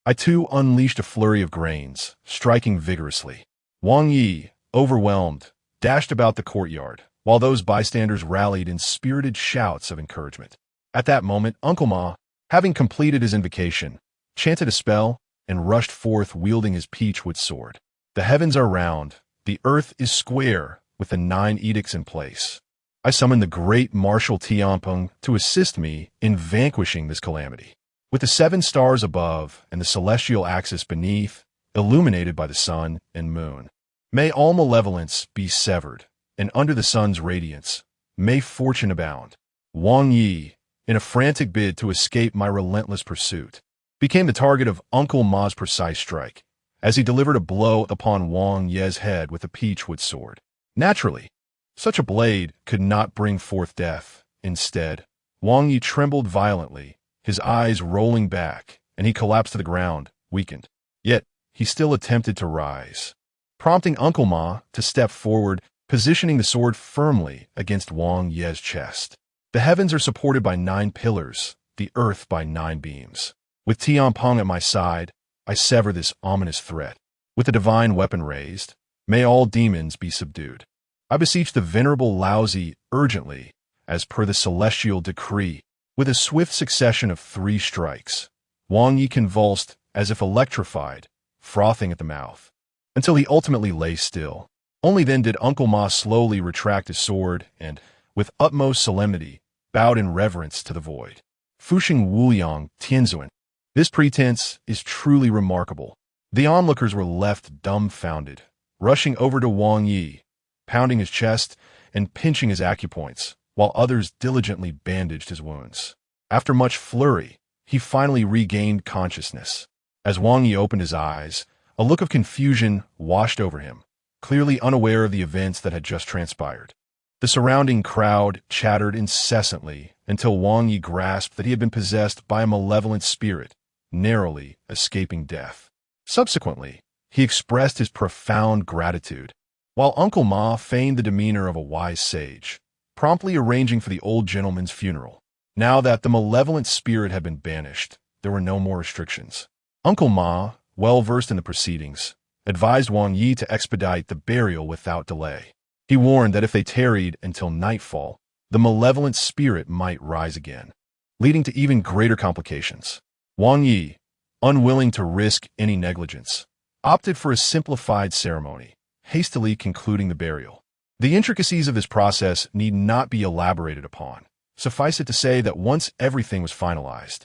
I too unleashed a flurry of grains, striking vigorously. Wang Yi, overwhelmed, dashed about the courtyard, while those bystanders rallied in spirited shouts of encouragement. At that moment, Uncle Ma, having completed his invocation, chanted a spell and rushed forth wielding his peachwood sword. The heavens are round, the earth is square, with the 9 edicts in place. I summoned the great Marshal Tianpeng to assist me in vanquishing this calamity. With the 7 stars above and the celestial axis beneath, illuminated by the sun and moon, may all malevolence be severed, and under the sun's radiance, may fortune abound. Wang Yi, in a frantic bid to escape my relentless pursuit, became the target of Uncle Ma's precise strike, as he delivered a blow upon Wang Yi's head with a peachwood sword. Naturally, such a blade could not bring forth death. Instead, Wang Yi trembled violently, his eyes rolling back, and he collapsed to the ground, weakened. Yet, he still attempted to rise, prompting Uncle Ma to step forward, positioning the sword firmly against Wang Yi's chest. The heavens are supported by 9 pillars, the earth by 9 beams. With Tianpeng at my side, I sever this ominous threat. With the divine weapon raised, may all demons be subdued. I beseech the venerable Laozi urgently, as per the celestial decree. With a swift succession of 3 strikes, Wang Yi convulsed as if electrified, frothing at the mouth, until he ultimately lay still. Only then did Uncle Ma slowly retract his sword and, with utmost solemnity, bowed in reverence to the void. Fuxing Wuyang Tianzuan. This pretense is truly remarkable. The onlookers were left dumbfounded, rushing over to Wang Yi, pounding his chest and pinching his acupoints, while others diligently bandaged his wounds. After much flurry, he finally regained consciousness. As Wang Yi opened his eyes, a look of confusion washed over him, clearly unaware of the events that had just transpired. The surrounding crowd chattered incessantly until Wang Yi grasped that he had been possessed by a malevolent spirit, narrowly escaping death. Subsequently, he expressed his profound gratitude, while Uncle Ma feigned the demeanor of a wise sage, promptly arranging for the old gentleman's funeral. Now that the malevolent spirit had been banished, there were no more restrictions. Uncle Ma, well versed in the proceedings, advised Wang Yi to expedite the burial without delay. He warned that if they tarried until nightfall, the malevolent spirit might rise again, leading to even greater complications. Wang Yi, unwilling to risk any negligence, opted for a simplified ceremony, hastily concluding the burial. The intricacies of this process need not be elaborated upon. Suffice it to say that once everything was finalized,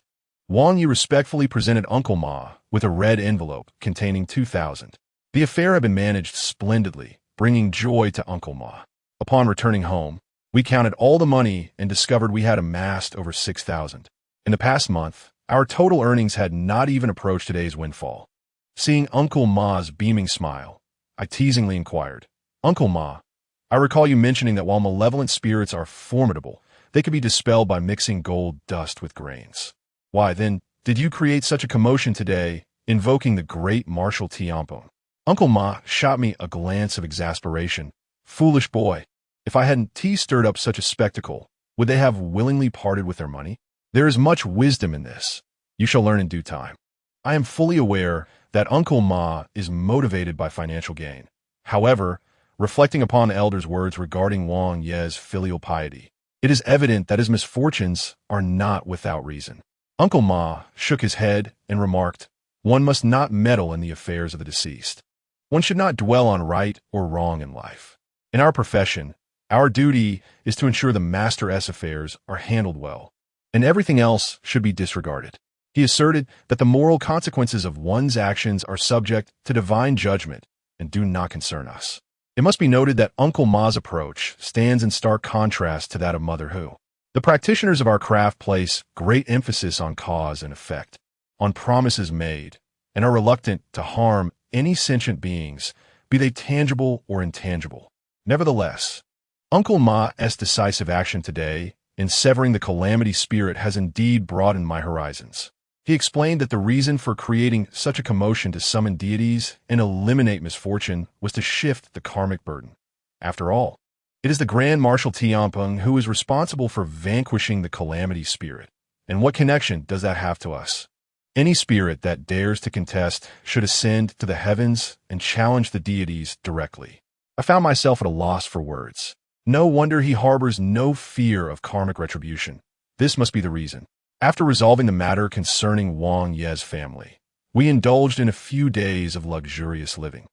Wang Yi respectfully presented Uncle Ma with a red envelope containing 2,000. The affair had been managed splendidly, bringing joy to Uncle Ma. Upon returning home, we counted all the money and discovered we had amassed over 6,000. In the past month, our total earnings had not even approached today's windfall. Seeing Uncle Ma's beaming smile, I teasingly inquired, "Uncle Ma, I recall you mentioning that while malevolent spirits are formidable, they could be dispelled by mixing gold dust with grains. Why, then, did you create such a commotion today, invoking the great Marshal Tianpeng?" Uncle Ma shot me a glance of exasperation. "Foolish boy, if I hadn't stirred up such a spectacle, would they have willingly parted with their money? There is much wisdom in this. You shall learn in due time. I am fully aware that Uncle Ma is motivated by financial gain. However, reflecting upon the elder's words regarding Wang Yi's filial piety, it is evident that his misfortunes are not without reason." Uncle Ma shook his head and remarked, "One must not meddle in the affairs of the deceased. One should not dwell on right or wrong in life. In our profession, our duty is to ensure the Master S affairs are handled well, and everything else should be disregarded." He asserted that the moral consequences of one's actions are subject to divine judgment and do not concern us. It must be noted that Uncle Ma's approach stands in stark contrast to that of Mother Hu. The practitioners of our craft place great emphasis on cause and effect, on promises made, and are reluctant to harm any sentient beings, be they tangible or intangible. Nevertheless, Uncle Ma's decisive action today in severing the calamity spirit has indeed broadened my horizons. He explained that the reason for creating such a commotion to summon deities and eliminate misfortune was to shift the karmic burden. After all, it is the Grand Marshal Tianpeng who is responsible for vanquishing the calamity spirit. And what connection does that have to us? Any spirit that dares to contest should ascend to the heavens and challenge the deities directly. I found myself at a loss for words. No wonder he harbors no fear of karmic retribution. This must be the reason. After resolving the matter concerning Wang Ye's family, we indulged in a few days of luxurious living,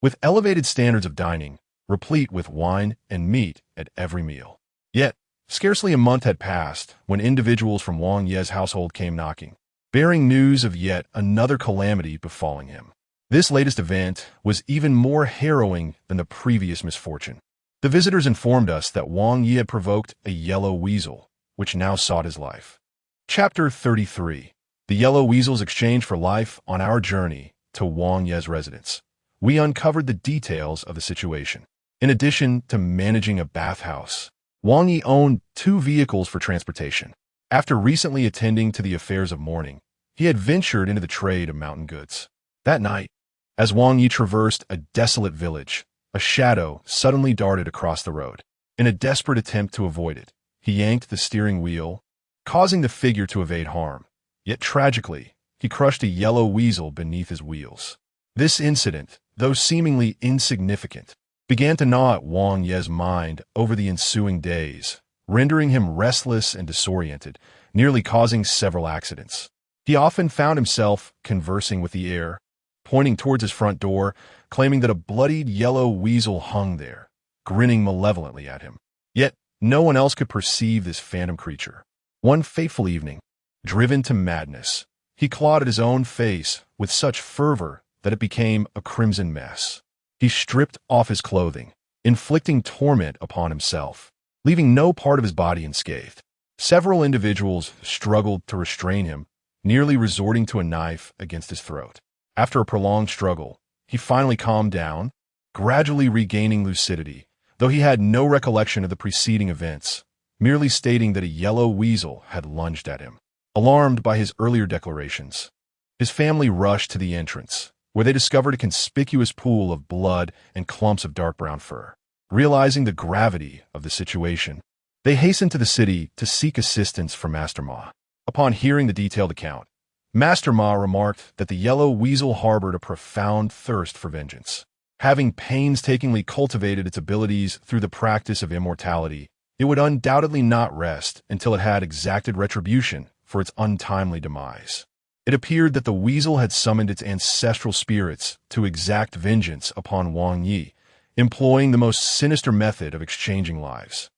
with elevated standards of dining, replete with wine and meat at every meal. Yet, scarcely a month had passed when individuals from Wang Ye's household came knocking, bearing news of yet another calamity befalling him. This latest event was even more harrowing than the previous misfortune. The visitors informed us that Wang Yi had provoked a yellow weasel, which now sought his life. Chapter 33. The Yellow Weasel's Exchange for Life. On our journey to Wang Ye's residence, we uncovered the details of the situation. In addition to managing a bathhouse, Wang Yi owned 2 vehicles for transportation. After recently attending to the affairs of mourning, he had ventured into the trade of mountain goods. That night, as Wang Yi traversed a desolate village, a shadow suddenly darted across the road. In a desperate attempt to avoid it, he yanked the steering wheel, causing the figure to evade harm. Yet tragically, he crushed a yellow weasel beneath his wheels. This incident, though seemingly insignificant, began to gnaw at Wang Ye's mind over the ensuing days, rendering him restless and disoriented, nearly causing several accidents. He often found himself conversing with the air, pointing towards his front door, claiming that a bloodied yellow weasel hung there, grinning malevolently at him. Yet no one else could perceive this phantom creature. One fateful evening, driven to madness, he clawed at his own face with such fervor that it became a crimson mess. He stripped off his clothing, inflicting torment upon himself, leaving no part of his body unscathed. Several individuals struggled to restrain him, nearly resorting to a knife against his throat. After a prolonged struggle, he finally calmed down, gradually regaining lucidity, though he had no recollection of the preceding events, merely stating that a yellow weasel had lunged at him. Alarmed by his earlier declarations, his family rushed to the entrance, where they discovered a conspicuous pool of blood and clumps of dark brown fur. Realizing the gravity of the situation, they hastened to the city to seek assistance from Master Ma. Upon hearing the detailed account, Master Ma remarked that the yellow weasel harbored a profound thirst for vengeance. Having painstakingly cultivated its abilities through the practice of immortality, it would undoubtedly not rest until it had exacted retribution for its untimely demise. It appeared that the weasel had summoned its ancestral spirits to exact vengeance upon Wang Yi, employing the most sinister method of exchanging lives.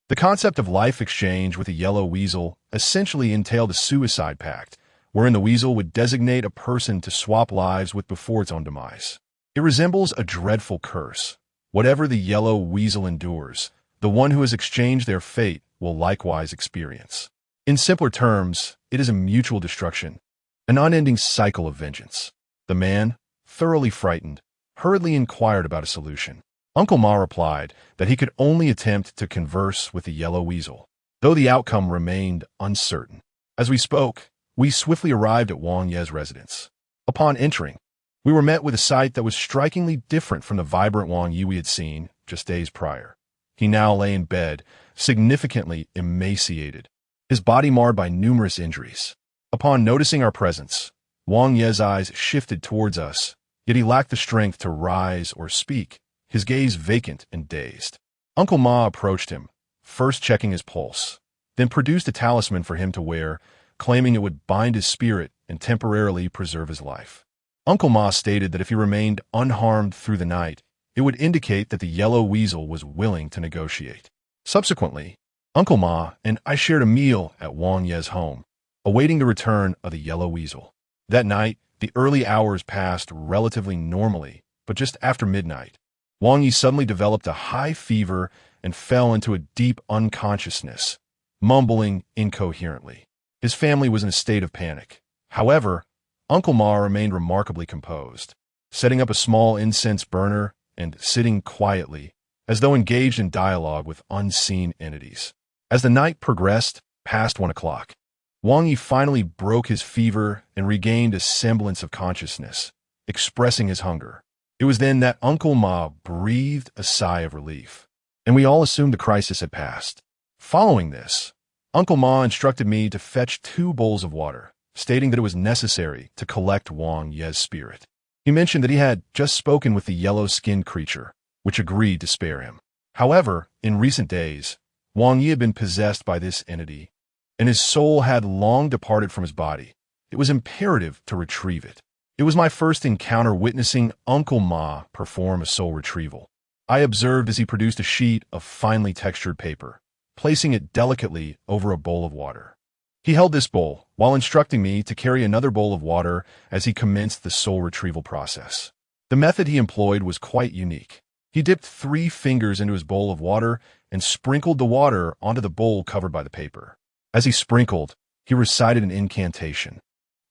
The concept of life exchange with a yellow weasel essentially entailed a suicide pact, wherein the weasel would designate a person to swap lives with before its own demise. It resembles a dreadful curse. Whatever the yellow weasel endures, the one who has exchanged their fate will likewise experience. In simpler terms, it is a mutual destruction, an unending cycle of vengeance. The man, thoroughly frightened, hurriedly inquired about a solution. Uncle Ma replied that he could only attempt to converse with the yellow weasel, though the outcome remained uncertain. As we spoke, we swiftly arrived at Wang Ye's residence. Upon entering, we were met with a sight that was strikingly different from the vibrant Wang Yi we had seen just days prior. He now lay in bed, significantly emaciated, his body marred by numerous injuries. Upon noticing our presence, Wang Ye's eyes shifted towards us, yet he lacked the strength to rise or speak, his gaze vacant and dazed. Uncle Ma approached him, first checking his pulse, then produced a talisman for him to wear, claiming it would bind his spirit and temporarily preserve his life. Uncle Ma stated that if he remained unharmed through the night, it would indicate that the yellow weasel was willing to negotiate. Subsequently, Uncle Ma and I shared a meal at Wang Ye's home, awaiting the return of the yellow weasel. That night, the early hours passed relatively normally, but just after midnight, Wang Yi suddenly developed a high fever and fell into a deep unconsciousness, mumbling incoherently. His family was in a state of panic. However, Uncle Ma remained remarkably composed, setting up a small incense burner and sitting quietly, as though engaged in dialogue with unseen entities. As the night progressed past 1 o'clock, Wang Yi finally broke his fever and regained a semblance of consciousness, expressing his hunger. It was then that Uncle Ma breathed a sigh of relief, and we all assumed the crisis had passed. Following this, Uncle Ma instructed me to fetch 2 bowls of water, stating that it was necessary to collect Wang Ye's spirit. He mentioned that he had just spoken with the yellow-skinned creature, which agreed to spare him. However, in recent days, Wang Yi had been possessed by this entity, and his soul had long departed from his body. It was imperative to retrieve it. It was my first encounter witnessing Uncle Ma perform a soul retrieval. I observed as he produced a sheet of finely textured paper, placing it delicately over a bowl of water. He held this bowl while instructing me to carry another bowl of water as he commenced the soul retrieval process. The method he employed was quite unique. He dipped 3 fingers into his bowl of water and sprinkled the water onto the bowl covered by the paper. As he sprinkled, he recited an incantation.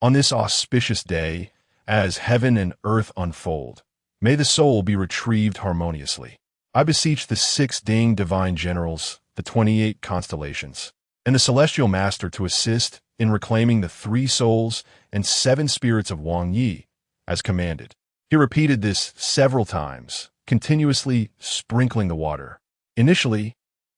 On this auspicious day, as heaven and earth unfold, may the soul be retrieved harmoniously. I beseech the 6 Ding divine generals, the 28 constellations, and the celestial master to assist in reclaiming the 3 souls and 7 spirits of Wang Yi, as commanded. He repeated this several times, continuously sprinkling the water. Initially,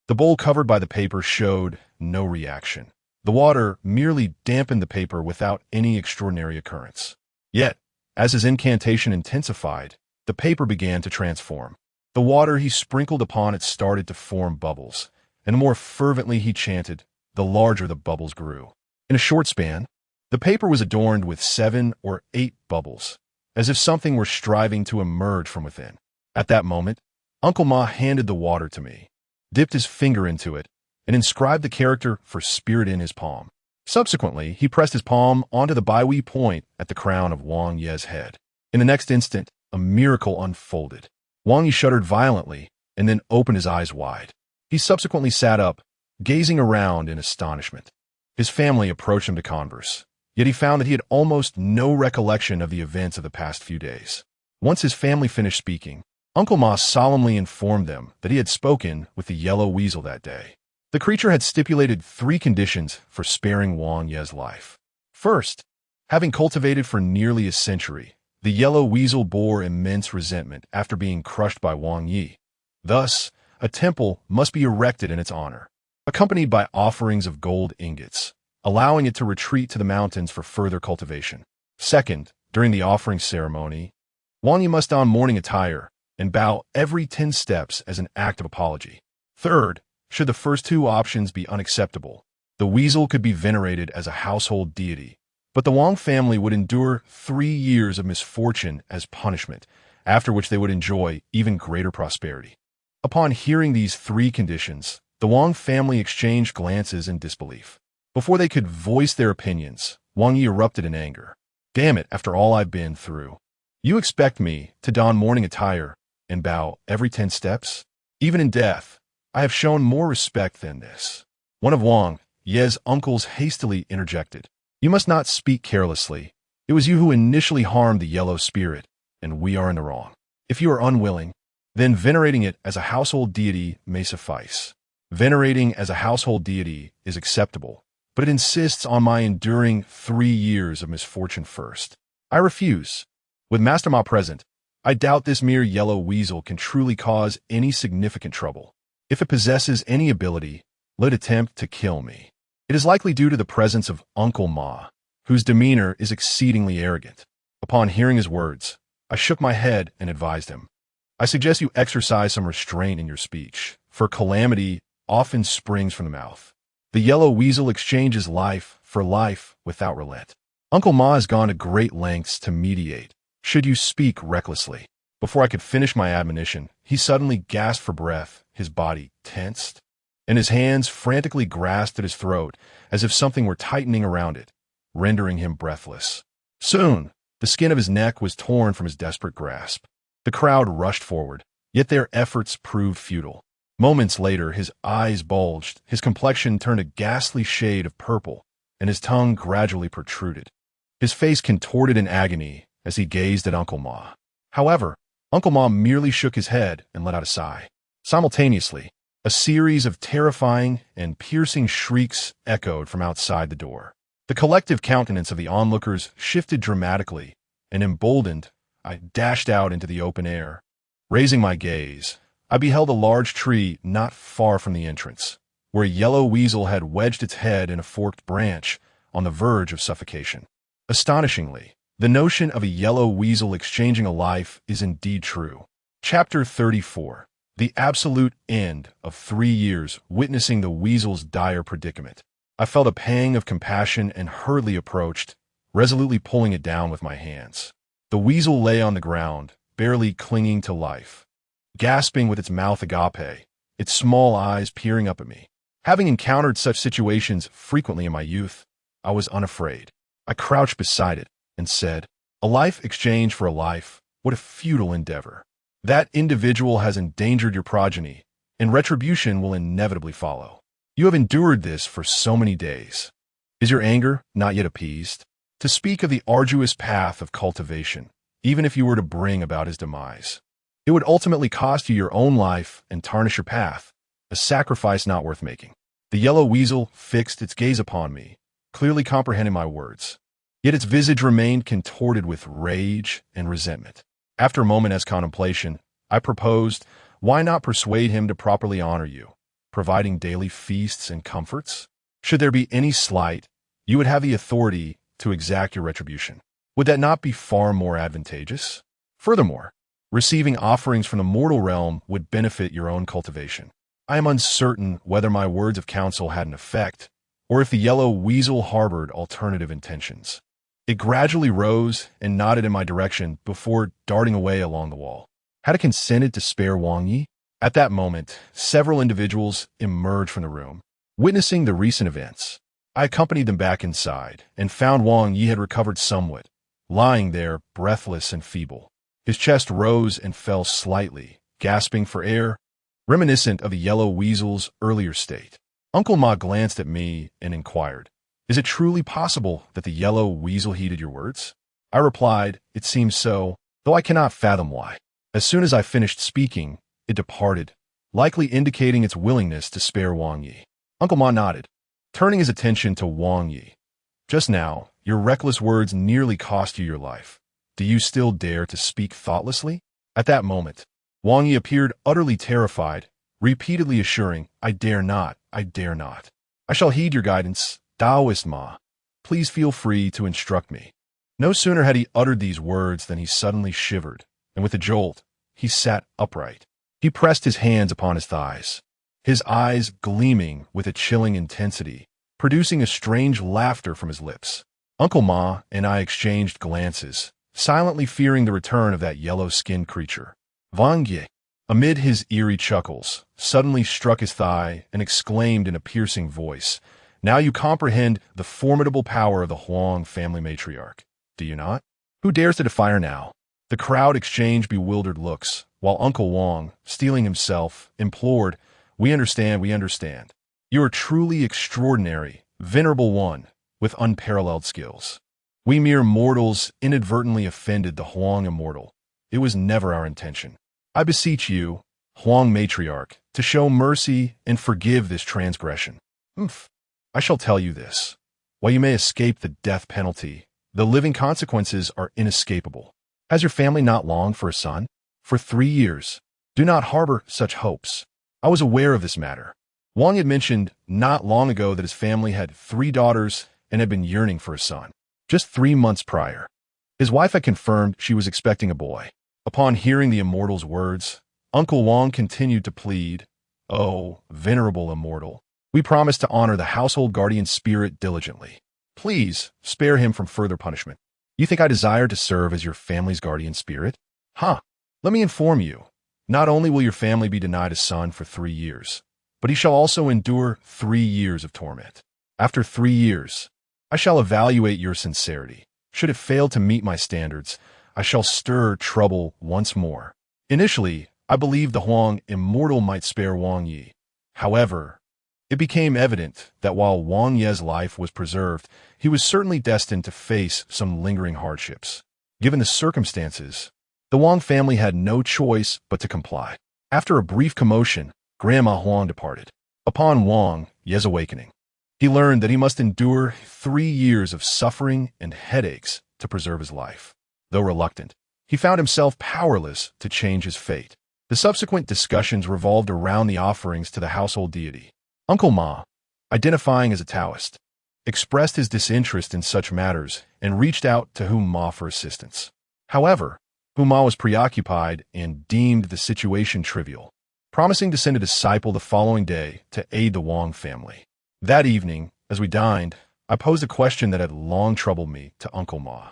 the bowl covered by the paper showed no reaction. The water merely dampened the paper without any extraordinary occurrence. Yet, as his incantation intensified, the paper began to transform. The water he sprinkled upon it started to form bubbles, and the more fervently he chanted, the larger the bubbles grew. In a short span, the paper was adorned with 7 or 8 bubbles, as if something were striving to emerge from within. At that moment, Uncle Ma handed the water to me, dipped his finger into it, and inscribed the character for spirit in his palm. Subsequently, he pressed his palm onto the Baihui point at the crown of Wang Ye's head. In the next instant, a miracle unfolded. Wang Yi shuddered violently and then opened his eyes wide. He subsequently sat up, gazing around in astonishment. His family approached him to converse, yet he found that he had almost no recollection of the events of the past few days. Once his family finished speaking, Uncle Ma solemnly informed them that he had spoken with the yellow weasel that day. The creature had stipulated 3 conditions for sparing Wang Ye's life. First, having cultivated for nearly a century, the yellow weasel bore immense resentment after being crushed by Wang Yi. Thus, a temple must be erected in its honor, accompanied by offerings of gold ingots, allowing it to retreat to the mountains for further cultivation. Second, during the offering ceremony, Wang Yi must don mourning attire and bow every 10 steps as an act of apology. Third, should the first 2 options be unacceptable, the weasel could be venerated as a household deity, but the Wang family would endure 3 years of misfortune as punishment, after which they would enjoy even greater prosperity. Upon hearing these 3 conditions, the Wang family exchanged glances in disbelief. Before they could voice their opinions, Wang Yi erupted in anger. Damn it, after all I've been through. You expect me to don mourning attire and bow every 10 steps? Even in death, I have shown more respect than this. One of Wang Ye's uncles hastily interjected. You must not speak carelessly. It was you who initially harmed the yellow spirit, and we are in the wrong. If you are unwilling, then venerating it as a household deity may suffice. Venerating as a household deity is acceptable, but it insists on my enduring 3 years of misfortune first. I refuse. With Master Ma present, I doubt this mere yellow weasel can truly cause any significant trouble. If it possesses any ability, let it attempt to kill me. It is likely due to the presence of Uncle Ma, whose demeanor is exceedingly arrogant. Upon hearing his words, I shook my head and advised him. I suggest you exercise some restraint in your speech, for calamity often springs from the mouth. The yellow weasel exchanges life for life without relent. Uncle Ma has gone to great lengths to mediate, should you speak recklessly. Before I could finish my admonition, he suddenly gasped for breath, his body tensed, and his hands frantically grasped at his throat as if something were tightening around it, rendering him breathless. Soon, the skin of his neck was torn from his desperate grasp. The crowd rushed forward, yet their efforts proved futile. Moments later, his eyes bulged, his complexion turned a ghastly shade of purple, and his tongue gradually protruded. his face contorted in agony as he gazed at Uncle Ma. However, Uncle Ma merely shook his head and let out a sigh. Simultaneously, a series of terrifying and piercing shrieks echoed from outside the door. The collective countenance of the onlookers shifted dramatically, and emboldened, I dashed out into the open air. Raising my gaze, I beheld a large tree not far from the entrance, where a yellow weasel had wedged its head in a forked branch on the verge of suffocation. Astonishingly, the notion of a yellow weasel exchanging a life is indeed true. Chapter 34. The absolute end of 3 years witnessing the weasel's dire predicament. I felt a pang of compassion and hurriedly approached, resolutely pulling it down with my hands. The weasel lay on the ground, barely clinging to life, gasping with its mouth agape, its small eyes peering up at me. Having encountered such situations frequently in my youth, I was unafraid. I crouched beside it and said, "A life exchanged for a life, what a futile endeavor. That individual has endangered your progeny, and retribution will inevitably follow. You have endured this for so many days. Is your anger not yet appeased? To speak of the arduous path of cultivation, even if you were to bring about his demise, it would ultimately cost you your own life and tarnish your path, a sacrifice not worth making." The yellow weasel fixed its gaze upon me, clearly comprehending my words. Yet its visage remained contorted with rage and resentment. After a moment's contemplation, I proposed, why not persuade him to properly honor you, providing daily feasts and comforts? Should there be any slight, you would have the authority to exact your retribution. Would that not be far more advantageous? Furthermore, receiving offerings from the mortal realm would benefit your own cultivation. I am uncertain whether my words of counsel had an effect, or if the yellow weasel harbored alternative intentions. It gradually rose and nodded in my direction before darting away along the wall. Had it consented to spare Wang Yi? At that moment, several individuals emerged from the room, witnessing the recent events. I accompanied them back inside and found Wang Yi had recovered somewhat, lying there breathless and feeble. His chest rose and fell slightly, gasping for air, reminiscent of the yellow weasel's earlier state. Uncle Ma glanced at me and inquired, "Is it truly possible that the yellow weasel heeded your words?" I replied, "It seems so, though I cannot fathom why." As soon as I finished speaking, it departed, likely indicating its willingness to spare Wang Yi. Uncle Ma nodded, turning his attention to Wang Yi. "Just now, your reckless words nearly cost you your life. Do you still dare to speak thoughtlessly?" At that moment, Wang Yi appeared utterly terrified, repeatedly assuring, "I dare not, I dare not. I shall heed your guidance, Taoist Ma. Please feel free to instruct me." No sooner had he uttered these words than he suddenly shivered, and with a jolt, he sat upright. He pressed his hands upon his thighs, his eyes gleaming with a chilling intensity, producing a strange laughter from his lips. Uncle Ma and I exchanged glances, silently fearing the return of that yellow-skinned creature. Wang Yi, amid his eerie chuckles, suddenly struck his thigh and exclaimed in a piercing voice, "Now you comprehend the formidable power of the Huang family matriarch, do you not? Who dares to defy her now?" The crowd exchanged bewildered looks, while Uncle Wang, steeling himself, implored, we understand. You are truly extraordinary, venerable one, with unparalleled skills. We mere mortals inadvertently offended the Huang immortal. It was never our intention. I beseech you, Huang matriarch, to show mercy and forgive this transgression." I shall tell you this. While you may escape the death penalty, the living consequences are inescapable. Has your family not longed for a son? For 3 years. Do not harbor such hopes. I was aware of this matter. Wang had mentioned not long ago that his family had 3 daughters and had been yearning for a son. Just 3 months prior, his wife had confirmed she was expecting a boy. Upon hearing the immortal's words, Uncle Wang continued to plead, "Oh, venerable immortal, we promise to honor the household guardian spirit diligently. Please spare him from further punishment." "You think I desire to serve as your family's guardian spirit? Let me inform you, not only will your family be denied a son for 3 years, but he shall also endure 3 years of torment. After 3 years, I shall evaluate your sincerity. Should it fail to meet my standards, I shall stir trouble once more." Initially, I believed the Huang immortal might spare Wang Yi. However, It became evident that while Wang Ye's life was preserved, he was certainly destined to face some lingering hardships. Given the circumstances, the Wang family had no choice but to comply. After a brief commotion, Grandma Huang departed. Upon Wang Ye's awakening, he learned that he must endure 3 years of suffering and headaches to preserve his life. Though reluctant, he found himself powerless to change his fate. The subsequent discussions revolved around the offerings to the household deity. Uncle Ma, identifying as a Taoist, expressed his disinterest in such matters and reached out to Hu Ma for assistance. However, Hu Ma was preoccupied and deemed the situation trivial, promising to send a disciple the following day to aid the Wang family. That evening, as we dined, I posed a question that had long troubled me to Uncle Ma.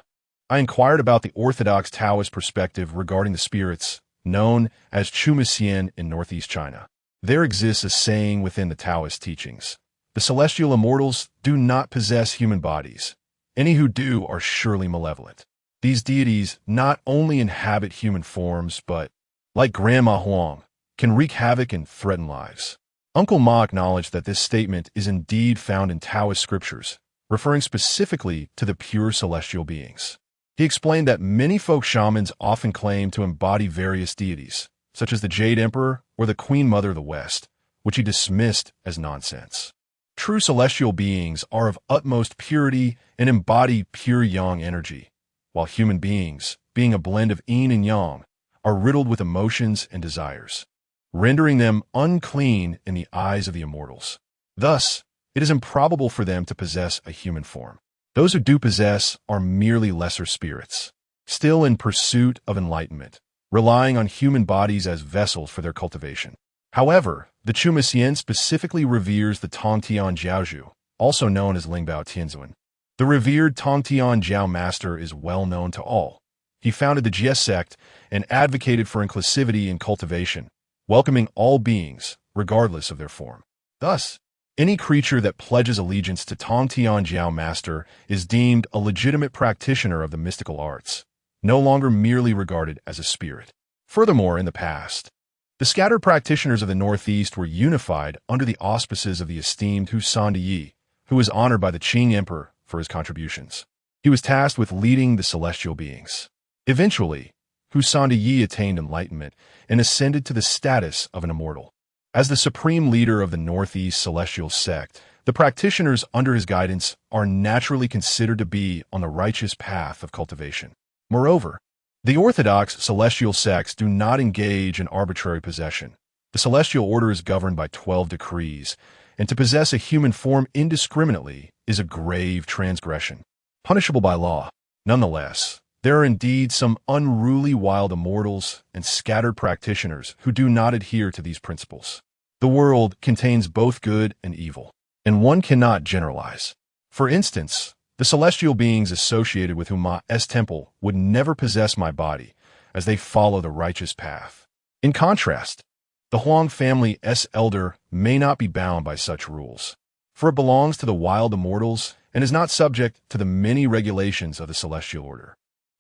I inquired about the orthodox Taoist perspective regarding the spirits, known as tribulations in northeast China. There exists a saying within the Taoist teachings: the celestial immortals do not possess human bodies. Any who do are surely malevolent. These deities not only inhabit human forms, but, like Grandma Huang, can wreak havoc and threaten lives. Uncle Ma acknowledged that this statement is indeed found in Taoist scriptures, referring specifically to the pure celestial beings. He explained that many folk shamans often claim to embody various deities, such as the Jade Emperor or the Queen Mother of the West, which he dismissed as nonsense. True celestial beings are of utmost purity and embody pure yang energy, while human beings, being a blend of yin and yang, are riddled with emotions and desires, rendering them unclean in the eyes of the immortals. Thus, it is improbable for them to possess a human form. Those who do possess are merely lesser spirits, still in pursuit of enlightenment, relying on human bodies as vessels for their cultivation. However, the Chumaxian specifically reveres the Tongtian Jiaozhu, also known as Lingbao Tianzuan. The revered Tongtian Jiao master is well known to all. He founded the Jie sect and advocated for inclusivity in cultivation, welcoming all beings, regardless of their form. Thus, any creature that pledges allegiance to Tongtian Jiao master is deemed a legitimate practitioner of the mystical arts, no longer merely regarded as a spirit. Furthermore, in the past, the scattered practitioners of the Northeast were unified under the auspices of the esteemed Hu Sandiyi, who was honored by the Qing Emperor for his contributions. He was tasked with leading the celestial beings. Eventually, Hu Sandiyi attained enlightenment and ascended to the status of an immortal. As the supreme leader of the Northeast celestial sect, the practitioners under his guidance are naturally considered to be on the righteous path of cultivation. Moreover, the orthodox celestial sects do not engage in arbitrary possession. The celestial order is governed by 12 decrees, and to possess a human form indiscriminately is a grave transgression, punishable by law. Nonetheless, there are indeed some unruly wild immortals and scattered practitioners who do not adhere to these principles. The world contains both good and evil, and one cannot generalize. For instance, the celestial beings associated with Huma's temple would never possess my body, as they follow the righteous path. In contrast, the Huang family's elder may not be bound by such rules, for it belongs to the wild immortals and is not subject to the many regulations of the celestial order.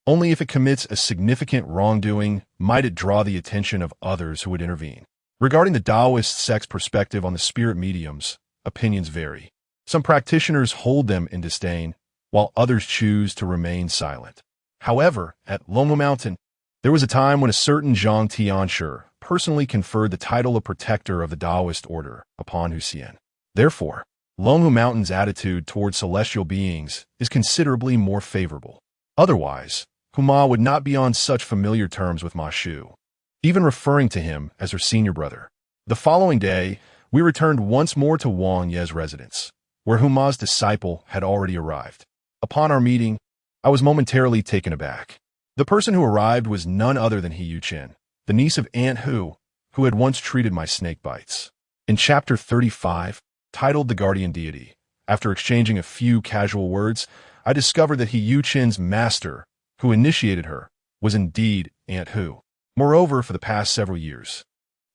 Only if it commits a significant wrongdoing might it draw the attention of others who would intervene. Regarding the Taoist sect's perspective on the spirit mediums, opinions vary. Some practitioners hold them in disdain, while others choose to remain silent. However, at Longwu Mountain, there was a time when a certain Zhang Tianshi personally conferred the title of protector of the Taoist order upon Huxian. Therefore, Longwu Mountain's attitude towards celestial beings is considerably more favorable. Otherwise, Huma would not be on such familiar terms with Ma Shu, even referring to him as her senior brother. The following day, we returned once more to Wang Ye's residence, where Huma's disciple had already arrived. Upon our meeting, I was momentarily taken aback. The person who arrived was none other than He Yu-chen, the niece of Aunt Hu had once treated my snake bites. In Chapter 35, titled The Guardian Deity, after exchanging a few casual words, I discovered that He Yu-chen's master, who initiated her, was indeed Aunt Hu. Moreover, for the past several years,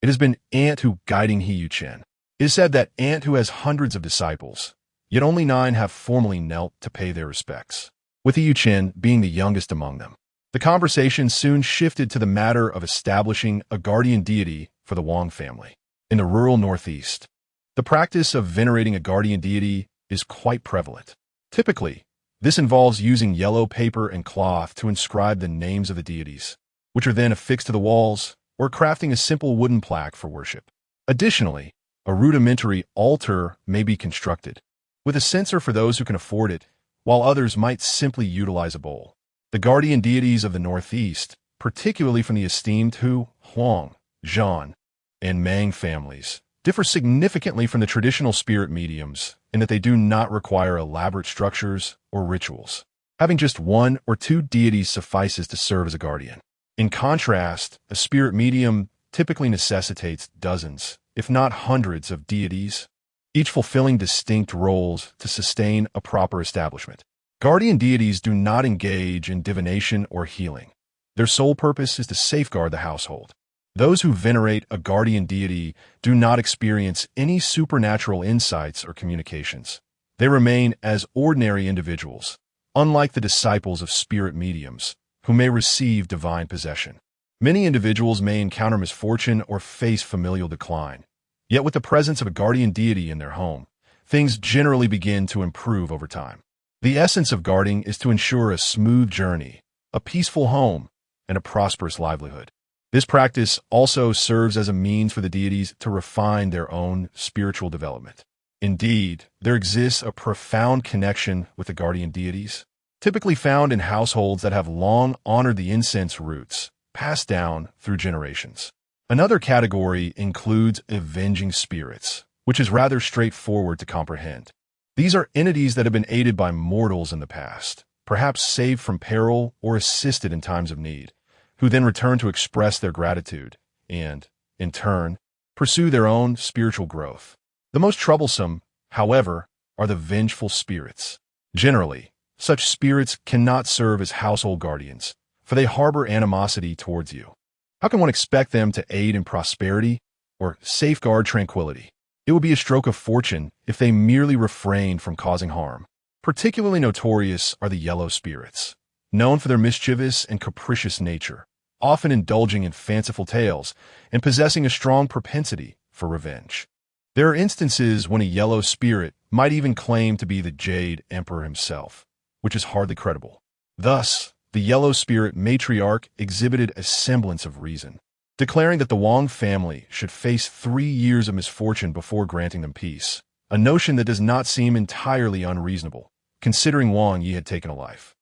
it has been Aunt Hu guiding He Yu-chen. It is said that Aunt Hu has hundreds of disciples, yet only 9 have formally knelt to pay their respects, with He Yu-chen being the youngest among them. The conversation soon shifted to the matter of establishing a guardian deity for the Wang family. In the rural Northeast, The practice of venerating a guardian deity is quite prevalent. Typically, this involves using yellow paper and cloth to inscribe the names of the deities, which are then affixed to the walls, or crafting a simple wooden plaque for worship. Additionally, a rudimentary altar may be constructed, with a censer for those who can afford it, while others might simply utilize a bowl. The guardian deities of the Northeast, particularly from the esteemed Hu, Huang, Zhan, and Mang families, differ significantly from the traditional spirit mediums in that they do not require elaborate structures or rituals. Having just one or two deities suffices to serve as a guardian. In contrast, a spirit medium typically necessitates dozens, if not hundreds, of deities, each fulfilling distinct roles to sustain a proper establishment. Guardian deities do not engage in divination or healing. Their sole purpose is to safeguard the household. Those who venerate a guardian deity do not experience any supernatural insights or communications. They remain as ordinary individuals, unlike the disciples of spirit mediums, who may receive divine possession. Many individuals may encounter misfortune or face familial decline. Yet with the presence of a guardian deity in their home, things generally begin to improve over time. The essence of guarding is to ensure a smooth journey, a peaceful home, and a prosperous livelihood. This practice also serves as a means for the deities to refine their own spiritual development. Indeed, there exists a profound connection with the guardian deities, typically found in households that have long honored the incense roots, passed down through generations. Another category includes avenging spirits, which is rather straightforward to comprehend. These are entities that have been aided by mortals in the past, perhaps saved from peril or assisted in times of need, who then return to express their gratitude and, in turn, pursue their own spiritual growth. The most troublesome, however, are the vengeful spirits. Generally, such spirits cannot serve as household guardians, for they harbor animosity towards you. How can one expect them to aid in prosperity or safeguard tranquility? It would be a stroke of fortune if they merely refrained from causing harm. Particularly notorious are the yellow spirits, known for their mischievous and capricious nature, often indulging in fanciful tales and possessing a strong propensity for revenge. There are instances when a yellow spirit might even claim to be the Jade Emperor himself, which is hardly credible. Thus, the yellow spirit matriarch exhibited a semblance of reason, declaring that the Wang family should face 3 years of misfortune before granting them peace, a notion that does not seem entirely unreasonable, considering Wang Yi had taken a life.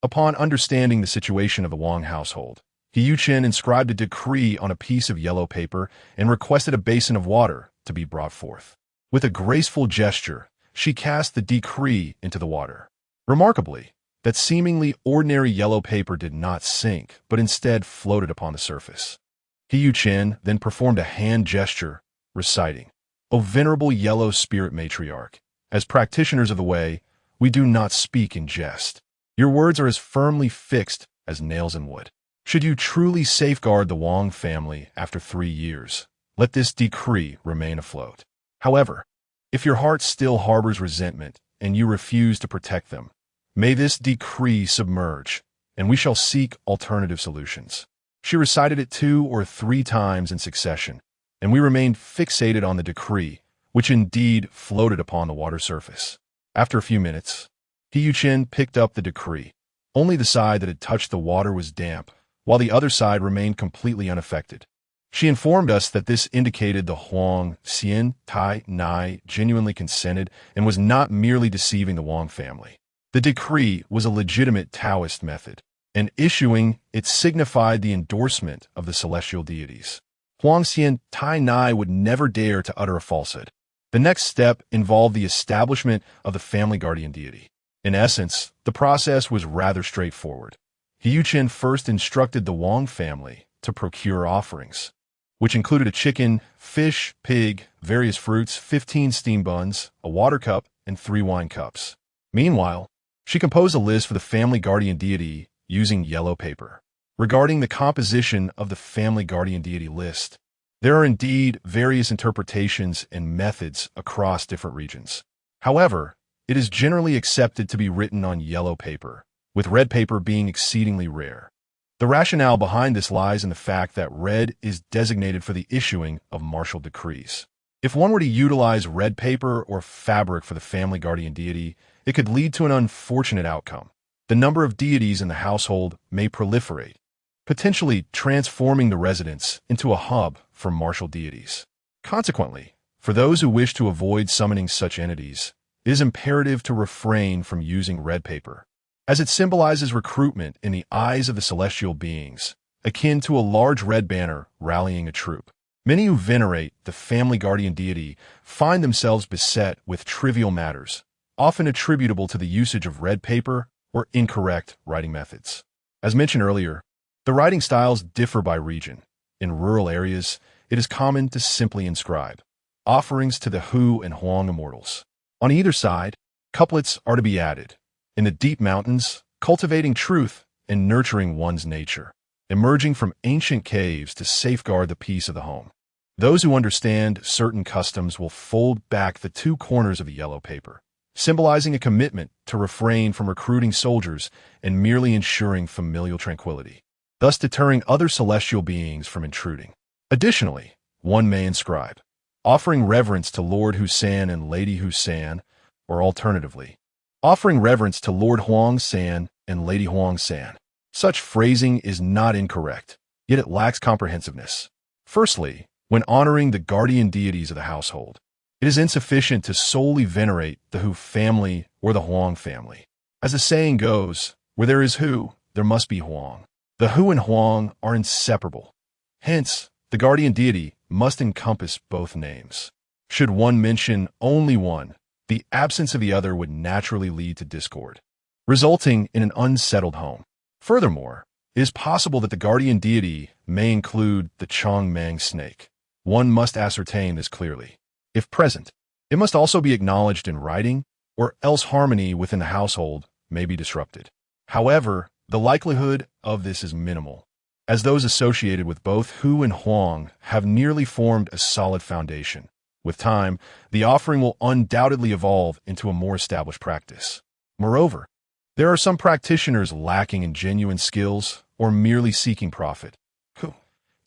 Upon understanding the situation of the Wang household, He Yuchen inscribed a decree on a piece of yellow paper and requested a basin of water to be brought forth. With a graceful gesture, she cast the decree into the water. Remarkably, that seemingly ordinary yellow paper did not sink, but instead floated upon the surface. He Yuchen then performed a hand gesture, reciting, "O venerable yellow spirit matriarch, as practitioners of the way, we do not speak in jest. Your words are as firmly fixed as nails in wood. Should you truly safeguard the Wang family after 3 years, let this decree remain afloat. However, if your heart still harbors resentment and you refuse to protect them, may this decree submerge, and we shall seek alternative solutions." She recited it 2 or 3 times in succession, and we remained fixated on the decree, which indeed floated upon the water surface. After a few minutes, He Yuchen picked up the decree. Only the side that had touched the water was damp, while the other side remained completely unaffected. She informed us that this indicated the Huang Xian Tai Nai genuinely consented and was not merely deceiving the Wang family. The decree was a legitimate Taoist method, and issuing it signified the endorsement of the celestial deities. Huang Xian Tai Nai would never dare to utter a falsehood. The next step involved the establishment of the family guardian deity. In essence, the process was rather straightforward. He Yuchen first instructed the Wang family to procure offerings, which included a chicken, fish, pig, various fruits, 15 steam buns, a water cup, and 3 wine cups. Meanwhile, she composed a list for the family guardian deity using yellow paper. Regarding the composition of the family guardian deity list, there are indeed various interpretations and methods across different regions. However, it is generally accepted to be written on yellow paper, with red paper being exceedingly rare. The rationale behind this lies in the fact that red is designated for the issuing of martial decrees. If one were to utilize red paper or fabric for the family guardian deity, it could lead to an unfortunate outcome. The number of deities in the household may proliferate, potentially transforming the residence into a hub for martial deities. Consequently, for those who wish to avoid summoning such entities, it is imperative to refrain from using red paper, as it symbolizes recruitment in the eyes of the celestial beings, akin to a large red banner rallying a troop. Many who venerate the family guardian deity find themselves beset with trivial matters, often attributable to the usage of red paper or incorrect writing methods. As mentioned earlier, the writing styles differ by region. In rural areas, it is common to simply inscribe offerings to the Hu and Huang immortals. On either side, couplets are to be added. In the deep mountains, cultivating truth and nurturing one's nature, emerging from ancient caves to safeguard the peace of the home. Those who understand certain customs will fold back the two corners of the yellow paper, symbolizing a commitment to refrain from recruiting soldiers and merely ensuring familial tranquility, thus deterring other celestial beings from intruding. Additionally, one may inscribe, offering reverence to Lord Husan and Lady Husan, or alternatively, offering reverence to Lord Huang San and Lady Huang San. Such phrasing is not incorrect, yet it lacks comprehensiveness. Firstly, when honoring the guardian deities of the household, it is insufficient to solely venerate the Hu family or the Huang family. As the saying goes, where there is Hu, there must be Huang. The Hu and Huang are inseparable. Hence, the guardian deity must encompass both names. Should one mention only one, the absence of the other would naturally lead to discord, resulting in an unsettled home. Furthermore, it is possible that the guardian deity may include the Chongmang snake. One must ascertain this clearly. If present, it must also be acknowledged in writing, or else harmony within the household may be disrupted. However, the likelihood of this is minimal, as those associated with both Hu and Huang have nearly formed a solid foundation. With time, the offering will undoubtedly evolve into a more established practice. Moreover, there are some practitioners lacking in genuine skills or merely seeking profit, who,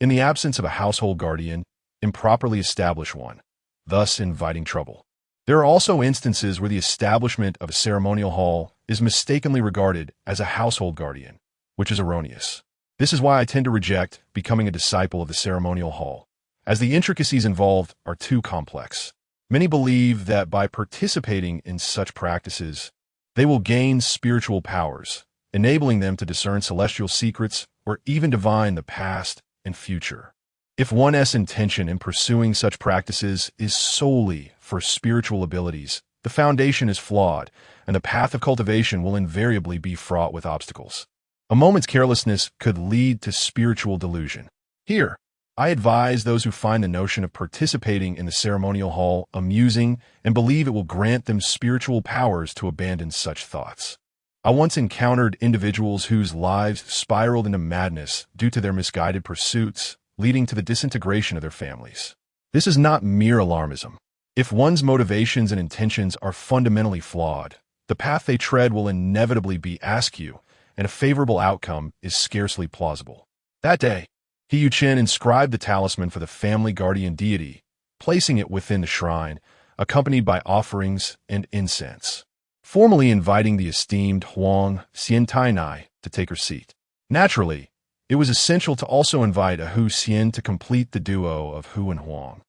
in the absence of a household guardian, improperly establish one, thus inviting trouble. There are also instances where the establishment of a ceremonial hall is mistakenly regarded as a household guardian, which is erroneous. This is why I tend to reject becoming a disciple of the ceremonial hall, as the intricacies involved are too complex. Many believe that by participating in such practices, they will gain spiritual powers, enabling them to discern celestial secrets or even divine the past and future. If one's intention in pursuing such practices is solely for spiritual abilities, the foundation is flawed, and the path of cultivation will invariably be fraught with obstacles. A moment's carelessness could lead to spiritual delusion. Here, I advise those who find the notion of participating in the ceremonial hall amusing and believe it will grant them spiritual powers to abandon such thoughts. I once encountered individuals whose lives spiraled into madness due to their misguided pursuits, leading to the disintegration of their families. This is not mere alarmism. If one's motivations and intentions are fundamentally flawed, the path they tread will inevitably be askew, and a favorable outcome is scarcely plausible. That day, He Yuchen inscribed the talisman for the family guardian deity, placing it within the shrine, accompanied by offerings and incense, formally inviting the esteemed Huang Xiantainai to take her seat. Naturally, it was essential to also invite a Hu Xian to complete the duo of Hu and Huang,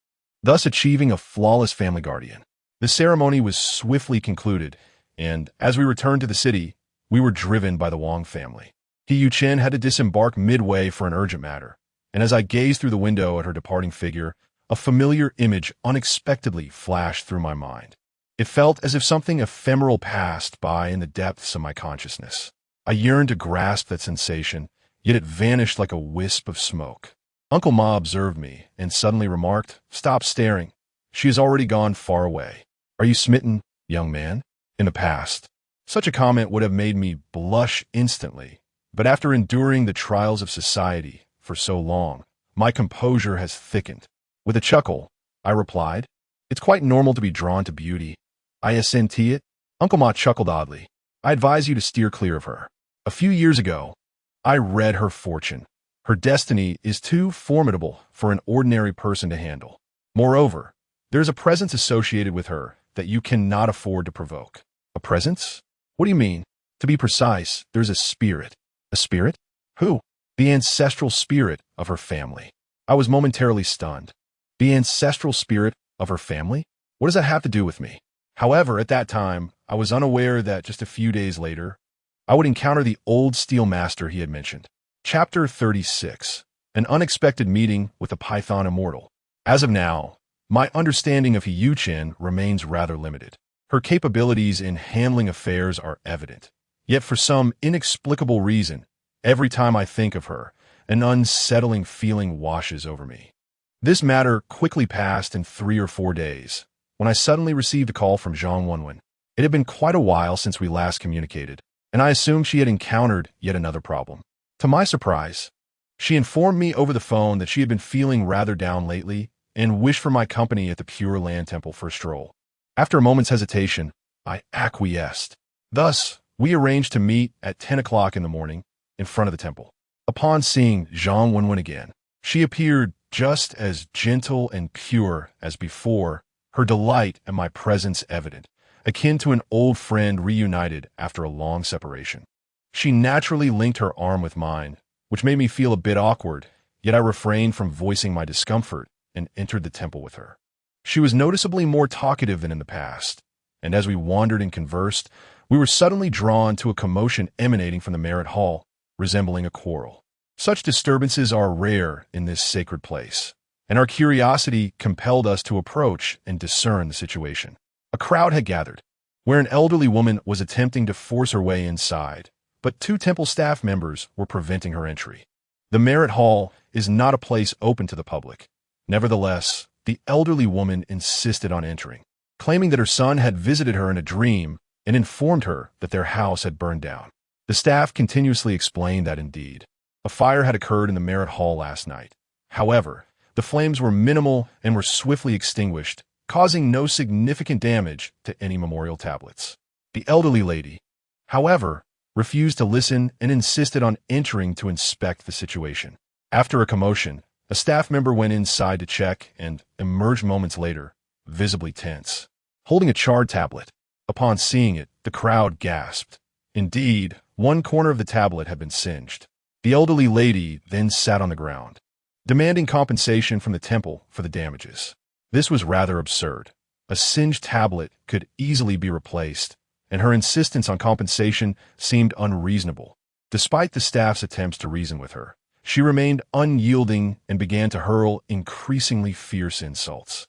thus achieving a flawless family guardian. The ceremony was swiftly concluded, and as we returned to the city, we were driven by the Wang family. He Yuchen had to disembark midway for an urgent matter, and as I gazed through the window at her departing figure, a familiar image unexpectedly flashed through my mind. It felt as if something ephemeral passed by in the depths of my consciousness. I yearned to grasp that sensation, yet it vanished like a wisp of smoke. Uncle Ma observed me and suddenly remarked, "Stop staring. She has already gone far away. Are you smitten, young man?" In the past, such a comment would have made me blush instantly, but after enduring the trials of society for so long, my composure has thickened. With a chuckle, I replied, "It's quite normal to be drawn to beauty. I assenti it." Uncle Ma chuckled oddly. "I advise you to steer clear of her. A few years ago, I read her fortune. Her destiny is too formidable for an ordinary person to handle. Moreover, There's a presence associated with her that you cannot afford to provoke. A presence? What do you mean? To be precise, there's a spirit. A spirit? Who? The ancestral spirit of her family. I was momentarily stunned. The ancestral spirit of her family? What does that have to do with me? However, at that time, I was unaware that just a few days later, I would encounter the old steel master he had mentioned. Chapter 36. An unexpected meeting with a python immortal. As of now, my understanding of Hiyuchen remains rather limited. Her capabilities in handling affairs are evident. Yet for some inexplicable reason, every time I think of her, an unsettling feeling washes over me. This matter quickly passed in 3 or 4 days, when I suddenly received a call from Zhang Wenwen. It had been quite a while since we last communicated, and I assumed she had encountered yet another problem. To my surprise, she informed me over the phone that she had been feeling rather down lately and wished for my company at the Pure Land Temple for a stroll. After a moment's hesitation, I acquiesced. Thus, we arranged to meet at 10 o'clock in the morning in front of the temple. Upon seeing Zhang Wenwen again, she appeared just as gentle and pure as before, her delight at my presence evident, akin to an old friend reunited after a long separation. She naturally linked her arm with mine, which made me feel a bit awkward, yet I refrained from voicing my discomfort and entered the temple with her. She was noticeably more talkative than in the past, and as we wandered and conversed, we were suddenly drawn to a commotion emanating from the Merit Hall, resembling a quarrel. Such disturbances are rare in this sacred place, and our curiosity compelled us to approach and discern the situation. A crowd had gathered, where an elderly woman was attempting to force her way inside, but 2 temple staff members were preventing her entry. The Merit Hall is not a place open to the public. Nevertheless, the elderly woman insisted on entering, claiming that her son had visited her in a dream and informed her that their house had burned down. The staff continuously explained that indeed, a fire had occurred in the Merit Hall last night. However, the flames were minimal and were swiftly extinguished, causing no significant damage to any memorial tablets. The elderly lady, however, refused to listen and insisted on entering to inspect the situation. After a commotion, a staff member went inside to check and emerged moments later, visibly tense, holding a charred tablet. Upon seeing it, the crowd gasped. Indeed, one corner of the tablet had been singed. The elderly lady then sat on the ground, demanding compensation from the temple for the damages. This was rather absurd. A singed tablet could easily be replaced, and her insistence on compensation seemed unreasonable. Despite the staff's attempts to reason with her, she remained unyielding and began to hurl increasingly fierce insults.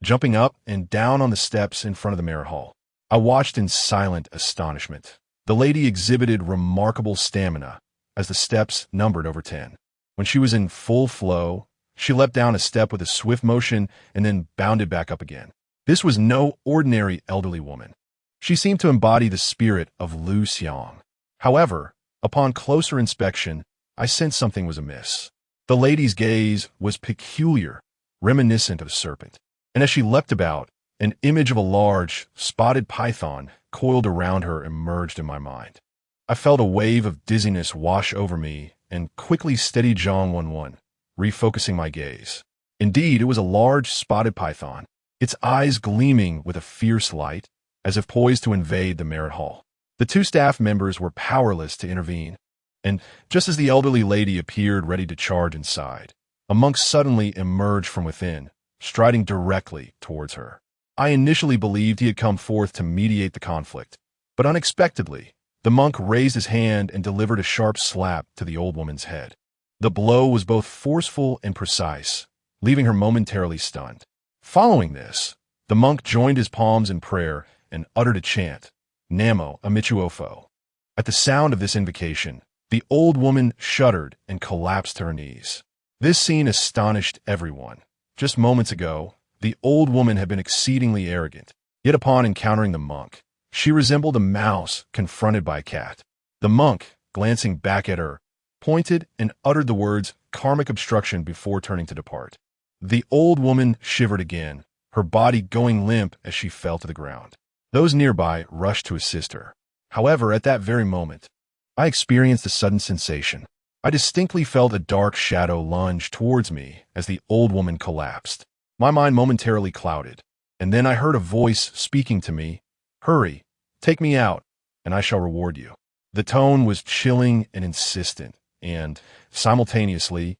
Jumping up and down on the steps in front of the Merit Hall, I watched in silent astonishment. The lady exhibited remarkable stamina, as the steps numbered over 10. When she was in full flow, she leapt down a step with a swift motion and then bounded back up again. This was no ordinary elderly woman. She seemed to embody the spirit of Lu Xiang. However, upon closer inspection, I sensed something was amiss. The lady's gaze was peculiar, reminiscent of a serpent, and as she leapt about, an image of a large, spotted python coiled around her emerged in my mind. I felt a wave of dizziness wash over me and quickly steadied Zhang Wenwen, refocusing my gaze. Indeed, it was a large, spotted python, its eyes gleaming with a fierce light, as if poised to invade the Merit Hall. The 2 staff members were powerless to intervene, and just as the elderly lady appeared ready to charge inside, a monk suddenly emerged from within, striding directly towards her. I initially believed he had come forth to mediate the conflict, but unexpectedly, the monk raised his hand and delivered a sharp slap to the old woman's head. The blow was both forceful and precise, leaving her momentarily stunned. Following this, the monk joined his palms in prayer and uttered a chant, Namo Amichuofo. At the sound of this invocation, the old woman shuddered and collapsed to her knees. This scene astonished everyone. Just moments ago, the old woman had been exceedingly arrogant, yet upon encountering the monk, she resembled a mouse confronted by a cat. The monk, glancing back at her, pointed and uttered the words karmic obstruction before turning to depart. The old woman shivered again, her body going limp as she fell to the ground. Those nearby rushed to assist her. However, at that very moment, I experienced a sudden sensation. I distinctly felt a dark shadow lunge towards me as the old woman collapsed. My mind momentarily clouded. And then I heard a voice speaking to me. Hurry, take me out, and I shall reward you. The tone was chilling and insistent, and simultaneously,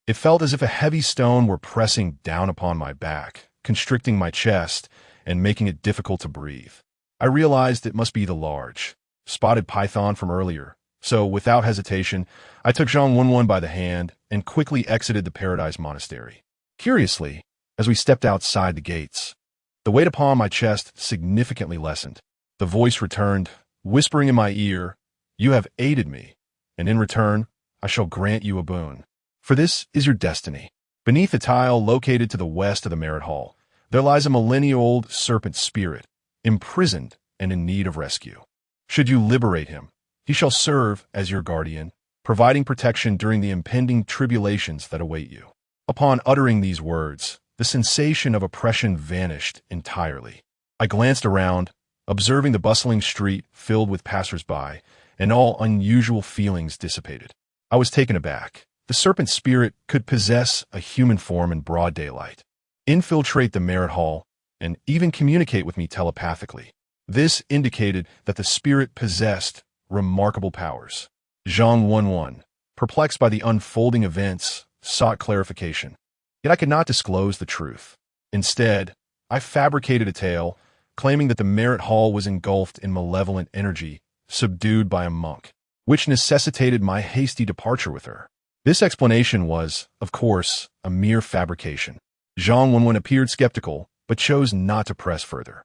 it felt as if a heavy stone were pressing down upon my back, constricting my chest and making it difficult to breathe. I realized it must be the large, spotted python from earlier, so without hesitation, I took Zhang Wenwen by the hand and quickly exited the Paradise Monastery. Curiously, as we stepped outside the gates, the weight upon my chest significantly lessened. The voice returned, whispering in my ear, "You have aided me, and in return, I shall grant you a boon. For this is your destiny. Beneath the tile located to the west of the Merit Hall, there lies a millennia-old serpent spirit, imprisoned and in need of rescue. Should you liberate him, he shall serve as your guardian, providing protection during the impending tribulations that await you." Upon uttering these words, the sensation of oppression vanished entirely. I glanced around, observing the bustling street filled with passers-by, and all unusual feelings dissipated. I was taken aback. The serpent spirit could possess a human form in broad daylight, infiltrate the Merit Hall, and even communicate with me telepathically. This indicated that the spirit possessed remarkable powers. Zhang Wenwen, perplexed by the unfolding events, sought clarification. Yet I could not disclose the truth. Instead, I fabricated a tale, claiming that the Merit Hall was engulfed in malevolent energy, subdued by a monk, which necessitated my hasty departure with her. This explanation was, of course, a mere fabrication. Zhang Wenwen appeared skeptical, but chose not to press further.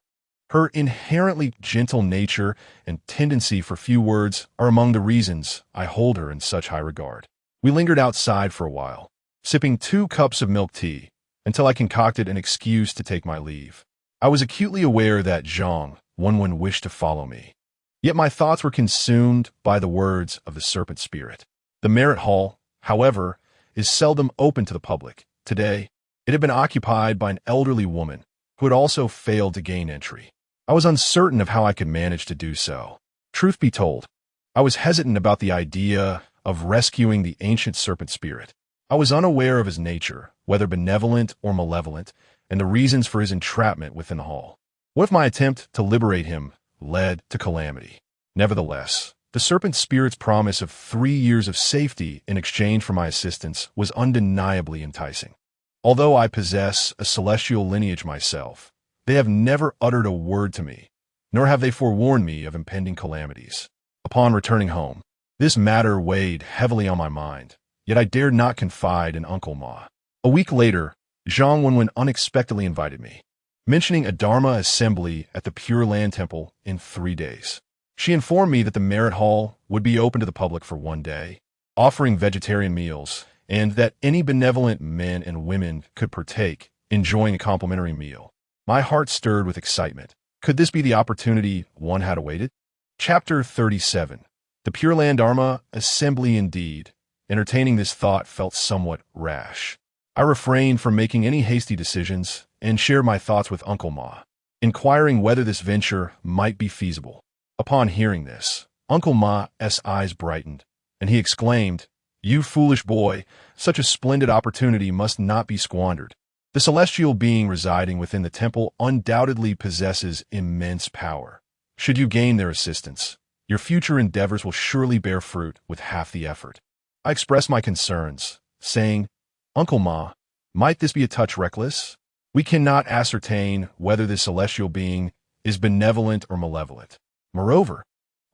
Her inherently gentle nature and tendency for few words are among the reasons I hold her in such high regard. We lingered outside for a while, sipping 2 cups of milk tea, until I concocted an excuse to take my leave. I was acutely aware that Zhang Wenwen wished to follow me, yet my thoughts were consumed by the words of the serpent spirit. The Merit Hall, however, is seldom open to the public. Today, it had been occupied by an elderly woman who had also failed to gain entry. I was uncertain of how I could manage to do so. Truth be told, I was hesitant about the idea of rescuing the ancient serpent spirit. I was unaware of his nature, whether benevolent or malevolent, and the reasons for his entrapment within the hall. What if my attempt to liberate him led to calamity? Nevertheless, the serpent spirit's promise of 3 years of safety in exchange for my assistance was undeniably enticing. Although I possess a celestial lineage myself, they have never uttered a word to me, nor have they forewarned me of impending calamities. Upon returning home, this matter weighed heavily on my mind, yet I dared not confide in Uncle Ma. A week later, Zhang Wenwen unexpectedly invited me, mentioning a Dharma assembly at the Pure Land Temple in 3 days. She informed me that the Merit Hall would be open to the public for 1 day, offering vegetarian meals, and that any benevolent men and women could partake, enjoying a complimentary meal. My heart stirred with excitement. Could this be the opportunity one had awaited? Chapter 37. The Pure Land Dharma Assembly indeed. Entertaining this thought felt somewhat rash. I refrained from making any hasty decisions and shared my thoughts with Uncle Ma, inquiring whether this venture might be feasible. Upon hearing this, Uncle Ma's eyes brightened, and he exclaimed, "You foolish boy, such a splendid opportunity must not be squandered. The celestial being residing within the temple undoubtedly possesses immense power. Should you gain their assistance, your future endeavors will surely bear fruit with half the effort." I expressed my concerns, saying, "Uncle Ma, might this be a touch reckless? We cannot ascertain whether this celestial being is benevolent or malevolent. Moreover,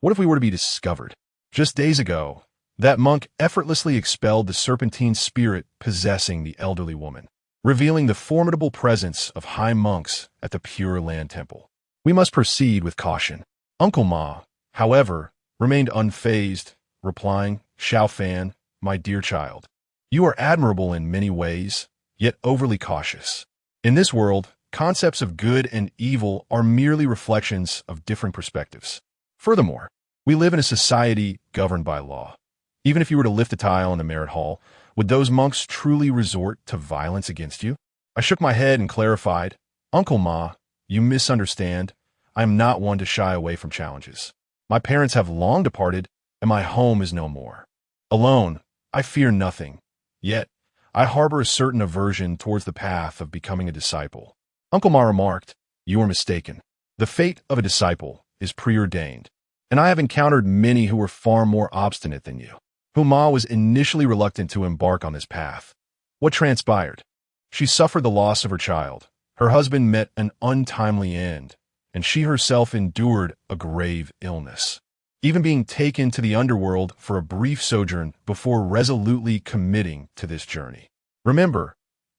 what if we were to be discovered? Just days ago, that monk effortlessly expelled the serpentine spirit possessing the elderly woman, revealing the formidable presence of high monks at the Pure Land Temple. We must proceed with caution." Uncle Ma, however, remained unfazed, replying, "Xiao Fan, my dear child, you are admirable in many ways, yet overly cautious. In this world, concepts of good and evil are merely reflections of different perspectives. Furthermore, we live in a society governed by law. Even if you were to lift a tile in the Merit Hall, would those monks truly resort to violence against you?" I shook my head and clarified, "Uncle Ma, you misunderstand. I am not one to shy away from challenges. My parents have long departed, and my home is no more. Alone, I fear nothing. Yet, I harbor a certain aversion towards the path of becoming a disciple." Uncle Ma remarked, You are mistaken. The fate of a disciple is preordained, and I have encountered many who were far more obstinate than you. Huma was initially reluctant to embark on this path. What transpired? She suffered the loss of her child. Her husband met an untimely end, and she herself endured a grave illness, even being taken to the underworld for a brief sojourn before resolutely committing to this journey. Remember,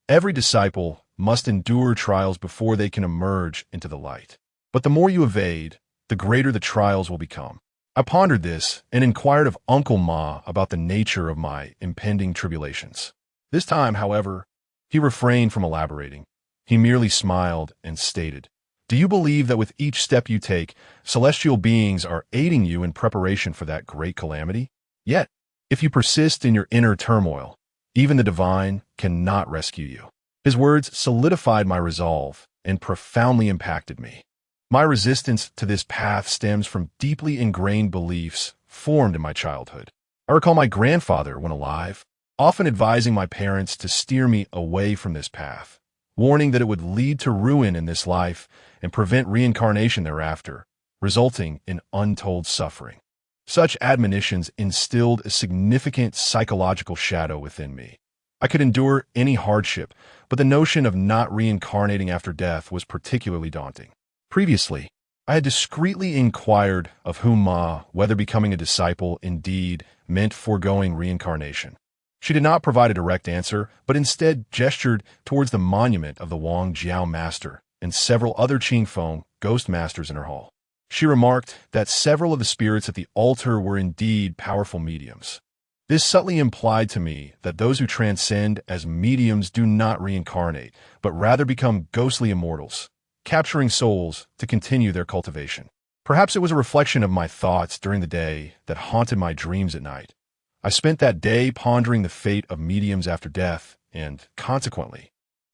every disciple must endure trials before they can emerge into the light. But the more you evade, the greater the trials will become. I pondered this and inquired of Uncle Ma about the nature of my impending tribulations. This time, however, he refrained from elaborating. He merely smiled and stated, "Do you believe that with each step you take, celestial beings are aiding you in preparation for that great calamity? Yet, if you persist in your inner turmoil, even the divine cannot rescue you." His words solidified my resolve and profoundly impacted me. My resistance to this path stems from deeply ingrained beliefs formed in my childhood. I recall my grandfather, when alive, often advising my parents to steer me away from this path, warning that it would lead to ruin in this life and prevent reincarnation thereafter, resulting in untold suffering. Such admonitions instilled a significant psychological shadow within me. I could endure any hardship, but the notion of not reincarnating after death was particularly daunting. Previously, I had discreetly inquired of Huma whether becoming a disciple indeed meant foregoing reincarnation. She did not provide a direct answer, but instead gestured towards the monument of the Wang Jiao master and several other Qingfeng ghost masters in her hall. She remarked that several of the spirits at the altar were indeed powerful mediums. This subtly implied to me that those who transcend as mediums do not reincarnate, but rather become ghostly immortals, capturing souls to continue their cultivation. Perhaps it was a reflection of my thoughts during the day that haunted my dreams at night. I spent that day pondering the fate of mediums after death, and, consequently,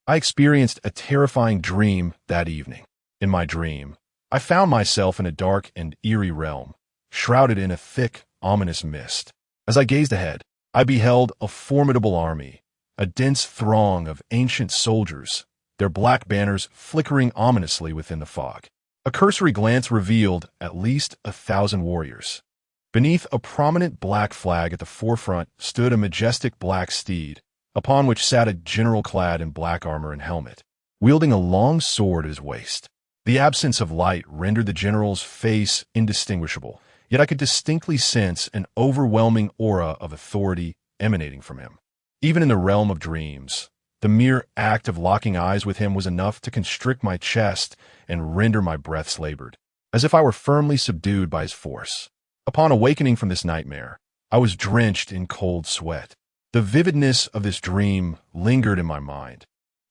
I experienced a terrifying dream that evening. In my dream, I found myself in a dark and eerie realm, shrouded in a thick, ominous mist. As I gazed ahead, I beheld a formidable army, a dense throng of ancient soldiers, their black banners flickering ominously within the fog. A cursory glance revealed at least 1,000 warriors. Beneath a prominent black flag at the forefront stood a majestic black steed, upon which sat a general clad in black armor and helmet, wielding a long sword at his waist. The absence of light rendered the general's face indistinguishable, yet I could distinctly sense an overwhelming aura of authority emanating from him. Even in the realm of dreams, the mere act of locking eyes with him was enough to constrict my chest and render my breaths labored, as if I were firmly subdued by his force. Upon awakening from this nightmare, I was drenched in cold sweat. The vividness of this dream lingered in my mind,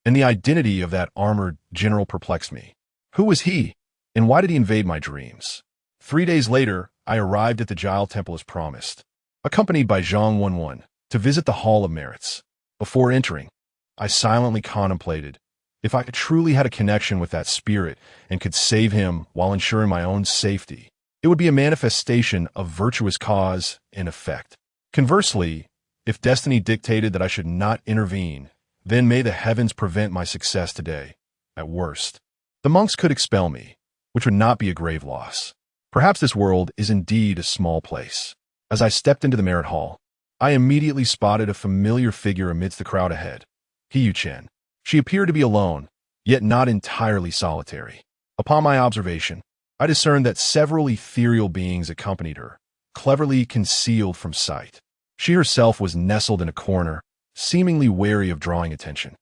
and the identity of that armored general perplexed me. Who was he, and why did he invade my dreams? 3 days later, I arrived at the Jiao Temple as promised, accompanied by Zhang Wenwen, to visit the Hall of Merits. Before entering, I silently contemplated if I truly had a connection with that spirit and could save him while ensuring my own safety. It would be a manifestation of virtuous cause and effect. Conversely, if destiny dictated that I should not intervene, then may the heavens prevent my success today. At worst, the monks could expel me, which would not be a grave loss. Perhaps this world is indeed a small place. As I stepped into the merit hall, I immediately spotted a familiar figure amidst the crowd ahead. He Yuchen. She appeared to be alone, yet not entirely solitary. Upon my observation, I discerned that several ethereal beings accompanied her, cleverly concealed from sight. She herself was nestled in a corner, seemingly wary of drawing attention.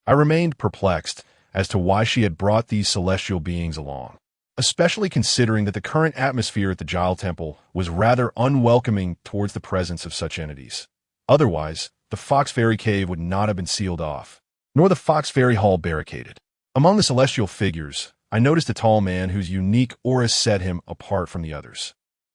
I remained perplexed as to why she had brought these celestial beings along, especially considering that the current atmosphere at the Jiao Temple was rather unwelcoming towards the presence of such entities. Otherwise, the Fox Fairy Cave would not have been sealed off, nor the Fox Fairy Hall barricaded. Among the celestial figures, I noticed a tall man whose unique aura set him apart from the others.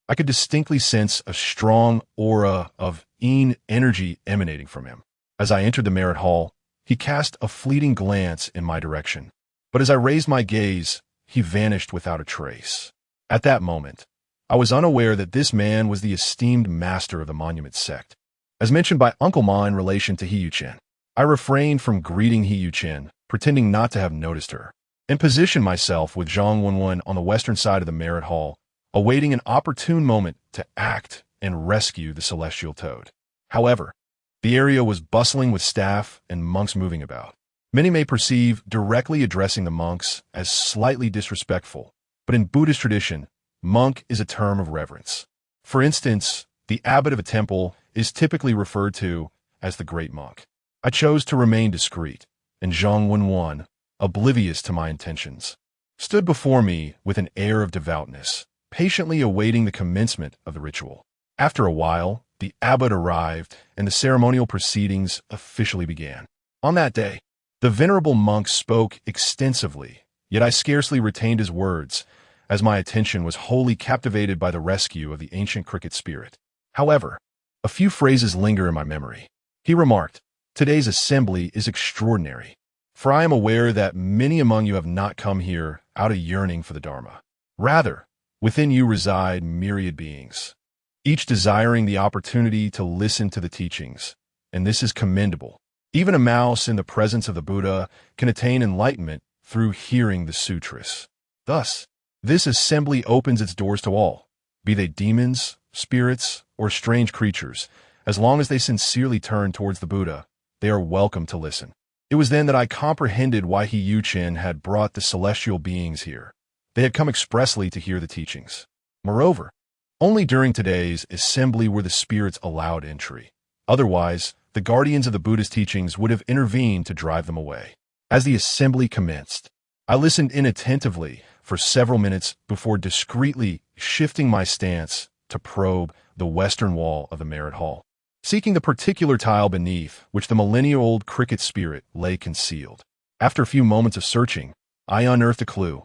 I could distinctly sense a strong aura of Yin energy emanating from him. As I entered the merit hall, he cast a fleeting glance in my direction, but as I raised my gaze, he vanished without a trace. At that moment, I was unaware that this man was the esteemed master of the Monument sect. As mentioned by Uncle Ma in relation to He Yuchen, I refrained from greeting He Yuchen, pretending not to have noticed her. and positioned myself with Zhang Wenwen on the western side of the Merit Hall, awaiting an opportune moment to act and rescue the celestial toad. However, the area was bustling with staff and monks moving about. Many may perceive directly addressing the monks as slightly disrespectful, but in Buddhist tradition, monk is a term of reverence. For instance, the abbot of a temple is typically referred to as the great monk. I chose to remain discreet, and Zhang Wenwen, oblivious to my intentions, stood before me with an air of devoutness, patiently awaiting the commencement of the ritual. After a while, the abbot arrived, and the ceremonial proceedings officially began. On that day, the venerable monk spoke extensively, yet I scarcely retained his words, as my attention was wholly captivated by the rescue of the ancient cricket spirit. However, a few phrases linger in my memory. He remarked, "Today's assembly is extraordinary, for I am aware that many among you have not come here out of yearning for the Dharma. Rather, within you reside myriad beings, each desiring the opportunity to listen to the teachings, and this is commendable. Even a mouse in the presence of the Buddha can attain enlightenment through hearing the sutras. Thus, this assembly opens its doors to all, be they demons, spirits, or strange creatures. As long as they sincerely turn towards the Buddha, they are welcome to listen." It was then that I comprehended why He Yu-Chen had brought the celestial beings here. They had come expressly to hear the teachings. Moreover, only during today's assembly were the spirits allowed entry. Otherwise, the guardians of the Buddha's teachings would have intervened to drive them away. As the assembly commenced, I listened inattentively for several minutes before discreetly shifting my stance to probe the western wall of the Merit Hall, seeking the particular tile beneath which the millennia-old cricket spirit lay concealed. After a few moments of searching, I unearthed a clue.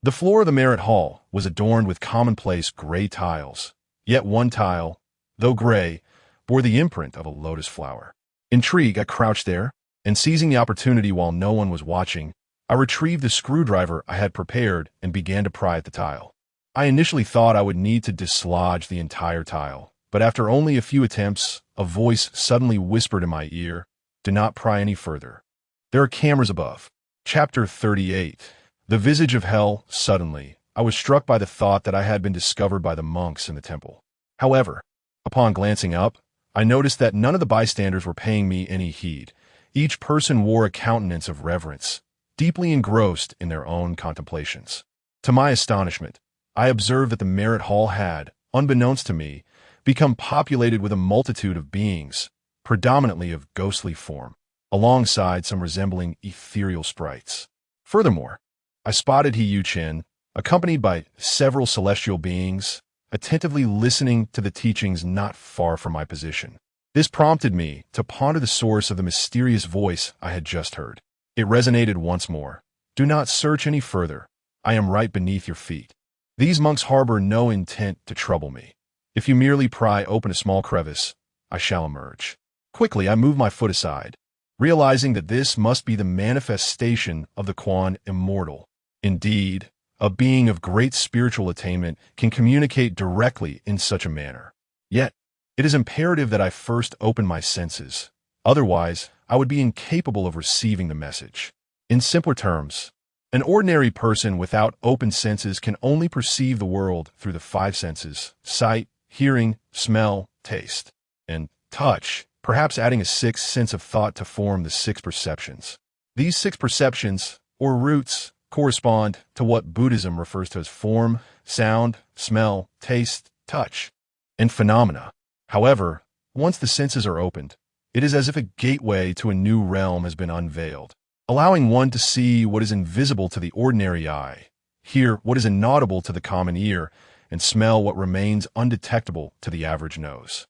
The floor of the Merit Hall was adorned with commonplace gray tiles, yet one tile, though gray, bore the imprint of a lotus flower. Intrigued, I crouched there, and seizing the opportunity while no one was watching, I retrieved the screwdriver I had prepared and began to pry at the tile. I initially thought I would need to dislodge the entire tile, but after only a few attempts, a voice suddenly whispered in my ear, "Do not pry any further. There are cameras above." Chapter 38. The Visage of Hell. Suddenly, I was struck by the thought that I had been discovered by the monks in the temple. However, upon glancing up, I noticed that none of the bystanders were paying me any heed. Each person wore a countenance of reverence, deeply engrossed in their own contemplations. To my astonishment, I observed that the Merit Hall had, unbeknownst to me, become populated with a multitude of beings, predominantly of ghostly form, alongside some resembling ethereal sprites. Furthermore, I spotted He Yu-Chen, accompanied by several celestial beings, attentively listening to the teachings not far from my position. This prompted me to ponder the source of the mysterious voice I had just heard. It resonated once more. "Do not search any further. I am right beneath your feet. These monks harbor no intent to trouble me. If you merely pry open a small crevice, I shall emerge." Quickly, I moved my foot aside, realizing that this must be the manifestation of the Quan Immortal. Indeed, a being of great spiritual attainment can communicate directly in such a manner. Yet, it is imperative that I first open my senses. Otherwise, I would be incapable of receiving the message. In simpler terms, an ordinary person without open senses can only perceive the world through the five senses: sight, hearing, smell, taste, and touch, perhaps adding a sixth sense of thought to form the six perceptions. These six perceptions, or roots, correspond to what Buddhism refers to as form, sound, smell, taste, touch, and phenomena. However, once the senses are opened, it is as if a gateway to a new realm has been unveiled, allowing one to see what is invisible to the ordinary eye, hear what is inaudible to the common ear, and smell what remains undetectable to the average nose.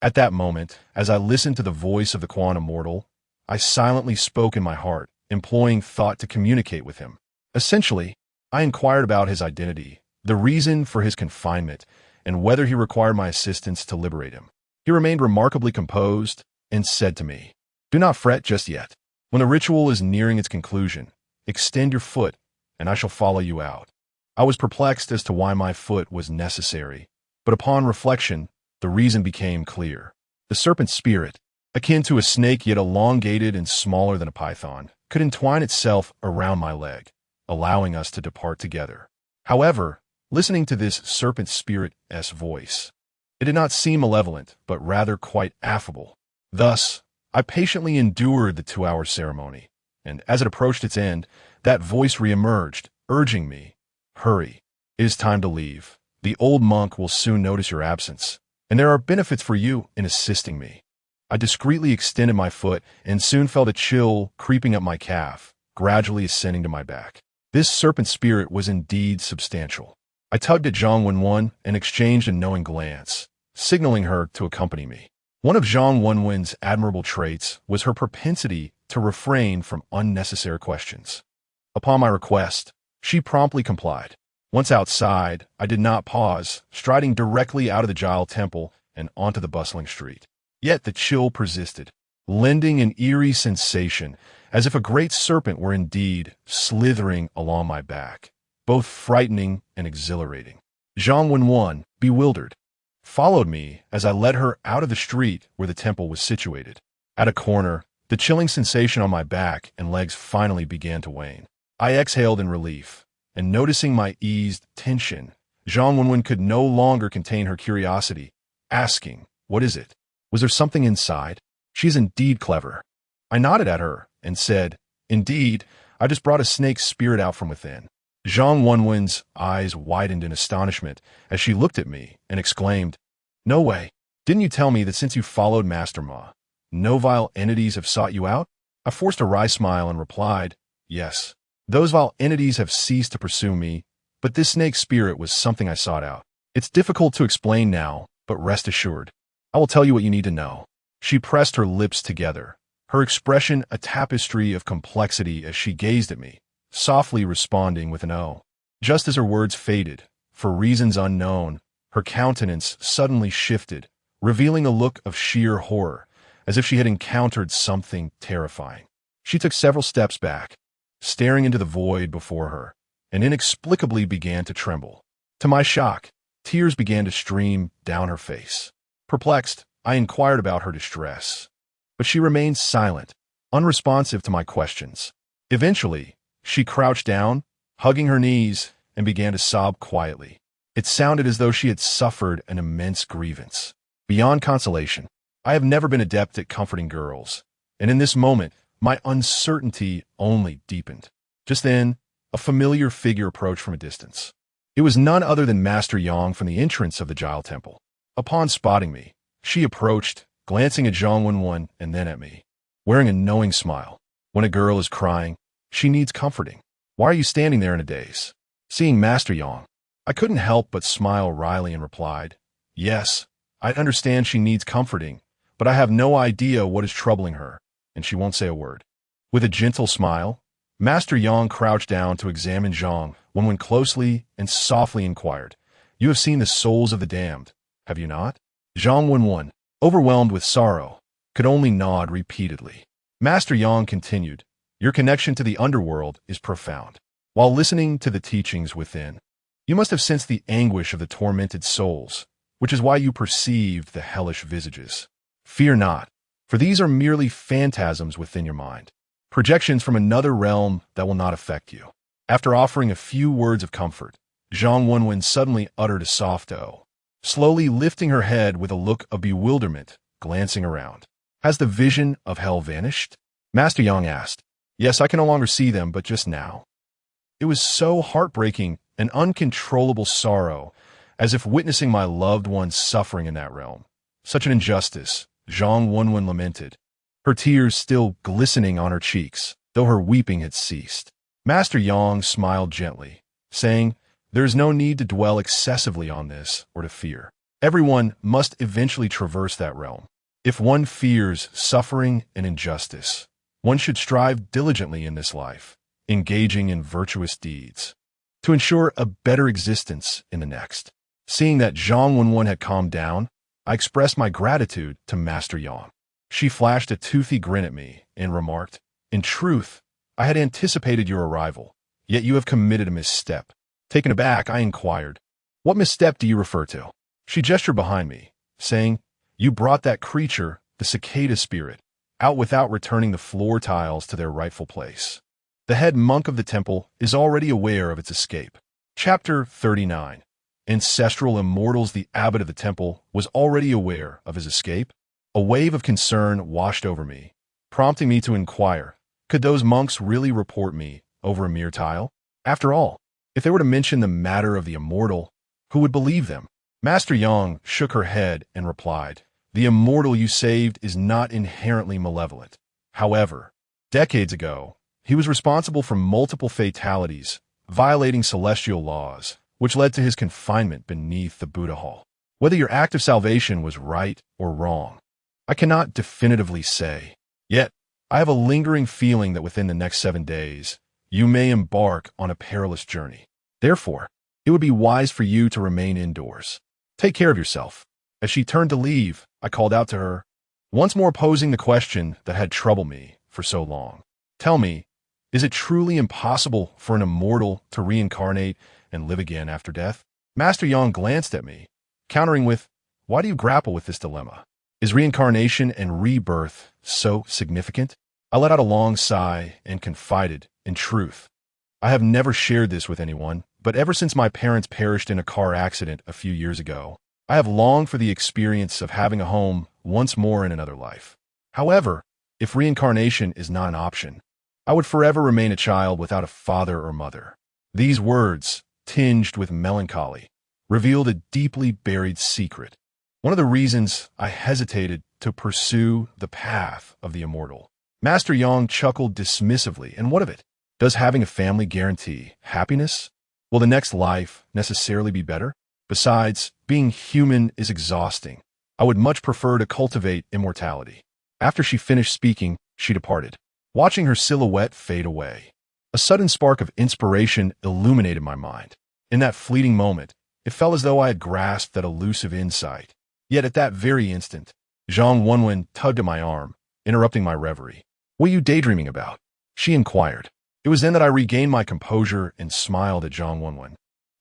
At that moment, as I listened to the voice of the Quan Immortal, I silently spoke in my heart, employing thought to communicate with him. Essentially, I inquired about his identity, the reason for his confinement, and whether he required my assistance to liberate him. He remained remarkably composed and said to me, "Do not fret just yet. When the ritual is nearing its conclusion, extend your foot, and I shall follow you out." I was perplexed as to why my foot was necessary, but upon reflection, the reason became clear. The serpent spirit, akin to a snake yet elongated and smaller than a python, could entwine itself around my leg. allowing us to depart together. However, listening to this serpent spirit's voice, it did not seem malevolent, but rather quite affable. Thus, I patiently endured the 2-hour ceremony, and as it approached its end, that voice reemerged, urging me, "Hurry. It is time to leave. The old monk will soon notice your absence, and there are benefits for you in assisting me." I discreetly extended my foot and soon felt a chill creeping up my calf, gradually ascending to my back. This serpent spirit was indeed substantial. I tugged at Zhang Wenwen and exchanged a knowing glance, signaling her to accompany me. One of Zhang Wenwen's admirable traits was her propensity to refrain from unnecessary questions. Upon my request, she promptly complied. Once outside, I did not pause, striding directly out of the Jile Temple and onto the bustling street. Yet the chill persisted, lending an eerie sensation, as if a great serpent were indeed slithering along my back, both frightening and exhilarating. Zhang Wenwen, bewildered, followed me as I led her out of the street where the temple was situated. At a corner, the chilling sensation on my back and legs finally began to wane. I exhaled in relief, and noticing my eased tension, Zhang Wenwen could no longer contain her curiosity, asking, "What is it? Was there something inside? She's indeed clever." I nodded at her and said, "Indeed, I just brought a snake spirit out from within." Zhang Wenwen's eyes widened in astonishment as she looked at me and exclaimed, "No way. Didn't you tell me that since you followed Master Ma, no vile entities have sought you out?" I forced a wry smile and replied, "Yes. Those vile entities have ceased to pursue me, but this snake spirit was something I sought out. It's difficult to explain now, but rest assured, I will tell you what you need to know." She pressed her lips together, her expression a tapestry of complexity as she gazed at me, softly responding with an "oh." Just as her words faded, for reasons unknown, her countenance suddenly shifted, revealing a look of sheer horror, as if she had encountered something terrifying. She took several steps back, staring into the void before her, and inexplicably began to tremble. To my shock, tears began to stream down her face. Perplexed, I inquired about her distress, but she remained silent, unresponsive to my questions. Eventually, she crouched down, hugging her knees, and began to sob quietly. It sounded as though she had suffered an immense grievance. Beyond consolation, I have never been adept at comforting girls, and in this moment, my uncertainty only deepened. Just then, a familiar figure approached from a distance. It was none other than Master Yang from the entrance of the Jile Temple. Upon spotting me, she approached, glancing at Zhang Wenwen and then at me, wearing a knowing smile. "When a girl is crying, she needs comforting. Why are you standing there in a daze?" Seeing Master Yang, I couldn't help but smile wryly and replied, "Yes, I understand she needs comforting, but I have no idea what is troubling her, and she won't say a word." With a gentle smile, Master Yang crouched down to examine Zhang Wenwen closely and softly inquired, "You have seen the souls of the damned, have you not?" Zhang Wenwen, overwhelmed with sorrow, could only nod repeatedly. Master Yang continued, "Your connection to the underworld is profound. While listening to the teachings within, you must have sensed the anguish of the tormented souls, which is why you perceived the hellish visages. Fear not, for these are merely phantasms within your mind, projections from another realm that will not affect you." After offering a few words of comfort, Zhang Wenwen suddenly uttered a soft "oh," slowly lifting her head with a look of bewilderment, glancing around. "Has the vision of hell vanished?" Master Yang asked. "Yes, I can no longer see them, but just now." It was so heartbreaking, an uncontrollable sorrow, as if witnessing my loved ones suffering in that realm. Such an injustice, Zhang Wenwen lamented, her tears still glistening on her cheeks, though her weeping had ceased. Master Yang smiled gently, saying, "There is no need to dwell excessively on this or to fear. Everyone must eventually traverse that realm. If one fears suffering and injustice, one should strive diligently in this life, engaging in virtuous deeds, to ensure a better existence in the next." Seeing that Zhang Wenwen had calmed down, I expressed my gratitude to Master Yang. She flashed a toothy grin at me and remarked, "In truth, I had anticipated your arrival, yet you have committed a misstep." Taken aback, I inquired, "What misstep do you refer to?" She gestured behind me, saying, "You brought that creature, the cicada spirit, out without returning the floor tiles to their rightful place. The head monk of the temple is already aware of its escape. Chapter 39. Ancestral immortals. The abbot of the temple was already aware of his escape. A wave of concern washed over me, prompting me to inquire, could those monks really report me over a mere tile? After all, if they were to mention the matter of the immortal, who would believe them? Master Yang shook her head and replied, the immortal you saved is not inherently malevolent. However, decades ago, he was responsible for multiple fatalities, violating celestial laws, which led to his confinement beneath the Buddha Hall. Whether your act of salvation was right or wrong, I cannot definitively say. Yet, I have a lingering feeling that within the next 7 days, you may embark on a perilous journey. Therefore, it would be wise for you to remain indoors. Take care of yourself. As she turned to leave, I called out to her, once more posing the question that had troubled me for so long. Tell me, is it truly impossible for an immortal to reincarnate and live again after death? Master Yang glanced at me, countering with, why do you grapple with this dilemma? Is reincarnation and rebirth so significant? I let out a long sigh and confided, in truth, I have never shared this with anyone, but ever since my parents perished in a car accident a few years ago, I have longed for the experience of having a home once more in another life. However, if reincarnation is not an option, I would forever remain a child without a father or mother. These words, tinged with melancholy, revealed a deeply buried secret. One of the reasons I hesitated to pursue the path of the immortal. Master Yang chuckled dismissively, and what of it? Does having a family guarantee happiness? Will the next life necessarily be better? Besides, being human is exhausting. I would much prefer to cultivate immortality. After she finished speaking, she departed, watching her silhouette fade away. A sudden spark of inspiration illuminated my mind. In that fleeting moment, it felt as though I had grasped that elusive insight. Yet at that very instant, Zhang Wenwen tugged at my arm, interrupting my reverie. What are you daydreaming about? She inquired. It was then that I regained my composure and smiled at Zhang Wenwen,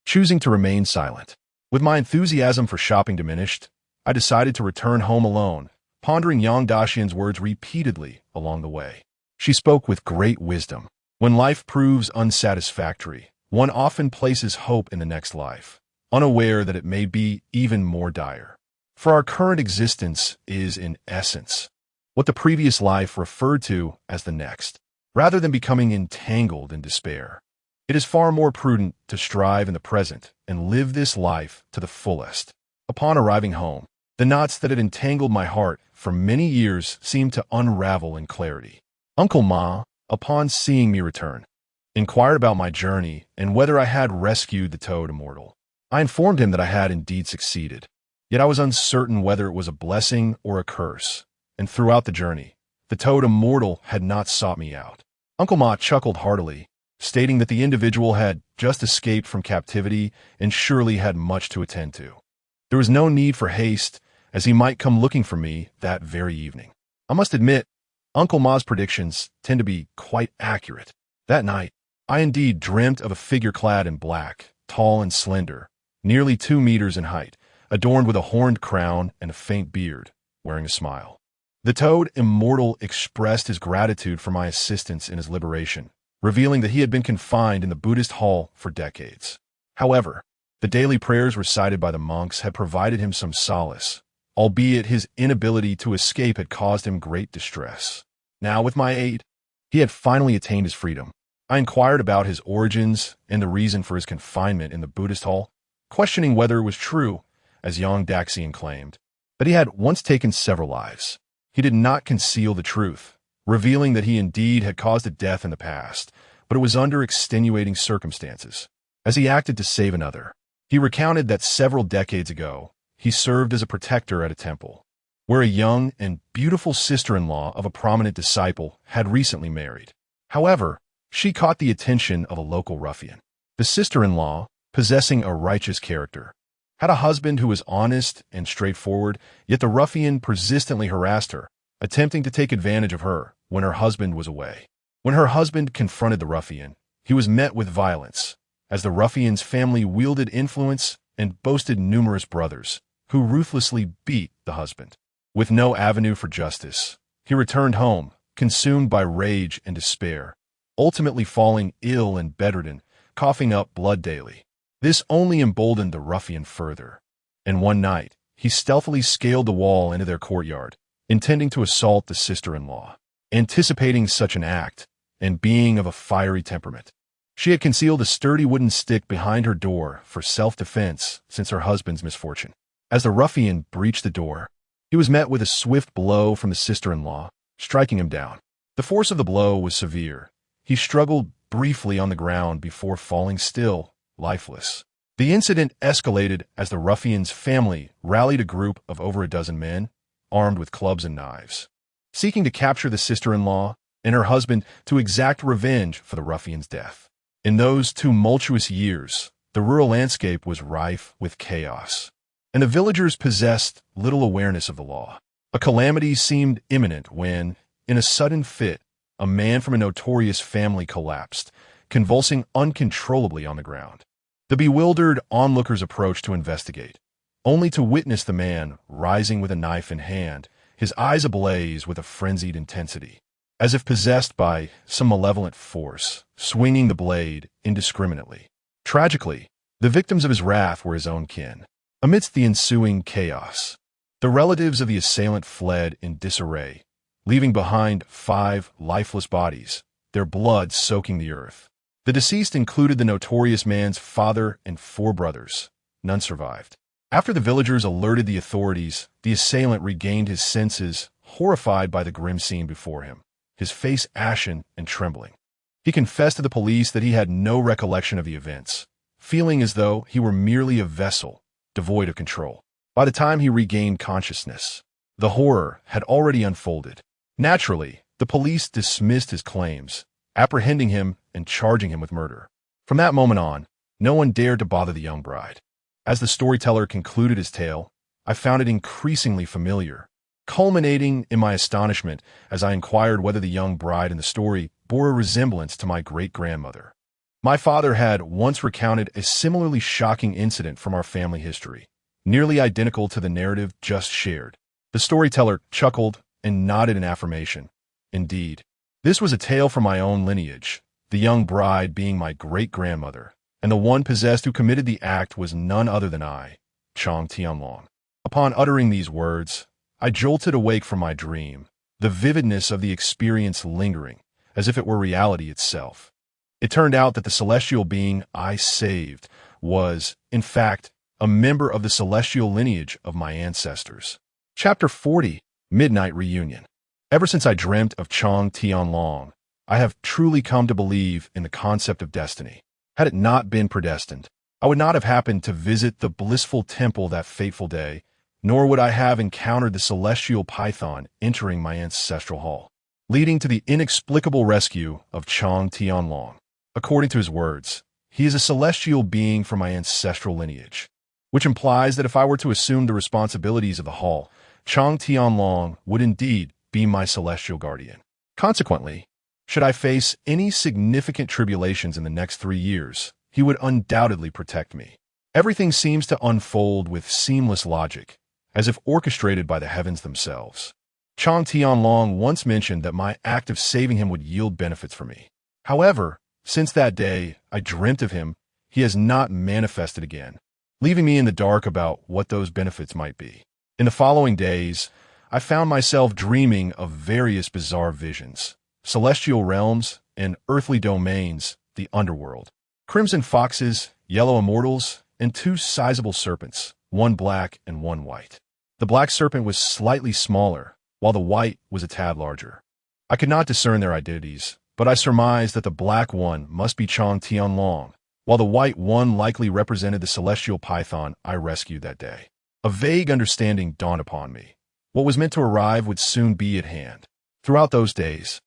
choosing to remain silent. With my enthusiasm for shopping diminished, I decided to return home alone, pondering Yang Daxian's words repeatedly along the way. She spoke with great wisdom. When life proves unsatisfactory, one often places hope in the next life, unaware that it may be even more dire. For our current existence is, in essence, what the previous life referred to as the next. Rather than becoming entangled in despair, it is far more prudent to strive in the present and live this life to the fullest. Upon arriving home, the knots that had entangled my heart for many years seemed to unravel in clarity. Uncle Ma, upon seeing me return, inquired about my journey and whether I had rescued the toad immortal. I informed him that I had indeed succeeded, yet I was uncertain whether it was a blessing or a curse, and throughout the journey, the toad immortal had not sought me out. Uncle Ma chuckled heartily, stating that the individual had just escaped from captivity and surely had much to attend to. There was no need for haste, as he might come looking for me that very evening. I must admit, Uncle Ma's predictions tend to be quite accurate. That night, I indeed dreamt of a figure clad in black, tall and slender, nearly 2 meters in height, adorned with a horned crown and a faint beard, wearing a smile. The toad immortal expressed his gratitude for my assistance in his liberation, revealing that he had been confined in the Buddhist hall for decades. However, the daily prayers recited by the monks had provided him some solace, albeit his inability to escape had caused him great distress. Now, with my aid, he had finally attained his freedom. I inquired about his origins and the reason for his confinement in the Buddhist hall, questioning whether it was true, as Yang Daxian claimed, that he had once taken several lives. He did not conceal the truth, revealing that he indeed had caused a death in the past, but it was under extenuating circumstances. As he acted to save another, he recounted that several decades ago, he served as a protector at a temple, where a young and beautiful sister-in-law of a prominent disciple had recently married. However, she caught the attention of a local ruffian. The sister-in-law, possessing a righteous character, had a husband who was honest and straightforward, yet the ruffian persistently harassed her, attempting to take advantage of her when her husband was away. When her husband confronted the ruffian, he was met with violence, as the ruffian's family wielded influence and boasted numerous brothers, who ruthlessly beat the husband. With no avenue for justice, he returned home, consumed by rage and despair, ultimately falling ill and bedridden, coughing up blood daily. This only emboldened the ruffian further, and one night he stealthily scaled the wall into their courtyard, intending to assault the sister-in-law. Anticipating such an act, and being of a fiery temperament, she had concealed a sturdy wooden stick behind her door for self-defense since her husband's misfortune. As the ruffian breached the door, he was met with a swift blow from the sister-in-law, striking him down. The force of the blow was severe. He struggled briefly on the ground before falling still, lifeless. The incident escalated as the ruffian's family rallied a group of over a dozen men, armed with clubs and knives, seeking to capture the sister-in-law and her husband to exact revenge for the ruffian's death. In those tumultuous years, the rural landscape was rife with chaos, and the villagers possessed little awareness of the law. A calamity seemed imminent when, in a sudden fit, a man from a notorious family collapsed, convulsing uncontrollably on the ground. The bewildered onlookers approached to investigate, only to witness the man rising with a knife in hand, his eyes ablaze with a frenzied intensity, as if possessed by some malevolent force, swinging the blade indiscriminately. Tragically, the victims of his wrath were his own kin. Amidst the ensuing chaos, the relatives of the assailant fled in disarray, leaving behind 5 lifeless bodies, their blood soaking the earth. The deceased included the notorious man's father and 4 brothers. None survived. After the villagers alerted the authorities, the assailant regained his senses, horrified by the grim scene before him, his face ashen and trembling. He confessed to the police that he had no recollection of the events, feeling as though he were merely a vessel, devoid of control. By the time he regained consciousness, the horror had already unfolded. Naturally, the police dismissed his claims, apprehending him and charging him with murder. From that moment on, no one dared to bother the young bride. As the storyteller concluded his tale, I found it increasingly familiar, culminating in my astonishment as I inquired whether the young bride in the story bore a resemblance to my great-grandmother. My father had once recounted a similarly shocking incident from our family history, nearly identical to the narrative just shared. The storyteller chuckled and nodded in affirmation. Indeed, this was a tale from my own lineage, the young bride being my great-grandmother, and the one possessed who committed the act was none other than I, Chong Tianlong. Upon uttering these words, I jolted awake from my dream, the vividness of the experience lingering, as if it were reality itself. It turned out that the celestial being I saved was, in fact, a member of the celestial lineage of my ancestors. Chapter 40, Midnight Reunion. Ever since I dreamt of Chong Tianlong, I have truly come to believe in the concept of destiny. Had it not been predestined, I would not have happened to visit the blissful temple that fateful day, nor would I have encountered the celestial python entering my ancestral hall, leading to the inexplicable rescue of Chong Tianlong. According to his words, he is a celestial being from my ancestral lineage, which implies that if I were to assume the responsibilities of the hall, Chong Tianlong would indeed be my celestial guardian. Consequently, should I face any significant tribulations in the next 3 years, he would undoubtedly protect me. Everything seems to unfold with seamless logic, as if orchestrated by the heavens themselves. Chong Tianlong once mentioned that my act of saving him would yield benefits for me. However, since that day I dreamt of him, he has not manifested again, leaving me in the dark about what those benefits might be. In the following days, I found myself dreaming of various bizarre visions, celestial realms and earthly domains, the underworld, crimson foxes, yellow immortals, and 2 sizable serpents, one black and one white. The black serpent was slightly smaller, while the white was a tad larger. I could not discern their identities, but I surmised that the black one must be Chong Tianlong, while the white one likely represented the celestial python I rescued that day. A vague understanding dawned upon me. What was meant to arrive would soon be at hand. Throughout those days,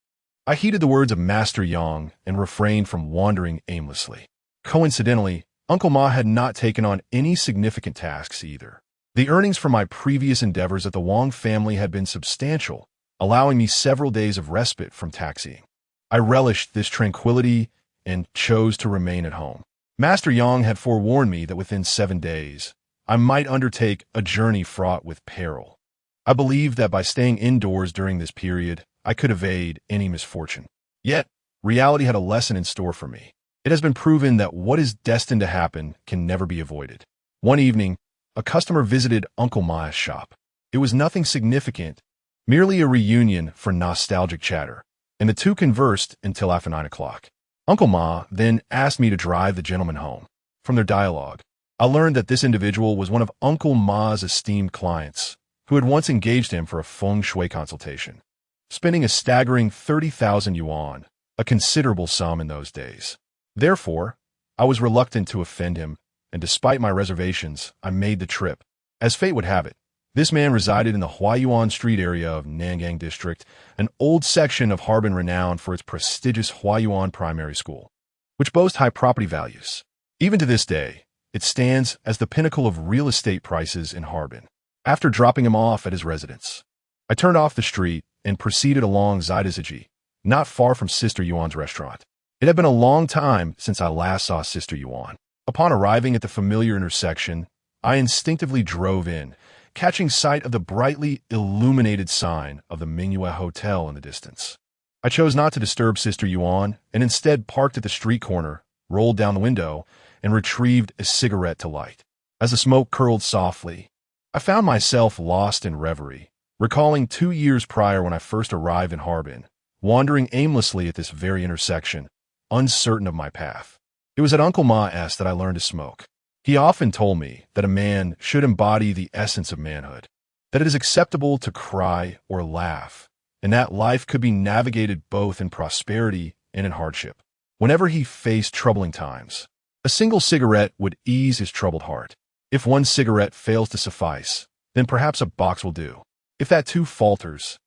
I heeded the words of Master Yang and refrained from wandering aimlessly. Coincidentally, Uncle Ma had not taken on any significant tasks either. The earnings from my previous endeavors at the Wang family had been substantial, allowing me several days of respite from taxiing. I relished this tranquility and chose to remain at home. Master Yang had forewarned me that within 7 days, I might undertake a journey fraught with peril. I believed that by staying indoors during this period, I could evade any misfortune. Yet, reality had a lesson in store for me. It has been proven that what is destined to happen can never be avoided. One evening, a customer visited Uncle Ma's shop. It was nothing significant, merely a reunion for nostalgic chatter, and the two conversed until after 9 o'clock. Uncle Ma then asked me to drive the gentleman home. From their dialogue, I learned that this individual was one of Uncle Ma's esteemed clients, who had once engaged him for a feng shui consultation, spending a staggering 30,000 yuan, a considerable sum in those days. Therefore, I was reluctant to offend him, and despite my reservations, I made the trip. As fate would have it, this man resided in the Huayuan Street area of Nangang District, an old section of Harbin renowned for its prestigious Huayuan Primary School, which boasts high property values. Even to this day, it stands as the pinnacle of real estate prices in Harbin. After dropping him off at his residence, I turned off the street and proceeded along Zaidazaji, not far from Sister Yuan's restaurant. It had been a long time since I last saw Sister Yuan. Upon arriving at the familiar intersection, I instinctively drove in, catching sight of the brightly illuminated sign of the Mingyue Hotel in the distance. I chose not to disturb Sister Yuan and instead parked at the street corner, rolled down the window, and retrieved a cigarette to light. As the smoke curled softly, I found myself lost in reverie, recalling 2 years prior when I first arrived in Harbin, wandering aimlessly at this very intersection, uncertain of my path. It was at Uncle Ma's that I learned to smoke. He often told me that a man should embody the essence of manhood, that it is acceptable to cry or laugh, and that life could be navigated both in prosperity and in hardship. Whenever he faced troubling times, a single cigarette would ease his troubled heart. If one cigarette fails to suffice, then perhaps a box will do. If that too falters,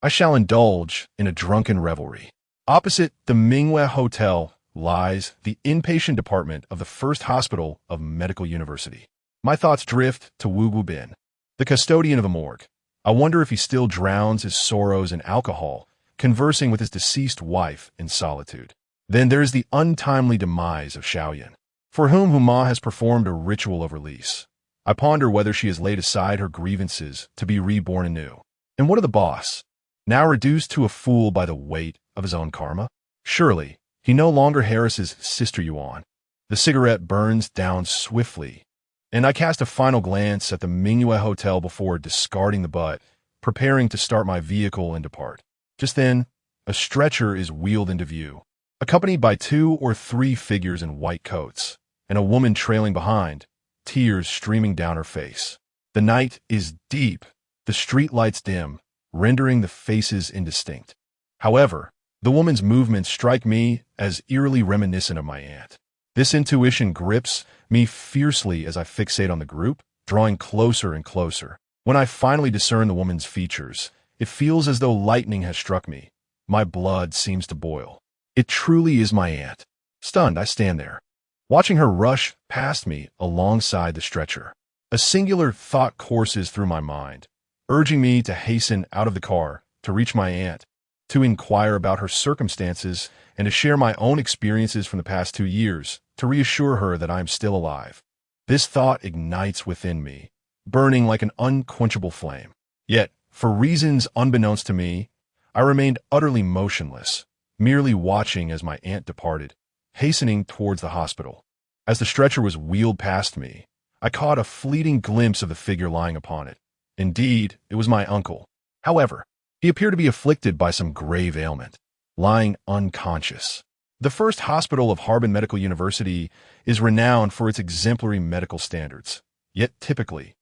I shall indulge in a drunken revelry. Opposite the Mingyue Hotel lies the inpatient department of the First Hospital of Medical University. My thoughts drift to Wu Guobin, the custodian of the morgue. I wonder if he still drowns his sorrows in alcohol, conversing with his deceased wife in solitude. Then there is the untimely demise of Xiaoyan, for whom Huma has performed a ritual of release. I ponder whether she has laid aside her grievances to be reborn anew. And what of the boss, now reduced to a fool by the weight of his own karma? Surely, he no longer harasses Sister Yuan. The cigarette burns down swiftly, and I cast a final glance at the Mingyue Hotel before discarding the butt, preparing to start my vehicle and depart. Just then, a stretcher is wheeled into view, accompanied by 2 or 3 figures in white coats, and a woman trailing behind, tears streaming down her face. The night is deep, the street lights dim, rendering the faces indistinct. However, the woman's movements strike me as eerily reminiscent of my aunt. This intuition grips me fiercely as I fixate on the group, drawing closer and closer. When I finally discern the woman's features, it feels as though lightning has struck me. My blood seems to boil. It truly is my aunt. Stunned, I stand there, watching her rush past me alongside the stretcher. A singular thought courses through my mind, urging me to hasten out of the car, to reach my aunt, to inquire about her circumstances, and to share my own experiences from the past 2 years, to reassure her that I am still alive. This thought ignites within me, burning like an unquenchable flame. Yet, for reasons unbeknownst to me, I remained utterly motionless, merely watching as my aunt departed, hastening towards the hospital. As the stretcher was wheeled past me, I caught a fleeting glimpse of the figure lying upon it. Indeed, it was my uncle. However, he appeared to be afflicted by some grave ailment, lying unconscious. The First Hospital of Harbin Medical University is renowned for its exemplary medical standards. Yet typically,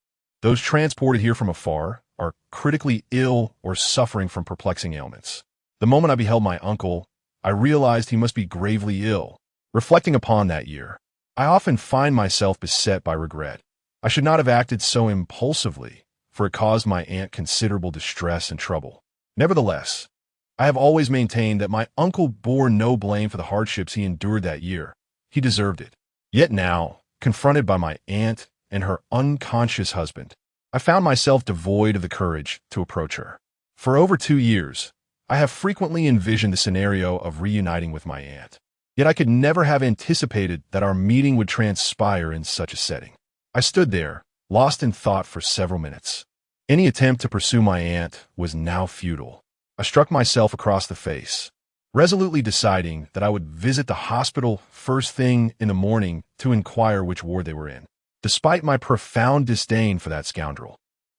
those transported here from afar are critically ill or suffering from perplexing ailments. The moment I beheld my uncle, I realized he must be gravely ill. Reflecting upon that year, I often find myself beset by regret. I should not have acted so impulsively, for it caused my aunt considerable distress and trouble. Nevertheless, I have always maintained that my uncle bore no blame for the hardships he endured that year. He deserved it. Yet now, confronted by my aunt and her unconscious husband, I found myself devoid of the courage to approach her. For over 2 years, I have frequently envisioned the scenario of reuniting with my aunt. Yet I could never have anticipated that our meeting would transpire in such a setting. I stood there, lost in thought for several minutes. Any attempt to pursue my aunt was now futile. I struck myself across the face, resolutely deciding that I would visit the hospital first thing in the morning to inquire which ward they were in. Despite my profound disdain for that scoundrel,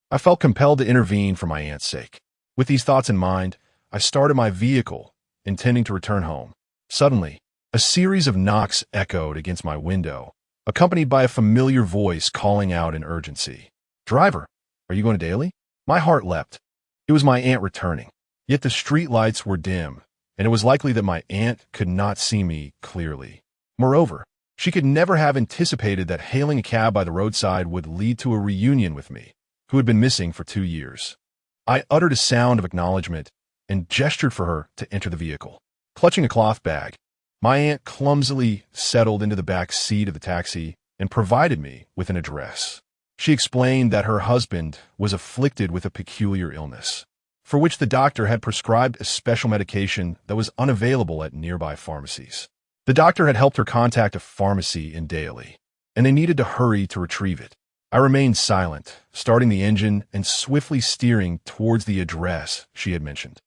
I felt compelled to intervene for my aunt's sake. With these thoughts in mind, I started my vehicle, intending to return home. Suddenly, a series of knocks echoed against my window, accompanied by a familiar voice calling out in urgency. "Driver, are you going to Daly?" My heart leapt. It was my aunt returning. Yet the street lights were dim, and it was likely that my aunt could not see me clearly. Moreover, she could never have anticipated that hailing a cab by the roadside would lead to a reunion with me, who had been missing for 2 years. I uttered a sound of acknowledgement and gestured for her to enter the vehicle. Clutching a cloth bag, my aunt clumsily settled into the back seat of the taxi and provided me with an address. She explained that her husband was afflicted with a peculiar illness, for which the doctor had prescribed a special medication that was unavailable at nearby pharmacies. The doctor had helped her contact a pharmacy in Daly, and they needed to hurry to retrieve it. I remained silent, starting the engine and swiftly steering towards the address she had mentioned.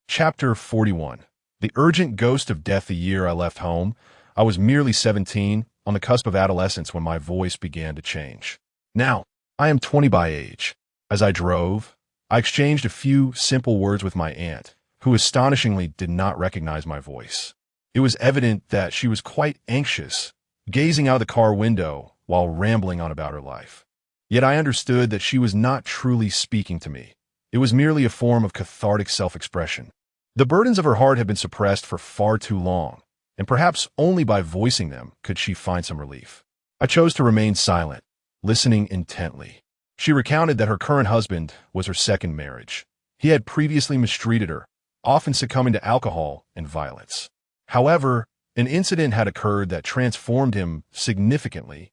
Chapter 41. The urgent ghost of death. The year I left home, I was merely 17, on the cusp of adolescence when my voice began to change. Now, I am 20 by age. As I drove, I exchanged a few simple words with my aunt, who astonishingly did not recognize my voice. It was evident that she was quite anxious, gazing out of the car window while rambling on about her life. Yet I understood that she was not truly speaking to me. It was merely a form of cathartic self-expression. The burdens of her heart had been suppressed for far too long, and perhaps only by voicing them could she find some relief. I chose to remain silent, listening intently. She recounted that her current husband was her second marriage. He had previously mistreated her, often succumbing to alcohol and violence. However, an incident had occurred that transformed him significantly,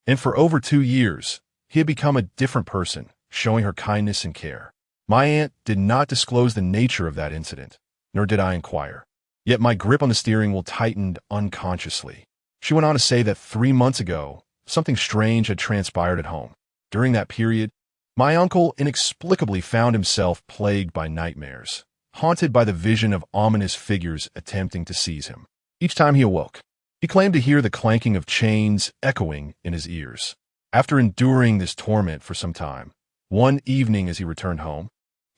and for over 2 years, he had become a different person, showing her kindness and care. My aunt did not disclose the nature of that incident, nor did I inquire. Yet my grip on the steering wheel tightened unconsciously. She went on to say that 3 months ago, something strange had transpired at home. During that period, my uncle inexplicably found himself plagued by nightmares, haunted by the vision of ominous figures attempting to seize him. Each time he awoke, he claimed to hear the clanking of chains echoing in his ears. After enduring this torment for some time, one evening as he returned home,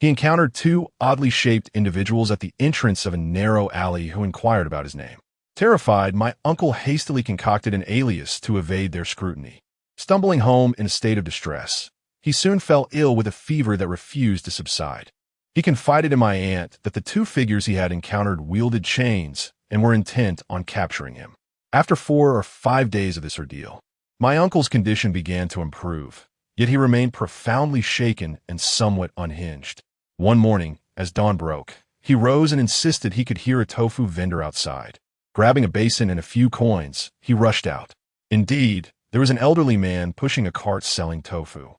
he encountered 2 oddly shaped individuals at the entrance of a narrow alley who inquired about his name. Terrified, my uncle hastily concocted an alias to evade their scrutiny. Stumbling home in a state of distress, he soon fell ill with a fever that refused to subside. He confided in my aunt that the 2 figures he had encountered wielded chains and were intent on capturing him. After 4 or 5 days of this ordeal, my uncle's condition began to improve, yet he remained profoundly shaken and somewhat unhinged. One morning, as dawn broke, he rose and insisted he could hear a tofu vendor outside. Grabbing a basin and a few coins, he rushed out. Indeed, there was an elderly man pushing a cart selling tofu.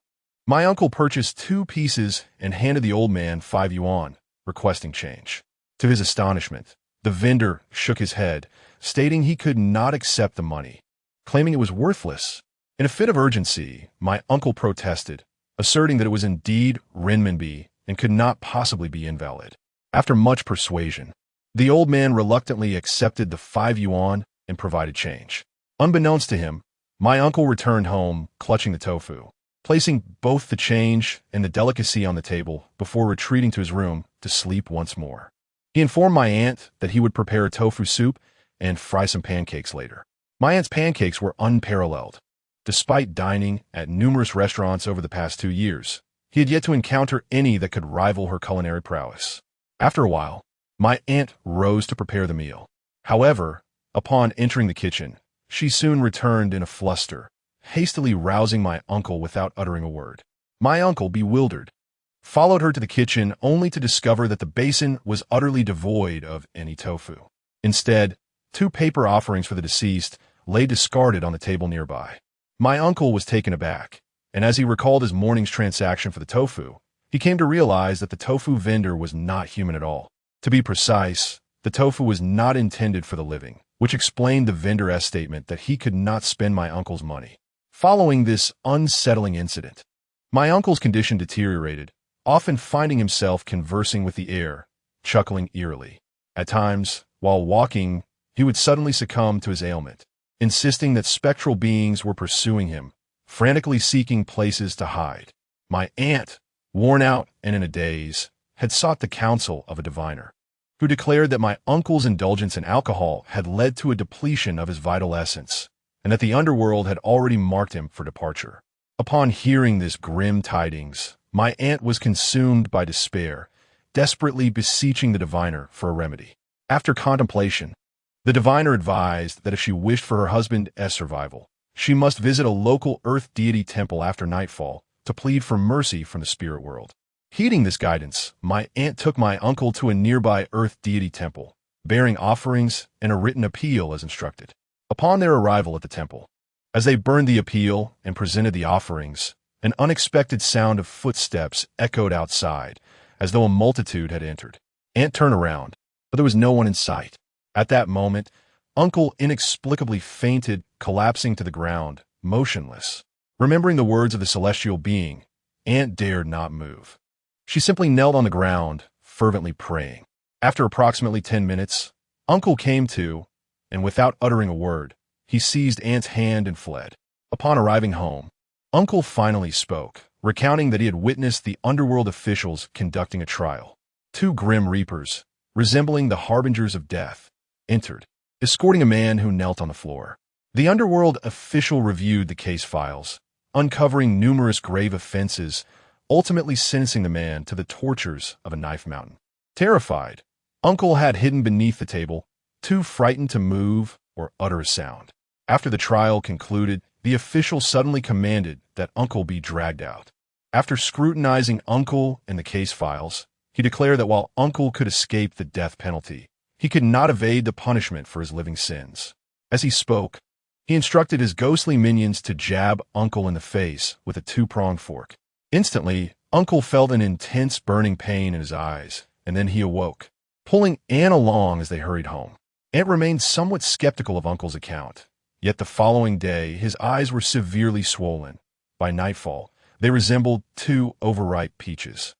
My uncle purchased 2 pieces and handed the old man 5 yuan, requesting change. To his astonishment, the vendor shook his head, stating he could not accept the money, claiming it was worthless. In a fit of urgency, my uncle protested, asserting that it was indeed renminbi and could not possibly be invalid. After much persuasion, the old man reluctantly accepted the 5 yuan and provided change. Unbeknownst to him, my uncle returned home, clutching the tofu, placing both the change and the delicacy on the table before retreating to his room to sleep once more. He informed my aunt that he would prepare a tofu soup and fry some pancakes later. My aunt's pancakes were unparalleled. Despite dining at numerous restaurants over the past 2 years, he had yet to encounter any that could rival her culinary prowess. After a while, my aunt rose to prepare the meal. However, upon entering the kitchen, she soon returned in a fluster, hastily rousing my uncle without uttering a word. My uncle, bewildered, followed her to the kitchen only to discover that the basin was utterly devoid of any tofu. Instead, 2 paper offerings for the deceased lay discarded on the table nearby. My uncle was taken aback, and as he recalled his morning's transaction for the tofu, he came to realize that the tofu vendor was not human at all. To be precise, the tofu was not intended for the living, which explained the vendor's statement that he could not spend my uncle's money. Following this unsettling incident, my uncle's condition deteriorated, often finding himself conversing with the air, chuckling eerily. At times, while walking, he would suddenly succumb to his ailment, insisting that spectral beings were pursuing him, frantically seeking places to hide. My aunt, worn out and in a daze, had sought the counsel of a diviner, who declared that my uncle's indulgence in alcohol had led to a depletion of his vital essence, and that the underworld had already marked him for departure. Upon hearing this grim tidings, my aunt was consumed by despair, desperately beseeching the diviner for a remedy. After contemplation, the diviner advised that if she wished for her husband's survival, she must visit a local earth deity temple after nightfall to plead for mercy from the spirit world. Heeding this guidance, my aunt took my uncle to a nearby earth deity temple, bearing offerings and a written appeal as instructed. Upon their arrival at the temple, as they burned the appeal and presented the offerings, an unexpected sound of footsteps echoed outside, as though a multitude had entered. Aunt turned around, but there was no one in sight. At that moment, Uncle inexplicably fainted, collapsing to the ground, motionless. Remembering the words of the celestial being, Aunt dared not move. She simply knelt on the ground, fervently praying. After approximately 10 minutes, Uncle came to, and without uttering a word, he seized Aunt's hand and fled. Upon arriving home, Uncle finally spoke, recounting that he had witnessed the underworld officials conducting a trial. Two grim reapers, resembling the harbingers of death, entered, escorting a man who knelt on the floor. The underworld official reviewed the case files, uncovering numerous grave offenses, ultimately sentencing the man to the tortures of a knife mountain. Terrified, Uncle had hidden beneath the table, too frightened to move or utter a sound. After the trial concluded, the official suddenly commanded that Uncle be dragged out. After scrutinizing Uncle and the case files, he declared that while Uncle could escape the death penalty, he could not evade the punishment for his living sins. As he spoke, he instructed his ghostly minions to jab Uncle in the face with a two-pronged fork. Instantly, Uncle felt an intense burning pain in his eyes, and then he awoke, pulling Aunt along as they hurried home. Aunt remained somewhat skeptical of Uncle's account, yet the following day his eyes were severely swollen. By nightfall, they resembled two overripe peaches,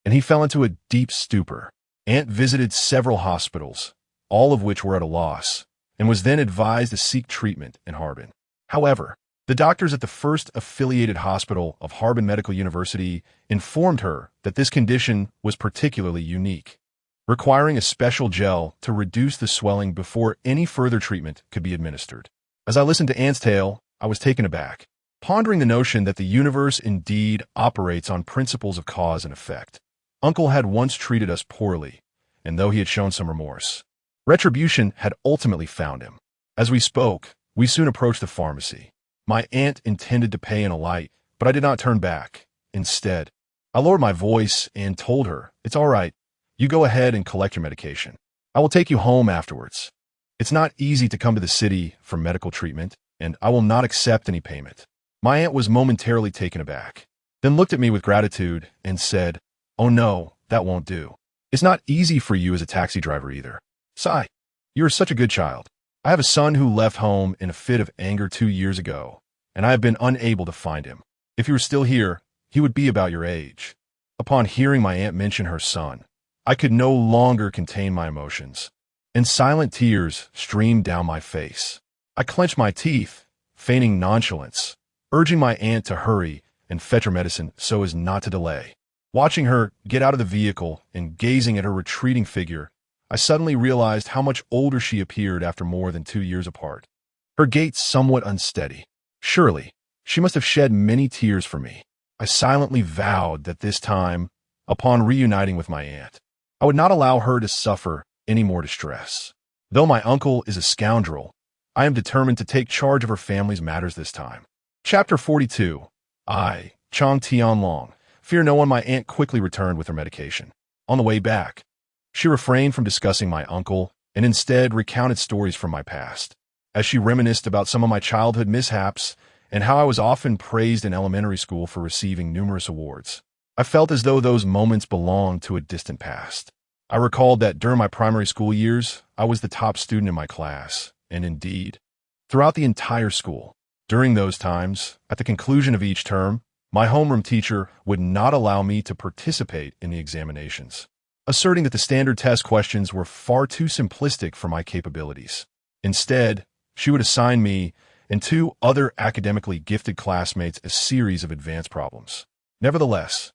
and he fell into a deep stupor. Aunt visited several hospitals, all of which were at a loss, and was then advised to seek treatment in Harbin. However, the doctors at the first affiliated hospital of Harbin Medical University informed her that this condition was particularly unique, requiring a special gel to reduce the swelling before any further treatment could be administered. As I listened to Aunt's tale, I was taken aback, pondering the notion that the universe indeed operates on principles of cause and effect. Uncle had once treated us poorly, and though he had shown some remorse, retribution had ultimately found him. As we spoke, we soon approached the pharmacy. My aunt intended to pay in a light, but I did not turn back. Instead, I lowered my voice and told her, "It's all right. You go ahead and collect your medication. I will take you home afterwards. It's not easy to come to the city for medical treatment, and I will not accept any payment." My aunt was momentarily taken aback, then looked at me with gratitude and said, "Oh no, that won't do. It's not easy for you as a taxi driver either. Sigh, you are such a good child. I have a son who left home in a fit of anger 2 years ago, and I have been unable to find him. If he were still here, he would be about your age." Upon hearing my aunt mention her son, I could no longer contain my emotions, and silent tears streamed down my face. I clenched my teeth, feigning nonchalance, urging my aunt to hurry and fetch her medicine so as not to delay. Watching her get out of the vehicle and gazing at her retreating figure, I suddenly realized how much older she appeared after more than 2 years apart. Her gait somewhat unsteady. Surely, she must have shed many tears for me. I silently vowed that this time, upon reuniting with my aunt, I would not allow her to suffer any more distress. Though my uncle is a scoundrel, I am determined to take charge of her family's matters this time. Chapter 42. I, Chong Tian Long. Fear no one. My aunt quickly returned with her medication. On the way back, she refrained from discussing my uncle and instead recounted stories from my past. As she reminisced about some of my childhood mishaps and how I was often praised in elementary school for receiving numerous awards, I felt as though those moments belonged to a distant past. I recalled that during my primary school years, I was the top student in my class, and indeed, throughout the entire school. During those times, at the conclusion of each term, my homeroom teacher would not allow me to participate in the examinations. asserting that the standard test questions were far too simplistic for my capabilities. Instead, she would assign me and two other academically gifted classmates a series of advanced problems. Nevertheless,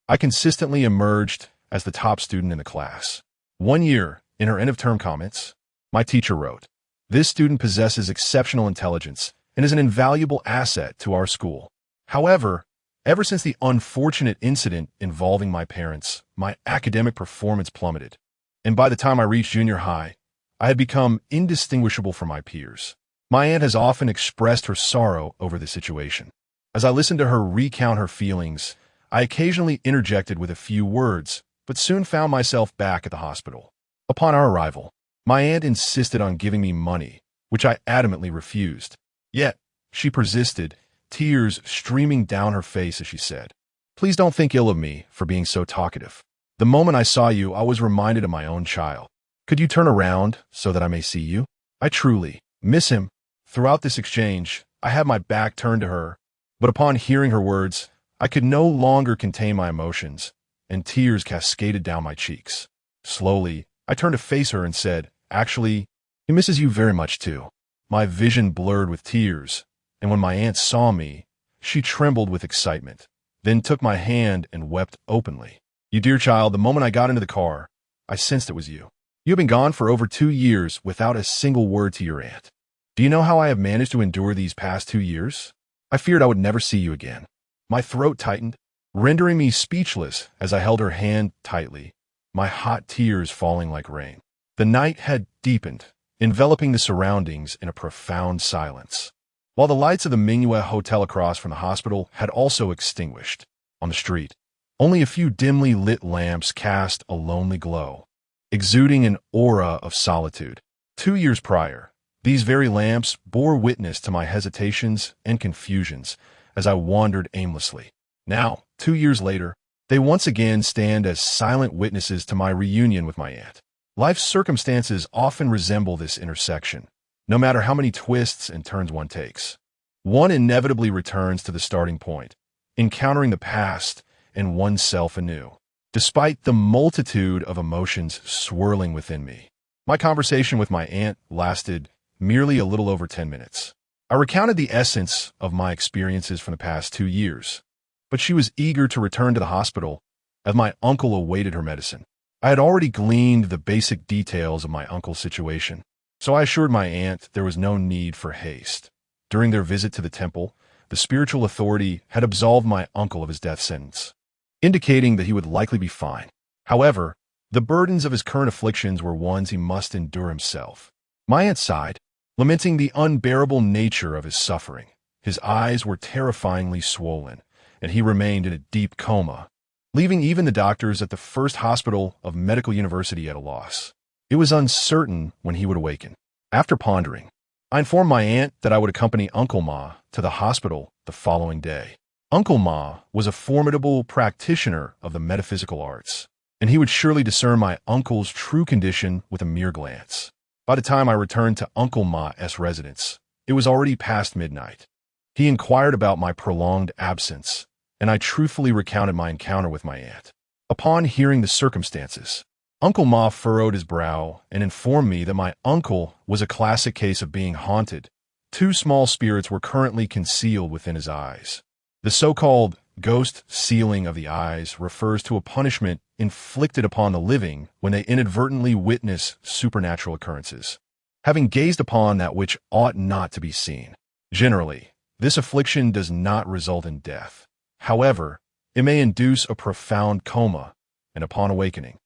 I consistently emerged as the top student in the class. One year, in her end-of-term comments, my teacher wrote, "This student possesses exceptional intelligence and is an invaluable asset to our school." However, ever since the unfortunate incident involving my parents, my academic performance plummeted. And by the time I reached junior high, I had become indistinguishable from my peers. My aunt has often expressed her sorrow over the situation. As I listened to her recount her feelings, I occasionally interjected with a few words, but soon found myself back at the hospital. Upon our arrival, my aunt insisted on giving me money, which I adamantly refused. Yet, she persisted, tears streaming down her face as she said, "Please don't think ill of me for being so talkative. The moment I saw you, I was reminded of my own child. Could you turn around so that I may see you? I truly miss him." Throughout this exchange, I had my back turned to her, but upon hearing her words, I could no longer contain my emotions, and tears cascaded down my cheeks. Slowly, I turned to face her and said, "Actually, he misses you very much too." My vision blurred with tears, and when my aunt saw me, she trembled with excitement, then took my hand and wept openly. "You dear child, the moment I got into the car, I sensed it was you. You have been gone for over 2 years without a single word to your aunt. Do you know how I have managed to endure these past 2 years? I feared I would never see you again." My throat tightened, rendering me speechless as I held her hand tightly, my hot tears falling like rain. The night had deepened, enveloping the surroundings in a profound silence, while the lights of the Minuet Hotel across from the hospital had also extinguished. On the street, only a few dimly lit lamps cast a lonely glow, exuding an aura of solitude. 2 years prior, these very lamps bore witness to my hesitations and confusions as I wandered aimlessly. Now, 2 years later, they once again stand as silent witnesses to my reunion with my aunt. Life's circumstances often resemble this intersection. No matter how many twists and turns one takes, one inevitably returns to the starting point, encountering the past and oneself anew. Despite the multitude of emotions swirling within me, my conversation with my aunt lasted merely a little over 10 minutes. I recounted the essence of my experiences from the past 2 years, but she was eager to return to the hospital as my uncle awaited her medicine. I had already gleaned the basic details of my uncle's situation, so I assured my aunt there was no need for haste. During their visit to the temple, the spiritual authority had absolved my uncle of his death sentence, indicating that he would likely be fine. However, the burdens of his current afflictions were ones he must endure himself. My aunt sighed, lamenting the unbearable nature of his suffering. His eyes were terrifyingly swollen, and he remained in a deep coma, leaving even the doctors at the first hospital of Medical University at a loss. It was uncertain when he would awaken. After pondering, I informed my aunt that I would accompany Uncle Ma to the hospital the following day. Uncle Ma was a formidable practitioner of the metaphysical arts, and he would surely discern my uncle's true condition with a mere glance. By the time I returned to Uncle Ma's residence, it was already past midnight. He inquired about my prolonged absence, and I truthfully recounted my encounter with my aunt. Upon hearing the circumstances, Uncle Ma furrowed his brow and informed me that my uncle was a classic case of being haunted. 2 small spirits were currently concealed within his eyes. The so-called ghost sealing of the eyes refers to a punishment inflicted upon the living when they inadvertently witness supernatural occurrences, having gazed upon that which ought not to be seen. Generally, this affliction does not result in death. However, it may induce a profound coma, and upon awakening,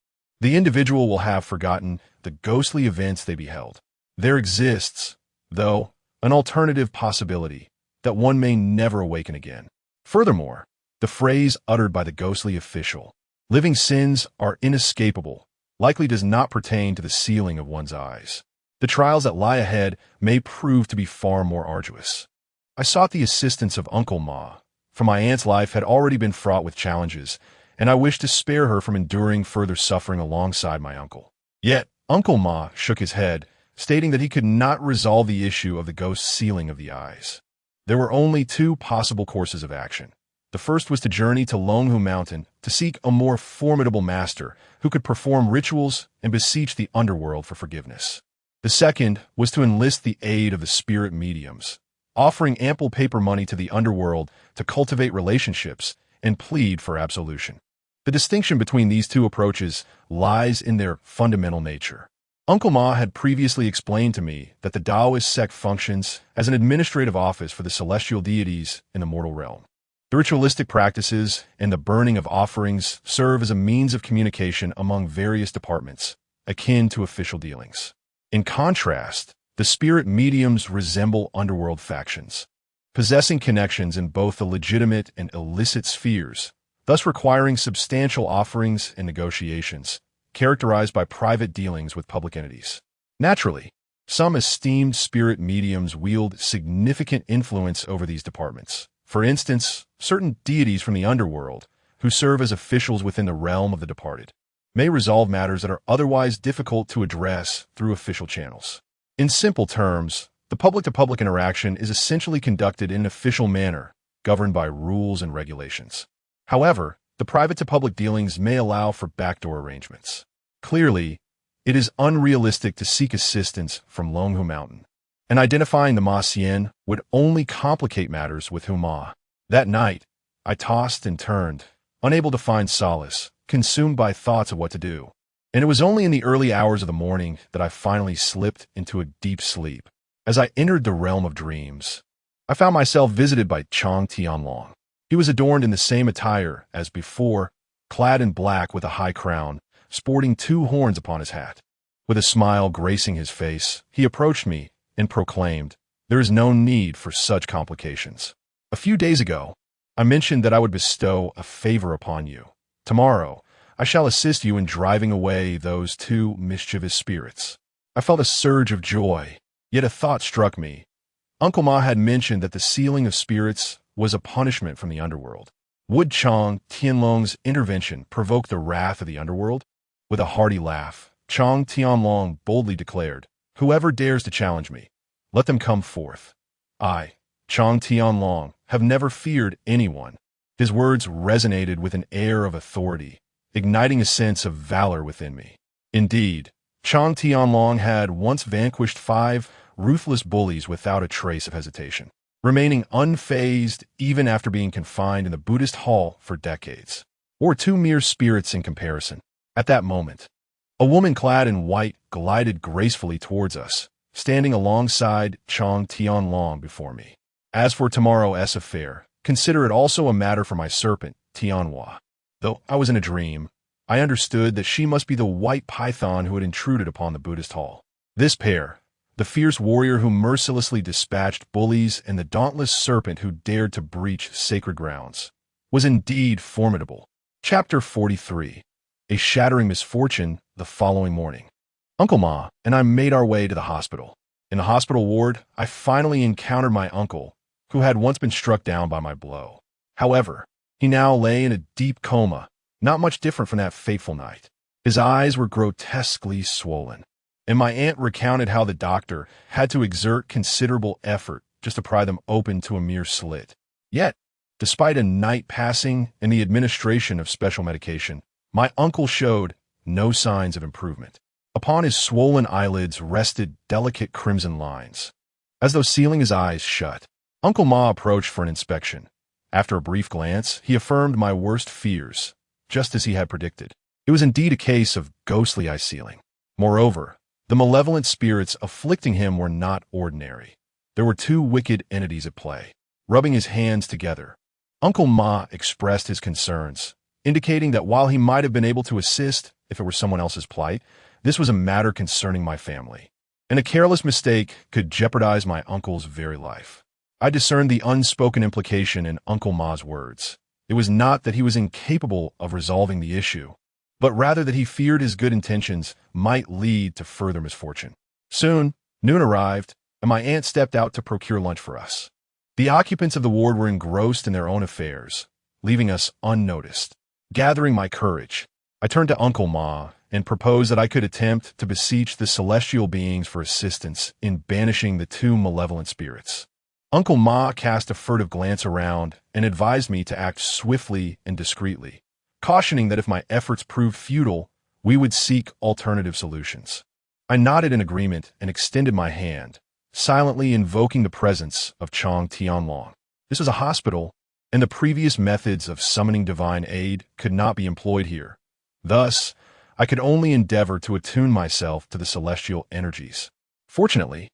the individual will have forgotten the ghostly events they beheld. There exists, though, an alternative possibility that one may never awaken again. Furthermore, the phrase uttered by the ghostly official, "Living sins are inescapable," likely does not pertain to the sealing of one's eyes. The trials that lie ahead may prove to be far more arduous. I sought the assistance of Uncle Ma, for my aunt's life had already been fraught with challenges, and I wished to spare her from enduring further suffering alongside my uncle. Yet, Uncle Ma shook his head, stating that he could not resolve the issue of the ghost sealing of the eyes. There were only 2 possible courses of action. The first was to journey to Longhu Mountain to seek a more formidable master who could perform rituals and beseech the underworld for forgiveness. The second was to enlist the aid of the spirit mediums, offering ample paper money to the underworld to cultivate relationships and plead for absolution. The distinction between these two approaches lies in their fundamental nature. Uncle Ma had previously explained to me that the Taoist sect functions as an administrative office for the celestial deities in the mortal realm. The ritualistic practices and the burning of offerings serve as a means of communication among various departments, akin to official dealings. In contrast, the spirit mediums resemble underworld factions, possessing connections in both the legitimate and illicit spheres, thus requiring substantial offerings and negotiations, characterized by private dealings with public entities. Naturally, some esteemed spirit mediums wield significant influence over these departments. For instance, certain deities from the underworld, who serve as officials within the realm of the departed, may resolve matters that are otherwise difficult to address through official channels. In simple terms, the public-to-public interaction is essentially conducted in an official manner, governed by rules and regulations. However, the private-to-public dealings may allow for backdoor arrangements. Clearly, it is unrealistic to seek assistance from Longhu Mountain, and identifying the Ma Xian would only complicate matters with Huma. That night, I tossed and turned, unable to find solace, consumed by thoughts of what to do. And it was only in the early hours of the morning that I finally slipped into a deep sleep. As I entered the realm of dreams, I found myself visited by Chang Tianlong. He was adorned in the same attire as before, clad in black with a high crown, sporting 2 horns upon his hat. With a smile gracing his face, he approached me and proclaimed, "There is no need for such complications. A few days ago, I mentioned that I would bestow a favor upon you. Tomorrow, I shall assist you in driving away those 2 mischievous spirits." I felt a surge of joy, yet a thought struck me. Uncle Ma had mentioned that the sealing of spirits was a punishment from the underworld. Would Chang Tianlong's intervention provoke the wrath of the underworld? With a hearty laugh, Chang Tianlong boldly declared, "Whoever dares to challenge me, let them come forth. I, Chang Tianlong, have never feared anyone." His words resonated with an air of authority, igniting a sense of valor within me. Indeed, Chang Tianlong had once vanquished 5 ruthless bullies without a trace of hesitation, remaining unfazed even after being confined in the Buddhist hall for decades. Or 2 mere spirits in comparison. At that moment, a woman clad in white glided gracefully towards us, standing alongside Chang Tianlong before me. "As for tomorrow's affair, consider it also a matter for my serpent, Tianhua." Though I was in a dream, I understood that she must be the white python who had intruded upon the Buddhist hall. This pair, the fierce warrior who mercilessly dispatched bullies and the dauntless serpent who dared to breach sacred grounds, was indeed formidable. Chapter 43. A shattering misfortune the following morning. Uncle Ma and I made our way to the hospital. In the hospital ward, I finally encountered my uncle, who had once been struck down by my blow. However, he now lay in a deep coma, not much different from that fateful night. His eyes were grotesquely swollen, and my aunt recounted how the doctor had to exert considerable effort just to pry them open to a mere slit. Yet, despite a night passing and the administration of special medication, my uncle showed no signs of improvement. Upon his swollen eyelids rested delicate crimson lines, as though sealing his eyes shut. Uncle Ma approached for an inspection. After a brief glance, he affirmed my worst fears, just as he had predicted. It was indeed a case of ghostly eye sealing. Moreover, the malevolent spirits afflicting him were not ordinary. There were 2 wicked entities at play. Rubbing his hands together, Uncle Ma expressed his concerns, indicating that while he might have been able to assist if it were someone else's plight, this was a matter concerning my family, and a careless mistake could jeopardize my uncle's very life. I discerned the unspoken implication in Uncle Ma's words. It was not that he was incapable of resolving the issue, but rather that he feared his good intentions might lead to further misfortune. Soon, noon arrived, and my aunt stepped out to procure lunch for us. The occupants of the ward were engrossed in their own affairs, leaving us unnoticed. Gathering my courage, I turned to Uncle Ma and proposed that I could attempt to beseech the celestial beings for assistance in banishing the 2 malevolent spirits. Uncle Ma cast a furtive glance around and advised me to act swiftly and discreetly, cautioning that if my efforts proved futile, we would seek alternative solutions. I nodded in agreement and extended my hand, silently invoking the presence of Chang Tianlong. This was a hospital, and the previous methods of summoning divine aid could not be employed here. Thus, I could only endeavor to attune myself to the celestial energies. Fortunately,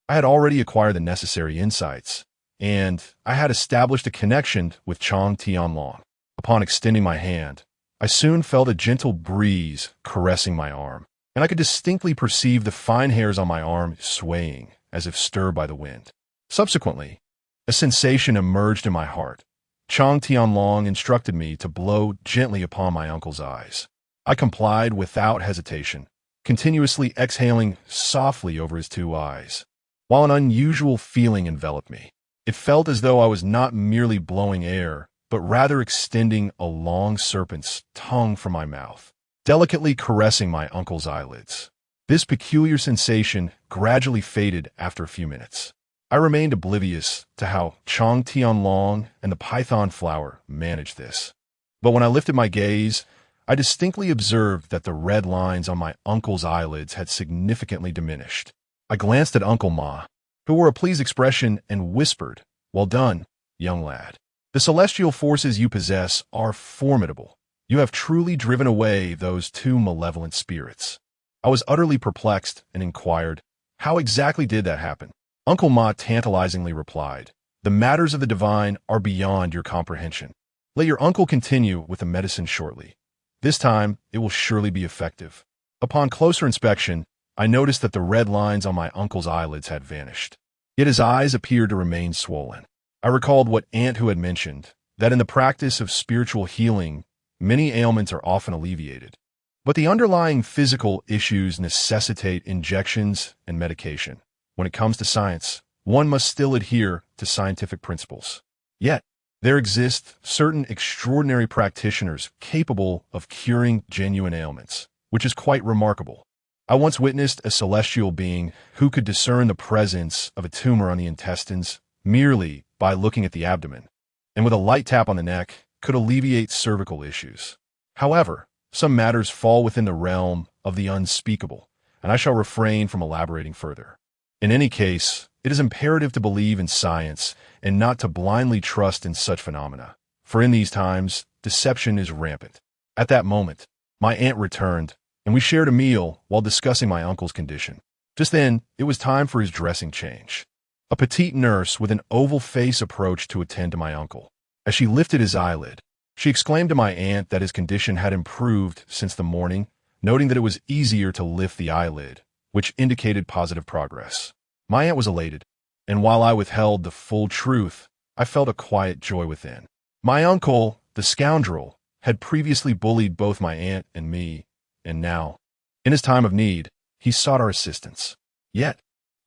I had already acquired the necessary insights, and I had established a connection with Chang Tianlong. Upon extending my hand, I soon felt a gentle breeze caressing my arm, and I could distinctly perceive the fine hairs on my arm swaying as if stirred by the wind. Subsequently, a sensation emerged in my heart. Chang Tianlong instructed me to blow gently upon my uncle's eyes. I complied without hesitation, continuously exhaling softly over his two eyes. While an unusual feeling enveloped me, it felt as though I was not merely blowing air, but rather extending a long serpent's tongue from my mouth, delicately caressing my uncle's eyelids. This peculiar sensation gradually faded after a few minutes. I remained oblivious to how Chang Tianlong and the python flower managed this. But when I lifted my gaze, I distinctly observed that the red lines on my uncle's eyelids had significantly diminished. I glanced at Uncle Ma, who wore a pleased expression, and whispered, "Well done, young lad. The celestial forces you possess are formidable. You have truly driven away those two malevolent spirits." I was utterly perplexed and inquired, "How exactly did that happen?" Uncle Ma tantalizingly replied, "The matters of the divine are beyond your comprehension. Let your uncle continue with the medicine shortly. This time, it will surely be effective." Upon closer inspection, I noticed that the red lines on my uncle's eyelids had vanished. Yet his eyes appeared to remain swollen. I recalled what Aunt Hu had mentioned, that in the practice of spiritual healing, many ailments are often alleviated. But the underlying physical issues necessitate injections and medication. When it comes to science, one must still adhere to scientific principles. Yet, there exist certain extraordinary practitioners capable of curing genuine ailments, which is quite remarkable. I once witnessed a celestial being who could discern the presence of a tumor on the intestines merely by looking at the abdomen, and with a light tap on the neck, could alleviate cervical issues. However, some matters fall within the realm of the unspeakable, and I shall refrain from elaborating further. In any case, it is imperative to believe in science and not to blindly trust in such phenomena, for in these times, deception is rampant. At that moment, my aunt returned, and we shared a meal while discussing my uncle's condition. Just then, it was time for his dressing change. A petite nurse with an oval face approached to attend to my uncle. As she lifted his eyelid, she exclaimed to my aunt that his condition had improved since the morning, noting that it was easier to lift the eyelid, which indicated positive progress. My aunt was elated, and while I withheld the full truth, I felt a quiet joy within. My uncle, the scoundrel, had previously bullied both my aunt and me, and now, in his time of need, he sought our assistance. Yet,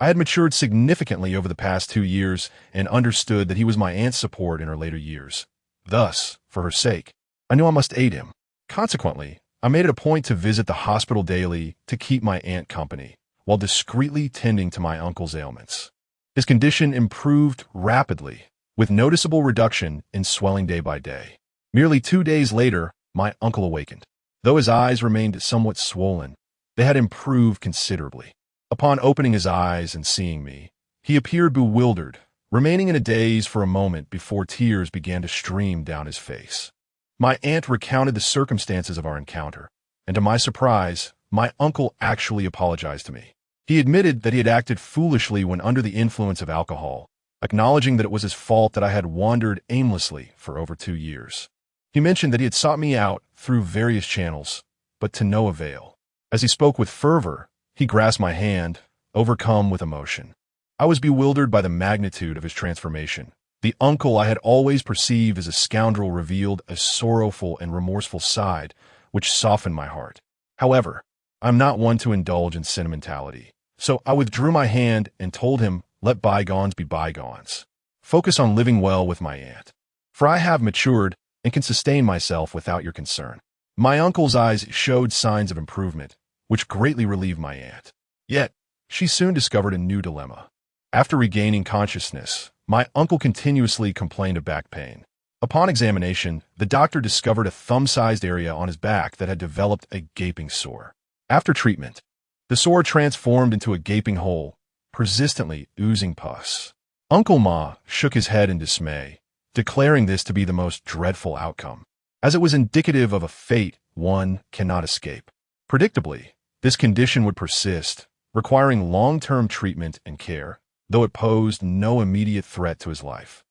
I had matured significantly over the past 2 years and understood that he was my aunt's support in her later years. Thus, for her sake, I knew I must aid him. Consequently, I made it a point to visit the hospital daily to keep my aunt company, while discreetly tending to my uncle's ailments. His condition improved rapidly, with noticeable reduction in swelling day by day. Merely 2 days later, my uncle awakened. Though his eyes remained somewhat swollen, they had improved considerably. Upon opening his eyes and seeing me, he appeared bewildered, remaining in a daze for a moment before tears began to stream down his face. My aunt recounted the circumstances of our encounter, and to my surprise, my uncle actually apologized to me. He admitted that he had acted foolishly when under the influence of alcohol, acknowledging that it was his fault that I had wandered aimlessly for over 2 years. He mentioned that he had sought me out through various channels, but to no avail. As he spoke with fervor, he grasped my hand, overcome with emotion. I was bewildered by the magnitude of his transformation. The uncle I had always perceived as a scoundrel revealed a sorrowful and remorseful side, which softened my heart. However, I'm not one to indulge in sentimentality, so I withdrew my hand and told him, "Let bygones be bygones. Focus on living well with my aunt, for I have matured and can sustain myself without your concern." My uncle's eyes showed signs of improvement, which greatly relieved my aunt. Yet, she soon discovered a new dilemma. After regaining consciousness, my uncle continuously complained of back pain. Upon examination, the doctor discovered a thumb-sized area on his back that had developed a gaping sore. After treatment, the sore transformed into a gaping hole, persistently oozing pus. Uncle Ma shook his head in dismay, declaring this to be the most dreadful outcome, as it was indicative of a fate one cannot escape. Predictably, this condition would persist, requiring long-term treatment and care, though it posed no immediate threat to his life.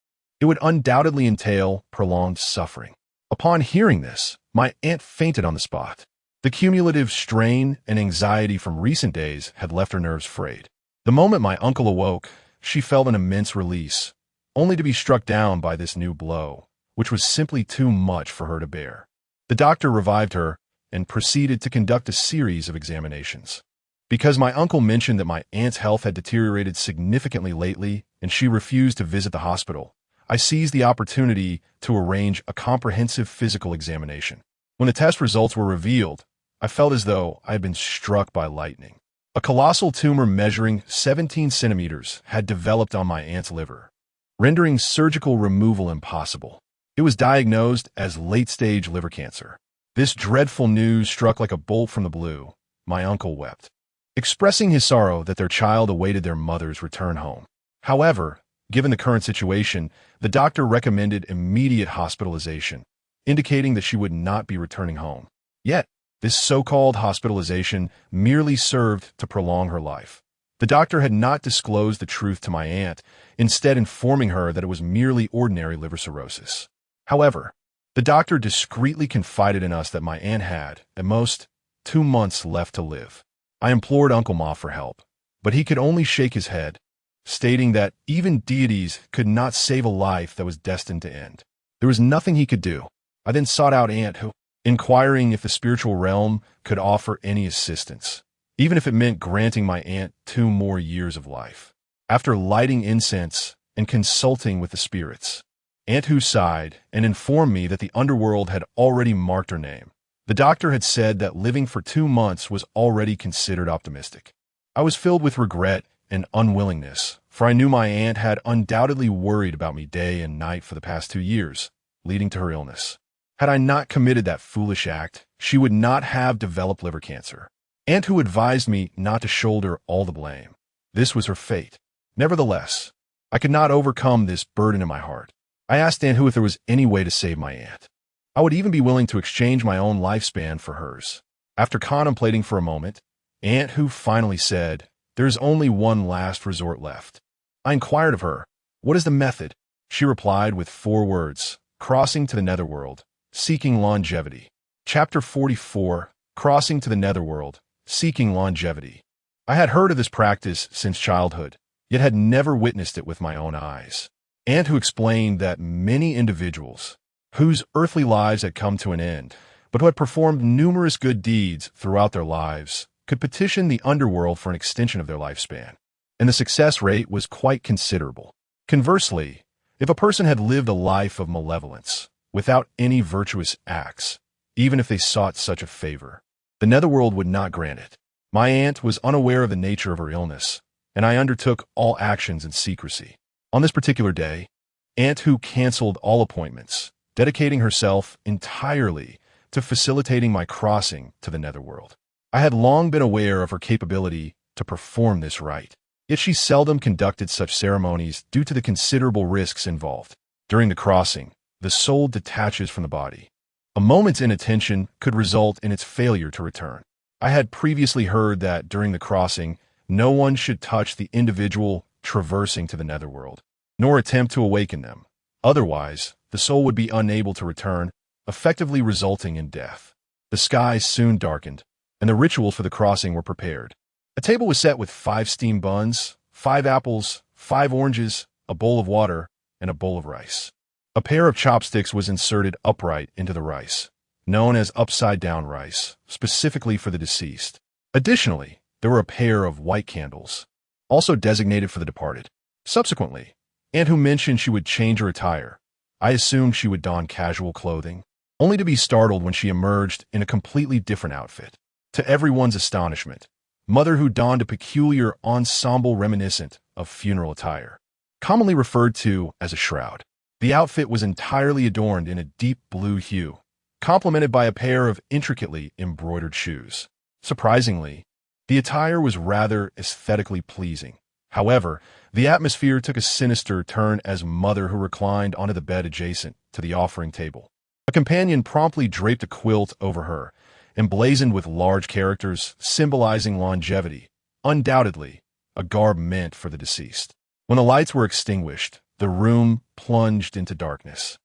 It would undoubtedly entail prolonged suffering. Upon hearing this, my aunt fainted on the spot. The cumulative strain and anxiety from recent days had left her nerves frayed. The moment my uncle awoke, she felt an immense release, only to be struck down by this new blow, which was simply too much for her to bear. The doctor revived her and proceeded to conduct a series of examinations. Because my uncle mentioned that my aunt's health had deteriorated significantly lately and she refused to visit the hospital, I seized the opportunity to arrange a comprehensive physical examination. When the test results were revealed, I felt as though I had been struck by lightning. A colossal tumor measuring 17 centimeters had developed on my aunt's liver, rendering surgical removal impossible. It was diagnosed as late-stage liver cancer. This dreadful news struck like a bolt from the blue. My uncle wept, expressing his sorrow that their child awaited their mother's return home. However, given the current situation, the doctor recommended immediate hospitalization, indicating that she would not be returning home. Yet, this so-called hospitalization merely served to prolong her life. The doctor had not disclosed the truth to my aunt, instead informing her that it was merely ordinary liver cirrhosis. However, the doctor discreetly confided in us that my aunt had, at most, 2 months left to live. I implored Uncle Ma for help, but he could only shake his head, stating that even deities could not save a life that was destined to end. There was nothing he could do. I then sought out Aunt, who, inquiring if the spiritual realm could offer any assistance, even if it meant granting my aunt 2 more years of life. After lighting incense and consulting with the spirits, Aunt Hu sighed and informed me that the underworld had already marked her name. The doctor had said that living for 2 months was already considered optimistic. I was filled with regret and unwillingness, for I knew my aunt had undoubtedly worried about me day and night for the past 2 years, leading to her illness. Had I not committed that foolish act, she would not have developed liver cancer. Aunt Hu advised me not to shoulder all the blame. This was her fate. Nevertheless, I could not overcome this burden in my heart. I asked Aunt Hu if there was any way to save my aunt. I would even be willing to exchange my own lifespan for hers. After contemplating for a moment, Aunt Hu finally said, "There is only one last resort left." I inquired of her, "What is the method?" She replied with 4 words, "Crossing to the netherworld, seeking longevity." Chapter 44, Crossing to the Netherworld, Seeking Longevity. I had heard of this practice since childhood, yet had never witnessed it with my own eyes. Aunt Hu explained that many individuals, whose earthly lives had come to an end, but who had performed numerous good deeds throughout their lives, could petition the underworld for an extension of their lifespan, and the success rate was quite considerable. Conversely, if a person had lived a life of malevolence, without any virtuous acts, even if they sought such a favor, the netherworld would not grant it. My aunt was unaware of the nature of her illness, and I undertook all actions in secrecy. On this particular day, Aunt Hu canceled all appointments, dedicating herself entirely to facilitating my crossing to the netherworld. I had long been aware of her capability to perform this rite, yet she seldom conducted such ceremonies due to the considerable risks involved. During the crossing, the soul detaches from the body. A moment's inattention could result in its failure to return. I had previously heard that during the crossing, no one should touch the individual traversing to the netherworld, nor attempt to awaken them. Otherwise, the soul would be unable to return, effectively resulting in death. The sky soon darkened, and the rituals for the crossing were prepared. A table was set with 5 steamed buns, 5 apples, 5 oranges, a bowl of water, and a bowl of rice. A pair of chopsticks was inserted upright into the rice, known as upside-down rice, specifically for the deceased. Additionally, there were a pair of white candles, also designated for the departed. Subsequently, Aunt Hu mentioned she would change her attire. I assumed she would don casual clothing, only to be startled when she emerged in a completely different outfit. To everyone's astonishment, Mother Hu donned a peculiar ensemble reminiscent of funeral attire, commonly referred to as a shroud. The outfit was entirely adorned in a deep blue hue, complemented by a pair of intricately embroidered shoes. Surprisingly, the attire was rather aesthetically pleasing. However, the atmosphere took a sinister turn as Mother, who reclined onto the bed adjacent to the offering table. A companion promptly draped a quilt over her, emblazoned with large characters symbolizing longevity, undoubtedly a garb meant for the deceased. When the lights were extinguished, the room plunged into darkness,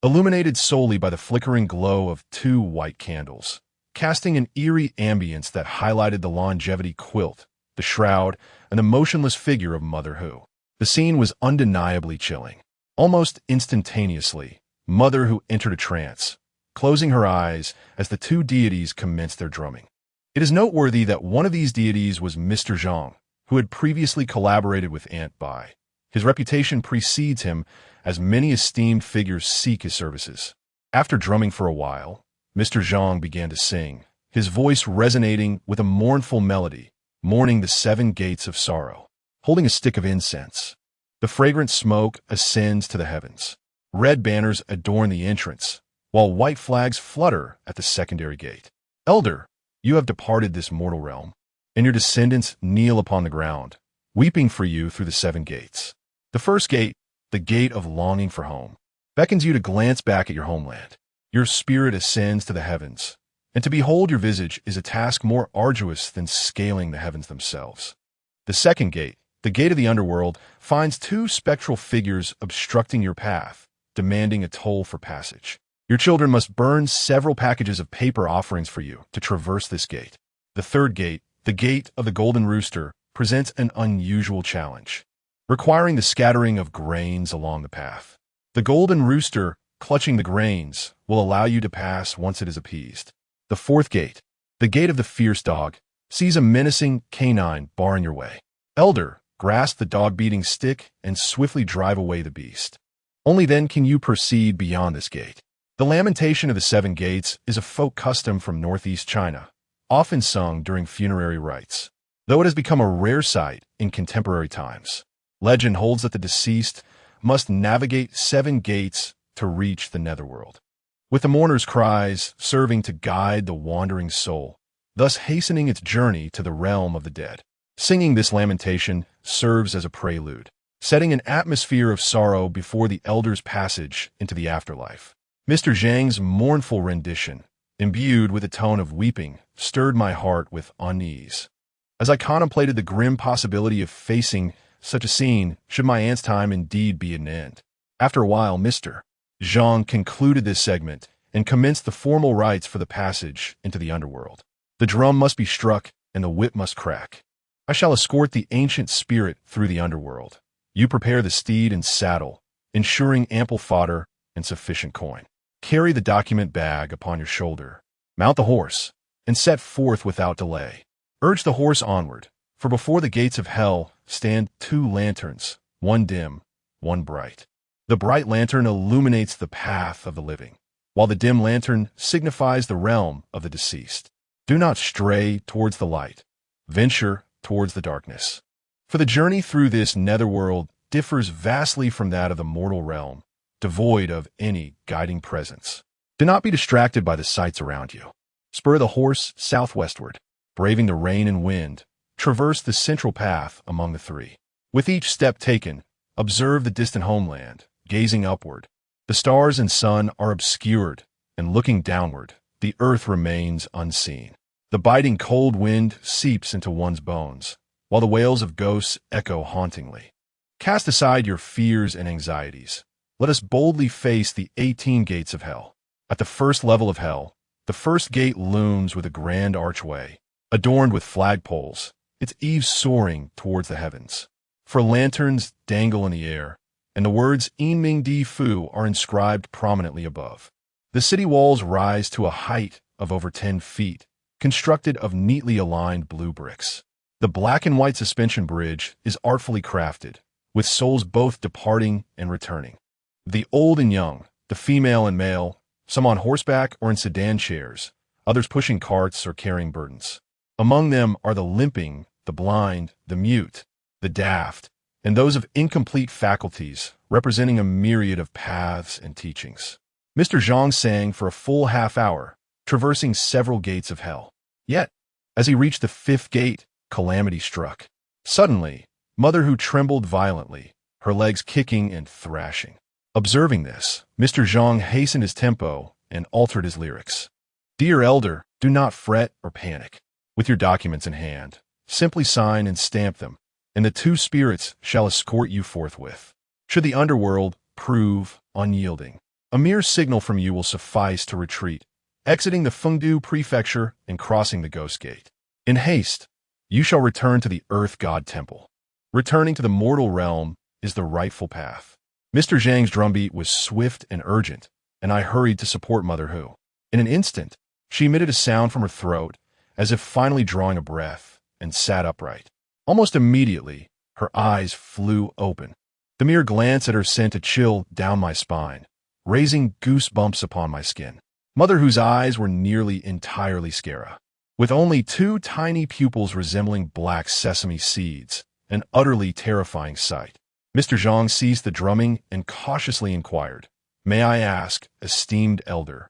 illuminated solely by the flickering glow of two white candles, casting an eerie ambience that highlighted the longevity quilt, the shroud, and the motionless figure of Mother Who. The scene was undeniably chilling. Almost instantaneously, Mother Who entered a trance, closing her eyes as the two deities commenced their drumming. It is noteworthy that one of these deities was Mr. Zhang, who had previously collaborated with Aunt Bai. His reputation precedes him, as many esteemed figures seek his services. After drumming for a while, Mr. Zhang began to sing, his voice resonating with a mournful melody, mourning the 7 gates of sorrow. Holding a stick of incense, the fragrant smoke ascends to the heavens. Red banners adorn the entrance, while white flags flutter at the secondary gate. Elder, you have departed this mortal realm, and your descendants kneel upon the ground, weeping for you through the 7 gates. The first gate, the gate of longing for home, beckons you to glance back at your homeland. Your spirit ascends to the heavens, and to behold your visage is a task more arduous than scaling the heavens themselves. The second gate, the gate of the underworld, finds 2 spectral figures obstructing your path, demanding a toll for passage. Your children must burn several packages of paper offerings for you to traverse this gate. The third gate, the gate of the Golden Rooster, presents an unusual challenge, requiring the scattering of grains along the path. The Golden Rooster, clutching the grains, will allow you to pass once it is appeased. The fourth gate, the gate of the Fierce Dog, sees a menacing canine barring your way. Elder, grasp the dog-beating stick and swiftly drive away the beast. Only then can you proceed beyond this gate. The lamentation of the 7 gates is a folk custom from northeast China, often sung during funerary rites, though it has become a rare sight in contemporary times. Legend holds that the deceased must navigate 7 gates to reach the netherworld, with the mourner's cries serving to guide the wandering soul, thus hastening its journey to the realm of the dead. Singing this lamentation serves as a prelude, setting an atmosphere of sorrow before the elder's passage into the afterlife. Mr. Zhang's mournful rendition, imbued with a tone of weeping, stirred my heart with unease. As I contemplated the grim possibility of facing such a scene should my aunt's time indeed be at an end. After a while, Mr. Zhang concluded this segment and commenced the formal rites for the passage into the underworld. The drum must be struck and the whip must crack. I shall escort the ancient spirit through the underworld. You prepare the steed and saddle, ensuring ample fodder and sufficient coin. Carry the document bag upon your shoulder. Mount the horse and set forth without delay. Urge the horse onward, for before the gates of hell stand 2 lanterns, one dim, one bright. The bright lantern illuminates the path of the living, while the dim lantern signifies the realm of the deceased. Do not stray towards the light. Venture towards the darkness. For the journey through this netherworld differs vastly from that of the mortal realm, devoid of any guiding presence. Do not be distracted by the sights around you. Spur the horse southwestward, braving the rain and wind. Traverse the central path among the 3. With each step taken, observe the distant homeland, gazing upward. The stars and sun are obscured, and looking downward, the earth remains unseen. The biting cold wind seeps into one's bones, while the wails of ghosts echo hauntingly. Cast aside your fears and anxieties. Let us boldly face the 18 gates of hell. At the first level of hell, the first gate looms with a grand archway, adorned with flagpoles, its eaves soaring towards the heavens. For lanterns dangle in the air, and the words In Ming Di Fu are inscribed prominently above. The city walls rise to a height of over 10 feet, constructed of neatly aligned blue bricks. The black and white suspension bridge is artfully crafted, with souls both departing and returning. The old and young, the female and male, some on horseback or in sedan chairs, others pushing carts or carrying burdens. Among them are the limping, the blind, the mute, the daft, and those of incomplete faculties, representing a myriad of paths and teachings. Mr. Zhang sang for a full half-hour, traversing several gates of hell. Yet, as he reached the fifth gate, calamity struck. Suddenly, Mother Hu trembled violently, her legs kicking and thrashing. Observing this, Mr. Zhang hastened his tempo and altered his lyrics. Dear Elder, do not fret or panic. With your documents in hand, simply sign and stamp them, and the two spirits shall escort you forthwith. Should the underworld prove unyielding, a mere signal from you will suffice to retreat, exiting the Fengdu prefecture and crossing the Ghost Gate. In haste, you shall return to the Earth God Temple. Returning to the mortal realm is the rightful path. Mr. Zhang's drumbeat was swift and urgent, and I hurried to support Mother Hu. In an instant, she emitted a sound from her throat, as if finally drawing a breath, and sat upright. Almost immediately, her eyes flew open. The mere glance at her sent a chill down my spine, raising goosebumps upon my skin. Mother Hu's eyes were nearly entirely scara, with only two tiny pupils resembling black sesame seeds, an utterly terrifying sight. Mr. Zhang ceased the drumming and cautiously inquired, May I ask, esteemed elder,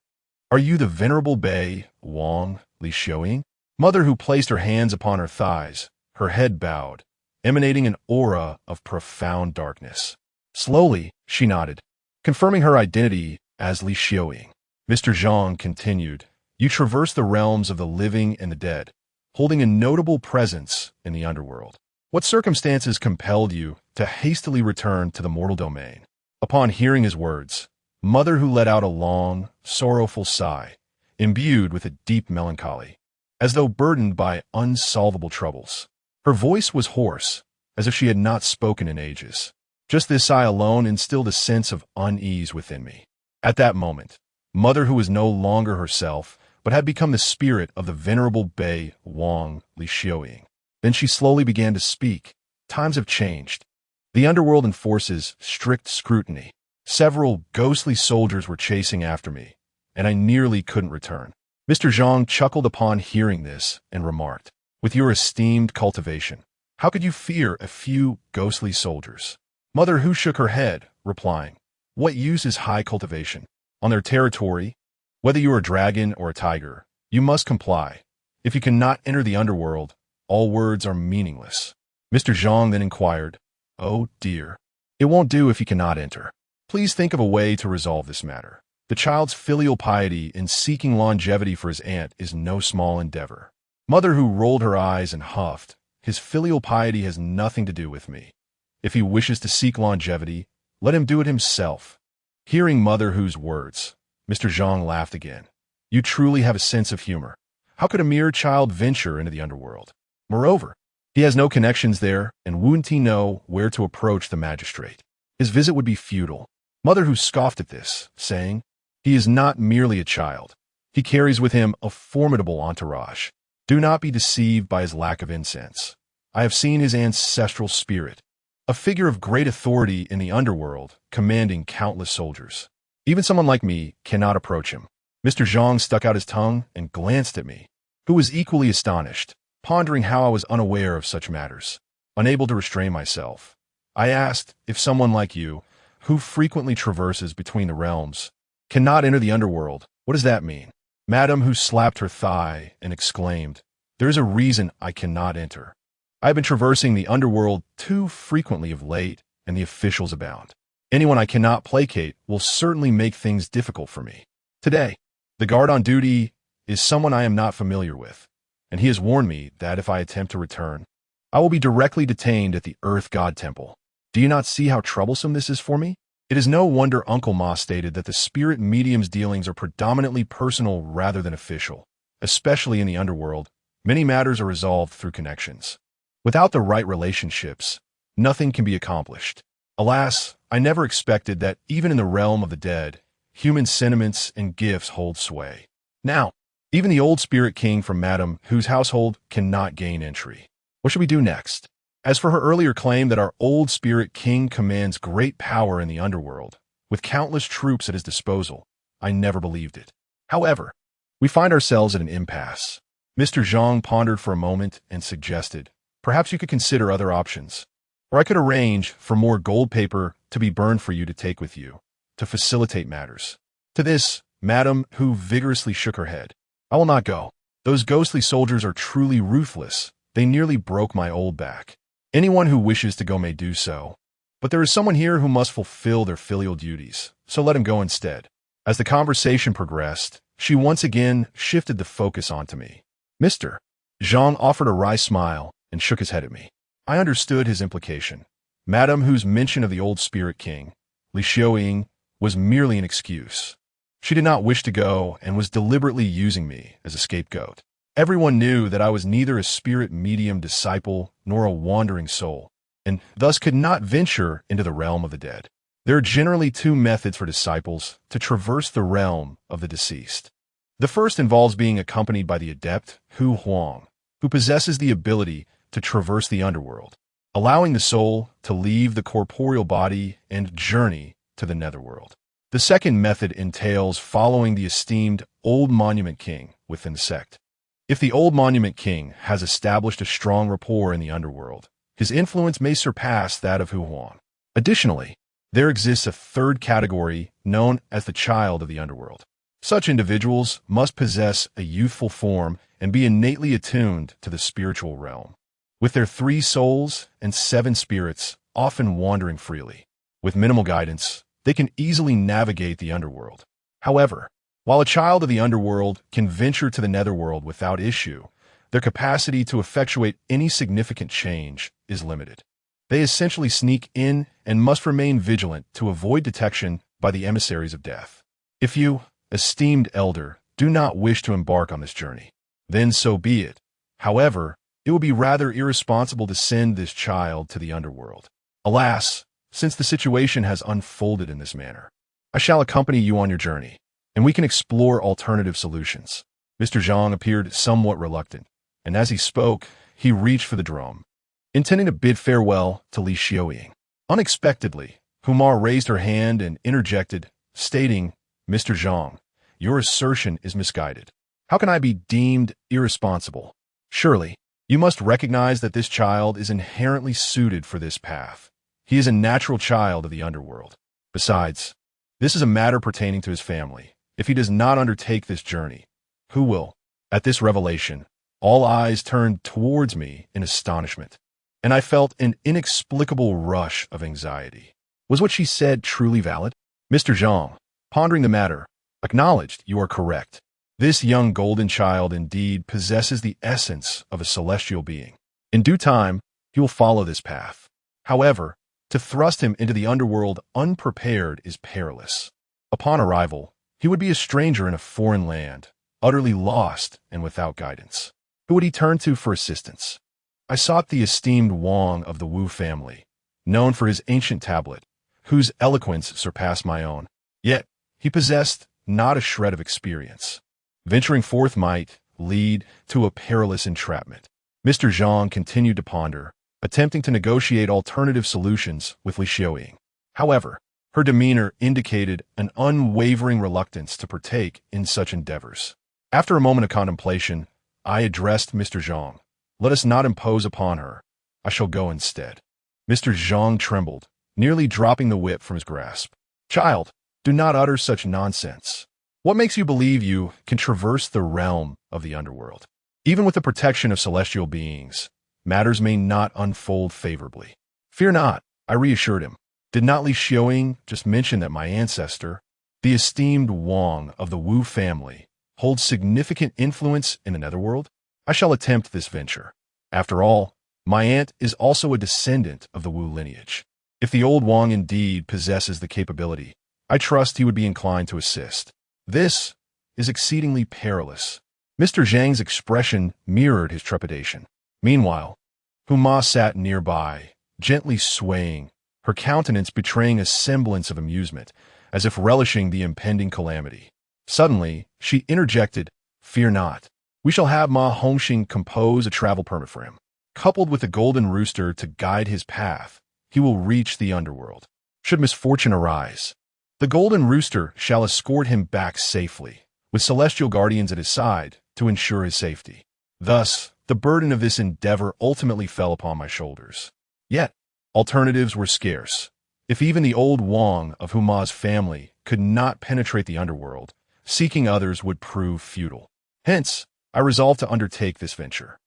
are you the Venerable Bei Wang Li Xiaoying? Mother Hu placed her hands upon her thighs, her head bowed, emanating an aura of profound darkness. Slowly, she nodded, confirming her identity as Li Xiaoying. Mr. Zhang continued, You traverse the realms of the living and the dead, holding a notable presence in the underworld. What circumstances compelled you to hastily return to the mortal domain? Upon hearing his words, Mother Hu let out a long, sorrowful sigh, imbued with a deep melancholy, as though burdened by unsolvable troubles. Her voice was hoarse, as if she had not spoken in ages. Just this sigh alone instilled a sense of unease within me. At that moment, Mother Hu was no longer herself, but had become the spirit of the Venerable Bei Wang Li Xiaoying. Then she slowly began to speak. Times have changed. The underworld enforces strict scrutiny. Several ghostly soldiers were chasing after me, and I nearly couldn't return. Mr. Zhang chuckled upon hearing this and remarked, With your esteemed cultivation, how could you fear a few ghostly soldiers? Mother Hu shook her head, replying, What use is high cultivation? On their territory, whether you are a dragon or a tiger, you must comply. If you cannot enter the underworld, all words are meaningless. Mr. Zhang then inquired, Oh dear, it won't do if you cannot enter. Please think of a way to resolve this matter. The child's filial piety in seeking longevity for his aunt is no small endeavor. Mother Hu rolled her eyes and huffed, His filial piety has nothing to do with me. If he wishes to seek longevity, let him do it himself. Hearing Mother Hu's words, Mr. Zhang laughed again. You truly have a sense of humor. How could a mere child venture into the underworld? Moreover, he has no connections there, and wouldn't he know where to approach the magistrate? His visit would be futile. Mother Hu scoffed at this, saying, He is not merely a child. He carries with him a formidable entourage. Do not be deceived by his lack of incense. I have seen his ancestral spirit, a figure of great authority in the underworld, commanding countless soldiers. Even someone like me cannot approach him. Mr. Zhang stuck out his tongue and glanced at me, who was equally astonished, pondering how I was unaware of such matters. Unable to restrain myself, I asked if someone like you, who frequently traverses between the realms, cannot enter the underworld. What does that mean? Madame Hu slapped her thigh and exclaimed, There is a reason I cannot enter. I have been traversing the underworld too frequently of late, and the officials abound. Anyone I cannot placate will certainly make things difficult for me. Today, the guard on duty is someone I am not familiar with, and he has warned me that if I attempt to return, I will be directly detained at the Earth God Temple. Do you not see how troublesome this is for me? It is no wonder Uncle Ma stated that the spirit medium's dealings are predominantly personal rather than official. Especially in the underworld, many matters are resolved through connections. Without the right relationships, nothing can be accomplished. Alas, I never expected that even in the realm of the dead, human sentiments and gifts hold sway. Now, even the old spirit king from Madame Hu's household cannot gain entry. What should we do next? As for her earlier claim that our old spirit king commands great power in the underworld, with countless troops at his disposal, I never believed it. However, we find ourselves at an impasse. Mr. Zhang pondered for a moment and suggested, Perhaps you could consider other options. or I could arrange for more gold paper to be burned for you to take with you, to facilitate matters. To this, Madame, who vigorously shook her head. I will not go. Those ghostly soldiers are truly ruthless. They nearly broke my old back. Anyone who wishes to go may do so. But there is someone here who must fulfill their filial duties, so let him go instead. As the conversation progressed, she once again shifted the focus onto me. Mr. Jean offered a wry smile and shook his head at me. I understood his implication. Madame, whose mention of the old spirit king, Li Xiaoying, was merely an excuse. She did not wish to go and was deliberately using me as a scapegoat. Everyone knew that I was neither a spirit medium disciple nor a wandering soul, and thus could not venture into the realm of the dead. There are generally two methods for disciples to traverse the realm of the deceased. The first involves being accompanied by the adept Hu Huang, who possesses the ability to traverse the underworld, allowing the soul to leave the corporeal body and journey to the netherworld. The second method entails following the esteemed Old Monument King within the sect. If the Old Monument King has established a strong rapport in the underworld, his influence may surpass that of Hu Huang. Additionally, there exists a third category known as the child of the underworld. Such individuals must possess a youthful form and be innately attuned to the spiritual realm, with their 3 souls and 7 spirits often wandering freely. With minimal guidance, they can easily navigate the underworld. However, while a child of the underworld can venture to the netherworld without issue, their capacity to effectuate any significant change is limited. They essentially sneak in and must remain vigilant to avoid detection by the emissaries of death. If you, esteemed elder, do not wish to embark on this journey, then so be it. However, it would be rather irresponsible to send this child to the underworld. Alas, since the situation has unfolded in this manner, I shall accompany you on your journey, and we can explore alternative solutions. Mr. Zhang appeared somewhat reluctant, and as he spoke, he reached for the drum, intending to bid farewell to Li Xiaoying. Unexpectedly, Humar raised her hand and interjected, stating, Mr. Zhang, your assertion is misguided. How can I be deemed irresponsible? Surely, you must recognize that this child is inherently suited for this path. He is a natural child of the underworld. Besides, this is a matter pertaining to his family. If he does not undertake this journey, who will? At this revelation, all eyes turned towards me in astonishment, and I felt an inexplicable rush of anxiety. Was what she said truly valid? Mr. Zhang, pondering the matter, acknowledged you are correct. This young golden child indeed possesses the essence of a celestial being. In due time, he will follow this path. However, to thrust him into the underworld unprepared is perilous. Upon arrival, he would be a stranger in a foreign land, utterly lost and without guidance. Who would he turn to for assistance? I sought the esteemed Wang of the Wu family, known for his ancient tablet, whose eloquence surpassed my own. Yet, he possessed not a shred of experience. Venturing forth might lead to a perilous entrapment. Mr. Zhang continued to ponder, attempting to negotiate alternative solutions with Li Xiaoying. However, her demeanor indicated an unwavering reluctance to partake in such endeavors. After a moment of contemplation, I addressed Mr. Zhang. Let us not impose upon her. I shall go instead. Mr. Zhang trembled, nearly dropping the whip from his grasp. Child, do not utter such nonsense. What makes you believe you can traverse the realm of the underworld? Even with the protection of celestial beings, matters may not unfold favorably. Fear not, I reassured him. Did not Li Xiaoying just mention that my ancestor, the esteemed Wang of the Wu family, holds significant influence in the netherworld? I shall attempt this venture. After all, my aunt is also a descendant of the Wu lineage. If the old Wang indeed possesses the capability, I trust he would be inclined to assist. This is exceedingly perilous. Mr. Zhang's expression mirrored his trepidation. Meanwhile, Huma sat nearby, gently swaying, her countenance betraying a semblance of amusement, as if relishing the impending calamity. Suddenly, she interjected, Fear not. We shall have Ma Hongxing compose a travel permit for him. Coupled with a golden rooster to guide his path, he will reach the underworld. Should misfortune arise, the golden rooster shall escort him back safely, with celestial guardians at his side to ensure his safety. Thus, the burden of this endeavor ultimately fell upon my shoulders. Yet, Alternatives were scarce. If even the old Wang of Huma's family could not penetrate the underworld, seeking others would prove futile. Hence, I resolved to undertake this venture.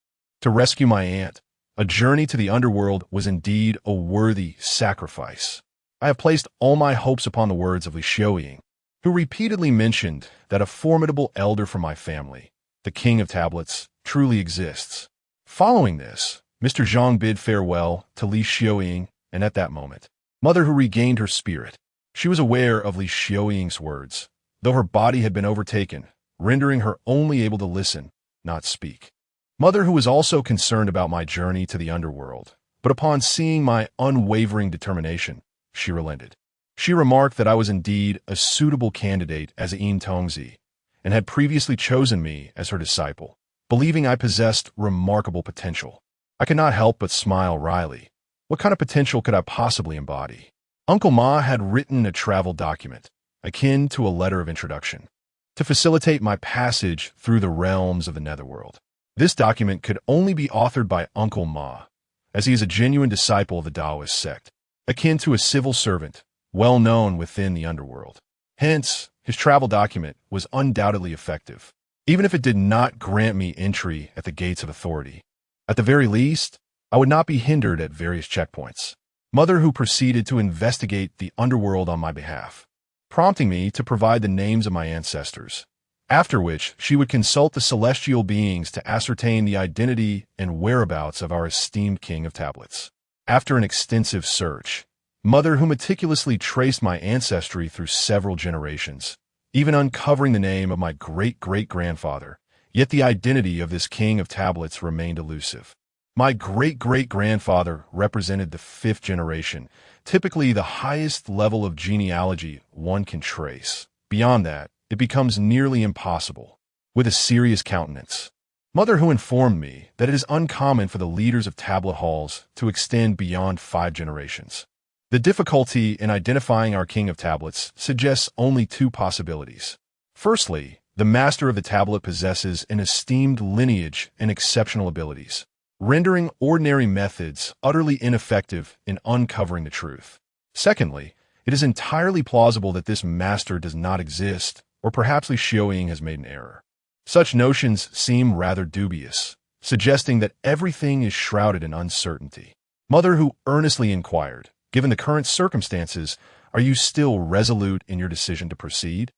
To rescue my aunt, a journey to the underworld was indeed a worthy sacrifice. I have placed all my hopes upon the words of Li Xiaoying, who repeatedly mentioned that a formidable elder from my family, the King of Tablets, truly exists. Following this, Mr. Zhang bid farewell to Li Xiaoying, and at that moment, Mother Hu regained her spirit. She was aware of Li Xiaoying's words, though her body had been overtaken, rendering her only able to listen, not speak. Mother Hu was also concerned about my journey to the underworld, but upon seeing my unwavering determination, she relented. She remarked that I was indeed a suitable candidate as Yin Tongzi, and had previously chosen me as her disciple, believing I possessed remarkable potential. I could not help but smile wryly. What kind of potential could I possibly embody? Uncle Ma had written a travel document, akin to a letter of introduction, to facilitate my passage through the realms of the netherworld. This document could only be authored by Uncle Ma, as he is a genuine disciple of the Taoist sect, akin to a civil servant, well known within the underworld. Hence, his travel document was undoubtedly effective, even if it did not grant me entry at the gates of authority. At the very least, I would not be hindered at various checkpoints. Mother Hu proceeded to investigate the underworld on my behalf, prompting me to provide the names of my ancestors, after which she would consult the celestial beings to ascertain the identity and whereabouts of our esteemed King of Tablets. After an extensive search, Mother Hu meticulously traced my ancestry through several generations, even uncovering the name of my great-great-grandfather, yet the identity of this King of Tablets remained elusive. My great-great-grandfather represented the 5th generation, typically the highest level of genealogy one can trace. Beyond that, it becomes nearly impossible. With a serious countenance, Mother Hu informed me that it is uncommon for the leaders of tablet halls to extend beyond 5 generations. The difficulty in identifying our King of Tablets suggests only 2 possibilities. Firstly, the master of the tablet possesses an esteemed lineage and exceptional abilities, rendering ordinary methods utterly ineffective in uncovering the truth. Secondly, it is entirely plausible that this master does not exist, or perhaps Li Xiaoying has made an error. Such notions seem rather dubious, suggesting that everything is shrouded in uncertainty. Mother Hu earnestly inquired, given the current circumstances, are you still resolute in your decision to proceed?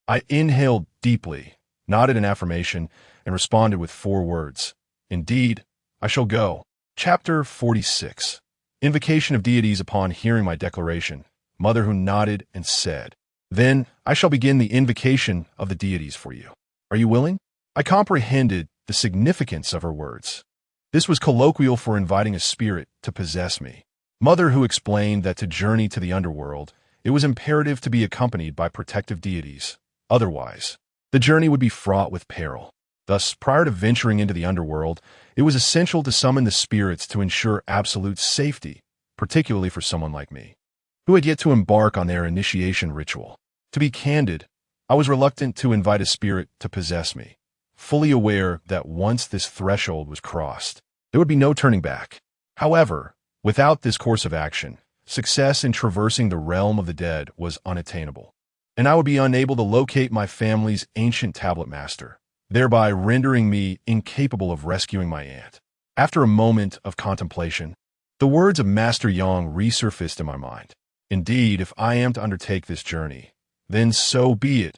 I inhaled deeply, nodded in affirmation, and responded with 4 words. Indeed, I shall go. Chapter 46. Invocation of deities. Upon hearing my declaration, Mother Hu nodded and said, Then I shall begin the invocation of the deities for you. Are you willing? I comprehended the significance of her words. This was colloquial for inviting a spirit to possess me. Mother Hu explained that to journey to the underworld, it was imperative to be accompanied by protective deities. Otherwise, the journey would be fraught with peril. Thus, prior to venturing into the underworld, it was essential to summon the spirits to ensure absolute safety, particularly for someone like me, who had yet to embark on their initiation ritual. To be candid, I was reluctant to invite a spirit to possess me, fully aware that once this threshold was crossed, there would be no turning back. However, without this course of action, success in traversing the realm of the dead was unattainable, and I would be unable to locate my family's ancient tablet master, thereby rendering me incapable of rescuing my aunt. After a moment of contemplation, the words of Master Yang resurfaced in my mind. Indeed, if I am to undertake this journey, then so be it.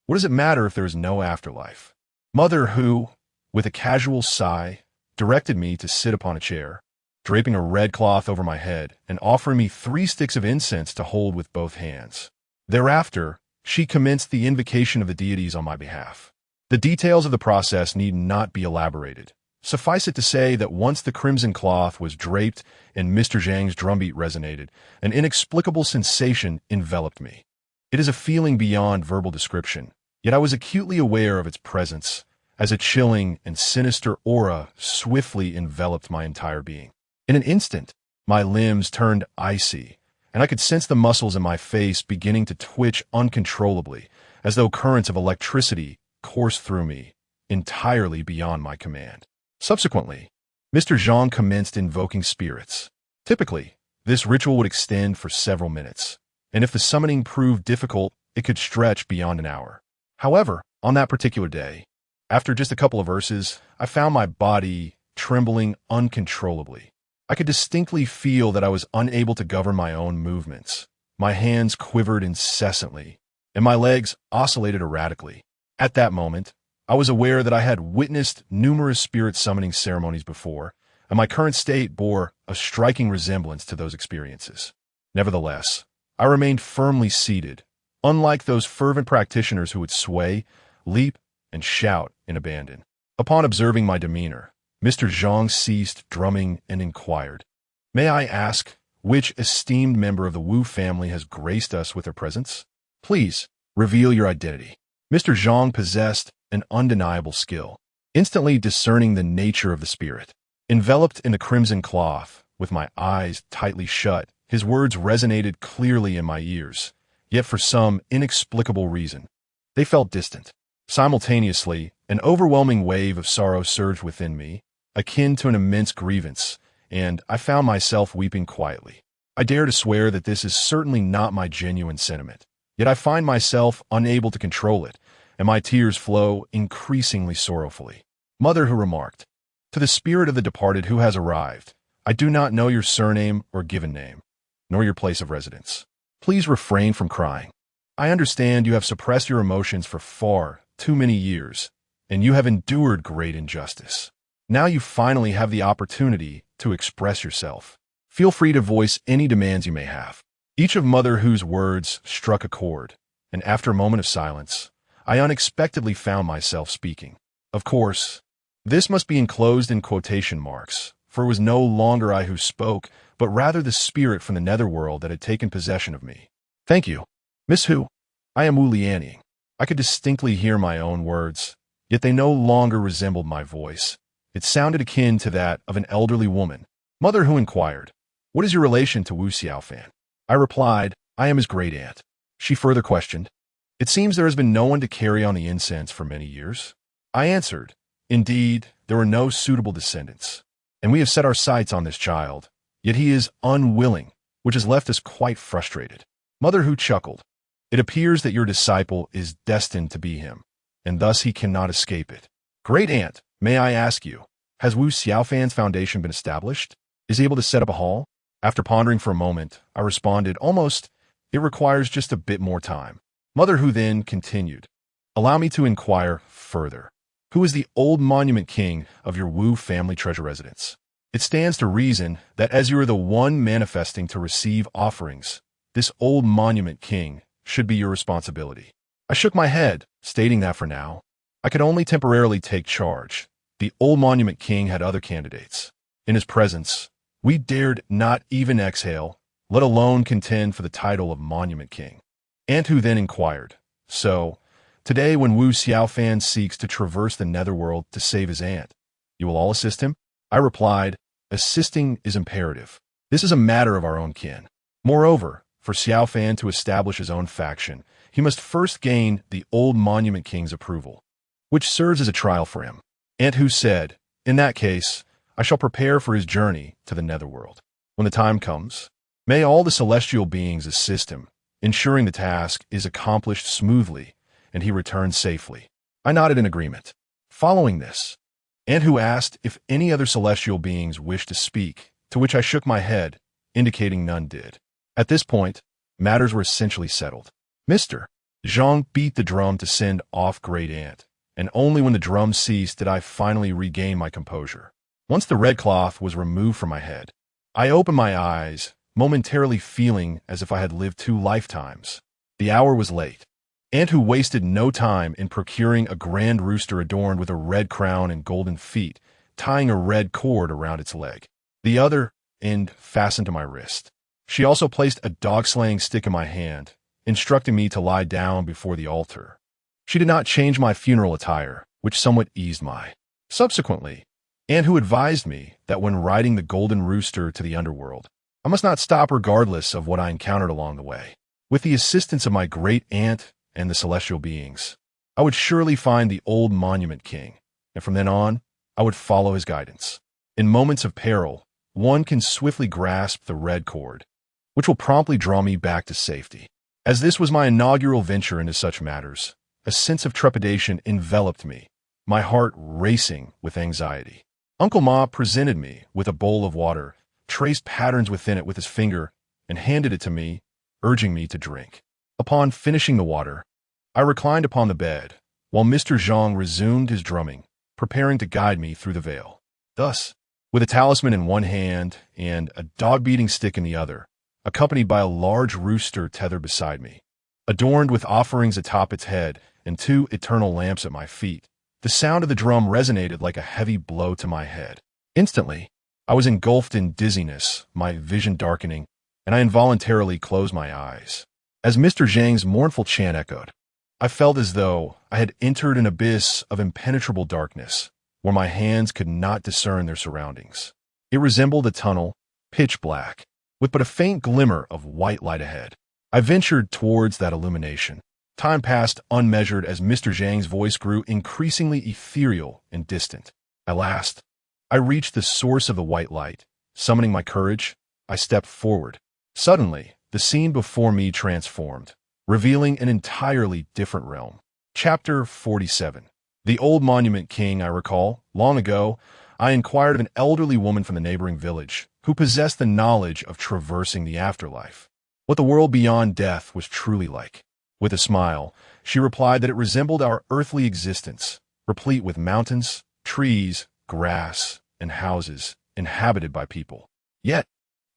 What does it matter if there is no afterlife? Mother Hu, with a casual sigh, directed me to sit upon a chair, draping a red cloth over my head and offering me 3 sticks of incense to hold with both hands. Thereafter, she commenced the invocation of the deities on my behalf. The details of the process need not be elaborated. Suffice it to say that once the crimson cloth was draped and Mr. Zhang's drumbeat resonated, an inexplicable sensation enveloped me. It is a feeling beyond verbal description, yet I was acutely aware of its presence, as a chilling and sinister aura swiftly enveloped my entire being. In an instant, my limbs turned icy, and I could sense the muscles in my face beginning to twitch uncontrollably, as though currents of electricity coursed through me, entirely beyond my command. Subsequently, Mr. Zhang commenced invoking spirits. Typically, This ritual would extend for several minutes, and if the summoning proved difficult, it could stretch beyond an hour. However, on that particular day, after just a couple of verses, I found my body trembling uncontrollably. I could distinctly feel that I was unable to govern my own movements. My hands quivered incessantly, and my legs oscillated erratically. At that moment, I was aware that I had witnessed numerous spirit summoning ceremonies before, and my current state bore a striking resemblance to those experiences. Nevertheless, I remained firmly seated, unlike those fervent practitioners who would sway, leap, and shout in abandon. Upon observing my demeanor, Mr. Zhang ceased drumming and inquired, "May I ask which esteemed member of the Wu family has graced us with their presence? Please, reveal your identity." Mr. Zhang possessed an undeniable skill, instantly discerning the nature of the spirit. Enveloped in the crimson cloth, with my eyes tightly shut, his words resonated clearly in my ears, yet for some inexplicable reason, they felt distant. Simultaneously, an overwhelming wave of sorrow surged within me, akin to an immense grievance, and I found myself weeping quietly. I dare to swear that this is certainly not my genuine sentiment, yet I find myself unable to control it, and my tears flow increasingly sorrowfully. Mother who remarked, "To the spirit of the departed who has arrived, I do not know your surname or given name, nor your place of residence. Please refrain from crying. I understand you have suppressed your emotions for far too many years, and you have endured great injustice. Now you finally have the opportunity to express yourself. Feel free to voice any demands you may have." Each of Mother Hu's words struck a chord, and after a moment of silence, I unexpectedly found myself speaking. Of course, this must be enclosed in quotation marks, for it was no longer I who spoke, but rather the spirit from the netherworld that had taken possession of me. "Thank you, Miss Hu. I am Wu Lianying." I could distinctly hear my own words, yet they no longer resembled my voice. It sounded akin to that of an elderly woman. Mother Hu inquired, "What is your relation to Wu Xiaofan?" I replied, "I am his great-aunt." She further questioned, "It seems there has been no one to carry on the incense for many years." I answered, "Indeed, there were no suitable descendants, and we have set our sights on this child, yet he is unwilling, which has left us quite frustrated." Mother Hu chuckled, "It appears that your disciple is destined to be him, and thus he cannot escape it. Great-aunt, may I ask you, has Wu Xiaofan's foundation been established? Is he able to set up a hall?" After pondering for a moment, I responded, "Almost. It requires just a bit more time." Mother Hu then continued, "Allow me to inquire further. Who is the old monument king of your Wu family treasure residence? It stands to reason that as you are the one manifesting to receive offerings, this old monument king should be your responsibility." I shook my head, stating that for now, I could only temporarily take charge. The old monument king had other candidates. In his presence, we dared not even exhale, let alone contend for the title of monument king. Aunt Hu then inquired, "So, today when Wu Xiaofan seeks to traverse the netherworld to save his aunt, you will all assist him?" I replied, "Assisting is imperative. This is a matter of our own kin. Moreover, for Xiaofan to establish his own faction, he must first gain the old monument king's approval, which serves as a trial for him." Aunt Hu said, "In that case, I shall prepare for his journey to the netherworld. When the time comes, may all the celestial beings assist him, ensuring the task is accomplished smoothly and he returns safely." I nodded in agreement. Following this, Aunt Hu asked if any other celestial beings wished to speak, to which I shook my head, indicating none did. At this point, matters were essentially settled. Mr. Zhang beat the drum to send off Great Aunt, and only when the drum ceased did I finally regain my composure. Once the red cloth was removed from my head, I opened my eyes, momentarily feeling as if I had lived 2 lifetimes. The hour was late. Aunt Hu wasted no time in procuring a grand rooster adorned with a red crown and golden feet, tying a red cord around its leg, the other end fastened to my wrist. She also placed a dog-slaying stick in my hand, instructing me to lie down before the altar. She did not change my funeral attire, which somewhat eased my. Subsequently, Aunt Hu advised me that when riding the golden rooster to the underworld, I must not stop regardless of what I encountered along the way. With the assistance of my great-aunt and the celestial beings, I would surely find the old monument king, and from then on, I would follow his guidance. In moments of peril, one can swiftly grasp the red cord, which will promptly draw me back to safety. As this was my inaugural venture into such matters, a sense of trepidation enveloped me, my heart racing with anxiety. Uncle Ma presented me with a bowl of water, traced patterns within it with his finger, and handed it to me, urging me to drink. Upon finishing the water, I reclined upon the bed, while Mr. Zhang resumed his drumming, preparing to guide me through the veil. Thus, with a talisman in one hand and a dog-beating stick in the other, accompanied by a large rooster tethered beside me, adorned with offerings atop its head and 2 eternal lamps at my feet, the sound of the drum resonated like a heavy blow to my head. Instantly, I was engulfed in dizziness, my vision darkening, and I involuntarily closed my eyes. As Mr. Zhang's mournful chant echoed, I felt as though I had entered an abyss of impenetrable darkness, where my hands could not discern their surroundings. It resembled a tunnel, pitch black, with but a faint glimmer of white light ahead. I ventured towards that illumination. Time passed unmeasured as Mr. Zhang's voice grew increasingly ethereal and distant. At last, I reached the source of the white light. Summoning my courage, I stepped forward. Suddenly, the scene before me transformed, revealing an entirely different realm. Chapter 47. The old monument king, I recall. Long ago, I inquired of an elderly woman from the neighboring village who possessed the knowledge of traversing the afterlife, what the world beyond death was truly like. With a smile, she replied that it resembled our earthly existence, replete with mountains, trees, grass, and houses inhabited by people. Yet,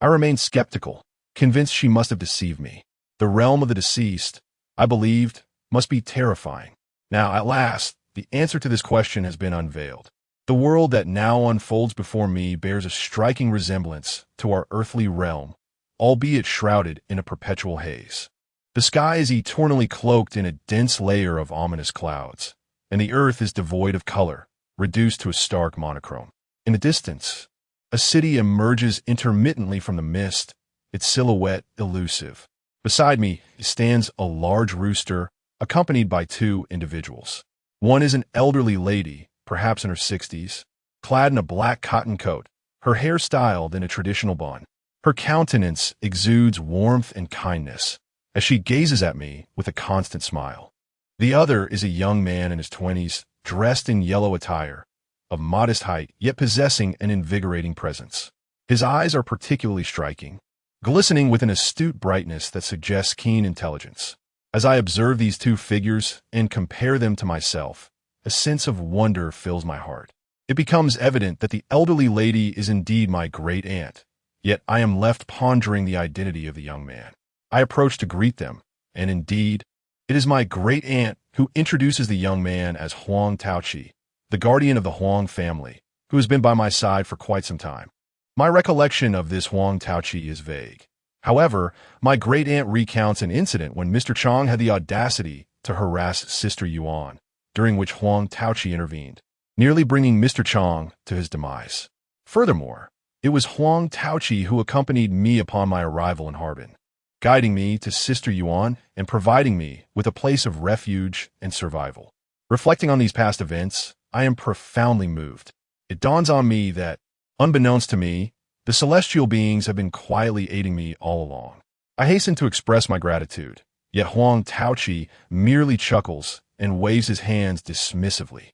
I remained skeptical, convinced she must have deceived me. The realm of the deceased, I believed, must be terrifying. Now, at last, the answer to this question has been unveiled. The world that now unfolds before me bears a striking resemblance to our earthly realm, albeit shrouded in a perpetual haze. The sky is eternally cloaked in a dense layer of ominous clouds, and the earth is devoid of color, reduced to a stark monochrome. In the distance, a city emerges intermittently from the mist, its silhouette elusive. Beside me stands a large rooster, accompanied by 2 individuals. One is an elderly lady, perhaps in her 60s, clad in a black cotton coat, her hair styled in a traditional bun. Her countenance exudes warmth and kindness, as she gazes at me with a constant smile. The other is a young man in his 20s, dressed in yellow attire, of modest height, yet possessing an invigorating presence. His eyes are particularly striking, glistening with an astute brightness that suggests keen intelligence. As I observe these 2 figures and compare them to myself, a sense of wonder fills my heart. It becomes evident that the elderly lady is indeed my great-aunt, yet I am left pondering the identity of the young man. I approach to greet them, and indeed, it is my great-aunt who introduces the young man as Huang Taoqi, the guardian of the Huang family, who has been by my side for quite some time. My recollection of this Huang Taoqi is vague. However, my great-aunt recounts an incident when Mr. Chang had the audacity to harass Sister Yuan, during which Huang Taoqi intervened, nearly bringing Mr. Chang to his demise. Furthermore, it was Huang Taoqi who accompanied me upon my arrival in Harbin, guiding me to Sister Yuan and providing me with a place of refuge and survival. Reflecting on these past events, I am profoundly moved. It dawns on me that, unbeknownst to me, the celestial beings have been quietly aiding me all along. I hasten to express my gratitude, yet Huang Taoqi merely chuckles and waves his hands dismissively.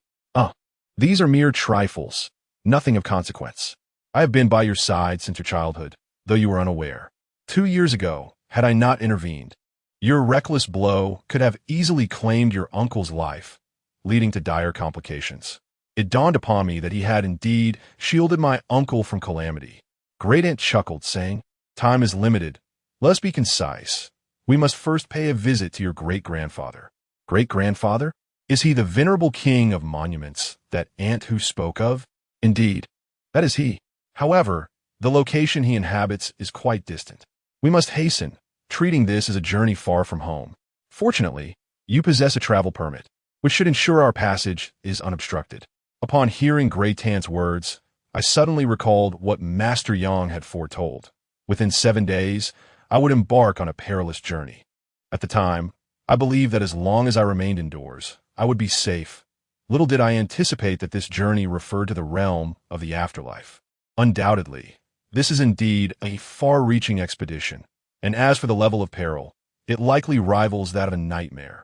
These are mere trifles, nothing of consequence. I have been by your side since your childhood, though you were unaware. 2 years ago, had I not intervened, your reckless blow could have easily claimed your uncle's life, leading to dire complications. It dawned upon me that he had indeed shielded my uncle from calamity. Great-aunt chuckled, saying, "Time is limited. Let us be concise. We must first pay a visit to your great-grandfather." Great-grandfather? Is he the venerable king of monuments, that aunt who spoke of? Indeed, that is he. However, the location he inhabits is quite distant. We must hasten, treating this as a journey far from home. Fortunately, you possess a travel permit, which should ensure our passage is unobstructed. Upon hearing Great-aunt's words, I suddenly recalled what Master Yang had foretold. Within 7 days, I would embark on a perilous journey. At the time, I believed that as long as I remained indoors, I would be safe. Little did I anticipate that this journey referred to the realm of the afterlife. Undoubtedly, This is indeed a far-reaching expedition, and as for the level of peril, it likely rivals that of a nightmare.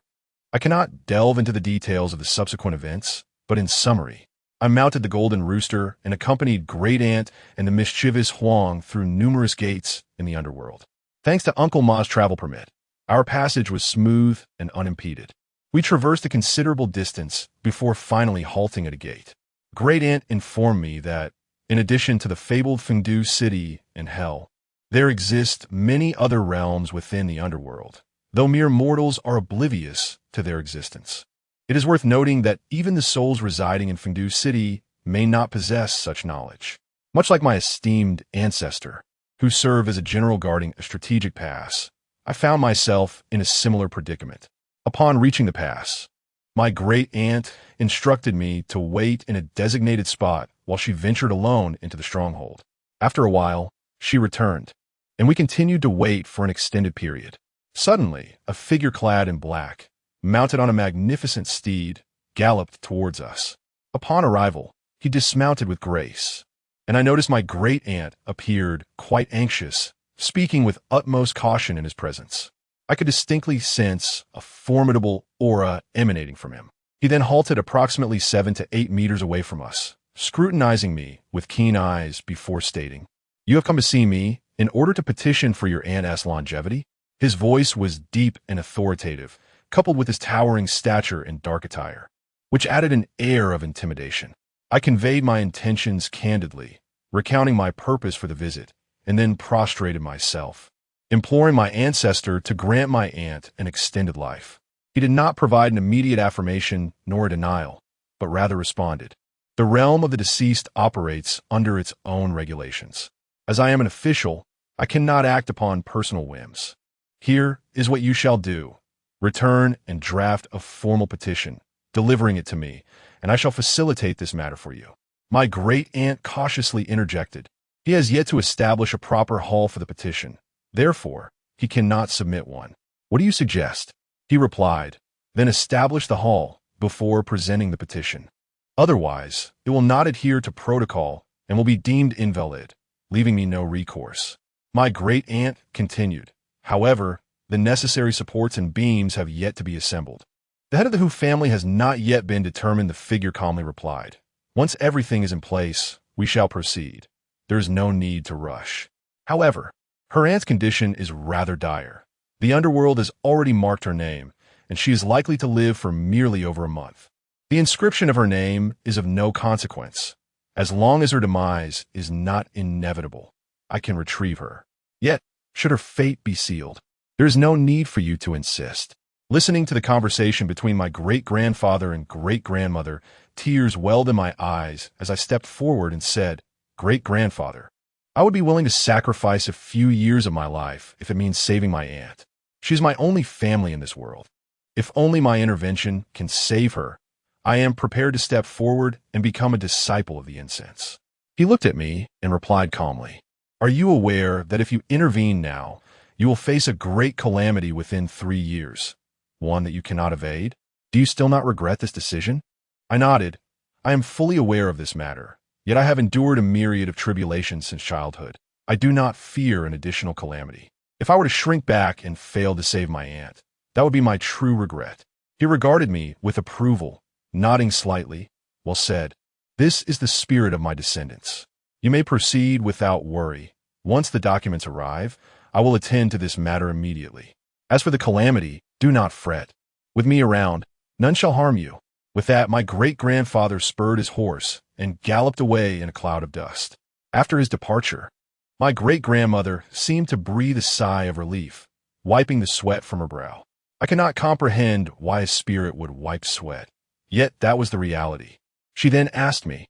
I cannot delve into the details of the subsequent events, but in summary, I mounted the Golden Rooster and accompanied Great Ant and the mischievous Huang through numerous gates in the underworld. Thanks to Uncle Ma's travel permit, our passage was smooth and unimpeded. We traversed a considerable distance before finally halting at a gate. Great Ant informed me that, in addition to the fabled Fengdu city and hell, there exist many other realms within the underworld, though mere mortals are oblivious to their existence. It is worth noting that even the souls residing in Fengdu city may not possess such knowledge. Much like my esteemed ancestor, who served as a general guarding a strategic pass, I found myself in a similar predicament. Upon reaching the pass, my great aunt instructed me to wait in a designated spot while she ventured alone into the stronghold. After a while, she returned, and we continued to wait for an extended period. Suddenly, a figure clad in black, mounted on a magnificent steed, galloped towards us. Upon arrival, he dismounted with grace, and I noticed my great aunt appeared quite anxious, speaking with utmost caution in his presence. I could distinctly sense a formidable aura emanating from him. He then halted approximately 7 to 8 meters away from us, scrutinizing me with keen eyes before stating, "You have come to see me in order to petition for your aunt's longevity?" His voice was deep and authoritative, coupled with his towering stature and dark attire, which added an air of intimidation. I conveyed my intentions candidly, recounting my purpose for the visit, and then prostrated myself, imploring my ancestor to grant my aunt an extended life. He did not provide an immediate affirmation nor a denial, but rather responded, "The realm of the deceased operates under its own regulations. As I am an official, I cannot act upon personal whims. Here is what you shall do. Return and draft a formal petition, delivering it to me, and I shall facilitate this matter for you." My great-aunt cautiously interjected, "He has yet to establish a proper hall for the petition. Therefore, he cannot submit one. What do you suggest?" He replied, "Then establish the hall before presenting the petition. Otherwise, it will not adhere to protocol and will be deemed invalid, leaving me no recourse." My great-aunt continued, "However, the necessary supports and beams have yet to be assembled." "The head of the Hu family has not yet been determined," the figure calmly replied. "Once everything is in place, we shall proceed. There is no need to rush." However, her aunt's condition is rather dire. The underworld has already marked her name, and she is likely to live for merely over a month. The inscription of her name is of no consequence. As long as her demise is not inevitable, I can retrieve her. Yet, should her fate be sealed, there is no need for you to insist. Listening to the conversation between my great-grandfather and great-grandmother, tears welled in my eyes as I stepped forward and said, "Great-grandfather, I would be willing to sacrifice a few years of my life if it means saving my aunt. She is my only family in this world. If only my intervention can save her, I am prepared to step forward and become a disciple of the incense." He looked at me and replied calmly, "Are you aware that if you intervene now, you will face a great calamity within 3 years, one that you cannot evade? Do you still not regret this decision?" I nodded. "I am fully aware of this matter, yet I have endured a myriad of tribulations since childhood. I do not fear an additional calamity. If I were to shrink back and fail to save my aunt, that would be my true regret." He regarded me with approval, nodding slightly, while said, "This is the spirit of my descendants. You may proceed without worry. Once the documents arrive, I will attend to this matter immediately. As for the calamity, do not fret. With me around, none shall harm you." With that, my great-grandfather spurred his horse and galloped away in a cloud of dust. After his departure, my great-grandmother seemed to breathe a sigh of relief, wiping the sweat from her brow. I cannot comprehend why a spirit would wipe sweat, yet that was the reality. She then asked me,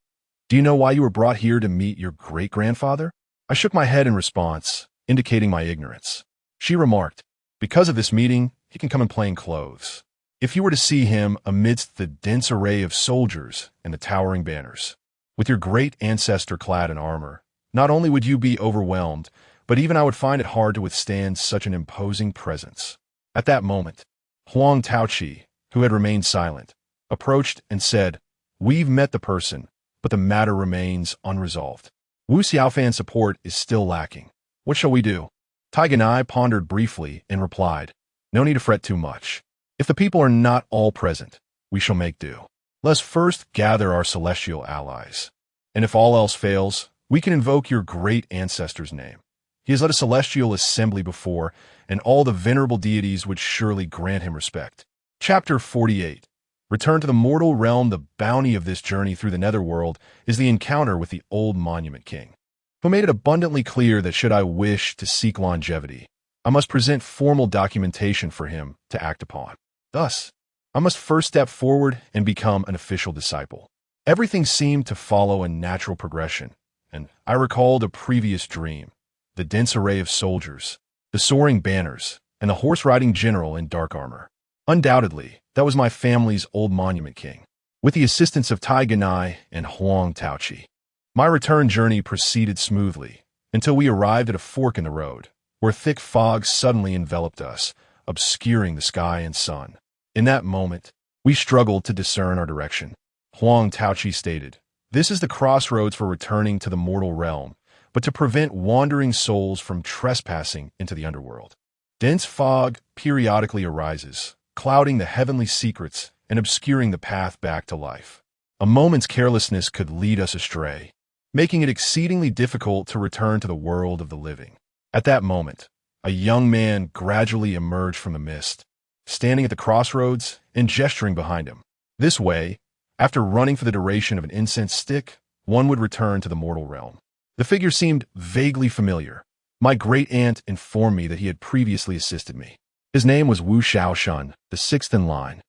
"Do you know why you were brought here to meet your great-grandfather?" I shook my head in response, indicating my ignorance. She remarked, "Because of this meeting, he can come in plain clothes. If you were to see him amidst the dense array of soldiers and the towering banners, with your great ancestor clad in armor, not only would you be overwhelmed, but even I would find it hard to withstand such an imposing presence." At that moment, Huang Taoqi, who had remained silent, approached and said, "We've met the person, but the matter remains unresolved." Wu Xiaofan's support is still lacking. What shall we do? Taiganai pondered briefly and replied, no need to fret too much. If the people are not all present, we shall make do. Let us first gather our celestial allies. And if all else fails, we can invoke your great ancestor's name. He has led a celestial assembly before, and all the venerable deities would surely grant him respect. Chapter 48. Return to the mortal realm. The bounty of this journey through the netherworld is the encounter with the old Monument King, who made it abundantly clear that should I wish to seek longevity, I must present formal documentation for him to act upon. Thus, I must first step forward and become an official disciple. Everything seemed to follow a natural progression, and I recalled a previous dream, the dense array of soldiers, the soaring banners, and the horse-riding general in dark armor. Undoubtedly, that was my family's old Monument King, with the assistance of Tai Ganai and Huang Taoqi. My return journey proceeded smoothly until we arrived at a fork in the road, where thick fog suddenly enveloped us, obscuring the sky and sun. In that moment, we struggled to discern our direction. Huang Taoqi stated, this is the crossroads for returning to the mortal realm, but to prevent wandering souls from trespassing into the underworld. Dense fog periodically arises, clouding the heavenly secrets and obscuring the path back to life. A moment's carelessness could lead us astray, making it exceedingly difficult to return to the world of the living. At that moment, a young man gradually emerged from the mist, standing at the crossroads and gesturing behind him. This way, after running for the duration of an incense stick, one would return to the mortal realm. The figure seemed vaguely familiar. My great-aunt informed me that he had previously assisted me. His name was Wu Xiaoshun, the sixth in line,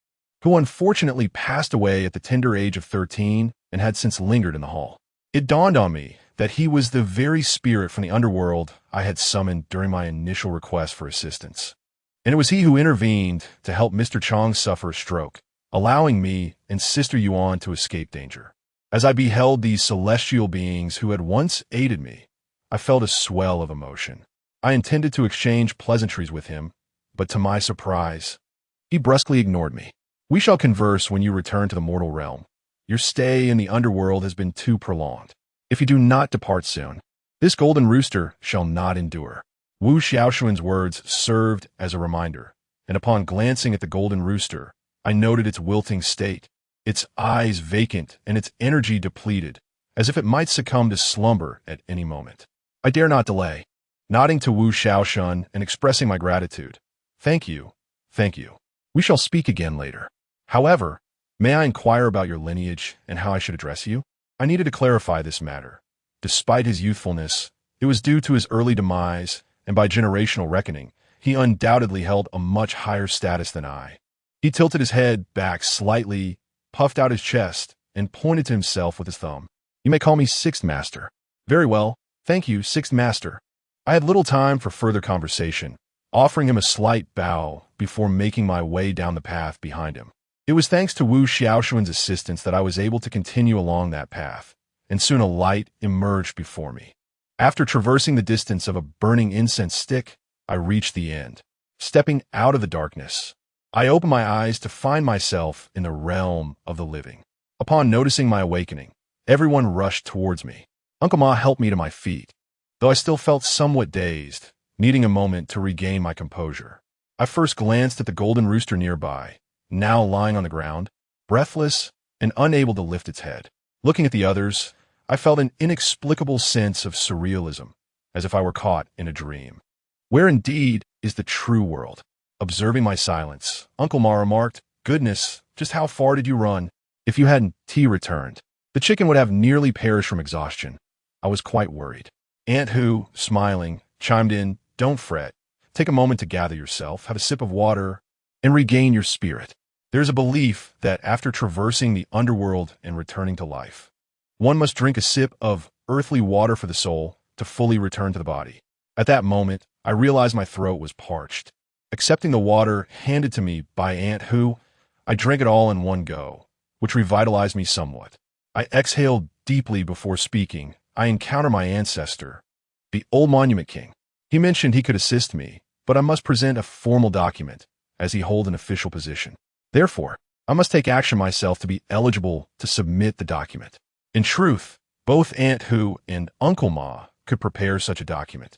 who unfortunately passed away at the tender age of 13 and had since lingered in the hall. It dawned on me that he was the very spirit from the underworld I had summoned during my initial request for assistance. And it was he who intervened to help Mr. Chong suffer a stroke, allowing me and Sister Yuan to escape danger. As I beheld these celestial beings who had once aided me, I felt a swell of emotion. I intended to exchange pleasantries with him, but to my surprise, he brusquely ignored me. We shall converse when you return to the mortal realm. Your stay in the underworld has been too prolonged. If you do not depart soon, this golden rooster shall not endure. Wu Xiaoshun's words served as a reminder, and upon glancing at the golden rooster, I noted its wilting state, its eyes vacant and its energy depleted, as if it might succumb to slumber at any moment. I dare not delay. Nodding to Wu Xiaoshun and expressing my gratitude, Thank you. We shall speak again later. However, may I inquire about your lineage and how I should address you? I needed to clarify this matter. Despite his youthfulness, it was due to his early demise, and by generational reckoning, he undoubtedly held a much higher status than I. He tilted his head back slightly, puffed out his chest, and pointed to himself with his thumb. You may call me Sixth Master. Very well. Thank you, Sixth Master. I had little time for further conversation, offering him a slight bow before making my way down the path behind him. It was thanks to Wu Xiaoshun's assistance that I was able to continue along that path, and soon a light emerged before me. After traversing the distance of a burning incense stick, I reached the end. Stepping out of the darkness, I opened my eyes to find myself in the realm of the living. Upon noticing my awakening, everyone rushed towards me. Uncle Ma helped me to my feet, though I still felt somewhat dazed, needing a moment to regain my composure. I first glanced at the golden rooster nearby, now lying on the ground, breathless and unable to lift its head. Looking at the others, I felt an inexplicable sense of surrealism, as if I were caught in a dream. Where indeed is the true world? Observing my silence, Uncle Ma remarked, Goodness, just how far did you run? If you hadn't returned, the chicken would have nearly perished from exhaustion. I was quite worried. Aunt Hu, smiling, chimed in, Don't fret. Take a moment to gather yourself, have a sip of water, and regain your spirit. There's a belief that after traversing the underworld and returning to life, one must drink a sip of earthly water for the soul to fully return to the body. At that moment, I realized my throat was parched. Accepting the water handed to me by Aunt Hu, I drank it all in one go, which revitalized me somewhat. I exhaled deeply before speaking. I encountered my ancestor, the old Monument King. He mentioned he could assist me, but I must present a formal document, as he holds an official position. Therefore, I must take action myself to be eligible to submit the document. In truth, Both Aunt Hu and Uncle Ma could prepare such a document,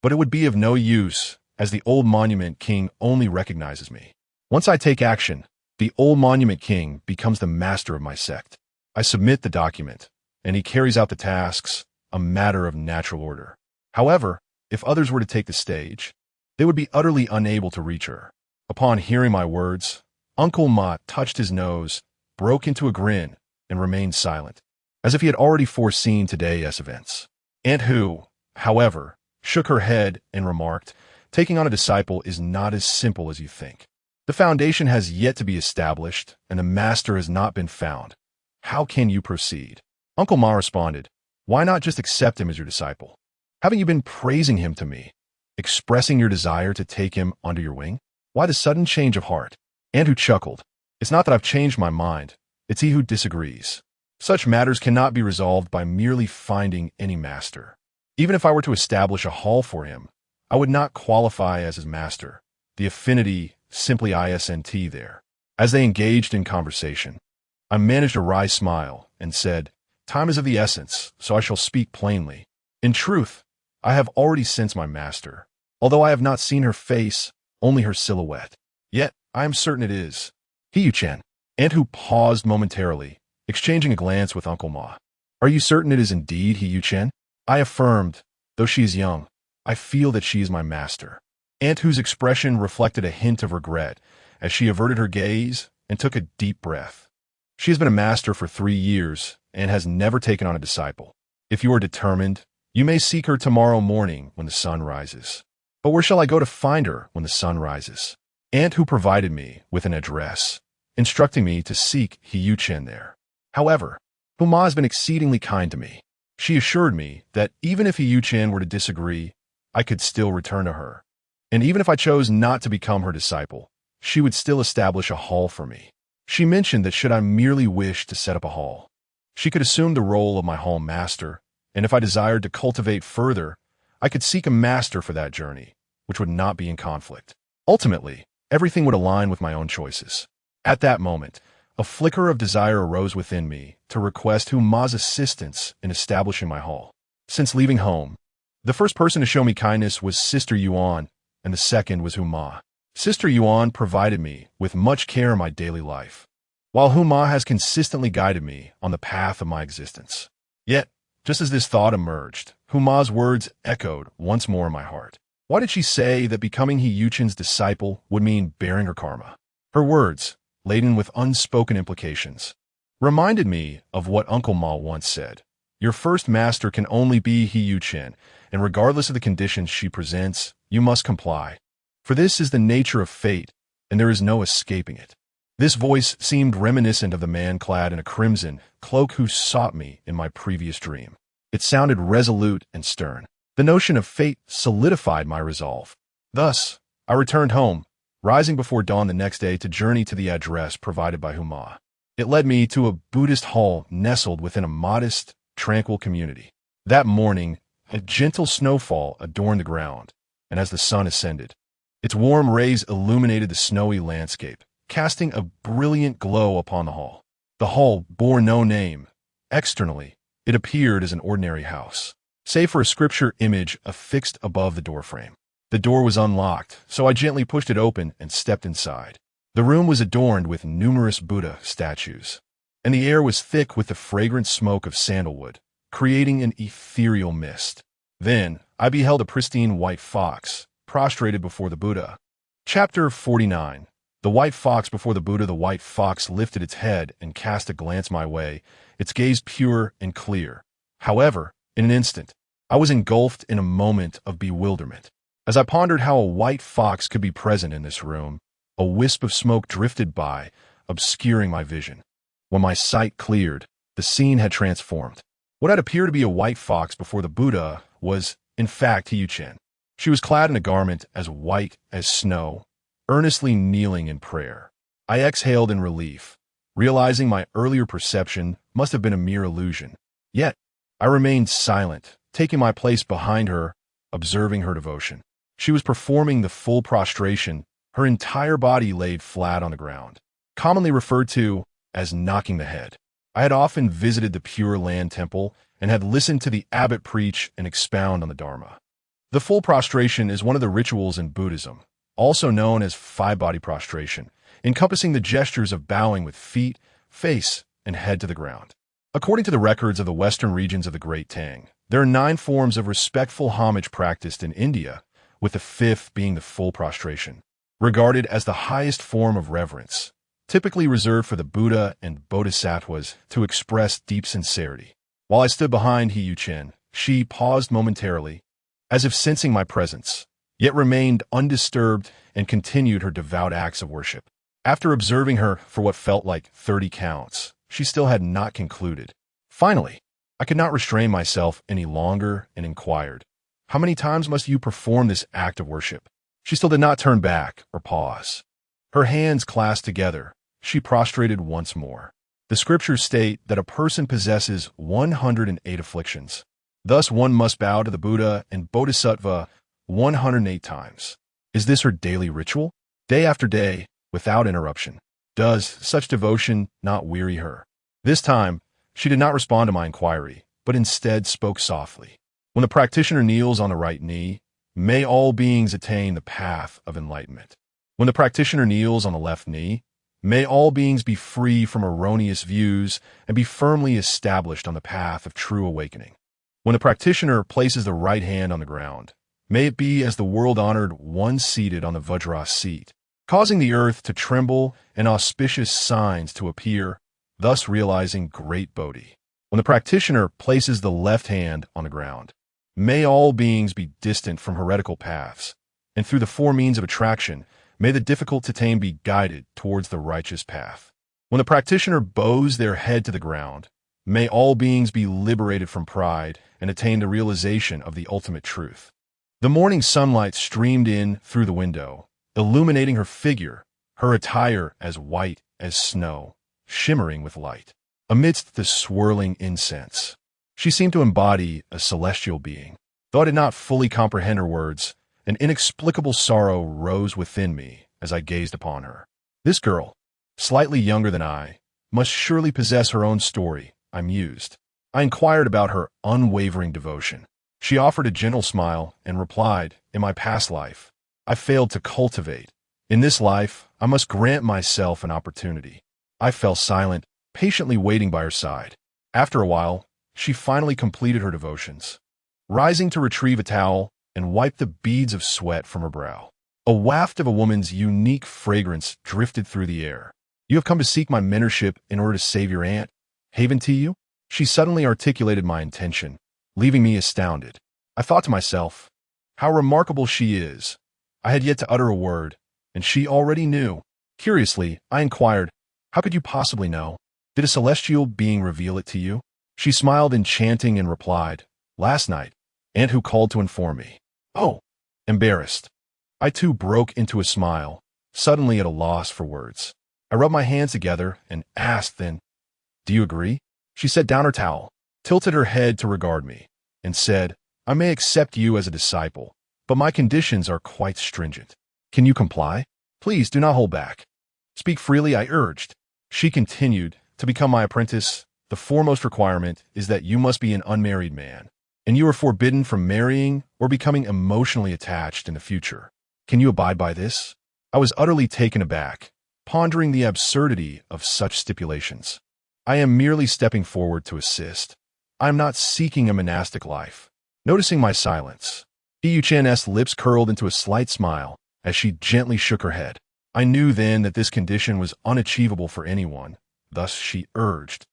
but it would be of no use, as the old Monument King only recognizes me. Once I take action, the old Monument King becomes the master of my sect. I submit the document, and he carries out the tasks, a matter of natural order. However, if others were to take the stage, they would be utterly unable to reach her. Upon hearing my words, Uncle Ma touched his nose, broke into a grin, and remained silent, as if he had already foreseen today's events. Aunt Hu, however, shook her head and remarked, "Taking on a disciple is not as simple as you think. The foundation has yet to be established, and the master has not been found. How can you proceed?" Uncle Ma responded, "Why not just accept him as your disciple? Haven't you been praising him to me, expressing your desire to take him under your wing? Why the sudden change of heart?" Aunt Hu chuckled, "It's not that I've changed my mind. It's he who disagrees. Such matters cannot be resolved by merely finding any master. Even if I were to establish a hall for him, I would not qualify as his master. The affinity simply isn't there." As they engaged in conversation, I managed a wry smile and said, "Time is of the essence, so I shall speak plainly. In truth, I have already sensed my master, although I have not seen her face, only her silhouette. Yet, I am certain it is he Yu-Chen." Aunt Hu paused momentarily, exchanging a glance with Uncle Ma. "Are you certain it is indeed he Yu-Chen?" I affirmed, "Though she is young, I feel that she is my master." Aunt Hu's expression reflected a hint of regret as she averted her gaze and took a deep breath. "She has been a master for 3 years and has never taken on a disciple. If you are determined, you may seek her tomorrow morning when the sun rises." "But where shall I go to find her when the sun rises?" Aunt Hu provided me with an address, instructing me to seek He Yu-Chen there. However, Huma has been exceedingly kind to me. She assured me that even if He Yu-Chen were to disagree, I could still return to her. And even if I chose not to become her disciple, she would still establish a hall for me. She mentioned that should I merely wish to set up a hall, she could assume the role of my hall master, and if I desired to cultivate further, I could seek a master for that journey, which would not be in conflict. Ultimately, everything would align with my own choices. At that moment, a flicker of desire arose within me to request Huma's assistance in establishing my hall. Since leaving home, the first person to show me kindness was Sister Yuan, and the second was Huma. Sister Yuan provided me with much care in my daily life, while Huma has consistently guided me on the path of my existence. Yet, just as this thought emerged, Huma's words echoed once more in my heart. Why did she say that becoming He Yu-Chen's disciple would mean bearing her karma? Her words, laden with unspoken implications, reminded me of what Uncle Ma once said. Your first master can only be He Yu-Chen, and regardless of the conditions she presents, you must comply. For this is the nature of fate, and there is no escaping it. This voice seemed reminiscent of the man clad in a crimson cloak who sought me in my previous dream. It sounded resolute and stern. The notion of fate solidified my resolve. Thus, I returned home, rising before dawn the next day to journey to the address provided by Huma. It led me to a Buddhist hall nestled within a modest, tranquil community. That morning, a gentle snowfall adorned the ground, and as the sun ascended, its warm rays illuminated the snowy landscape, casting a brilliant glow upon the hall. The hall bore no name. Externally, it appeared as an ordinary house, save for a scripture image affixed above the doorframe. The door was unlocked, so I gently pushed it open and stepped inside. The room was adorned with numerous Buddha statues, and the air was thick with the fragrant smoke of sandalwood, creating an ethereal mist. Then, I beheld a pristine white fox, prostrated before the Buddha. Chapter 49. The white fox before the Buddha. The white fox lifted its head and cast a glance my way, its gaze pure and clear. However, in an instant, I was engulfed in a moment of bewilderment. As I pondered how a white fox could be present in this room, a wisp of smoke drifted by, obscuring my vision. When my sight cleared, the scene had transformed. What had appeared to be a white fox before the Buddha was, in fact, He Yu-Chen. She was clad in a garment as white as snow, earnestly kneeling in prayer. I exhaled in relief, realizing my earlier perception must have been a mere illusion. Yet, I remained silent, taking my place behind her, observing her devotion. She was performing the full prostration, her entire body laid flat on the ground, commonly referred to as knocking the head. I had often visited the Pure Land Temple and had listened to the abbot preach and expound on the Dharma. The full prostration is one of the rituals in Buddhism, also known as five-body prostration, encompassing the gestures of bowing with feet, face, and head to the ground. According to the records of the western regions of the Great Tang, there are 9 forms of respectful homage practiced in India, with the 5th being the full prostration, regarded as the highest form of reverence, typically reserved for the Buddha and Bodhisattvas to express deep sincerity. While I stood behind He Yu Chen, she paused momentarily, as if sensing my presence, yet remained undisturbed and continued her devout acts of worship. After observing her for what felt like 30 counts, she still had not concluded. Finally, I could not restrain myself any longer and inquired, "How many times must you perform this act of worship?" She still did not turn back or pause. Her hands clasped together, she prostrated once more. The scriptures state that a person possesses 108 afflictions. Thus one must bow to the Buddha and Bodhisattva 108 times. Is this her daily ritual? Day after day, without interruption. Does such devotion not weary her? This time, she did not respond to my inquiry, but instead spoke softly. When the practitioner kneels on the right knee, may all beings attain the path of enlightenment. When the practitioner kneels on the left knee, may all beings be free from erroneous views and be firmly established on the path of true awakening. When the practitioner places the right hand on the ground, may it be as the world-honored one seated on the Vajra seat, causing the earth to tremble and auspicious signs to appear, thus realizing great Bodhi. When the practitioner places the left hand on the ground, may all beings be distant from heretical paths, and through the 4 means of attraction, may the difficult to tame be guided towards the righteous path. When the practitioner bows their head to the ground, may all beings be liberated from pride and attain the realization of the ultimate truth. The morning sunlight streamed in through the window, illuminating her figure, her attire as white as snow, shimmering with light. Amidst the swirling incense, she seemed to embody a celestial being. Though I did not fully comprehend her words, an inexplicable sorrow rose within me as I gazed upon her. This girl, slightly younger than I, must surely possess her own story, I mused. I inquired about her unwavering devotion. She offered a gentle smile and replied, "In my past life, I failed to cultivate. In this life, I must grant myself an opportunity." I fell silent, patiently waiting by her side. After a while, she finally completed her devotions. Rising to retrieve a towel and wipe the beads of sweat from her brow, a waft of a woman's unique fragrance drifted through the air. "You have come to seek my mentorship in order to save your aunt, Haven to you?" She suddenly articulated my intention, leaving me astounded. I thought to myself, how remarkable she is. I had yet to utter a word, and she already knew. Curiously, I inquired, "How could you possibly know? Did a celestial being reveal it to you?" She smiled enchanting and replied, "Last night, Aunt who called to inform me." Oh, embarrassed. I too broke into a smile, suddenly at a loss for words. I rubbed my hands together and asked then, "Do you agree?" She set down her towel, tilted her head to regard me, and said, "I may accept you as a disciple, but my conditions are quite stringent. Can you comply? Please do not hold back. Speak freely," I urged. She continued, "To become my apprentice, the foremost requirement is that you must be an unmarried man, and you are forbidden from marrying or becoming emotionally attached in the future. Can you abide by this?" I was utterly taken aback, pondering the absurdity of such stipulations. I am merely stepping forward to assist. I am not seeking a monastic life. Noticing my silence, Yu Chen's lips curled into a slight smile as she gently shook her head. I knew then that this condition was unachievable for anyone. Thus she urged,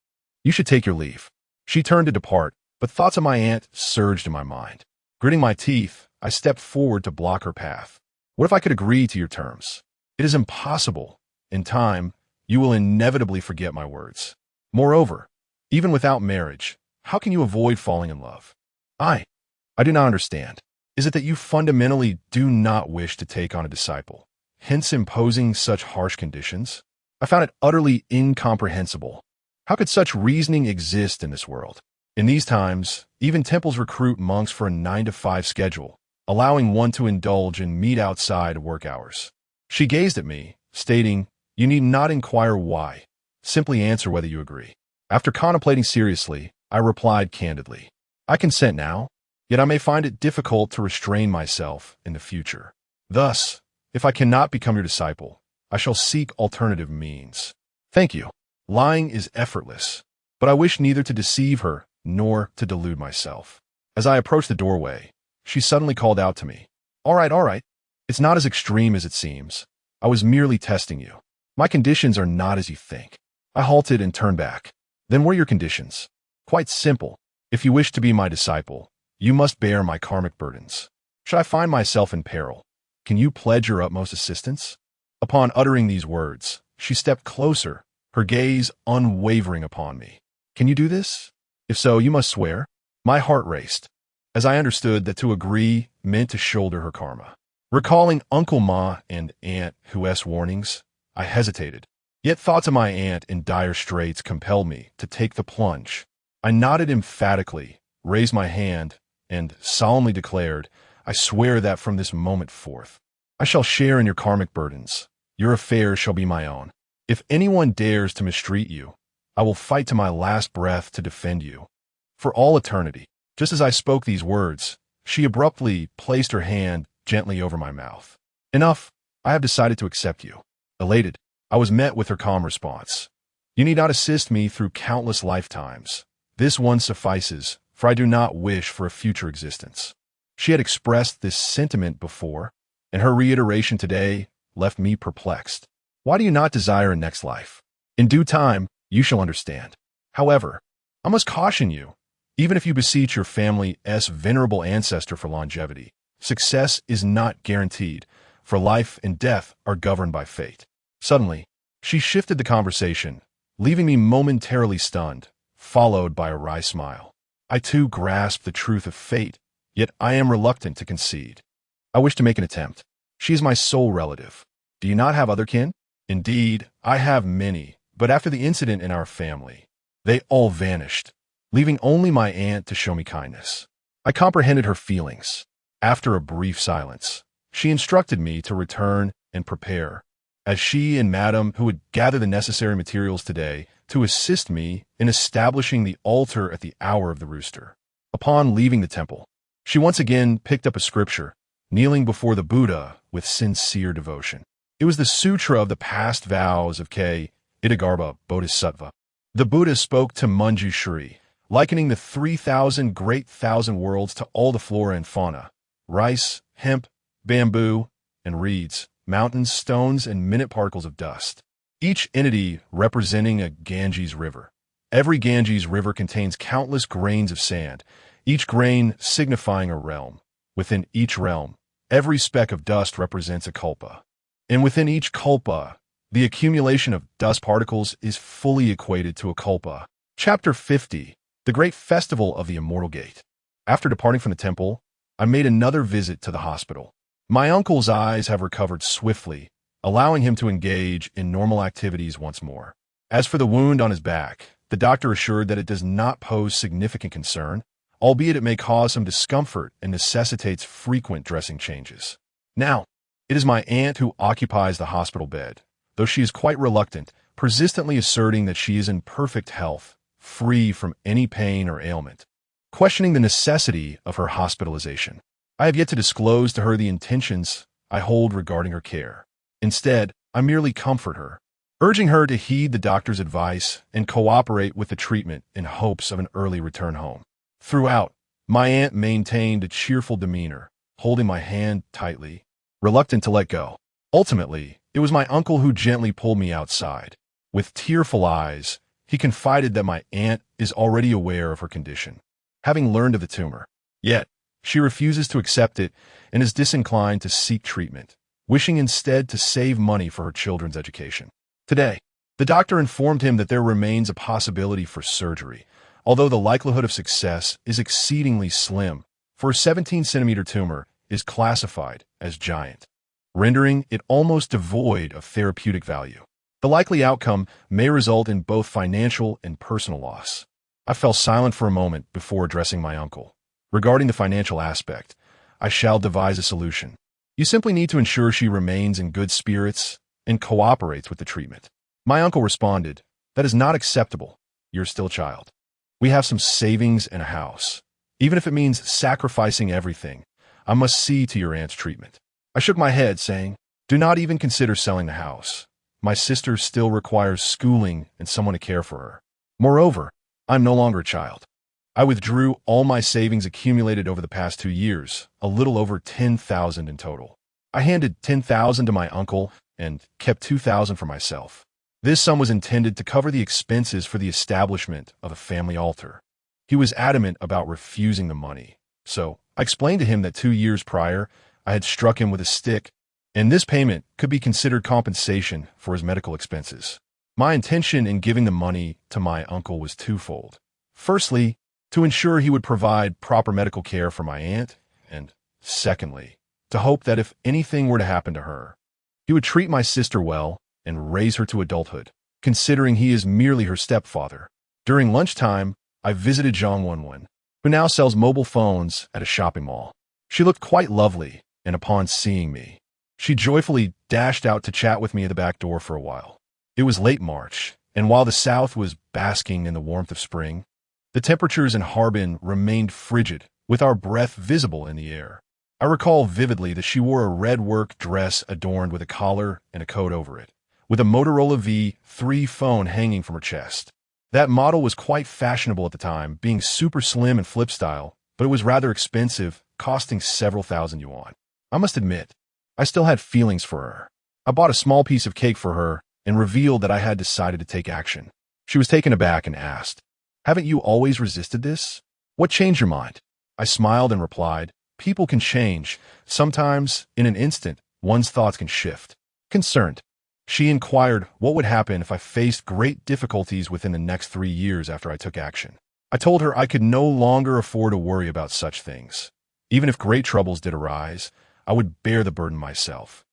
"You should take your leave." She turned to depart, but thoughts of my aunt surged in my mind. Gritting my teeth, I stepped forward to block her path. "What if I could agree to your terms?" "It is impossible. In time, you will inevitably forget my words. Moreover, even without marriage, how can you avoid falling in love?" I do not understand. Is it that you fundamentally do not wish to take on a disciple, hence imposing such harsh conditions? I found it utterly incomprehensible. How could such reasoning exist in this world? In these times, even temples recruit monks for a 9-to-5 schedule, allowing one to indulge in meat outside work hours. She gazed at me, stating, "You need not inquire why. Simply answer whether you agree." After contemplating seriously, I replied candidly. I consent now, yet I may find it difficult to restrain myself in the future. Thus, if I cannot become your disciple, I shall seek alternative means. Thank you. Lying is effortless, but I wish neither to deceive her nor to delude myself. As I approached the doorway, she suddenly called out to me. All right. It's not as extreme as it seems. I was merely testing you. My conditions are not as you think. I halted and turned back. Then what are your conditions? Quite simple. If you wish to be my disciple, you must bear my karmic burdens. Should I find myself in peril, can you pledge your utmost assistance? Upon uttering these words, she stepped closer, her gaze unwavering upon me. Can you do this? If so, you must swear. My heart raced, as I understood that to agree meant to shoulder her karma. Recalling Uncle Ma and Aunt Hu's warnings, I hesitated. Yet thoughts of my aunt in dire straits compelled me to take the plunge. I nodded emphatically, raised my hand, and solemnly declared, I swear that from this moment forth, I shall share in your karmic burdens. Your affairs shall be my own. If anyone dares to mistreat you, I will fight to my last breath to defend you. For all eternity. Just as I spoke these words, she abruptly placed her hand gently over my mouth. Enough. I have decided to accept you. Elated, I was met with her calm response. You need not assist me through countless lifetimes. This one suffices, for I do not wish for a future existence. She had expressed this sentiment before, and her reiteration today left me perplexed. Why do you not desire a next life? In due time, you shall understand. However, I must caution you, even if you beseech your family's venerable ancestor for longevity, success is not guaranteed, for life and death are governed by fate. Suddenly, she shifted the conversation, leaving me momentarily stunned, followed by a wry smile. I too grasped the truth of fate, yet I am reluctant to concede. I wish to make an attempt. She is my sole relative. Do you not have other kin? Indeed, I have many, but after the incident in our family, they all vanished, leaving only my aunt to show me kindness. I comprehended her feelings. After a brief silence, she instructed me to return and prepare, as she and Madame, who would gather the necessary materials today, to assist me in establishing the altar at the hour of the rooster. Upon leaving the temple, she once again picked up a scripture, kneeling before the Buddha with sincere devotion. It was the Sutra of the Past Vows of K. Idagarbha Bodhisattva. The Buddha spoke to Manjushri, likening the 3,000 great thousand worlds to all the flora and fauna, rice, hemp, bamboo, and reeds, mountains, stones, and minute particles of dust. Each entity representing a Ganges river. Every Ganges river contains countless grains of sand, each grain signifying a realm. Within each realm, every speck of dust represents a kalpa. And within each kalpa, the accumulation of dust particles is fully equated to a kalpa. Chapter 50. The Great Festival of the Immortal Gate. After departing from the temple, I made another visit to the hospital. My uncle's eyes have recovered swiftly, allowing him to engage in normal activities once more. As for the wound on his back, the doctor assured that it does not pose significant concern, albeit it may cause some discomfort and necessitates frequent dressing changes. Now, it is my aunt who occupies the hospital bed, though she is quite reluctant, persistently asserting that she is in perfect health, free from any pain or ailment, questioning the necessity of her hospitalization. I have yet to disclose to her the intentions I hold regarding her care. Instead, I merely comfort her, urging her to heed the doctor's advice and cooperate with the treatment in hopes of an early return home. Throughout, my aunt maintained a cheerful demeanor, holding my hand tightly, reluctant to let go. Ultimately, it was my uncle who gently pulled me outside. With tearful eyes, he confided that my aunt is already aware of her condition, having learned of the tumor. Yet, she refuses to accept it and is disinclined to seek treatment, wishing instead to save money for her children's education. Today, the doctor informed him that there remains a possibility for surgery, although the likelihood of success is exceedingly slim, for a 17-centimeter tumor is classified as giant, rendering it almost devoid of therapeutic value. The likely outcome may result in both financial and personal loss. I fell silent for a moment before addressing my uncle. Regarding the financial aspect, I shall devise a solution. You simply need to ensure she remains in good spirits and cooperates with the treatment. My uncle responded, That is not acceptable. You're still a child. We have some savings and a house. Even if it means sacrificing everything, I must see to your aunt's treatment." I shook my head, saying, "Do not even consider selling the house. My sister still requires schooling and someone to care for her. Moreover, I'm no longer a child." I withdrew all my savings accumulated over the past 2 years, a little over 10,000 in total. I handed 10,000 to my uncle and kept 2,000 for myself. This sum was intended to cover the expenses for the establishment of a family altar. He was adamant about refusing the money, so I explained to him that 2 years prior, I had struck him with a stick, and this payment could be considered compensation for his medical expenses. My intention in giving the money to my uncle was twofold. Firstly, to ensure he would provide proper medical care for my aunt, and secondly, to hope that if anything were to happen to her, he would treat my sister well and raise her to adulthood, considering he is merely her stepfather. During lunchtime, I visited Zhang Wenwen, who now sells mobile phones at a shopping mall. She looked quite lovely, and upon seeing me, she joyfully dashed out to chat with me at the back door for a while. It was late March, and while the south was basking in the warmth of spring, the temperatures in Harbin remained frigid, with our breath visible in the air. I recall vividly that she wore a red work dress adorned with a collar and a coat over it, with a Motorola V3 phone hanging from her chest. That model was quite fashionable at the time, being super slim and flip style, but it was rather expensive, costing several thousand yuan. I must admit, I still had feelings for her. I bought a small piece of cake for her and revealed that I had decided to take action. She was taken aback and asked, "Haven't you always resisted this? What changed your mind?" I smiled and replied, "People can change. Sometimes, in an instant, one's thoughts can shift." Concerned, she inquired what would happen if I faced great difficulties within the next 3 years after I took action. I told her I could no longer afford to worry about such things. Even if great troubles did arise, I would bear the burden myself.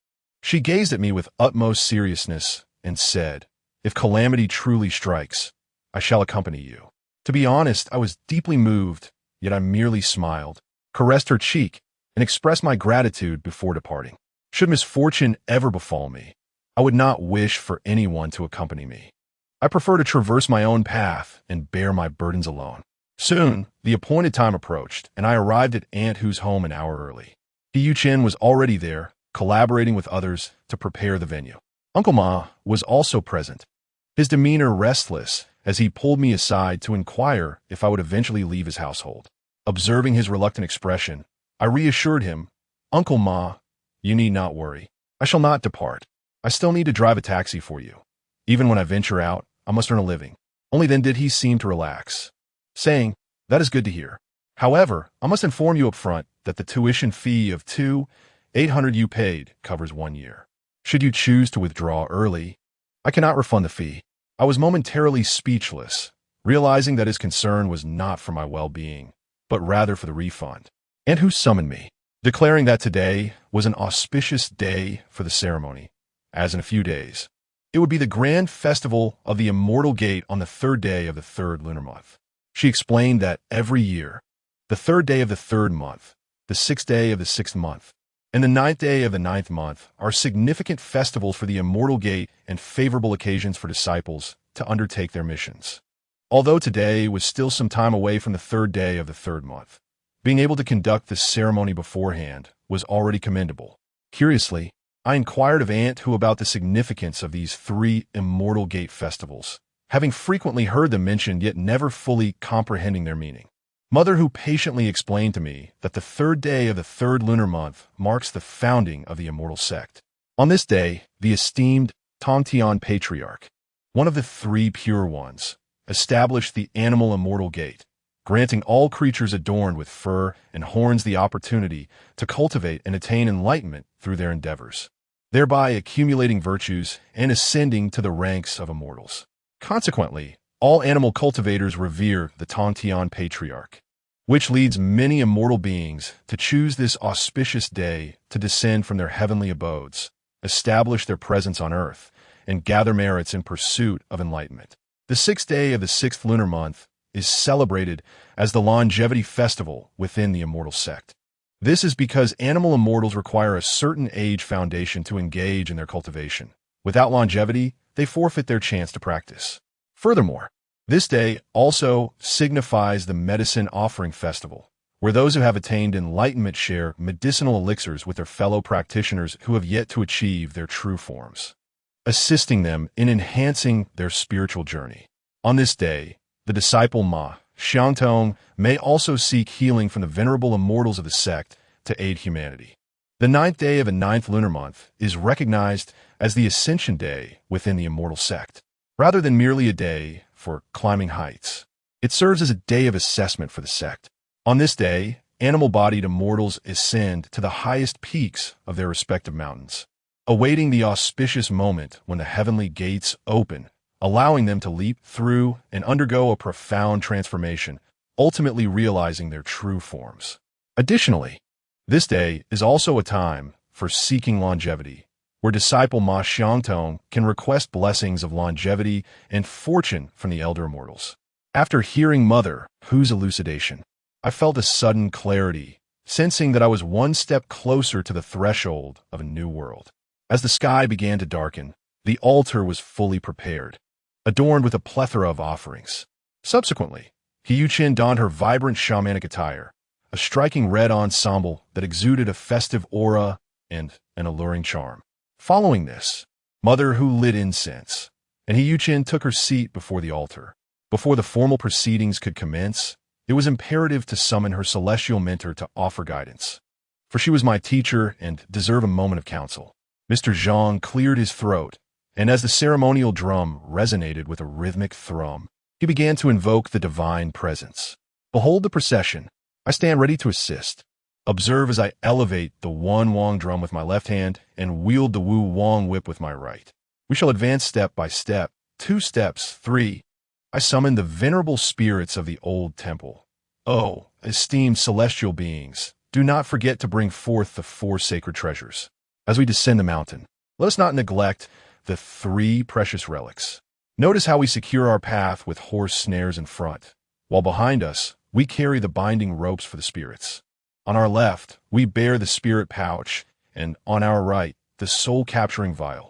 She gazed at me with utmost seriousness and said, "If calamity truly strikes, I shall accompany you." To be honest, I was deeply moved, yet I merely smiled, caressed her cheek, and expressed my gratitude before departing. Should misfortune ever befall me, I would not wish for anyone to accompany me. I prefer to traverse my own path and bear my burdens alone. Soon, the appointed time approached, and I arrived at Aunt Hu's home an hour early. Yu Chen was already there, collaborating with others to prepare the venue. Uncle Ma was also present, his demeanor restless as he pulled me aside to inquire if I would eventually leave his household. Observing his reluctant expression, I reassured him, "Uncle Ma, you need not worry. I shall not depart. I still need to drive a taxi for you. Even when I venture out, I must earn a living." Only then did he seem to relax, saying, "That is good to hear. However, I must inform you up front that the tuition fee of 2,800 you paid covers 1 year. Should you choose to withdraw early, I cannot refund the fee." I was momentarily speechless, realizing that his concern was not for my well-being, but rather for the refund. Aunt Hu summoned me, declaring that today was an auspicious day for the ceremony, as in a few days, it would be the grand festival of the Immortal Gate on the 3rd day of the 3rd lunar month. She explained that every year, the 3rd day of the 3rd month, the 6th day of the 6th month, and the 9th day of the 9th month are significant festivals for the Immortal Gate and favorable occasions for disciples to undertake their missions. Although today was still some time away from the 3rd day of the 3rd month, being able to conduct this ceremony beforehand was already commendable. Curiously, I inquired of Aunt Hu about the significance of these 3 Immortal Gate festivals, having frequently heard them mentioned yet never fully comprehending their meaning. Mother Hu patiently explained to me that the 3rd day of the 3rd lunar month marks the founding of the Immortal Sect. On this day, the esteemed Tongtian Patriarch, one of the 3 pure ones, established the Animal Immortal Gate, granting all creatures adorned with fur and horns the opportunity to cultivate and attain enlightenment through their endeavors, thereby accumulating virtues and ascending to the ranks of immortals. Consequently, all animal cultivators revere the Tongtian Patriarch, which leads many immortal beings to choose this auspicious day to descend from their heavenly abodes, establish their presence on earth, and gather merits in pursuit of enlightenment. The 6th day of the 6th lunar month is celebrated as the longevity festival within the Immortal Sect. This is because animal immortals require a certain age foundation to engage in their cultivation. Without longevity, they forfeit their chance to practice. Furthermore, This day also signifies the Medicine Offering Festival, where those who have attained enlightenment share medicinal elixirs with their fellow practitioners who have yet to achieve their true forms, assisting them in enhancing their spiritual journey. On this day, the disciple Ma Xiangtong may also seek healing from the venerable immortals of the sect to aid humanity. The 9th day of a 9th lunar month is recognized as the Ascension Day within the immortal sect. Rather than merely a day for climbing heights, it serves as a day of assessment for the sect. On this day, animal-bodied immortals ascend to the highest peaks of their respective mountains, awaiting the auspicious moment when the heavenly gates open, allowing them to leap through and undergo a profound transformation, ultimately realizing their true forms. Additionally, this day is also a time for seeking longevity, where disciple Ma Xiangtong can request blessings of longevity and fortune from the elder immortals. After hearing Mother Hu's elucidation, I felt a sudden clarity, sensing that I was one step closer to the threshold of a new world. As the sky began to darken, the altar was fully prepared, adorned with a plethora of offerings. Subsequently, Yu-Chin donned her vibrant shamanic attire, a striking red ensemble that exuded a festive aura and an alluring charm. Following this, Mother Hu lit incense, and Yu-Chin took her seat before the altar. Before the formal proceedings could commence, it was imperative to summon her celestial mentor to offer guidance, for she was my teacher and deserved a moment of counsel. Mr. Zhang cleared his throat, and as the ceremonial drum resonated with a rhythmic thrum, he began to invoke the divine presence. Behold the procession. I stand ready to assist. Observe as I elevate the Wan Wong drum with my left hand and wield the Wu Wong whip with my right. We shall advance step by step, 2 steps, 3. I summon the venerable spirits of the old temple. Oh, esteemed celestial beings, do not forget to bring forth the 4 sacred treasures. As we descend the mountain, let us not neglect the 3 precious relics. Notice how we secure our path with horse snares in front, while behind us, we carry the binding ropes for the spirits. On our left, we bear the spirit pouch, and on our right, the soul-capturing vial.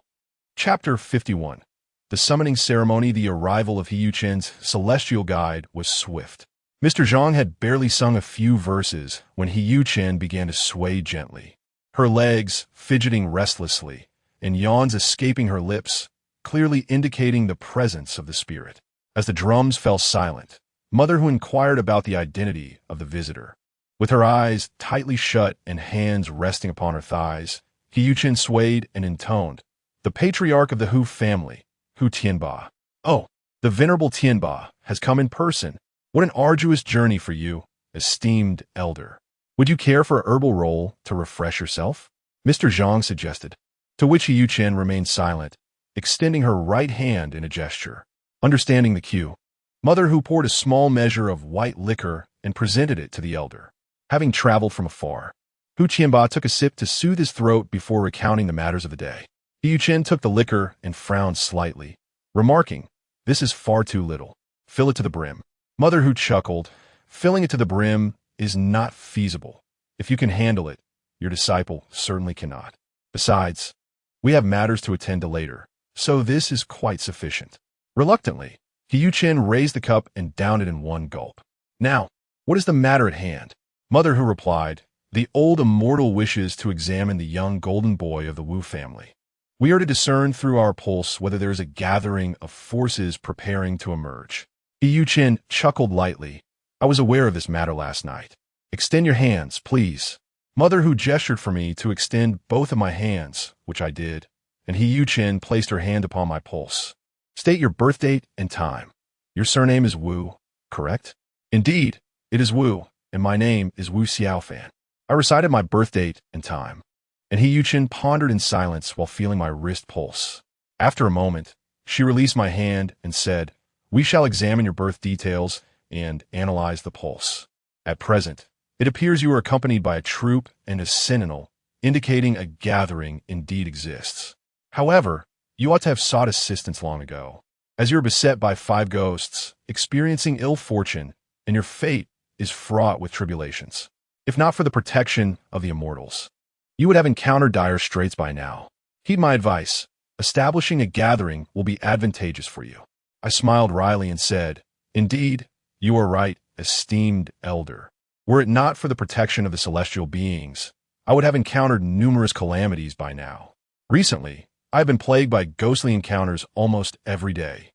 Chapter 51. The summoning ceremony. The arrival of Yu-Chin's celestial guide was swift. Mr. Zhang had barely sung a few verses when Yu-Chin began to sway gently, her legs fidgeting restlessly, and yawns escaping her lips, clearly indicating the presence of the spirit. As the drums fell silent, Mother Hu inquired about the identity of the visitor. With her eyes tightly shut and hands resting upon her thighs, Yu-Chin swayed and intoned, "The patriarch of the Hu family, Hu Tianba. Oh, the venerable Tianba has come in person. What an arduous journey for you, esteemed elder. Would you care for a herbal roll to refresh yourself?" Mr. Zhang suggested, to which Yu-Chin remained silent, extending her right hand in a gesture. Understanding the cue, Mother Hu poured a small measure of white liquor and presented it to the elder. Having traveled from afar, Hu Tianba took a sip to soothe his throat before recounting the matters of the day. Yu-Chin took the liquor and frowned slightly, remarking, "This is far too little. Fill it to the brim." Mother Hu chuckled, "Filling it to the brim is not feasible. If you can handle it, your disciple certainly cannot. Besides, we have matters to attend to later, so this is quite sufficient." Reluctantly, Yu-Chin raised the cup and downed it in one gulp. "Now, what is the matter at hand?" Mother Hu replied, "The old immortal wishes to examine the young golden boy of the Wu family. We are to discern through our pulse whether there is a gathering of forces preparing to emerge." Yu-Chin chuckled lightly. "I was aware of this matter last night. Extend your hands, please." Mother Hu gestured for me to extend both of my hands, which I did, and Yu-Chin placed her hand upon my pulse. "State your birth date and time. Your surname is Wu, correct?" "Indeed, it is Wu, and my name is Wu Xiaofan." I recited my birth date and time, and Yu-Chin pondered in silence while feeling my wrist pulse. After a moment, she released my hand and said, "We shall examine your birth details and analyze the pulse. At present, it appears you are accompanied by a troop and a sentinel, indicating a gathering indeed exists. However, you ought to have sought assistance long ago, as you are beset by 5 ghosts, experiencing ill fortune, and your fate is fraught with tribulations. If not for the protection of the immortals, you would have encountered dire straits by now. Heed my advice. Establishing a gathering will be advantageous for you." I smiled wryly and said, Indeed, you are right, esteemed elder. Were it not for the protection of the celestial beings, I would have encountered numerous calamities by now. Recently, I have been plagued by ghostly encounters almost every day.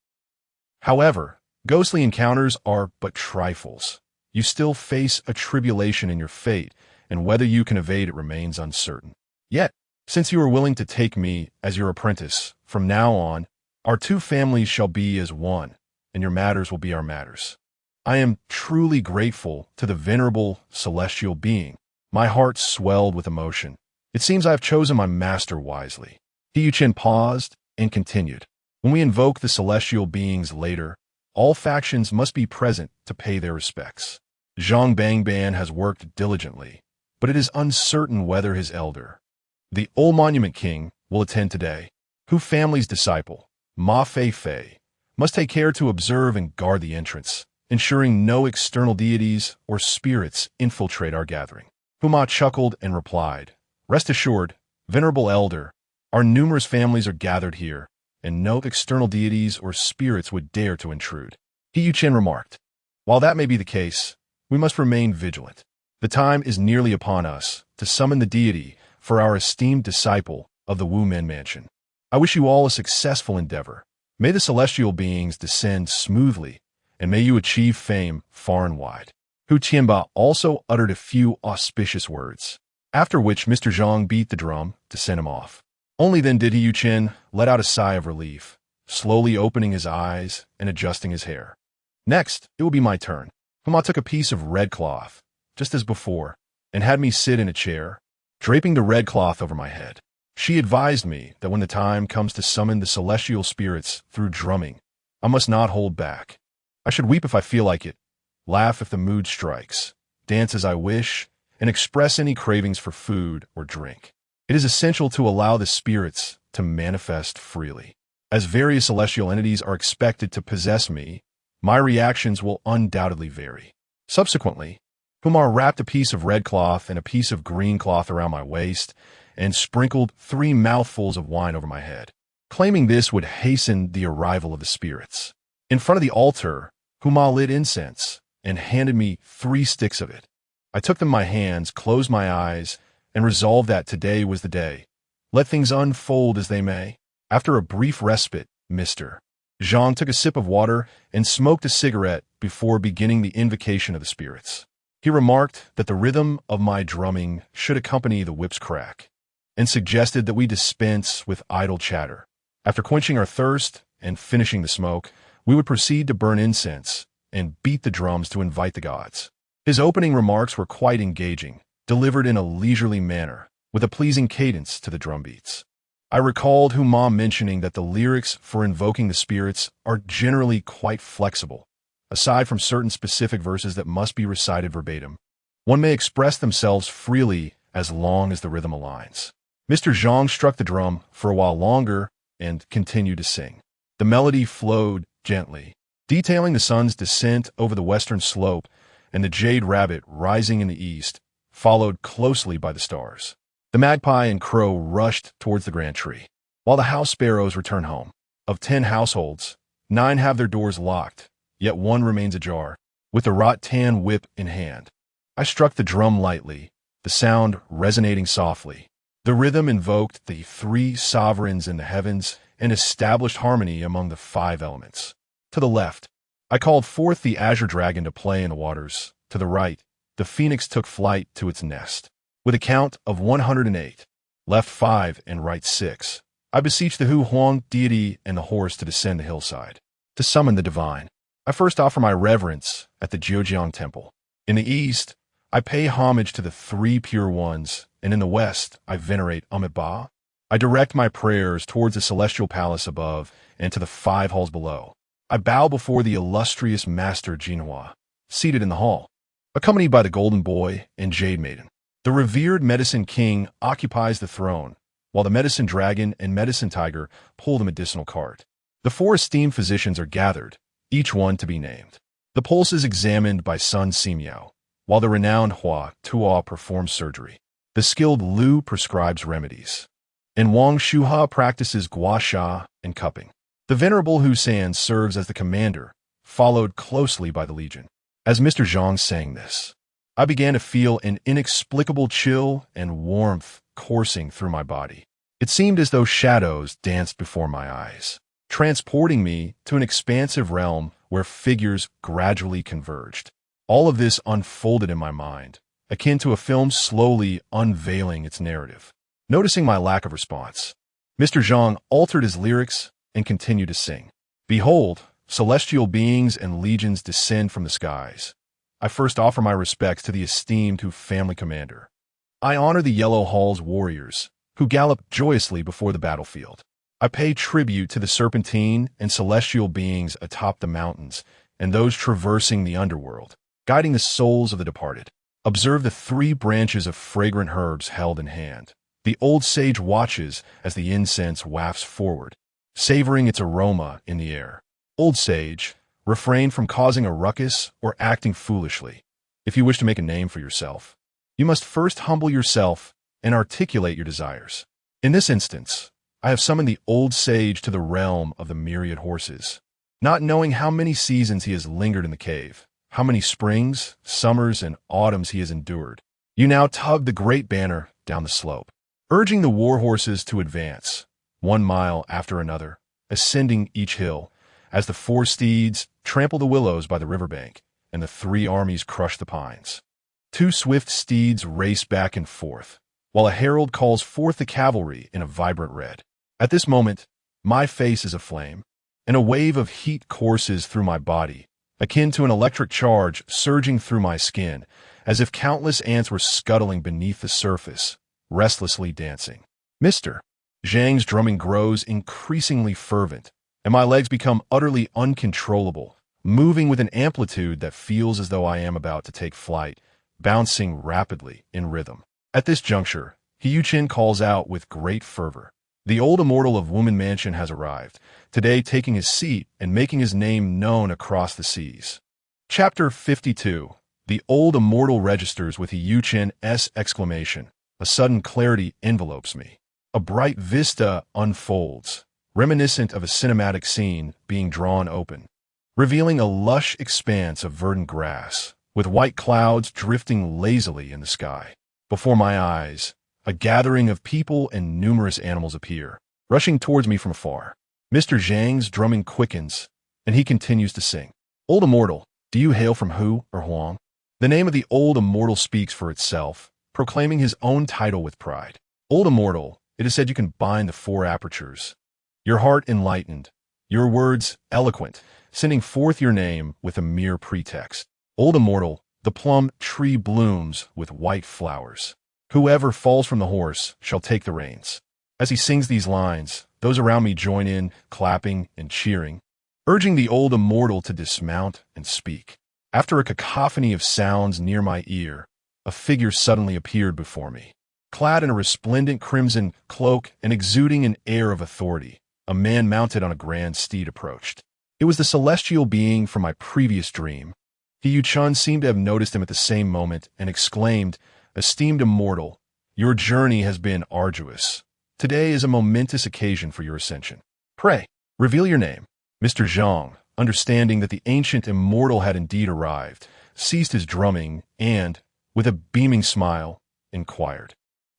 However, ghostly encounters are but trifles. You still face a tribulation in your fate, and whether you can evade it remains uncertain. Yet, since you are willing to take me as your apprentice, from now on, our two families shall be as one, and your matters will be our matters. I am truly grateful to the venerable celestial being. My heart swelled with emotion. It seems I have chosen my master wisely. Chen paused and continued. When we invoke the celestial beings later, all factions must be present to pay their respects. Zhang Bangban has worked diligently, but it is uncertain whether his elder, the Old Monument King, will attend today. Hu family's disciple, Ma Fei Fei, must take care to observe and guard the entrance, ensuring no external deities or spirits infiltrate our gathering. Huma chuckled and replied, "Rest assured, venerable elder, our numerous families are gathered here, and no external deities or spirits would dare to intrude." Chen remarked, "While that may be the case, we must remain vigilant. The time is nearly upon us to summon the deity for our esteemed disciple of the Wu Men Mansion. I wish you all a successful endeavor. May the celestial beings descend smoothly, and may you achieve fame far and wide." Hu Qianba also uttered a few auspicious words, after which Mr. Zhang beat the drum to send him off. Only then did Hu Chen let out a sigh of relief, slowly opening his eyes and adjusting his hair. Next, it will be my turn. Huma took a piece of red cloth, just as before, and had me sit in a chair, draping the red cloth over my head. She advised me that when the time comes to summon the celestial spirits through drumming, I must not hold back. I should weep if I feel like it, laugh if the mood strikes, dance as I wish, and express any cravings for food or drink. It is essential to allow the spirits to manifest freely. As various celestial entities are expected to possess me, my reactions will undoubtedly vary. Subsequently, Kumar wrapped a piece of red cloth and a piece of green cloth around my waist and sprinkled 3 mouthfuls of wine over my head, claiming this would hasten the arrival of the spirits. In front of the altar, Huma lit incense and handed me 3 sticks of it. I took them in my hands, closed my eyes, and resolved that today was the day. Let things unfold as they may. After a brief respite, Mr. Zhang took a sip of water and smoked a cigarette before beginning the invocation of the spirits. He remarked that the rhythm of my drumming should accompany the whip's crack, and suggested that we dispense with idle chatter. After quenching our thirst and finishing the smoke, we would proceed to burn incense and beat the drums to invite the gods. His opening remarks were quite engaging, delivered in a leisurely manner, with a pleasing cadence to the drum beats. I recalled Huma mentioning that the lyrics for invoking the spirits are generally quite flexible. Aside from certain specific verses that must be recited verbatim, one may express themselves freely as long as the rhythm aligns. Mr. Zhang struck the drum for a while longer and continued to sing. The melody flowed gently, detailing the sun's descent over the western slope and the jade rabbit rising in the east, followed closely by the stars. The magpie and crow rushed towards the grand tree, while the house sparrows return home. Of 10 households, 9 have their doors locked, yet 1 remains ajar, with the rattan whip in hand. I struck the drum lightly, the sound resonating softly. The rhythm invoked the 3 sovereigns in the heavens and established harmony among the 5 elements. To the left, I called forth the azure dragon to play in the waters. To the right, the phoenix took flight to its nest. With a count of 108, left 5 and right 6, I beseeched the Hu Huang deity and the horse to descend the hillside, to summon the divine. I first offer my reverence at the Jiujiang temple. In the east, I pay homage to the 3 pure ones, and in the west, I venerate Amitabha. I direct my prayers towards the celestial palace above and to the 5 halls below. I bow before the illustrious master Jinhua, seated in the hall, accompanied by the golden boy and jade maiden. The revered medicine king occupies the throne, while the medicine dragon and medicine tiger pull the medicinal cart. The 4 esteemed physicians are gathered, each one to be named. The pulse is examined by Sun Simiao, while the renowned Hua Tuo performs surgery. The skilled Lu prescribes remedies, and Wang Shuha practices gua sha and cupping. The venerable Hu San serves as the commander, followed closely by the Legion. As Mr. Zhang sang this, I began to feel an inexplicable chill and warmth coursing through my body. It seemed as though shadows danced before my eyes, transporting me to an expansive realm where figures gradually converged. All of this unfolded in my mind, akin to a film slowly unveiling its narrative. Noticing my lack of response, Mr. Zhang altered his lyrics and continued to sing. Behold, celestial beings and legions descend from the skies. I first offer my respects to the esteemed family commander. I honor the Yellow Hall's warriors, who gallop joyously before the battlefield. I pay tribute to the serpentine and celestial beings atop the mountains and those traversing the underworld, guiding the souls of the departed. Observe the 3 branches of fragrant herbs held in hand. The old sage watches as the incense wafts forward, savoring its aroma in the air. Old sage, refrain from causing a ruckus or acting foolishly. If you wish to make a name for yourself, you must first humble yourself and articulate your desires. In this instance, I have summoned the old sage to the realm of the myriad horses. Not knowing how many seasons he has lingered in the cave, how many springs, summers, and autumns he has endured, you now tug the great banner down the slope, urging the war horses to advance, 1 mile after another, ascending each hill, as the 4 steeds trample the willows by the riverbank, and the 3 armies crush the pines. 2 swift steeds race back and forth, while a herald calls forth the cavalry in a vibrant red. At this moment, my face is aflame, and a wave of heat courses through my body, akin to an electric charge surging through my skin, as if countless ants were scuttling beneath the surface, restlessly dancing. Mr. Zhang's drumming grows increasingly fervent, and my legs become utterly uncontrollable, moving with an amplitude that feels as though I am about to take flight, bouncing rapidly in rhythm. At this juncture, Hyuchin calls out with great fervor. The old immortal of Woman Mansion has arrived, today taking his seat and making his name known across the seas. Chapter 52. The old immortal registers with Hyuchin's exclamation. A sudden clarity envelopes me. A bright vista unfolds, reminiscent of a cinematic scene being drawn open, revealing a lush expanse of verdant grass, with white clouds drifting lazily in the sky. Before my eyes, a gathering of people and numerous animals appear, rushing towards me from afar. Mr. Zhang's drumming quickens, and he continues to sing. Old immortal, do you hail from Hu or Huang? The name of the old immortal speaks for itself, proclaiming his own title with pride. Old immortal, it is said you can bind the 4 apertures. Your heart enlightened, your words eloquent, sending forth your name with a mere pretext. Old immortal, the plum tree blooms with white flowers. Whoever falls from the horse shall take the reins. As he sings these lines, those around me join in, clapping and cheering, urging the old immortal to dismount and speak. After a cacophony of sounds near my ear, a figure suddenly appeared before me. Clad in a resplendent crimson cloak and exuding an air of authority, a man mounted on a grand steed approached. It was the celestial being from my previous dream. Hyuchin seemed to have noticed him at the same moment and exclaimed, Esteemed immortal, your journey has been arduous. Today is a momentous occasion for your ascension. Pray, reveal your name. Mr. Zhang, understanding that the ancient immortal had indeed arrived, ceased his drumming and, with a beaming smile, inquired,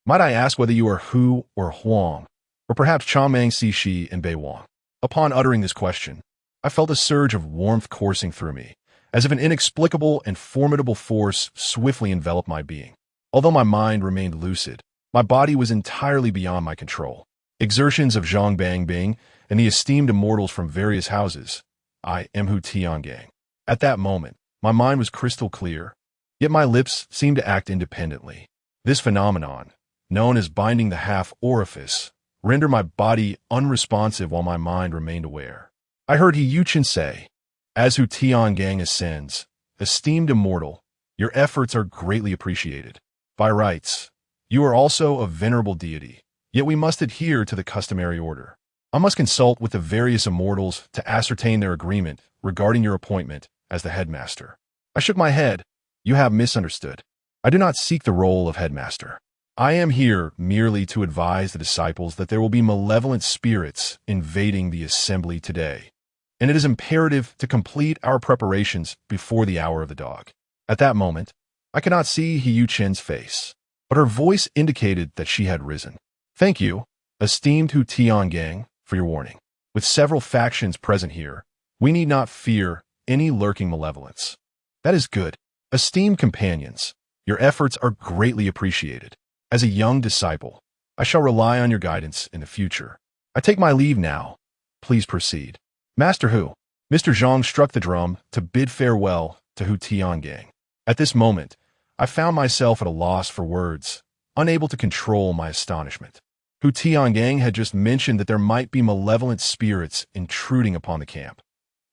Might I ask whether you are Hu or Huang, or perhaps Changmang Xixi and Bei Wang? Upon uttering this question, I felt a surge of warmth coursing through me, as if an inexplicable and formidable force swiftly enveloped my being. Although my mind remained lucid, my body was entirely beyond my control. Exertions of Zhang Bangbing and the esteemed immortals from various houses, I am Hu Tiangang. At that moment, my mind was crystal clear, yet my lips seemed to act independently. This phenomenon, known as binding the half orifice, rendered my body unresponsive while my mind remained aware. I heard Hyuchin say, As Hu Tiangang ascends, esteemed immortal, your efforts are greatly appreciated. By rights, you are also a venerable deity, yet we must adhere to the customary order. I must consult with the various immortals to ascertain their agreement regarding your appointment as the headmaster. I shook my head. You have misunderstood. I do not seek the role of headmaster. I am here merely to advise the disciples that there will be malevolent spirits invading the assembly today. and it is imperative to complete our preparations before the hour of the dog. At that moment, I could not see He Yu-chen's face, but her voice indicated that she had risen. Thank you, esteemed Hu Tian gang, for your warning. With several factions present here, we need not fear any lurking malevolence. That is good. Esteemed companions, your efforts are greatly appreciated. As a young disciple, I shall rely on your guidance in the future. I take my leave now. Please proceed. Master Hu. Mr. Zhang struck the drum to bid farewell to Hu Tian gang. At this moment, I found myself at a loss for words, unable to control my astonishment. Hu Tian gang had just mentioned that there might be malevolent spirits intruding upon the camp.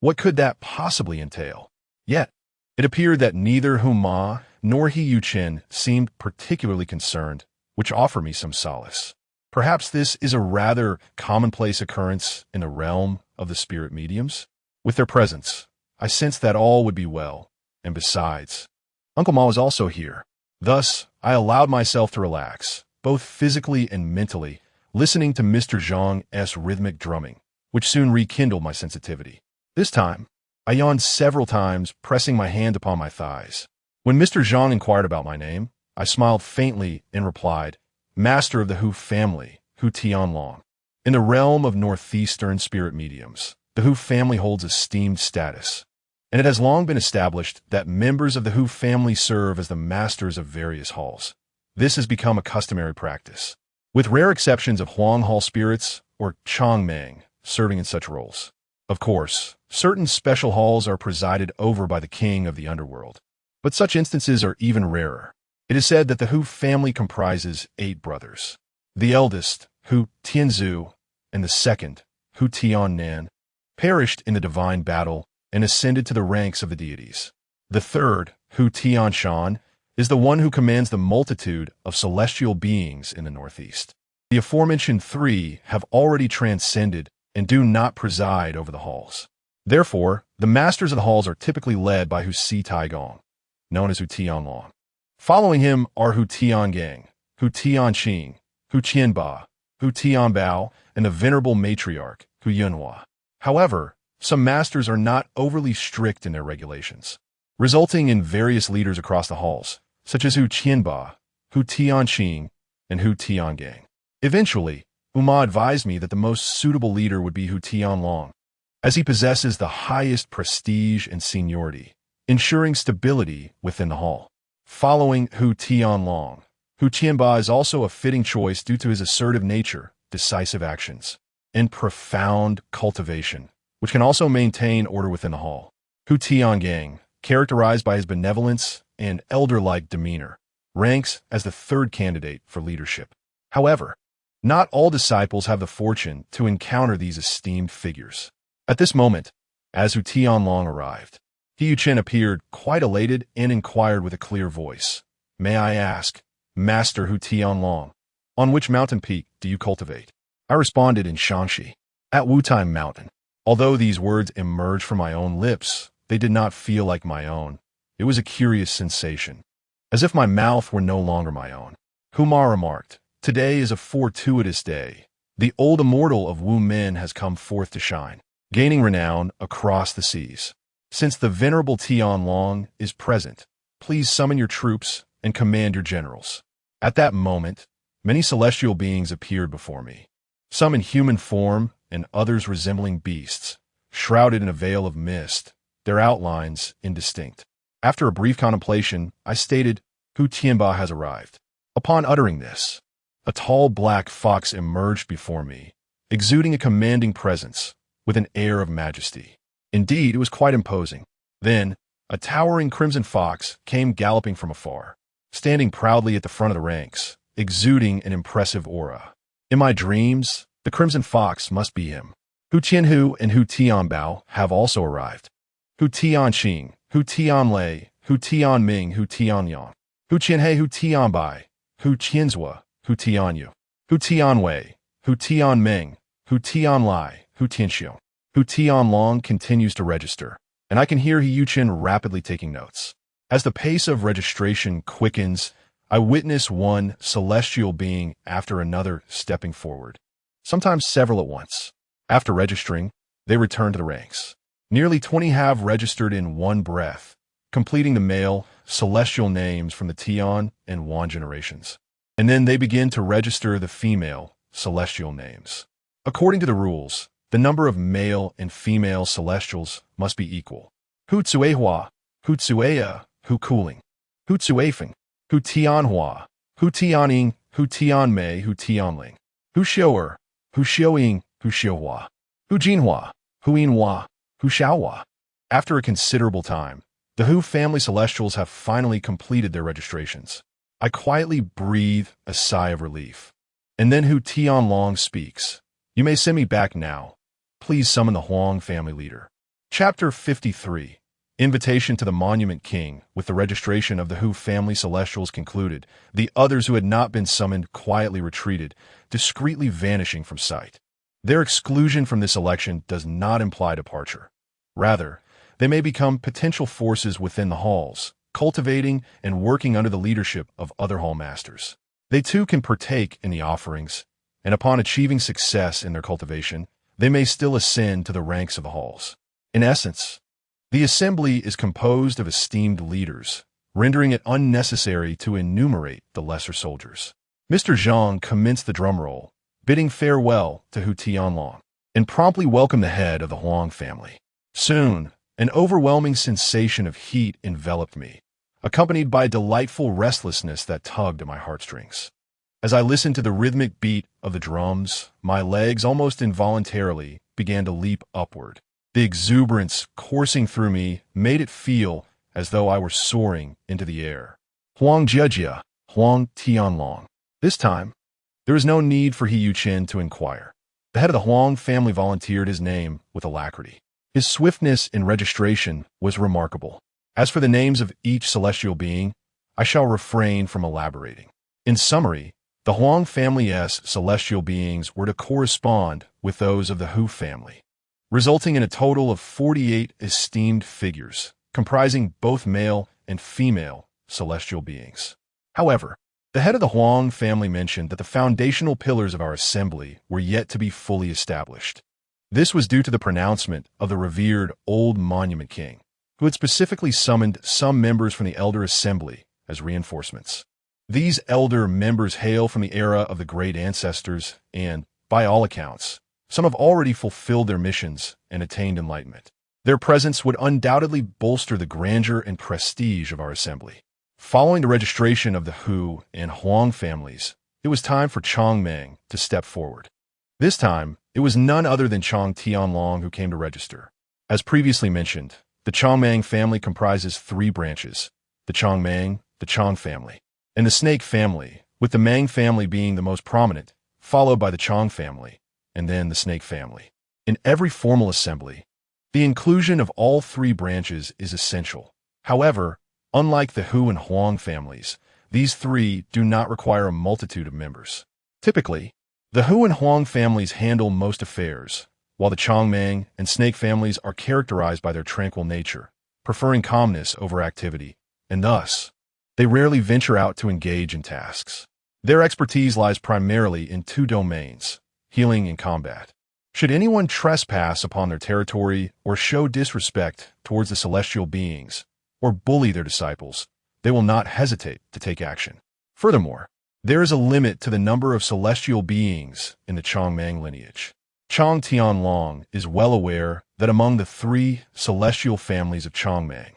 What could that possibly entail? Yet, it appeared that neither Hu Ma nor He Yu-chen seemed particularly concerned, which offered me some solace. Perhaps this is a rather commonplace occurrence in the realm of the spirit mediums. With their presence, I sensed that all would be well, and besides, Uncle Ma was also here. Thus, I allowed myself to relax, both physically and mentally, listening to Mr. Zhang's rhythmic drumming, which soon rekindled my sensitivity. This time, I yawned several times, pressing my hand upon my thighs. When Mr. Zhang inquired about my name, I smiled faintly and replied, Master of the Hu family, Hu Tianlong. In the realm of northeastern spirit mediums, the Hu family holds esteemed status, and it has long been established that members of the Hu family serve as the masters of various halls. This has become a customary practice, with rare exceptions of Huang Hall spirits or Changmeng serving in such roles. Of course, certain special halls are presided over by the king of the underworld, but such instances are even rarer. It is said that the Hu family comprises 8 brothers. The eldest, Hu Tianzu, and the second, Hu Tiannan, perished in the divine battle and ascended to the ranks of the deities. The third, Hu Tianshan, is the one who commands the multitude of celestial beings in the northeast. The aforementioned 3 have already transcended and do not preside over the halls. Therefore, the masters of the halls are typically led by Hu Si Taigong, known as Hu Tianlong. Following him are Hu Tiangang, Hu Tianqing, Hu Qianba, Hu Tianbao, and the venerable matriarch, Hu Yunhua. However, some masters are not overly strict in their regulations, resulting in various leaders across the halls, such as Hu Qianba, Hu Tianqing, and Hu Tiangang. Eventually, Uma advised me that the most suitable leader would be Hu Tianlong, as he possesses the highest prestige and seniority, ensuring stability within the hall. Following Hu Tianlong, Hu Qianba is also a fitting choice due to his assertive nature, decisive actions, and profound cultivation, which can also maintain order within the hall. Hu Tiangang, characterized by his benevolence and elder-like demeanor, ranks as the 3rd candidate for leadership. However, not all disciples have the fortune to encounter these esteemed figures. At this moment, as Hu Tianlong arrived, He Yu-chen appeared quite elated and inquired with a clear voice, May I ask, Master Hu Tianlong, on which mountain peak do you cultivate? I responded in Shanxi, at Wutai Mountain. Although these words emerged from my own lips, they did not feel like my own. It was a curious sensation, as if my mouth were no longer my own. Huma remarked, Today is a fortuitous day. The old immortal of Wu Men has come forth to shine, gaining renown across the seas. Since the venerable Tianlong is present, please summon your troops and command your generals. At that moment, many celestial beings appeared before me, some in human form and others resembling beasts, shrouded in a veil of mist, their outlines indistinct. After a brief contemplation, I stated, Hu Tianba has arrived. Upon uttering this, a tall black fox emerged before me, exuding a commanding presence, with an air of majesty. Indeed, it was quite imposing. Then, a towering crimson fox came galloping from afar, standing proudly at the front of the ranks, exuding an impressive aura. In my dreams, the crimson fox must be him. Hu Tianhu and Hu Tianbao have also arrived. Hu Tianqing, Hu Tianlei, Hu Tianming, Hu Tianyang, Hu Qianhe, Hu Tianbai, Hu Qianzhua, Hu Tianyu, Hu Tianwei, Hu Tianming, Hu Tianlai, Hu Tianxiu. Hu Tianlong continues to register, and I can hear He Yu-chen rapidly taking notes. As the pace of registration quickens, I witness one celestial being after another stepping forward, sometimes several at once. After registering, they return to the ranks. Nearly 20 have registered in one breath, completing the male celestial names from the Tian and Wan generations. And then they begin to register the female celestial names. According to the rules, the number of male and female celestials must be equal. Hu Tsuehua, Hu Tsuea, Hu Cooling, Hu Tsuefeng, Hu Tianhua, Hu Tianing, Hu Tianmei, Hu Tianling, Hu Xiuer, Hu Xiuying, Hu Xiuhua, Hu Jinhua, Hu Yinhua, Hu Xiaohua. After a considerable time, the Hu family celestials have finally completed their registrations. I quietly breathe a sigh of relief. And then Hu Tianlong speaks. You may send me back now. Please summon the Huang family leader. Chapter 53. Invitation to the Monument King. With the registration of the Hu family celestials concluded, the others who had not been summoned quietly retreated, discreetly vanishing from sight. Their exclusion from this election does not imply departure. Rather, they may become potential forces within the halls, cultivating and working under the leadership of other hall masters. They too can partake in the offerings, and upon achieving success in their cultivation, they may still ascend to the ranks of the halls. In essence, the assembly is composed of esteemed leaders, rendering it unnecessary to enumerate the lesser soldiers. Mr. Zhang commenced the drum roll, bidding farewell to Hu Tianlong, and promptly welcomed the head of the Huang family. Soon, an overwhelming sensation of heat enveloped me, accompanied by a delightful restlessness that tugged at my heartstrings. As I listened to the rhythmic beat of the drums, my legs almost involuntarily began to leap upward. The exuberance coursing through me made it feel as though I were soaring into the air. Huang Jiejia, Huang Tianlong. This time, there was no need for He Yuchen to inquire. The head of the Huang family volunteered his name with alacrity. His swiftness in registration was remarkable. As for the names of each celestial being, I shall refrain from elaborating. In summary, the Huang family's celestial beings were to correspond with those of the Hu family, resulting in a total of 48 esteemed figures, comprising both male and female celestial beings. However, the head of the Huang family mentioned that the foundational pillars of our assembly were yet to be fully established. This was due to the pronouncement of the revered Old Monument King, who had specifically summoned some members from the Elder Assembly as reinforcements. These elder members hail from the era of the great ancestors and, by all accounts, some have already fulfilled their missions and attained enlightenment. Their presence would undoubtedly bolster the grandeur and prestige of our assembly. Following the registration of the Hu and Huang families, it was time for Changmeng to step forward. This time, it was none other than Chang Tianlong who came to register. As previously mentioned, the Changmeng family comprises 3 branches: the Changmeng, the Chang family, and the Snake family, with the Meng family being the most prominent, followed by the Chang family, and then the Snake family. In every formal assembly, the inclusion of all 3 branches is essential. However, unlike the Hu and Huang families, these 3 do not require a multitude of members. Typically, the Hu and Huang families handle most affairs, while the Changmeng and Snake families are characterized by their tranquil nature, preferring calmness over activity, and thus, they rarely venture out to engage in tasks. Their expertise lies primarily in 2 domains: healing and combat. Should anyone trespass upon their territory or show disrespect towards the celestial beings, or bully their disciples, they will not hesitate to take action. Furthermore, there is a limit to the number of celestial beings in the Changmeng lineage. Chang Tianlong is well aware that among the 3 celestial families of Changmeng,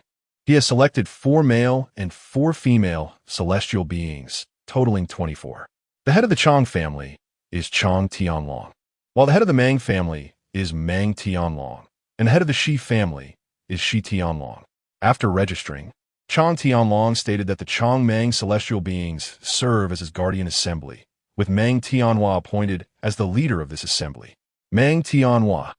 he has selected 4 male and 4 female celestial beings, totaling 24. The head of the Chang family is Chang Tianlong, while the head of the Meng family is Meng Tianlong, and the head of the Shi family is Shi Tianlong. After registering, Chang Tianlong stated that the Changmeng celestial beings serve as his guardian assembly, with Meng Tianhua appointed as the leader of this assembly. Meng Tianhua,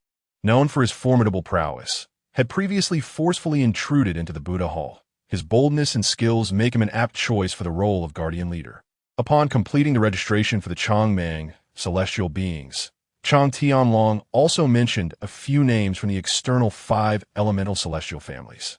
known for his formidable prowess, had previously forcefully intruded into the Buddha Hall. His boldness and skills make him an apt choice for the role of guardian leader. Upon completing the registration for the Changmeng celestial beings, Chang Tianlong also mentioned a few names from the external 5 elemental celestial families.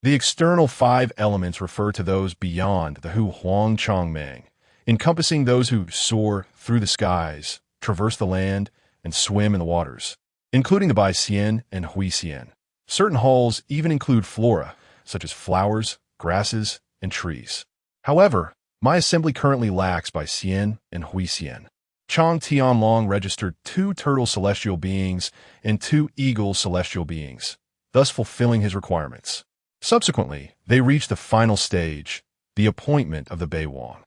The external 5 elements refer to those beyond the Hu Huang Changmeng, encompassing those who soar through the skies, traverse the land, and swim in the waters. including the Bai Xian and Hui Xian. Certain halls even include flora, such as flowers, grasses, and trees. However, my assembly currently lacks Bai Xian and Hui Xian. Chang Tianlong registered 2 turtle celestial beings and 2 eagle celestial beings, thus fulfilling his requirements. Subsequently, they reached the final stage, the appointment of the Beiwang.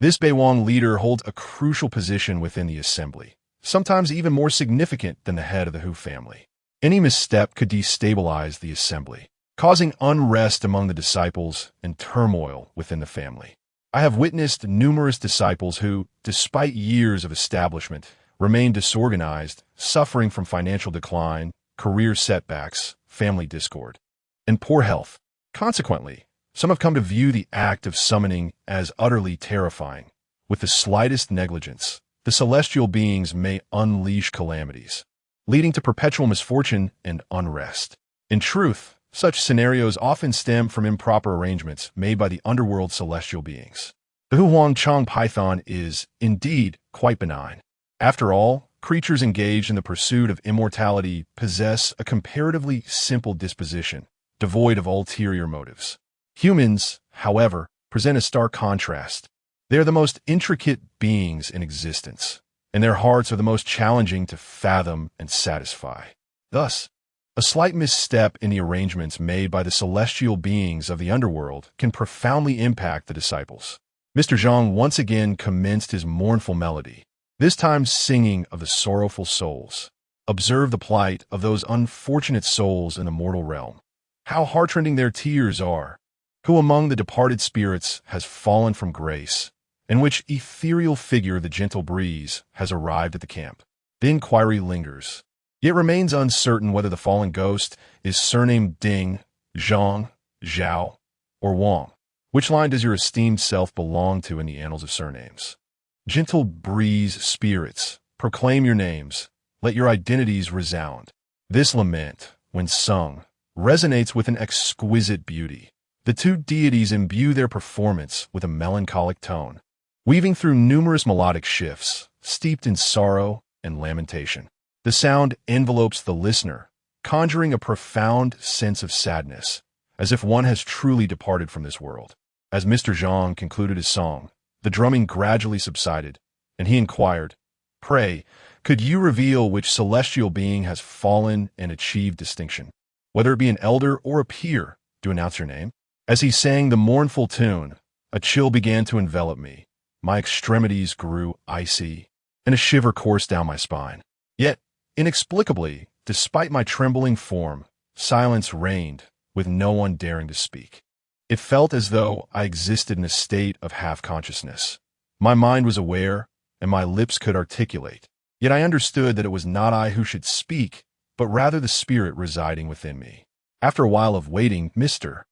This Beiwang leader holds a crucial position within the assembly, sometimes even more significant than the head of the Hu family. Any misstep could destabilize the assembly, causing unrest among the disciples and turmoil within the family. I have witnessed numerous disciples who, despite years of establishment, remain disorganized, suffering from financial decline, career setbacks, family discord, and poor health. Consequently, some have come to view the act of summoning as utterly terrifying. With the slightest negligence, the celestial beings may unleash calamities, leading to perpetual misfortune and unrest. In truth, such scenarios often stem from improper arrangements made by the underworld celestial beings. The Huang Chang python is, indeed, quite benign. After all, creatures engaged in the pursuit of immortality possess a comparatively simple disposition, devoid of ulterior motives. Humans, however, present a stark contrast. They are the most intricate beings in existence, and their hearts are the most challenging to fathom and satisfy. Thus, a slight misstep in the arrangements made by the celestial beings of the underworld can profoundly impact the disciples. Mr. Zhang once again commenced his mournful melody, this time singing of the sorrowful souls. Observe the plight of those unfortunate souls in the mortal realm. How heartrending their tears are. Who among the departed spirits has fallen from grace, and which ethereal figure the gentle breeze has arrived at the camp? The inquiry lingers. It remains uncertain whether the fallen ghost is surnamed Ding, Zhang, Zhao, or Wang. Which line does your esteemed self belong to in the annals of surnames? Gentle breeze spirits, proclaim your names. Let your identities resound. This lament, when sung, resonates with an exquisite beauty. The 2 deities imbue their performance with a melancholic tone, weaving through numerous melodic shifts, steeped in sorrow and lamentation. The sound envelopes the listener, conjuring a profound sense of sadness, as if one has truly departed from this world. As Mr. Zhang concluded his song, the drumming gradually subsided, and he inquired, "Pray, could you reveal which celestial being has fallen and achieved distinction? Whether it be an elder or a peer, do announce your name." As he sang the mournful tune, a chill began to envelop me. My extremities grew icy, and a shiver coursed down my spine. Yet, inexplicably, despite my trembling form, silence reigned, with no one daring to speak. It felt as though I existed in a state of half-consciousness. My mind was aware, and my lips could articulate. Yet I understood that it was not I who should speak, but rather the spirit residing within me. After a while of waiting, Mr.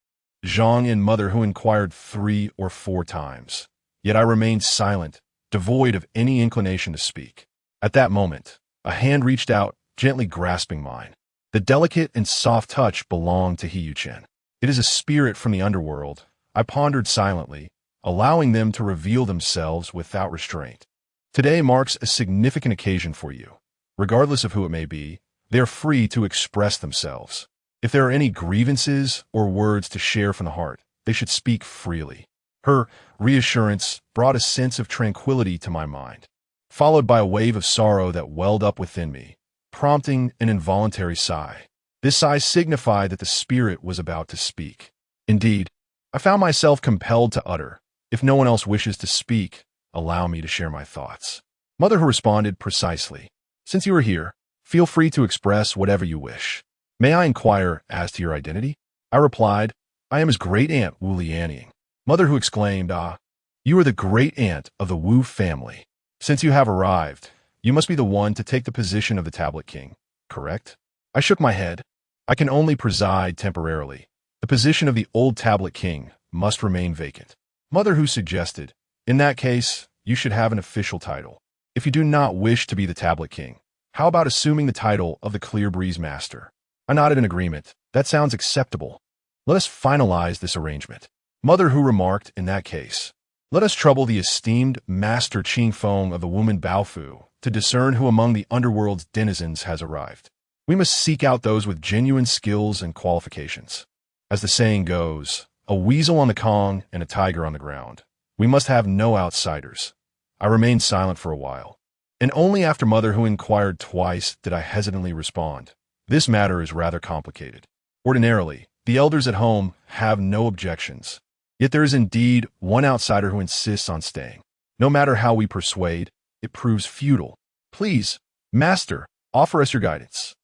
Zhang and Mother Hu inquired 3 or 4 times. Yet I remained silent, devoid of any inclination to speak. At that moment, a hand reached out, gently grasping mine. The delicate and soft touch belonged to He Yuchen. It is a spirit from the underworld. I pondered silently, allowing them to reveal themselves without restraint. Today marks a significant occasion for you. Regardless of who it may be, they are free to express themselves. If there are any grievances or words to share from the heart, they should speak freely. Her reassurance brought a sense of tranquility to my mind, followed by a wave of sorrow that welled up within me, prompting an involuntary sigh. This sigh signified that the spirit was about to speak. Indeed, I found myself compelled to utter, "If no one else wishes to speak, allow me to share my thoughts." Mother Hu responded precisely, "Since you are here, feel free to express whatever you wish. May I inquire as to your identity?" I replied, "I am his great-aunt Wu Lianying." Mother Hu exclaimed, "Ah, you are the great-aunt of the Wu family. Since you have arrived, you must be the one to take the position of the Tablet King, correct?" I shook my head. "I can only preside temporarily. The position of the old Tablet King must remain vacant." Mother Hu suggested, "In that case, you should have an official title. If you do not wish to be the Tablet King, how about assuming the title of the Clear Breeze Master?" I nodded in agreement. "That sounds acceptable. Let us finalize this arrangement." Mother Hu remarked, "In that case, let us trouble the esteemed Master Qing Feng of the Woman Baofu to discern who among the underworld's denizens has arrived." We must seek out those with genuine skills and qualifications. As the saying goes, a weasel on the Kong and a tiger on the ground. We must have no outsiders. I remained silent for a while, and only after Mother, who inquired twice, did I hesitantly respond. This matter is rather complicated. Ordinarily, the elders at home have no objections. Yet there is indeed one outsider who insists on staying. No matter how we persuade, it proves futile. Please, Master, offer us your guidance.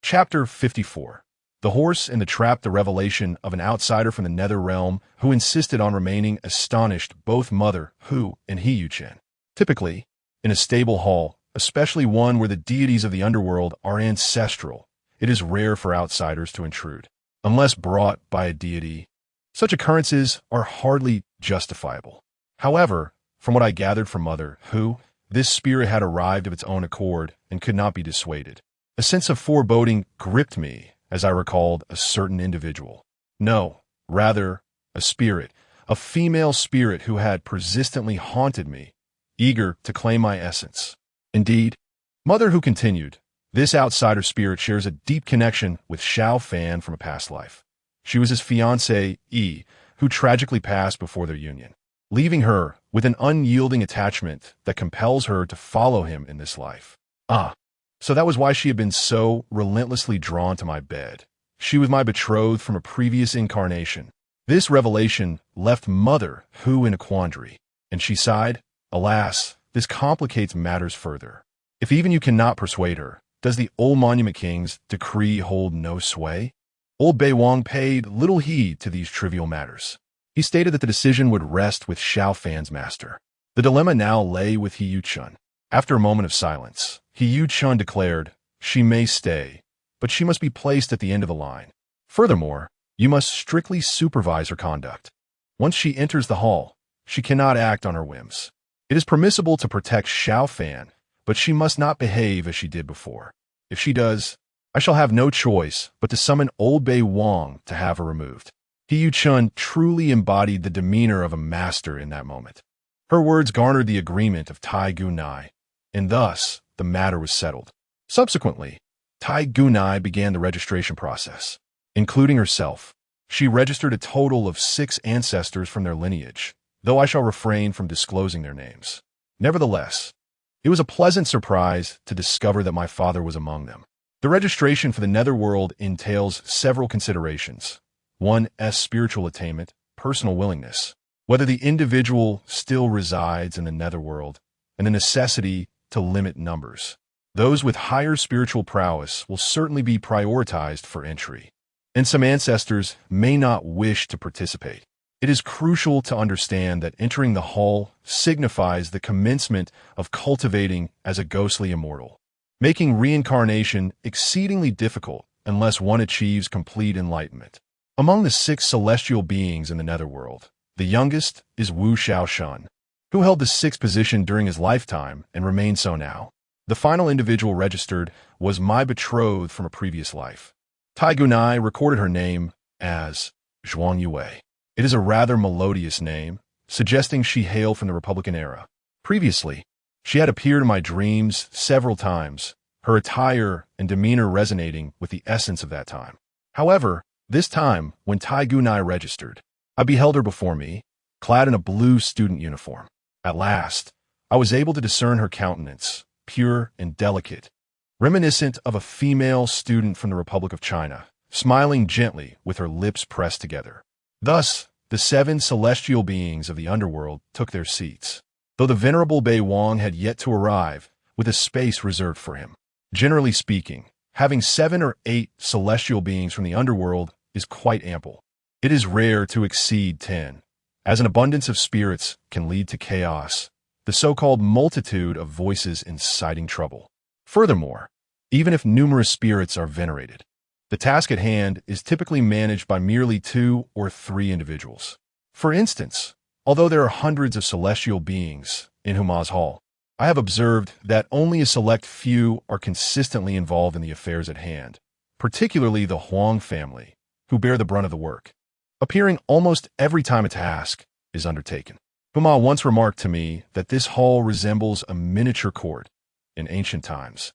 Chapter 54. The Horse and the Trap, the revelation of an outsider from the nether realm who insisted on remaining astonished both Mother, Hu, and He Yu-chen. Typically, in a stable hall, especially one where the deities of the underworld are ancestral, it is rare for outsiders to intrude, unless brought by a deity. Such occurrences are hardly justifiable. However, from what I gathered from Mother, Hu, this spirit had arrived of its own accord and could not be dissuaded. A sense of foreboding gripped me as I recalled a certain individual. No, rather, a spirit, a female spirit who had persistently haunted me, eager to claim my essence. Indeed, Mother Hu continued, this outsider spirit shares a deep connection with Xiao Fan from a past life. She was his fiancée, Yi, who tragically passed before their union, leaving her with an unyielding attachment that compels her to follow him in this life. So that was why she had been so relentlessly drawn to my bed. She was my betrothed from a previous incarnation. This revelation left Mother Hu in a quandary, and she sighed, alas, this complicates matters further. If even you cannot persuade her, does the old Monument King's decree hold no sway? Old Bei Wang paid little heed to these trivial matters. He stated that the decision would rest with Xiao Fan's master. The dilemma now lay with He Yu-chen. After a moment of silence, He Yu-chen declared, she may stay, but she must be placed at the end of the line. Furthermore, you must strictly supervise her conduct. Once she enters the hall, she cannot act on her whims. It is permissible to protect Xiao Fan, but she must not behave as she did before. If she does, I shall have no choice but to summon old Bei Wang to have her removed. He Yu-chen truly embodied the demeanor of a master in that moment. Her words garnered the agreement of Tai Gunai, and thus the matter was settled. Subsequently, Tai Gunai began the registration process. Including herself, she registered a total of 6 ancestors from their lineage, though I shall refrain from disclosing their names. Nevertheless, it was a pleasant surprise to discover that my father was among them. The registration for the netherworld entails several considerations. 1's spiritual attainment, personal willingness, whether the individual still resides in the netherworld, and the necessity to limit numbers. Those with higher spiritual prowess will certainly be prioritized for entry, and some ancestors may not wish to participate. It is crucial to understand that entering the hall signifies the commencement of cultivating as a ghostly immortal, making reincarnation exceedingly difficult unless one achieves complete enlightenment. Among the 6 celestial beings in the netherworld, the youngest is Wu Xiaoshan, who held the 6th position during his lifetime and remains so now. The final individual registered was my betrothed from a previous life. Tai Gunai recorded her name as Zhuang Yue. It is a rather melodious name, suggesting she hailed from the Republican era. Previously, she had appeared in my dreams several times, her attire and demeanor resonating with the essence of that time. However, this time, when Tai Gunai registered, I beheld her before me, clad in a blue student uniform. At last, I was able to discern her countenance, pure and delicate, reminiscent of a female student from the Republic of China, smiling gently with her lips pressed together. Thus, the 7 celestial beings of the underworld took their seats, though the venerable Bei Wang had yet to arrive, with a space reserved for him. Generally speaking, having 7 or 8 celestial beings from the underworld is quite ample. It is rare to exceed 10, as an abundance of spirits can lead to chaos, the so-called multitude of voices inciting trouble. Furthermore, even if numerous spirits are venerated, the task at hand is typically managed by merely 2 or 3 individuals. For instance, although there are hundreds of celestial beings in Huma's Hall, I have observed that only a select few are consistently involved in the affairs at hand, particularly the Huang family, who bear the brunt of the work, appearing almost every time a task is undertaken. Huma once remarked to me that this hall resembles a miniature court in ancient times.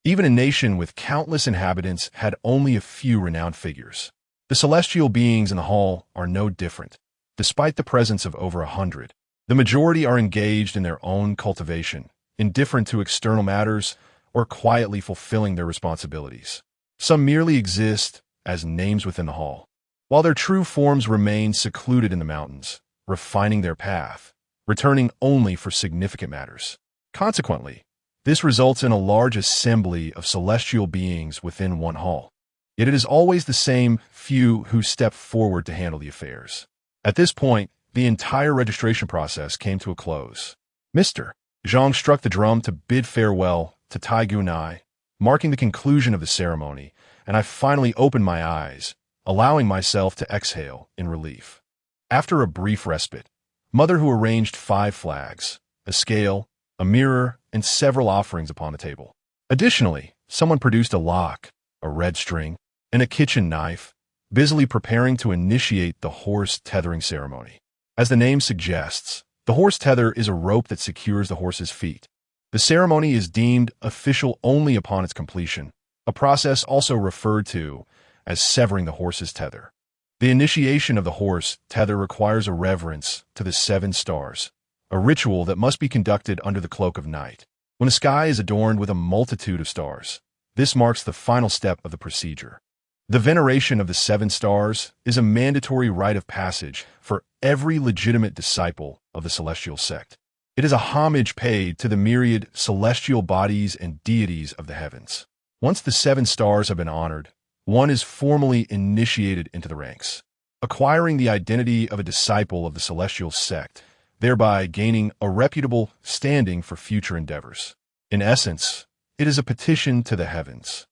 Even a nation with countless inhabitants had only a few renowned figures. The celestial beings in the hall are no different. Despite the presence of over 100, the majority are engaged in their own cultivation, indifferent to external matters, or quietly fulfilling their responsibilities. Some merely exist as names within the hall, while their true forms remain secluded in the mountains, refining their path, returning only for significant matters. Consequently, this results in a large assembly of celestial beings within one hall. Yet it is always the same few who step forward to handle the affairs. At this point, the entire registration process came to a close. Mr. Zhang struck the drum to bid farewell to Tai Gunai, marking the conclusion of the ceremony, and I finally opened my eyes, allowing myself to exhale in relief. After a brief respite, Mother Who arranged 5 flags, a scale, a mirror, and several offerings upon the table. Additionally, someone produced a lock, a red string, and a kitchen knife, busily preparing to initiate the horse tethering ceremony. As the name suggests, the horse tether is a rope that secures the horse's feet. The ceremony is deemed official only upon its completion, a process also referred to as severing the horse's tether. The initiation of the horse tether requires a reverence to the 7 stars, a ritual that must be conducted under the cloak of night. When the sky is adorned with a multitude of stars, this marks the final step of the procedure. The veneration of the 7 stars is a mandatory rite of passage for every legitimate disciple of the celestial sect. It is a homage paid to the myriad celestial bodies and deities of the heavens. Once the 7 stars have been honored, one is formally initiated into the ranks, acquiring the identity of a disciple of the celestial sect, thereby gaining a reputable standing for future endeavors. In essence, it is a petition to the heavens,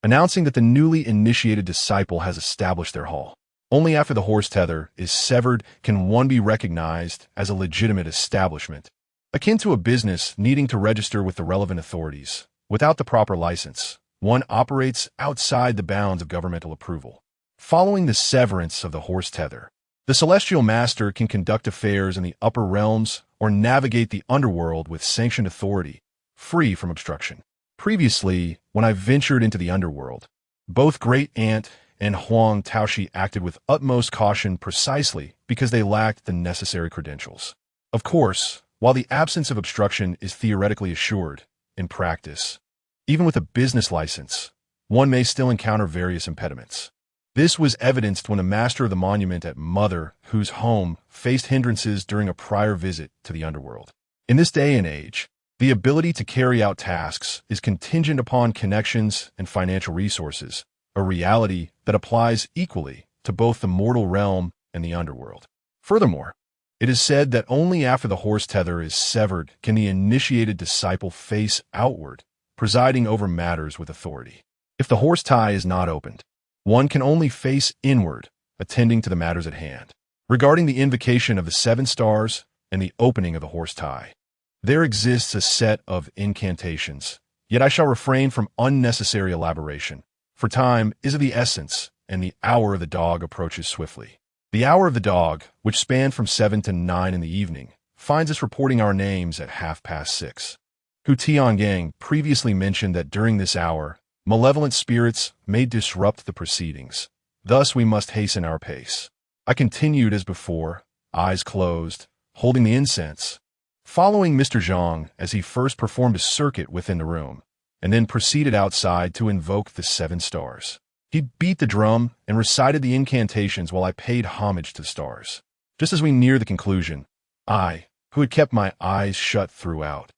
announcing that the newly initiated disciple has established their hall. Only after the horse tether is severed can one be recognized as a legitimate establishment, akin to a business needing to register with the relevant authorities. Without the proper license, one operates outside the bounds of governmental approval. Following the severance of the horse tether, the celestial master can conduct affairs in the upper realms or navigate the underworld with sanctioned authority, free from obstruction. Previously, when I ventured into the underworld, both Great Aunt and Huang Taoshi acted with utmost caution precisely because they lacked the necessary credentials. Of course, while the absence of obstruction is theoretically assured, in practice, even with a business license, one may still encounter various impediments. This was evidenced when the master of the monument at Mother Who's home faced hindrances during a prior visit to the underworld. In this day and age, the ability to carry out tasks is contingent upon connections and financial resources, a reality that applies equally to both the mortal realm and the underworld. Furthermore, it is said that only after the horse tether is severed can the initiated disciple face outward, presiding over matters with authority. If the horse tie is not opened, one can only face inward, attending to the matters at hand. Regarding the invocation of the 7 stars and the opening of the horse tie, there exists a set of incantations, yet I shall refrain from unnecessary elaboration, for time is of the essence, and the hour of the dog approaches swiftly. The hour of the dog, which spanned from 7 to 9 in the evening, finds us reporting our names at 6:30. Hu Tiangang previously mentioned that during this hour, malevolent spirits may disrupt the proceedings. Thus we must hasten our pace. I continued as before, eyes closed, holding the incense, following Mr. Zhang as he first performed a circuit within the room, and then proceeded outside to invoke the 7 stars. He beat the drum and recited the incantations while I paid homage to the stars. Just as we near the conclusion, I, who had kept my eyes shut throughout,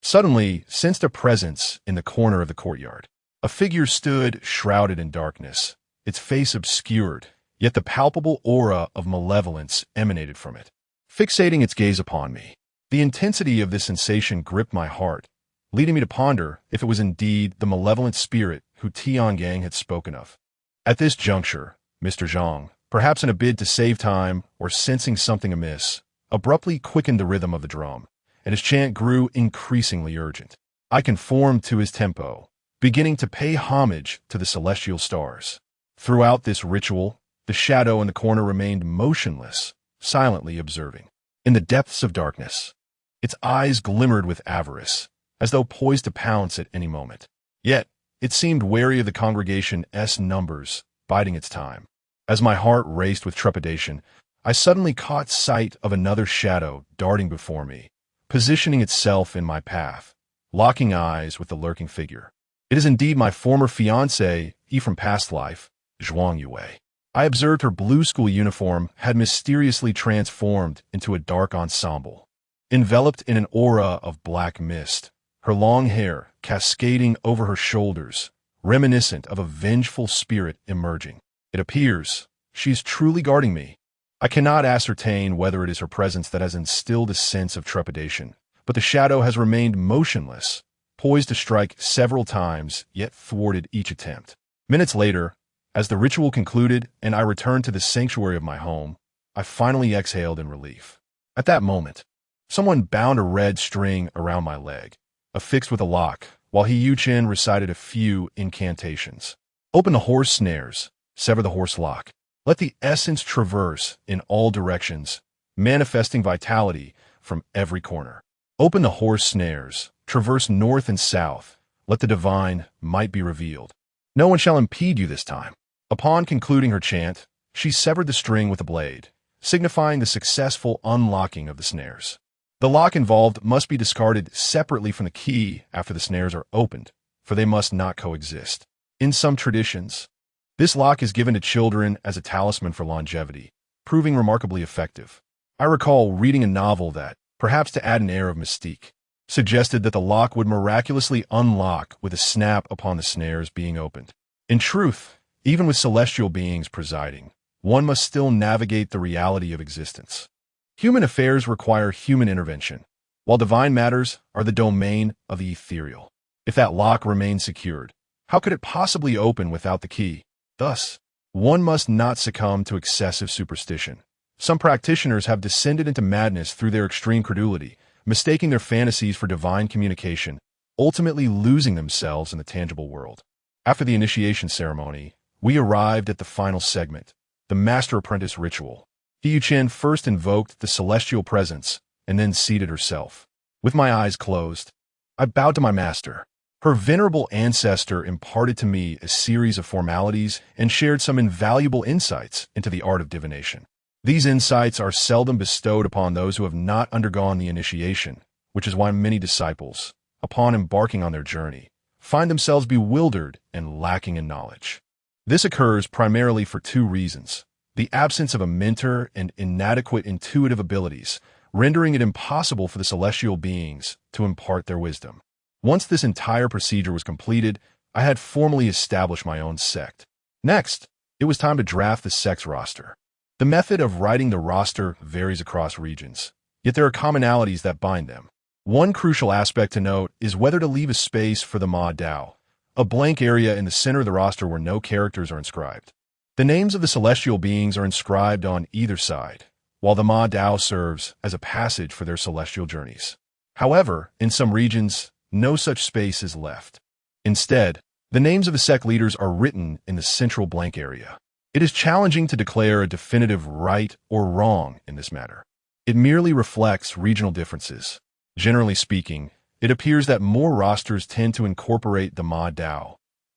suddenly sensed a presence in the corner of the courtyard. A figure stood shrouded in darkness, its face obscured, yet the palpable aura of malevolence emanated from it, fixating its gaze upon me. The intensity of this sensation gripped my heart, leading me to ponder if it was indeed the malevolent spirit who Tiangang had spoken of. At this juncture, Mr. Zhang, perhaps in a bid to save time or sensing something amiss, abruptly quickened the rhythm of the drum, and his chant grew increasingly urgent. I conformed to his tempo, beginning to pay homage to the celestial stars. Throughout this ritual, the shadow in the corner remained motionless, silently observing. In the depths of darkness, its eyes glimmered with avarice, as though poised to pounce at any moment. Yet, It seemed wary of the congregation's numbers, biding its time. As my heart raced with trepidation, I suddenly caught sight of another shadow darting before me, positioning itself in my path, locking eyes with the lurking figure. It is indeed my former fiancée, from past life, Zhuang Yue. I observed her blue school uniform had mysteriously transformed into a dark ensemble. Enveloped in an aura of black mist, her long hair cascading over her shoulders, reminiscent of a vengeful spirit emerging. It appears she is truly guarding me. I cannot ascertain whether it is her presence that has instilled a sense of trepidation, but the shadow has remained motionless, poised to strike several times, yet thwarted each attempt. Minutes later, as the ritual concluded and I returned to the sanctuary of my home, I finally exhaled in relief. At that moment, someone bound a red string around my leg, affixed with a lock, while He Yuchen recited a few incantations. Open the horse snares, sever the horse lock. Let the essence traverse in all directions, manifesting vitality from every corner. Open the horse snares, traverse north and south. Let the divine might be revealed. No one shall impede you this time. Upon concluding her chant, she severed the string with a blade, signifying the successful unlocking of the snares. The lock involved must be discarded separately from the key after the snares are opened, for they must not coexist. In some traditions, this lock is given to children as a talisman for longevity, proving remarkably effective. I recall reading a novel that, perhaps to add an air of mystique, suggested that the lock would miraculously unlock with a snap upon the snares being opened. In truth, even with celestial beings presiding, one must still navigate the reality of existence. Human affairs require human intervention, while divine matters are the domain of the ethereal. If that lock remains secured, how could it possibly open without the key? Thus, one must not succumb to excessive superstition. Some practitioners have descended into madness through their extreme credulity, mistaking their fantasies for divine communication, ultimately losing themselves in the tangible world. After the initiation ceremony, we arrived at the final segment, the master-apprentice ritual. He Yuchen first invoked the celestial presence and then seated herself. With my eyes closed, I bowed to my master. Her venerable ancestor imparted to me a series of formalities and shared some invaluable insights into the art of divination. These insights are seldom bestowed upon those who have not undergone the initiation, which is why many disciples, upon embarking on their journey, find themselves bewildered and lacking in knowledge. This occurs primarily for two reasons: the absence of a mentor and inadequate intuitive abilities, rendering it impossible for the celestial beings to impart their wisdom. Once this entire procedure was completed, I had formally established my own sect. Next, it was time to draft the sect's roster. The method of writing the roster varies across regions, yet there are commonalities that bind them. One crucial aspect to note is whether to leave a space for the Ma Dao, a blank area in the center of the roster where no characters are inscribed. The names of the celestial beings are inscribed on either side, while the Ma Dao serves as a passage for their celestial journeys. However, in some regions, no such space is left. Instead, the names of the sect leaders are written in the central blank area. It is challenging to declare a definitive right or wrong in this matter. It merely reflects regional differences. Generally speaking, it appears that more rosters tend to incorporate the Ma Dao.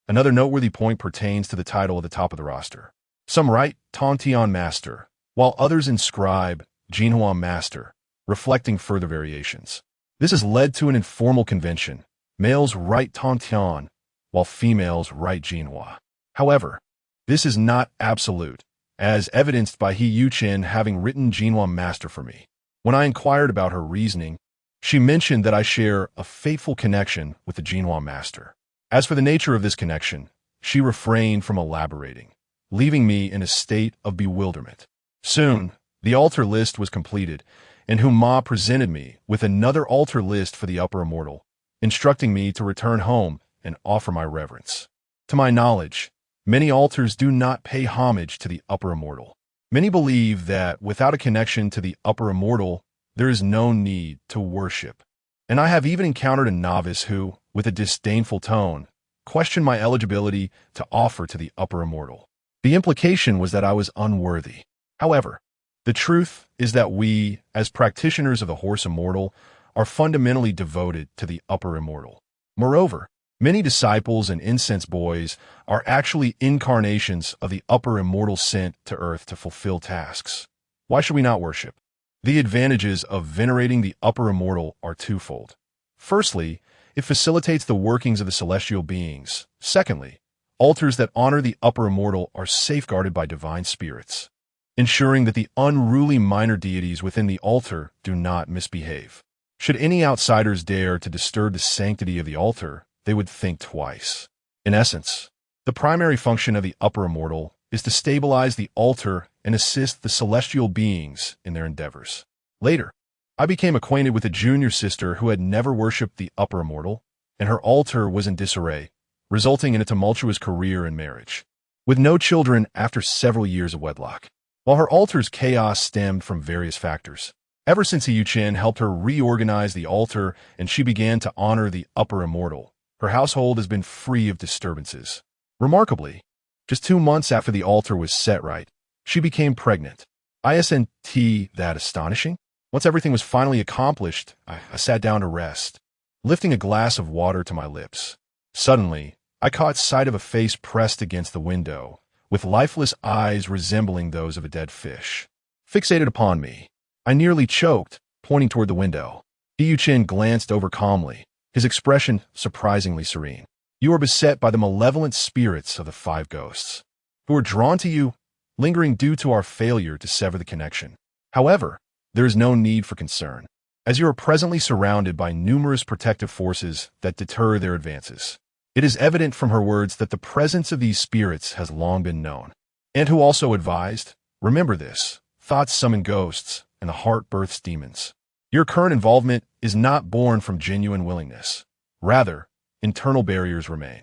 Another noteworthy point pertains to the title at the top of the roster. Some write Tontian Master, while others inscribe Jinhua Master, reflecting further variations. This has led to an informal convention. Males write Tontian, while females write Jinhua. However, this is not absolute, as evidenced by He Yuchen having written Jinhua Master for me. When I inquired about her reasoning, she mentioned that I share a fateful connection with the Jinhua Master. As for the nature of this connection, she refrained from elaborating, leaving me in a state of bewilderment. Soon, the altar list was completed, and Huma presented me with another altar list for the upper immortal, instructing me to return home and offer my reverence. To my knowledge, many altars do not pay homage to the upper immortal. Many believe that without a connection to the upper immortal, there is no need to worship. And I have even encountered a novice who, with a disdainful tone, questioned my eligibility to offer to the upper immortal. The implication was that I was unworthy. However, the truth is that we, as practitioners of the horse immortal, are fundamentally devoted to the upper immortal. Moreover, Many disciples and incense boys are actually incarnations of the upper immortal sent to earth to fulfill tasks. Why should we not worship? The advantages of venerating the upper immortal are twofold. Firstly, it facilitates the workings of the celestial beings. Secondly, altars that honor the upper immortal are safeguarded by divine spirits, ensuring that the unruly minor deities within the altar do not misbehave. Should any outsiders dare to disturb the sanctity of the altar, they would think twice. In essence, the primary function of the upper immortal is to stabilize the altar and assist the celestial beings in their endeavors. Later, I became acquainted with a junior sister who had never worshipped the upper immortal, and her altar was in disarray, resulting in a tumultuous career and marriage, with no children after several years of wedlock. While her altar's chaos stemmed from various factors, ever since Yu Chen helped her reorganize the altar and she began to honor the upper immortal, her household has been free of disturbances. Remarkably, just 2 months after the altar was set right, she became pregnant. Isn't that astonishing? Once everything was finally accomplished, I sat down to rest, lifting a glass of water to my lips. Suddenly, I caught sight of a face pressed against the window, with lifeless eyes resembling those of a dead fish, fixated upon me. I nearly choked, pointing toward the window. Yu Chen glanced over calmly, his expression surprisingly serene. You are beset by the malevolent spirits of the 5 ghosts, who are drawn to you, lingering due to our failure to sever the connection. However, there is no need for concern, as you are presently surrounded by numerous protective forces that deter their advances. It is evident from her words that the presence of these spirits has long been known. And who also advised, remember this, thoughts summon ghosts, and the heart births demons. Your current involvement is not born from genuine willingness. Rather, internal barriers remain.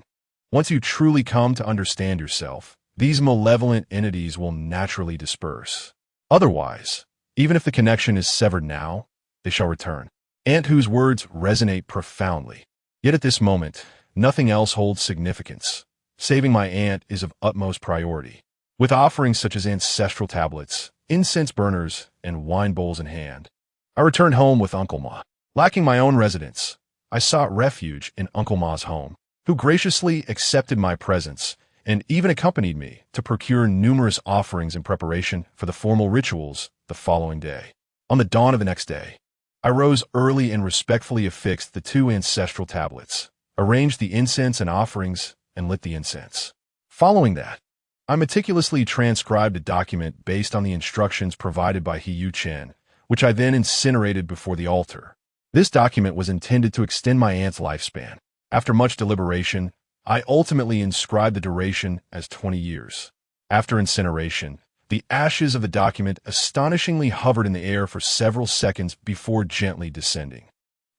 Once you truly come to understand yourself, these malevolent entities will naturally disperse. Otherwise, even if the connection is severed now, they shall return. Aunt whose words resonate profoundly. Yet at this moment, nothing else holds significance. Saving my aunt is of utmost priority. With offerings such as ancestral tablets, incense burners, and wine bowls in hand, I returned home with Uncle Ma. Lacking my own residence, I sought refuge in Uncle Ma's home, who graciously accepted my presence and even accompanied me to procure numerous offerings in preparation for the formal rituals the following day. On the dawn of the next day, I rose early and respectfully affixed the 2 ancestral tablets, arranged the incense and offerings, and lit the incense. Following that, I meticulously transcribed a document based on the instructions provided by Yu Chen, which I then incinerated before the altar. This document was intended to extend my aunt's lifespan. After much deliberation, I ultimately inscribed the duration as 20 years. After incineration, the ashes of the document astonishingly hovered in the air for several seconds before gently descending.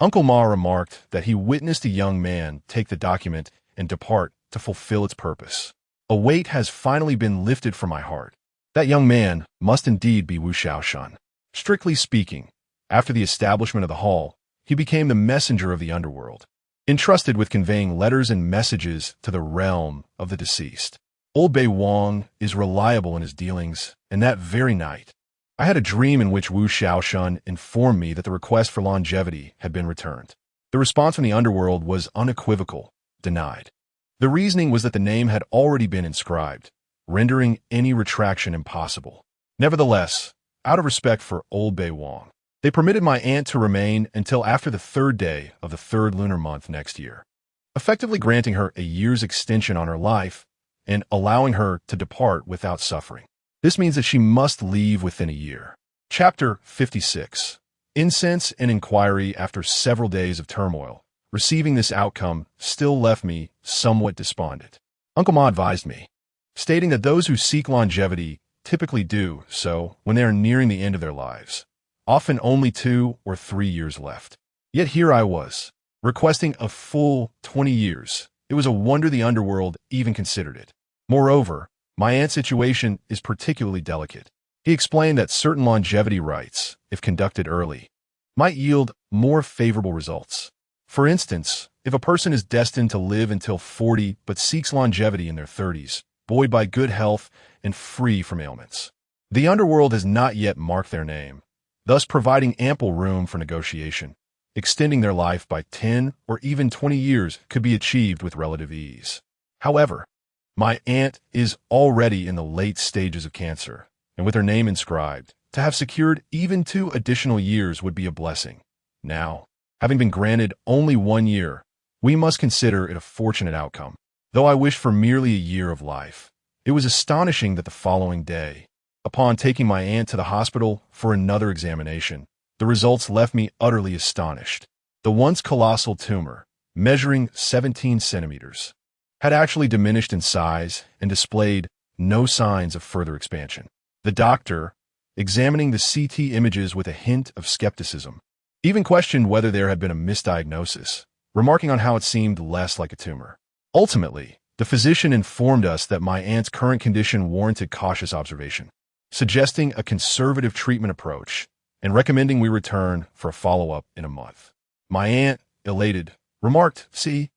Uncle Ma remarked that he witnessed a young man take the document and depart to fulfill its purpose. A weight has finally been lifted from my heart. That young man must indeed be Wu Shaoshan. Strictly speaking, after the establishment of the hall, he became the messenger of the underworld, entrusted with conveying letters and messages to the realm of the deceased. Old Bei Wang is reliable in his dealings, and that very night, I had a dream in which Wu Shaoshan informed me that the request for longevity had been returned. The response from the underworld was unequivocal, denied. The reasoning was that the name had already been inscribed, rendering any retraction impossible. Nevertheless, out of respect for Old Bei Wang, they permitted my aunt to remain until after the 3rd day of the 3rd lunar month next year, effectively granting her a year's extension on her life and allowing her to depart without suffering. This means that she must leave within a year. Chapter 56. Incense and inquiry. After several days of turmoil, receiving this outcome still left me somewhat despondent. Uncle Ma advised me, stating that those who seek longevity typically do so when they are nearing the end of their lives, often only 2 or 3 years left. Yet here I was, requesting a full 20 years. It was a wonder the underworld even considered it. Moreover, my aunt's situation is particularly delicate. He explained that certain longevity rites, if conducted early, might yield more favorable results. For instance, if a person is destined to live until 40 but seeks longevity in their 30s, buoyed by good health and free from ailments, the underworld has not yet marked their name, thus providing ample room for negotiation. extending their life by 10 or even 20 years could be achieved with relative ease. However, my aunt is already in the late stages of cancer, and with her name inscribed, to have secured even 2 additional years would be a blessing. Now, having been granted only 1 year, we must consider it a fortunate outcome. Though I wished for merely a year of life, it was astonishing that the following day, upon taking my aunt to the hospital for another examination, the results left me utterly astonished. The once colossal tumor, measuring 17 centimeters, had actually diminished in size and displayed no signs of further expansion. The doctor, examining the CT images with a hint of skepticism, even questioned whether there had been a misdiagnosis, remarking on how it seemed less like a tumor. Ultimately, the physician informed us that my aunt's current condition warranted cautious observation, suggesting a conservative treatment approach and recommending we return for a follow-up in a month. My aunt, elated, remarked, "See,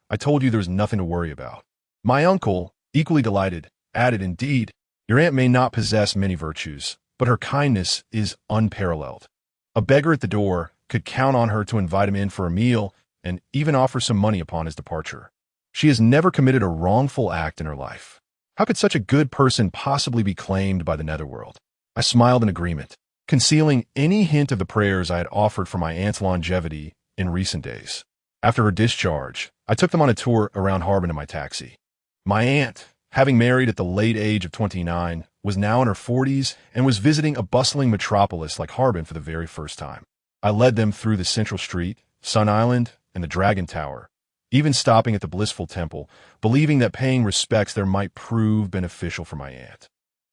I told you there was nothing to worry about." My uncle, equally delighted, added, "Indeed, your aunt may not possess many virtues, but her kindness is unparalleled. A beggar at the door could count on her to invite him in for a meal and even offer some money upon his departure. She has never committed a wrongful act in her life. How could such a good person possibly be claimed by the netherworld?" I smiled in agreement, concealing any hint of the prayers I had offered for my aunt's longevity in recent days. After her discharge, I took them on a tour around Harbin in my taxi. My aunt, having married at the late age of 29, was now in her 40s and was visiting a bustling metropolis like Harbin for the very first time. I led them through the Central Street, Sun Island, and the Dragon Tower, even stopping at the Blissful Temple, believing that paying respects there might prove beneficial for my aunt.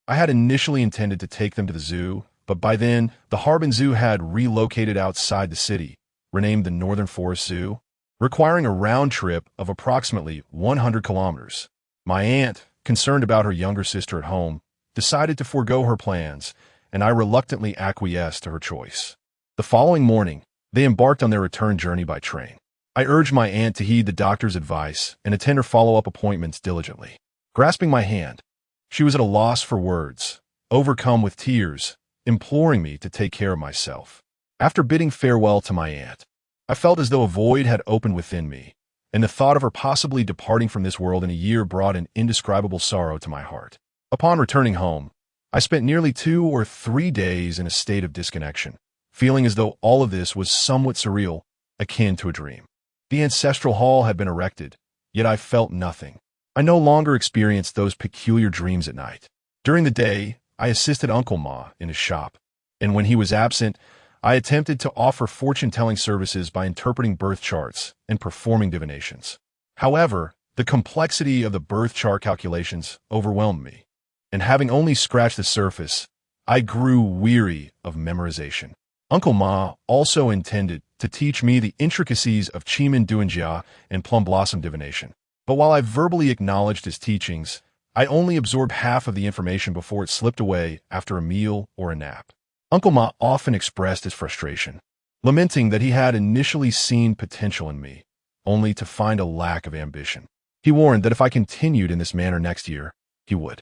I had initially intended to take them to the zoo, but by then, the Harbin Zoo had relocated outside the city, renamed the Northern Forest Zoo, requiring a round trip of approximately 100 kilometers. My aunt, concerned about her younger sister at home, decided to forego her plans, and I reluctantly acquiesced to her choice. The following morning, they embarked on their return journey by train. I urged my aunt to heed the doctor's advice and attend her follow-up appointments diligently. Grasping my hand, she was at a loss for words, overcome with tears, imploring me to take care of myself. After bidding farewell to my aunt, I felt as though a void had opened within me, and the thought of her possibly departing from this world in a year brought an indescribable sorrow to my heart. Upon returning home, I spent nearly 2 or 3 days in a state of disconnection, feeling as though all of this was somewhat surreal, akin to a dream. The ancestral hall had been erected, yet I felt nothing. I no longer experienced those peculiar dreams at night. During the day, I assisted Uncle Ma in his shop, and when he was absent, I attempted to offer fortune-telling services by interpreting birth charts and performing divinations. However, the complexity of the birth chart calculations overwhelmed me, and having only scratched the surface, I grew weary of memorization. Uncle Ma also intended to teach me the intricacies of Chimin Duanjia and Plum Blossom divination. But while I verbally acknowledged his teachings, I only absorbed half of the information before it slipped away after a meal or a nap. Uncle Ma often expressed his frustration, lamenting that he had initially seen potential in me, only to find a lack of ambition. He warned that if I continued in this manner next year, he would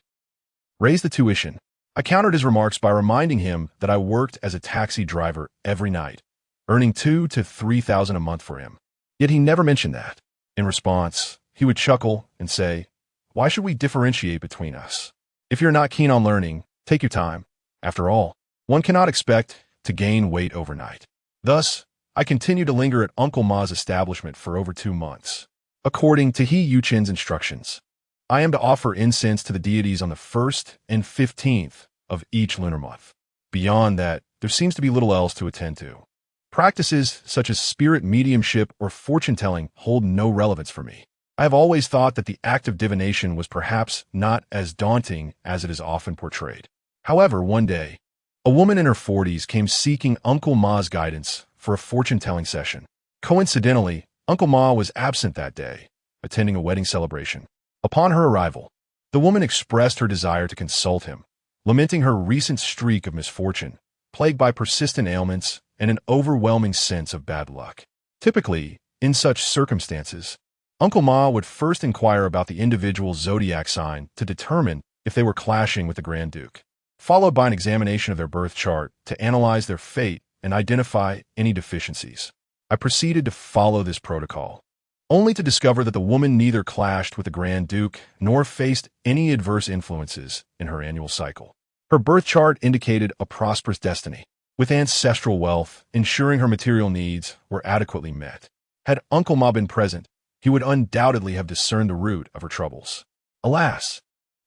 raise the tuition. I countered his remarks by reminding him that I worked as a taxi driver every night, earning $2,000 to $3,000 a month for him. Yet he never mentioned that. In response, he would chuckle and say, "Why should we differentiate between us? If you're not keen on learning, take your time. After all, one cannot expect to gain weight overnight." Thus, I continued to linger at Uncle Ma's establishment for over 2 months. According to He Yuchen's instructions, I am to offer incense to the deities on the 1st and 15th of each lunar month. Beyond that, there seems to be little else to attend to. Practices such as spirit mediumship or fortune-telling hold no relevance for me. I have always thought that the act of divination was perhaps not as daunting as it is often portrayed. However, one day, a woman in her 40s came seeking Uncle Ma's guidance for a fortune-telling session. Coincidentally, Uncle Ma was absent that day, attending a wedding celebration. Upon her arrival, the woman expressed her desire to consult him, lamenting her recent streak of misfortune, plagued by persistent ailments and an overwhelming sense of bad luck. Typically, in such circumstances, Uncle Ma would first inquire about the individual's zodiac sign to determine if they were clashing with the Grand Duke, followed by an examination of their birth chart to analyze their fate and identify any deficiencies. I proceeded to follow this protocol, only to discover that the woman neither clashed with the Grand Duke nor faced any adverse influences in her annual cycle. Her birth chart indicated a prosperous destiny, with ancestral wealth ensuring her material needs were adequately met. Had Uncle Ma been present, he would undoubtedly have discerned the root of her troubles. Alas,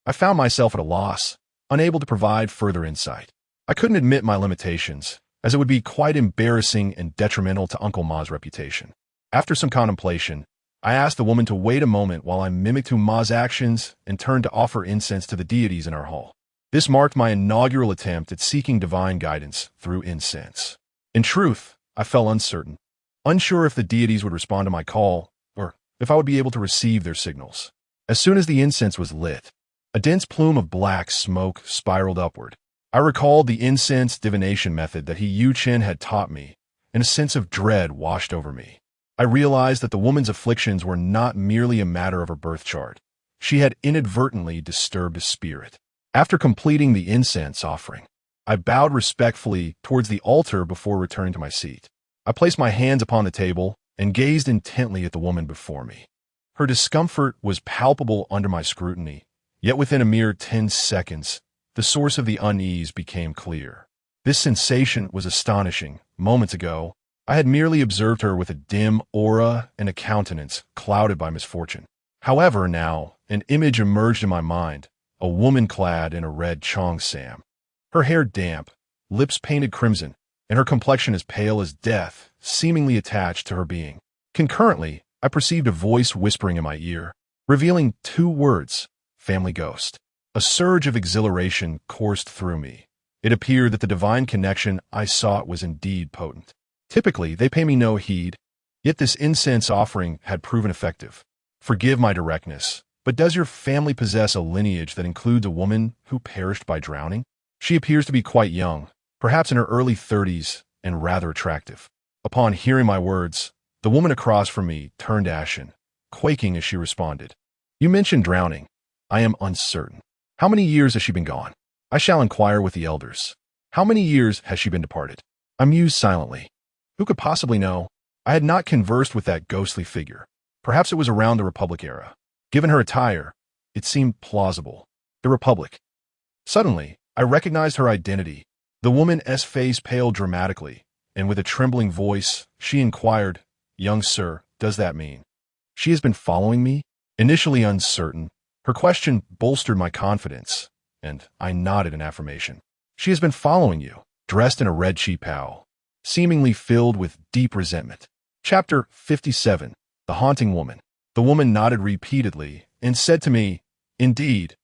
I found myself at a loss, unable to provide further insight. I couldn't admit my limitations, as it would be quite embarrassing and detrimental to Uncle Ma's reputation. After some contemplation, I asked the woman to wait a moment while I mimicked Ma's actions and turned to offer incense to the deities in our hall. This marked my inaugural attempt at seeking divine guidance through incense. In truth, I felt uncertain, unsure if the deities would respond to my call or if I would be able to receive their signals. As soon as the incense was lit, a dense plume of black smoke spiraled upward. I recalled the incense divination method that Yu Chen had taught me, and a sense of dread washed over me. I realized that the woman's afflictions were not merely a matter of her birth chart. She had inadvertently disturbed a spirit. After completing the incense offering, I bowed respectfully towards the altar before returning to my seat. I placed my hands upon the table and gazed intently at the woman before me. Her discomfort was palpable under my scrutiny, yet within a mere 10 seconds, the source of the unease became clear. This sensation was astonishing. Moments ago, I had merely observed her with a dim aura and a countenance clouded by misfortune. However, now, an image emerged in my mind, a woman clad in a red cheongsam. Her hair damp, lips painted crimson, and her complexion as pale as death, seemingly attached to her being. Concurrently, I perceived a voice whispering in my ear, revealing 2 words, family ghost. A surge of exhilaration coursed through me. It appeared that the divine connection I sought was indeed potent. Typically, they pay me no heed, yet this incense offering had proven effective. Forgive my directness, but does your family possess a lineage that includes a woman who perished by drowning? She appears to be quite young, perhaps in her early 30s, and rather attractive. Upon hearing my words, the woman across from me turned ashen, quaking as she responded. You mentioned drowning. I am uncertain. How many years has she been gone? I shall inquire with the elders. How many years has she been departed? I mused silently. Who could possibly know? I had not conversed with that ghostly figure. Perhaps it was around the Republic era. Given her attire, it seemed plausible. The Republic. Suddenly, I recognized her identity. The woman's face paled dramatically, and with a trembling voice, she inquired, Young sir, does that mean she has been following me? Initially uncertain, her question bolstered my confidence, and I nodded in affirmation. She has been following you, dressed in a red qipao, seemingly filled with deep resentment. Chapter 57. The Haunting Woman. The woman nodded repeatedly and said to me, Indeed,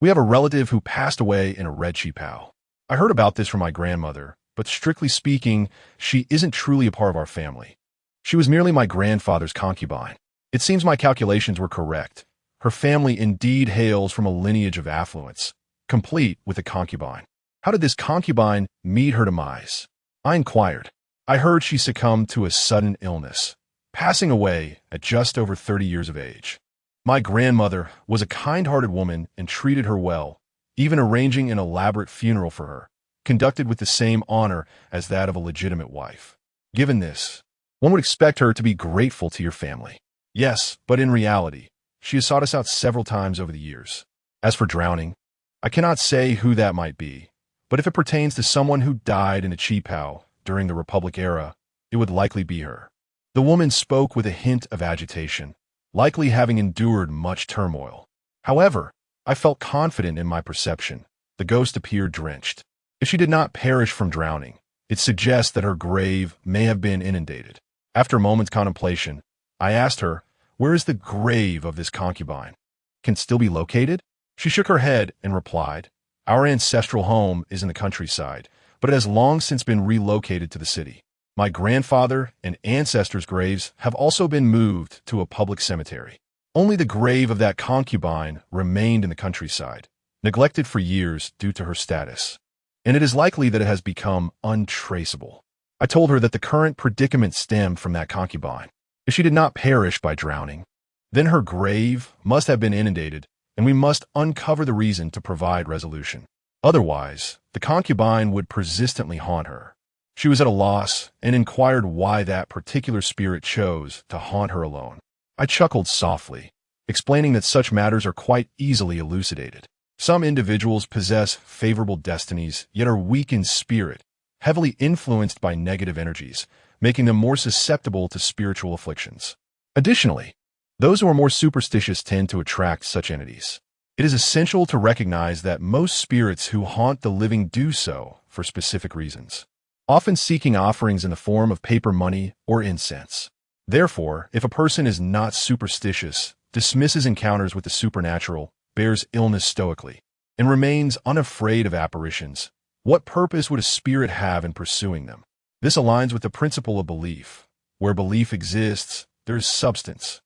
we have a relative who passed away in a red qipao. I heard about this from my grandmother, but strictly speaking, she isn't truly a part of our family. She was merely my grandfather's concubine. It seems my calculations were correct. Her family indeed hails from a lineage of affluence, complete with a concubine. How did this concubine meet her demise? I inquired. I heard she succumbed to a sudden illness, passing away at just over 30 years of age. My grandmother was a kind-hearted woman and treated her well, even arranging an elaborate funeral for her, conducted with the same honor as that of a legitimate wife. Given this, one would expect her to be grateful to your family. Yes, but in reality, she has sought us out several times over the years. As for drowning, I cannot say who that might be, but if it pertains to someone who died in a qipao during the Republic era, it would likely be her. The woman spoke with a hint of agitation, likely having endured much turmoil. However, I felt confident in my perception. The ghost appeared drenched. If she did not perish from drowning, it suggests that her grave may have been inundated. After a moment's contemplation, I asked her, Where is the grave of this concubine? Can it still be located? She shook her head and replied, Our ancestral home is in the countryside, but it has long since been relocated to the city. My grandfather and ancestors' graves have also been moved to a public cemetery. Only the grave of that concubine remained in the countryside, neglected for years due to her status, and it is likely that it has become untraceable. I told her that the current predicament stemmed from that concubine. If she did not perish by drowning, then her grave must have been inundated, and we must uncover the reason to provide resolution. Otherwise, the concubine would persistently haunt her. She was at a loss and inquired why that particular spirit chose to haunt her alone. I chuckled softly, explaining that such matters are quite easily elucidated. Some individuals possess favorable destinies, yet are weak in spirit, heavily influenced by negative energies, making them more susceptible to spiritual afflictions. Additionally, those who are more superstitious tend to attract such entities. It is essential to recognize that most spirits who haunt the living do so for specific reasons, often seeking offerings in the form of paper money or incense. Therefore, if a person is not superstitious, dismisses encounters with the supernatural, bears illness stoically, and remains unafraid of apparitions, what purpose would a spirit have in pursuing them? This aligns with the principle of belief. Where belief exists, there is substance,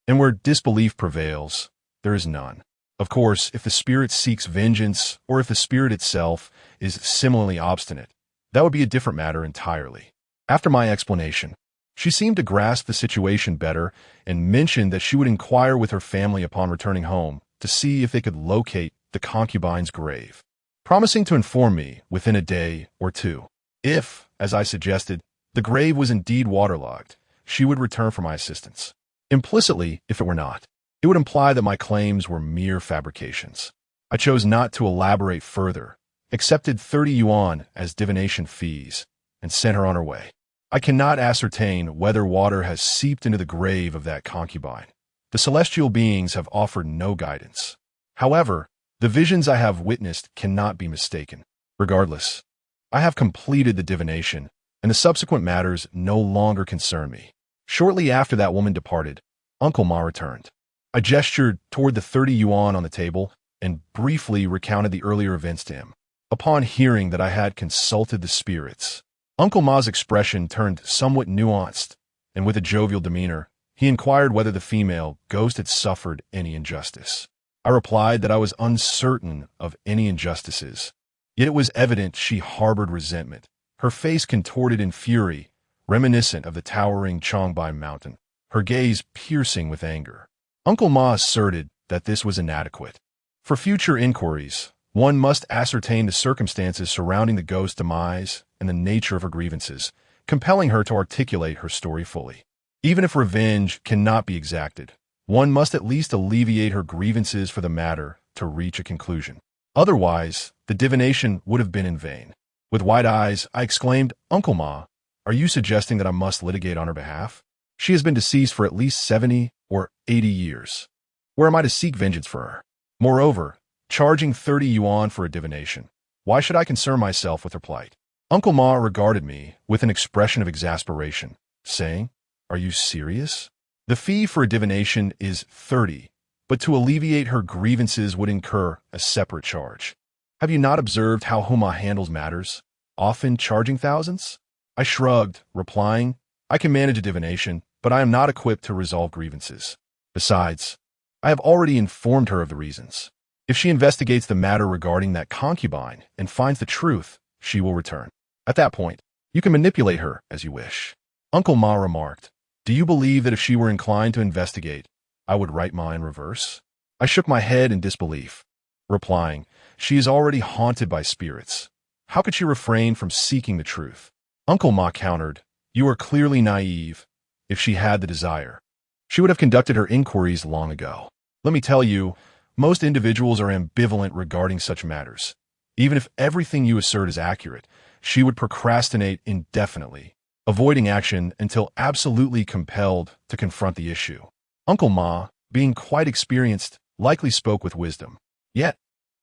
and where disbelief prevails, there is none. Of course, if the spirit seeks vengeance, or if the spirit itself is similarly obstinate, that would be a different matter entirely. After my explanation, she seemed to grasp the situation better and mentioned that she would inquire with her family upon returning home to see if they could locate the concubine's grave, promising to inform me within a day or two. If, as I suggested, the grave was indeed waterlogged, she would return for my assistance. Implicitly, if it were not, it would imply that my claims were mere fabrications. I chose not to elaborate further, accepted 30 yuan as divination fees, and sent her on her way. I cannot ascertain whether water has seeped into the grave of that concubine. The celestial beings have offered no guidance. However, the visions I have witnessed cannot be mistaken. Regardless, I have completed the divination, and the subsequent matters no longer concern me. Shortly after that woman departed, Uncle Ma returned. I gestured toward the 30 yuan on the table and briefly recounted the earlier events to him. Upon hearing that I had consulted the spirits, Uncle Ma's expression turned somewhat nuanced, and with a jovial demeanor, he inquired whether the female ghost had suffered any injustice. I replied that I was uncertain of any injustices, yet it was evident she harbored resentment, her face contorted in fury, reminiscent of the towering Chongbai mountain, her gaze piercing with anger. Uncle Ma asserted that this was inadequate. For future inquiries, one must ascertain the circumstances surrounding the ghost's demise and the nature of her grievances, compelling her to articulate her story fully. Even if revenge cannot be exacted, one must at least alleviate her grievances for the matter to reach a conclusion. Otherwise, the divination would have been in vain. With wide eyes, I exclaimed, "Uncle Ma, are you suggesting that I must litigate on her behalf? She has been deceased for at least 70 or 80 years. Where am I to seek vengeance for her? Moreover, charging 30 yuan for a divination, why should I concern myself with her plight?" Uncle Ma regarded me with an expression of exasperation, saying, "Are you serious? The fee for a divination is 30, but to alleviate her grievances would incur a separate charge. Have you not observed how Huma handles matters, often charging thousands?" I shrugged, replying, "I can manage a divination, but I am not equipped to resolve grievances. Besides, I have already informed her of the reasons. If she investigates the matter regarding that concubine and finds the truth, she will return. At that point, you can manipulate her as you wish." Uncle Ma remarked, "Do you believe that if she were inclined to investigate, I would write mine reverse?" I shook my head in disbelief, replying, "She is already haunted by spirits. How could she refrain from seeking the truth?" Uncle Ma countered, "You are clearly naive. If she had the desire, she would have conducted her inquiries long ago. Let me tell you, most individuals are ambivalent regarding such matters. Even if everything you assert is accurate, she would procrastinate indefinitely, avoiding action until absolutely compelled to confront the issue." Uncle Ma, being quite experienced, likely spoke with wisdom. Yet,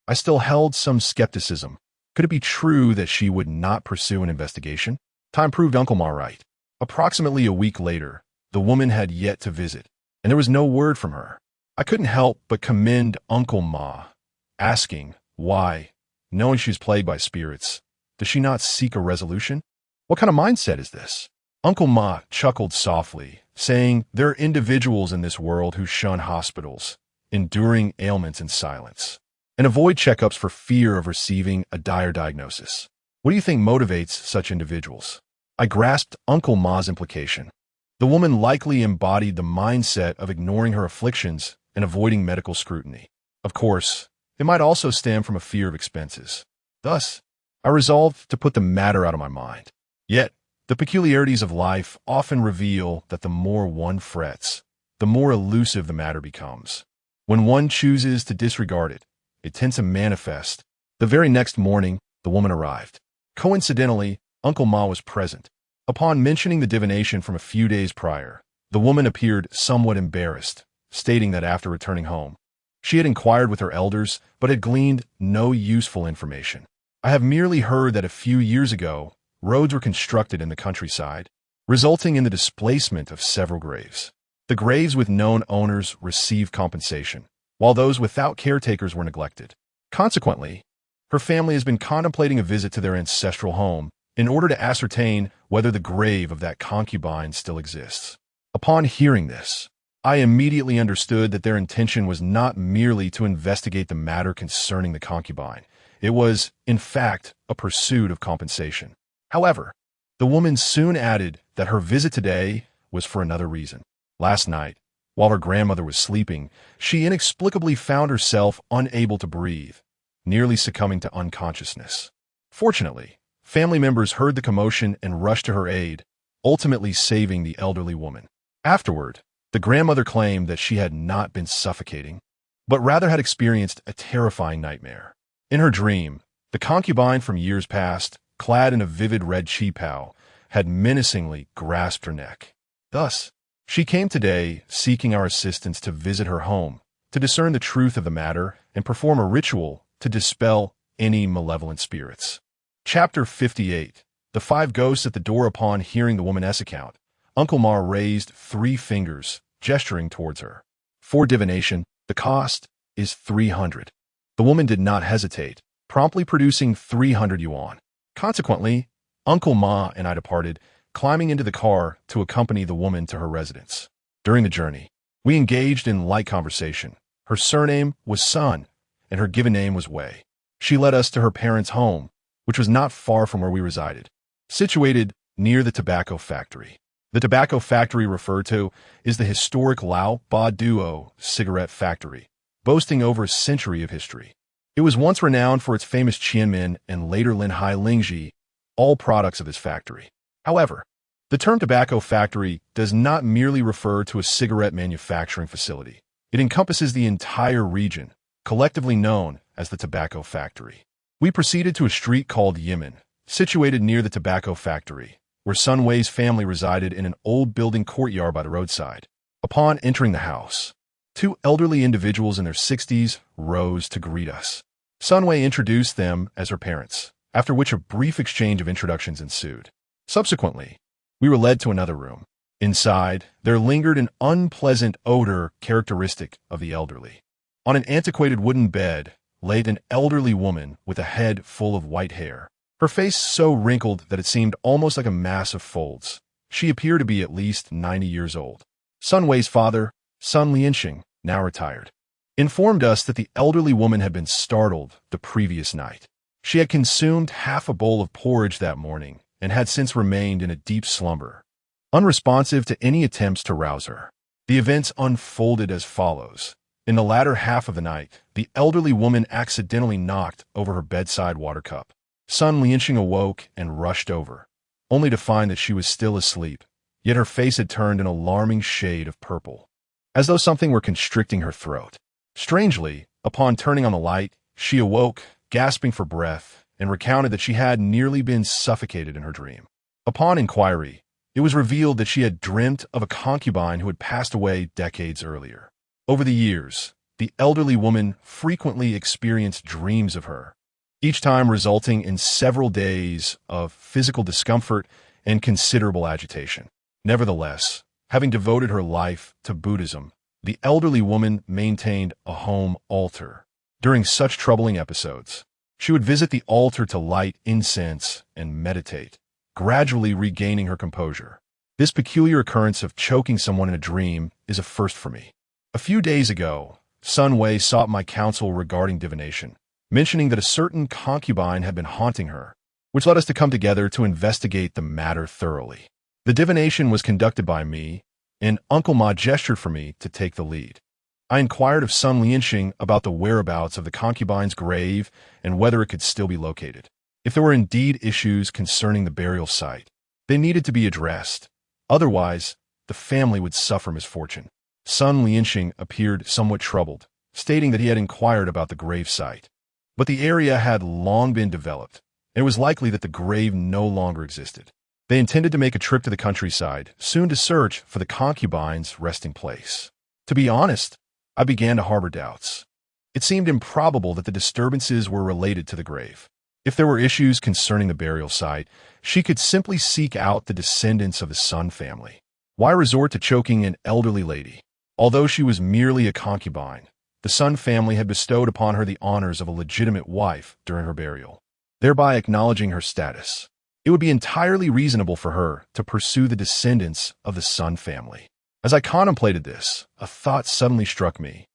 I still held some skepticism. Could it be true that she would not pursue an investigation? Time proved Uncle Ma right. Approximately a week later, the woman had yet to visit, and there was no word from her. I couldn't help but commend Uncle Ma, asking why, knowing she's plagued by spirits, does she not seek a resolution? What kind of mindset is this? Uncle Ma chuckled softly, saying there are individuals in this world who shun hospitals, enduring ailments in silence, and avoid checkups for fear of receiving a dire diagnosis. What do you think motivates such individuals? I grasped Uncle Ma's implication. The woman likely embodied the mindset of ignoring her afflictions and avoiding medical scrutiny. Of course, it might also stem from a fear of expenses. Thus, I resolved to put the matter out of my mind. Yet, the peculiarities of life often reveal that the more one frets, the more elusive the matter becomes. When one chooses to disregard it, it tends to manifest. The very next morning, the woman arrived. Coincidentally, Uncle Ma was present. Upon mentioning the divination from a few days prior, the woman appeared somewhat embarrassed, stating that after returning home, she had inquired with her elders but had gleaned no useful information. I have merely heard that a few years ago, roads were constructed in the countryside, resulting in the displacement of several graves. The graves with known owners received compensation, while those without caretakers were neglected. Consequently, her family has been contemplating a visit to their ancestral home in order to ascertain whether the grave of that concubine still exists. Upon hearing this, I immediately understood that their intention was not merely to investigate the matter concerning the concubine. It was, in fact, a pursuit of compensation. However, the woman soon added that her visit today was for another reason. Last night, while her grandmother was sleeping, she inexplicably found herself unable to breathe, nearly succumbing to unconsciousness. Fortunately, family members heard the commotion and rushed to her aid, ultimately saving the elderly woman. Afterward, the grandmother claimed that she had not been suffocating, but rather had experienced a terrifying nightmare. In her dream, the concubine from years past, clad in a vivid red qipao, had menacingly grasped her neck. Thus, she came today seeking our assistance to visit her home, to discern the truth of the matter and perform a ritual to dispel any malevolent spirits. Chapter 58. The 5 Ghosts at the Door. Upon hearing the woman's account, Uncle Ma raised 3 fingers, gesturing towards her. For divination, the cost is 300. The woman did not hesitate, promptly producing 300 yuan. Consequently, Uncle Ma and I departed, climbing into the car to accompany the woman to her residence. During the journey, we engaged in light conversation. Her surname was Sun, and her given name was Wei. She led us to her parents' home, which was not far from where we resided, situated near the tobacco factory. The tobacco factory referred to is the historic Lao Ba Duo cigarette factory, boasting over a century of history. It was once renowned for its famous Qianmin and later Linhai Lingji, all products of this factory. However, the term tobacco factory does not merely refer to a cigarette manufacturing facility. It encompasses the entire region, collectively known as the tobacco factory. We proceeded to a street called Yimin, situated near the tobacco factory, where Sun Wei's family resided in an old building courtyard by the roadside. Upon entering the house, 2 elderly individuals in their 60s rose to greet us. Sun Wei introduced them as her parents, after which a brief exchange of introductions ensued. Subsequently, we were led to another room. Inside, there lingered an unpleasant odor characteristic of the elderly. On an antiquated wooden bed lay an elderly woman with a head full of white hair, her face so wrinkled that it seemed almost like a mass of folds. She appeared to be at least 90 years old. Sun Wei's father, Sun Lianxing, now retired, informed us that the elderly woman had been startled the previous night. She had consumed half a bowl of porridge that morning and had since remained in a deep slumber, unresponsive to any attempts to rouse her. The events unfolded as follows. In the latter half of the night, the elderly woman accidentally knocked over her bedside water cup. Sun Lianxing awoke and rushed over, only to find that she was still asleep, yet her face had turned an alarming shade of purple, as though something were constricting her throat. Strangely, upon turning on the light, she awoke, gasping for breath, and recounted that she had nearly been suffocated in her dream. Upon inquiry, it was revealed that she had dreamt of a concubine who had passed away decades earlier. Over the years, the elderly woman frequently experienced dreams of her, each time resulting in several days of physical discomfort and considerable agitation. Nevertheless, having devoted her life to Buddhism, the elderly woman maintained a home altar. During such troubling episodes, she would visit the altar to light incense and meditate, gradually regaining her composure. This peculiar occurrence of choking someone in a dream is a first for me. A few days ago, Sun Wei sought my counsel regarding divination, mentioning that a certain concubine had been haunting her, which led us to come together to investigate the matter thoroughly. The divination was conducted by me, and Uncle Ma gestured for me to take the lead. I inquired of Sun Lianxing about the whereabouts of the concubine's grave and whether it could still be located. If there were indeed issues concerning the burial site, They needed to be addressed. Otherwise, the family would suffer misfortune. Sun Lianxing appeared somewhat troubled, stating that he had inquired about the grave site. But the area had long been developed, and it was likely that the grave no longer existed. They intended to make a trip to the countryside, soon to search for the concubine's resting place. To be honest, I began to harbor doubts. It seemed improbable that the disturbances were related to the grave. If there were issues concerning the burial site, she could simply seek out the descendants of the Sun family. Why resort to choking an elderly lady? Although she was merely a concubine, the Sun family had bestowed upon her the honors of a legitimate wife during her burial, thereby acknowledging her status. It would be entirely reasonable for her to pursue the descendants of the Sun family. As I contemplated this, a thought suddenly struck me,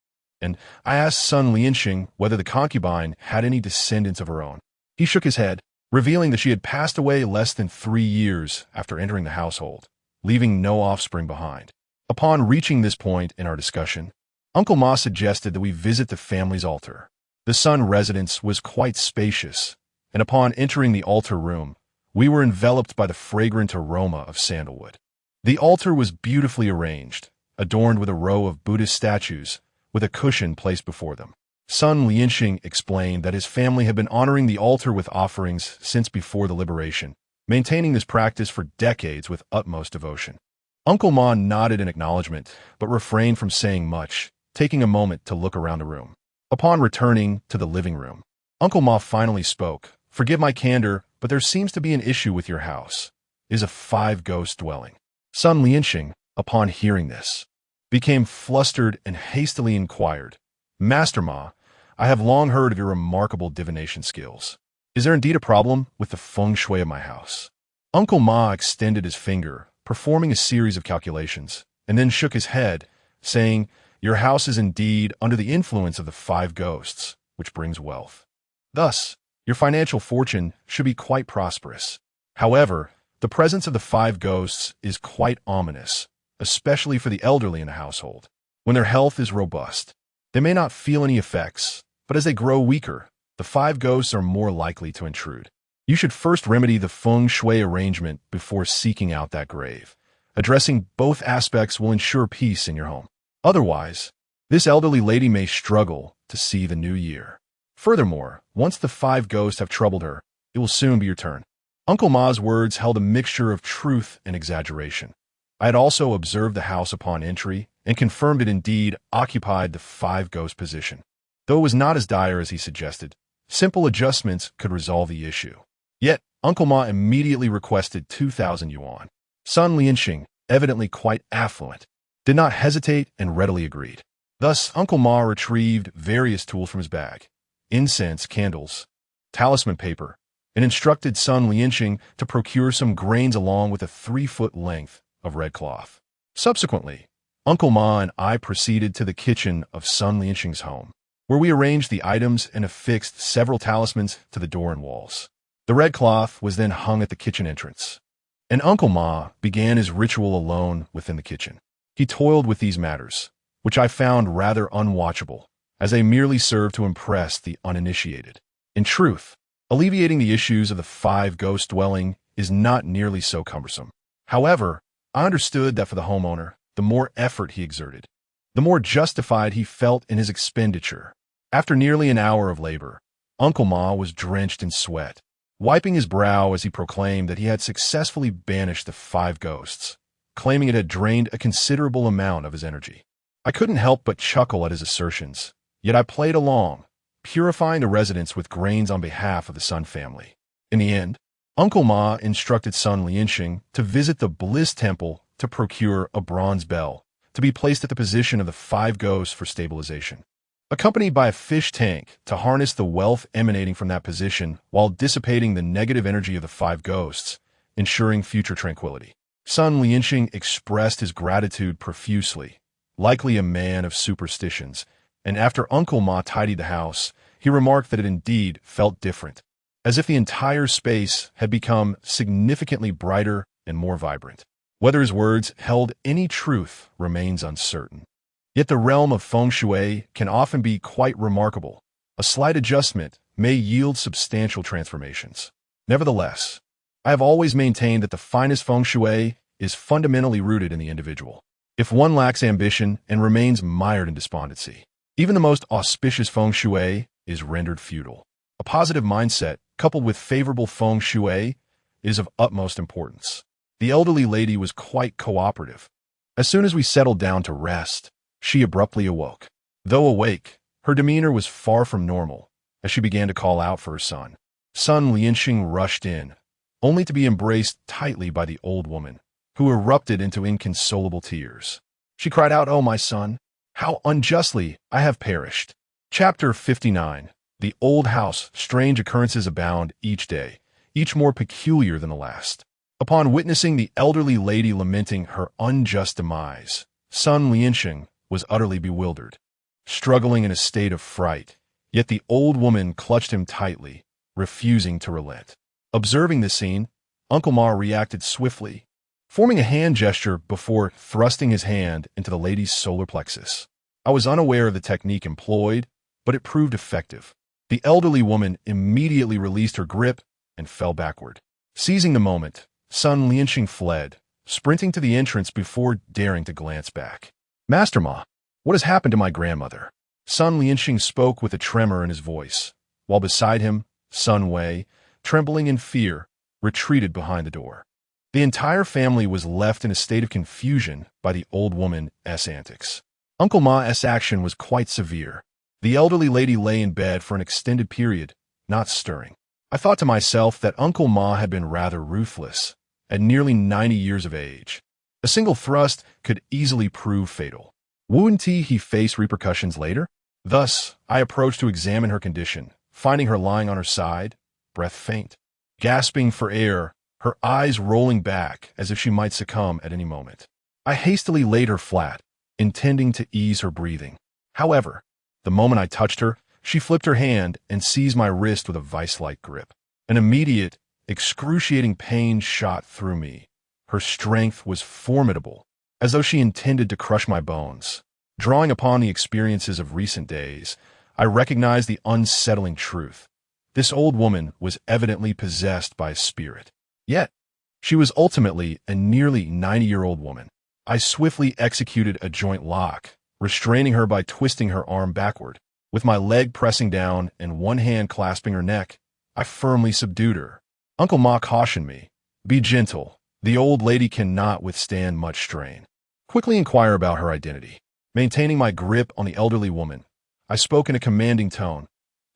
and I asked Sun Lianxing whether the concubine had any descendants of her own. He shook his head, revealing that she had passed away less than 3 years after entering the household, leaving no offspring behind. Upon reaching this point in our discussion, Uncle Ma suggested that we visit the family's altar. The Sun residence was quite spacious, and upon entering the altar room, we were enveloped by the fragrant aroma of sandalwood. The altar was beautifully arranged, adorned with a row of Buddhist statues, with a cushion placed before them. Sun Lianxing explained that his family had been honoring the altar with offerings since before the liberation, maintaining this practice for decades with utmost devotion. Uncle Ma nodded in acknowledgement, but refrained from saying much, taking a moment to look around the room. Upon returning to the living room, Uncle Ma finally spoke. "Forgive my candor, but there seems to be an issue with your house. It is a 5-ghost dwelling." Sun Lianxing, upon hearing this, became flustered and hastily inquired, "Master Ma, I have long heard of your remarkable divination skills. Is there indeed a problem with the feng shui of my house?" Uncle Ma extended his finger, performing a series of calculations, and then shook his head, saying, "Your house is indeed under the influence of the 5 ghosts, which brings wealth. Thus, your financial fortune should be quite prosperous. However, the presence of the 5 ghosts is quite ominous, especially for the elderly in the household. When their health is robust, they may not feel any effects, but as they grow weaker, the 5 ghosts are more likely to intrude. You should first remedy the feng shui arrangement before seeking out that grave. Addressing both aspects will ensure peace in your home. Otherwise, this elderly lady may struggle to see the new year. Furthermore, once the 5 ghosts have troubled her, it will soon be your turn." Uncle Ma's words held a mixture of truth and exaggeration. I had also observed the house upon entry and confirmed it indeed occupied the 5-ghost position. Though it was not as dire as he suggested, simple adjustments could resolve the issue. Yet, Uncle Ma immediately requested 2,000 yuan. Sun Lianxing, evidently quite affluent, did not hesitate and readily agreed. Thus, Uncle Ma retrieved various tools from his bag, incense, candles, talisman paper, and instructed Sun Lianxing to procure some grains along with a 3-foot length of red cloth. Subsequently, Uncle Ma and I proceeded to the kitchen of Sun Lianxing's home, where we arranged the items and affixed several talismans to the door and walls. The red cloth was then hung at the kitchen entrance, and Uncle Ma began his ritual alone within the kitchen. He toiled with these matters, which I found rather unwatchable, as they merely served to impress the uninitiated. In truth, alleviating the issues of the 5-ghost dwelling is not nearly so cumbersome. However, I understood that for the homeowner, the more effort he exerted, the more justified he felt in his expenditure. After nearly an hour of labor, Uncle Ma was drenched in sweat, wiping his brow as he proclaimed that he had successfully banished the 5 ghosts, claiming it had drained a considerable amount of his energy. I couldn't help but chuckle at his assertions, yet I played along, purifying the residents with grains on behalf of the Sun family. In the end, Uncle Ma instructed Sun Lianxing to visit the Bliss Temple to procure a bronze bell to be placed at the position of the 5 ghosts for stabilization, accompanied by a fish tank to harness the wealth emanating from that position while dissipating the negative energy of the 5 ghosts, ensuring future tranquility. Sun Lianxing expressed his gratitude profusely, likely a man of superstitions, and after Uncle Ma tidied the house, he remarked that it indeed felt different, as if the entire space had become significantly brighter and more vibrant. Whether his words held any truth remains uncertain. Yet the realm of feng shui can often be quite remarkable. A slight adjustment may yield substantial transformations. Nevertheless, I have always maintained that the finest feng shui is fundamentally rooted in the individual. If one lacks ambition and remains mired in despondency, even the most auspicious feng shui is rendered futile. A positive mindset, coupled with favorable feng shui, is of utmost importance. The elderly lady was quite cooperative. As soon as we settled down to rest, she abruptly awoke. Though awake, her demeanor was far from normal, as she began to call out for her son. Son Lianxing rushed in, only to be embraced tightly by the old woman, who erupted into inconsolable tears. She cried out, "Oh, my son, how unjustly I have perished." Chapter 59. The old house. Strange occurrences abound each day, each more peculiar than the last. Upon witnessing the elderly lady lamenting her unjust demise, Sun Lianxing was utterly bewildered, struggling in a state of fright, yet the old woman clutched him tightly, refusing to relent. Observing this scene, Uncle Ma reacted swiftly, forming a hand gesture before thrusting his hand into the lady's solar plexus. I was unaware of the technique employed, but it proved effective. The elderly woman immediately released her grip and fell backward. Seizing the moment, Sun Lianxing fled, sprinting to the entrance before daring to glance back. "Master Ma, what has happened to my grandmother?" Sun Lianxing spoke with a tremor in his voice, while beside him, Sun Wei, trembling in fear, retreated behind the door. The entire family was left in a state of confusion by the old woman's antics. Uncle Ma's action was quite severe. The elderly lady lay in bed for an extended period, not stirring. I thought to myself that Uncle Ma had been rather ruthless, at nearly 90 years of age. A single thrust could easily prove fatal. Wouldn't he face repercussions later? Thus, I approached to examine her condition, finding her lying on her side, breath faint, gasping for air, her eyes rolling back as if she might succumb at any moment. I hastily laid her flat, intending to ease her breathing. However, the moment I touched her, she flipped her hand and seized my wrist with a vice-like grip. An immediate, excruciating pain shot through me. Her strength was formidable, as though she intended to crush my bones. Drawing upon the experiences of recent days, I recognized the unsettling truth. This old woman was evidently possessed by a spirit. Yet, she was ultimately a nearly 90-year-old woman. I swiftly executed a joint lock, restraining her by twisting her arm backward. With my leg pressing down and one hand clasping her neck, I firmly subdued her. Uncle Ma cautioned me, "Be gentle. The old lady cannot withstand much strain." Quickly inquire about her identity. Maintaining my grip on the elderly woman, I spoke in a commanding tone.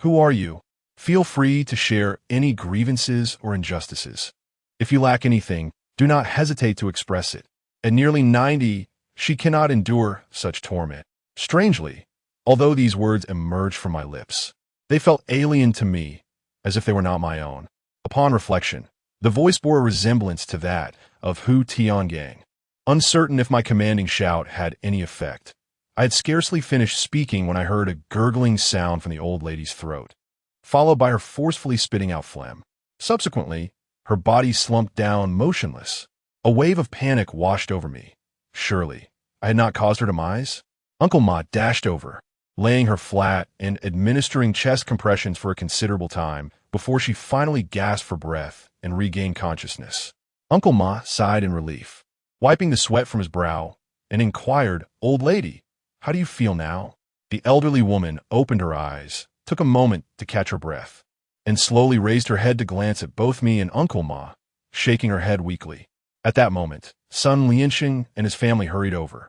"Who are you? Feel free to share any grievances or injustices. If you lack anything, do not hesitate to express it." At nearly 90, she cannot endure such torment. Strangely, although these words emerged from my lips, they felt alien to me, as if they were not my own. Upon reflection, the voice bore a resemblance to that of Hu Tiangang. Uncertain if my commanding shout had any effect, I had scarcely finished speaking when I heard a gurgling sound from the old lady's throat, followed by her forcefully spitting out phlegm. Subsequently, her body slumped down motionless. A wave of panic washed over me. Surely, I had not caused her demise? Uncle Ma dashed over, laying her flat and administering chest compressions for a considerable time before she finally gasped for breath and regained consciousness. Uncle Ma sighed in relief, wiping the sweat from his brow, and inquired, "Old lady, how do you feel now?" The elderly woman opened her eyes, took a moment to catch her breath, and slowly raised her head to glance at both me and Uncle Ma, shaking her head weakly. At that moment, Sun Lianxing and his family hurried over,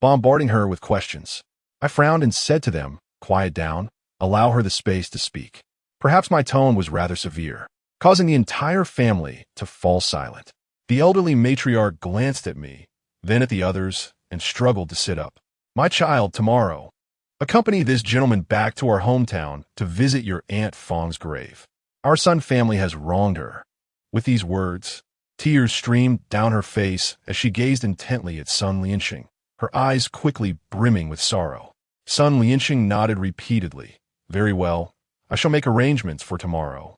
bombarding her with questions. I frowned and said to them, "Quiet down, allow her the space to speak." Perhaps my tone was rather severe, causing the entire family to fall silent. The elderly matriarch glanced at me, then at the others, and struggled to sit up. "My child, tomorrow, accompany this gentleman back to our hometown to visit your Aunt Fong's grave. Our Sun family has wronged her." With these words, tears streamed down her face as she gazed intently at Sun Lianxing, her eyes quickly brimming with sorrow. Sun Lianxing nodded repeatedly. "Very well. I shall make arrangements for tomorrow,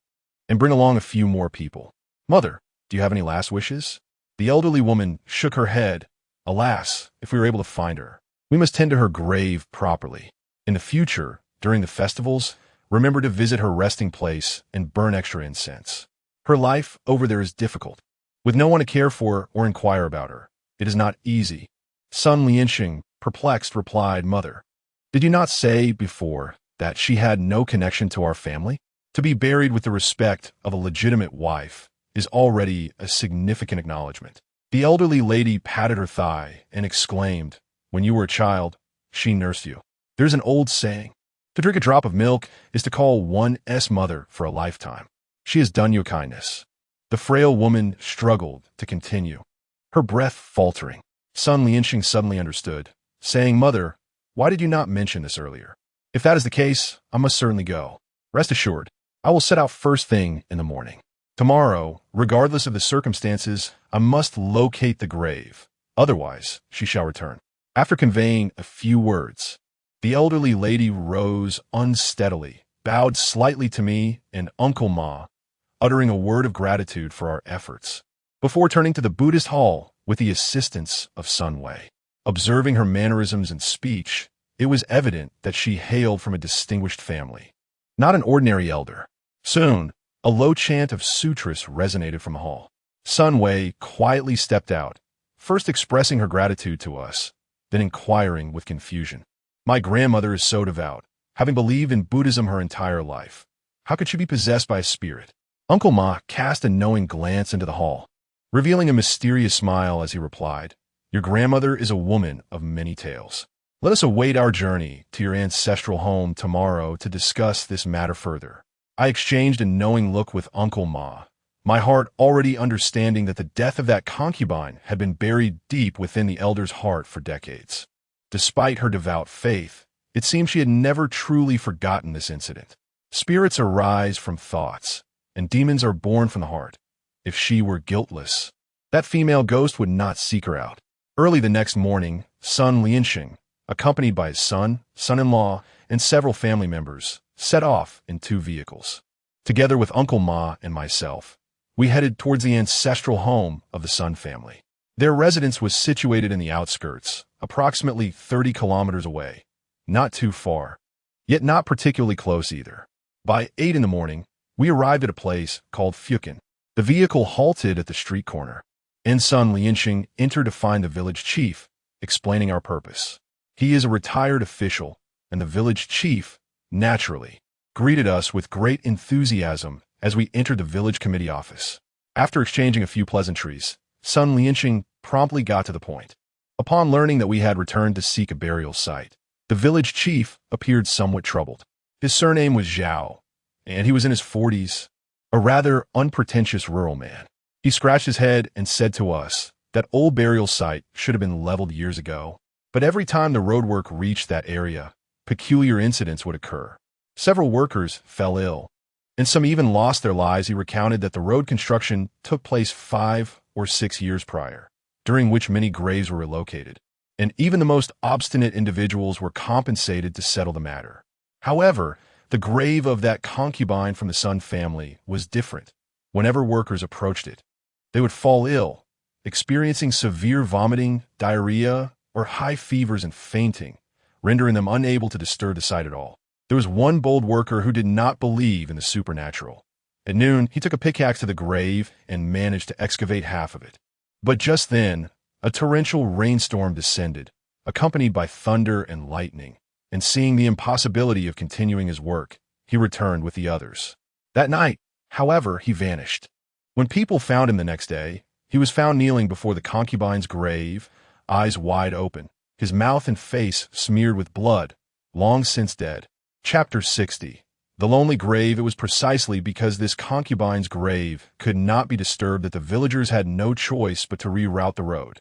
and bring along a few more people. Mother, do you have any last wishes?" The elderly woman shook her head. "Alas, if we were able to find her. We must tend to her grave properly. In the future, during the festivals, remember to visit her resting place and burn extra incense." Her life over there is difficult. With no one to care for or inquire about her, it is not easy. Sun Lianxing, perplexed, replied, Mother, did you not say before that she had no connection to our family? To be buried with the respect of a legitimate wife is already a significant acknowledgement. The elderly lady patted her thigh and exclaimed, When you were a child, she nursed you. There's an old saying, to drink a drop of milk is to call one's mother for a lifetime. She has done you a kindness. The frail woman struggled to continue, her breath faltering. Sun Lianxing suddenly understood, saying, Mother, why did you not mention this earlier? If that is the case, I must certainly go. Rest assured, I will set out first thing in the morning. Tomorrow, regardless of the circumstances, I must locate the grave. Otherwise, she shall return. After conveying a few words, the elderly lady rose unsteadily, bowed slightly to me and Uncle Ma, uttering a word of gratitude for our efforts, before turning to the Buddhist hall with the assistance of Sun Wei. Observing her mannerisms and speech, it was evident that she hailed from a distinguished family, not an ordinary elder. Soon, a low chant of sutras resonated from the hall. Sun Wei quietly stepped out, first expressing her gratitude to us, then inquiring with confusion. My grandmother is so devout, having believed in Buddhism her entire life. How could she be possessed by a spirit? Uncle Ma cast a knowing glance into the hall, revealing a mysterious smile as he replied, Your grandmother is a woman of many tales. Let us await our journey to your ancestral home tomorrow to discuss this matter further. I exchanged a knowing look with Uncle Ma, my heart already understanding that the death of that concubine had been buried deep within the elder's heart for decades. Despite her devout faith, it seemed she had never truly forgotten this incident. Spirits arise from thoughts, and demons are born from the heart. If she were guiltless, that female ghost would not seek her out. Early the next morning, Sun Lianxing, accompanied by his son, son-in-law, and several family members, set off in 2 vehicles. Together with Uncle Ma and myself, we headed towards the ancestral home of the Sun family. Their residence was situated in the outskirts, approximately 30 kilometers away, not too far, yet not particularly close either. By 8 in the morning, we arrived at a place called Fukin. The vehicle halted at the street corner, and Sun Lianxing entered to find the village chief, explaining our purpose. He is a retired official, and the village chief, naturally, greeted us with great enthusiasm as we entered the village committee office. After exchanging a few pleasantries, Sun Lianxing promptly got to the point. Upon learning that we had returned to seek a burial site, the village chief appeared somewhat troubled. His surname was Zhao, and he was in his 40s, a rather unpretentious rural man. He scratched his head and said to us that old burial site should have been leveled years ago, but every time the roadwork reached that area, peculiar incidents would occur. Several workers fell ill, and some even lost their lives. He recounted that the road construction took place 5 or 6 years prior, during which many graves were relocated, and even the most obstinate individuals were compensated to settle the matter. However, the grave of that concubine from the Sun family was different. Whenever workers approached it, they would fall ill, experiencing severe vomiting, diarrhea, or high fevers and fainting, rendering them unable to disturb the site at all. There was one bold worker who did not believe in the supernatural. At noon, he took a pickaxe to the grave and managed to excavate half of it. But just then, a torrential rainstorm descended, accompanied by thunder and lightning, and seeing the impossibility of continuing his work, he returned with the others. That night, however, he vanished. When people found him the next day, he was found kneeling before the concubine's grave, eyes wide open, his mouth and face smeared with blood, long since dead. Chapter 60. The lonely grave. It was precisely because this concubine's grave could not be disturbed that the villagers had no choice but to reroute the road,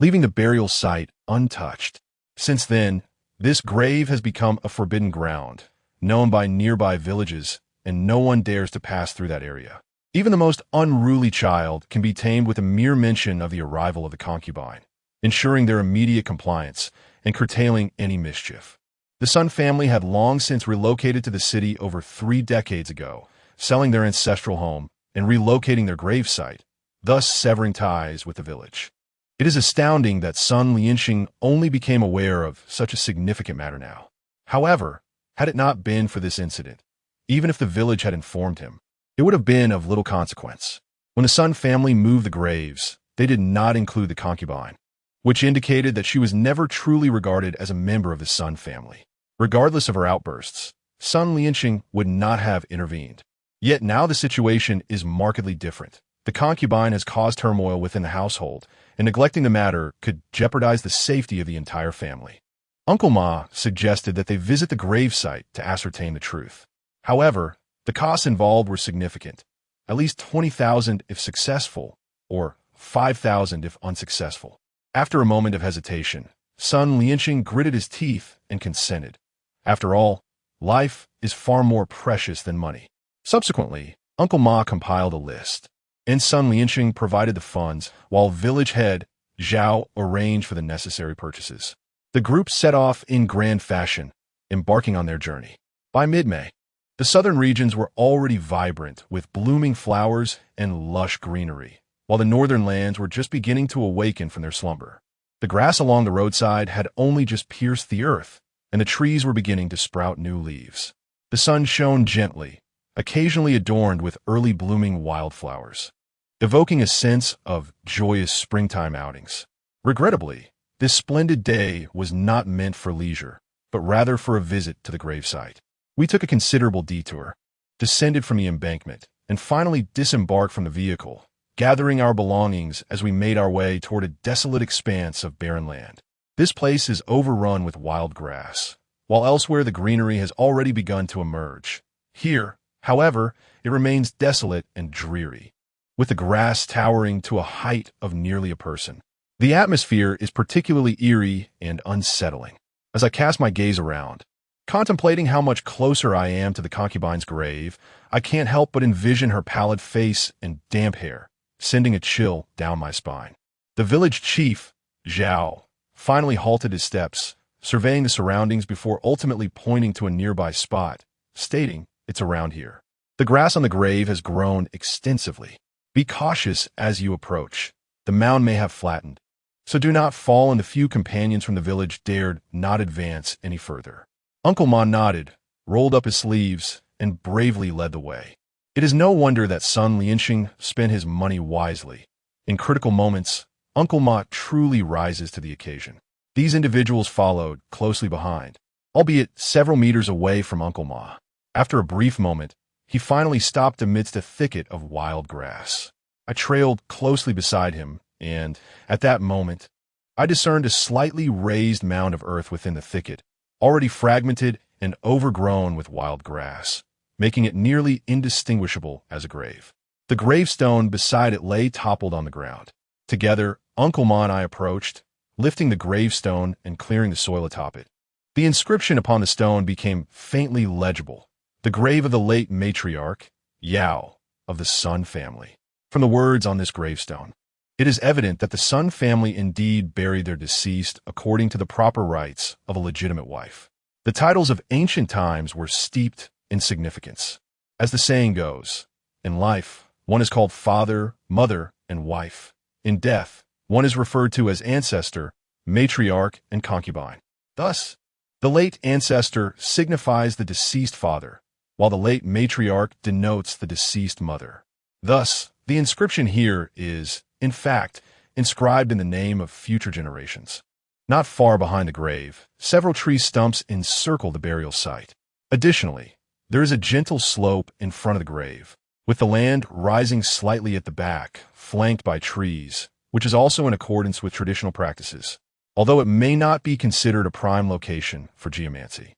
leaving the burial site untouched. Since then, this grave has become a forbidden ground, known by nearby villages, and no one dares to pass through that area. Even the most unruly child can be tamed with a mere mention of the arrival of the concubine, ensuring their immediate compliance and curtailing any mischief. The Sun family had long since relocated to the city over 3 decades ago, selling their ancestral home and relocating their gravesite, thus severing ties with the village. It is astounding that Sun Lianxing only became aware of such a significant matter now. However, had it not been for this incident, even if the village had informed him, it would have been of little consequence. When the Sun family moved the graves, they did not include the concubine, which indicated that she was never truly regarded as a member of the Sun family. Regardless of her outbursts, Sun Lianxing would not have intervened. Yet now the situation is markedly different. The concubine has caused turmoil within the household, and neglecting the matter could jeopardize the safety of the entire family. Uncle Ma suggested that they visit the gravesite to ascertain the truth. However, the costs involved were significant, at least 20,000 if successful, or 5,000 if unsuccessful. After a moment of hesitation, Sun Lianxing gritted his teeth and consented. After all, life is far more precious than money. Subsequently, Uncle Ma compiled a list, and Sun Lianxing provided the funds, while village head Zhao arranged for the necessary purchases. The group set off in grand fashion, embarking on their journey. By mid-May, the southern regions were already vibrant with blooming flowers and lush greenery, while the northern lands were just beginning to awaken from their slumber. The grass along the roadside had only just pierced the earth, and the trees were beginning to sprout new leaves. The sun shone gently, occasionally adorned with early blooming wildflowers, evoking a sense of joyous springtime outings. Regrettably, this splendid day was not meant for leisure, but rather for a visit to the gravesite. We took a considerable detour, descended from the embankment, and finally disembarked from the vehicle, gathering our belongings as we made our way toward a desolate expanse of barren land. This place is overrun with wild grass, while elsewhere the greenery has already begun to emerge. Here, however, it remains desolate and dreary, with the grass towering to a height of nearly a person. The atmosphere is particularly eerie and unsettling. As I cast my gaze around, contemplating how much closer I am to the concubine's grave, I can't help but envision her pallid face and damp hair, sending a chill down my spine. The village chief, Zhao, finally halted his steps, surveying the surroundings before ultimately pointing to a nearby spot, stating, "It's around here." The grass on the grave has grown extensively. Be cautious as you approach. The mound may have flattened, so do not fall, and the few companions from the village dared not advance any further. Uncle Ma nodded, rolled up his sleeves, and bravely led the way. It is no wonder that Sun Lianxing spent his money wisely. In critical moments, Uncle Ma truly rises to the occasion. These individuals followed closely behind, albeit several meters away from Uncle Ma. After a brief moment, he finally stopped amidst a thicket of wild grass. I trailed closely beside him, and, at that moment, I discerned a slightly raised mound of earth within the thicket, already fragmented and overgrown with wild grass, making it nearly indistinguishable as a grave. The gravestone beside it lay toppled on the ground. Together, Uncle Ma and I approached, lifting the gravestone and clearing the soil atop it. The inscription upon the stone became faintly legible: "The grave of the late matriarch, Yao, of the Sun family." From the words on this gravestone, it is evident that the Sun family indeed buried their deceased according to the proper rites of a legitimate wife. The titles of ancient times were steeped in significance. As the saying goes, in life, one is called father, mother, and wife. In death, one is referred to as ancestor, matriarch, and concubine. Thus, the late ancestor signifies the deceased father, while the late matriarch denotes the deceased mother. Thus, the inscription here is, in fact, inscribed in the name of future generations. Not far behind the grave, several tree stumps encircle the burial site. Additionally, there is a gentle slope in front of the grave, with the land rising slightly at the back, flanked by trees, which is also in accordance with traditional practices. Although it may not be considered a prime location for geomancy,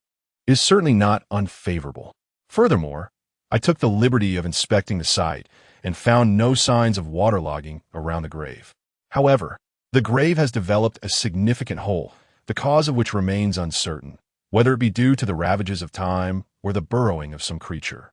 it is certainly not unfavorable. Furthermore, I took the liberty of inspecting the site and found no signs of waterlogging around the grave. However, the grave has developed a significant hole, the cause of which remains uncertain, whether it be due to the ravages of time or the burrowing of some creature.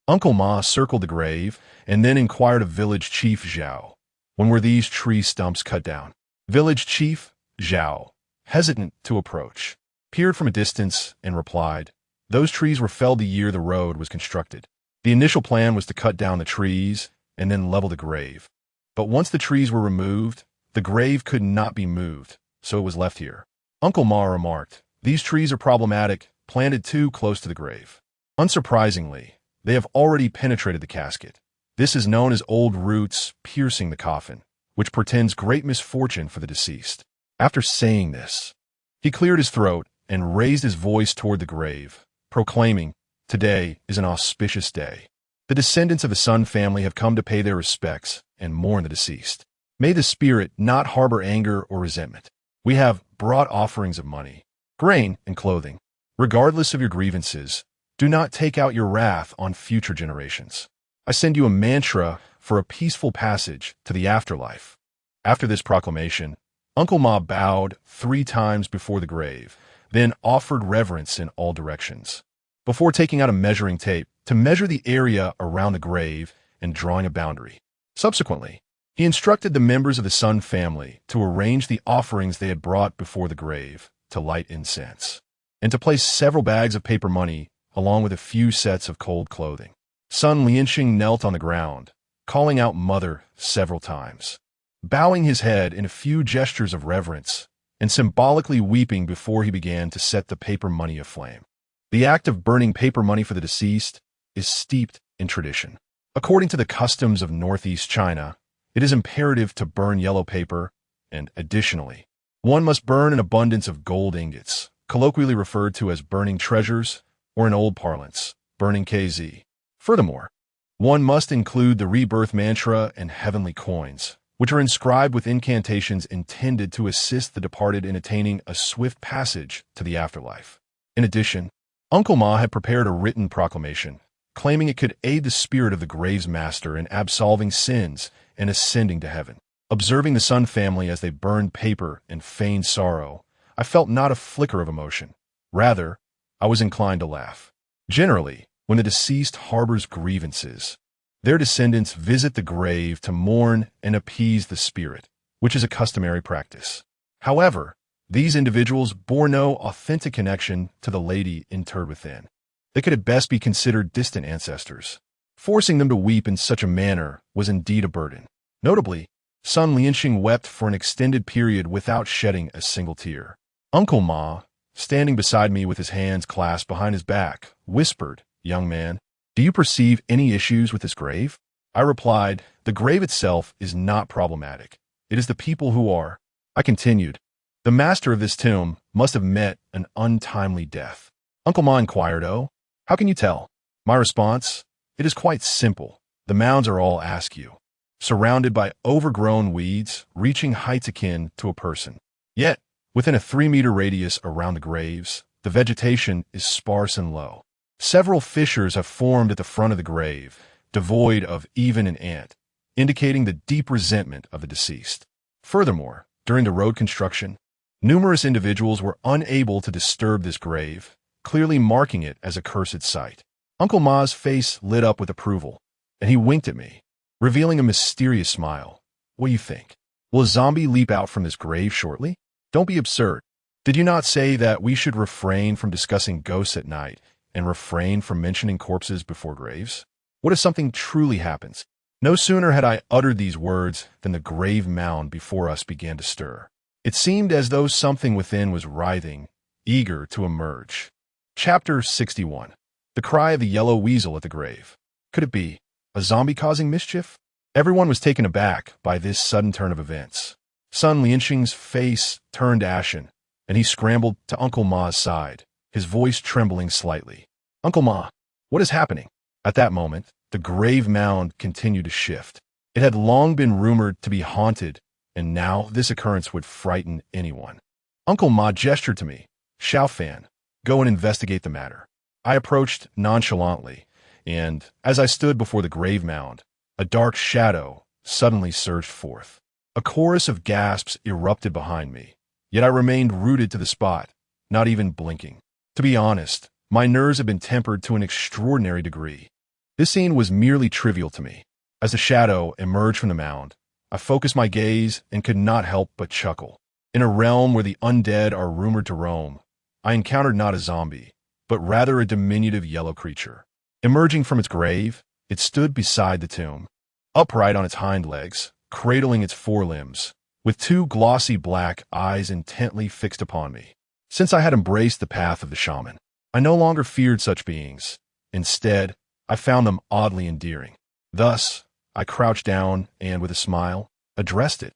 Uncle Ma circled the grave and then inquired of village chief Zhao, "When were these tree stumps cut down?" Village chief Zhao, hesitant to approach, peered from a distance and replied, "Those trees were felled the year the road was constructed. The initial plan was to cut down the trees and then level the grave. But once the trees were removed, the grave could not be moved, so it was left here." Uncle Ma remarked, "These trees are problematic, planted too close to the grave." Unsurprisingly, They have already penetrated the casket. This is known as old roots piercing the coffin, which portends great misfortune for the deceased. After saying this, he cleared his throat and raised his voice toward the grave, proclaiming, "Today is an auspicious day. The descendants of the Sun family have come to pay their respects and mourn the deceased. May the spirit not harbor anger or resentment. We have brought offerings of money, grain, and clothing. Regardless of your grievances, do not take out your wrath on future generations. I send you a mantra for a peaceful passage to the afterlife." After this proclamation, Uncle Ma bowed 3 times before the grave, then offered reverence in all directions, before taking out a measuring tape to measure the area around the grave and drawing a boundary. Subsequently, he instructed the members of the Sun family to arrange the offerings they had brought before the grave, to light incense, and to place several bags of paper money along with a few sets of cold clothing. Sun Lianxing knelt on the ground, calling out "Mother" several times, bowing his head in a few gestures of reverence, and symbolically weeping before he began to set the paper money aflame. The act of burning paper money for the deceased is steeped in tradition. According to the customs of northeast China, it is imperative to burn yellow paper, and additionally, one must burn an abundance of gold ingots, colloquially referred to as burning treasures, or in old parlance, burning KZ. Furthermore, one must include the rebirth mantra and heavenly coins, which are inscribed with incantations intended to assist the departed in attaining a swift passage to the afterlife. In addition, Uncle Ma had prepared a written proclamation, claiming it could aid the spirit of the grave's master in absolving sins and ascending to heaven. Observing the Sun family as they burned paper and feigned sorrow, I felt not a flicker of emotion. Rather, I was inclined to laugh. Generally, when the deceased harbors grievances, their descendants visit the grave to mourn and appease the spirit, which is a customary practice. However, these individuals bore no authentic connection to the lady interred within. They could at best be considered distant ancestors. Forcing them to weep in such a manner was indeed a burden. Notably, Sun Lianxing wept for an extended period without shedding a single tear. Uncle Ma, standing beside me with his hands clasped behind his back, whispered, "Young man, do you perceive any issues with this grave?" I replied, "The grave itself is not problematic. It is the people who are." I continued, "The master of this tomb must have met an untimely death." Uncle Ma inquired, "Oh, how can you tell?" My response, "It is quite simple. The mounds are all askew, surrounded by overgrown weeds reaching heights akin to a person. Yet, within a 3-meter radius around the graves, the vegetation is sparse and low. Several fissures have formed at the front of the grave, devoid of even an ant, indicating the deep resentment of the deceased. Furthermore, during the road construction, numerous individuals were unable to disturb this grave, clearly marking it as a cursed site." Uncle Ma's face lit up with approval, and he winked at me, revealing a mysterious smile. "What do you think? Will a zombie leap out from this grave shortly? Don't be absurd. Did you not say that we should refrain from discussing ghosts at night and refrain from mentioning corpses before graves? What if something truly happens?" No sooner had I uttered these words than the grave mound before us began to stir. It seemed as though something within was writhing, eager to emerge. Chapter 61. The Cry of the Yellow Weasel at the Grave. Could it be a zombie causing mischief? Everyone was taken aback by this sudden turn of events. Sun Lianxing's face turned ashen, and he scrambled to Uncle Ma's side, his voice trembling slightly. "Uncle Ma, what is happening?" At that moment, the grave mound continued to shift. It had long been rumored to be haunted, and now this occurrence would frighten anyone. Uncle Ma gestured to me. "Xiao Fan, go and investigate the matter." I approached nonchalantly, and as I stood before the grave mound, a dark shadow suddenly surged forth. A chorus of gasps erupted behind me, yet I remained rooted to the spot, not even blinking. To be honest, my nerves had been tempered to an extraordinary degree. This scene was merely trivial to me. As the shadow emerged from the mound, I focused my gaze and could not help but chuckle. In a realm where the undead are rumored to roam, I encountered not a zombie, but rather a diminutive yellow creature. Emerging from its grave, it stood beside the tomb, upright on its hind legs, cradling its forelimbs, with 2 glossy black eyes intently fixed upon me. Since I had embraced the path of the shaman, I no longer feared such beings. Instead, I found them oddly endearing. Thus, I crouched down and, with a smile, addressed it.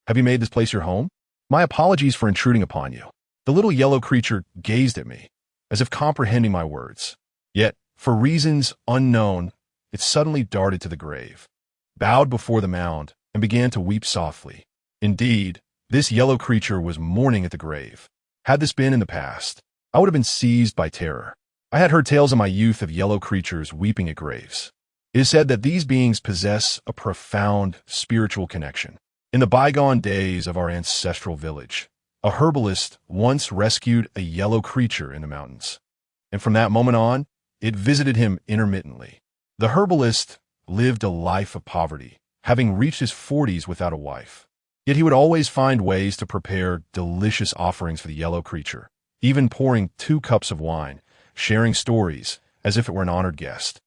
Have you made this place your home? My apologies for intruding upon you. The little yellow creature gazed at me, as if comprehending my words. Yet, for reasons unknown, it suddenly darted to the grave, bowed before the mound, and began to weep softly. Indeed, this yellow creature was mourning at the grave. Had this been in the past, I would have been seized by terror. I had heard tales in my youth of yellow creatures weeping at graves. It is said that these beings possess a profound spiritual connection. In the bygone days of our ancestral village, a herbalist once rescued a yellow creature in the mountains, and from that moment on, it visited him intermittently. The herbalist lived a life of poverty, having reached his 40s without a wife. Yet he would always find ways to prepare delicious offerings for the yellow creature, even pouring 2 cups of wine, sharing stories as if it were an honored guest.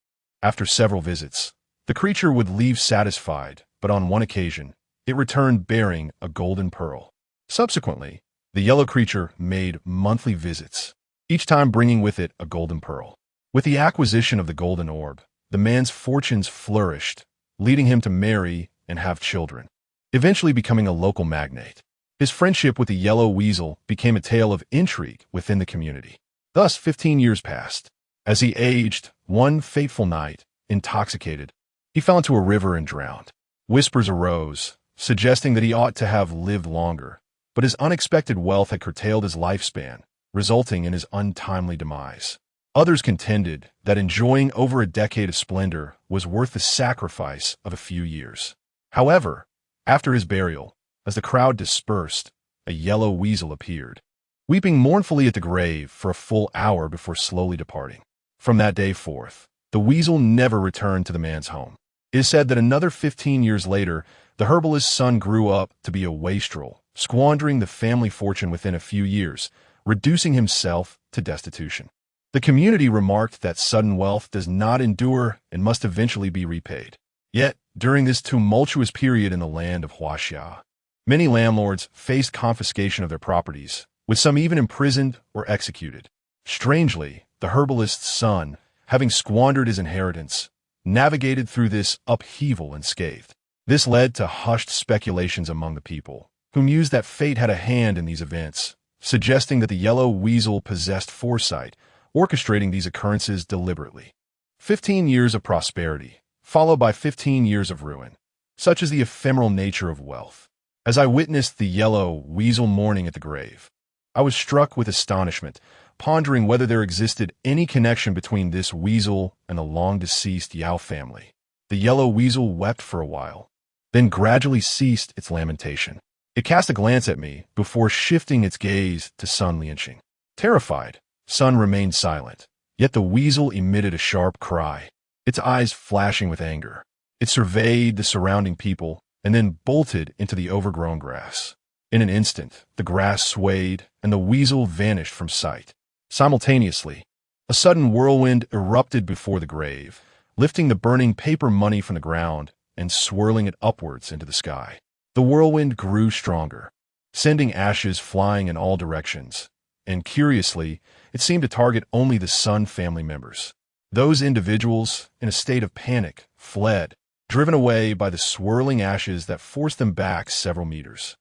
After several visits, the creature would leave satisfied, but on one occasion, it returned bearing a golden pearl. Subsequently, the yellow creature made monthly visits, each time bringing with it a golden pearl. With the acquisition of the golden orb, the man's fortunes flourished, leading him to marry and have children, eventually becoming a local magnate. His friendship with the yellow weasel became a tale of intrigue within the community. Thus, 15 years passed. As he aged, one fateful night, intoxicated, he fell into a river and drowned. Whispers arose, suggesting that he ought to have lived longer, but his unexpected wealth had curtailed his lifespan, resulting in his untimely demise. Others contended that enjoying over a decade of splendor was worth the sacrifice of a few years. However, after his burial, as the crowd dispersed, a yellow weasel appeared, weeping mournfully at the grave for a full hour before slowly departing. From that day forth, the weasel never returned to the man's home. It is said that another 15 years later, the herbalist's son grew up to be a wastrel, squandering the family fortune within a few years, reducing himself to destitution. The community remarked that sudden wealth does not endure and must eventually be repaid. Yet, during this tumultuous period in the land of Huaxia, many landlords faced confiscation of their properties, with some even imprisoned or executed. Strangely, the herbalist's son, having squandered his inheritance, navigated through this upheaval unscathed. This led to hushed speculations among the people, who mused that fate had a hand in these events, suggesting that the yellow weasel possessed foresight, orchestrating these occurrences deliberately. 15 years of prosperity, followed by 15 years of ruin. Such is the ephemeral nature of wealth. As I witnessed the yellow weasel mourning at the grave, I was struck with astonishment, pondering whether there existed any connection between this weasel and the long-deceased Yao family. The yellow weasel wept for a while, then gradually ceased its lamentation. It cast a glance at me before shifting its gaze to Sun Lianqing. Terrified, Sun remained silent, yet the weasel emitted a sharp cry, its eyes flashing with anger. It surveyed the surrounding people and then bolted into the overgrown grass. In an instant, the grass swayed and the weasel vanished from sight. Simultaneously, a sudden whirlwind erupted before the grave, lifting the burning paper money from the ground and swirling it upwards into the sky. The whirlwind grew stronger, sending ashes flying in all directions, and curiously, it seemed to target only the Sun family members. Those individuals, in a state of panic, fled, driven away by the swirling ashes that forced them back several meters.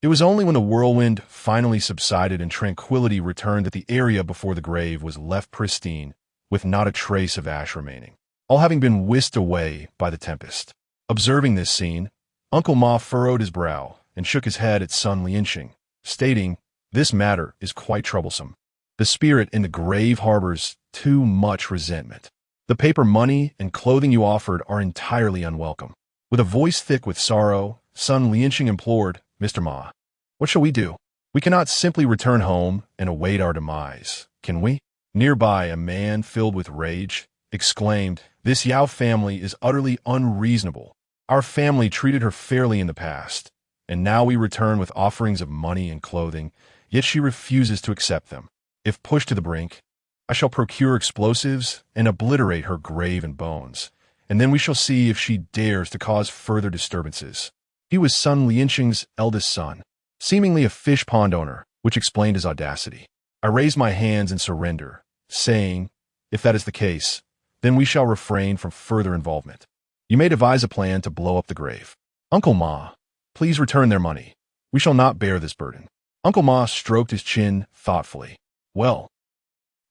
It was only when the whirlwind finally subsided and tranquility returned that the area before the grave was left pristine, with not a trace of ash remaining, all having been whisked away by the tempest. Observing this scene, Uncle Ma furrowed his brow and shook his head at Sun Lianqing, stating, "This matter is quite troublesome. The spirit in the grave harbors too much resentment. The paper money and clothing you offered are entirely unwelcome." With a voice thick with sorrow, Sun Lianqing implored, "Mr. Ma, what shall we do? We cannot simply return home and await our demise, can we?" Nearby, a man filled with rage exclaimed, "This Yao family is utterly unreasonable. Our family treated her fairly in the past, and now we return with offerings of money and clothing, yet she refuses to accept them. If pushed to the brink, I shall procure explosives and obliterate her grave and bones, and then we shall see if she dares to cause further disturbances." He was Sun Lianqing's eldest son, seemingly a fish pond owner, which explained his audacity. I raised my hands in surrender, saying, "If that is the case, then we shall refrain from further involvement. You may devise a plan to blow up the grave. Uncle Ma, please return their money. We shall not bear this burden. Uncle Ma stroked his chin thoughtfully. Well,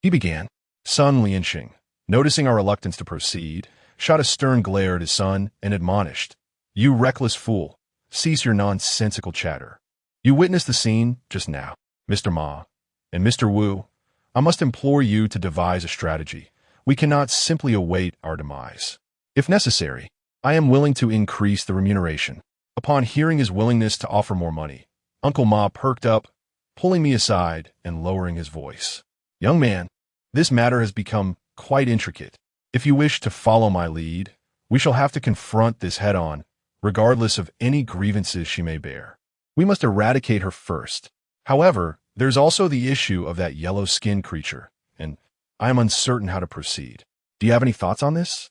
he began. Sun Lianxing, noticing our reluctance to proceed, shot a stern glare at his son and admonished, "You reckless fool, cease your nonsensical chatter. You witnessed the scene just now. Mr. Ma and Mr. Wu, I must implore you to devise a strategy. We cannot simply await our demise. If necessary, I am willing to increase the remuneration." Upon hearing his willingness to offer more money, Uncle Ma perked up, pulling me aside and lowering his voice. "Young man, this matter has become quite intricate. If you wish to follow my lead, we shall have to confront this head-on, regardless of any grievances she may bear. We must eradicate her first. However, there's also the issue of that yellow-skinned creature, and I am uncertain how to proceed. Do you have any thoughts on this?"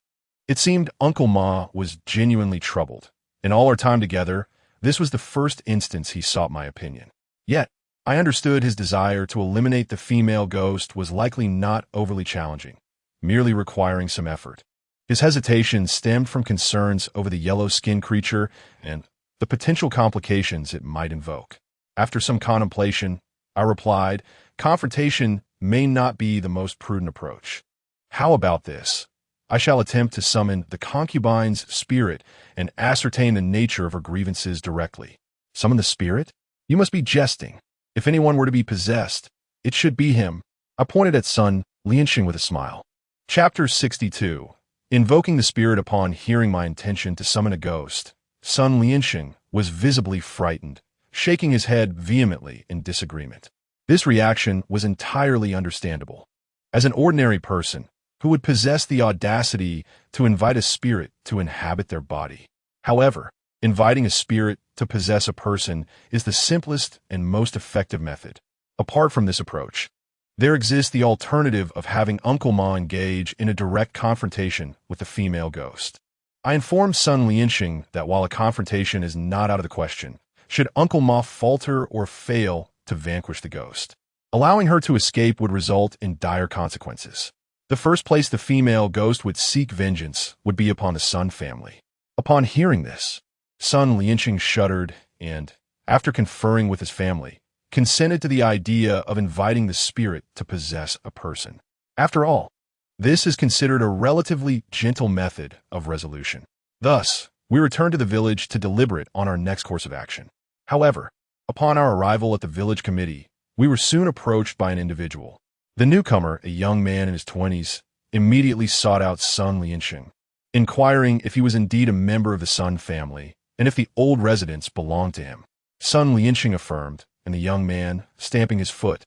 It seemed Uncle Ma was genuinely troubled. In all our time together, this was the first instance he sought my opinion. Yet, I understood his desire to eliminate the female ghost was likely not overly challenging, merely requiring some effort. His hesitation stemmed from concerns over the yellow-skinned creature and the potential complications it might invoke. After some contemplation, I replied, "Confrontation may not be the most prudent approach. How about this? I shall attempt to summon the concubine's spirit and ascertain the nature of her grievances directly." "Summon the spirit? You must be jesting. If anyone were to be possessed, it should be him." I pointed at Sun Lianxing with a smile. Chapter 62. Invoking the spirit. Upon hearing my intention to summon a ghost, Sun Lianxing was visibly frightened, shaking his head vehemently in disagreement. This reaction was entirely understandable. As an ordinary person, who would possess the audacity to invite a spirit to inhabit their body? However, inviting a spirit to possess a person is the simplest and most effective method. Apart from this approach, there exists the alternative of having Uncle Ma engage in a direct confrontation with the female ghost. I informed Sun Lianxing that while a confrontation is not out of the question, should Uncle Ma falter or fail to vanquish the ghost, allowing her to escape would result in dire consequences. The first place the female ghost would seek vengeance would be upon the Sun family. Upon hearing this, Sun Lianxing shuddered and, after conferring with his family, consented to the idea of inviting the spirit to possess a person. After all, this is considered a relatively gentle method of resolution. Thus, we returned to the village to deliberate on our next course of action. However, upon our arrival at the village committee, we were soon approached by an individual. The newcomer, a young man in his 20s, immediately sought out Sun Lianxing, inquiring if he was indeed a member of the Sun family and if the old residence belonged to him. Sun Lianxing affirmed, and the young man, stamping his foot,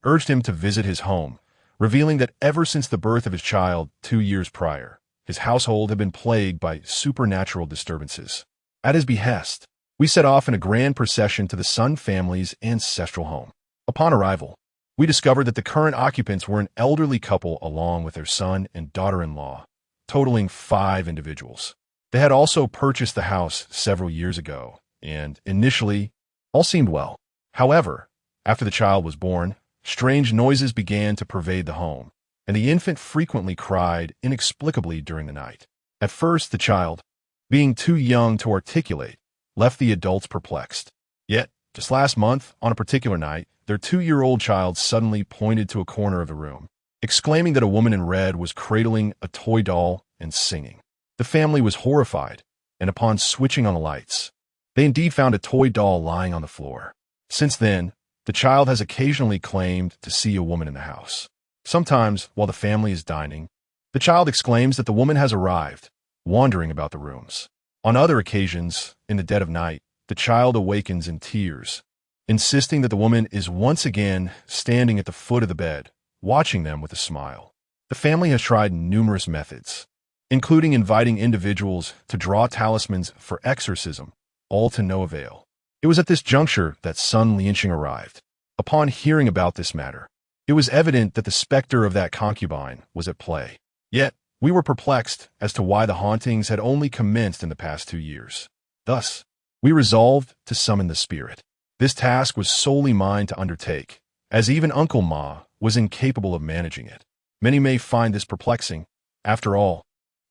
urged him to visit his home, revealing that ever since the birth of his child 2 years prior, his household had been plagued by supernatural disturbances. At his behest, we set off in a grand procession to the Sun family's ancestral home. Upon arrival, we discovered that the current occupants were an elderly couple along with their son and daughter-in-law, totaling 5 individuals. They had also purchased the house several years ago, and initially, all seemed well. However, after the child was born, strange noises began to pervade the home, and the infant frequently cried inexplicably during the night. At first, the child, being too young to articulate, left the adults perplexed. Yet, just last month, on a particular night, their 2-year-old child suddenly pointed to a corner of the room, exclaiming that a woman in red was cradling a toy doll and singing. The family was horrified, and upon switching on the lights, they indeed found a toy doll lying on the floor. Since then, the child has occasionally claimed to see a woman in the house. Sometimes, while the family is dining, the child exclaims that the woman has arrived, wandering about the rooms. On other occasions, in the dead of night, the child awakens in tears, insisting that the woman is once again standing at the foot of the bed, watching them with a smile. The family has tried numerous methods, including inviting individuals to draw talismans for exorcism, all to no avail. It was at this juncture that Sun Lianxing arrived. Upon hearing about this matter, it was evident that the specter of that concubine was at play. Yet, we were perplexed as to why the hauntings had only commenced in the past 2 years. Thus, we resolved to summon the spirit. This task was solely mine to undertake, as even Uncle Ma was incapable of managing it. Many may find this perplexing, After all,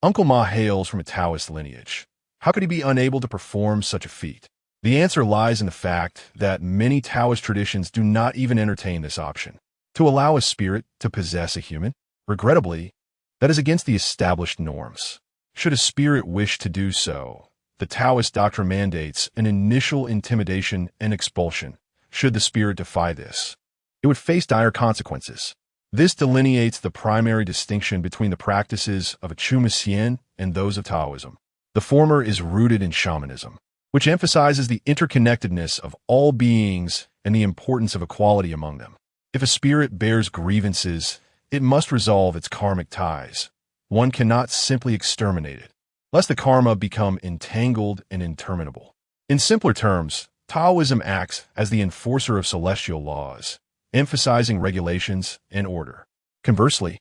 Uncle Ma hails from a Taoist lineage. How could he be unable to perform such a feat? The answer lies in the fact that many Taoist traditions do not even entertain this option. To allow a spirit to possess a human, regrettably, that is against the established norms. Should a spirit wish to do so, the Taoist doctrine mandates an initial intimidation and expulsion. Should the spirit defy this, it would face dire consequences. This delineates the primary distinction between the practices of Chumasian and those of Taoism. The former is rooted in shamanism, which emphasizes the interconnectedness of all beings and the importance of equality among them. If a spirit bears grievances, it must resolve its karmic ties. One cannot simply exterminate it, lest the karma become entangled and interminable. In simpler terms, Taoism acts as the enforcer of celestial laws, emphasizing regulations and order. Conversely,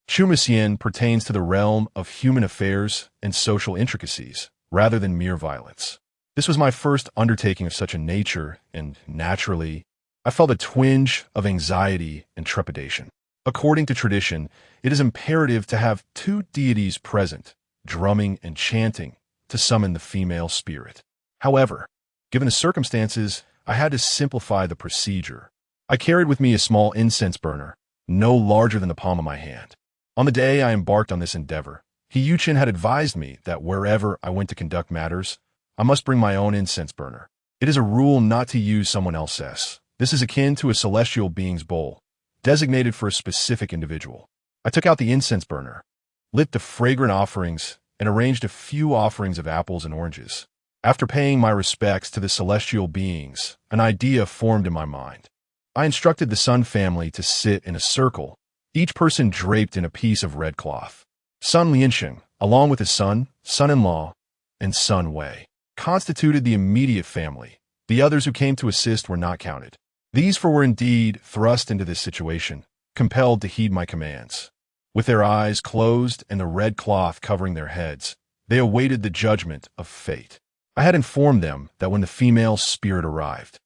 Chumasian pertains to the realm of human affairs and social intricacies, rather than mere violence. This was my first undertaking of such a nature, and naturally, I felt a twinge of anxiety and trepidation. According to tradition, it is imperative to have two deities present, drumming and chanting, to summon the female spirit. However, given the circumstances, I had to simplify the procedure. I carried with me a small incense burner, no larger than the palm of my hand. On the day I embarked on this endeavor, Hiyuchin had advised me that wherever I went to conduct matters, I must bring my own incense burner. It is a rule not to use someone else's. This is akin to a celestial being's bowl, designated for a specific individual. I took out the incense burner, lit the fragrant offerings, and arranged a few offerings of apples and oranges. After paying my respects to the celestial beings, an idea formed in my mind. I instructed the Sun family to sit in a circle, each person draped in a piece of red cloth. Sun Liansheng, along with his son, son-in-law, and Sun Wei, constituted the immediate family. The others who came to assist were not counted. These four were indeed thrust into this situation, compelled to heed my commands. With their eyes closed and the red cloth covering their heads, they awaited the judgment of fate. I had informed them that when the female spirit arrived,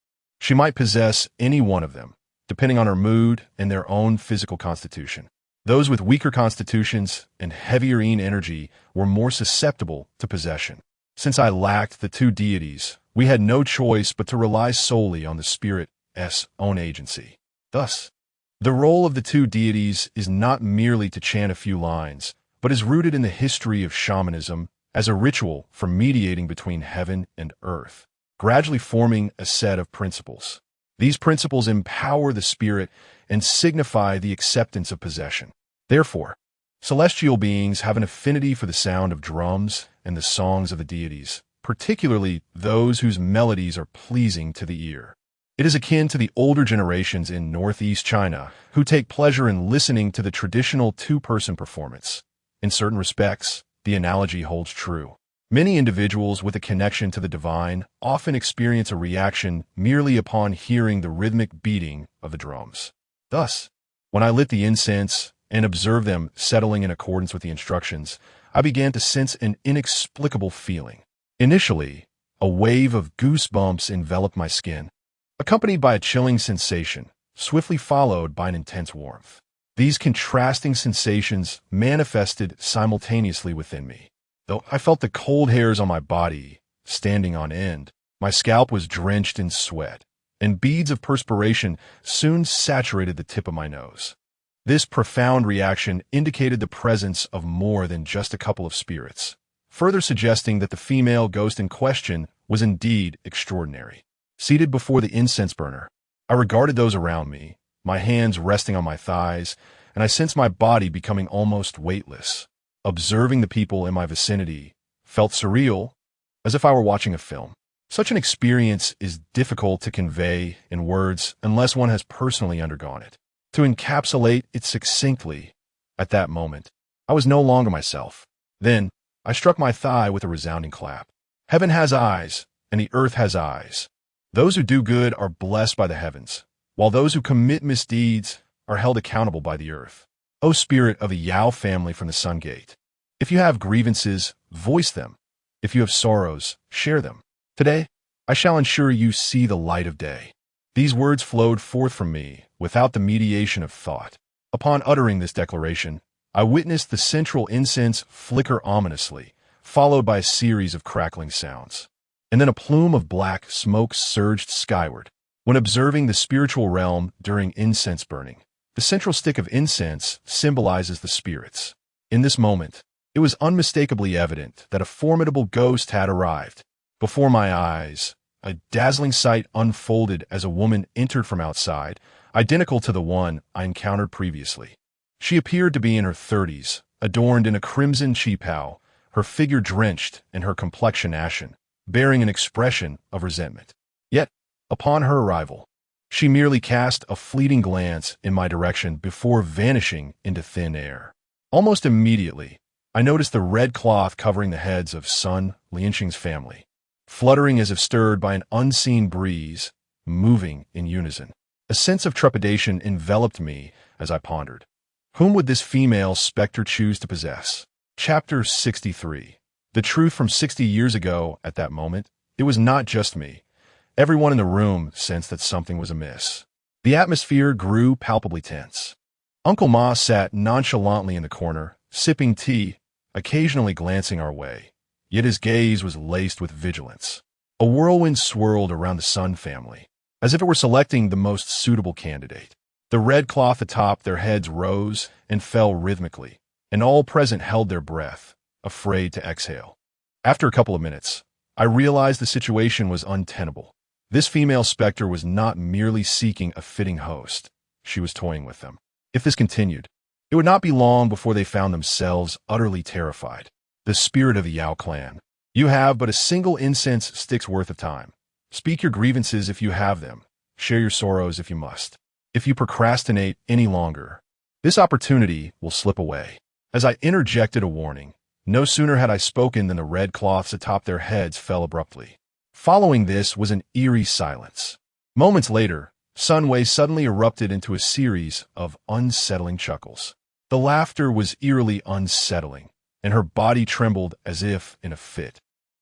she might possess any one of them, depending on her mood and their own physical constitution. Those with weaker constitutions and heavier yin energy were more susceptible to possession. Since I lacked the two deities, we had no choice but to rely solely on the spirit's own agency. Thus, the role of the two deities is not merely to chant a few lines, but is rooted in the history of shamanism as a ritual for mediating between heaven and earth, gradually forming a set of principles. These principles empower the spirit and signify the acceptance of possession. Therefore, celestial beings have an affinity for the sound of drums and the songs of the deities, particularly those whose melodies are pleasing to the ear. It is akin to the older generations in northeast China who take pleasure in listening to the traditional two-person performance. In certain respects, the analogy holds true. Many individuals with a connection to the divine often experience a reaction merely upon hearing the rhythmic beating of the drums. Thus, when I lit the incense and observed them settling in accordance with the instructions, I began to sense an inexplicable feeling. Initially, a wave of goosebumps enveloped my skin, accompanied by a chilling sensation, swiftly followed by an intense warmth. These contrasting sensations manifested simultaneously within me. Though I felt the cold hairs on my body standing on end, my scalp was drenched in sweat, and beads of perspiration soon saturated the tip of my nose. This profound reaction indicated the presence of more than just a couple of spirits, further suggesting that the female ghost in question was indeed extraordinary. Seated before the incense burner, I regarded those around me, my hands resting on my thighs, and I sensed my body becoming almost weightless. Observing the people in my vicinity felt surreal, as if I were watching a film. Such an experience is difficult to convey in words unless one has personally undergone it. To encapsulate it succinctly, at that moment, I was no longer myself. Then, I struck my thigh with a resounding clap. Heaven has eyes, and the earth has eyes. Those who do good are blessed by the heavens, while those who commit misdeeds are held accountable by the earth. O spirit of the Yao family from the Sun Gate, if you have grievances, voice them. If you have sorrows, share them. Today, I shall ensure you see the light of day. These words flowed forth from me without the mediation of thought. Upon uttering this declaration, I witnessed the central incense flicker ominously, followed by a series of crackling sounds. And then a plume of black smoke surged skyward. When observing the spiritual realm during incense burning, the central stick of incense symbolizes the spirits. In this moment, it was unmistakably evident that a formidable ghost had arrived. Before my eyes, a dazzling sight unfolded as a woman entered from outside, identical to the one I encountered previously. She appeared to be in her 30s, adorned in a crimson cheapao, her figure drenched and her complexion ashen, bearing an expression of resentment. Yet, upon her arrival, she merely cast a fleeting glance in my direction before vanishing into thin air. Almost immediately, I noticed the red cloth covering the heads of Sun Lianxing's family, fluttering as if stirred by an unseen breeze, moving in unison. A sense of trepidation enveloped me as I pondered. Whom would this female specter choose to possess? Chapter 63. The truth from 60 years ago. At that moment, it was not just me. Everyone in the room sensed that something was amiss. The atmosphere grew palpably tense. Uncle Ma sat nonchalantly in the corner, sipping tea, occasionally glancing our way. Yet his gaze was laced with vigilance. A whirlwind swirled around the Sun family, as if it were selecting the most suitable candidate. The red cloth atop their heads rose and fell rhythmically, and all present held their breath, afraid to exhale. After a couple of minutes, I realized the situation was untenable. This female specter was not merely seeking a fitting host. She was toying with them. If this continued, it would not be long before they found themselves utterly terrified. The spirit of the Yao clan. You have but a single incense stick's worth of time. Speak your grievances if you have them. Share your sorrows if you must. If you procrastinate any longer, this opportunity will slip away. As I interjected a warning, no sooner had I spoken than the red cloths atop their heads fell abruptly. Following this was an eerie silence. Moments later, Sun Wei suddenly erupted into a series of unsettling chuckles. The laughter was eerily unsettling, and her body trembled as if in a fit.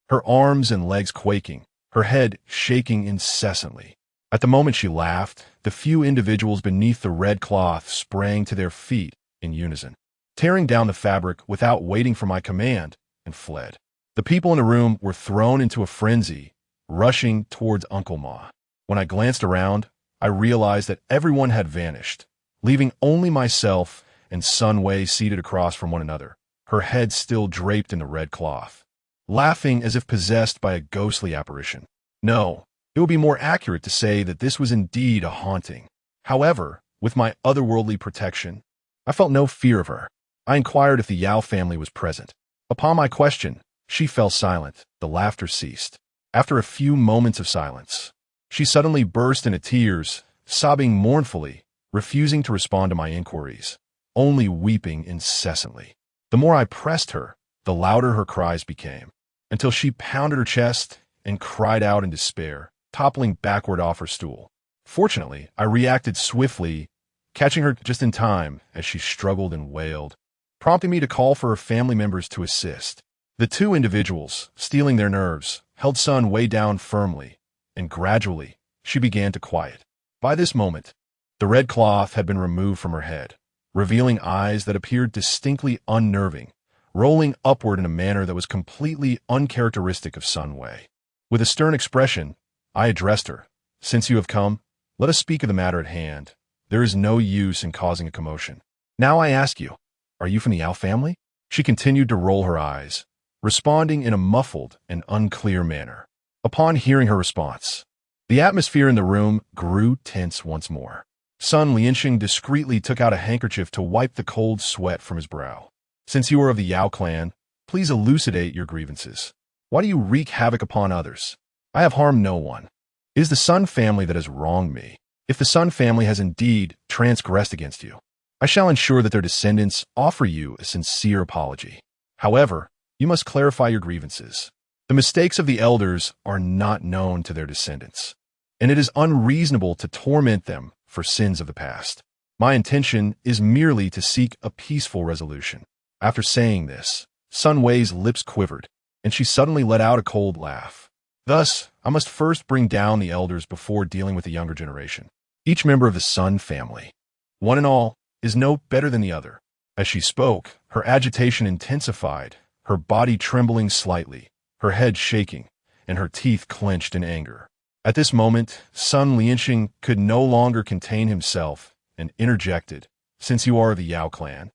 Her arms and legs quaking, her head shaking incessantly. At the moment she laughed, the few individuals beneath the red cloth sprang to their feet in unison, tearing down the fabric without waiting for my command, and fled. The people in the room were thrown into a frenzy, rushing towards Uncle Ma. When I glanced around, I realized that everyone had vanished, leaving only myself and Sun Wei seated across from one another, her head still draped in the red cloth, laughing as if possessed by a ghostly apparition. No, it would be more accurate to say that this was indeed a haunting. However, with my otherworldly protection, I felt no fear of her. I inquired if the Yao family was present. Upon my question, she fell silent. The laughter ceased. After a few moments of silence, she suddenly burst into tears, sobbing mournfully, refusing to respond to my inquiries, only weeping incessantly. The more I pressed her, the louder her cries became, until she pounded her chest and cried out in despair, toppling backward off her stool. Fortunately, I reacted swiftly, catching her just in time as she struggled and wailed, prompting me to call for her family members to assist. The two individuals, steeling their nerves, held Sun Wei down firmly, and gradually, she began to quiet. By this moment, the red cloth had been removed from her head, revealing eyes that appeared distinctly unnerving, rolling upward in a manner that was completely uncharacteristic of Sun Wei. With a stern expression, I addressed her. Since you have come, let us speak of the matter at hand. There is no use in causing a commotion. Now I ask you, are you from the Yao family? She continued to roll her eyes, responding in a muffled and unclear manner. Upon hearing her response, the atmosphere in the room grew tense once more. Sun Lianxing discreetly took out a handkerchief to wipe the cold sweat from his brow. Since you are of the Yao clan, please elucidate your grievances. Why do you wreak havoc upon others? I have harmed no one. It is the Sun family that has wronged me. If the Sun family has indeed transgressed against you, I shall ensure that their descendants offer you a sincere apology. However, you must clarify your grievances. The mistakes of the elders are not known to their descendants, and it is unreasonable to torment them for sins of the past. My intention is merely to seek a peaceful resolution. After saying this, Sun Wei's lips quivered, and she suddenly let out a cold laugh. Thus, I must first bring down the elders before dealing with the younger generation. Each member of the Sun family, one and all, is no better than the other. As she spoke, her agitation intensified, her body trembling slightly, her head shaking, and her teeth clenched in anger. At this moment, Sun Lianxing could no longer contain himself and interjected, "Since you are of the Yao clan,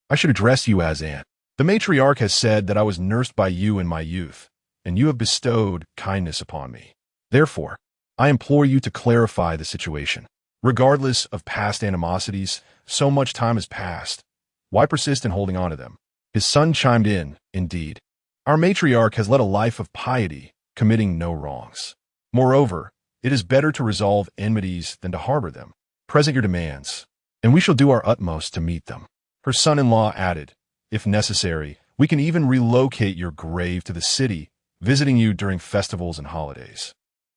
I should address you as Aunt. The matriarch has said that I was nursed by you in my youth, and you have bestowed kindness upon me. Therefore, I implore you to clarify the situation. Regardless of past animosities, so much time has passed. Why persist in holding on to them?" His son chimed in, "Indeed, our matriarch has led a life of piety, committing no wrongs. Moreover, it is better to resolve enmities than to harbor them. Present your demands, and we shall do our utmost to meet them." Her son-in-law added, "If necessary, we can even relocate your grave to the city, visiting you during festivals and holidays."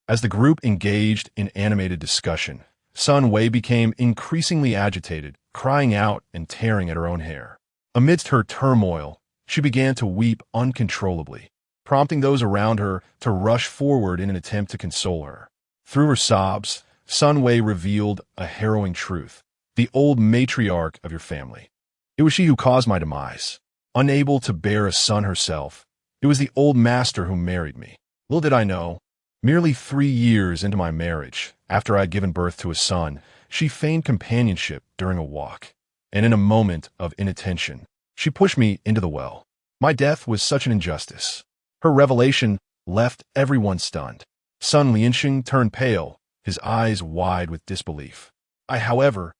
As the group engaged in animated discussion, Sun Wei became increasingly agitated, crying out and tearing at her own hair. Amidst her turmoil, she began to weep uncontrollably, prompting those around her to rush forward in an attempt to console her. Through her sobs, Sun Wei revealed a harrowing truth: the old matriarch of your family. It was she who caused my demise. Unable to bear a son herself, it was the old master who married me. Little did I know, merely 3 years into my marriage, after I had given birth to a son, she feigned companionship during a walk, and in a moment of inattention, she pushed me into the well. My death was such an injustice. Her revelation left everyone stunned. Sun Lianxing turned pale, his eyes wide with disbelief. I, however,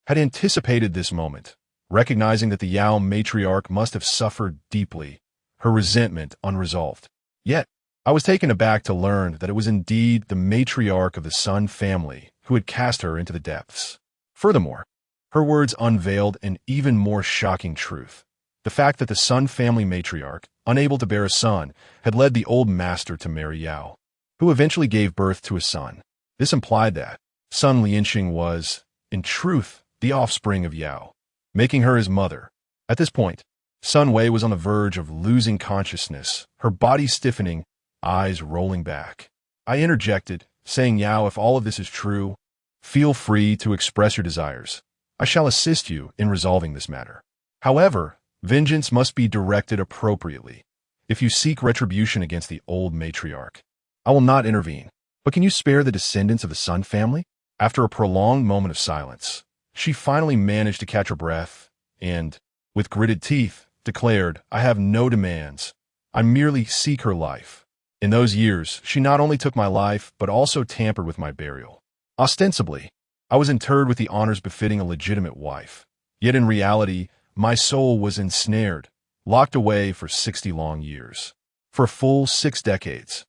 had anticipated this moment, recognizing that the Yao matriarch must have suffered deeply, her resentment unresolved. Yet, I was taken aback to learn that it was indeed the matriarch of the Sun family who had cast her into the depths. Furthermore, her words unveiled an even more shocking truth: the fact that the Sun family matriarch, unable to bear a son, had led the old master to marry Yao, who eventually gave birth to a son. This implied that Sun Lianxing was, in truth, the offspring of Yao, making her his mother. At this point, Sun Wei was on the verge of losing consciousness, her body stiffening, eyes rolling back. I interjected, saying, "Yao, if all of this is true, feel free to express your desires. I shall assist you in resolving this matter. However, vengeance must be directed appropriately. If you seek retribution against the old matriarch, I will not intervene. But can you spare the descendants of the Sun family?" After a prolonged moment of silence, she finally managed to catch her breath and, with gritted teeth, declared, "I have no demands. I merely seek her life. In those years, she not only took my life, but also tampered with my burial. Ostensibly, I was interred with the honors befitting a legitimate wife. Yet in reality, my soul was ensnared, locked away for 60 long years. For a full 6 decades,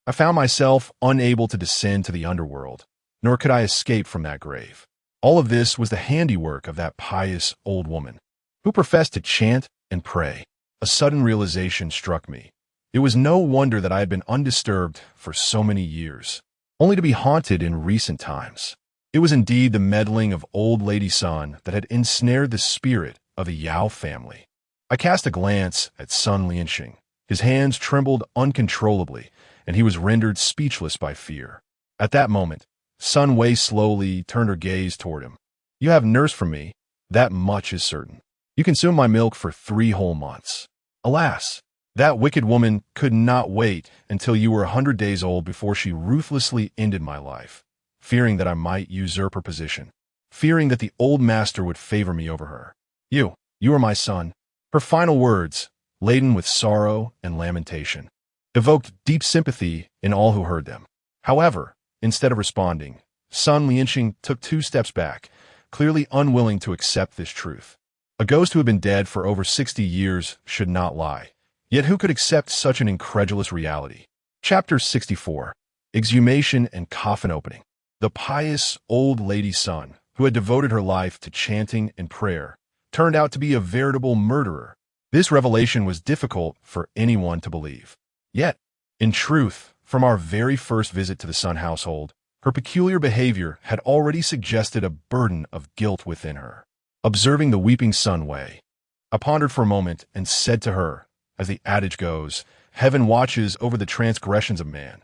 I found myself unable to descend to the underworld, nor could I escape from that grave. All of this was the handiwork of that pious old woman, who professed to chant and pray." A sudden realization struck me. It was no wonder that I had been undisturbed for so many years, only to be haunted in recent times. It was indeed the meddling of old Lady Sun that had ensnared the spirit of the Yao family. I cast a glance at Sun Lianxing. His hands trembled uncontrollably, and he was rendered speechless by fear. At that moment, Sun Wei slowly turned her gaze toward him. "You have nursed from me, that much is certain. You consumed my milk for 3 whole months. Alas, that wicked woman could not wait until you were 100 days old before she ruthlessly ended my life, fearing that I might usurp her position, fearing that the old master would favor me over her. You are my son." Her final words, laden with sorrow and lamentation, evoked deep sympathy in all who heard them. However, instead of responding, Sun Lianxing took 2 steps back, clearly unwilling to accept this truth. A ghost who had been dead for over 60 years should not lie. Yet who could accept such an incredulous reality? Chapter 64. Exhumation and Coffin Opening. The pious old Lady Sun, who had devoted her life to chanting and prayer, turned out to be a veritable murderer. This revelation was difficult for anyone to believe. Yet, in truth, from our very first visit to the Sun household, her peculiar behavior had already suggested a burden of guilt within her. Observing the weeping Sun Wei, I pondered for a moment and said to her, as the adage goes, "Heaven watches over the transgressions of man.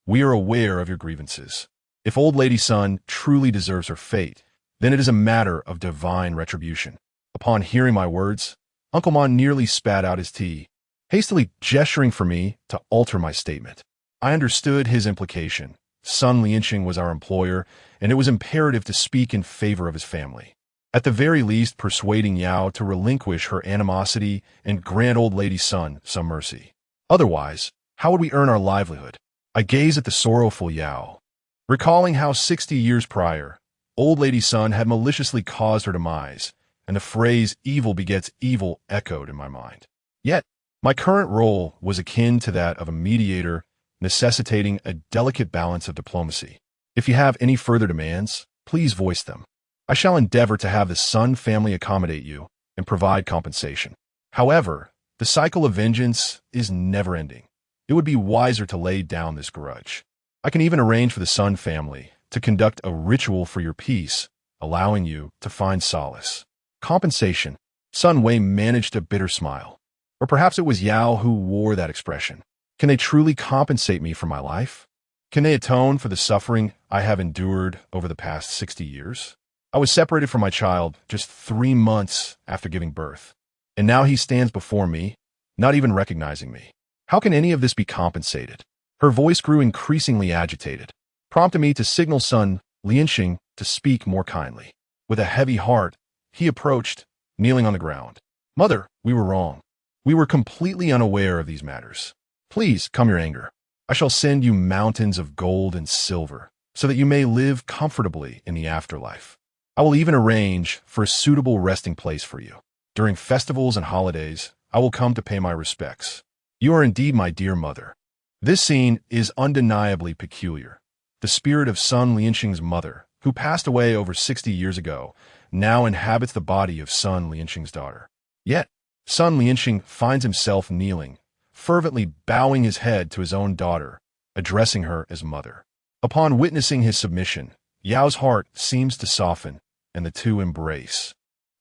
We are aware of your grievances. If old Lady Sun truly deserves her fate, then it is a matter of divine retribution. Upon hearing my words, Uncle Ma nearly spat out his tea, hastily gesturing for me to alter my statement. I understood his implication. Sun Lianxing was our employer, and it was imperative to speak in favor of his family. At the very least, persuading Yao to relinquish her animosity and grant old lady Sun some mercy. Otherwise, how would we earn our livelihood? I gazed at the sorrowful Yao, recalling how 60 years prior, old lady Sun had maliciously caused her demise, and the phrase evil begets evil echoed in my mind. Yet, my current role was akin to that of a mediator, necessitating a delicate balance of diplomacy. If you have any further demands, please voice them. I shall endeavor to have the Sun family accommodate you and provide compensation. However, the cycle of vengeance is never-ending. It would be wiser to lay down this grudge. I can even arrange for the Sun family to conduct a ritual for your peace, allowing you to find solace. Compensation. Sun Wei managed a bitter smile. Or perhaps it was Yao who wore that expression. Can they truly compensate me for my life? Can they atone for the suffering I have endured over the past 60 years? I was separated from my child just 3 months after giving birth, and now he stands before me, not even recognizing me. How can any of this be compensated? Her voice grew increasingly agitated, prompting me to signal Sun Lianxing to speak more kindly. With a heavy heart, he approached, kneeling on the ground. Mother, we were wrong. We were completely unaware of these matters. Please, calm your anger. I shall send you mountains of gold and silver, so that you may live comfortably in the afterlife. I will even arrange for a suitable resting place for you. During festivals and holidays, I will come to pay my respects. You are indeed my dear mother. This scene is undeniably peculiar. The spirit of Sun Lianxing's mother, who passed away over 60 years ago, now inhabits the body of Sun Lianxing's daughter. Yet, Sun Lianxing finds himself kneeling, fervently bowing his head to his own daughter, addressing her as mother. Upon witnessing his submission, Yao's heart seems to soften, and the two embrace.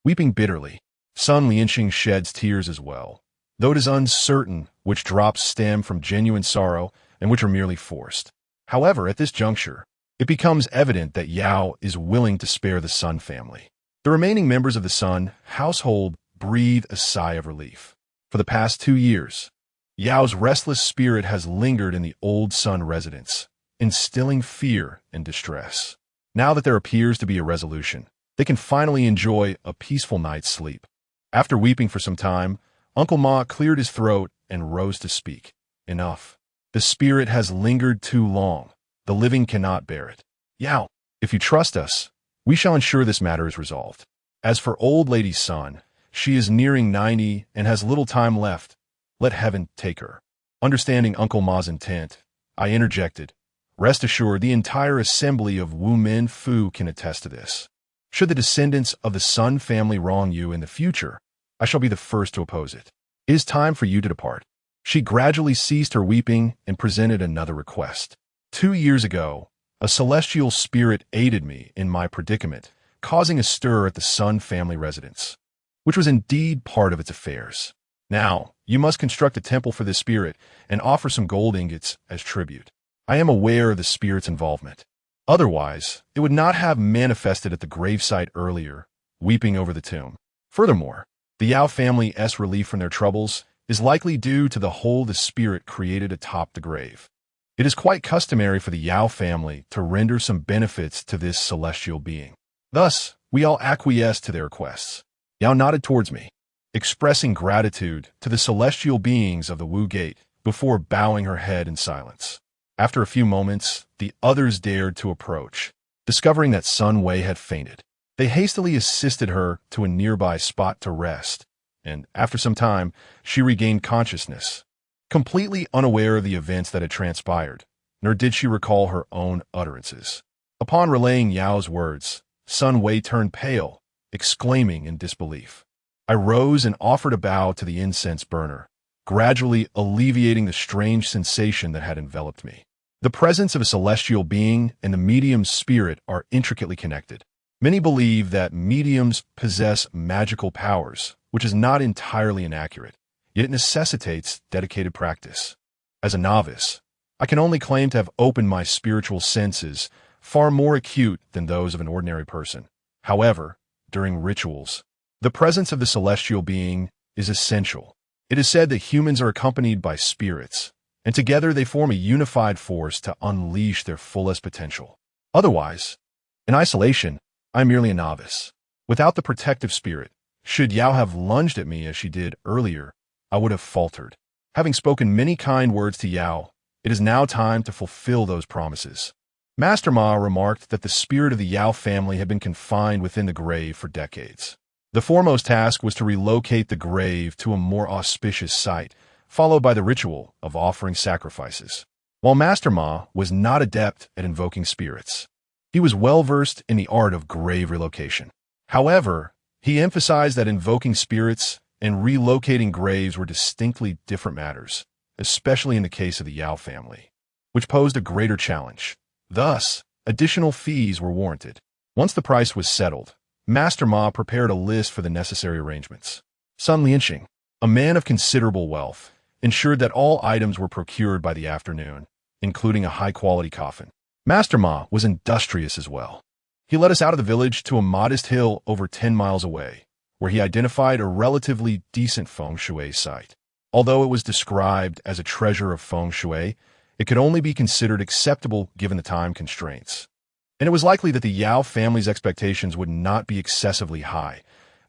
Weeping bitterly, Sun Lianxing sheds tears as well, though it is uncertain which drops stem from genuine sorrow and which are merely forced. However, at this juncture, it becomes evident that Yao is willing to spare the Sun family. The remaining members of the Sun household breathe a sigh of relief. For the past 2 years, Yao's restless spirit has lingered in the old Sun residence, instilling fear and distress. Now that there appears to be a resolution, they can finally enjoy a peaceful night's sleep. After weeping for some time, Uncle Ma cleared his throat and rose to speak. Enough. The spirit has lingered too long. The living cannot bear it. Yao, if you trust us, we shall ensure this matter is resolved. As for old lady Sun, she is nearing 90 and has little time left. Let heaven take her. Understanding Uncle Ma's intent, I interjected. Rest assured, the entire assembly of Wu Min Fu can attest to this. Should the descendants of the Sun family wrong you in the future, I shall be the first to oppose it. It is time for you to depart. She gradually ceased her weeping and presented another request. 2 years ago, a celestial spirit aided me in my predicament, causing a stir at the Sun family residence, which was indeed part of its affairs. Now, you must construct a temple for this spirit and offer some gold ingots as tribute. I am aware of the spirit's involvement. Otherwise, it would not have manifested at the gravesite earlier, weeping over the tomb. Furthermore, the Yao family's relief from their troubles is likely due to the hole the spirit created atop the grave. It is quite customary for the Yao family to render some benefits to this celestial being. Thus, we all acquiesced to their requests. Yao nodded towards me, expressing gratitude to the celestial beings of the Wu Gate before bowing her head in silence. After a few moments, the others dared to approach, discovering that Sun Wei had fainted. They hastily assisted her to a nearby spot to rest, and after some time, she regained consciousness, completely unaware of the events that had transpired, nor did she recall her own utterances. Upon relaying Yao's words, Sun Wei turned pale, exclaiming in disbelief. I rose and offered a bow to the incense burner, gradually alleviating the strange sensation that had enveloped me. The presence of a celestial being and the medium's spirit are intricately connected. Many believe that mediums possess magical powers, which is not entirely inaccurate, yet it necessitates dedicated practice. As a novice, I can only claim to have opened my spiritual senses far more acute than those of an ordinary person. However, during rituals, The presence of the celestial being is essential. It is said that humans are accompanied by spirits, and together they form a unified force to unleash their fullest potential. Otherwise, in isolation, I am merely a novice. Without the protective spirit, should Yao have lunged at me as she did earlier, I would have faltered. Having spoken many kind words to Yao, it is now time to fulfill those promises. Master Ma remarked that the spirit of the Yao family had been confined within the grave for decades. The foremost task was to relocate the grave to a more auspicious site, followed by the ritual of offering sacrifices. While Master Ma was not adept at invoking spirits, he was well-versed in the art of grave relocation. However, he emphasized that invoking spirits and relocating graves were distinctly different matters, especially in the case of the Yao family, which posed a greater challenge. Thus, additional fees were warranted. Once the price was settled, Master Ma prepared a list for the necessary arrangements. Sun Lianxing, a man of considerable wealth, ensured that all items were procured by the afternoon, including a high-quality coffin. Master Ma was industrious as well. He led us out of the village to a modest hill over 10 miles away, where he identified a relatively decent feng shui site. Although it was described as a treasure of feng shui, it could only be considered acceptable given the time constraints. And it was likely that the Yao family's expectations would not be excessively high,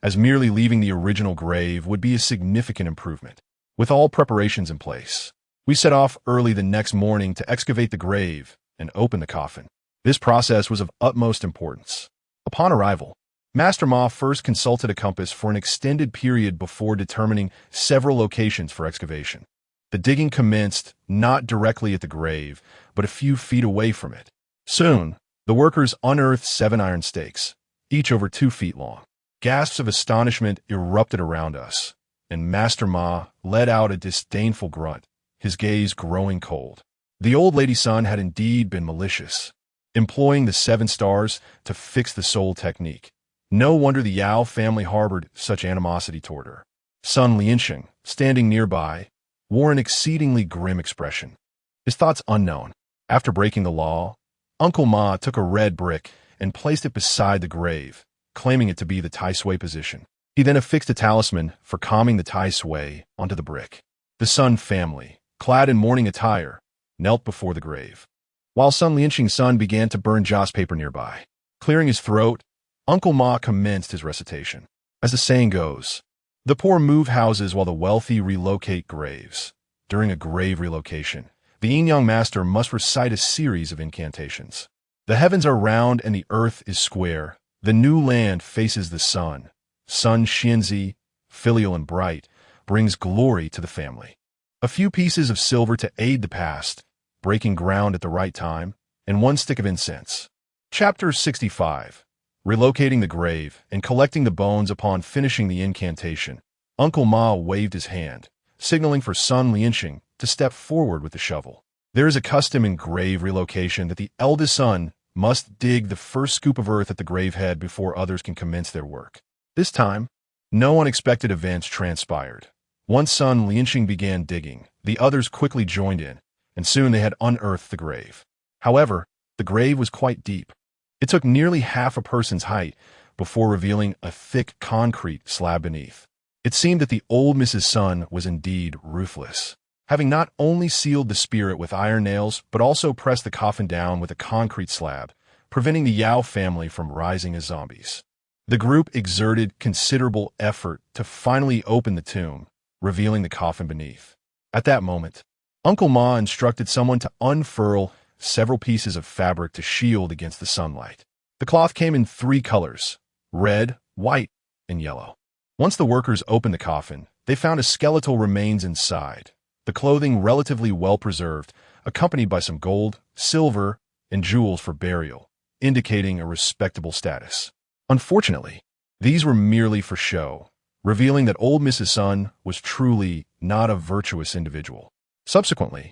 as merely leaving the original grave would be a significant improvement. With all preparations in place, we set off early the next morning to excavate the grave and open the coffin. This process was of utmost importance. Upon arrival, Master Ma first consulted a compass for an extended period before determining several locations for excavation. The digging commenced not directly at the grave, but a few feet away from it. Soon, the workers unearthed 7 iron stakes, each over 2 feet long. Gasps of astonishment erupted around us, and Master Ma let out a disdainful grunt, his gaze growing cold. The old lady's son had indeed been malicious, employing the 7 stars to fix the soul technique. No wonder the Yao family harbored such animosity toward her. Sun Lianxing, standing nearby, wore an exceedingly grim expression, his thoughts unknown. After breaking the law, Uncle Ma took a red brick and placed it beside the grave, claiming it to be the Tai Sui position. He then affixed a talisman for calming the Tai Sui onto the brick. The Sun family, clad in mourning attire, knelt before the grave, while Sun Lianxing's son began to burn joss paper nearby. Clearing his throat, Uncle Ma commenced his recitation. As the saying goes, the poor move houses while the wealthy relocate graves. During a grave relocation, the Yin-Yang master must recite a series of incantations. The heavens are round and the earth is square. The new land faces the sun. Sun Xianzi, filial and bright, brings glory to the family. A few pieces of silver to aid the past, breaking ground at the right time, and 1 stick of incense. Chapter 65. Relocating the grave and collecting the bones. Upon finishing the incantation, Uncle Ma waved his hand, signaling for Sun Lianxing to step forward with the shovel. There is a custom in grave relocation that the eldest son must dig the first scoop of earth at the grave head before others can commence their work. This time, no unexpected events transpired. Once Sun Lianxing began digging, the others quickly joined in, and soon they had unearthed the grave. However, the grave was quite deep. It took nearly half a person's height before revealing a thick concrete slab beneath. It seemed that the old Mrs. Sun was indeed ruthless, having not only sealed the spirit with iron nails, but also pressed the coffin down with a concrete slab, preventing the Yao family from rising as zombies. The group exerted considerable effort to finally open the tomb, revealing the coffin beneath. At that moment, Uncle Ma instructed someone to unfurl several pieces of fabric to shield against the sunlight. The cloth came in 3 colors: red, white, and yellow. Once the workers opened the coffin, they found a skeletal remains inside, the clothing relatively well preserved, accompanied by some gold, silver, and jewels for burial, indicating a respectable status. Unfortunately, these were merely for show, revealing that old Mrs. Sun was truly not a virtuous individual. Subsequently,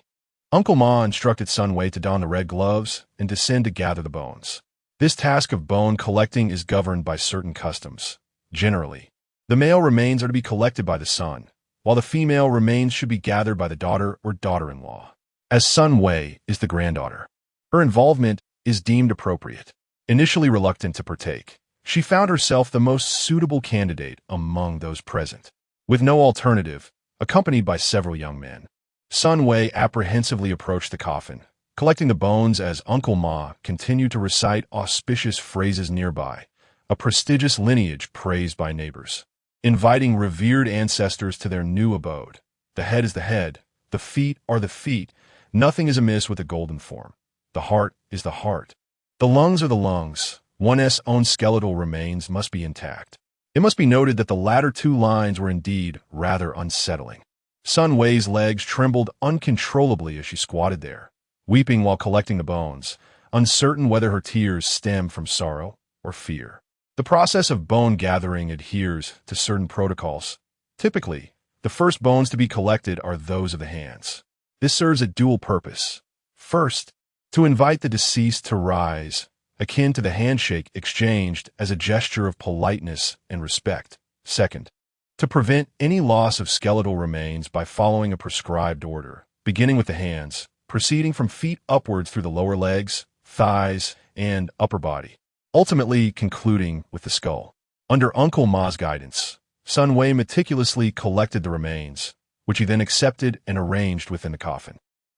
Uncle Ma instructed Sun Wei to don the red gloves and descend to gather the bones. This task of bone collecting is governed by certain customs. Generally, the male remains are to be collected by the son, while the female remains should be gathered by the daughter or daughter-in-law. As Sun Wei is the granddaughter, her involvement is deemed appropriate. Initially reluctant to partake, She found herself the most suitable candidate among those present. With no alternative, accompanied by several young men, Sun Wei apprehensively approached the coffin, collecting the bones as Uncle Ma continued to recite auspicious phrases nearby, a prestigious lineage praised by neighbors, inviting revered ancestors to their new abode. The head is the head, the feet are the feet, nothing is amiss with the golden form. The heart is the heart. The lungs are the lungs. One's own skeletal remains must be intact. It must be noted that the latter two lines were indeed rather unsettling. Sun Wei's legs trembled uncontrollably as she squatted there, weeping while collecting the bones, uncertain whether her tears stem from sorrow or fear. The process of bone gathering adheres to certain protocols. Typically, the first bones to be collected are those of the hands. This serves a dual purpose. First, to invite the deceased to rise, akin to the handshake exchanged as a gesture of politeness and respect. Second, to prevent any loss of skeletal remains by following a prescribed order, beginning with the hands, proceeding from feet upwards through the lower legs, thighs, and upper body, ultimately concluding with the skull. Under Uncle Ma's guidance, Sun Wei meticulously collected the remains, which he then accepted and arranged within the coffin.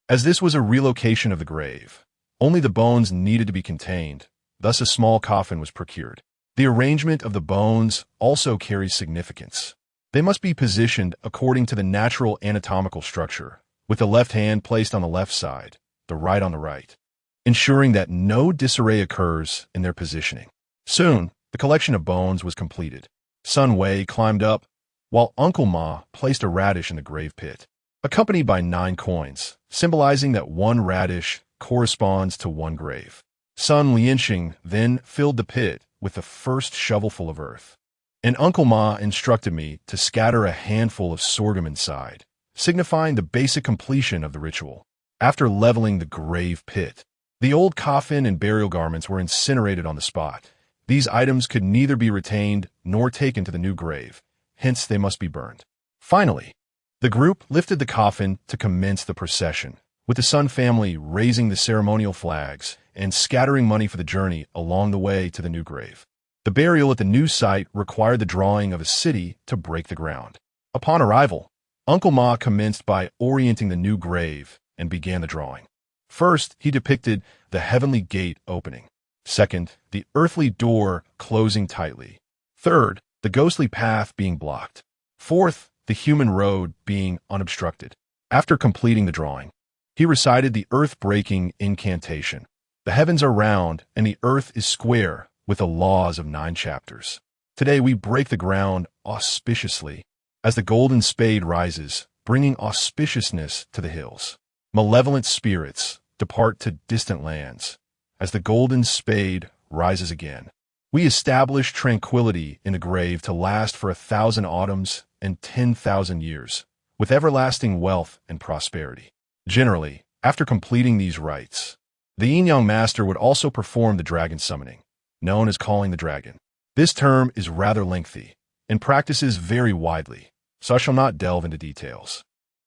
As this was a relocation of the grave, only the bones needed to be contained, thus a small coffin was procured. The arrangement of the bones also carries significance. They must be positioned according to the natural anatomical structure, with the left hand placed on the left side, the right on the right, ensuring that no disarray occurs in their positioning. Soon, the collection of bones was completed. Sun Wei climbed up, while Uncle Ma placed a radish in the grave pit, accompanied by 9 coins, symbolizing that 1 radish corresponds to 1 grave. Sun Lianxing then filled the pit with the first shovelful of earth, and Uncle Ma instructed me to scatter a handful of sorghum inside, signifying the basic completion of the ritual. After leveling the grave pit, the old coffin and burial garments were incinerated on the spot. These items could neither be retained nor taken to the new grave, hence they must be burned. Finally, the group lifted the coffin to commence the procession, with the Sun family raising the ceremonial flags and scattering money for the journey along the way to the new grave. The burial at the new site required the drawing of a city to break the ground. Upon arrival, Uncle Ma commenced by orienting the new grave and began the drawing. First, he depicted the heavenly gate opening. Second, the earthly door closing tightly. Third, the ghostly path being blocked. Fourth, the human road being unobstructed. After completing the drawing, he recited the earth-breaking incantation. The heavens are round and the earth is square with the laws of 9 chapters. Today we break the ground auspiciously as the golden spade rises, bringing auspiciousness to the hills. Malevolent spirits depart to distant lands as the golden spade rises again. We establish tranquility in the grave to last for 1,000 autumns and 10,000 years, with everlasting wealth and prosperity. Generally, after completing these rites, the yin-yang master would also perform the dragon summoning, known as calling the dragon. This term is rather lengthy, and practices vary widely, so I shall not delve into details.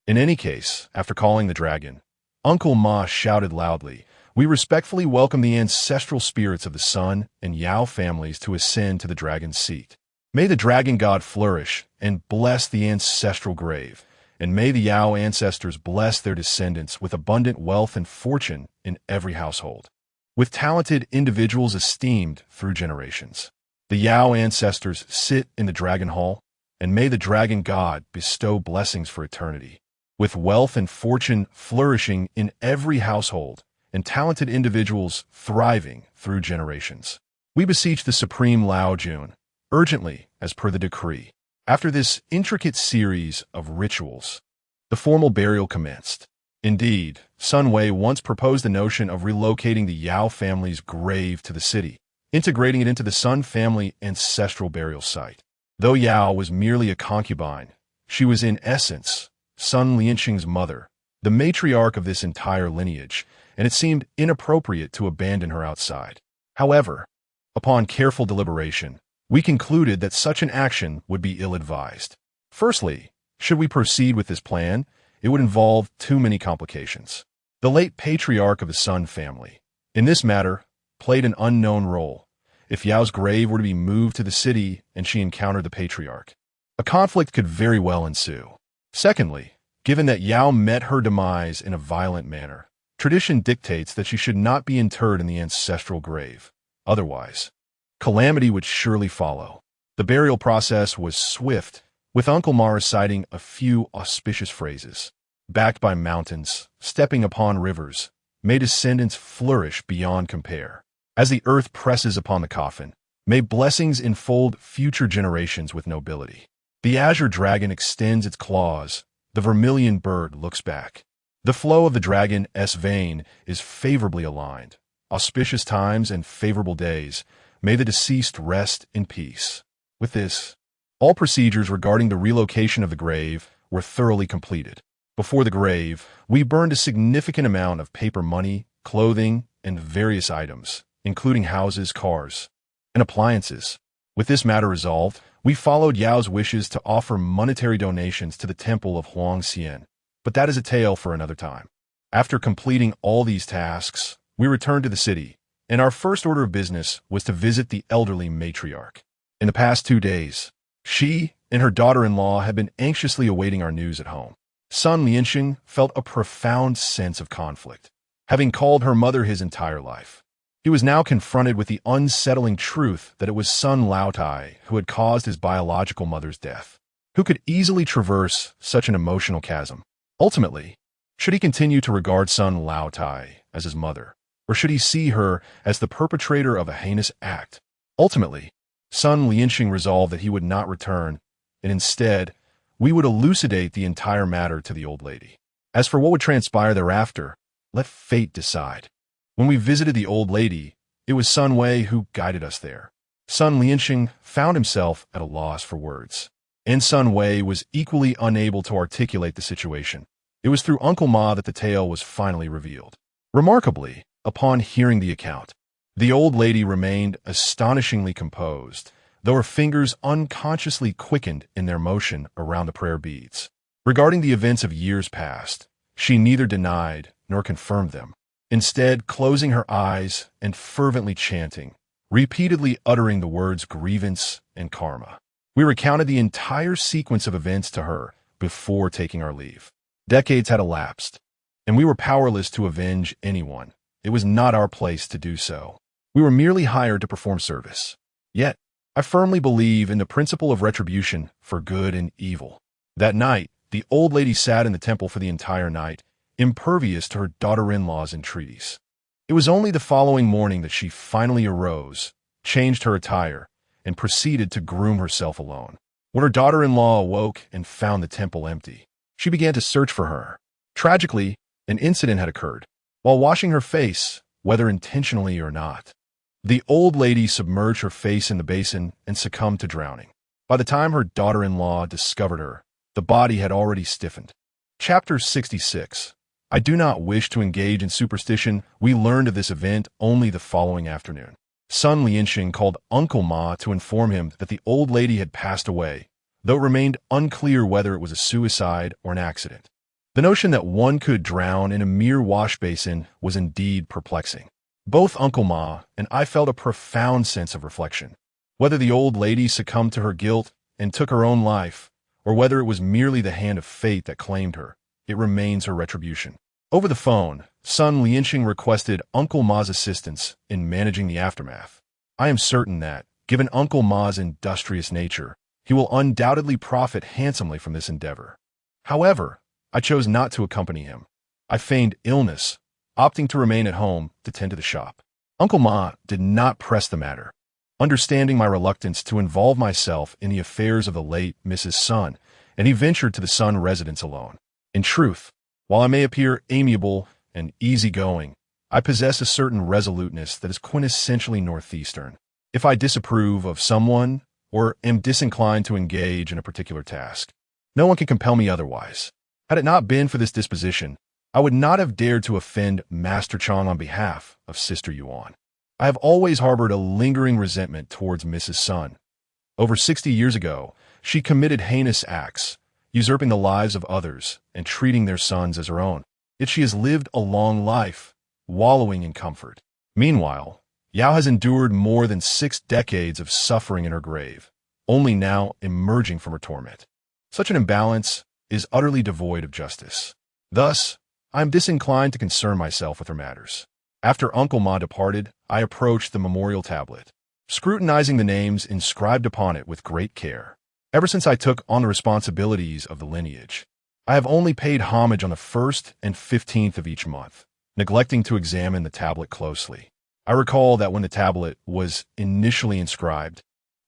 In any case, after calling the dragon, Uncle Ma shouted loudly, "We respectfully welcome the ancestral spirits of the Sun and Yao families to ascend to the dragon's seat. May the dragon god flourish and bless the ancestral grave, and may the Yao ancestors bless their descendants with abundant wealth and fortune in every household, with talented individuals esteemed through generations. The Yao ancestors sit in the dragon hall, and may the dragon god bestow blessings for eternity, with wealth and fortune flourishing in every household, and talented individuals thriving through generations. We beseech the Supreme Lao Jun, urgently, as per the decree." After this intricate series of rituals, the formal burial commenced. Indeed, Sun Wei once proposed the notion of relocating the Yao family's grave to the city, integrating it into the Sun family ancestral burial site. Though Yao was merely a concubine, she was in essence Sun Lianxing's mother, the matriarch of this entire lineage, and it seemed inappropriate to abandon her outside. However, upon careful deliberation, we concluded that such an action would be ill-advised. Firstly, should we proceed with this plan, it would involve too many complications. The late patriarch of the Sun family, in this matter, played an unknown role, if Yao's grave were to be moved to the city and she encountered the patriarch. A conflict could very well ensue. Secondly, given that Yao met her demise in a violent manner, tradition dictates that she should not be interred in the ancestral grave. Otherwise, calamity would surely follow. The burial process was swift, with Uncle Ma reciting a few auspicious phrases. Backed by mountains, stepping upon rivers, may descendants flourish beyond compare. As the earth presses upon the coffin, may blessings enfold future generations with nobility. The azure dragon extends its claws, the vermilion bird looks back. The flow of the dragon's vein is favorably aligned. Auspicious times and favorable days, may the deceased rest in peace. With this, all procedures regarding the relocation of the grave were thoroughly completed. Before the grave, we burned a significant amount of paper money, clothing, and various items, including houses, cars, and appliances. With this matter resolved, we followed Yao's wishes to offer monetary donations to the temple of Huang Xian, but that is a tale for another time. After completing all these tasks, we returned to the city, and our first order of business was to visit the elderly matriarch. In the past 2 days, she and her daughter-in-law had been anxiously awaiting our news at home. Sun Lianxing felt a profound sense of conflict. Having called her mother his entire life, he was now confronted with the unsettling truth that it was Sun Laotai who had caused his biological mother's death. Who could easily traverse such an emotional chasm? Ultimately, should he continue to regard Sun Laotai as his mother, or should he see her as the perpetrator of a heinous act? Ultimately, Sun Lianxing resolved that he would not return, and instead, we would elucidate the entire matter to the old lady. As for what would transpire thereafter, let fate decide. When we visited the old lady, it was Sun Wei who guided us there. Sun Lianxing found himself at a loss for words, and Sun Wei was equally unable to articulate the situation. It was through Uncle Ma that the tale was finally revealed. Remarkably, upon hearing the account, the old lady remained astonishingly composed, though her fingers unconsciously quickened in their motion around the prayer beads. Regarding the events of years past, she neither denied nor confirmed them, instead closing her eyes and fervently chanting, repeatedly uttering the words grievance and karma. We recounted the entire sequence of events to her before taking our leave. Decades had elapsed, and we were powerless to avenge anyone. It was not our place to do so. We were merely hired to perform service. Yet, I firmly believe in the principle of retribution for good and evil. That night, the old lady sat in the temple for the entire night, impervious to her daughter-in-law's entreaties. It was only the following morning that she finally arose, changed her attire, and proceeded to groom herself alone. When her daughter-in-law awoke and found the temple empty, she began to search for her. Tragically, an incident had occurred. While washing her face, whether intentionally or not, the old lady submerged her face in the basin and succumbed to drowning. By the time her daughter-in-law discovered her, the body had already stiffened. Chapter 66. I do not wish to engage in superstition. We learned of this event only the following afternoon. Sun Lianxing called Uncle Ma to inform him that the old lady had passed away, though it remained unclear whether it was a suicide or an accident. The notion that one could drown in a mere wash basin was indeed perplexing. Both Uncle Ma and I felt a profound sense of reflection. Whether the old lady succumbed to her guilt and took her own life, or whether it was merely the hand of fate that claimed her, it remains her retribution. Over the phone, Sun Lianxing requested Uncle Ma's assistance in managing the aftermath. I am certain that, given Uncle Ma's industrious nature, he will undoubtedly profit handsomely from this endeavor. However, I chose not to accompany him. I feigned illness, opting to remain at home to tend to the shop. Uncle Ma did not press the matter, understanding my reluctance to involve myself in the affairs of the late Mrs. Sun, and he ventured to the Sun residence alone. In truth, while I may appear amiable and easygoing, I possess a certain resoluteness that is quintessentially Northeastern. If I disapprove of someone or am disinclined to engage in a particular task, no one can compel me otherwise. Had it not been for this disposition, I would not have dared to offend Master Chong on behalf of Sister Yuan. I have always harbored a lingering resentment towards Mrs. Sun. Over 60 years ago, she committed heinous acts, usurping the lives of others and treating their sons as her own. Yet she has lived a long life, wallowing in comfort. Meanwhile, Yao has endured more than 6 decades of suffering in her grave, only now emerging from her torment. Such an imbalance is utterly devoid of justice. Thus, I am disinclined to concern myself with her matters. After Uncle Ma departed, I approached the memorial tablet, scrutinizing the names inscribed upon it with great care. Ever since I took on the responsibilities of the lineage, I have only paid homage on the 1st and 15th of each month, neglecting to examine the tablet closely. I recall that when the tablet was initially inscribed,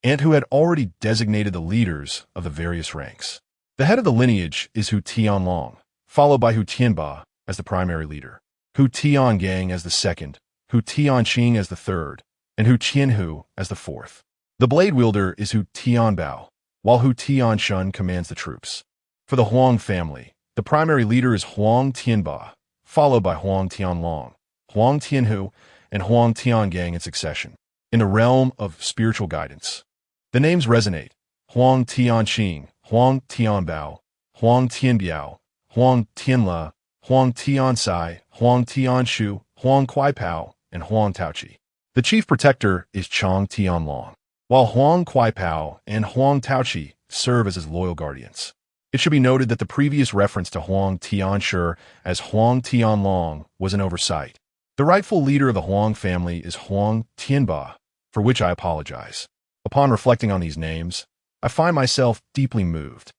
and who had already designated the leaders of the various ranks. The head of the lineage is Hu Tianlong, followed by Hu Tianba as the primary leader, Hu Tiangang as the second, Hu Tianqing as the third, and Hu Qianhu as the fourth. The blade wielder is Hu Tianbao, while Hu Tianshun commands the troops. For the Huang family, the primary leader is Huang Tianba, followed by Huang Tianlong, Huang Tianhu, and Huang Tiangang in succession. In the realm of spiritual guidance, the names resonate: Huang Tianqing, Huang Tianbao, Huang Tianbiao, Huang Tianla, Huang Tiansai, Huang Tianshu, Huang Kuaipao, and Huang Taoqi. The chief protector is Chang Tianlong, while Huang Kuaipao and Huang Taoqi serve as his loyal guardians. It should be noted that the previous reference to Huang Tianshi as Huang Tianlong was an oversight. The rightful leader of the Huang family is Huang Tianba, for which I apologize. Upon reflecting on these names, I find myself deeply moved.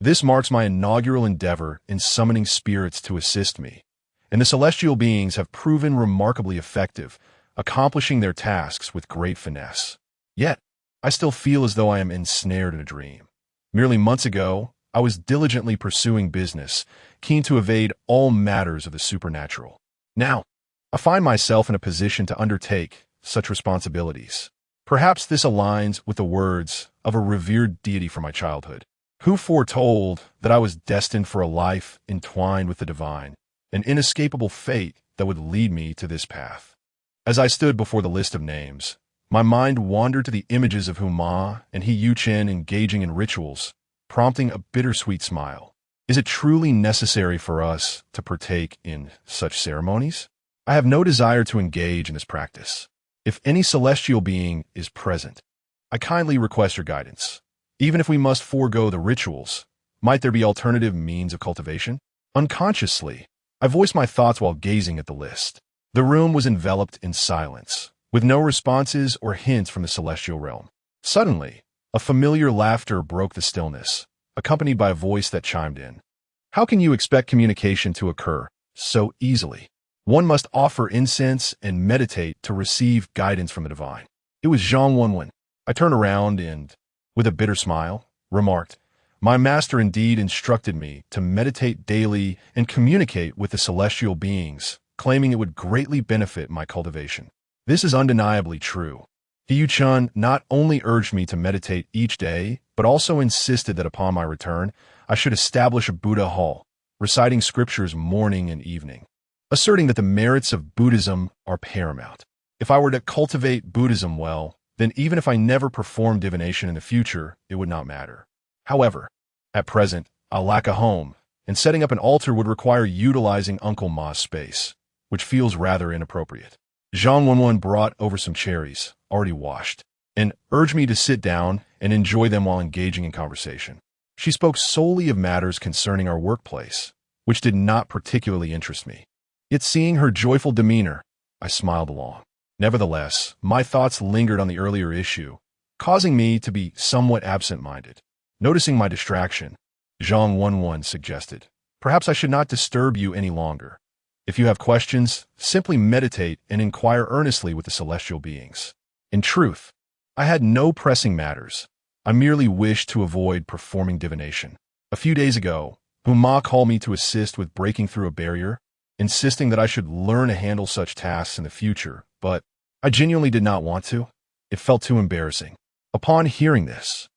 This marks my inaugural endeavor in summoning spirits to assist me, and the celestial beings have proven remarkably effective, accomplishing their tasks with great finesse. Yet, I still feel as though I am ensnared in a dream. Merely months ago, I was diligently pursuing business, keen to evade all matters of the supernatural. Now, I find myself in a position to undertake such responsibilities. Perhaps this aligns with the words of a revered deity from my childhood, who foretold that I was destined for a life entwined with the divine, an inescapable fate that would lead me to this path. As I stood before the list of names, my mind wandered to the images of Huma and He Yuchen engaging in rituals, prompting a bittersweet smile. Is it truly necessary for us to partake in such ceremonies? I have no desire to engage in this practice. If any celestial being is present, I kindly request your guidance. Even if we must forego the rituals, might there be alternative means of cultivation? Unconsciously, I voiced my thoughts while gazing at the list. The room was enveloped in silence, with no responses or hints from the celestial realm. Suddenly, a familiar laughter broke the stillness, accompanied by a voice that chimed in. How can you expect communication to occur so easily? One must offer incense and meditate to receive guidance from the divine. It was Zhang Wenwen. I turned around and, with a bitter smile, remarked, "My master indeed instructed me to meditate daily and communicate with the celestial beings, claiming it would greatly benefit my cultivation. This is undeniably true. He Yu-chun not only urged me to meditate each day, but also insisted that upon my return, I should establish a Buddha hall, reciting scriptures morning and evening, asserting that the merits of Buddhism are paramount. If I were to cultivate Buddhism well, then even if I never perform divination in the future, it would not matter. However, at present, I lack a home, and setting up an altar would require utilizing Uncle Ma's space, which feels rather inappropriate." Zhang Wenwen brought over some cherries, already washed, and urged me to sit down and enjoy them while engaging in conversation. She spoke solely of matters concerning our workplace, which did not particularly interest me. Yet seeing her joyful demeanor, I smiled along. Nevertheless, my thoughts lingered on the earlier issue, causing me to be somewhat absent-minded. Noticing my distraction, Zhang Wenwen suggested, "Perhaps I should not disturb you any longer. If you have questions, simply meditate and inquire earnestly with the celestial beings." In truth, I had no pressing matters. I merely wished to avoid performing divination. A few days ago, Huma called me to assist with breaking through a barrier, insisting that I should learn to handle such tasks in the future, but I genuinely did not want to. It felt too embarrassing. Upon hearing this,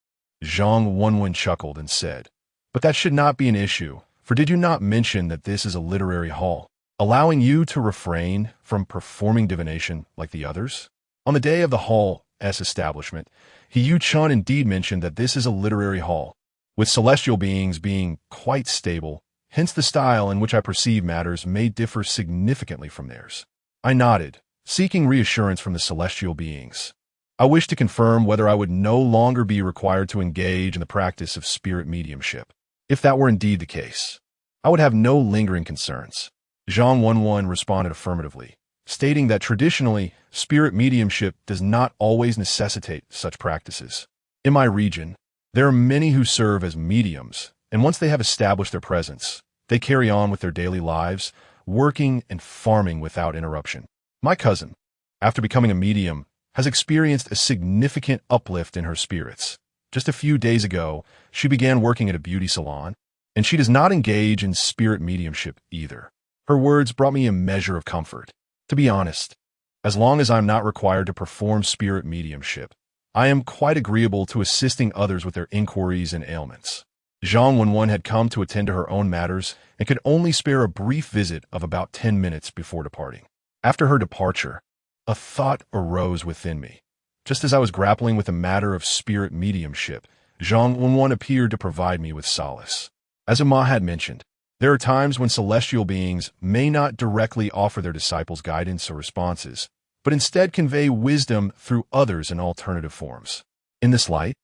Zhang Wenwen chuckled and said, "But that should not be an issue, for did you not mention that this is a literary hall, allowing you to refrain from performing divination like the others?" On the day of the hall's establishment, He Yu-chun indeed mentioned that this is a literary hall, with celestial beings being quite stable, hence the style in which I perceive matters may differ significantly from theirs. I nodded, seeking reassurance from the celestial beings. I wished to confirm whether I would no longer be required to engage in the practice of spirit mediumship. If that were indeed the case, I would have no lingering concerns. Zhang Wenwen responded affirmatively, stating that traditionally, spirit mediumship does not always necessitate such practices. In my region, there are many who serve as mediums, and once they have established their presence, they carry on with their daily lives, working and farming without interruption. My cousin, after becoming a medium, has experienced a significant uplift in her spirits. Just a few days ago, she began working at a beauty salon, and she does not engage in spirit mediumship either. Her words brought me a measure of comfort. To be honest, as long as I'm not required to perform spirit mediumship, I am quite agreeable to assisting others with their inquiries and ailments. Zhang Wenwen had come to attend to her own matters and could only spare a brief visit of about 10 minutes before departing. After her departure, a thought arose within me. Just as I was grappling with the matter of spirit mediumship, Zhang Wenwen appeared to provide me with solace. As Amma had mentioned, there are times when celestial beings may not directly offer their disciples guidance or responses, but instead convey wisdom through others in alternative forms. In this light,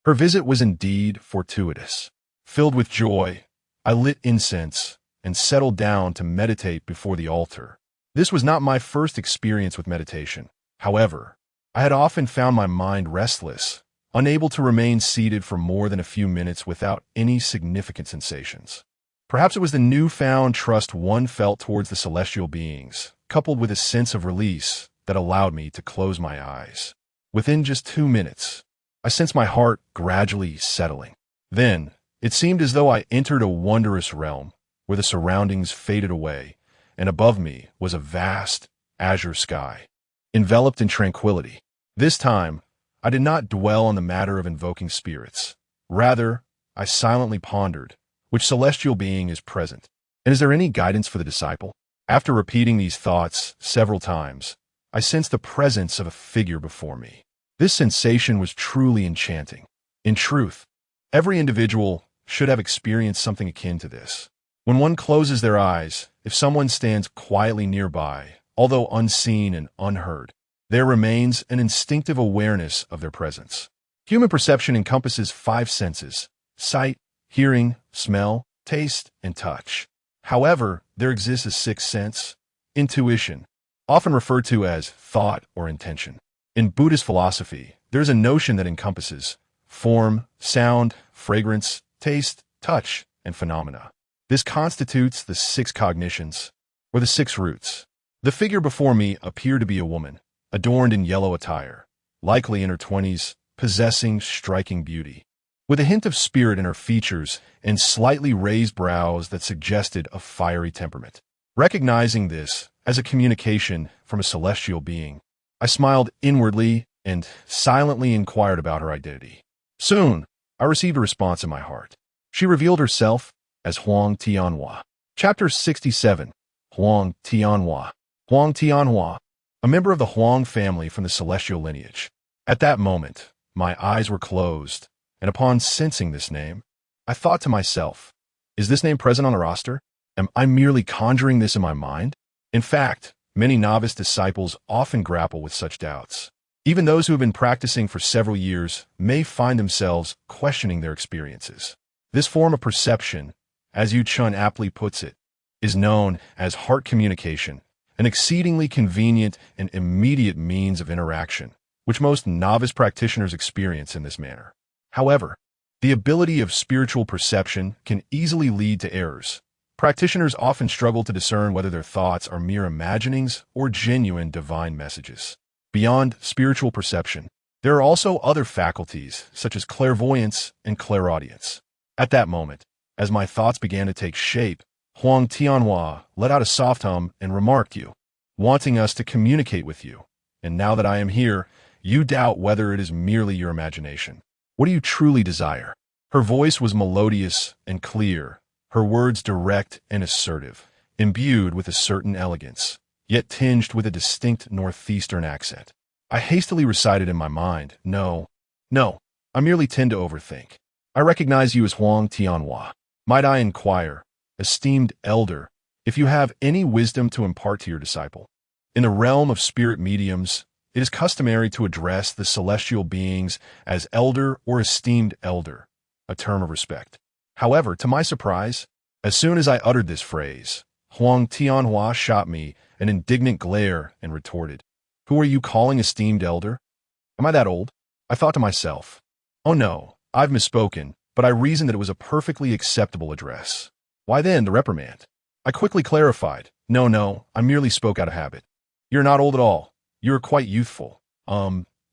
her visit was indeed fortuitous. Filled with joy, I lit incense and settled down to meditate before the altar. This was not my first experience with meditation. However, I had often found my mind restless, unable to remain seated for more than a few minutes without any significant sensations. Perhaps it was the newfound trust one felt towards the celestial beings, coupled with a sense of release, that allowed me to close my eyes. Within just 2 minutes, I sensed my heart gradually settling. Then, it seemed as though I entered a wondrous realm where the surroundings faded away, and above me was a vast, azure sky, enveloped in tranquility. This time, I did not dwell on the matter of invoking spirits. Rather, I silently pondered, which celestial being is present, and is there any guidance for the disciple? After repeating these thoughts several times, I sensed the presence of a figure before me. This sensation was truly enchanting. In truth, every individual should have experienced something akin to this. When one closes their eyes, if someone stands quietly nearby, although unseen and unheard, there remains an instinctive awareness of their presence. Human perception encompasses 5 senses: sight, hearing, smell, taste, and touch. However, there exists a 6th sense, intuition, often referred to as thought or intention. In Buddhist philosophy, there is a notion that encompasses form, sound, fragrance, taste, touch, and phenomena. This constitutes the 6 cognitions, or the 6 roots. The figure before me appeared to be a woman, adorned in yellow attire, likely in her 20s, possessing striking beauty, with a hint of spirit in her features and slightly raised brows that suggested a fiery temperament. Recognizing this as a communication from a celestial being, I smiled inwardly and silently inquired about her identity. Soon, I received a response in my heart. She revealed herself as Huang Tianhua. Chapter 67. Huang Tianhua. Huang Tianhua, a member of the Huang family from the celestial lineage. At that moment, my eyes were closed, and upon sensing this name, I thought to myself, is this name present on the roster? Am I merely conjuring this in my mind? In fact, many novice disciples often grapple with such doubts. Even those who have been practicing for several years may find themselves questioning their experiences. This form of perception, as Yu Chun aptly puts it, is known as heart communication, an exceedingly convenient and immediate means of interaction, which most novice practitioners experience in this manner. However, the ability of spiritual perception can easily lead to errors. Practitioners often struggle to discern whether their thoughts are mere imaginings or genuine divine messages. Beyond spiritual perception, there are also other faculties, such as clairvoyance and clairaudience. At that moment, as my thoughts began to take shape, Huang Tianhua let out a soft hum and remarked, "You, wanting us to communicate with you, and now that I am here, you doubt whether it is merely your imagination. What do you truly desire?" Her voice was melodious and clear, her words direct and assertive, imbued with a certain elegance, yet tinged with a distinct northeastern accent. I hastily recited in my mind, No, I merely tend to overthink. I recognize you as Huang Tianhua. Might I inquire, esteemed elder, if you have any wisdom to impart to your disciple?" In the realm of spirit mediums, it is customary to address the celestial beings as elder or esteemed elder, a term of respect. However, to my surprise, as soon as I uttered this phrase, Huang Tianhua shot me an indignant glare and retorted, "Who are you calling esteemed elder? Am I that old?" I thought to myself, "Oh no, I've misspoken," but I reasoned that it was a perfectly acceptable address. Why then the reprimand? I quickly clarified, No, I merely spoke out of habit. You're not old at all. You're quite youthful.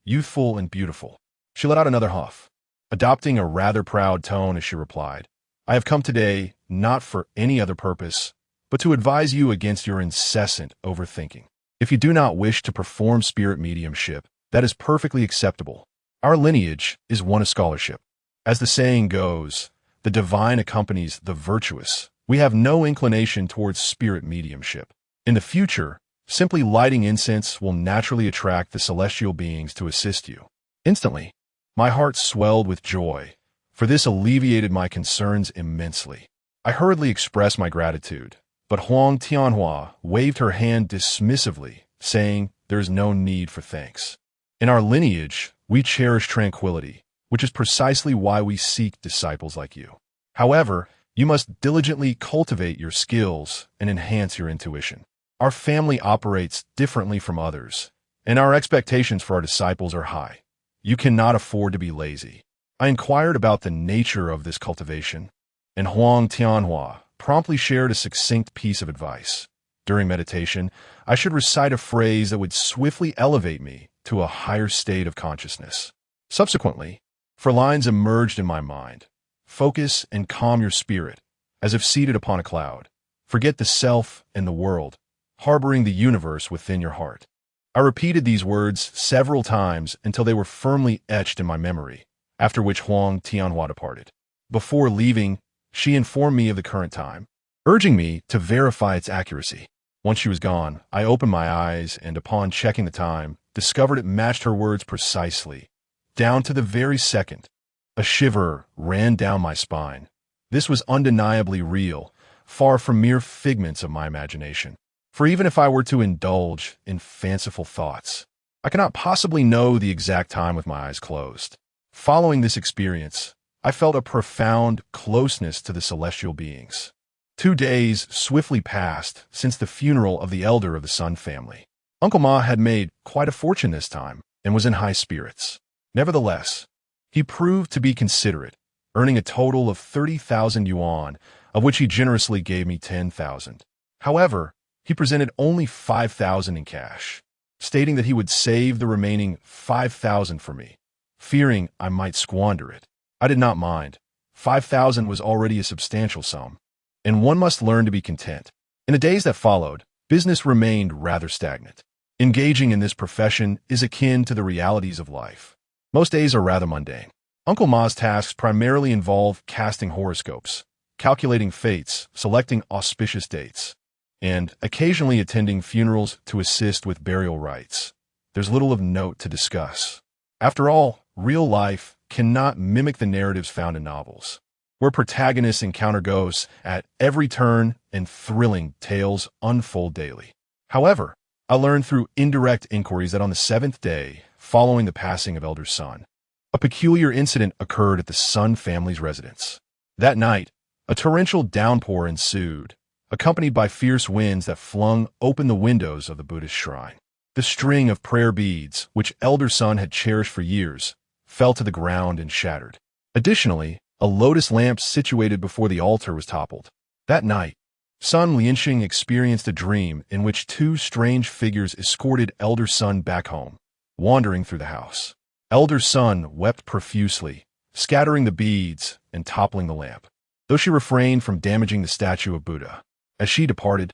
Youthful and beautiful." She let out another huff, adopting a rather proud tone as she replied, "I have come today not for any other purpose, but to advise you against your incessant overthinking. If you do not wish to perform spirit mediumship, that is perfectly acceptable. Our lineage is one of scholarship. As the saying goes, the divine accompanies the virtuous. We have no inclination towards spirit mediumship. In the future, simply lighting incense will naturally attract the celestial beings to assist you." Instantly, my heart swelled with joy, for this alleviated my concerns immensely. I hurriedly expressed my gratitude, but Huang Tianhua waved her hand dismissively, saying, "There is no need for thanks. In our lineage, we cherish tranquility, which is precisely why we seek disciples like you. However, you must diligently cultivate your skills and enhance your intuition. Our family operates differently from others, and our expectations for our disciples are high. You cannot afford to be lazy." I inquired about the nature of this cultivation, and Huang Tianhua promptly shared a succinct piece of advice. During meditation, I should recite a phrase that would swiftly elevate me to a higher state of consciousness. Subsequently, 4 lines emerged in my mind. "Focus and calm your spirit, as if seated upon a cloud. Forget the self and the world, harboring the universe within your heart." I repeated these words several times until they were firmly etched in my memory, after which Huang Tianhua departed. Before leaving, she informed me of the current time, urging me to verify its accuracy. Once she was gone, I opened my eyes and, upon checking the time, discovered it matched her words precisely, down to the very second. A shiver ran down my spine. This was undeniably real, far from mere figments of my imagination. For even if I were to indulge in fanciful thoughts, I cannot possibly know the exact time with my eyes closed. Following this experience, I felt a profound closeness to the celestial beings. 2 days swiftly passed since the funeral of the elder of the Sun family. Uncle Ma had made quite a fortune this time and was in high spirits. Nevertheless, he proved to be considerate, earning a total of 30,000 yuan, of which he generously gave me 10,000. However, he presented only 5,000 in cash, stating that he would save the remaining 5,000 for me, fearing I might squander it. I did not mind. 5,000 was already a substantial sum, and one must learn to be content. In the days that followed, business remained rather stagnant. Engaging in this profession is akin to the realities of life. Most days are rather mundane. Uncle Ma's tasks primarily involve casting horoscopes, calculating fates, selecting auspicious dates, and occasionally attending funerals to assist with burial rites. There's little of note to discuss. After all, real life cannot mimic the narratives found in novels, where protagonists encounter ghosts at every turn and thrilling tales unfold daily. However, I learned through indirect inquiries that on the 7th day, following the passing of Elder Sun, a peculiar incident occurred at the Sun family's residence. That night, a torrential downpour ensued, accompanied by fierce winds that flung open the windows of the Buddhist shrine. The string of prayer beads, which Elder Sun had cherished for years, fell to the ground and shattered. Additionally, a lotus lamp situated before the altar was toppled. That night, Sun Lianxing experienced a dream in which 2 strange figures escorted Elder Sun back home, wandering through the house. Elder Sun wept profusely, scattering the beads and toppling the lamp, though she refrained from damaging the statue of Buddha. As she departed,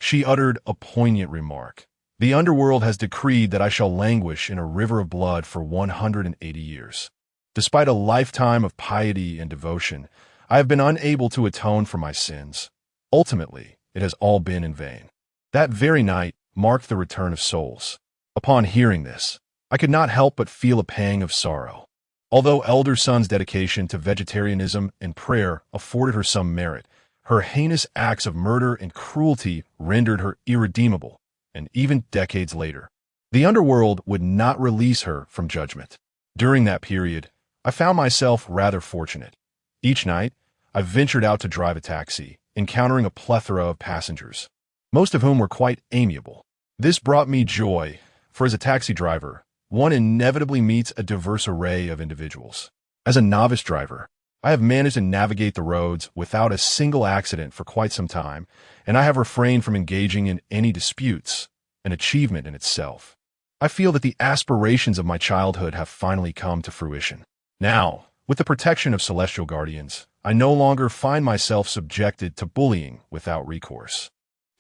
she uttered a poignant remark. "The underworld has decreed that I shall languish in a river of blood for 180 years. Despite a lifetime of piety and devotion, I have been unable to atone for my sins. Ultimately, it has all been in vain." That very night marked the return of souls. Upon hearing this, I could not help but feel a pang of sorrow. Although Elder Sun's dedication to vegetarianism and prayer afforded her some merit, her heinous acts of murder and cruelty rendered her irredeemable, and even decades later. The underworld would not release her from judgment. During that period, I found myself rather fortunate. Each night, I ventured out to drive a taxi, encountering a plethora of passengers, most of whom were quite amiable. This brought me joy, for as a taxi driver, one inevitably meets a diverse array of individuals. As a novice driver, I have managed to navigate the roads without a single accident for quite some time, and I have refrained from engaging in any disputes, an achievement in itself. I feel that the aspirations of my childhood have finally come to fruition. Now, with the protection of celestial guardians, I no longer find myself subjected to bullying without recourse.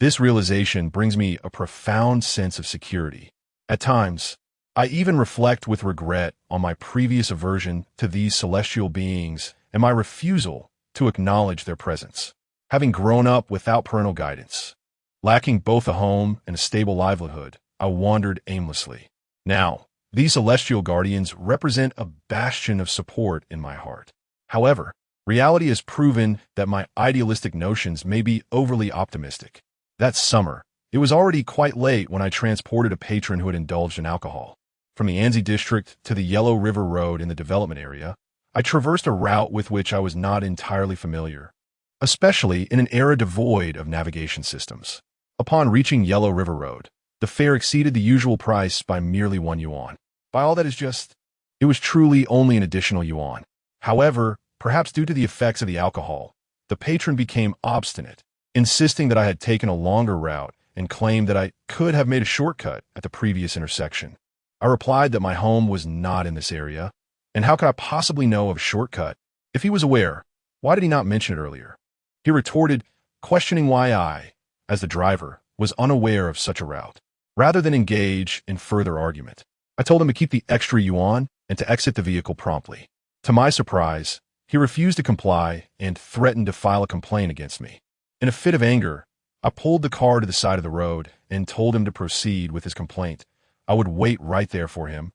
This realization brings me a profound sense of security. At times, I even reflect with regret on my previous aversion to these celestial beings and my refusal to acknowledge their presence. Having grown up without parental guidance, lacking both a home and a stable livelihood, I wandered aimlessly. Now, these celestial guardians represent a bastion of support in my heart. However, reality has proven that my idealistic notions may be overly optimistic. That summer, it was already quite late when I transported a patron who had indulged in alcohol. From the Anzi district to the Yellow River Road in the development area, I traversed a route with which I was not entirely familiar, especially in an era devoid of navigation systems. Upon reaching Yellow River Road, the fare exceeded the usual price by merely 1 yuan. By all that is just, it was truly only an additional yuan. However, perhaps due to the effects of the alcohol, the patron became obstinate, insisting that I had taken a longer route and claimed that I could have made a shortcut at the previous intersection. I replied that my home was not in this area, and how could I possibly know of a shortcut? If he was aware, why did he not mention it earlier? He retorted, questioning why I, as the driver, was unaware of such a route. Rather than engage in further argument, I told him to keep the extra yuan and to exit the vehicle promptly. To my surprise, he refused to comply and threatened to file a complaint against me. In a fit of anger, I pulled the car to the side of the road and told him to proceed with his complaint. I would wait right there for him,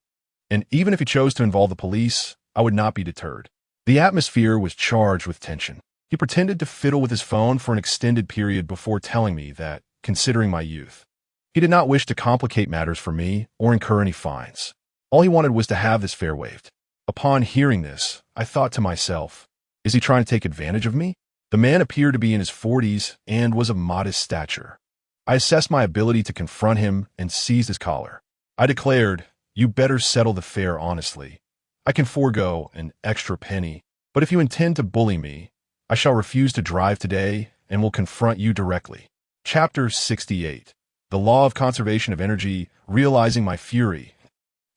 and even if he chose to involve the police, I would not be deterred. The atmosphere was charged with tension. He pretended to fiddle with his phone for an extended period before telling me that, considering my youth, he did not wish to complicate matters for me or incur any fines. All he wanted was to have this fare waived. Upon hearing this, I thought to myself, is he trying to take advantage of me? The man appeared to be in his 40s and was of modest stature. I assessed my ability to confront him and seized his collar. I declared, "You better settle the fare honestly. I can forego an extra penny, but if you intend to bully me, I shall refuse to drive today and will confront you directly." Chapter 68. The Law of Conservation of Energy. Realizing my fury,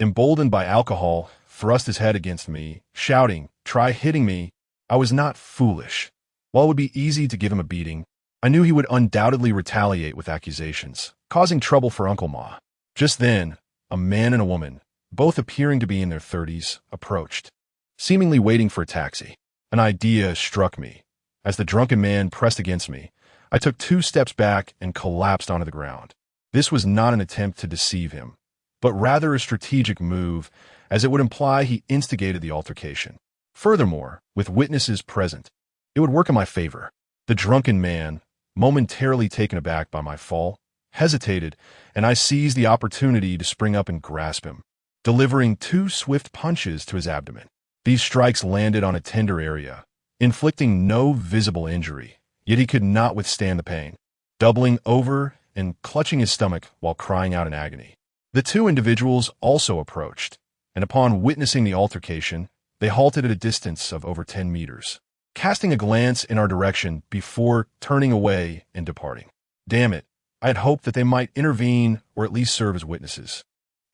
emboldened by alcohol, thrust his head against me, shouting, "Try hitting me." I was not foolish. While it would be easy to give him a beating, I knew he would undoubtedly retaliate with accusations, causing trouble for Uncle Ma. Just then, a man and a woman, both appearing to be in their 30s, approached, seemingly waiting for a taxi. An idea struck me. As the drunken man pressed against me, I took 2 steps back and collapsed onto the ground. This was not an attempt to deceive him, but rather a strategic move, as it would imply he instigated the altercation. Furthermore, with witnesses present, it would work in my favor. The drunken man, momentarily taken aback by my fall, hesitated, and I seized the opportunity to spring up and grasp him, delivering 2 swift punches to his abdomen. These strikes landed on a tender area, inflicting no visible injury, yet he could not withstand the pain, doubling over and clutching his stomach while crying out in agony. The 2 individuals also approached, and upon witnessing the altercation, they halted at a distance of over 10 meters, casting a glance in our direction before turning away and departing. Damn it, I had hoped that they might intervene or at least serve as witnesses.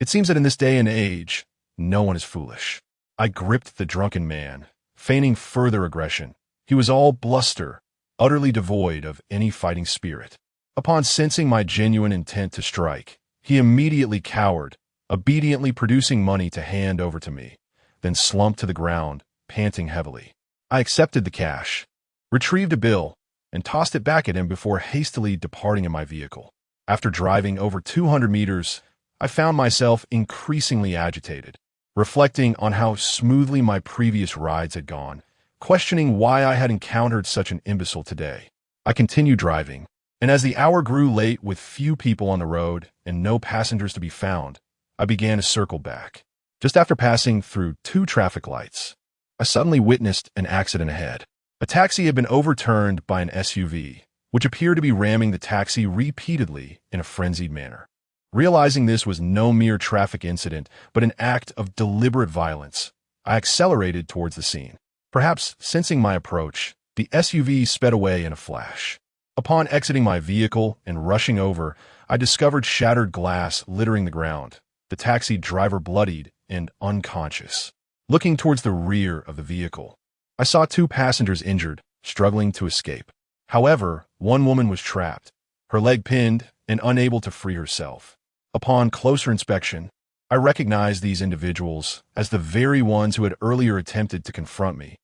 It seems that in this day and age, no one is foolish. I gripped the drunken man, feigning further aggression. He was all bluster, utterly devoid of any fighting spirit. Upon sensing my genuine intent to strike, he immediately cowered, obediently producing money to hand over to me, then slumped to the ground, panting heavily. I accepted the cash, retrieved a bill, and tossed it back at him before hastily departing in my vehicle. After driving over 200 meters, I found myself increasingly agitated, reflecting on how smoothly my previous rides had gone, questioning why I had encountered such an imbecile today. I continued driving, And as the hour grew late with few people on the road and no passengers to be found, I began to circle back. Just after passing through 2 traffic lights, I suddenly witnessed an accident ahead. A taxi had been overturned by an SUV, which appeared to be ramming the taxi repeatedly in a frenzied manner. Realizing this was no mere traffic incident, but an act of deliberate violence, I accelerated towards the scene. Perhaps sensing my approach, the SUV sped away in a flash. Upon exiting my vehicle and rushing over, I discovered shattered glass littering the ground, the taxi driver bloodied and unconscious. Looking towards the rear of the vehicle, I saw 2 passengers injured, struggling to escape. However, one woman was trapped, her leg pinned and unable to free herself. Upon closer inspection, I recognized these individuals as the very ones who had earlier attempted to confront me,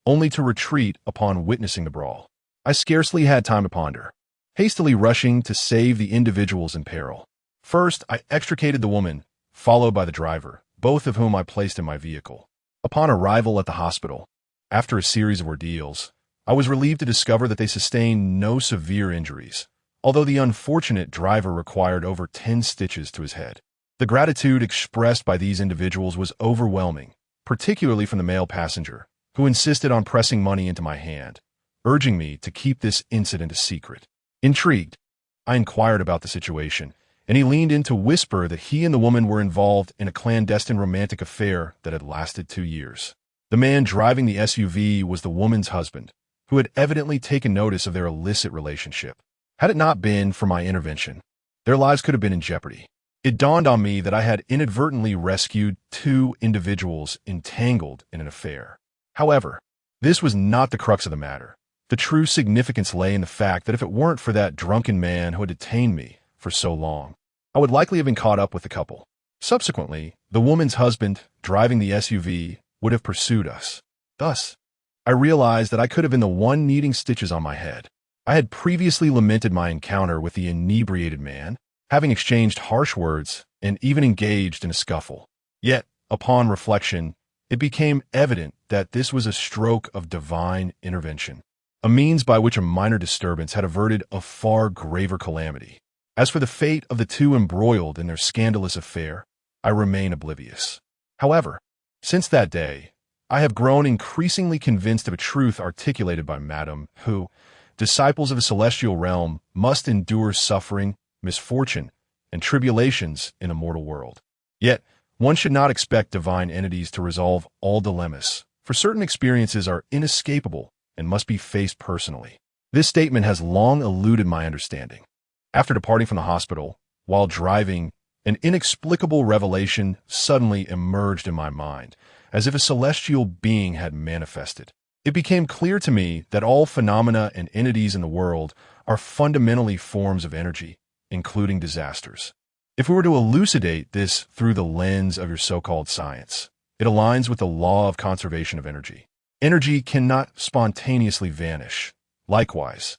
only to retreat upon witnessing the brawl. I scarcely had time to ponder, hastily rushing to save the individuals in peril. First, I extricated the woman, followed by the driver, both of whom I placed in my vehicle. Upon arrival at the hospital, after a series of ordeals, I was relieved to discover that they sustained no severe injuries, although the unfortunate driver required over 10 stitches to his head. The gratitude expressed by these individuals was overwhelming, particularly from the male passenger, who insisted on pressing money into my hand, urging me to keep this incident a secret. Intrigued, I inquired about the situation, and he leaned in to whisper that he and the woman were involved in a clandestine romantic affair that had lasted 2 years. The man driving the SUV was the woman's husband, who had evidently taken notice of their illicit relationship. Had it not been for my intervention, their lives could have been in jeopardy. It dawned on me that I had inadvertently rescued 2 individuals entangled in an affair. However, this was not the crux of the matter. The true significance lay in the fact that if it weren't for that drunken man who had detained me for so long, I would likely have been caught up with the couple. Subsequently, the woman's husband, driving the SUV, would have pursued us. Thus, I realized that I could have been the one needing stitches on my head. I had previously lamented my encounter with the inebriated man, having exchanged harsh words and even engaged in a scuffle. Yet, upon reflection, it became evident that this was a stroke of divine intervention, a means by which a minor disturbance had averted a far graver calamity. As for the fate of the 2 embroiled in their scandalous affair, I remain oblivious. However, since that day, I have grown increasingly convinced of a truth articulated by Madame, who, disciples of a celestial realm, must endure suffering, misfortune, and tribulations in a mortal world. Yet, one should not expect divine entities to resolve all dilemmas, for certain experiences are inescapable and must be faced personally. This statement has long eluded my understanding. After departing from the hospital, while driving, an inexplicable revelation suddenly emerged in my mind, as if a celestial being had manifested. It became clear to me that all phenomena and entities in the world are fundamentally forms of energy, including disasters. If we were to elucidate this through the lens of your so-called science, it aligns with the law of conservation of energy. Energy cannot spontaneously vanish. Likewise,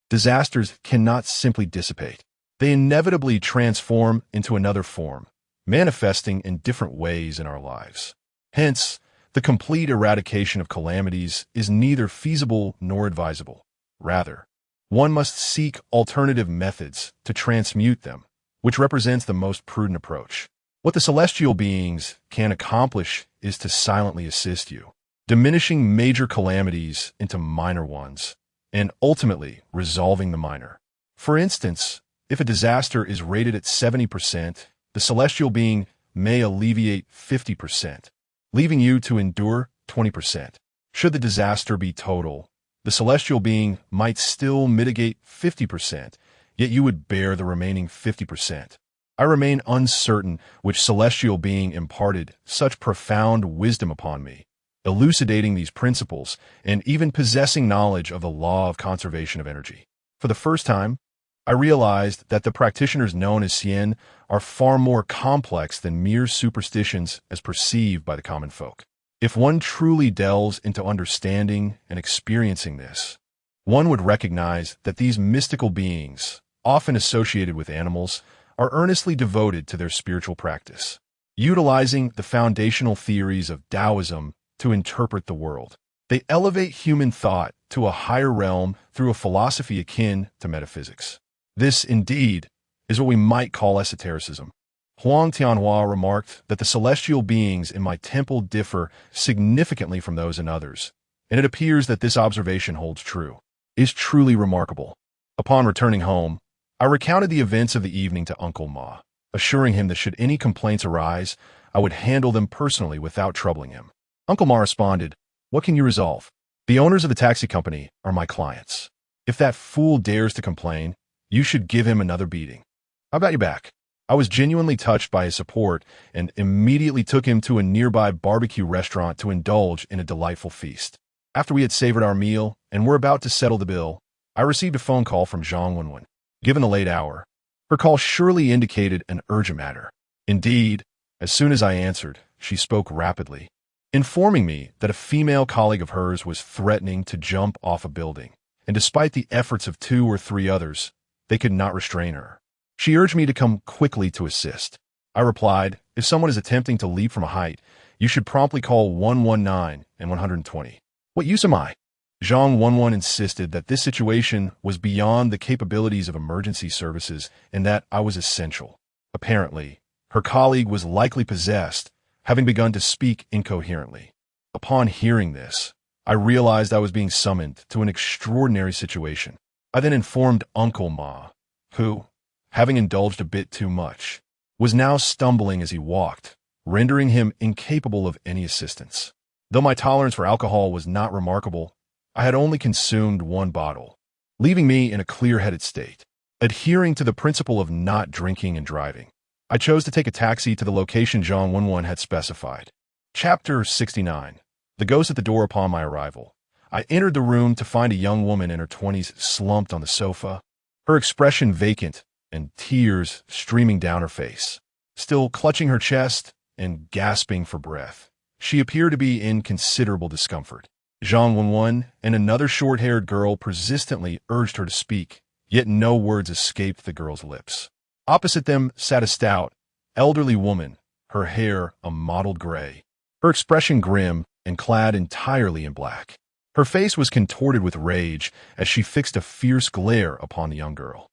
disasters cannot simply dissipate. They inevitably transform into another form, manifesting in different ways in our lives. Hence, the complete eradication of calamities is neither feasible nor advisable. Rather, one must seek alternative methods to transmute them, which represents the most prudent approach. What the celestial beings can accomplish is to silently assist you, diminishing major calamities into minor ones, and ultimately resolving the minor. For instance, if a disaster is rated at 70%, the celestial being may alleviate 50%, leaving you to endure 20%. Should the disaster be total, the celestial being might still mitigate 50%, yet you would bear the remaining 50%. I remain uncertain which celestial being imparted such profound wisdom upon me, elucidating these principles and even possessing knowledge of the law of conservation of energy. For the first time, I realized that the practitioners known as Sien are far more complex than mere superstitions as perceived by the common folk. If one truly delves into understanding and experiencing this, one would recognize that these mystical beings, often associated with animals, are earnestly devoted to their spiritual practice, utilizing the foundational theories of Taoism to interpret the world. They elevate human thought to a higher realm through a philosophy akin to metaphysics. This, indeed, is what we might call esotericism. Huang Tianhua remarked that the celestial beings in my temple differ significantly from those in others, and it appears that this observation holds true. It is truly remarkable. Upon returning home, I recounted the events of the evening to Uncle Ma, assuring him that should any complaints arise, I would handle them personally without troubling him. Uncle Ma responded, "What can you resolve? The owners of the taxi company are my clients. If that fool dares to complain, you should give him another beating. How about your back?" I was genuinely touched by his support and immediately took him to a nearby barbecue restaurant to indulge in a delightful feast. After we had savored our meal and were about to settle the bill, I received a phone call from Zhang Wenwen. Given the late hour, her call surely indicated an urgent matter. Indeed, as soon as I answered, she spoke rapidly, informing me that a female colleague of hers was threatening to jump off a building, and despite the efforts of 2 or 3 others, they could not restrain her. She urged me to come quickly to assist. I replied, "If someone is attempting to leap from a height, you should promptly call 119 and 120. What use am I?" Zhang Wenwen insisted that this situation was beyond the capabilities of emergency services and that I was essential. Apparently, her colleague was likely possessed, having begun to speak incoherently. Upon hearing this, I realized I was being summoned to an extraordinary situation. I then informed Uncle Ma, who, having indulged a bit too much, was now stumbling as he walked, rendering him incapable of any assistance. Though my tolerance for alcohol was not remarkable, I had only consumed 1 bottle, leaving me in a clear-headed state. Adhering to the principle of not drinking and driving, I chose to take a taxi to the location Zhang Wenwen had specified. Chapter 69. The Ghost at the Door. Upon my arrival, I entered the room to find a young woman in her 20s slumped on the sofa, her expression vacant and tears streaming down her face. Still clutching her chest and gasping for breath, she appeared to be in considerable discomfort. Zhang Wenwen and another short-haired girl persistently urged her to speak, yet no words escaped the girl's lips. Opposite them sat a stout, elderly woman, her hair a mottled gray, her expression grim and clad entirely in black. Her face was contorted with rage as she fixed a fierce glare upon the young girl.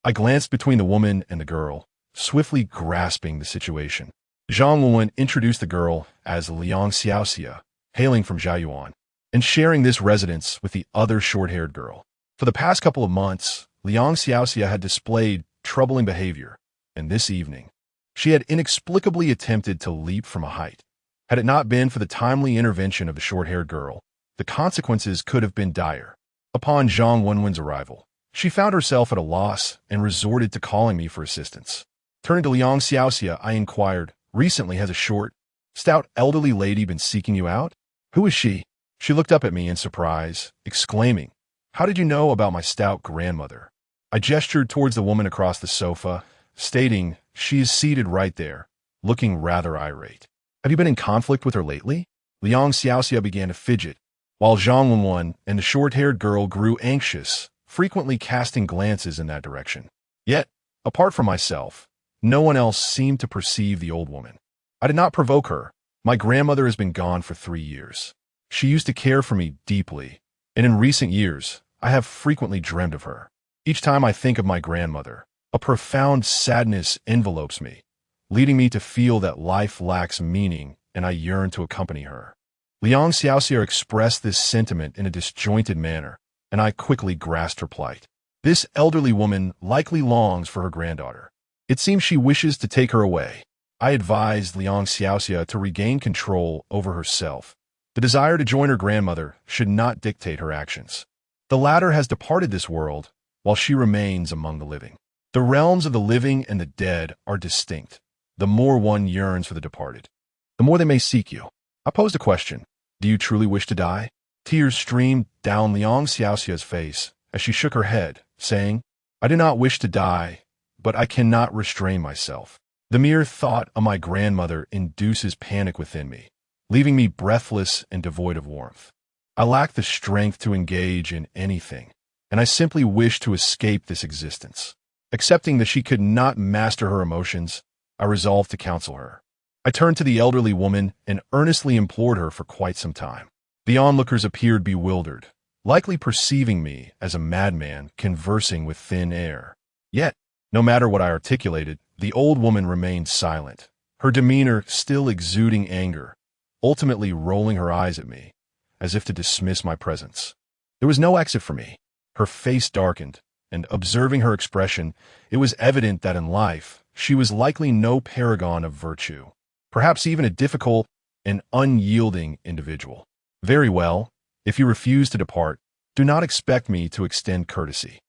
I glanced between the woman and the girl, swiftly grasping the situation. Zhang Wenwen introduced the girl as Liang Xiaoxia, hailing from Jiayuan, and sharing this residence with the other short-haired girl. For the past couple of months, Liang Xiaoxia had displayed troubling behavior, and this evening, she had inexplicably attempted to leap from a height. Had it not been for the timely intervention of the short-haired girl, the consequences could have been dire. Upon Zhang Wenwen's arrival, she found herself at a loss and resorted to calling me for assistance. Turning to Liang Xiaoxia, I inquired, "Recently has a short, stout elderly lady been seeking you out? Who is she?" She looked up at me in surprise, exclaiming, "How did you know about my stout grandmother?" I gestured towards the woman across the sofa, stating, "She is seated right there, looking rather irate. Have you been in conflict with her lately?" Liang Xiaoxia began to fidget, while Zhang Wenwen and the short-haired girl grew anxious, frequently casting glances in that direction. Yet, apart from myself, no one else seemed to perceive the old woman. I did not provoke her. My grandmother has been gone for 3 years. She used to care for me deeply, and in recent years, I have frequently dreamed of her. Each time I think of my grandmother, a profound sadness envelopes me, leading me to feel that life lacks meaning and I yearn to accompany her. Liang Xiaoxia expressed this sentiment in a disjointed manner, and I quickly grasped her plight. This elderly woman likely longs for her granddaughter. It seems she wishes to take her away. I advised Liang Xiaoxia to regain control over herself. The desire to join her grandmother should not dictate her actions. The latter has departed this world, while she remains among the living. The realms of the living and the dead are distinct. The more one yearns for the departed, the more they may seek you. I posed a question. Do you truly wish to die? Tears streamed down Liang Xiaoxia's face as she shook her head, saying, "I do not wish to die, but I cannot restrain myself. The mere thought of my grandmother induces panic within me, leaving me breathless and devoid of warmth. I lack the strength to engage in anything, and I simply wish to escape this existence." Accepting that she could not master her emotions, I resolved to counsel her. I turned to the elderly woman and earnestly implored her for quite some time. The onlookers appeared bewildered, likely perceiving me as a madman conversing with thin air. Yet, no matter what I articulated, the old woman remained silent, her demeanor still exuding anger, ultimately rolling her eyes at me, as if to dismiss my presence. There was no exit for me. Her face darkened, and observing her expression, it was evident that in life, she was likely no paragon of virtue, perhaps even a difficult and unyielding individual. Very well, if you refuse to depart, do not expect me to extend courtesy.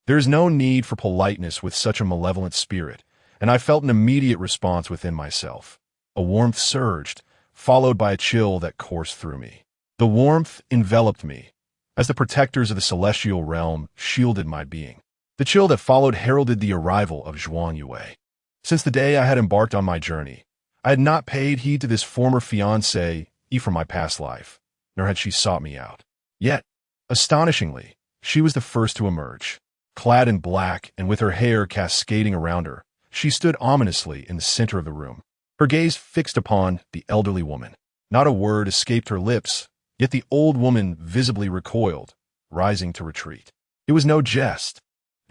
There is no need for politeness with such a malevolent spirit, and I felt an immediate response within myself. A warmth surged, followed by a chill that coursed through me. The warmth enveloped me, as the protectors of the celestial realm shielded my being. The chill that followed heralded the arrival of Zhuang Yue. Since the day I had embarked on my journey, I had not paid heed to this former fiancée from my past life, nor had she sought me out. Yet, astonishingly, she was the first to emerge. Clad in black and with her hair cascading around her, she stood ominously in the center of the room, her gaze fixed upon the elderly woman. Not a word escaped her lips, yet the old woman visibly recoiled, rising to retreat. It was no jest.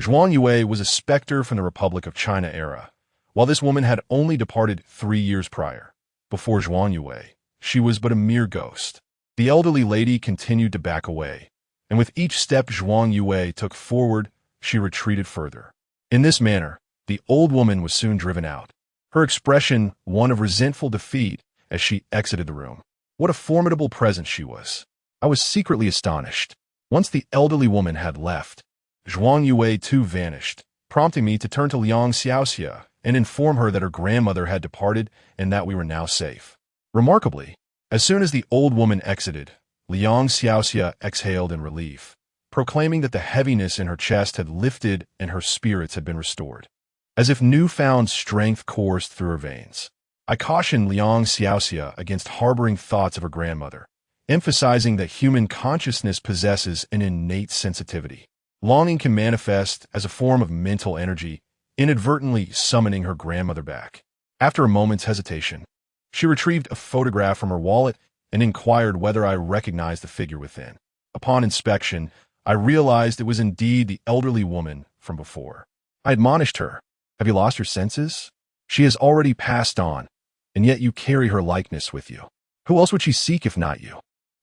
Zhuang Yue was a specter from the Republic of China era, while this woman had only departed 3 years prior. Before Zhuang Yue, she was but a mere ghost. The elderly lady continued to back away, and with each step Zhuang Yue took forward, she retreated further. In this manner, the old woman was soon driven out, her expression one of resentful defeat as she exited the room. What a formidable presence she was. I was secretly astonished. Once the elderly woman had left, Zhuang Yue too vanished, prompting me to turn to Liang Xiaoxia and inform her that her grandmother had departed and that we were now safe. Remarkably, as soon as the old woman exited, Liang Xiaoxia exhaled in relief, proclaiming that the heaviness in her chest had lifted and her spirits had been restored. As if newfound strength coursed through her veins. I cautioned Liang Xiaoxia against harboring thoughts of her grandmother, emphasizing that human consciousness possesses an innate sensitivity. Longing can manifest as a form of mental energy, inadvertently summoning her grandmother back. After a moment's hesitation, she retrieved a photograph from her wallet and inquired whether I recognized the figure within. Upon inspection, I realized it was indeed the elderly woman from before. I admonished her. Have you lost your senses? She has already passed on, and yet you carry her likeness with you. Who else would she seek if not you?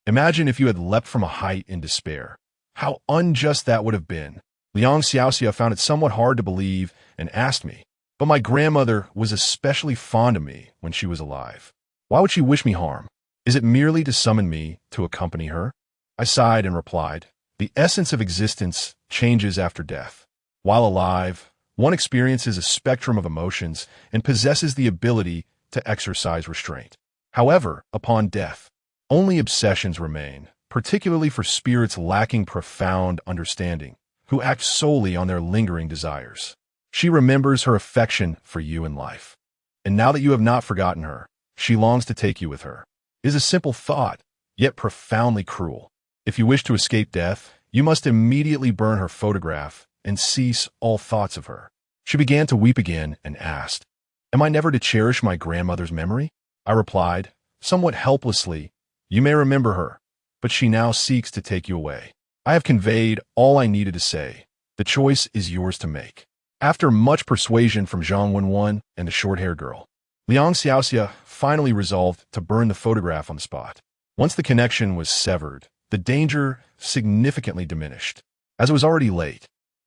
Imagine if you had leapt from a height in despair. How unjust that would have been. Liang Xiaoxia found it somewhat hard to believe and asked me, but my grandmother was especially fond of me when she was alive. Why would she wish me harm? Is it merely to summon me to accompany her? I sighed and replied, the essence of existence changes after death. While alive, one experiences a spectrum of emotions and possesses the ability to exercise restraint. However, upon death, only obsessions remain, particularly for spirits lacking profound understanding, who act solely on their lingering desires. She remembers her affection for you in life. And now that you have not forgotten her, she longs to take you with her. It is a simple thought, yet profoundly cruel. If you wish to escape death, you must immediately burn her photograph and cease all thoughts of her. She began to weep again and asked, Am I never to cherish my grandmother's memory? I replied, somewhat helplessly, You may remember her, but she now seeks to take you away. I have conveyed all I needed to say. The choice is yours to make. After much persuasion from Zhang Wenwen and the short-haired girl, Liang Xiaoxia finally resolved to burn the photograph on the spot. Once the connection was severed, the danger significantly diminished. As it was already late,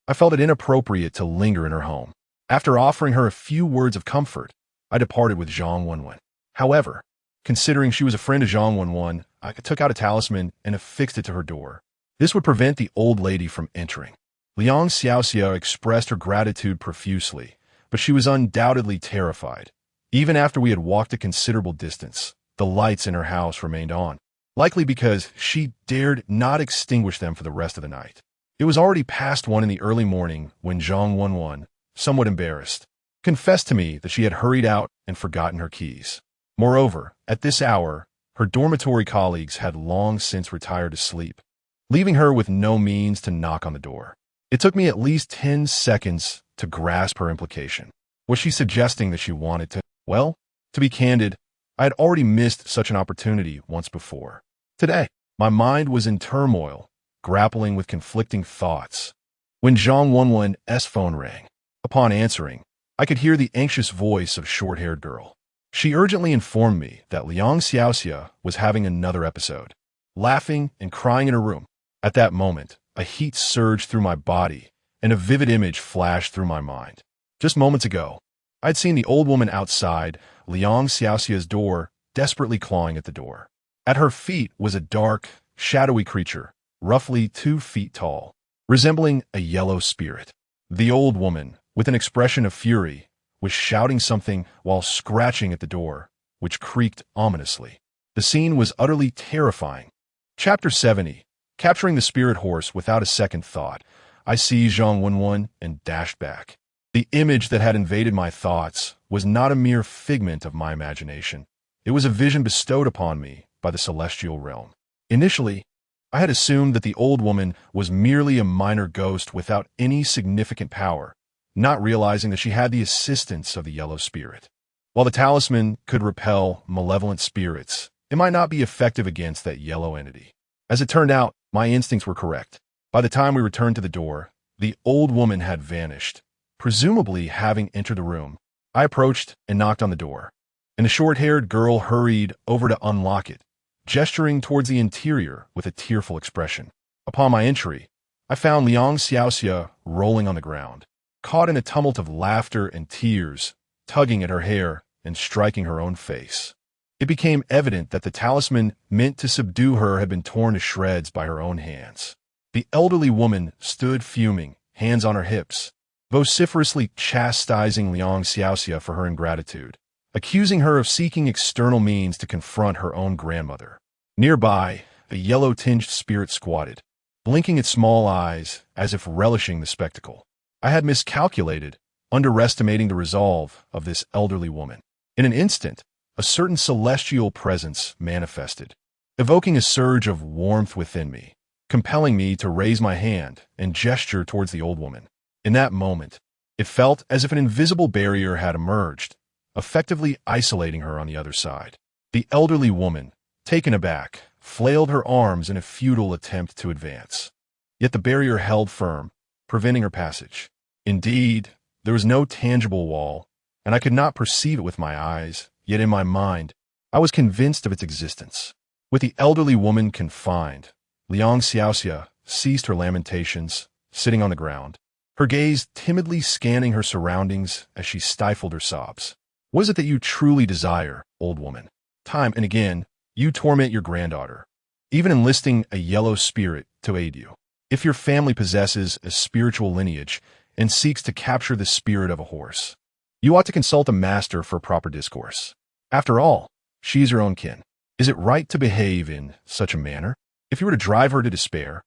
I felt it inappropriate to linger in her home. After offering her a few words of comfort, I departed with Zhang Wenwen. However, considering she was a friend of Zhang Wenwen, I took out a talisman and affixed it to her door. This would prevent the old lady from entering. Liang Xiaoxia expressed her gratitude profusely, but she was undoubtedly terrified. Even after we had walked a considerable distance, the lights in her house remained on, likely because she dared not extinguish them for the rest of the night. It was already past 1 in the early morning when Zhang Wenwen, somewhat embarrassed, confessed to me that she had hurried out and forgotten her keys. Moreover, at this hour, her dormitory colleagues had long since retired to sleep, leaving her with no means to knock on the door. It took me at least 10 seconds to grasp her implication. Was she suggesting that she wanted to? Well, to be candid, I had already missed such an opportunity once before. Today, my mind was in turmoil, grappling with conflicting thoughts, when Zhang Wenwen's phone rang. Upon answering, I could hear the anxious voice of a short-haired girl. She urgently informed me that Liang Xiaoxia was having another episode, laughing and crying in her room. At that moment, a heat surged through my body, and a vivid image flashed through my mind. Just moments ago, I'd seen the old woman outside Liang Xiaoxia's door, desperately clawing at the door. At her feet was a dark, shadowy creature, roughly 2 feet tall, resembling a yellow spirit. The old woman, with an expression of fury, was shouting something while scratching at the door, which creaked ominously. The scene was utterly terrifying. Chapter 70. Capturing the spirit horse without a second thought, I seized Zhang Wenwen and dashed back. The image that had invaded my thoughts was not a mere figment of my imagination. It was a vision bestowed upon me by the celestial realm. Initially, I had assumed that the old woman was merely a minor ghost without any significant power, not realizing that she had the assistance of the yellow spirit. While the talisman could repel malevolent spirits, it might not be effective against that yellow entity. As it turned out, my instincts were correct. By the time we returned to the door, the old woman had vanished, presumably having entered the room. I approached and knocked on the door, and the short-haired girl hurried over to unlock it, gesturing towards the interior with a tearful expression. Upon my entry, I found Liang Xiaoxia rolling on the ground, caught in a tumult of laughter and tears, tugging at her hair and striking her own face. It became evident that the talisman meant to subdue her had been torn to shreds by her own hands. The elderly woman stood fuming, hands on her hips, vociferously chastising Liang Xiaoxia for her ingratitude, accusing her of seeking external means to confront her own grandmother. Nearby, a yellow-tinged spirit squatted, blinking its small eyes as if relishing the spectacle. I had miscalculated, underestimating the resolve of this elderly woman. In an instant, a certain celestial presence manifested, evoking a surge of warmth within me, compelling me to raise my hand and gesture towards the old woman. In that moment, it felt as if an invisible barrier had emerged, effectively isolating her on the other side. The elderly woman, taken aback, flailed her arms in a futile attempt to advance. Yet the barrier held firm, preventing her passage. Indeed, there was no tangible wall, and I could not perceive it with my eyes, yet in my mind, I was convinced of its existence. With the elderly woman confined, Liang Xiaoxia ceased her lamentations, sitting on the ground, her gaze timidly scanning her surroundings as she stifled her sobs. "What is it that you truly desire, old woman? Time and again, you torment your granddaughter, even enlisting a yellow spirit to aid you. If your family possesses a spiritual lineage and seeks to capture the spirit of a horse, you ought to consult a master for proper discourse. After all, she is your own kin. Is it right to behave in such a manner? If you were to drive her to despair,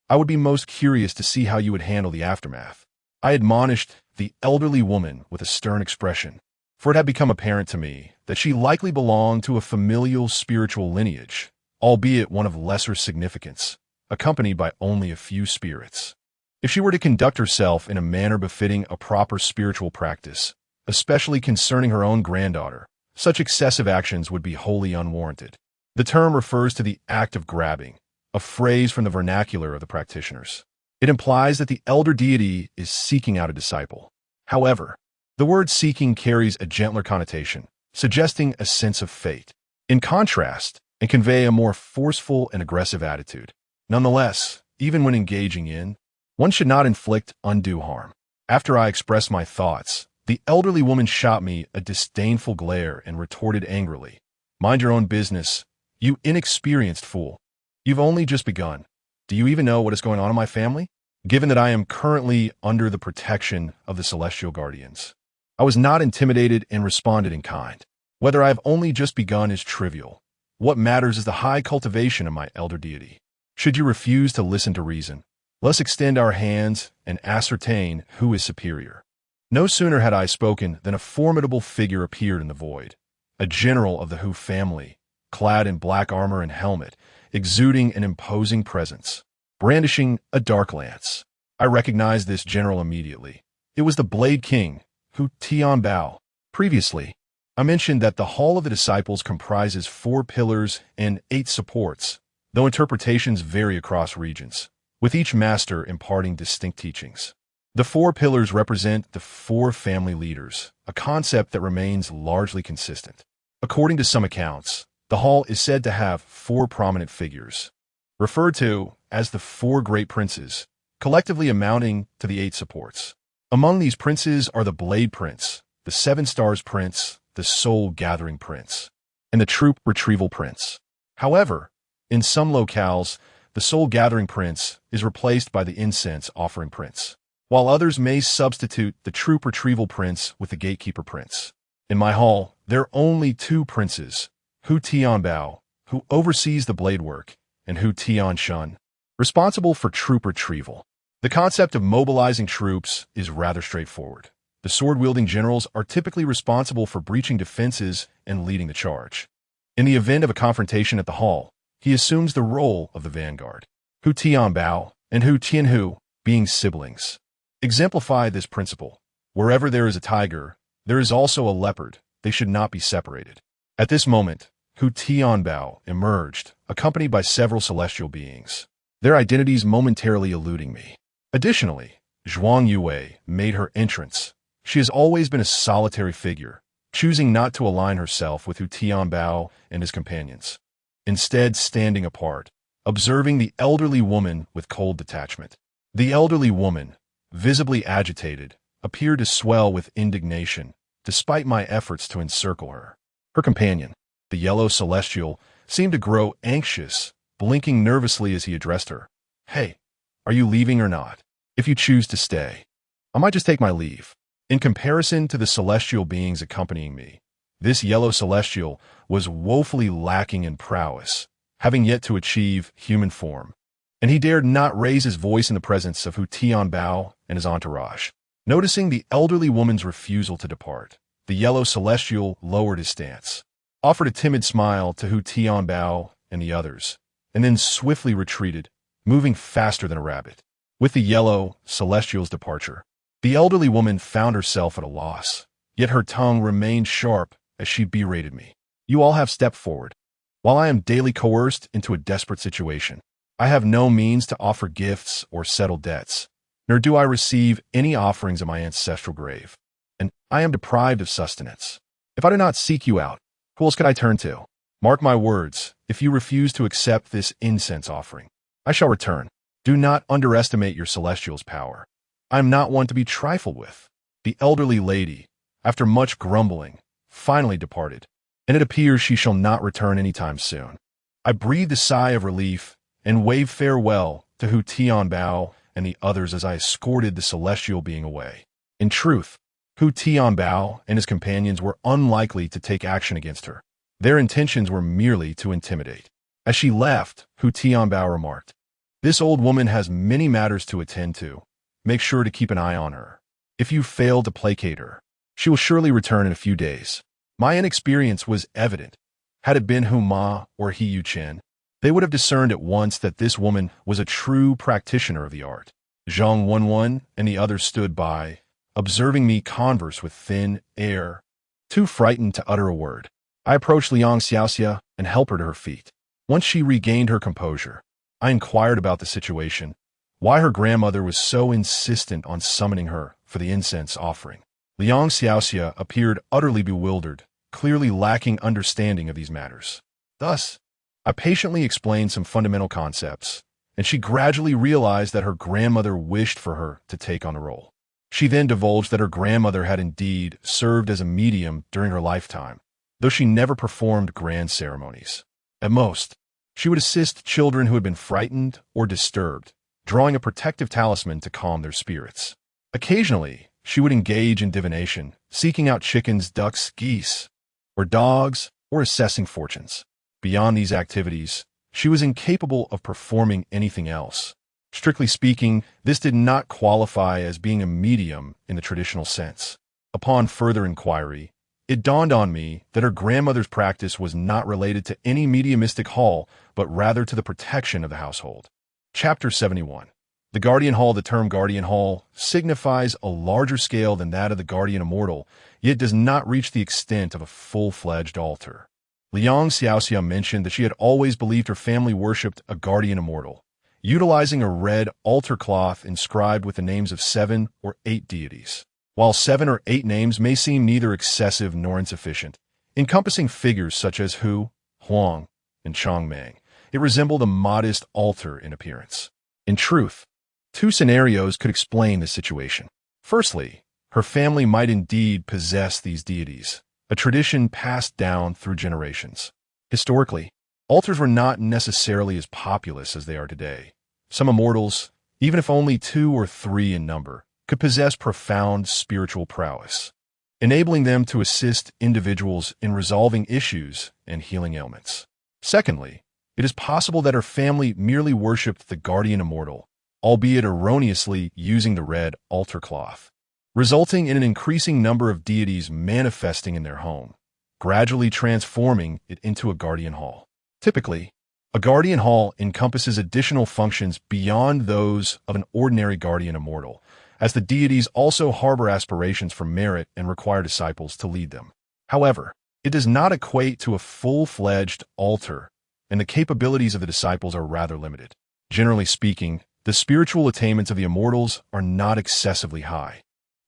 I would be most curious to see how you would handle the aftermath." I admonished the elderly woman with a stern expression, for it had become apparent to me that she likely belonged to a familial spiritual lineage, albeit one of lesser significance, accompanied by only a few spirits. If she were to conduct herself in a manner befitting a proper spiritual practice, especially concerning her own granddaughter, such excessive actions would be wholly unwarranted. The term refers to the act of grabbing, a phrase from the vernacular of the practitioners. It implies that the elder deity is seeking out a disciple. However, the word seeking carries a gentler connotation, suggesting a sense of fate, in contrast, and convey a more forceful and aggressive attitude. Nonetheless, even when engaging in, one should not inflict undue harm. After I expressed my thoughts, the elderly woman shot me a disdainful glare and retorted angrily, "Mind your own business, you inexperienced fool. You've only just begun. Do you even know what is going on in my family? Given that I am currently under the protection of the celestial guardians." I was not intimidated and responded in kind. "Whether I have only just begun is trivial. What matters is the high cultivation of my elder deity. Should you refuse to listen to reason, let us extend our hands and ascertain who is superior." No sooner had I spoken than a formidable figure appeared in the void, a general of the Hu family, clad in black armor and helmet, exuding an imposing presence, brandishing a dark lance. I recognized this general immediately. It was the Blade King, Hu Tianbao. Previously, I mentioned that the Hall of the Disciples comprises 4 pillars and 8 supports, though interpretations vary across regions, with each master imparting distinct teachings. The four pillars represent the four family leaders, a concept that remains largely consistent. According to some accounts, the hall is said to have four prominent figures, referred to as the four great princes, collectively amounting to the eight supports. Among these princes are the Blade Prince, the Seven Stars Prince, the Soul Gathering Prince, and the Troop Retrieval Prince. However, in some locales, the Soul Gathering Prince is replaced by the Incense Offering Prince, while others may substitute the Troop Retrieval Prince with the Gatekeeper Prince. In my hall, there are only two princes, Hu Tianbao, who oversees the blade work, and Hu Tianshun, responsible for troop retrieval. The concept of mobilizing troops is rather straightforward. The sword-wielding generals are typically responsible for breaching defenses and leading the charge. In the event of a confrontation at the hall, he assumes the role of the vanguard. Hu Tianbao and Hu Tianhu, being siblings, exemplify this principle. Wherever there is a tiger, there is also a leopard. They should not be separated. At this moment, Hu Tianbao emerged, accompanied by several celestial beings, their identities momentarily eluding me. Additionally, Zhuang Yue made her entrance. She has always been a solitary figure, choosing not to align herself with Hu Tianbao and his companions, instead standing apart, observing the elderly woman with cold detachment. The elderly woman, visibly agitated, appeared to swell with indignation, despite my efforts to encircle her. Her companion, the yellow celestial, seemed to grow anxious, blinking nervously as he addressed her. "Hey, are you leaving or not? If you choose to stay, I might just take my leave." In comparison to the celestial beings accompanying me, this yellow celestial was woefully lacking in prowess, having yet to achieve human form, and he dared not raise his voice in the presence of Hu Tianbao and his entourage. Noticing the elderly woman's refusal to depart, the yellow celestial lowered his stance, offered a timid smile to Hu Tianbao and the others, and then swiftly retreated, moving faster than a rabbit. With the yellow celestial's departure, the elderly woman found herself at a loss, yet her tongue remained sharp as she berated me. "You all have stepped forward. While I am daily coerced into a desperate situation, I have no means to offer gifts or settle debts, nor do I receive any offerings at my ancestral grave, and I am deprived of sustenance. If I do not seek you out, who else could I turn to? Mark my words, if you refuse to accept this incense offering, I shall return. Do not underestimate your celestial's power. I am not one to be trifled with." The elderly lady, after much grumbling, finally departed, and it appears she shall not return anytime soon. I breathed a sigh of relief and waved farewell to Hu Tianbao and the others as I escorted the celestial being away. In truth, Hu Tianbao and his companions were unlikely to take action against her. Their intentions were merely to intimidate. As she left, Hu Tianbao remarked, "This old woman has many matters to attend to. Make sure to keep an eye on her. If you fail to placate her, she will surely return in a few days." My inexperience was evident. Had it been Hu Ma or He Yu Chen, they would have discerned at once that this woman was a true practitioner of the art. Zhang Wenwen and the others stood by, observing me converse with thin air, too frightened to utter a word. I approached Liang Xiaoxia and helped her to her feet. Once she regained her composure, I inquired about the situation, why her grandmother was so insistent on summoning her for the incense offering. Liang Xiaoxia appeared utterly bewildered, clearly lacking understanding of these matters. Thus, I patiently explained some fundamental concepts, and she gradually realized that her grandmother wished for her to take on the role. She then divulged that her grandmother had indeed served as a medium during her lifetime, though she never performed grand ceremonies. At most, she would assist children who had been frightened or disturbed, drawing a protective talisman to calm their spirits. Occasionally, she would engage in divination, seeking out chickens, ducks, geese, or dogs, or assessing fortunes. Beyond these activities, she was incapable of performing anything else. Strictly speaking, this did not qualify as being a medium in the traditional sense. Upon further inquiry, it dawned on me that her grandmother's practice was not related to any mediumistic hall, but rather to the protection of the household. Chapter 71. The Guardian Hall. The term Guardian Hall signifies a larger scale than that of the Guardian Immortal, yet does not reach the extent of a full-fledged altar. Liang Xiaoxia mentioned that she had always believed her family worshipped a Guardian Immortal, utilizing a red altar cloth inscribed with the names of 7 or 8 deities. While 7 or 8 names may seem neither excessive nor insufficient, encompassing figures such as Hu, Huang, and Changmeng, it resembled a modest altar in appearance. In truth, 2 scenarios could explain this situation. Firstly, her family might indeed possess these deities, a tradition passed down through generations. Historically, altars were not necessarily as populous as they are today. Some immortals, even if only 2 or 3 in number, could possess profound spiritual prowess, enabling them to assist individuals in resolving issues and healing ailments. Secondly, it is possible that her family merely worshipped the guardian immortal, albeit erroneously using the red altar cloth, resulting in an increasing number of deities manifesting in their home, gradually transforming it into a guardian hall. Typically, a guardian hall encompasses additional functions beyond those of an ordinary guardian immortal, as the deities also harbor aspirations for merit and require disciples to lead them. However, it does not equate to a full-fledged altar, and the capabilities of the disciples are rather limited. Generally speaking, the spiritual attainments of the immortals are not excessively high.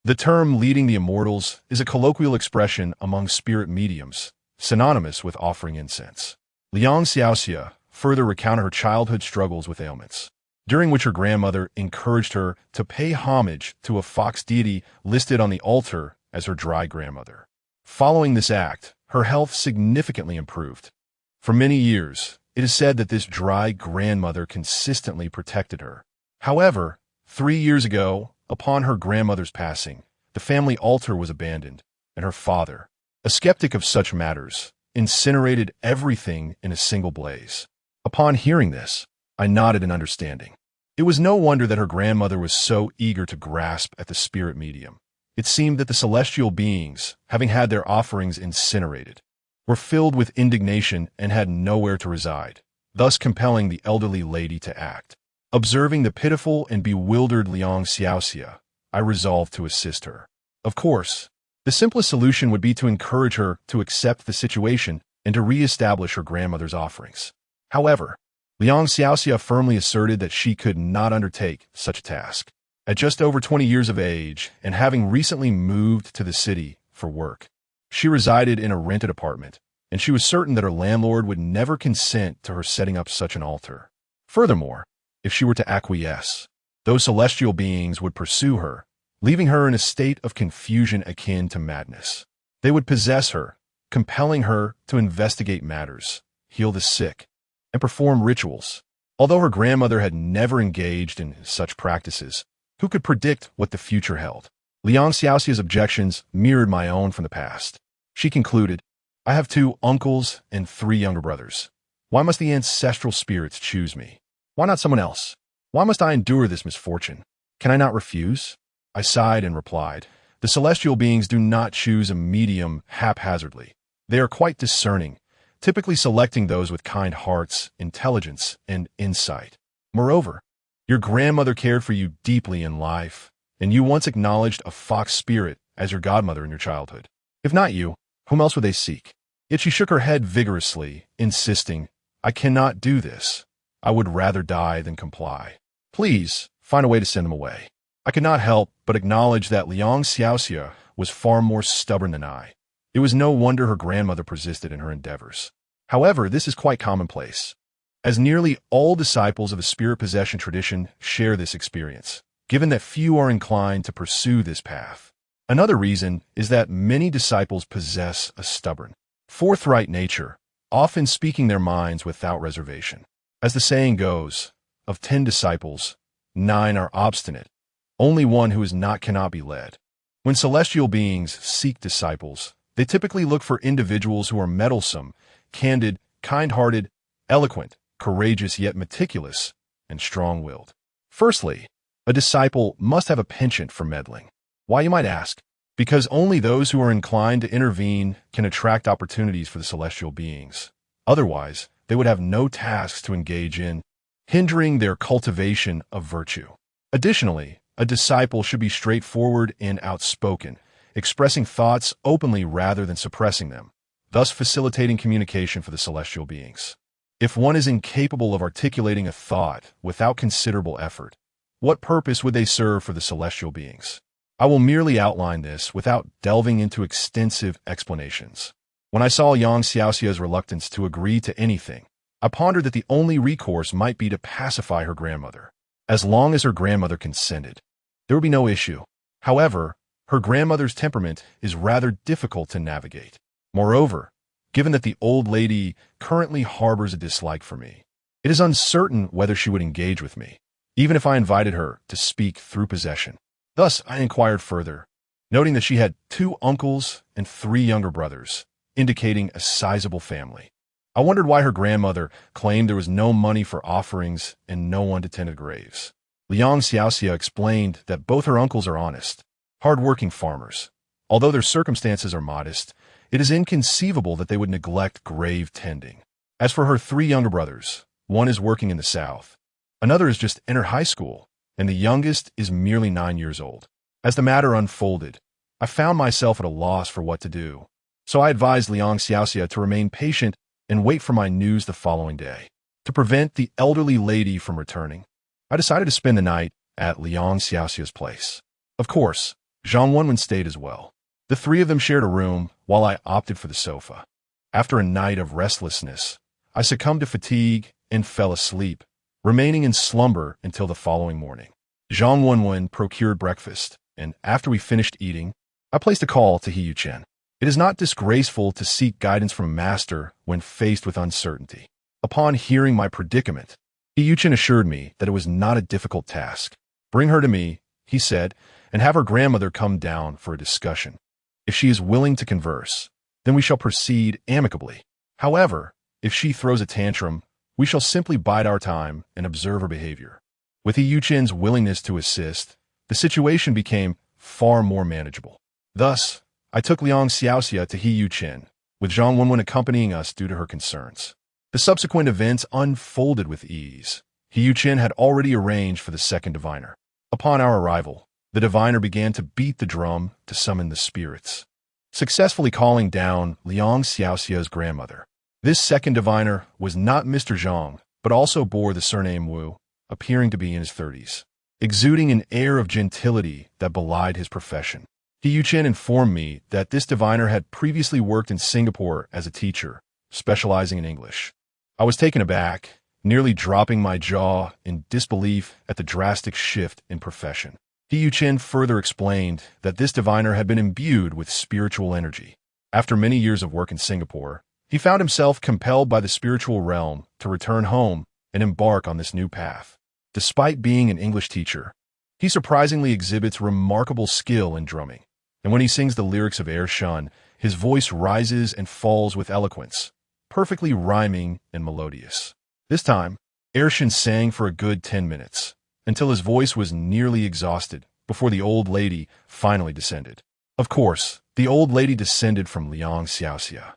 The term leading the immortals is a colloquial expression among spirit mediums, synonymous with offering incense. Liang Xiaoxia further recounted her childhood struggles with ailments, during which her grandmother encouraged her to pay homage to a fox deity listed on the altar as her dry grandmother. Following this act, her health significantly improved. For many years, it is said that this dry grandmother consistently protected her. However, 3 years ago, upon her grandmother's passing, the family altar was abandoned, and her father, a skeptic of such matters, incinerated everything in a single blaze. Upon hearing this, I nodded in understanding. It was no wonder that her grandmother was so eager to grasp at the spirit medium. It seemed that the celestial beings, having had their offerings incinerated, were filled with indignation and had nowhere to reside, thus compelling the elderly lady to act. Observing the pitiful and bewildered Liang Xiaoxia, I resolved to assist her. Of course, the simplest solution would be to encourage her to accept the situation and to re-establish her grandmother's offerings. However, Liang Xiaoxia firmly asserted that she could not undertake such a task. At just over 20 years of age, and having recently moved to the city for work, she resided in a rented apartment, and she was certain that her landlord would never consent to her setting up such an altar. Furthermore, if she were to acquiesce, those celestial beings would pursue her, leaving her in a state of confusion akin to madness. They would possess her, compelling her to investigate matters, heal the sick, and perform rituals. Although her grandmother had never engaged in such practices, who could predict what the future held? Liang Xiaoxia's objections mirrored my own from the past. She concluded, "I have 2 uncles and 3 younger brothers. Why must the ancestral spirits choose me? Why not someone else? Why must I endure this misfortune? Can I not refuse?" I sighed and replied, "The celestial beings do not choose a medium haphazardly. They are quite discerning, typically selecting those with kind hearts, intelligence, and insight. Moreover, your grandmother cared for you deeply in life, and you once acknowledged a fox spirit as your godmother in your childhood. If not you, whom else would they seek?" Yet she shook her head vigorously, insisting, "I cannot do this. I would rather die than comply. Please, find a way to send them away." I could not help but acknowledge that Liang Xiaoxia was far more stubborn than I. It was no wonder her grandmother persisted in her endeavors. However, this is quite commonplace, as nearly all disciples of the spirit possession tradition share this experience, given that few are inclined to pursue this path. Another reason is that many disciples possess a stubborn, forthright nature, often speaking their minds without reservation. As the saying goes, of 10 disciples, 9 are obstinate. Only one who is not cannot be led. When celestial beings seek disciples, they typically look for individuals who are meddlesome, candid, kind-hearted, eloquent, courageous yet meticulous, and strong-willed. Firstly, a disciple must have a penchant for meddling. Why, you might ask? Because only those who are inclined to intervene can attract opportunities for the celestial beings. Otherwise, they would have no tasks to engage in, hindering their cultivation of virtue. Additionally, a disciple should be straightforward and outspoken, expressing thoughts openly rather than suppressing them, thus facilitating communication for the celestial beings. If one is incapable of articulating a thought without considerable effort, what purpose would they serve for the celestial beings? I will merely outline this without delving into extensive explanations. When I saw Yang Xiaoxia's reluctance to agree to anything, I pondered that the only recourse might be to pacify her grandmother. As long as her grandmother consented, there would be no issue. However, her grandmother's temperament is rather difficult to navigate. Moreover, given that the old lady currently harbors a dislike for me, it is uncertain whether she would engage with me, even if I invited her to speak through possession. Thus, I inquired further, noting that she had 2 uncles and 3 younger brothers, indicating a sizable family. I wondered why her grandmother claimed there was no money for offerings and no one to tend the graves. Liang Xiaoxia explained that both her uncles are honest, hard-working farmers. Although their circumstances are modest, it is inconceivable that they would neglect grave tending. As for her 3 younger brothers, one is working in the south, another has just entered high school, and the youngest is merely 9 years old. As the matter unfolded, I found myself at a loss for what to do, so I advised Liang Xiaoxia to remain patient and wait for my news the following day. To prevent the elderly lady from returning, I decided to spend the night at Liang Xiaoxia's place. Of course, Zhang Wenwen stayed as well. The 3 of them shared a room, while I opted for the sofa. After a night of restlessness, I succumbed to fatigue and fell asleep, remaining in slumber until the following morning. Zhang Wenwen procured breakfast, and after we finished eating, I placed a call to He Yuchen. It is not disgraceful to seek guidance from a master when faced with uncertainty. Upon hearing my predicament, He Yuchen assured me that it was not a difficult task. Bring her to me, he said, and have her grandmother come down for a discussion. If she is willing to converse, then we shall proceed amicably. However, if she throws a tantrum, we shall simply bide our time and observe her behavior. With He Yuchen's willingness to assist, the situation became far more manageable. Thus, I took Liang Xiaoxia to He Yuchen, with Zhang Wenwen accompanying us due to her concerns. The subsequent events unfolded with ease. He Yuchen had already arranged for the second diviner. Upon our arrival, the diviner began to beat the drum to summon the spirits, successfully calling down Liang Xiaoxia's grandmother. This second diviner was not Mr. Zhang, but also bore the surname Wu, appearing to be in his 30s, exuding an air of gentility that belied his profession. He Yuchen informed me that this diviner had previously worked in Singapore as a teacher, specializing in English. I was taken aback, nearly dropping my jaw in disbelief at the drastic shift in profession. He Yuchen further explained that this diviner had been imbued with spiritual energy. After many years of work in Singapore, he found himself compelled by the spiritual realm to return home and embark on this new path. Despite being an English teacher, he surprisingly exhibits remarkable skill in drumming, and when he sings the lyrics of Air Shun, his voice rises and falls with eloquence, perfectly rhyming and melodious. This time, Air Shun sang for a good 10 minutes, until his voice was nearly exhausted before the old lady finally descended. Of course, the old lady descended from Liang Xiaoxia.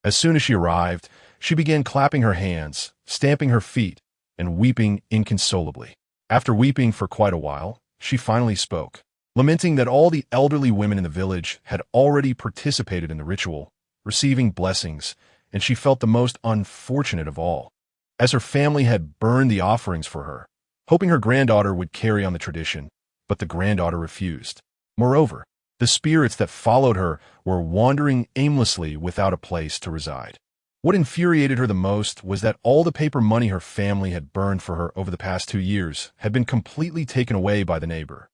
As soon as she arrived, she began clapping her hands, stamping her feet, and weeping inconsolably. After weeping for quite a while, she finally spoke, lamenting that all the elderly women in the village had already participated in the ritual, receiving blessings, and she felt the most unfortunate of all, as her family had burned the offerings for her, hoping her granddaughter would carry on the tradition, but the granddaughter refused. Moreover, the spirits that followed her were wandering aimlessly without a place to reside. What infuriated her the most was that all the paper money her family had burned for her over the past 2 years had been completely taken away by the neighbor.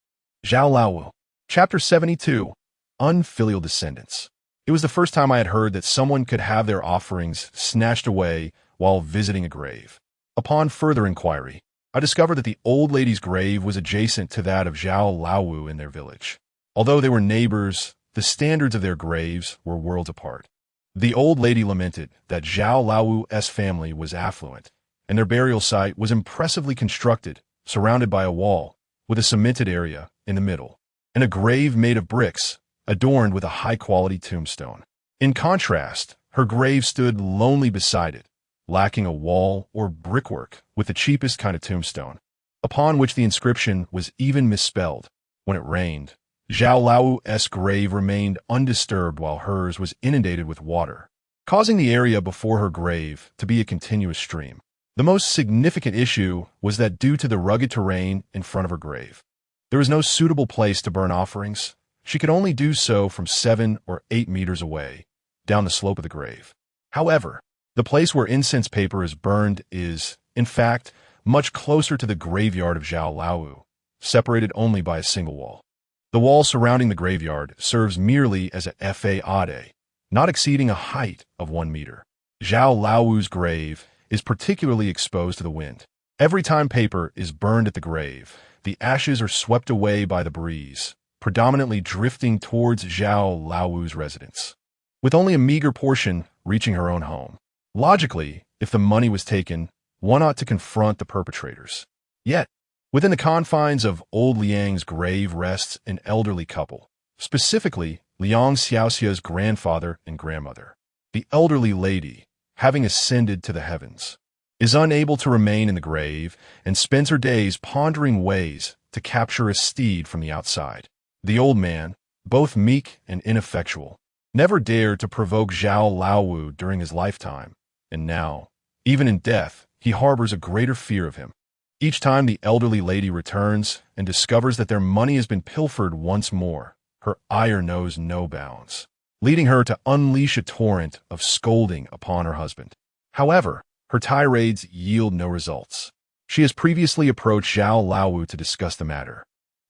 Zhao Laowu. Chapter 72. Unfilial Descendants. It was the first time I had heard that someone could have their offerings snatched away while visiting a grave. Upon further inquiry, I discovered that the old lady's grave was adjacent to that of Zhao Laowu in their village. Although they were neighbors, the standards of their graves were worlds apart. The old lady lamented that Zhao Laowu's family was affluent, and their burial site was impressively constructed, surrounded by a wall, with a cemented area in the middle, and a grave made of bricks, adorned with a high-quality tombstone. In contrast, her grave stood lonely beside it, lacking a wall or brickwork with the cheapest kind of tombstone, upon which the inscription was even misspelled. When it rained, Zhao Lao's grave remained undisturbed while hers was inundated with water. causing the area before her grave to be a continuous stream. The most significant issue was that due to the rugged terrain in front of her grave, there was no suitable place to burn offerings. She could only do so from 7 or 8 meters away, down the slope of the grave. However, the place where incense paper is burned is, in fact, much closer to the graveyard of Zhao Laowu, separated only by a single wall. The wall surrounding the graveyard serves merely as a faade, not exceeding a height of 1 meter. Zhao Laowu's grave is particularly exposed to the wind. Every time paper is burned at the grave, the ashes are swept away by the breeze, predominantly drifting towards Zhao Laowu's residence, with only a meager portion reaching her own home. Logically, if the money was taken, one ought to confront the perpetrators. Yet, within the confines of old Liang's grave rests an elderly couple, specifically Liang Xiaoxia's grandfather and grandmother. The elderly lady, having ascended to the heavens, is unable to remain in the grave and spends her days pondering ways to capture a steed from the outside. The old man, both meek and ineffectual, never dared to provoke Zhao Laowu during his lifetime, and now, even in death, he harbors a greater fear of him. Each time the elderly lady returns and discovers that their money has been pilfered once more, her ire knows no bounds, leading her to unleash a torrent of scolding upon her husband. However, her tirades yield no results. She has previously approached Zhao Laowu to discuss the matter,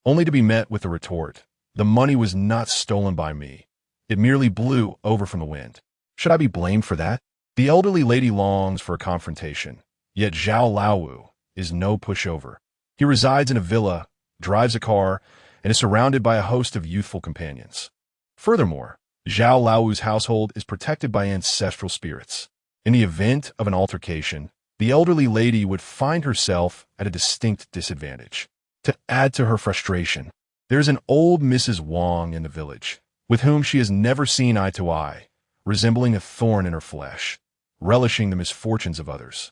only to be met with the retort, "The money was not stolen by me. It merely blew over from the wind. Should I be blamed for that?" The elderly lady longs for a confrontation, yet Zhao Laowu is no pushover. He resides in a villa, drives a car, and is surrounded by a host of youthful companions. Furthermore, Zhao Laowu's household is protected by ancestral spirits. In the event of an altercation, the elderly lady would find herself at a distinct disadvantage. To add to her frustration, there is an old Mrs. Wang in the village, with whom she has never seen eye to eye, resembling a thorn in her flesh, relishing the misfortunes of others.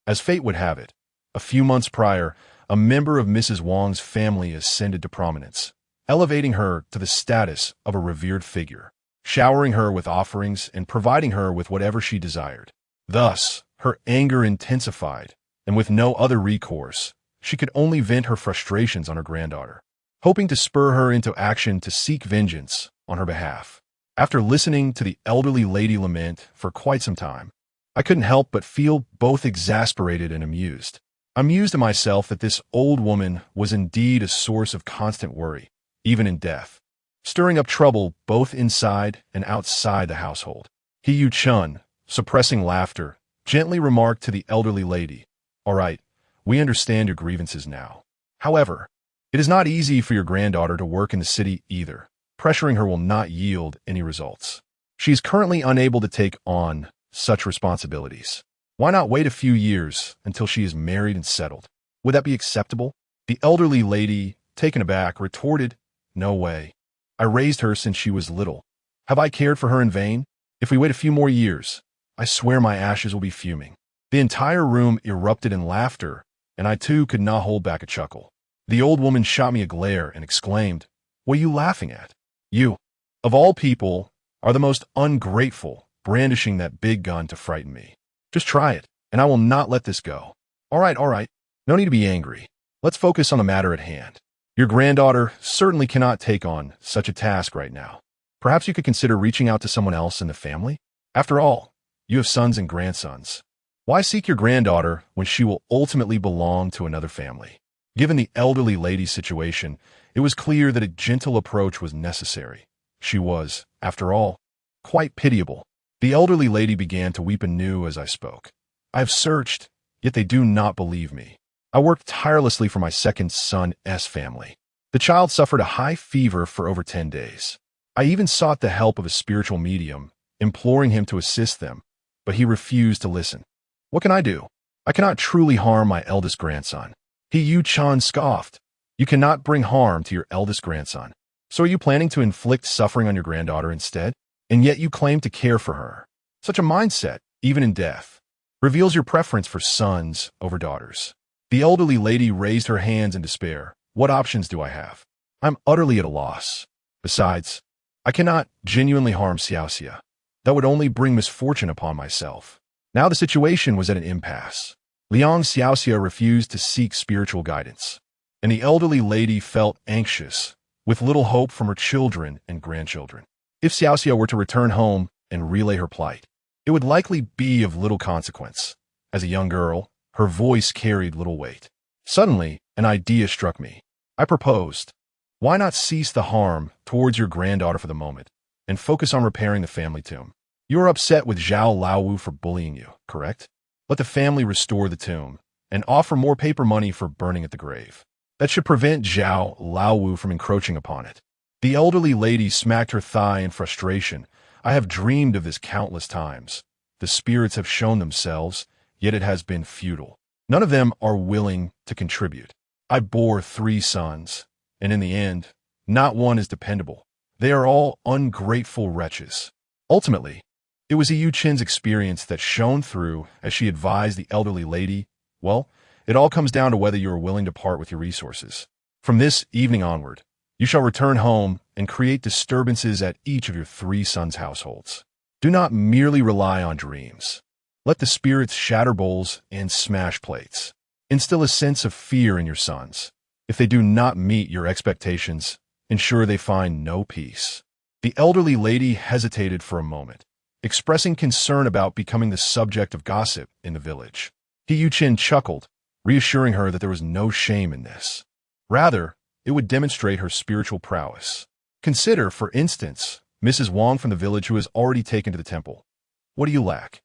As fate would have it, a few months prior, a member of Mrs. Wang's family ascended to prominence, elevating her to the status of a revered figure, showering her with offerings and providing her with whatever she desired. Thus, her anger intensified, and with no other recourse, she could only vent her frustrations on her granddaughter, hoping to spur her into action to seek vengeance on her behalf. After listening to the elderly lady lament for quite some time, I couldn't help but feel both exasperated and amused. I mused to myself that this old woman was indeed a source of constant worry, even in death, stirring up trouble both inside and outside the household. He Yu Chun, suppressing laughter, gently remarked to the elderly lady, "All right, we understand your grievances now. However, it is not easy for your granddaughter to work in the city either. Pressuring her will not yield any results. She is currently unable to take on such responsibilities. Why not wait a few years until she is married and settled? Would that be acceptable?" The elderly lady, taken aback, retorted, "No way. I raised her since she was little. Have I cared for her in vain? If we wait a few more years, I swear my ashes will be fuming." The entire room erupted in laughter, and I too could not hold back a chuckle. The old woman shot me a glare and exclaimed, "What are you laughing at? You, of all people, are the most ungrateful, brandishing that big gun to frighten me. Just try it, and I will not let this go." All right. No need to be angry. Let's focus on the matter at hand. Your granddaughter certainly cannot take on such a task right now. Perhaps you could consider reaching out to someone else in the family? After all, you have sons and grandsons. Why seek your granddaughter when she will ultimately belong to another family? Given the elderly lady's situation, it was clear that a gentle approach was necessary. She was, after all, quite pitiable. The elderly lady began to weep anew as I spoke. "I have searched, yet they do not believe me. I worked tirelessly for my second son's family. The child suffered a high fever for over 10 days. I even sought the help of a spiritual medium, imploring him to assist them, but he refused to listen. What can I do? I cannot truly harm my eldest grandson." He Yu Chan scoffed. "You cannot bring harm to your eldest grandson. So are you planning to inflict suffering on your granddaughter instead? And yet you claim to care for her. Such a mindset, even in death, reveals your preference for sons over daughters." The elderly lady raised her hands in despair. "What options do I have? I'm utterly at a loss. Besides, I cannot genuinely harm Xiaoxia. that would only bring misfortune upon myself. Now the situation was at an impasse. Liang Xiaoxia refused to seek spiritual guidance, and the elderly lady felt anxious, with little hope from her children and grandchildren. If Xiaoxia were to return home and relay her plight, it would likely be of little consequence. As a young girl, her voice carried little weight. Suddenly, an idea struck me. I proposed, why not cease the harm towards your granddaughter for the moment, and focus on repairing the family tomb? You are upset with Zhao Laowu for bullying you, correct? Let the family restore the tomb, and offer more paper money for burning at the grave. That should prevent Zhao Laowu from encroaching upon it. The elderly lady smacked her thigh in frustration. I have dreamed of this countless times. The spirits have shown themselves, yet it has been futile. None of them are willing to contribute. I bore 3 sons, and in the end, not one is dependable. They are all ungrateful wretches. Ultimately, it was Yu Chen's experience that shone through as she advised the elderly lady, well, it all comes down to whether you are willing to part with your resources. From this evening onward, you shall return home and create disturbances at each of your 3 sons' households. Do not merely rely on dreams. Let the spirits shatter bowls and smash plates. Instill a sense of fear in your sons. If they do not meet your expectations, ensure they find no peace. The elderly lady hesitated for a moment, expressing concern about becoming the subject of gossip in the village. Yu Chen chuckled, reassuring her that there was no shame in this. Rather, it would demonstrate her spiritual prowess. Consider, for instance, Mrs. Wang from the village who has already taken to the temple. What do you lack?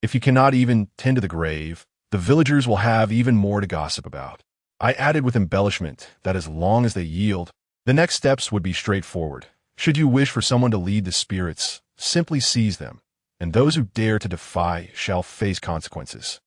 If you cannot even tend to the grave, the villagers will have even more to gossip about. I added with embellishment that as long as they yield, the next steps would be straightforward. Should you wish for someone to lead the spirits, simply seize them, and those who dare to defy shall face consequences.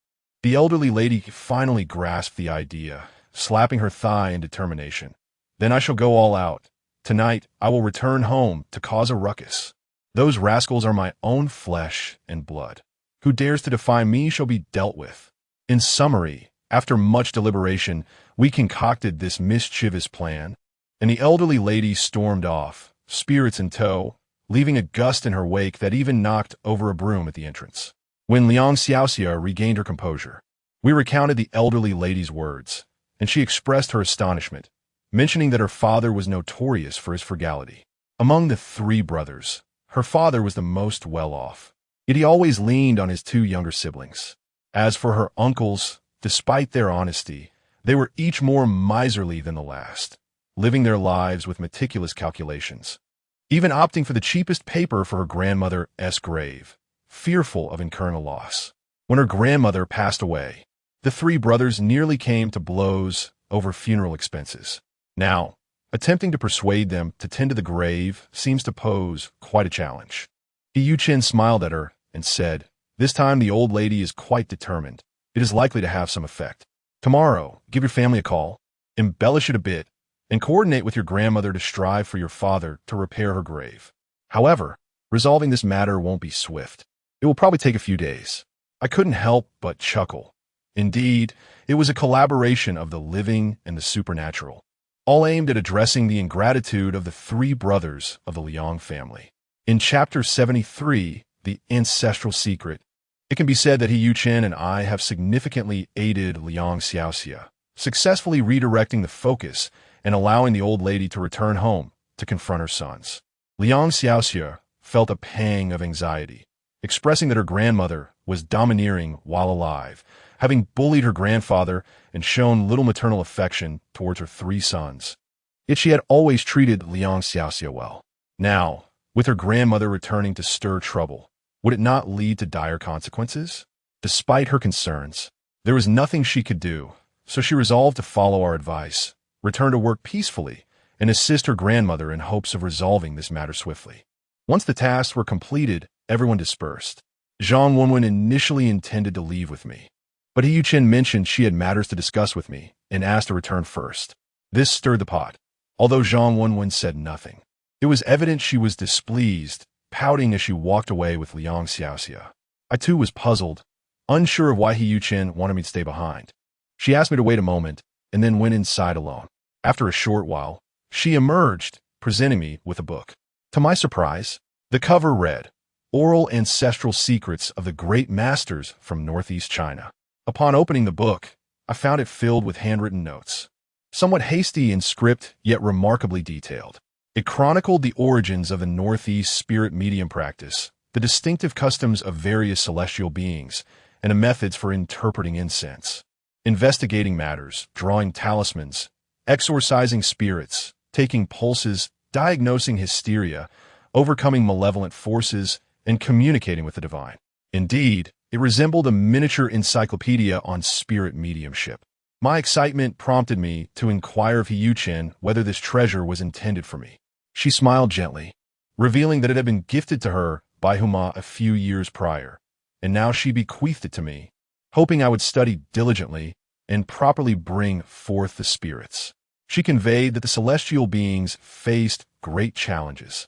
The elderly lady finally grasped the idea, slapping her thigh in determination. Then I shall go all out. Tonight, I will return home to cause a ruckus. Those rascals are my own flesh and blood. Who dares to defy me shall be dealt with. In summary, after much deliberation, we concocted this mischievous plan, and the elderly lady stormed off, spirits in tow, leaving a gust in her wake that even knocked over a broom at the entrance. When Liang Xiaoxia regained her composure, we recounted the elderly lady's words, and she expressed her astonishment, mentioning that her father was notorious for his frugality. Among the 3 brothers, her father was the most well-off, yet he always leaned on his 2 younger siblings. As for her uncles, despite their honesty, they were each more miserly than the last, living their lives with meticulous calculations, even opting for the cheapest paper for her grandmother's grave, fearful of incurring a loss. When her grandmother passed away, the 3 brothers nearly came to blows over funeral expenses. Now, attempting to persuade them to tend to the grave seems to pose quite a challenge. Yu Chen smiled at her and said, this time the old lady is quite determined. It is likely to have some effect. Tomorrow, give your family a call, embellish it a bit, and coordinate with your grandmother to strive for your father to repair her grave. However, resolving this matter won't be swift. It will probably take a few days. I couldn't help but chuckle. Indeed, it was a collaboration of the living and the supernatural, all aimed at addressing the ingratitude of the 3 brothers of the Liang family. In Chapter 73, The Ancestral Secret, it can be said that Yu Chen and I have significantly aided Liang Xiaoxia, successfully redirecting the focus and allowing the old lady to return home to confront her sons. Liang Xiaoxia felt a pang of anxiety, expressing that her grandmother was domineering while alive, having bullied her grandfather and shown little maternal affection towards her 3 sons. Yet she had always treated Liang Xiaoxia well. Now, with her grandmother returning to stir trouble, would it not lead to dire consequences? Despite her concerns, there was nothing she could do, so she resolved to follow our advice, return to work peacefully, and assist her grandmother in hopes of resolving this matter swiftly. Once the tasks were completed, everyone dispersed. Zhang Wenwen initially intended to leave with me, but Yu Chen mentioned she had matters to discuss with me and asked to return first. This stirred the pot, although Zhang Wenwen said nothing. It was evident she was displeased, pouting as she walked away with Liang Xiaoxia. I too was puzzled, unsure of why Yu Chen wanted me to stay behind. She asked me to wait a moment and then went inside alone. After a short while, she emerged, presenting me with a book. To my surprise, the cover read, Oral Ancestral Secrets of the Great Masters from Northeast China. Upon opening the book, I found it filled with handwritten notes. Somewhat hasty in script, yet remarkably detailed. It chronicled the origins of the Northeast spirit medium practice, the distinctive customs of various celestial beings, and the methods for interpreting incense, investigating matters, drawing talismans, exorcising spirits, taking pulses, diagnosing hysteria, overcoming malevolent forces, and communicating with the divine. Indeed, it resembled a miniature encyclopedia on spirit mediumship. My excitement prompted me to inquire of Chen whether this treasure was intended for me. She smiled gently, revealing that it had been gifted to her by Huma a few years prior, and now she bequeathed it to me, hoping I would study diligently and properly bring forth the spirits. She conveyed that the celestial beings faced great challenges,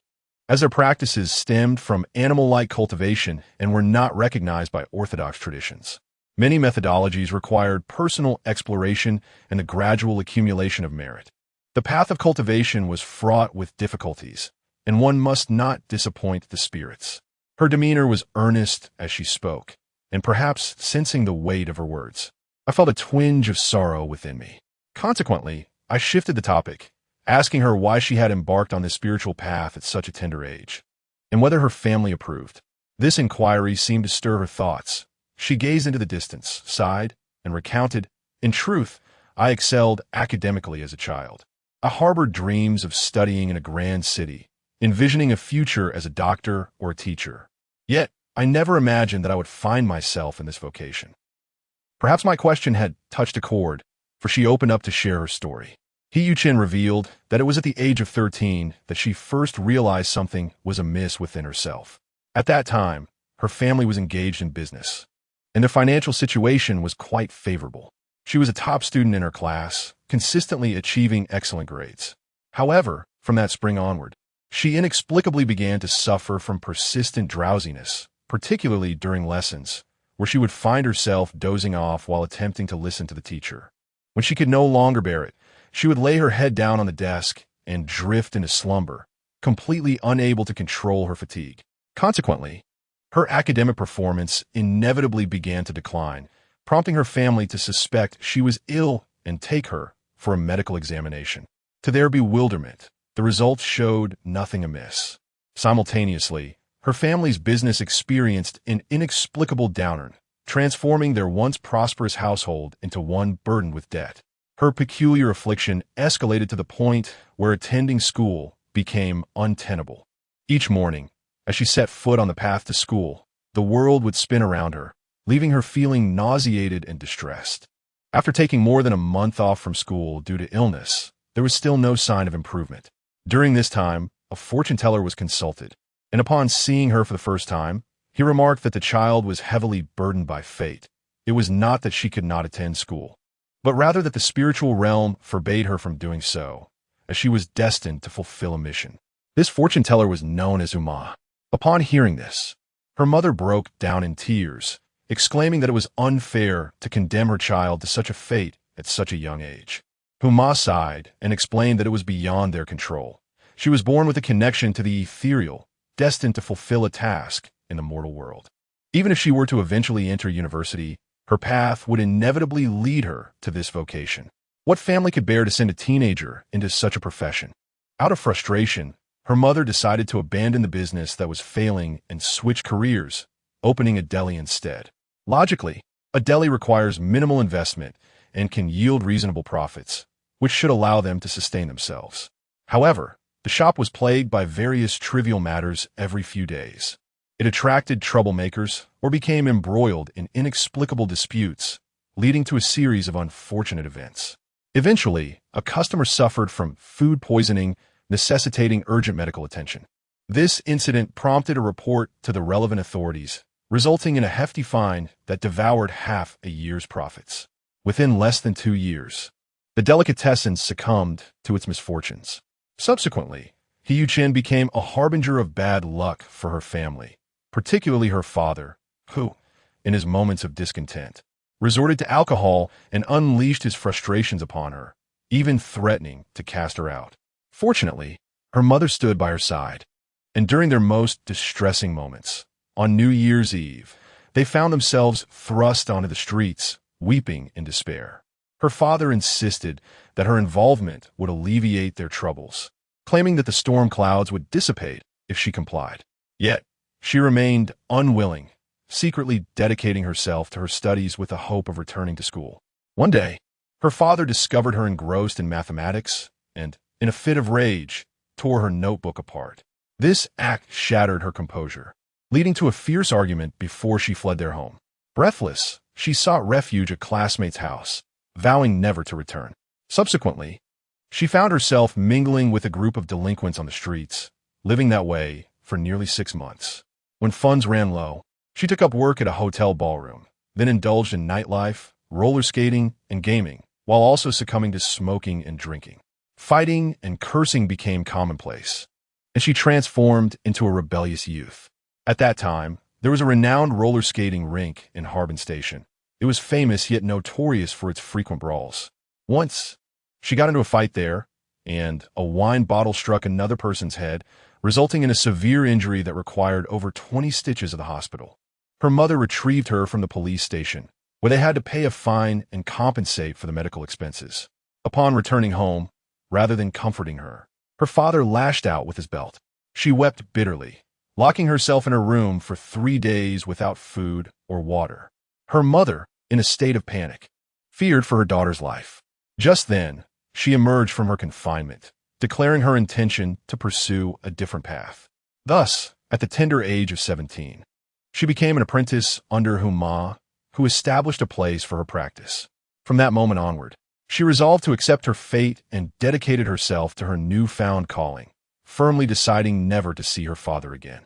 as their practices stemmed from animal-like cultivation and were not recognized by orthodox traditions. Many methodologies required personal exploration and the gradual accumulation of merit. The path of cultivation was fraught with difficulties, and one must not disappoint the spirits. Her demeanor was earnest as she spoke, and perhaps sensing the weight of her words, I felt a twinge of sorrow within me. Consequently, I shifted the topic, asking her why she had embarked on this spiritual path at such a tender age, and whether her family approved. This inquiry seemed to stir her thoughts. She gazed into the distance, sighed, and recounted, "In truth, I excelled academically as a child. I harbored dreams of studying in a grand city, envisioning a future as a doctor or a teacher. Yet, I never imagined that I would find myself in this vocation." Perhaps my question had touched a chord, for she opened up to share her story. Chen revealed that it was at the age of 13 that she first realized something was amiss within herself. At that time, her family was engaged in business, and their financial situation was quite favorable. She was a top student in her class, consistently achieving excellent grades. However, from that spring onward, she inexplicably began to suffer from persistent drowsiness, particularly during lessons, where she would find herself dozing off while attempting to listen to the teacher. When she could no longer bear it, she would lay her head down on the desk and drift into slumber, completely unable to control her fatigue. Consequently, her academic performance inevitably began to decline, prompting her family to suspect she was ill and take her for a medical examination. To their bewilderment, the results showed nothing amiss. Simultaneously, her family's business experienced an inexplicable downturn, transforming their once prosperous household into one burdened with debt. Her peculiar affliction escalated to the point where attending school became untenable. Each morning, as she set foot on the path to school, the world would spin around her, leaving her feeling nauseated and distressed. After taking more than a month off from school due to illness, there was still no sign of improvement. During this time, a fortune teller was consulted, and upon seeing her for the first time, he remarked that the child was heavily burdened by fate. It was not that she could not attend school, but rather that the spiritual realm forbade her from doing so, as she was destined to fulfill a mission. This fortune teller was known as Uma. Upon hearing this, her mother broke down in tears, exclaiming that it was unfair to condemn her child to such a fate at such a young age. Uma sighed and explained that it was beyond their control. She was born with a connection to the ethereal, destined to fulfill a task in the mortal world. Even if she were to eventually enter university, her path would inevitably lead her to this vocation. What family could bear to send a teenager into such a profession? Out of frustration, her mother decided to abandon the business that was failing and switch careers, opening a deli instead. Logically, a deli requires minimal investment and can yield reasonable profits, which should allow them to sustain themselves. However, the shop was plagued by various trivial matters every few days. It attracted troublemakers or became embroiled in inexplicable disputes, leading to a series of unfortunate events. Eventually, a customer suffered from food poisoning, necessitating urgent medical attention. This incident prompted a report to the relevant authorities, resulting in a hefty fine that devoured half a year's profits. Within less than 2 years, the delicatessen succumbed to its misfortunes. Subsequently, Chen became a harbinger of bad luck for her family, particularly her father, who, in his moments of discontent, resorted to alcohol and unleashed his frustrations upon her, even threatening to cast her out. Fortunately, her mother stood by her side, and during their most distressing moments, On New Year's Eve, they found themselves thrust onto the streets, weeping in despair. Her father insisted that her involvement would alleviate their troubles, claiming that the storm clouds would dissipate if she complied. Yet, she remained unwilling, secretly dedicating herself to her studies with the hope of returning to school. One day, her father discovered her engrossed in mathematics and, in a fit of rage, tore her notebook apart. This act shattered her composure, leading to a fierce argument before she fled their home. Breathless, she sought refuge at a classmate's house, vowing never to return. Subsequently, she found herself mingling with a group of delinquents on the streets, living that way for nearly 6 months. When funds ran low, she took up work at a hotel ballroom, then indulged in nightlife, roller skating, and gaming, while also succumbing to smoking and drinking. Fighting and cursing became commonplace, and she transformed into a rebellious youth. At that time, there was a renowned roller skating rink in Harbin Station. It was famous yet notorious for its frequent brawls. Once, she got into a fight there, and a wine bottle struck another person's head, resulting in a severe injury that required over 20 stitches at the hospital. Her mother retrieved her from the police station, where they had to pay a fine and compensate for the medical expenses. Upon returning home, rather than comforting her, her father lashed out with his belt. She wept bitterly, locking herself in her room for 3 days without food or water. Her mother, in a state of panic, feared for her daughter's life. Just then, she emerged from her confinement, declaring her intention to pursue a different path. Thus, at the tender age of 17, she became an apprentice under Huma, who established a place for her practice. From that moment onward, she resolved to accept her fate and dedicated herself to her newfound calling, firmly deciding never to see her father again.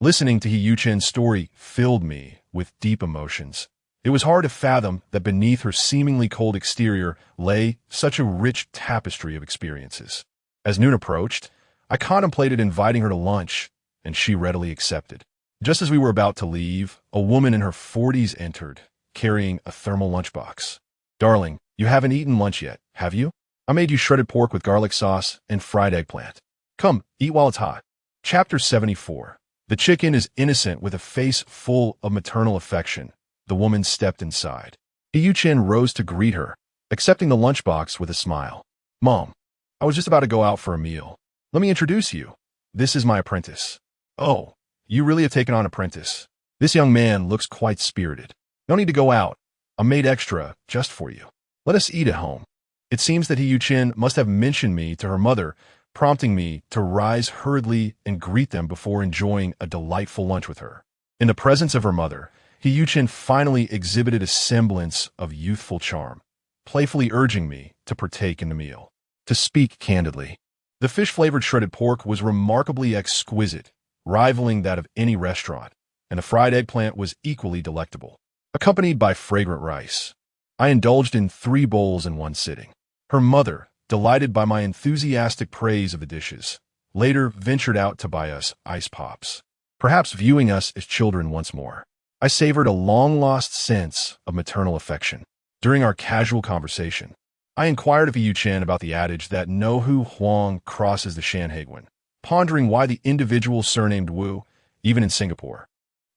Listening to Hiyuchen's story filled me with deep emotions. It was hard to fathom that beneath her seemingly cold exterior lay such a rich tapestry of experiences. As noon approached, I contemplated inviting her to lunch, and she readily accepted. Just as we were about to leave, a woman in her 40s entered, carrying a thermal lunchbox. "Darling, you haven't eaten lunch yet, have you? I made you shredded pork with garlic sauce and fried eggplant. Come, eat while it's hot." Chapter 74. The chicken is innocent with a face full of maternal affection. The woman stepped inside. Hiyuchen rose to greet her, accepting the lunchbox with a smile. "Mom, I was just about to go out for a meal. Let me introduce you. This is my apprentice." "Oh, you really have taken on apprentice. This young man looks quite spirited. No need to go out. I made extra just for you. Let us eat at home." It seems that Hiyuchen must have mentioned me to her mother, prompting me to rise hurriedly and greet them before enjoying a delightful lunch with her. In the presence of her mother, Hiyuchen finally exhibited a semblance of youthful charm, playfully urging me to partake in the meal. To speak candidly, the fish-flavored shredded pork was remarkably exquisite, rivaling that of any restaurant, and the fried eggplant was equally delectable, accompanied by fragrant rice. I indulged in 3 bowls in one sitting. Her mother, delighted by my enthusiastic praise of the dishes, later ventured out to buy us ice pops, perhaps viewing us as children once more. I savored a long-lost sense of maternal affection. During our casual conversation, I inquired of Hiyuchen about the adage that no Hu Huang crosses the Shanhaiguan, pondering why the individual surnamed Wu, even in Singapore,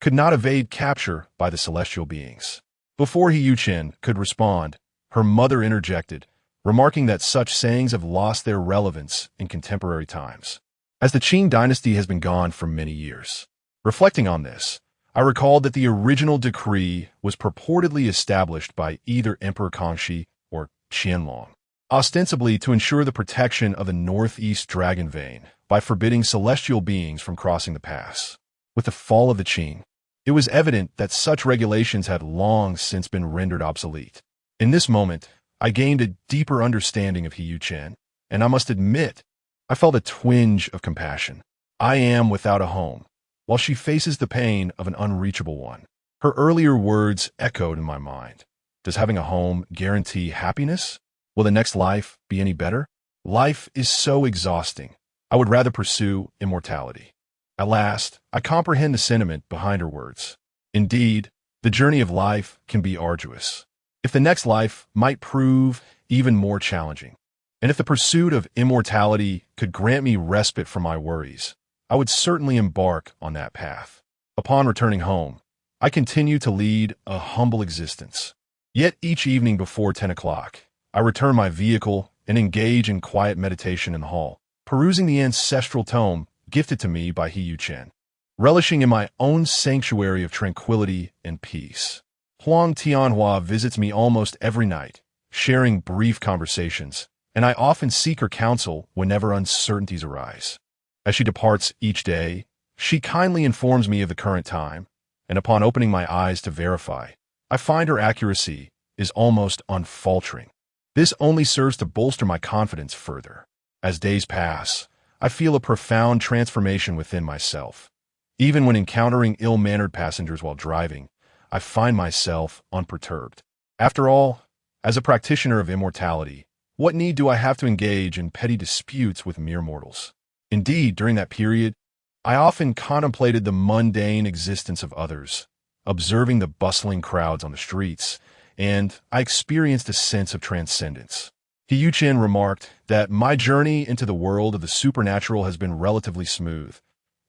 could not evade capture by the celestial beings. Before Hiyuchen could respond, her mother interjected, remarking that such sayings have lost their relevance in contemporary times, as the Qing dynasty has been gone for many years. Reflecting on this, I recalled that the original decree was purportedly established by either Emperor Kangxi or Qianlong, ostensibly to ensure the protection of the northeast dragon vein by forbidding celestial beings from crossing the pass. With the fall of the Qing, it was evident that such regulations had long since been rendered obsolete. In this moment, I gained a deeper understanding of Hiyuchen, and I must admit, I felt a twinge of compassion. I am without a home, while she faces the pain of an unreachable one. Her earlier words echoed in my mind. Does having a home guarantee happiness? Will the next life be any better? Life is so exhausting. I would rather pursue immortality. At last, I comprehend the sentiment behind her words. Indeed, the journey of life can be arduous. If the next life might prove even more challenging, and if the pursuit of immortality could grant me respite from my worries, I would certainly embark on that path. Upon returning home, I continue to lead a humble existence. Yet each evening before 10 o'clock, I return my vehicle and engage in quiet meditation in the hall, perusing the ancestral tome gifted to me by He Yu Chen, relishing in my own sanctuary of tranquility and peace. Huang Tianhua visits me almost every night, sharing brief conversations, and I often seek her counsel whenever uncertainties arise. As she departs each day, she kindly informs me of the current time, and upon opening my eyes to verify, I find her accuracy is almost unfaltering. This only serves to bolster my confidence further. As days pass, I feel a profound transformation within myself. Even when encountering ill-mannered passengers while driving, I find myself unperturbed. After all, as a practitioner of immortality, what need do I have to engage in petty disputes with mere mortals? Indeed, during that period, I often contemplated the mundane existence of others, observing the bustling crowds on the streets, and I experienced a sense of transcendence. He Yu Chen remarked that my journey into the world of the supernatural has been relatively smooth.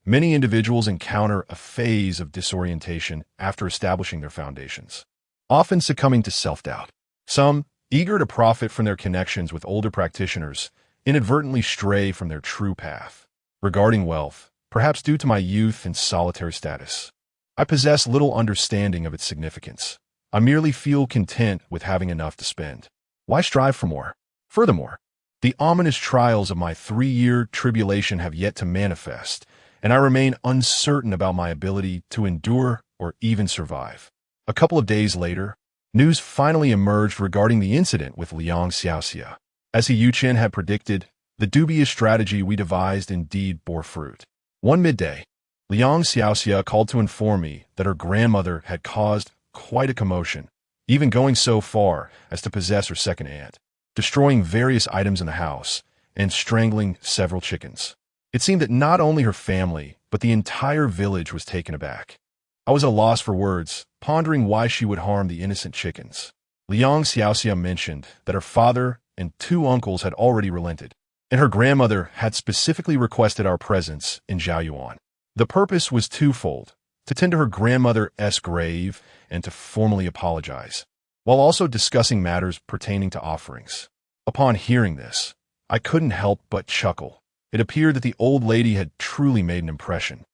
Many individuals encounter a phase of disorientation after establishing their foundations, often succumbing to self-doubt. Some, eager to profit from their connections with older practitioners, inadvertently stray from their true path. Regarding wealth, perhaps due to my youth and solitary status, I possess little understanding of its significance. I merely feel content with having enough to spend. Why strive for more? Furthermore, the ominous trials of my 3-year tribulation have yet to manifest, and I remain uncertain about my ability to endure or even survive. A couple of days later, news finally emerged regarding the incident with Liang Xiaoxia. As He Yu Chen had predicted, the dubious strategy we devised indeed bore fruit. One midday, Liang Xiaoxia called to inform me that her grandmother had caused quite a commotion, even going so far as to possess her second aunt, destroying various items in the house and strangling several chickens. It seemed that not only her family, but the entire village was taken aback. I was at a loss for words, pondering why she would harm the innocent chickens. Liang Xiaoxia mentioned that her father and 2 uncles had already relented, and her grandmother had specifically requested our presence in Zhaoyuan. The purpose was twofold: to tend to her grandmother's grave and to formally apologize, while also discussing matters pertaining to offerings. Upon hearing this, I couldn't help but chuckle. It appeared that the old lady had truly made an impression,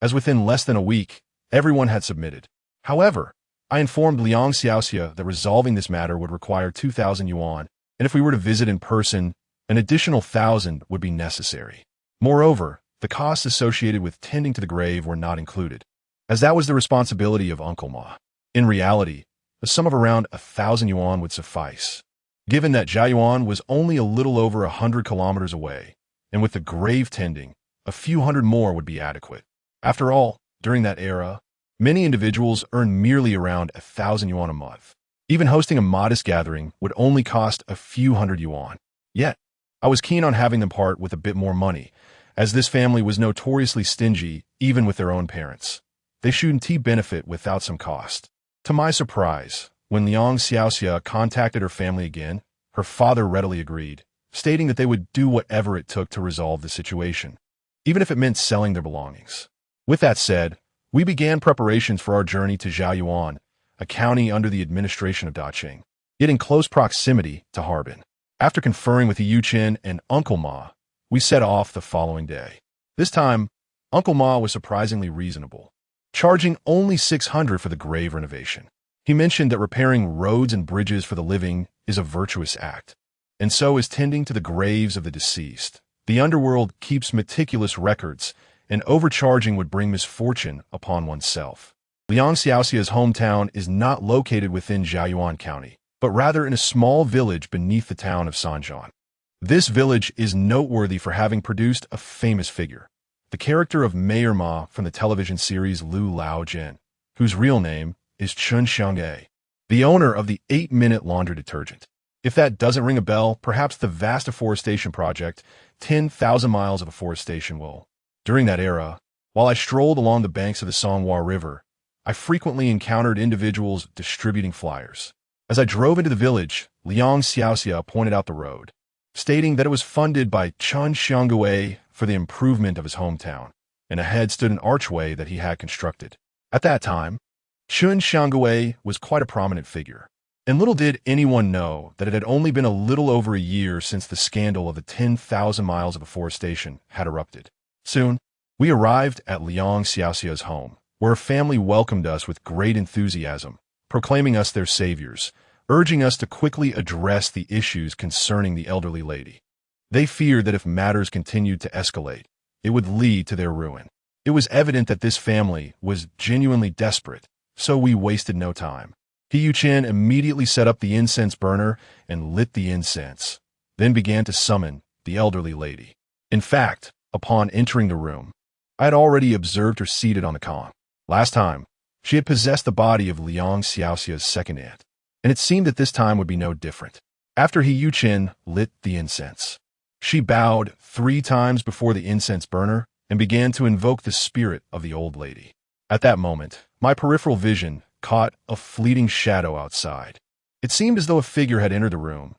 as within less than a week, everyone had submitted. However, I informed Liang Xiaoxia that resolving this matter would require 2,000 yuan, and if we were to visit in person, an additional 1,000 would be necessary. Moreover, the costs associated with tending to the grave were not included, as that was the responsibility of Uncle Ma. In reality, a sum of around 1,000 yuan would suffice, given that Zhaoyuan was only a little over 100 kilometers away, and with the grave tending, a few hundred more would be adequate. After all, during that era, many individuals earned merely around 1,000 yuan a month. Even hosting a modest gathering would only cost a few hundred yuan. Yet, I was keen on having them part with a bit more money, as this family was notoriously stingy even with their own parents. They shouldn't benefit without some cost. To my surprise, when Liang Xiaoxia contacted her family again, her father readily agreed, stating that they would do whatever it took to resolve the situation, even if it meant selling their belongings. With that said, we began preparations for our journey to Zhaoyuan, a county under the administration of Daqing, yet in close proximity to Harbin. After conferring with the Yu Chen and Uncle Ma, we set off the following day. This time, Uncle Ma was surprisingly reasonable, charging only 600 for the grave renovation. He mentioned that repairing roads and bridges for the living is a virtuous act, and so is tending to the graves of the deceased. The underworld keeps meticulous records, and overcharging would bring misfortune upon oneself. Liang Xiaoxia's hometown is not located within Zhaoyuan County, but rather in a small village beneath the town of Sanjian. This village is noteworthy for having produced a famous figure, the character of Mayor Ma from the television series Lu Lao Jin, whose real name is Chun Xiangye, the owner of the 8-minute laundry detergent. If that doesn't ring a bell, perhaps the vast afforestation project, 10,000 miles of afforestation, will. During that era, while I strolled along the banks of the Songhua River, I frequently encountered individuals distributing flyers. As I drove into the village, Liang Xiaoxia pointed out the road, stating that it was funded by Chun Xiangye for the improvement of his hometown. and ahead stood an archway that he had constructed. At that time, Chun Xiangwei was quite a prominent figure, and little did anyone know that it had only been a little over a year since the scandal of the 10,000 miles of afforestation had erupted. Soon, we arrived at Liang Xiaoxia's home, where her family welcomed us with great enthusiasm, proclaiming us their saviors, urging us to quickly address the issues concerning the elderly lady. They feared that if matters continued to escalate, it would lead to their ruin. It was evident that this family was genuinely desperate, so we wasted no time. He Yuchen immediately set up the incense burner and lit the incense, then began to summon the elderly lady. In fact, upon entering the room, I had already observed her seated on the con. Last time, she had possessed the body of Liang Xiaoxia's second aunt, and it seemed that this time would be no different. After He Yuchen lit the incense, she bowed 3 times before the incense burner and began to invoke the spirit of the old lady. At that moment, my peripheral vision caught a fleeting shadow outside. It seemed as though a figure had entered the room.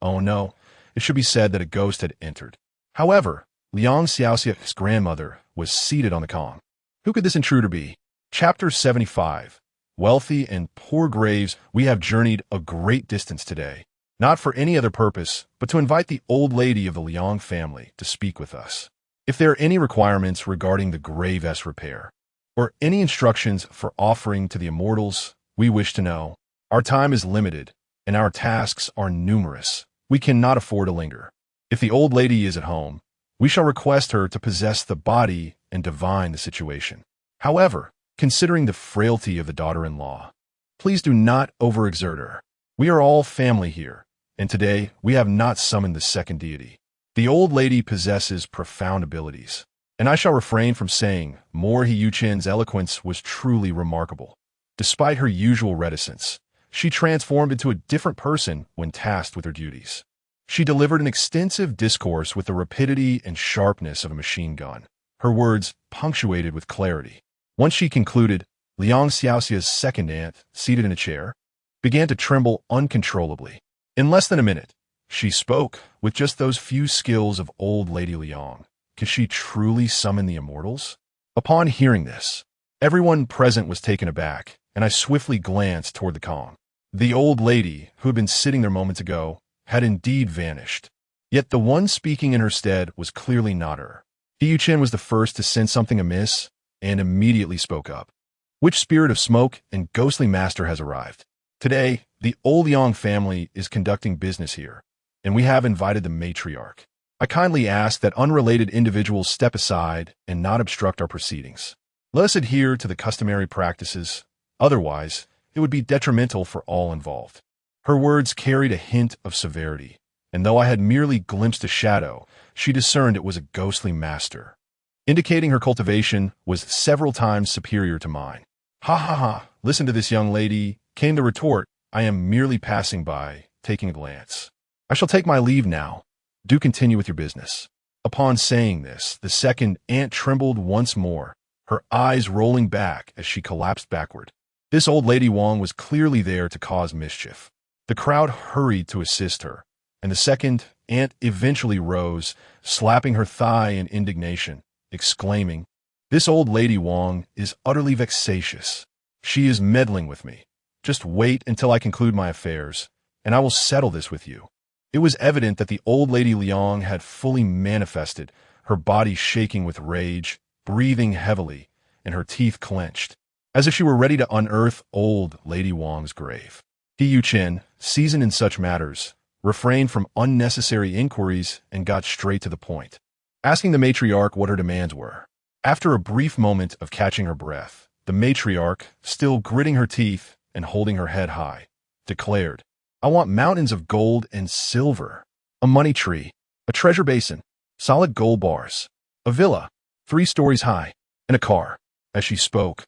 Oh no, it should be said that a ghost had entered. However, Liang Xiaoxia's grandmother was seated on the con. Who could this intruder be? Chapter 75. Wealthy and poor graves. We have journeyed a great distance today, not for any other purpose, but to invite the old lady of the Liang family to speak with us. If there are any requirements regarding the grave-s repair, or any instructions for offering to the immortals, we wish to know. Our time is limited, and our tasks are numerous. We cannot afford to linger. If the old lady is at home, we shall request her to possess the body and divine the situation. However, considering the frailty of the daughter-in-law, please do not overexert her. We are all family here, and today we have not summoned the second deity. The old lady possesses profound abilities, and I shall refrain from saying more. He Yuchen's eloquence was truly remarkable. Despite her usual reticence, she transformed into a different person when tasked with her duties. She delivered an extensive discourse with the rapidity and sharpness of a machine gun, her words punctuated with clarity. Once she concluded, Liang Xiaoxia's second aunt, seated in a chair, began to tremble uncontrollably. In less than a minute, she spoke with just those few skills of old Lady Liang. Could she truly summon the immortals? Upon hearing this, everyone present was taken aback, and I swiftly glanced toward the con. The old lady, who had been sitting there moments ago, had indeed vanished. Yet the one speaking in her stead was clearly not her. He Yuchen was the first to sense something amiss, and immediately spoke up. Which spirit of smoke and ghostly master has arrived? Today, the old Yang family is conducting business here, and we have invited the matriarch. I kindly ask that unrelated individuals step aside and not obstruct our proceedings. Let us adhere to the customary practices, otherwise it would be detrimental for all involved. Her words carried a hint of severity, and though I had merely glimpsed a shadow, she discerned it was a ghostly master, indicating her cultivation was several times superior to mine. Ha ha ha, listen to this young lady, came the retort. I am merely passing by, taking a glance. I shall take my leave now. Do continue with your business. Upon saying this, the second aunt trembled once more, her eyes rolling back as she collapsed backward. This old lady Wang was clearly there to cause mischief. The crowd hurried to assist her, and the second aunt eventually rose, slapping her thigh in indignation, exclaiming, "This old lady Wang is utterly vexatious. She is meddling with me. Just wait until I conclude my affairs, and I will settle this with you." It was evident that the old lady Liang had fully manifested, her body shaking with rage, breathing heavily, and her teeth clenched, as if she were ready to unearth old Lady Wang's grave. He Yuchen, seasoned in such matters, refrained from unnecessary inquiries and got straight to the point, asking the matriarch what her demands were. After a brief moment of catching her breath, the matriarch, still gritting her teeth and holding her head high, declared, "I want mountains of gold and silver, a money tree, a treasure basin, solid gold bars, a villa, 3 stories high, and a car." As she spoke,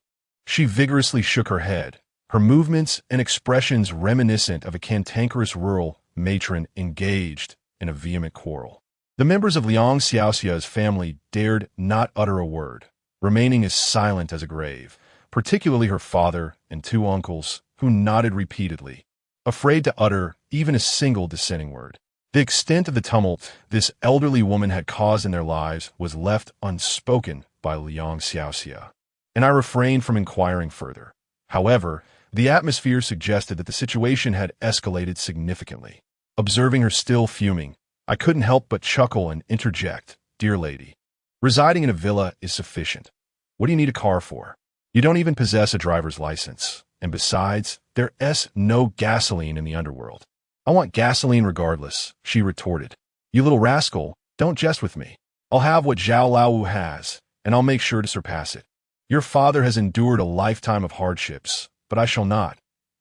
she vigorously shook her head, her movements and expressions reminiscent of a cantankerous rural matron engaged in a vehement quarrel. The members of Liang Xiaoxia's family dared not utter a word, remaining as silent as a grave, particularly her father and 2 uncles, who nodded repeatedly, afraid to utter even a single dissenting word. The extent of the tumult this elderly woman had caused in their lives was left unspoken by Liang Xiaoxia, and I refrained from inquiring further. However, the atmosphere suggested that the situation had escalated significantly. Observing her still fuming, I couldn't help but chuckle and interject, "Dear lady, residing in a villa is sufficient. What do you need a car for? You don't even possess a driver's license. And besides, there's no gasoline in the underworld." "I want gasoline regardless," she retorted. "You little rascal, don't jest with me. I'll have what Zhao Laowu has, and I'll make sure to surpass it. Your father has endured a lifetime of hardships, but I shall not.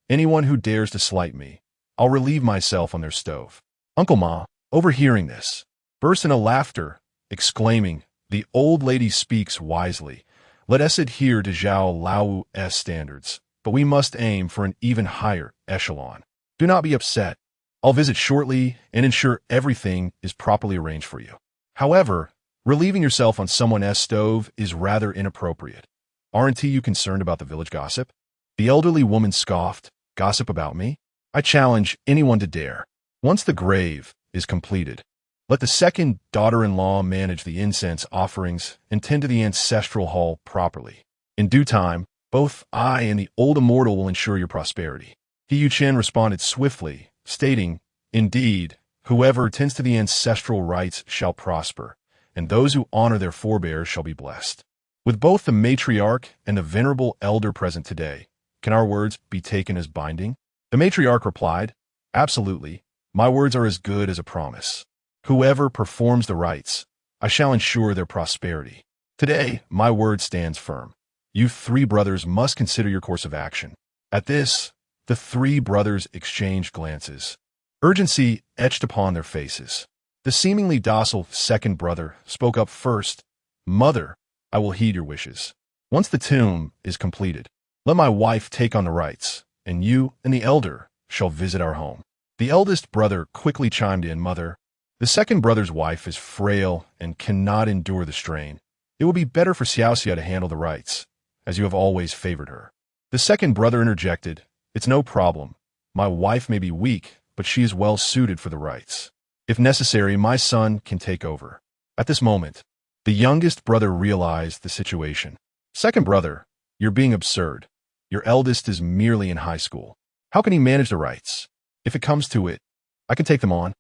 Anyone who dares to slight me, I'll relieve myself on their stove." Uncle Ma, overhearing this, burst into laughter, exclaiming, "The old lady speaks wisely. Let us adhere to Zhao Laowu's standards, but we must aim for an even higher echelon. Do not be upset. I'll visit shortly and ensure everything is properly arranged for you. However, relieving yourself on someone else's stove is rather inappropriate. Aren't you concerned about the village gossip?" The elderly woman scoffed. "Gossip about me? I challenge anyone to dare. Once the grave is completed, let the second daughter-in-law manage the incense offerings and tend to the ancestral hall properly. In due time, both I and the old immortal will ensure your prosperity." He Yuchen responded swiftly, stating, "Indeed, whoever tends to the ancestral rites shall prosper, and those who honor their forebears shall be blessed." With both the matriarch and the venerable elder present today, can our words be taken as binding? The matriarch replied, "Absolutely. My words are as good as a promise. Whoever performs the rites, I shall ensure their prosperity. Today, my word stands firm. You three brothers must consider your course of action." At this, the three brothers exchanged glances. Urgency etched upon their faces. The seemingly docile second brother spoke up first. "Mother, I will heed your wishes. Once the tomb is completed, let my wife take on the rites, and you and the elder shall visit our home." The eldest brother quickly chimed in, "Mother, the second brother's wife is frail and cannot endure the strain. It will be better for Xiaoxia to handle the rites, as you have always favored her." The second brother interjected, "It's no problem. My wife may be weak, but she is well suited for the rites. If necessary, my son can take over." At this moment, the youngest brother realized the situation. "Second brother, you're being absurd. Your eldest is merely in high school. How can he manage the rites? If it comes to it, I can take them on."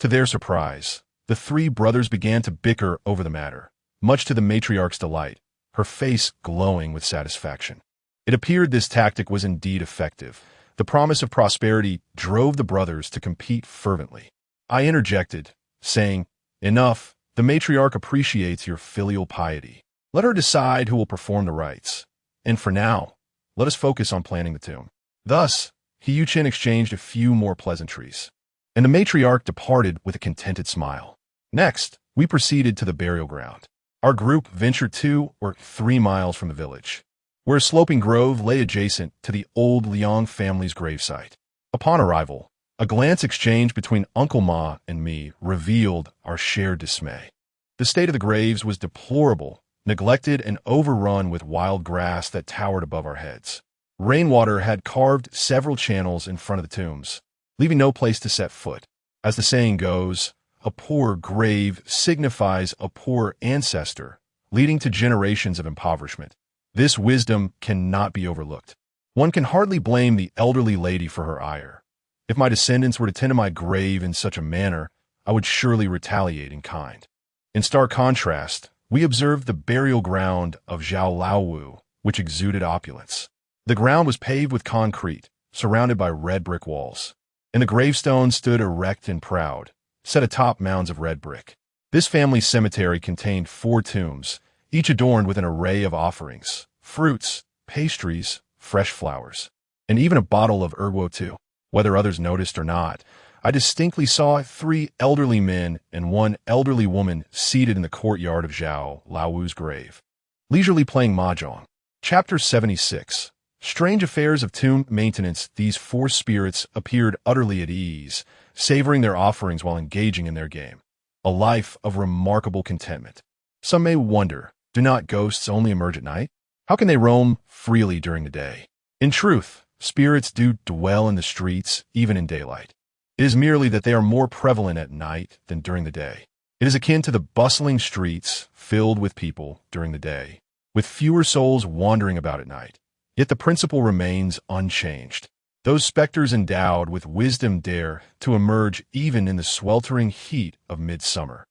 To their surprise, the three brothers began to bicker over the matter, much to the matriarch's delight, her face glowing with satisfaction. It appeared this tactic was indeed effective. The promise of prosperity drove the brothers to compete fervently. I interjected, saying, "Enough. The matriarch appreciates your filial piety. Let her decide who will perform the rites. And for now, let us focus on planning the tomb." Thus, He Yuchen exchanged a few more pleasantries, and the matriarch departed with a contented smile. Next, we proceeded to the burial ground. Our group ventured 2 or 3 miles from the village, where a sloping grove lay adjacent to the old Liang family's gravesite. Upon arrival, a glance exchanged between Uncle Ma and me revealed our shared dismay. The state of the graves was deplorable, neglected and overrun with wild grass that towered above our heads. Rainwater had carved several channels in front of the tombs, leaving no place to set foot. As the saying goes, a poor grave signifies a poor ancestor, leading to generations of impoverishment. This wisdom cannot be overlooked. One can hardly blame the elderly lady for her ire. If my descendants were to tend to my grave in such a manner, I would surely retaliate in kind. In stark contrast, we observed the burial ground of Zhao Laowu, which exuded opulence. The ground was paved with concrete, surrounded by red brick walls, and the gravestones stood erect and proud, set atop mounds of red brick. This family cemetery contained 4 tombs, each adorned with an array of offerings, fruits, pastries, fresh flowers, and even a bottle of erguo too. Whether others noticed or not, I distinctly saw 3 elderly men and 1 elderly woman seated in the courtyard of Zhao Laowu's grave, leisurely playing mahjong. Chapter 76. Strange affairs of tomb maintenance. These 4 spirits appeared utterly at ease, savoring their offerings while engaging in their game. A life of remarkable contentment. Some may wonder, do not ghosts only emerge at night? How can they roam freely during the day? In truth, spirits do dwell in the streets even in daylight. It is merely that they are more prevalent at night than during the day. It is akin to the bustling streets filled with people during the day, with fewer souls wandering about at night. Yet the principle remains unchanged. Those specters endowed with wisdom dare to emerge even in the sweltering heat of midsummer,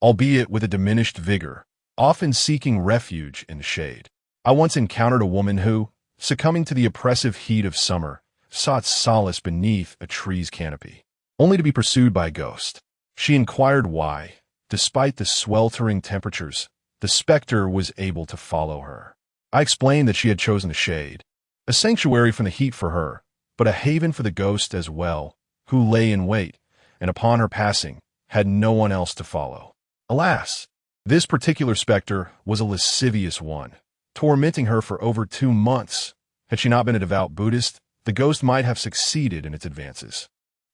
albeit with a diminished vigor, often seeking refuge in the shade. I once encountered a woman who, succumbing to the oppressive heat of summer, sought solace beneath a tree's canopy, only to be pursued by a ghost. She inquired why, despite the sweltering temperatures, the specter was able to follow her. I explained that she had chosen the shade, a sanctuary from the heat for her, but a haven for the ghost as well, who lay in wait, and upon her passing, had no one else to follow. Alas, this particular specter was a lascivious one, tormenting her for over 2 months. Had she not been a devout Buddhist, the ghost might have succeeded in its advances.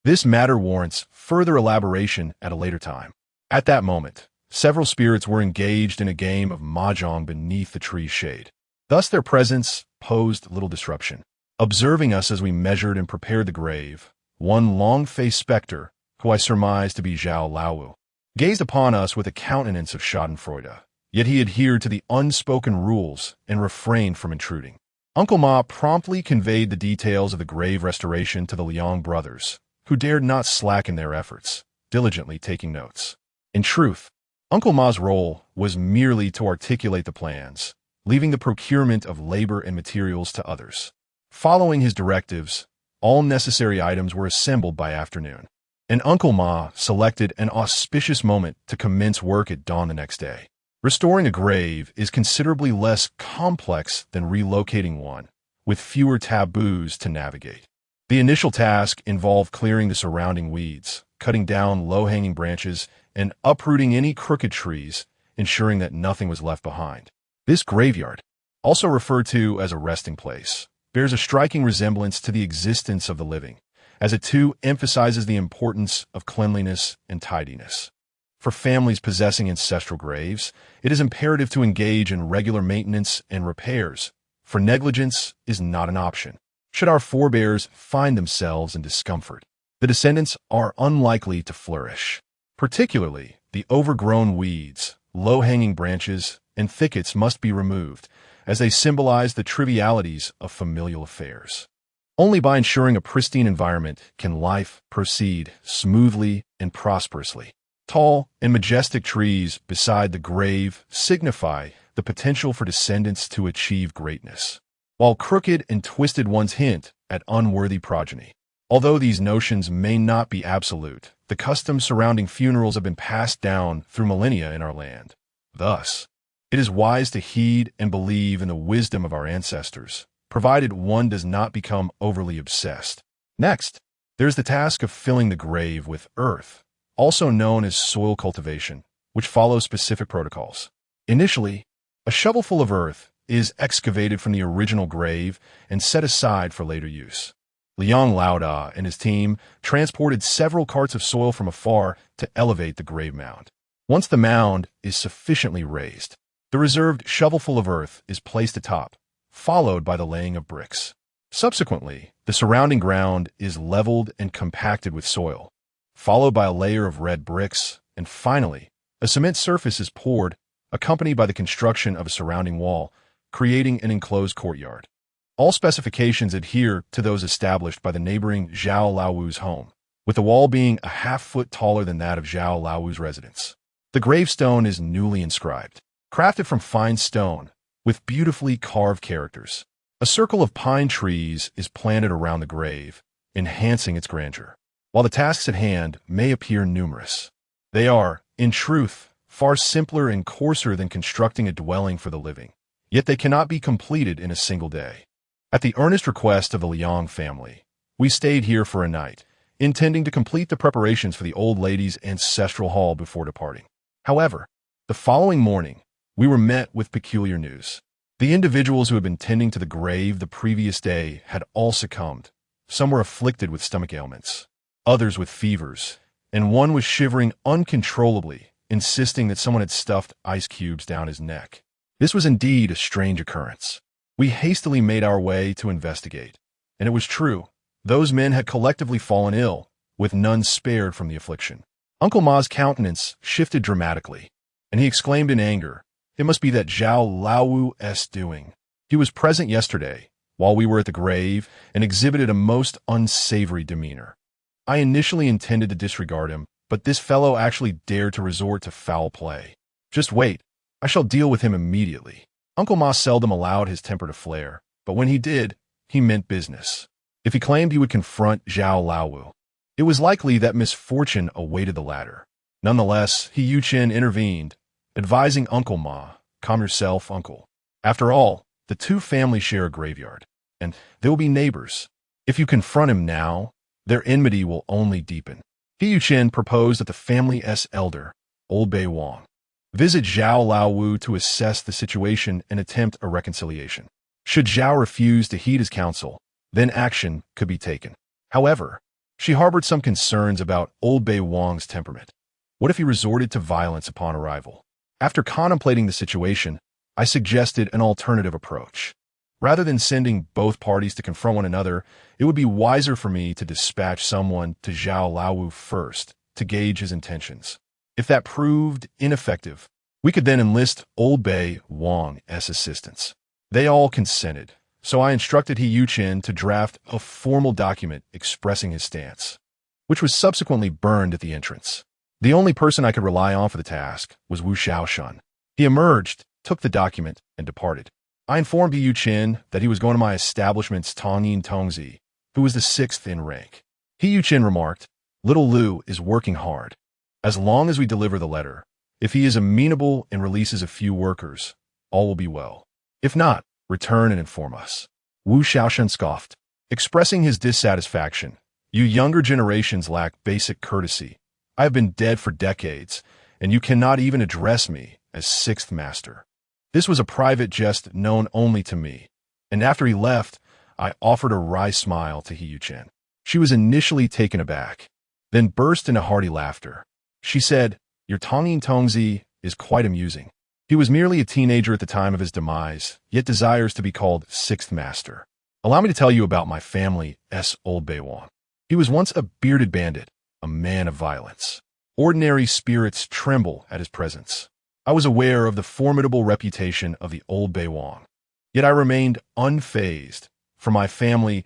This matter warrants further elaboration at a later time. At that moment, several spirits were engaged in a game of mahjong beneath the tree's shade. Thus their presence posed little disruption. Observing us as we measured and prepared the grave, one long-faced specter, who I surmised to be Zhao Laowu, gazed upon us with a countenance of schadenfreude. Yet he adhered to the unspoken rules and refrained from intruding. Uncle Ma promptly conveyed the details of the grave restoration to the Liang brothers, who dared not slacken their efforts, diligently taking notes. In truth, Uncle Ma's role was merely to articulate the plans, leaving the procurement of labor and materials to others. Following his directives, all necessary items were assembled by afternoon, and Uncle Ma selected an auspicious moment to commence work at dawn the next day. Restoring a grave is considerably less complex than relocating one, with fewer taboos to navigate. The initial task involved clearing the surrounding weeds, cutting down low-hanging branches, and uprooting any crooked trees, ensuring that nothing was left behind. This graveyard, also referred to as a resting place, bears a striking resemblance to the existence of the living, as it too emphasizes the importance of cleanliness and tidiness. For families possessing ancestral graves, it is imperative to engage in regular maintenance and repairs, for negligence is not an option. Should our forebears find themselves in discomfort, the descendants are unlikely to flourish. Particularly, the overgrown weeds, low-hanging branches, and thickets must be removed, as they symbolize the trivialities of familial affairs. Only by ensuring a pristine environment can life proceed smoothly and prosperously. Tall and majestic trees beside the grave signify the potential for descendants to achieve greatness, while crooked and twisted ones hint at unworthy progeny. Although these notions may not be absolute, the customs surrounding funerals have been passed down through millennia in our land. Thus, it is wise to heed and believe in the wisdom of our ancestors, provided one does not become overly obsessed. Next, there's the task of filling the grave with earth, also known as soil cultivation, which follows specific protocols. Initially, a shovelful of earth is excavated from the original grave and set aside for later use. Liang Laoda and his team transported several carts of soil from afar to elevate the grave mound. Once the mound is sufficiently raised, the reserved shovelful of earth is placed atop, followed by the laying of bricks. Subsequently, the surrounding ground is leveled and compacted with soil, followed by a layer of red bricks, and finally, a cement surface is poured, accompanied by the construction of a surrounding wall, creating an enclosed courtyard. All specifications adhere to those established by the neighboring Zhao Laowu's home, with the wall being a half-foot taller than that of Zhao Laowu's residence. The gravestone is newly inscribed, crafted from fine stone, with beautifully carved characters. A circle of pine trees is planted around the grave, enhancing its grandeur. While the tasks at hand may appear numerous, they are, in truth, far simpler and coarser than constructing a dwelling for the living. Yet they cannot be completed in a single day. At the earnest request of the Liang family, we stayed here for a night, intending to complete the preparations for the old lady's ancestral hall before departing. However, the following morning, we were met with peculiar news. The individuals who had been tending to the grave the previous day had all succumbed. Some were afflicted with stomach ailments, others with fevers, and one was shivering uncontrollably, insisting that someone had stuffed ice cubes down his neck. This was indeed a strange occurrence. We hastily made our way to investigate, and it was true. Those men had collectively fallen ill, with none spared from the affliction. Uncle Ma's countenance shifted dramatically, and he exclaimed in anger, "It must be that Zhao Lao's doing. He was present yesterday, while we were at the grave, and exhibited a most unsavory demeanor. I initially intended to disregard him, but this fellow actually dared to resort to foul play. Just wait, I shall deal with him immediately." Uncle Ma seldom allowed his temper to flare, but when he did, he meant business. If he claimed he would confront Zhao Lao, it was likely that misfortune awaited the latter. Nonetheless, He Yuchen intervened, advising Uncle Ma, "Calm yourself, uncle. After all, the two families share a graveyard, and they will be neighbors. If you confront him now, their enmity will only deepen." He Yuchen proposed that the family's elder, Old Bei Wang, visit Zhao Laowu to assess the situation and attempt a reconciliation. Should Zhao refuse to heed his counsel, then action could be taken. However, she harbored some concerns about Old Bei Wang's temperament. What if he resorted to violence upon arrival? After contemplating the situation, I suggested an alternative approach. Rather than sending both parties to confront one another, it would be wiser for me to dispatch someone to Zhao Laowu first to gauge his intentions. If that proved ineffective, we could then enlist Old Bei Wang's assistance. They all consented, so I instructed He Yuchen to draft a formal document expressing his stance, which was subsequently burned at the entrance. The only person I could rely on for the task was Wu Xiaoshan. He emerged, took the document, and departed. I informed He Yuchen that he was going to my establishment's Tongyin Tongzi, who was the 6th in rank. He Yuchen remarked, "Little Lu is working hard. As long as we deliver the letter, if he is amenable and releases a few workers, all will be well. If not, return and inform us." Wu Xiaoshan scoffed, expressing his dissatisfaction. "You younger generations lack basic courtesy. I have been dead for decades, and you cannot even address me as 6th master." This was a private jest known only to me, and after he left, I offered a wry smile to He Yuchen. She was initially taken aback, then burst into hearty laughter. She said, "Your Tongyin Tongzi is quite amusing. He was merely a teenager at the time of his demise, yet desires to be called 6th master. Allow me to tell you about my family's Old Bei Wang. He was once a bearded bandit, a man of violence. Ordinary spirits tremble at his presence. I was aware of the formidable reputation of the Old Bei Wang, yet I remained unfazed, for my family's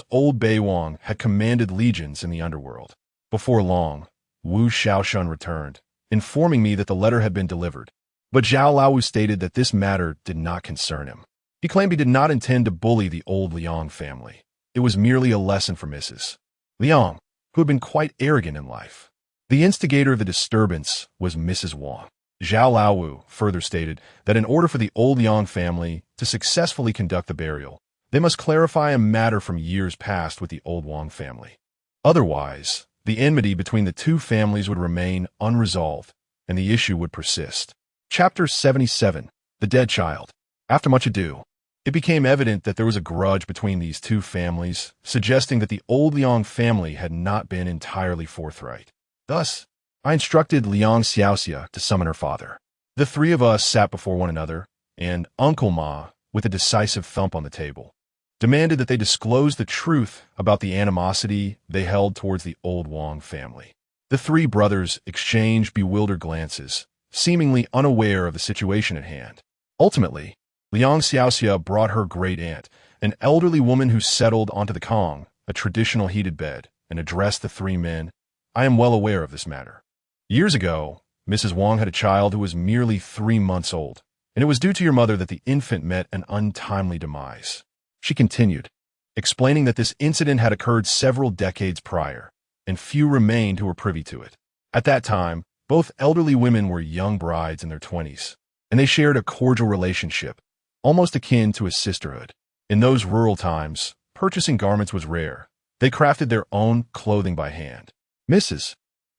Old Bei Wang had commanded legions in the underworld. Before long, Wu Xiaoshan returned, informing me that the letter had been delivered, but Zhao Laowu stated that this matter did not concern him. He claimed he did not intend to bully the old Liang family. It was merely a lesson for Mrs. Liang, who had been quite arrogant in life. The instigator of the disturbance was Mrs. Wang. Zhao Laowu further stated that in order for the old Liang family to successfully conduct the burial, they must clarify a matter from years past with the old Wang family. Otherwise, the enmity between the two families would remain unresolved, and the issue would persist. Chapter 77. The Dead Child. After much ado, it became evident that there was a grudge between these two families, suggesting that the old Liang family had not been entirely forthright. Thus, I instructed Liang Xiaoxia to summon her father. The three of us sat before one another, and Uncle Ma, with a decisive thump on the table, demanded that they disclose the truth about the animosity they held towards the old Wang family. The three brothers exchanged bewildered glances, seemingly unaware of the situation at hand. Ultimately, Liang Xiaoxia brought her great-aunt, an elderly woman who settled onto the Kong, a traditional heated bed, and addressed the three men. "I am well aware of this matter. Years ago, Mrs. Wang had a child who was merely 3 months old, and it was due to your mother that the infant met an untimely demise." She continued, explaining that this incident had occurred several decades prior, and few remained who were privy to it. At that time, both elderly women were young brides in their 20s, and they shared a cordial relationship, almost akin to a sisterhood. In those rural times, purchasing garments was rare. They crafted their own clothing by hand. Mrs.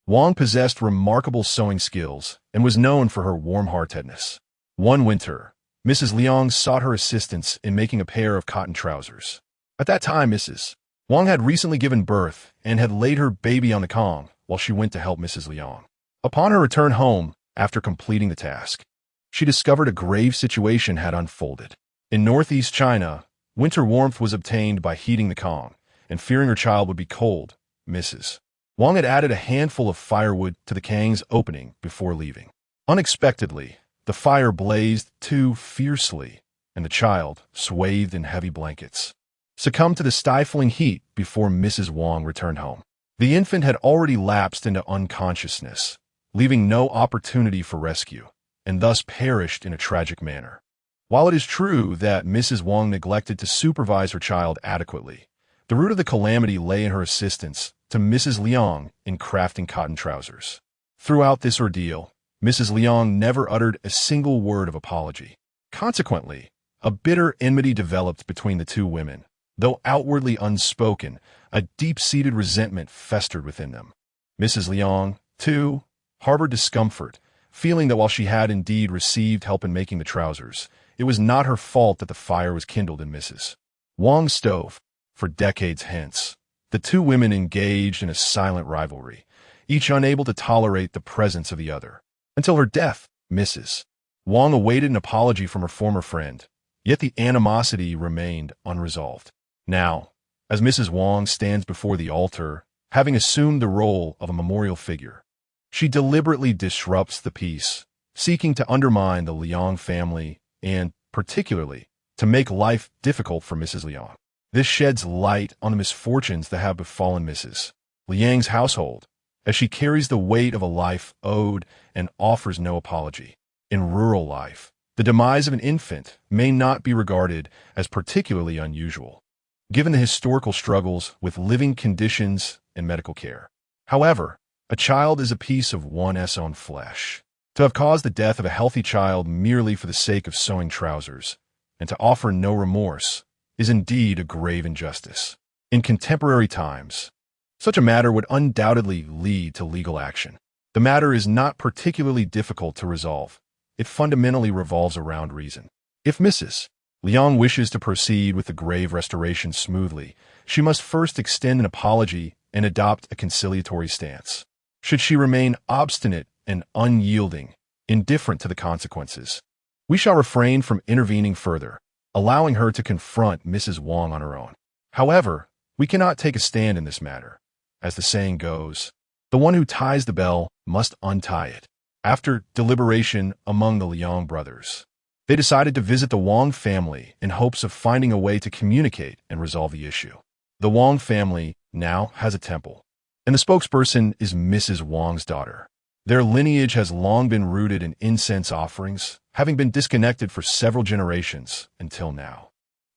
Wang possessed remarkable sewing skills and was known for her warm-heartedness. One winter, Mrs. Liang sought her assistance in making a pair of cotton trousers. At that time, Mrs. Wang had recently given birth and had laid her baby on the Kong while she went to help Mrs. Liang. Upon her return home, after completing the task, she discovered a grave situation had unfolded. In northeast China, winter warmth was obtained by heating the Kong, and fearing her child would be cold, Mrs. Wang had added a handful of firewood to the Kang's opening before leaving. Unexpectedly, the fire blazed too fiercely, and the child, swathed in heavy blankets, succumbed to the stifling heat before Mrs. Wang returned home. The infant had already lapsed into unconsciousness, leaving no opportunity for rescue, and thus perished in a tragic manner. While it is true that Mrs. Wang neglected to supervise her child adequately, the root of the calamity lay in her assistance to Mrs. Liang in crafting cotton trousers. Throughout this ordeal, Mrs. Liang never uttered a single word of apology. Consequently, a bitter enmity developed between the two women. Though outwardly unspoken, a deep-seated resentment festered within them. Mrs. Liang, too, harbored discomfort, feeling that while she had indeed received help in making the trousers, it was not her fault that the fire was kindled in Mrs. Wang's stove. For decades hence, the two women engaged in a silent rivalry, each unable to tolerate the presence of the other. Until her death, Mrs. Wang awaited an apology from her former friend, yet the animosity remained unresolved. Now, as Mrs. Wang stands before the altar, having assumed the role of a memorial figure, she deliberately disrupts the peace, seeking to undermine the Liang family and, particularly, to make life difficult for Mrs. Liang. This sheds light on the misfortunes that have befallen Mrs. Liang's household, as she carries the weight of a life owed and offers no apology. In rural life, the demise of an infant may not be regarded as particularly unusual, given the historical struggles with living conditions and medical care. However, a child is a piece of one's own flesh. To have caused the death of a healthy child merely for the sake of sewing trousers, and to offer no remorse, is indeed a grave injustice. In contemporary times, such a matter would undoubtedly lead to legal action. The matter is not particularly difficult to resolve. It fundamentally revolves around reason. If Mrs. Liang wishes to proceed with the grave restoration smoothly, she must first extend an apology and adopt a conciliatory stance. Should she remain obstinate and unyielding, indifferent to the consequences, we shall refrain from intervening further, allowing her to confront Mrs. Wang on her own. However, we cannot take a stand in this matter. As the saying goes, the one who ties the bell must untie it. After deliberation among the Liang brothers, they decided to visit the Wang family in hopes of finding a way to communicate and resolve the issue. The Wang family now has a temple, and the spokesperson is Mrs. Wang's daughter. Their lineage has long been rooted in incense offerings, having been disconnected for several generations until now.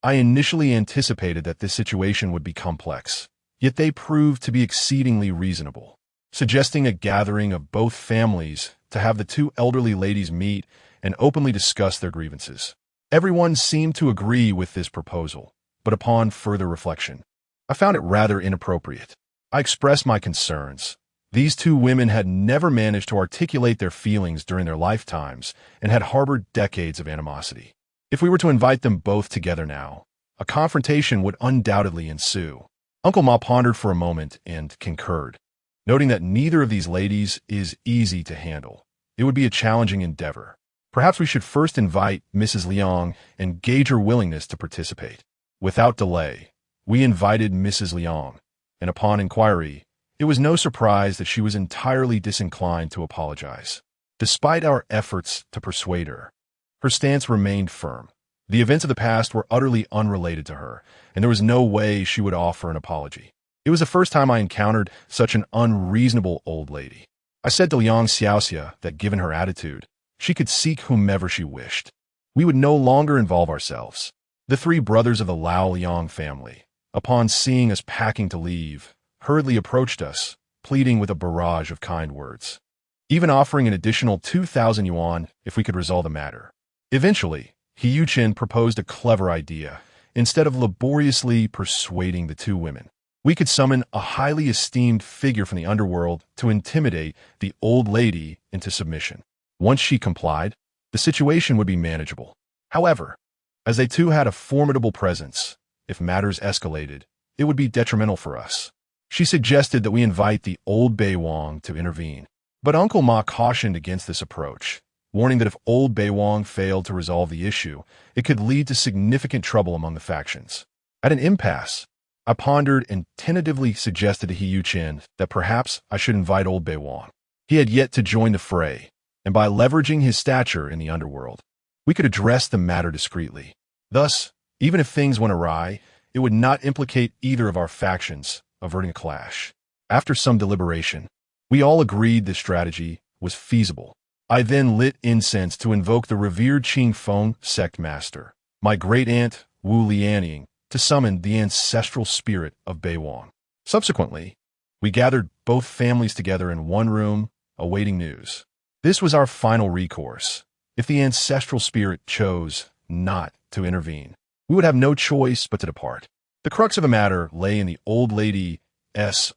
I initially anticipated that this situation would be complex, yet they proved to be exceedingly reasonable, suggesting a gathering of both families to have the two elderly ladies meet and openly discuss their grievances. Everyone seemed to agree with this proposal, but upon further reflection, I found it rather inappropriate. I expressed my concerns. These two women had never managed to articulate their feelings during their lifetimes and had harbored decades of animosity. If we were to invite them both together now, a confrontation would undoubtedly ensue. Uncle Ma pondered for a moment and concurred, noting that neither of these ladies is easy to handle. It would be a challenging endeavor. Perhaps we should first invite Mrs. Liang and gauge her willingness to participate. Without delay, we invited Mrs. Liang, and upon inquiry, it was no surprise that she was entirely disinclined to apologize. Despite our efforts to persuade her, her stance remained firm. The events of the past were utterly unrelated to her, and there was no way she would offer an apology. It was the first time I encountered such an unreasonable old lady. I said to Liang Xiaoxia that given her attitude, she could seek whomever she wished. We would no longer involve ourselves. The three brothers of the Lao Liang family, upon seeing us packing to leave, hurriedly approached us, pleading with a barrage of kind words, even offering an additional 2,000 yuan if we could resolve the matter. Eventually, He Yuchen proposed a clever idea. Instead of laboriously persuading the two women, we could summon a highly esteemed figure from the underworld to intimidate the old lady into submission. Once she complied, the situation would be manageable. However, as they too had a formidable presence, if matters escalated, it would be detrimental for us. She suggested that we invite the old Bei Wang to intervene. But Uncle Ma cautioned against this approach, warning that if old Bei Wang failed to resolve the issue, it could lead to significant trouble among the factions. At an impasse, I pondered and tentatively suggested to He Chen that perhaps I should invite old Bei Wang. He had yet to join the fray, and by leveraging his stature in the underworld, we could address the matter discreetly. Thus, even if things went awry, it would not implicate either of our factions, averting a clash. After some deliberation, we all agreed this strategy was feasible. I then lit incense to invoke the revered Qing Feng sect master, my great-aunt Wu Lianing, to summon the ancestral spirit of Bei Wang. Subsequently, we gathered both families together in one room, awaiting news. This was our final recourse. If the ancestral spirit chose not to intervene, we would have no choice but to depart. The crux of the matter lay in the old lady's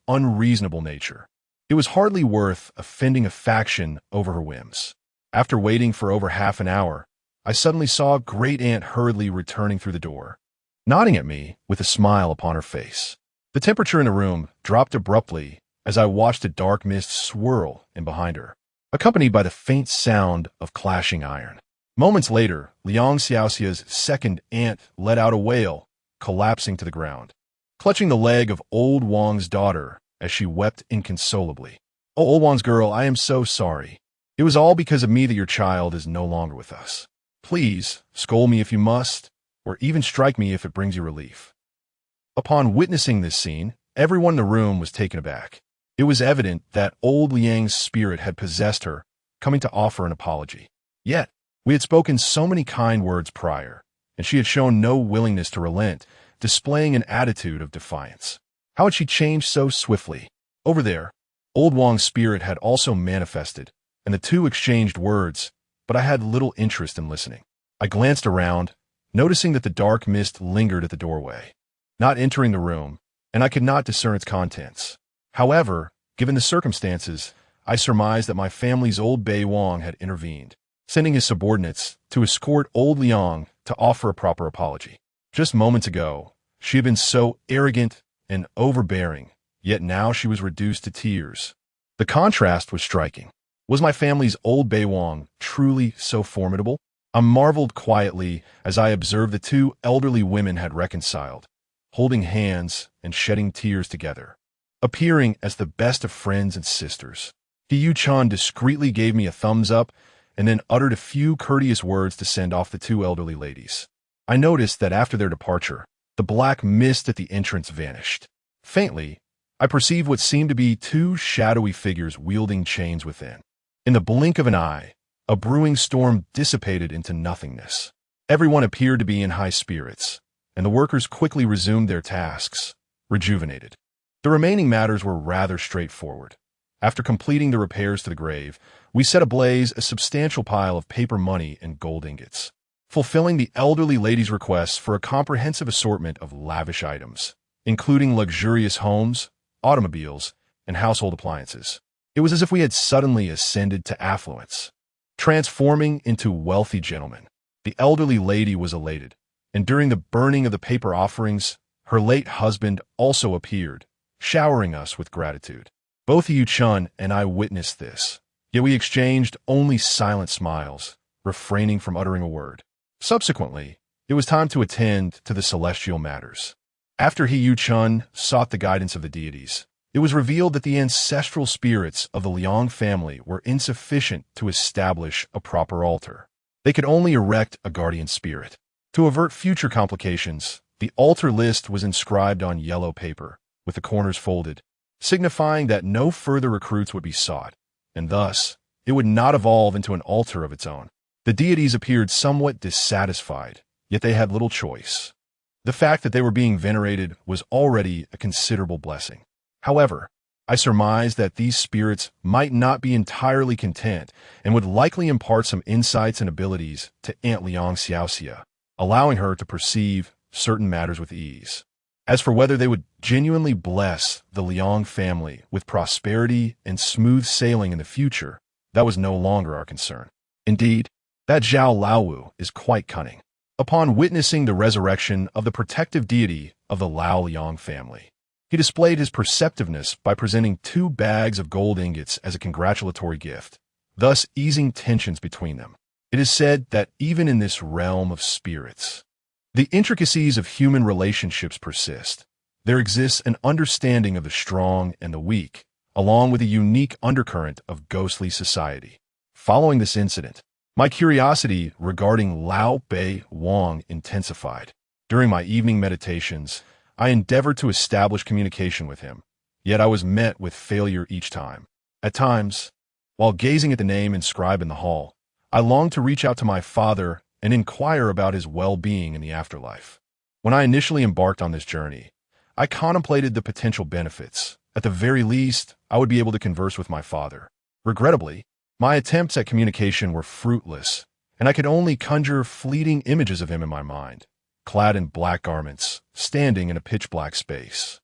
unreasonable nature. It was hardly worth offending a faction over her whims. After waiting for over half an hour, I suddenly saw Great-Aunt hurriedly returning through the door, nodding at me with a smile upon her face. The temperature in the room dropped abruptly as I watched a dark mist swirl in behind her, accompanied by the faint sound of clashing iron. Moments later, Liang Xiaoxia's second aunt let out a wail, collapsing to the ground, clutching the leg of old Wang's daughter as she wept inconsolably. "Oh, old Wang's girl, I am so sorry. It was all because of me that your child is no longer with us. Please, scold me if you must, or even strike me if it brings you relief." Upon witnessing this scene, everyone in the room was taken aback. It was evident that old Liang's spirit had possessed her, coming to offer an apology. Yet, we had spoken so many kind words prior, and she had shown no willingness to relent, displaying an attitude of defiance. How had she changed so swiftly? Over there, old Wang's spirit had also manifested, and the two exchanged words, but I had little interest in listening. I glanced around, noticing that the dark mist lingered at the doorway, not entering the room, and I could not discern its contents. However, given the circumstances, I surmised that my family's old Bei Wang had intervened, sending his subordinates to escort old Liang to offer a proper apology. Just moments ago, she had been so arrogant and overbearing, yet now she was reduced to tears. The contrast was striking. Was my family's old Bei Wang truly so formidable? I marveled quietly as I observed the two elderly women had reconciled, holding hands and shedding tears together, appearing as the best of friends and sisters. He Chen discreetly gave me a thumbs up and then uttered a few courteous words to send off the two elderly ladies. I noticed that after their departure, the black mist at the entrance vanished. Faintly, I perceived what seemed to be two shadowy figures wielding chains within. In the blink of an eye, a brewing storm dissipated into nothingness. Everyone appeared to be in high spirits, and the workers quickly resumed their tasks, rejuvenated. The remaining matters were rather straightforward. After completing the repairs to the grave, we set ablaze a substantial pile of paper money and gold ingots, fulfilling the elderly lady's requests for a comprehensive assortment of lavish items, including luxurious homes, automobiles, and household appliances. It was as if we had suddenly ascended to affluence, transforming into wealthy gentlemen. The elderly lady was elated, and during the burning of the paper offerings, her late husband also appeared, showering us with gratitude. Both Yu Chun and I witnessed this, yet we exchanged only silent smiles, refraining from uttering a word. Subsequently, it was time to attend to the celestial matters. After He Yu Chun sought the guidance of the deities, it was revealed that the ancestral spirits of the Liang family were insufficient to establish a proper altar. They could only erect a guardian spirit. To avert future complications, the altar list was inscribed on yellow paper, with the corners folded, signifying that no further recruits would be sought, and thus, it would not evolve into an altar of its own. The deities appeared somewhat dissatisfied, yet they had little choice. The fact that they were being venerated was already a considerable blessing. However, I surmised that these spirits might not be entirely content and would likely impart some insights and abilities to Aunt Liang Xiaoxia, allowing her to perceive certain matters with ease. As for whether they would genuinely bless the Liang family with prosperity and smooth sailing in the future, that was no longer our concern. Indeed, that Zhao Laowu is quite cunning. Upon witnessing the resurrection of the protective deity of the Lao Liang family, he displayed his perceptiveness by presenting 2 bags of gold ingots as a congratulatory gift, thus easing tensions between them. It is said that even in this realm of spirits, the intricacies of human relationships persist, There exists an understanding of the strong and the weak, along with a unique undercurrent of ghostly society. Following this incident, my curiosity regarding Lao Bei Wang intensified. During my evening meditations, I endeavored to establish communication with him, yet I was met with failure each time. At times, while gazing at the name inscribed in the hall, I longed to reach out to my father and inquire about his well-being in the afterlife. When I initially embarked on this journey, I contemplated the potential benefits. At the very least, I would be able to converse with my father. Regrettably, my attempts at communication were fruitless, and I could only conjure fleeting images of him in my mind, clad in black garments, standing in a pitch-black space,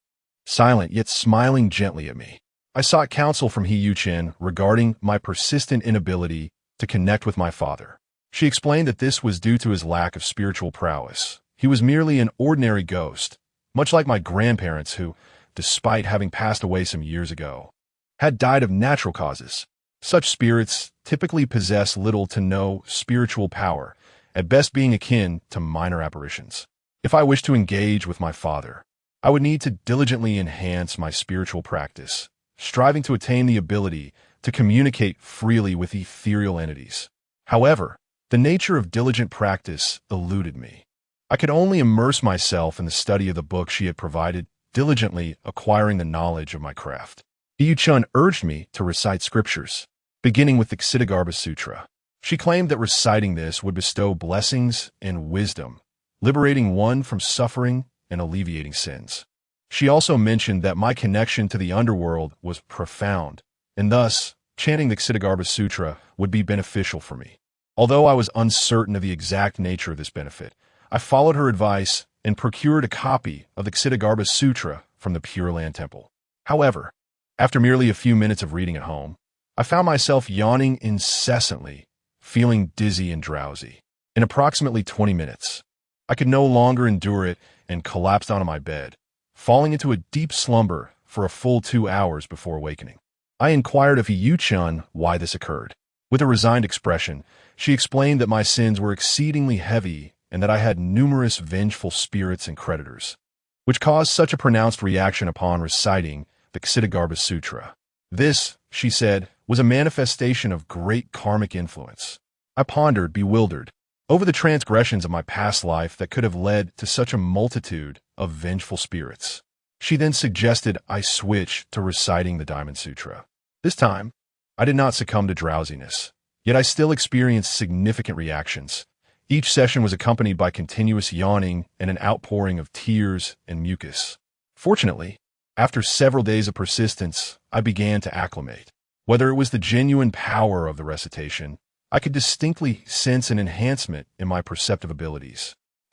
silent yet smiling gently at me. I sought counsel from He Yu-Chen regarding my persistent inability to connect with my father. She explained that this was due to his lack of spiritual prowess. He was merely an ordinary ghost, much like my grandparents who, despite having passed away some years ago, had died of natural causes. Such spirits typically possess little to no spiritual power, at best being akin to minor apparitions. If I wished to engage with my father, I would need to diligently enhance my spiritual practice, striving to attain the ability to communicate freely with ethereal entities. However, the nature of diligent practice eluded me. I could only immerse myself in the study of the book she had provided, diligently acquiring the knowledge of my craft. Yu-Chun urged me to recite scriptures, beginning with the Ksitigarbha Sutra. She claimed that reciting this would bestow blessings and wisdom, liberating one from suffering and alleviating sins. She also mentioned that my connection to the underworld was profound, and thus, chanting the Ksitigarbha Sutra would be beneficial for me. Although I was uncertain of the exact nature of this benefit, I followed her advice and procured a copy of the Ksitigarbha Sutra from the Pure Land Temple. However, after merely a few minutes of reading at home, I found myself yawning incessantly, feeling dizzy and drowsy. In approximately 20 minutes, I could no longer endure it and collapsed onto my bed, falling into a deep slumber for a full 2 hours before awakening. I inquired of Yu-Chun why this occurred. With a resigned expression, she explained that my sins were exceedingly heavy and that I had numerous vengeful spirits and creditors, which caused such a pronounced reaction upon reciting the Ksitigarbha Sutra. This, she said, was a manifestation of great karmic influence. I pondered, bewildered, over the transgressions of my past life that could have led to such a multitude of vengeful spirits. She then suggested I switch to reciting the Diamond Sutra. This time, I did not succumb to drowsiness, yet I still experienced significant reactions. Each session was accompanied by continuous yawning and an outpouring of tears and mucus. Fortunately, after several days of persistence, I began to acclimate. Whether it was the genuine power of the recitation, I could distinctly sense an enhancement in my perceptive abilities.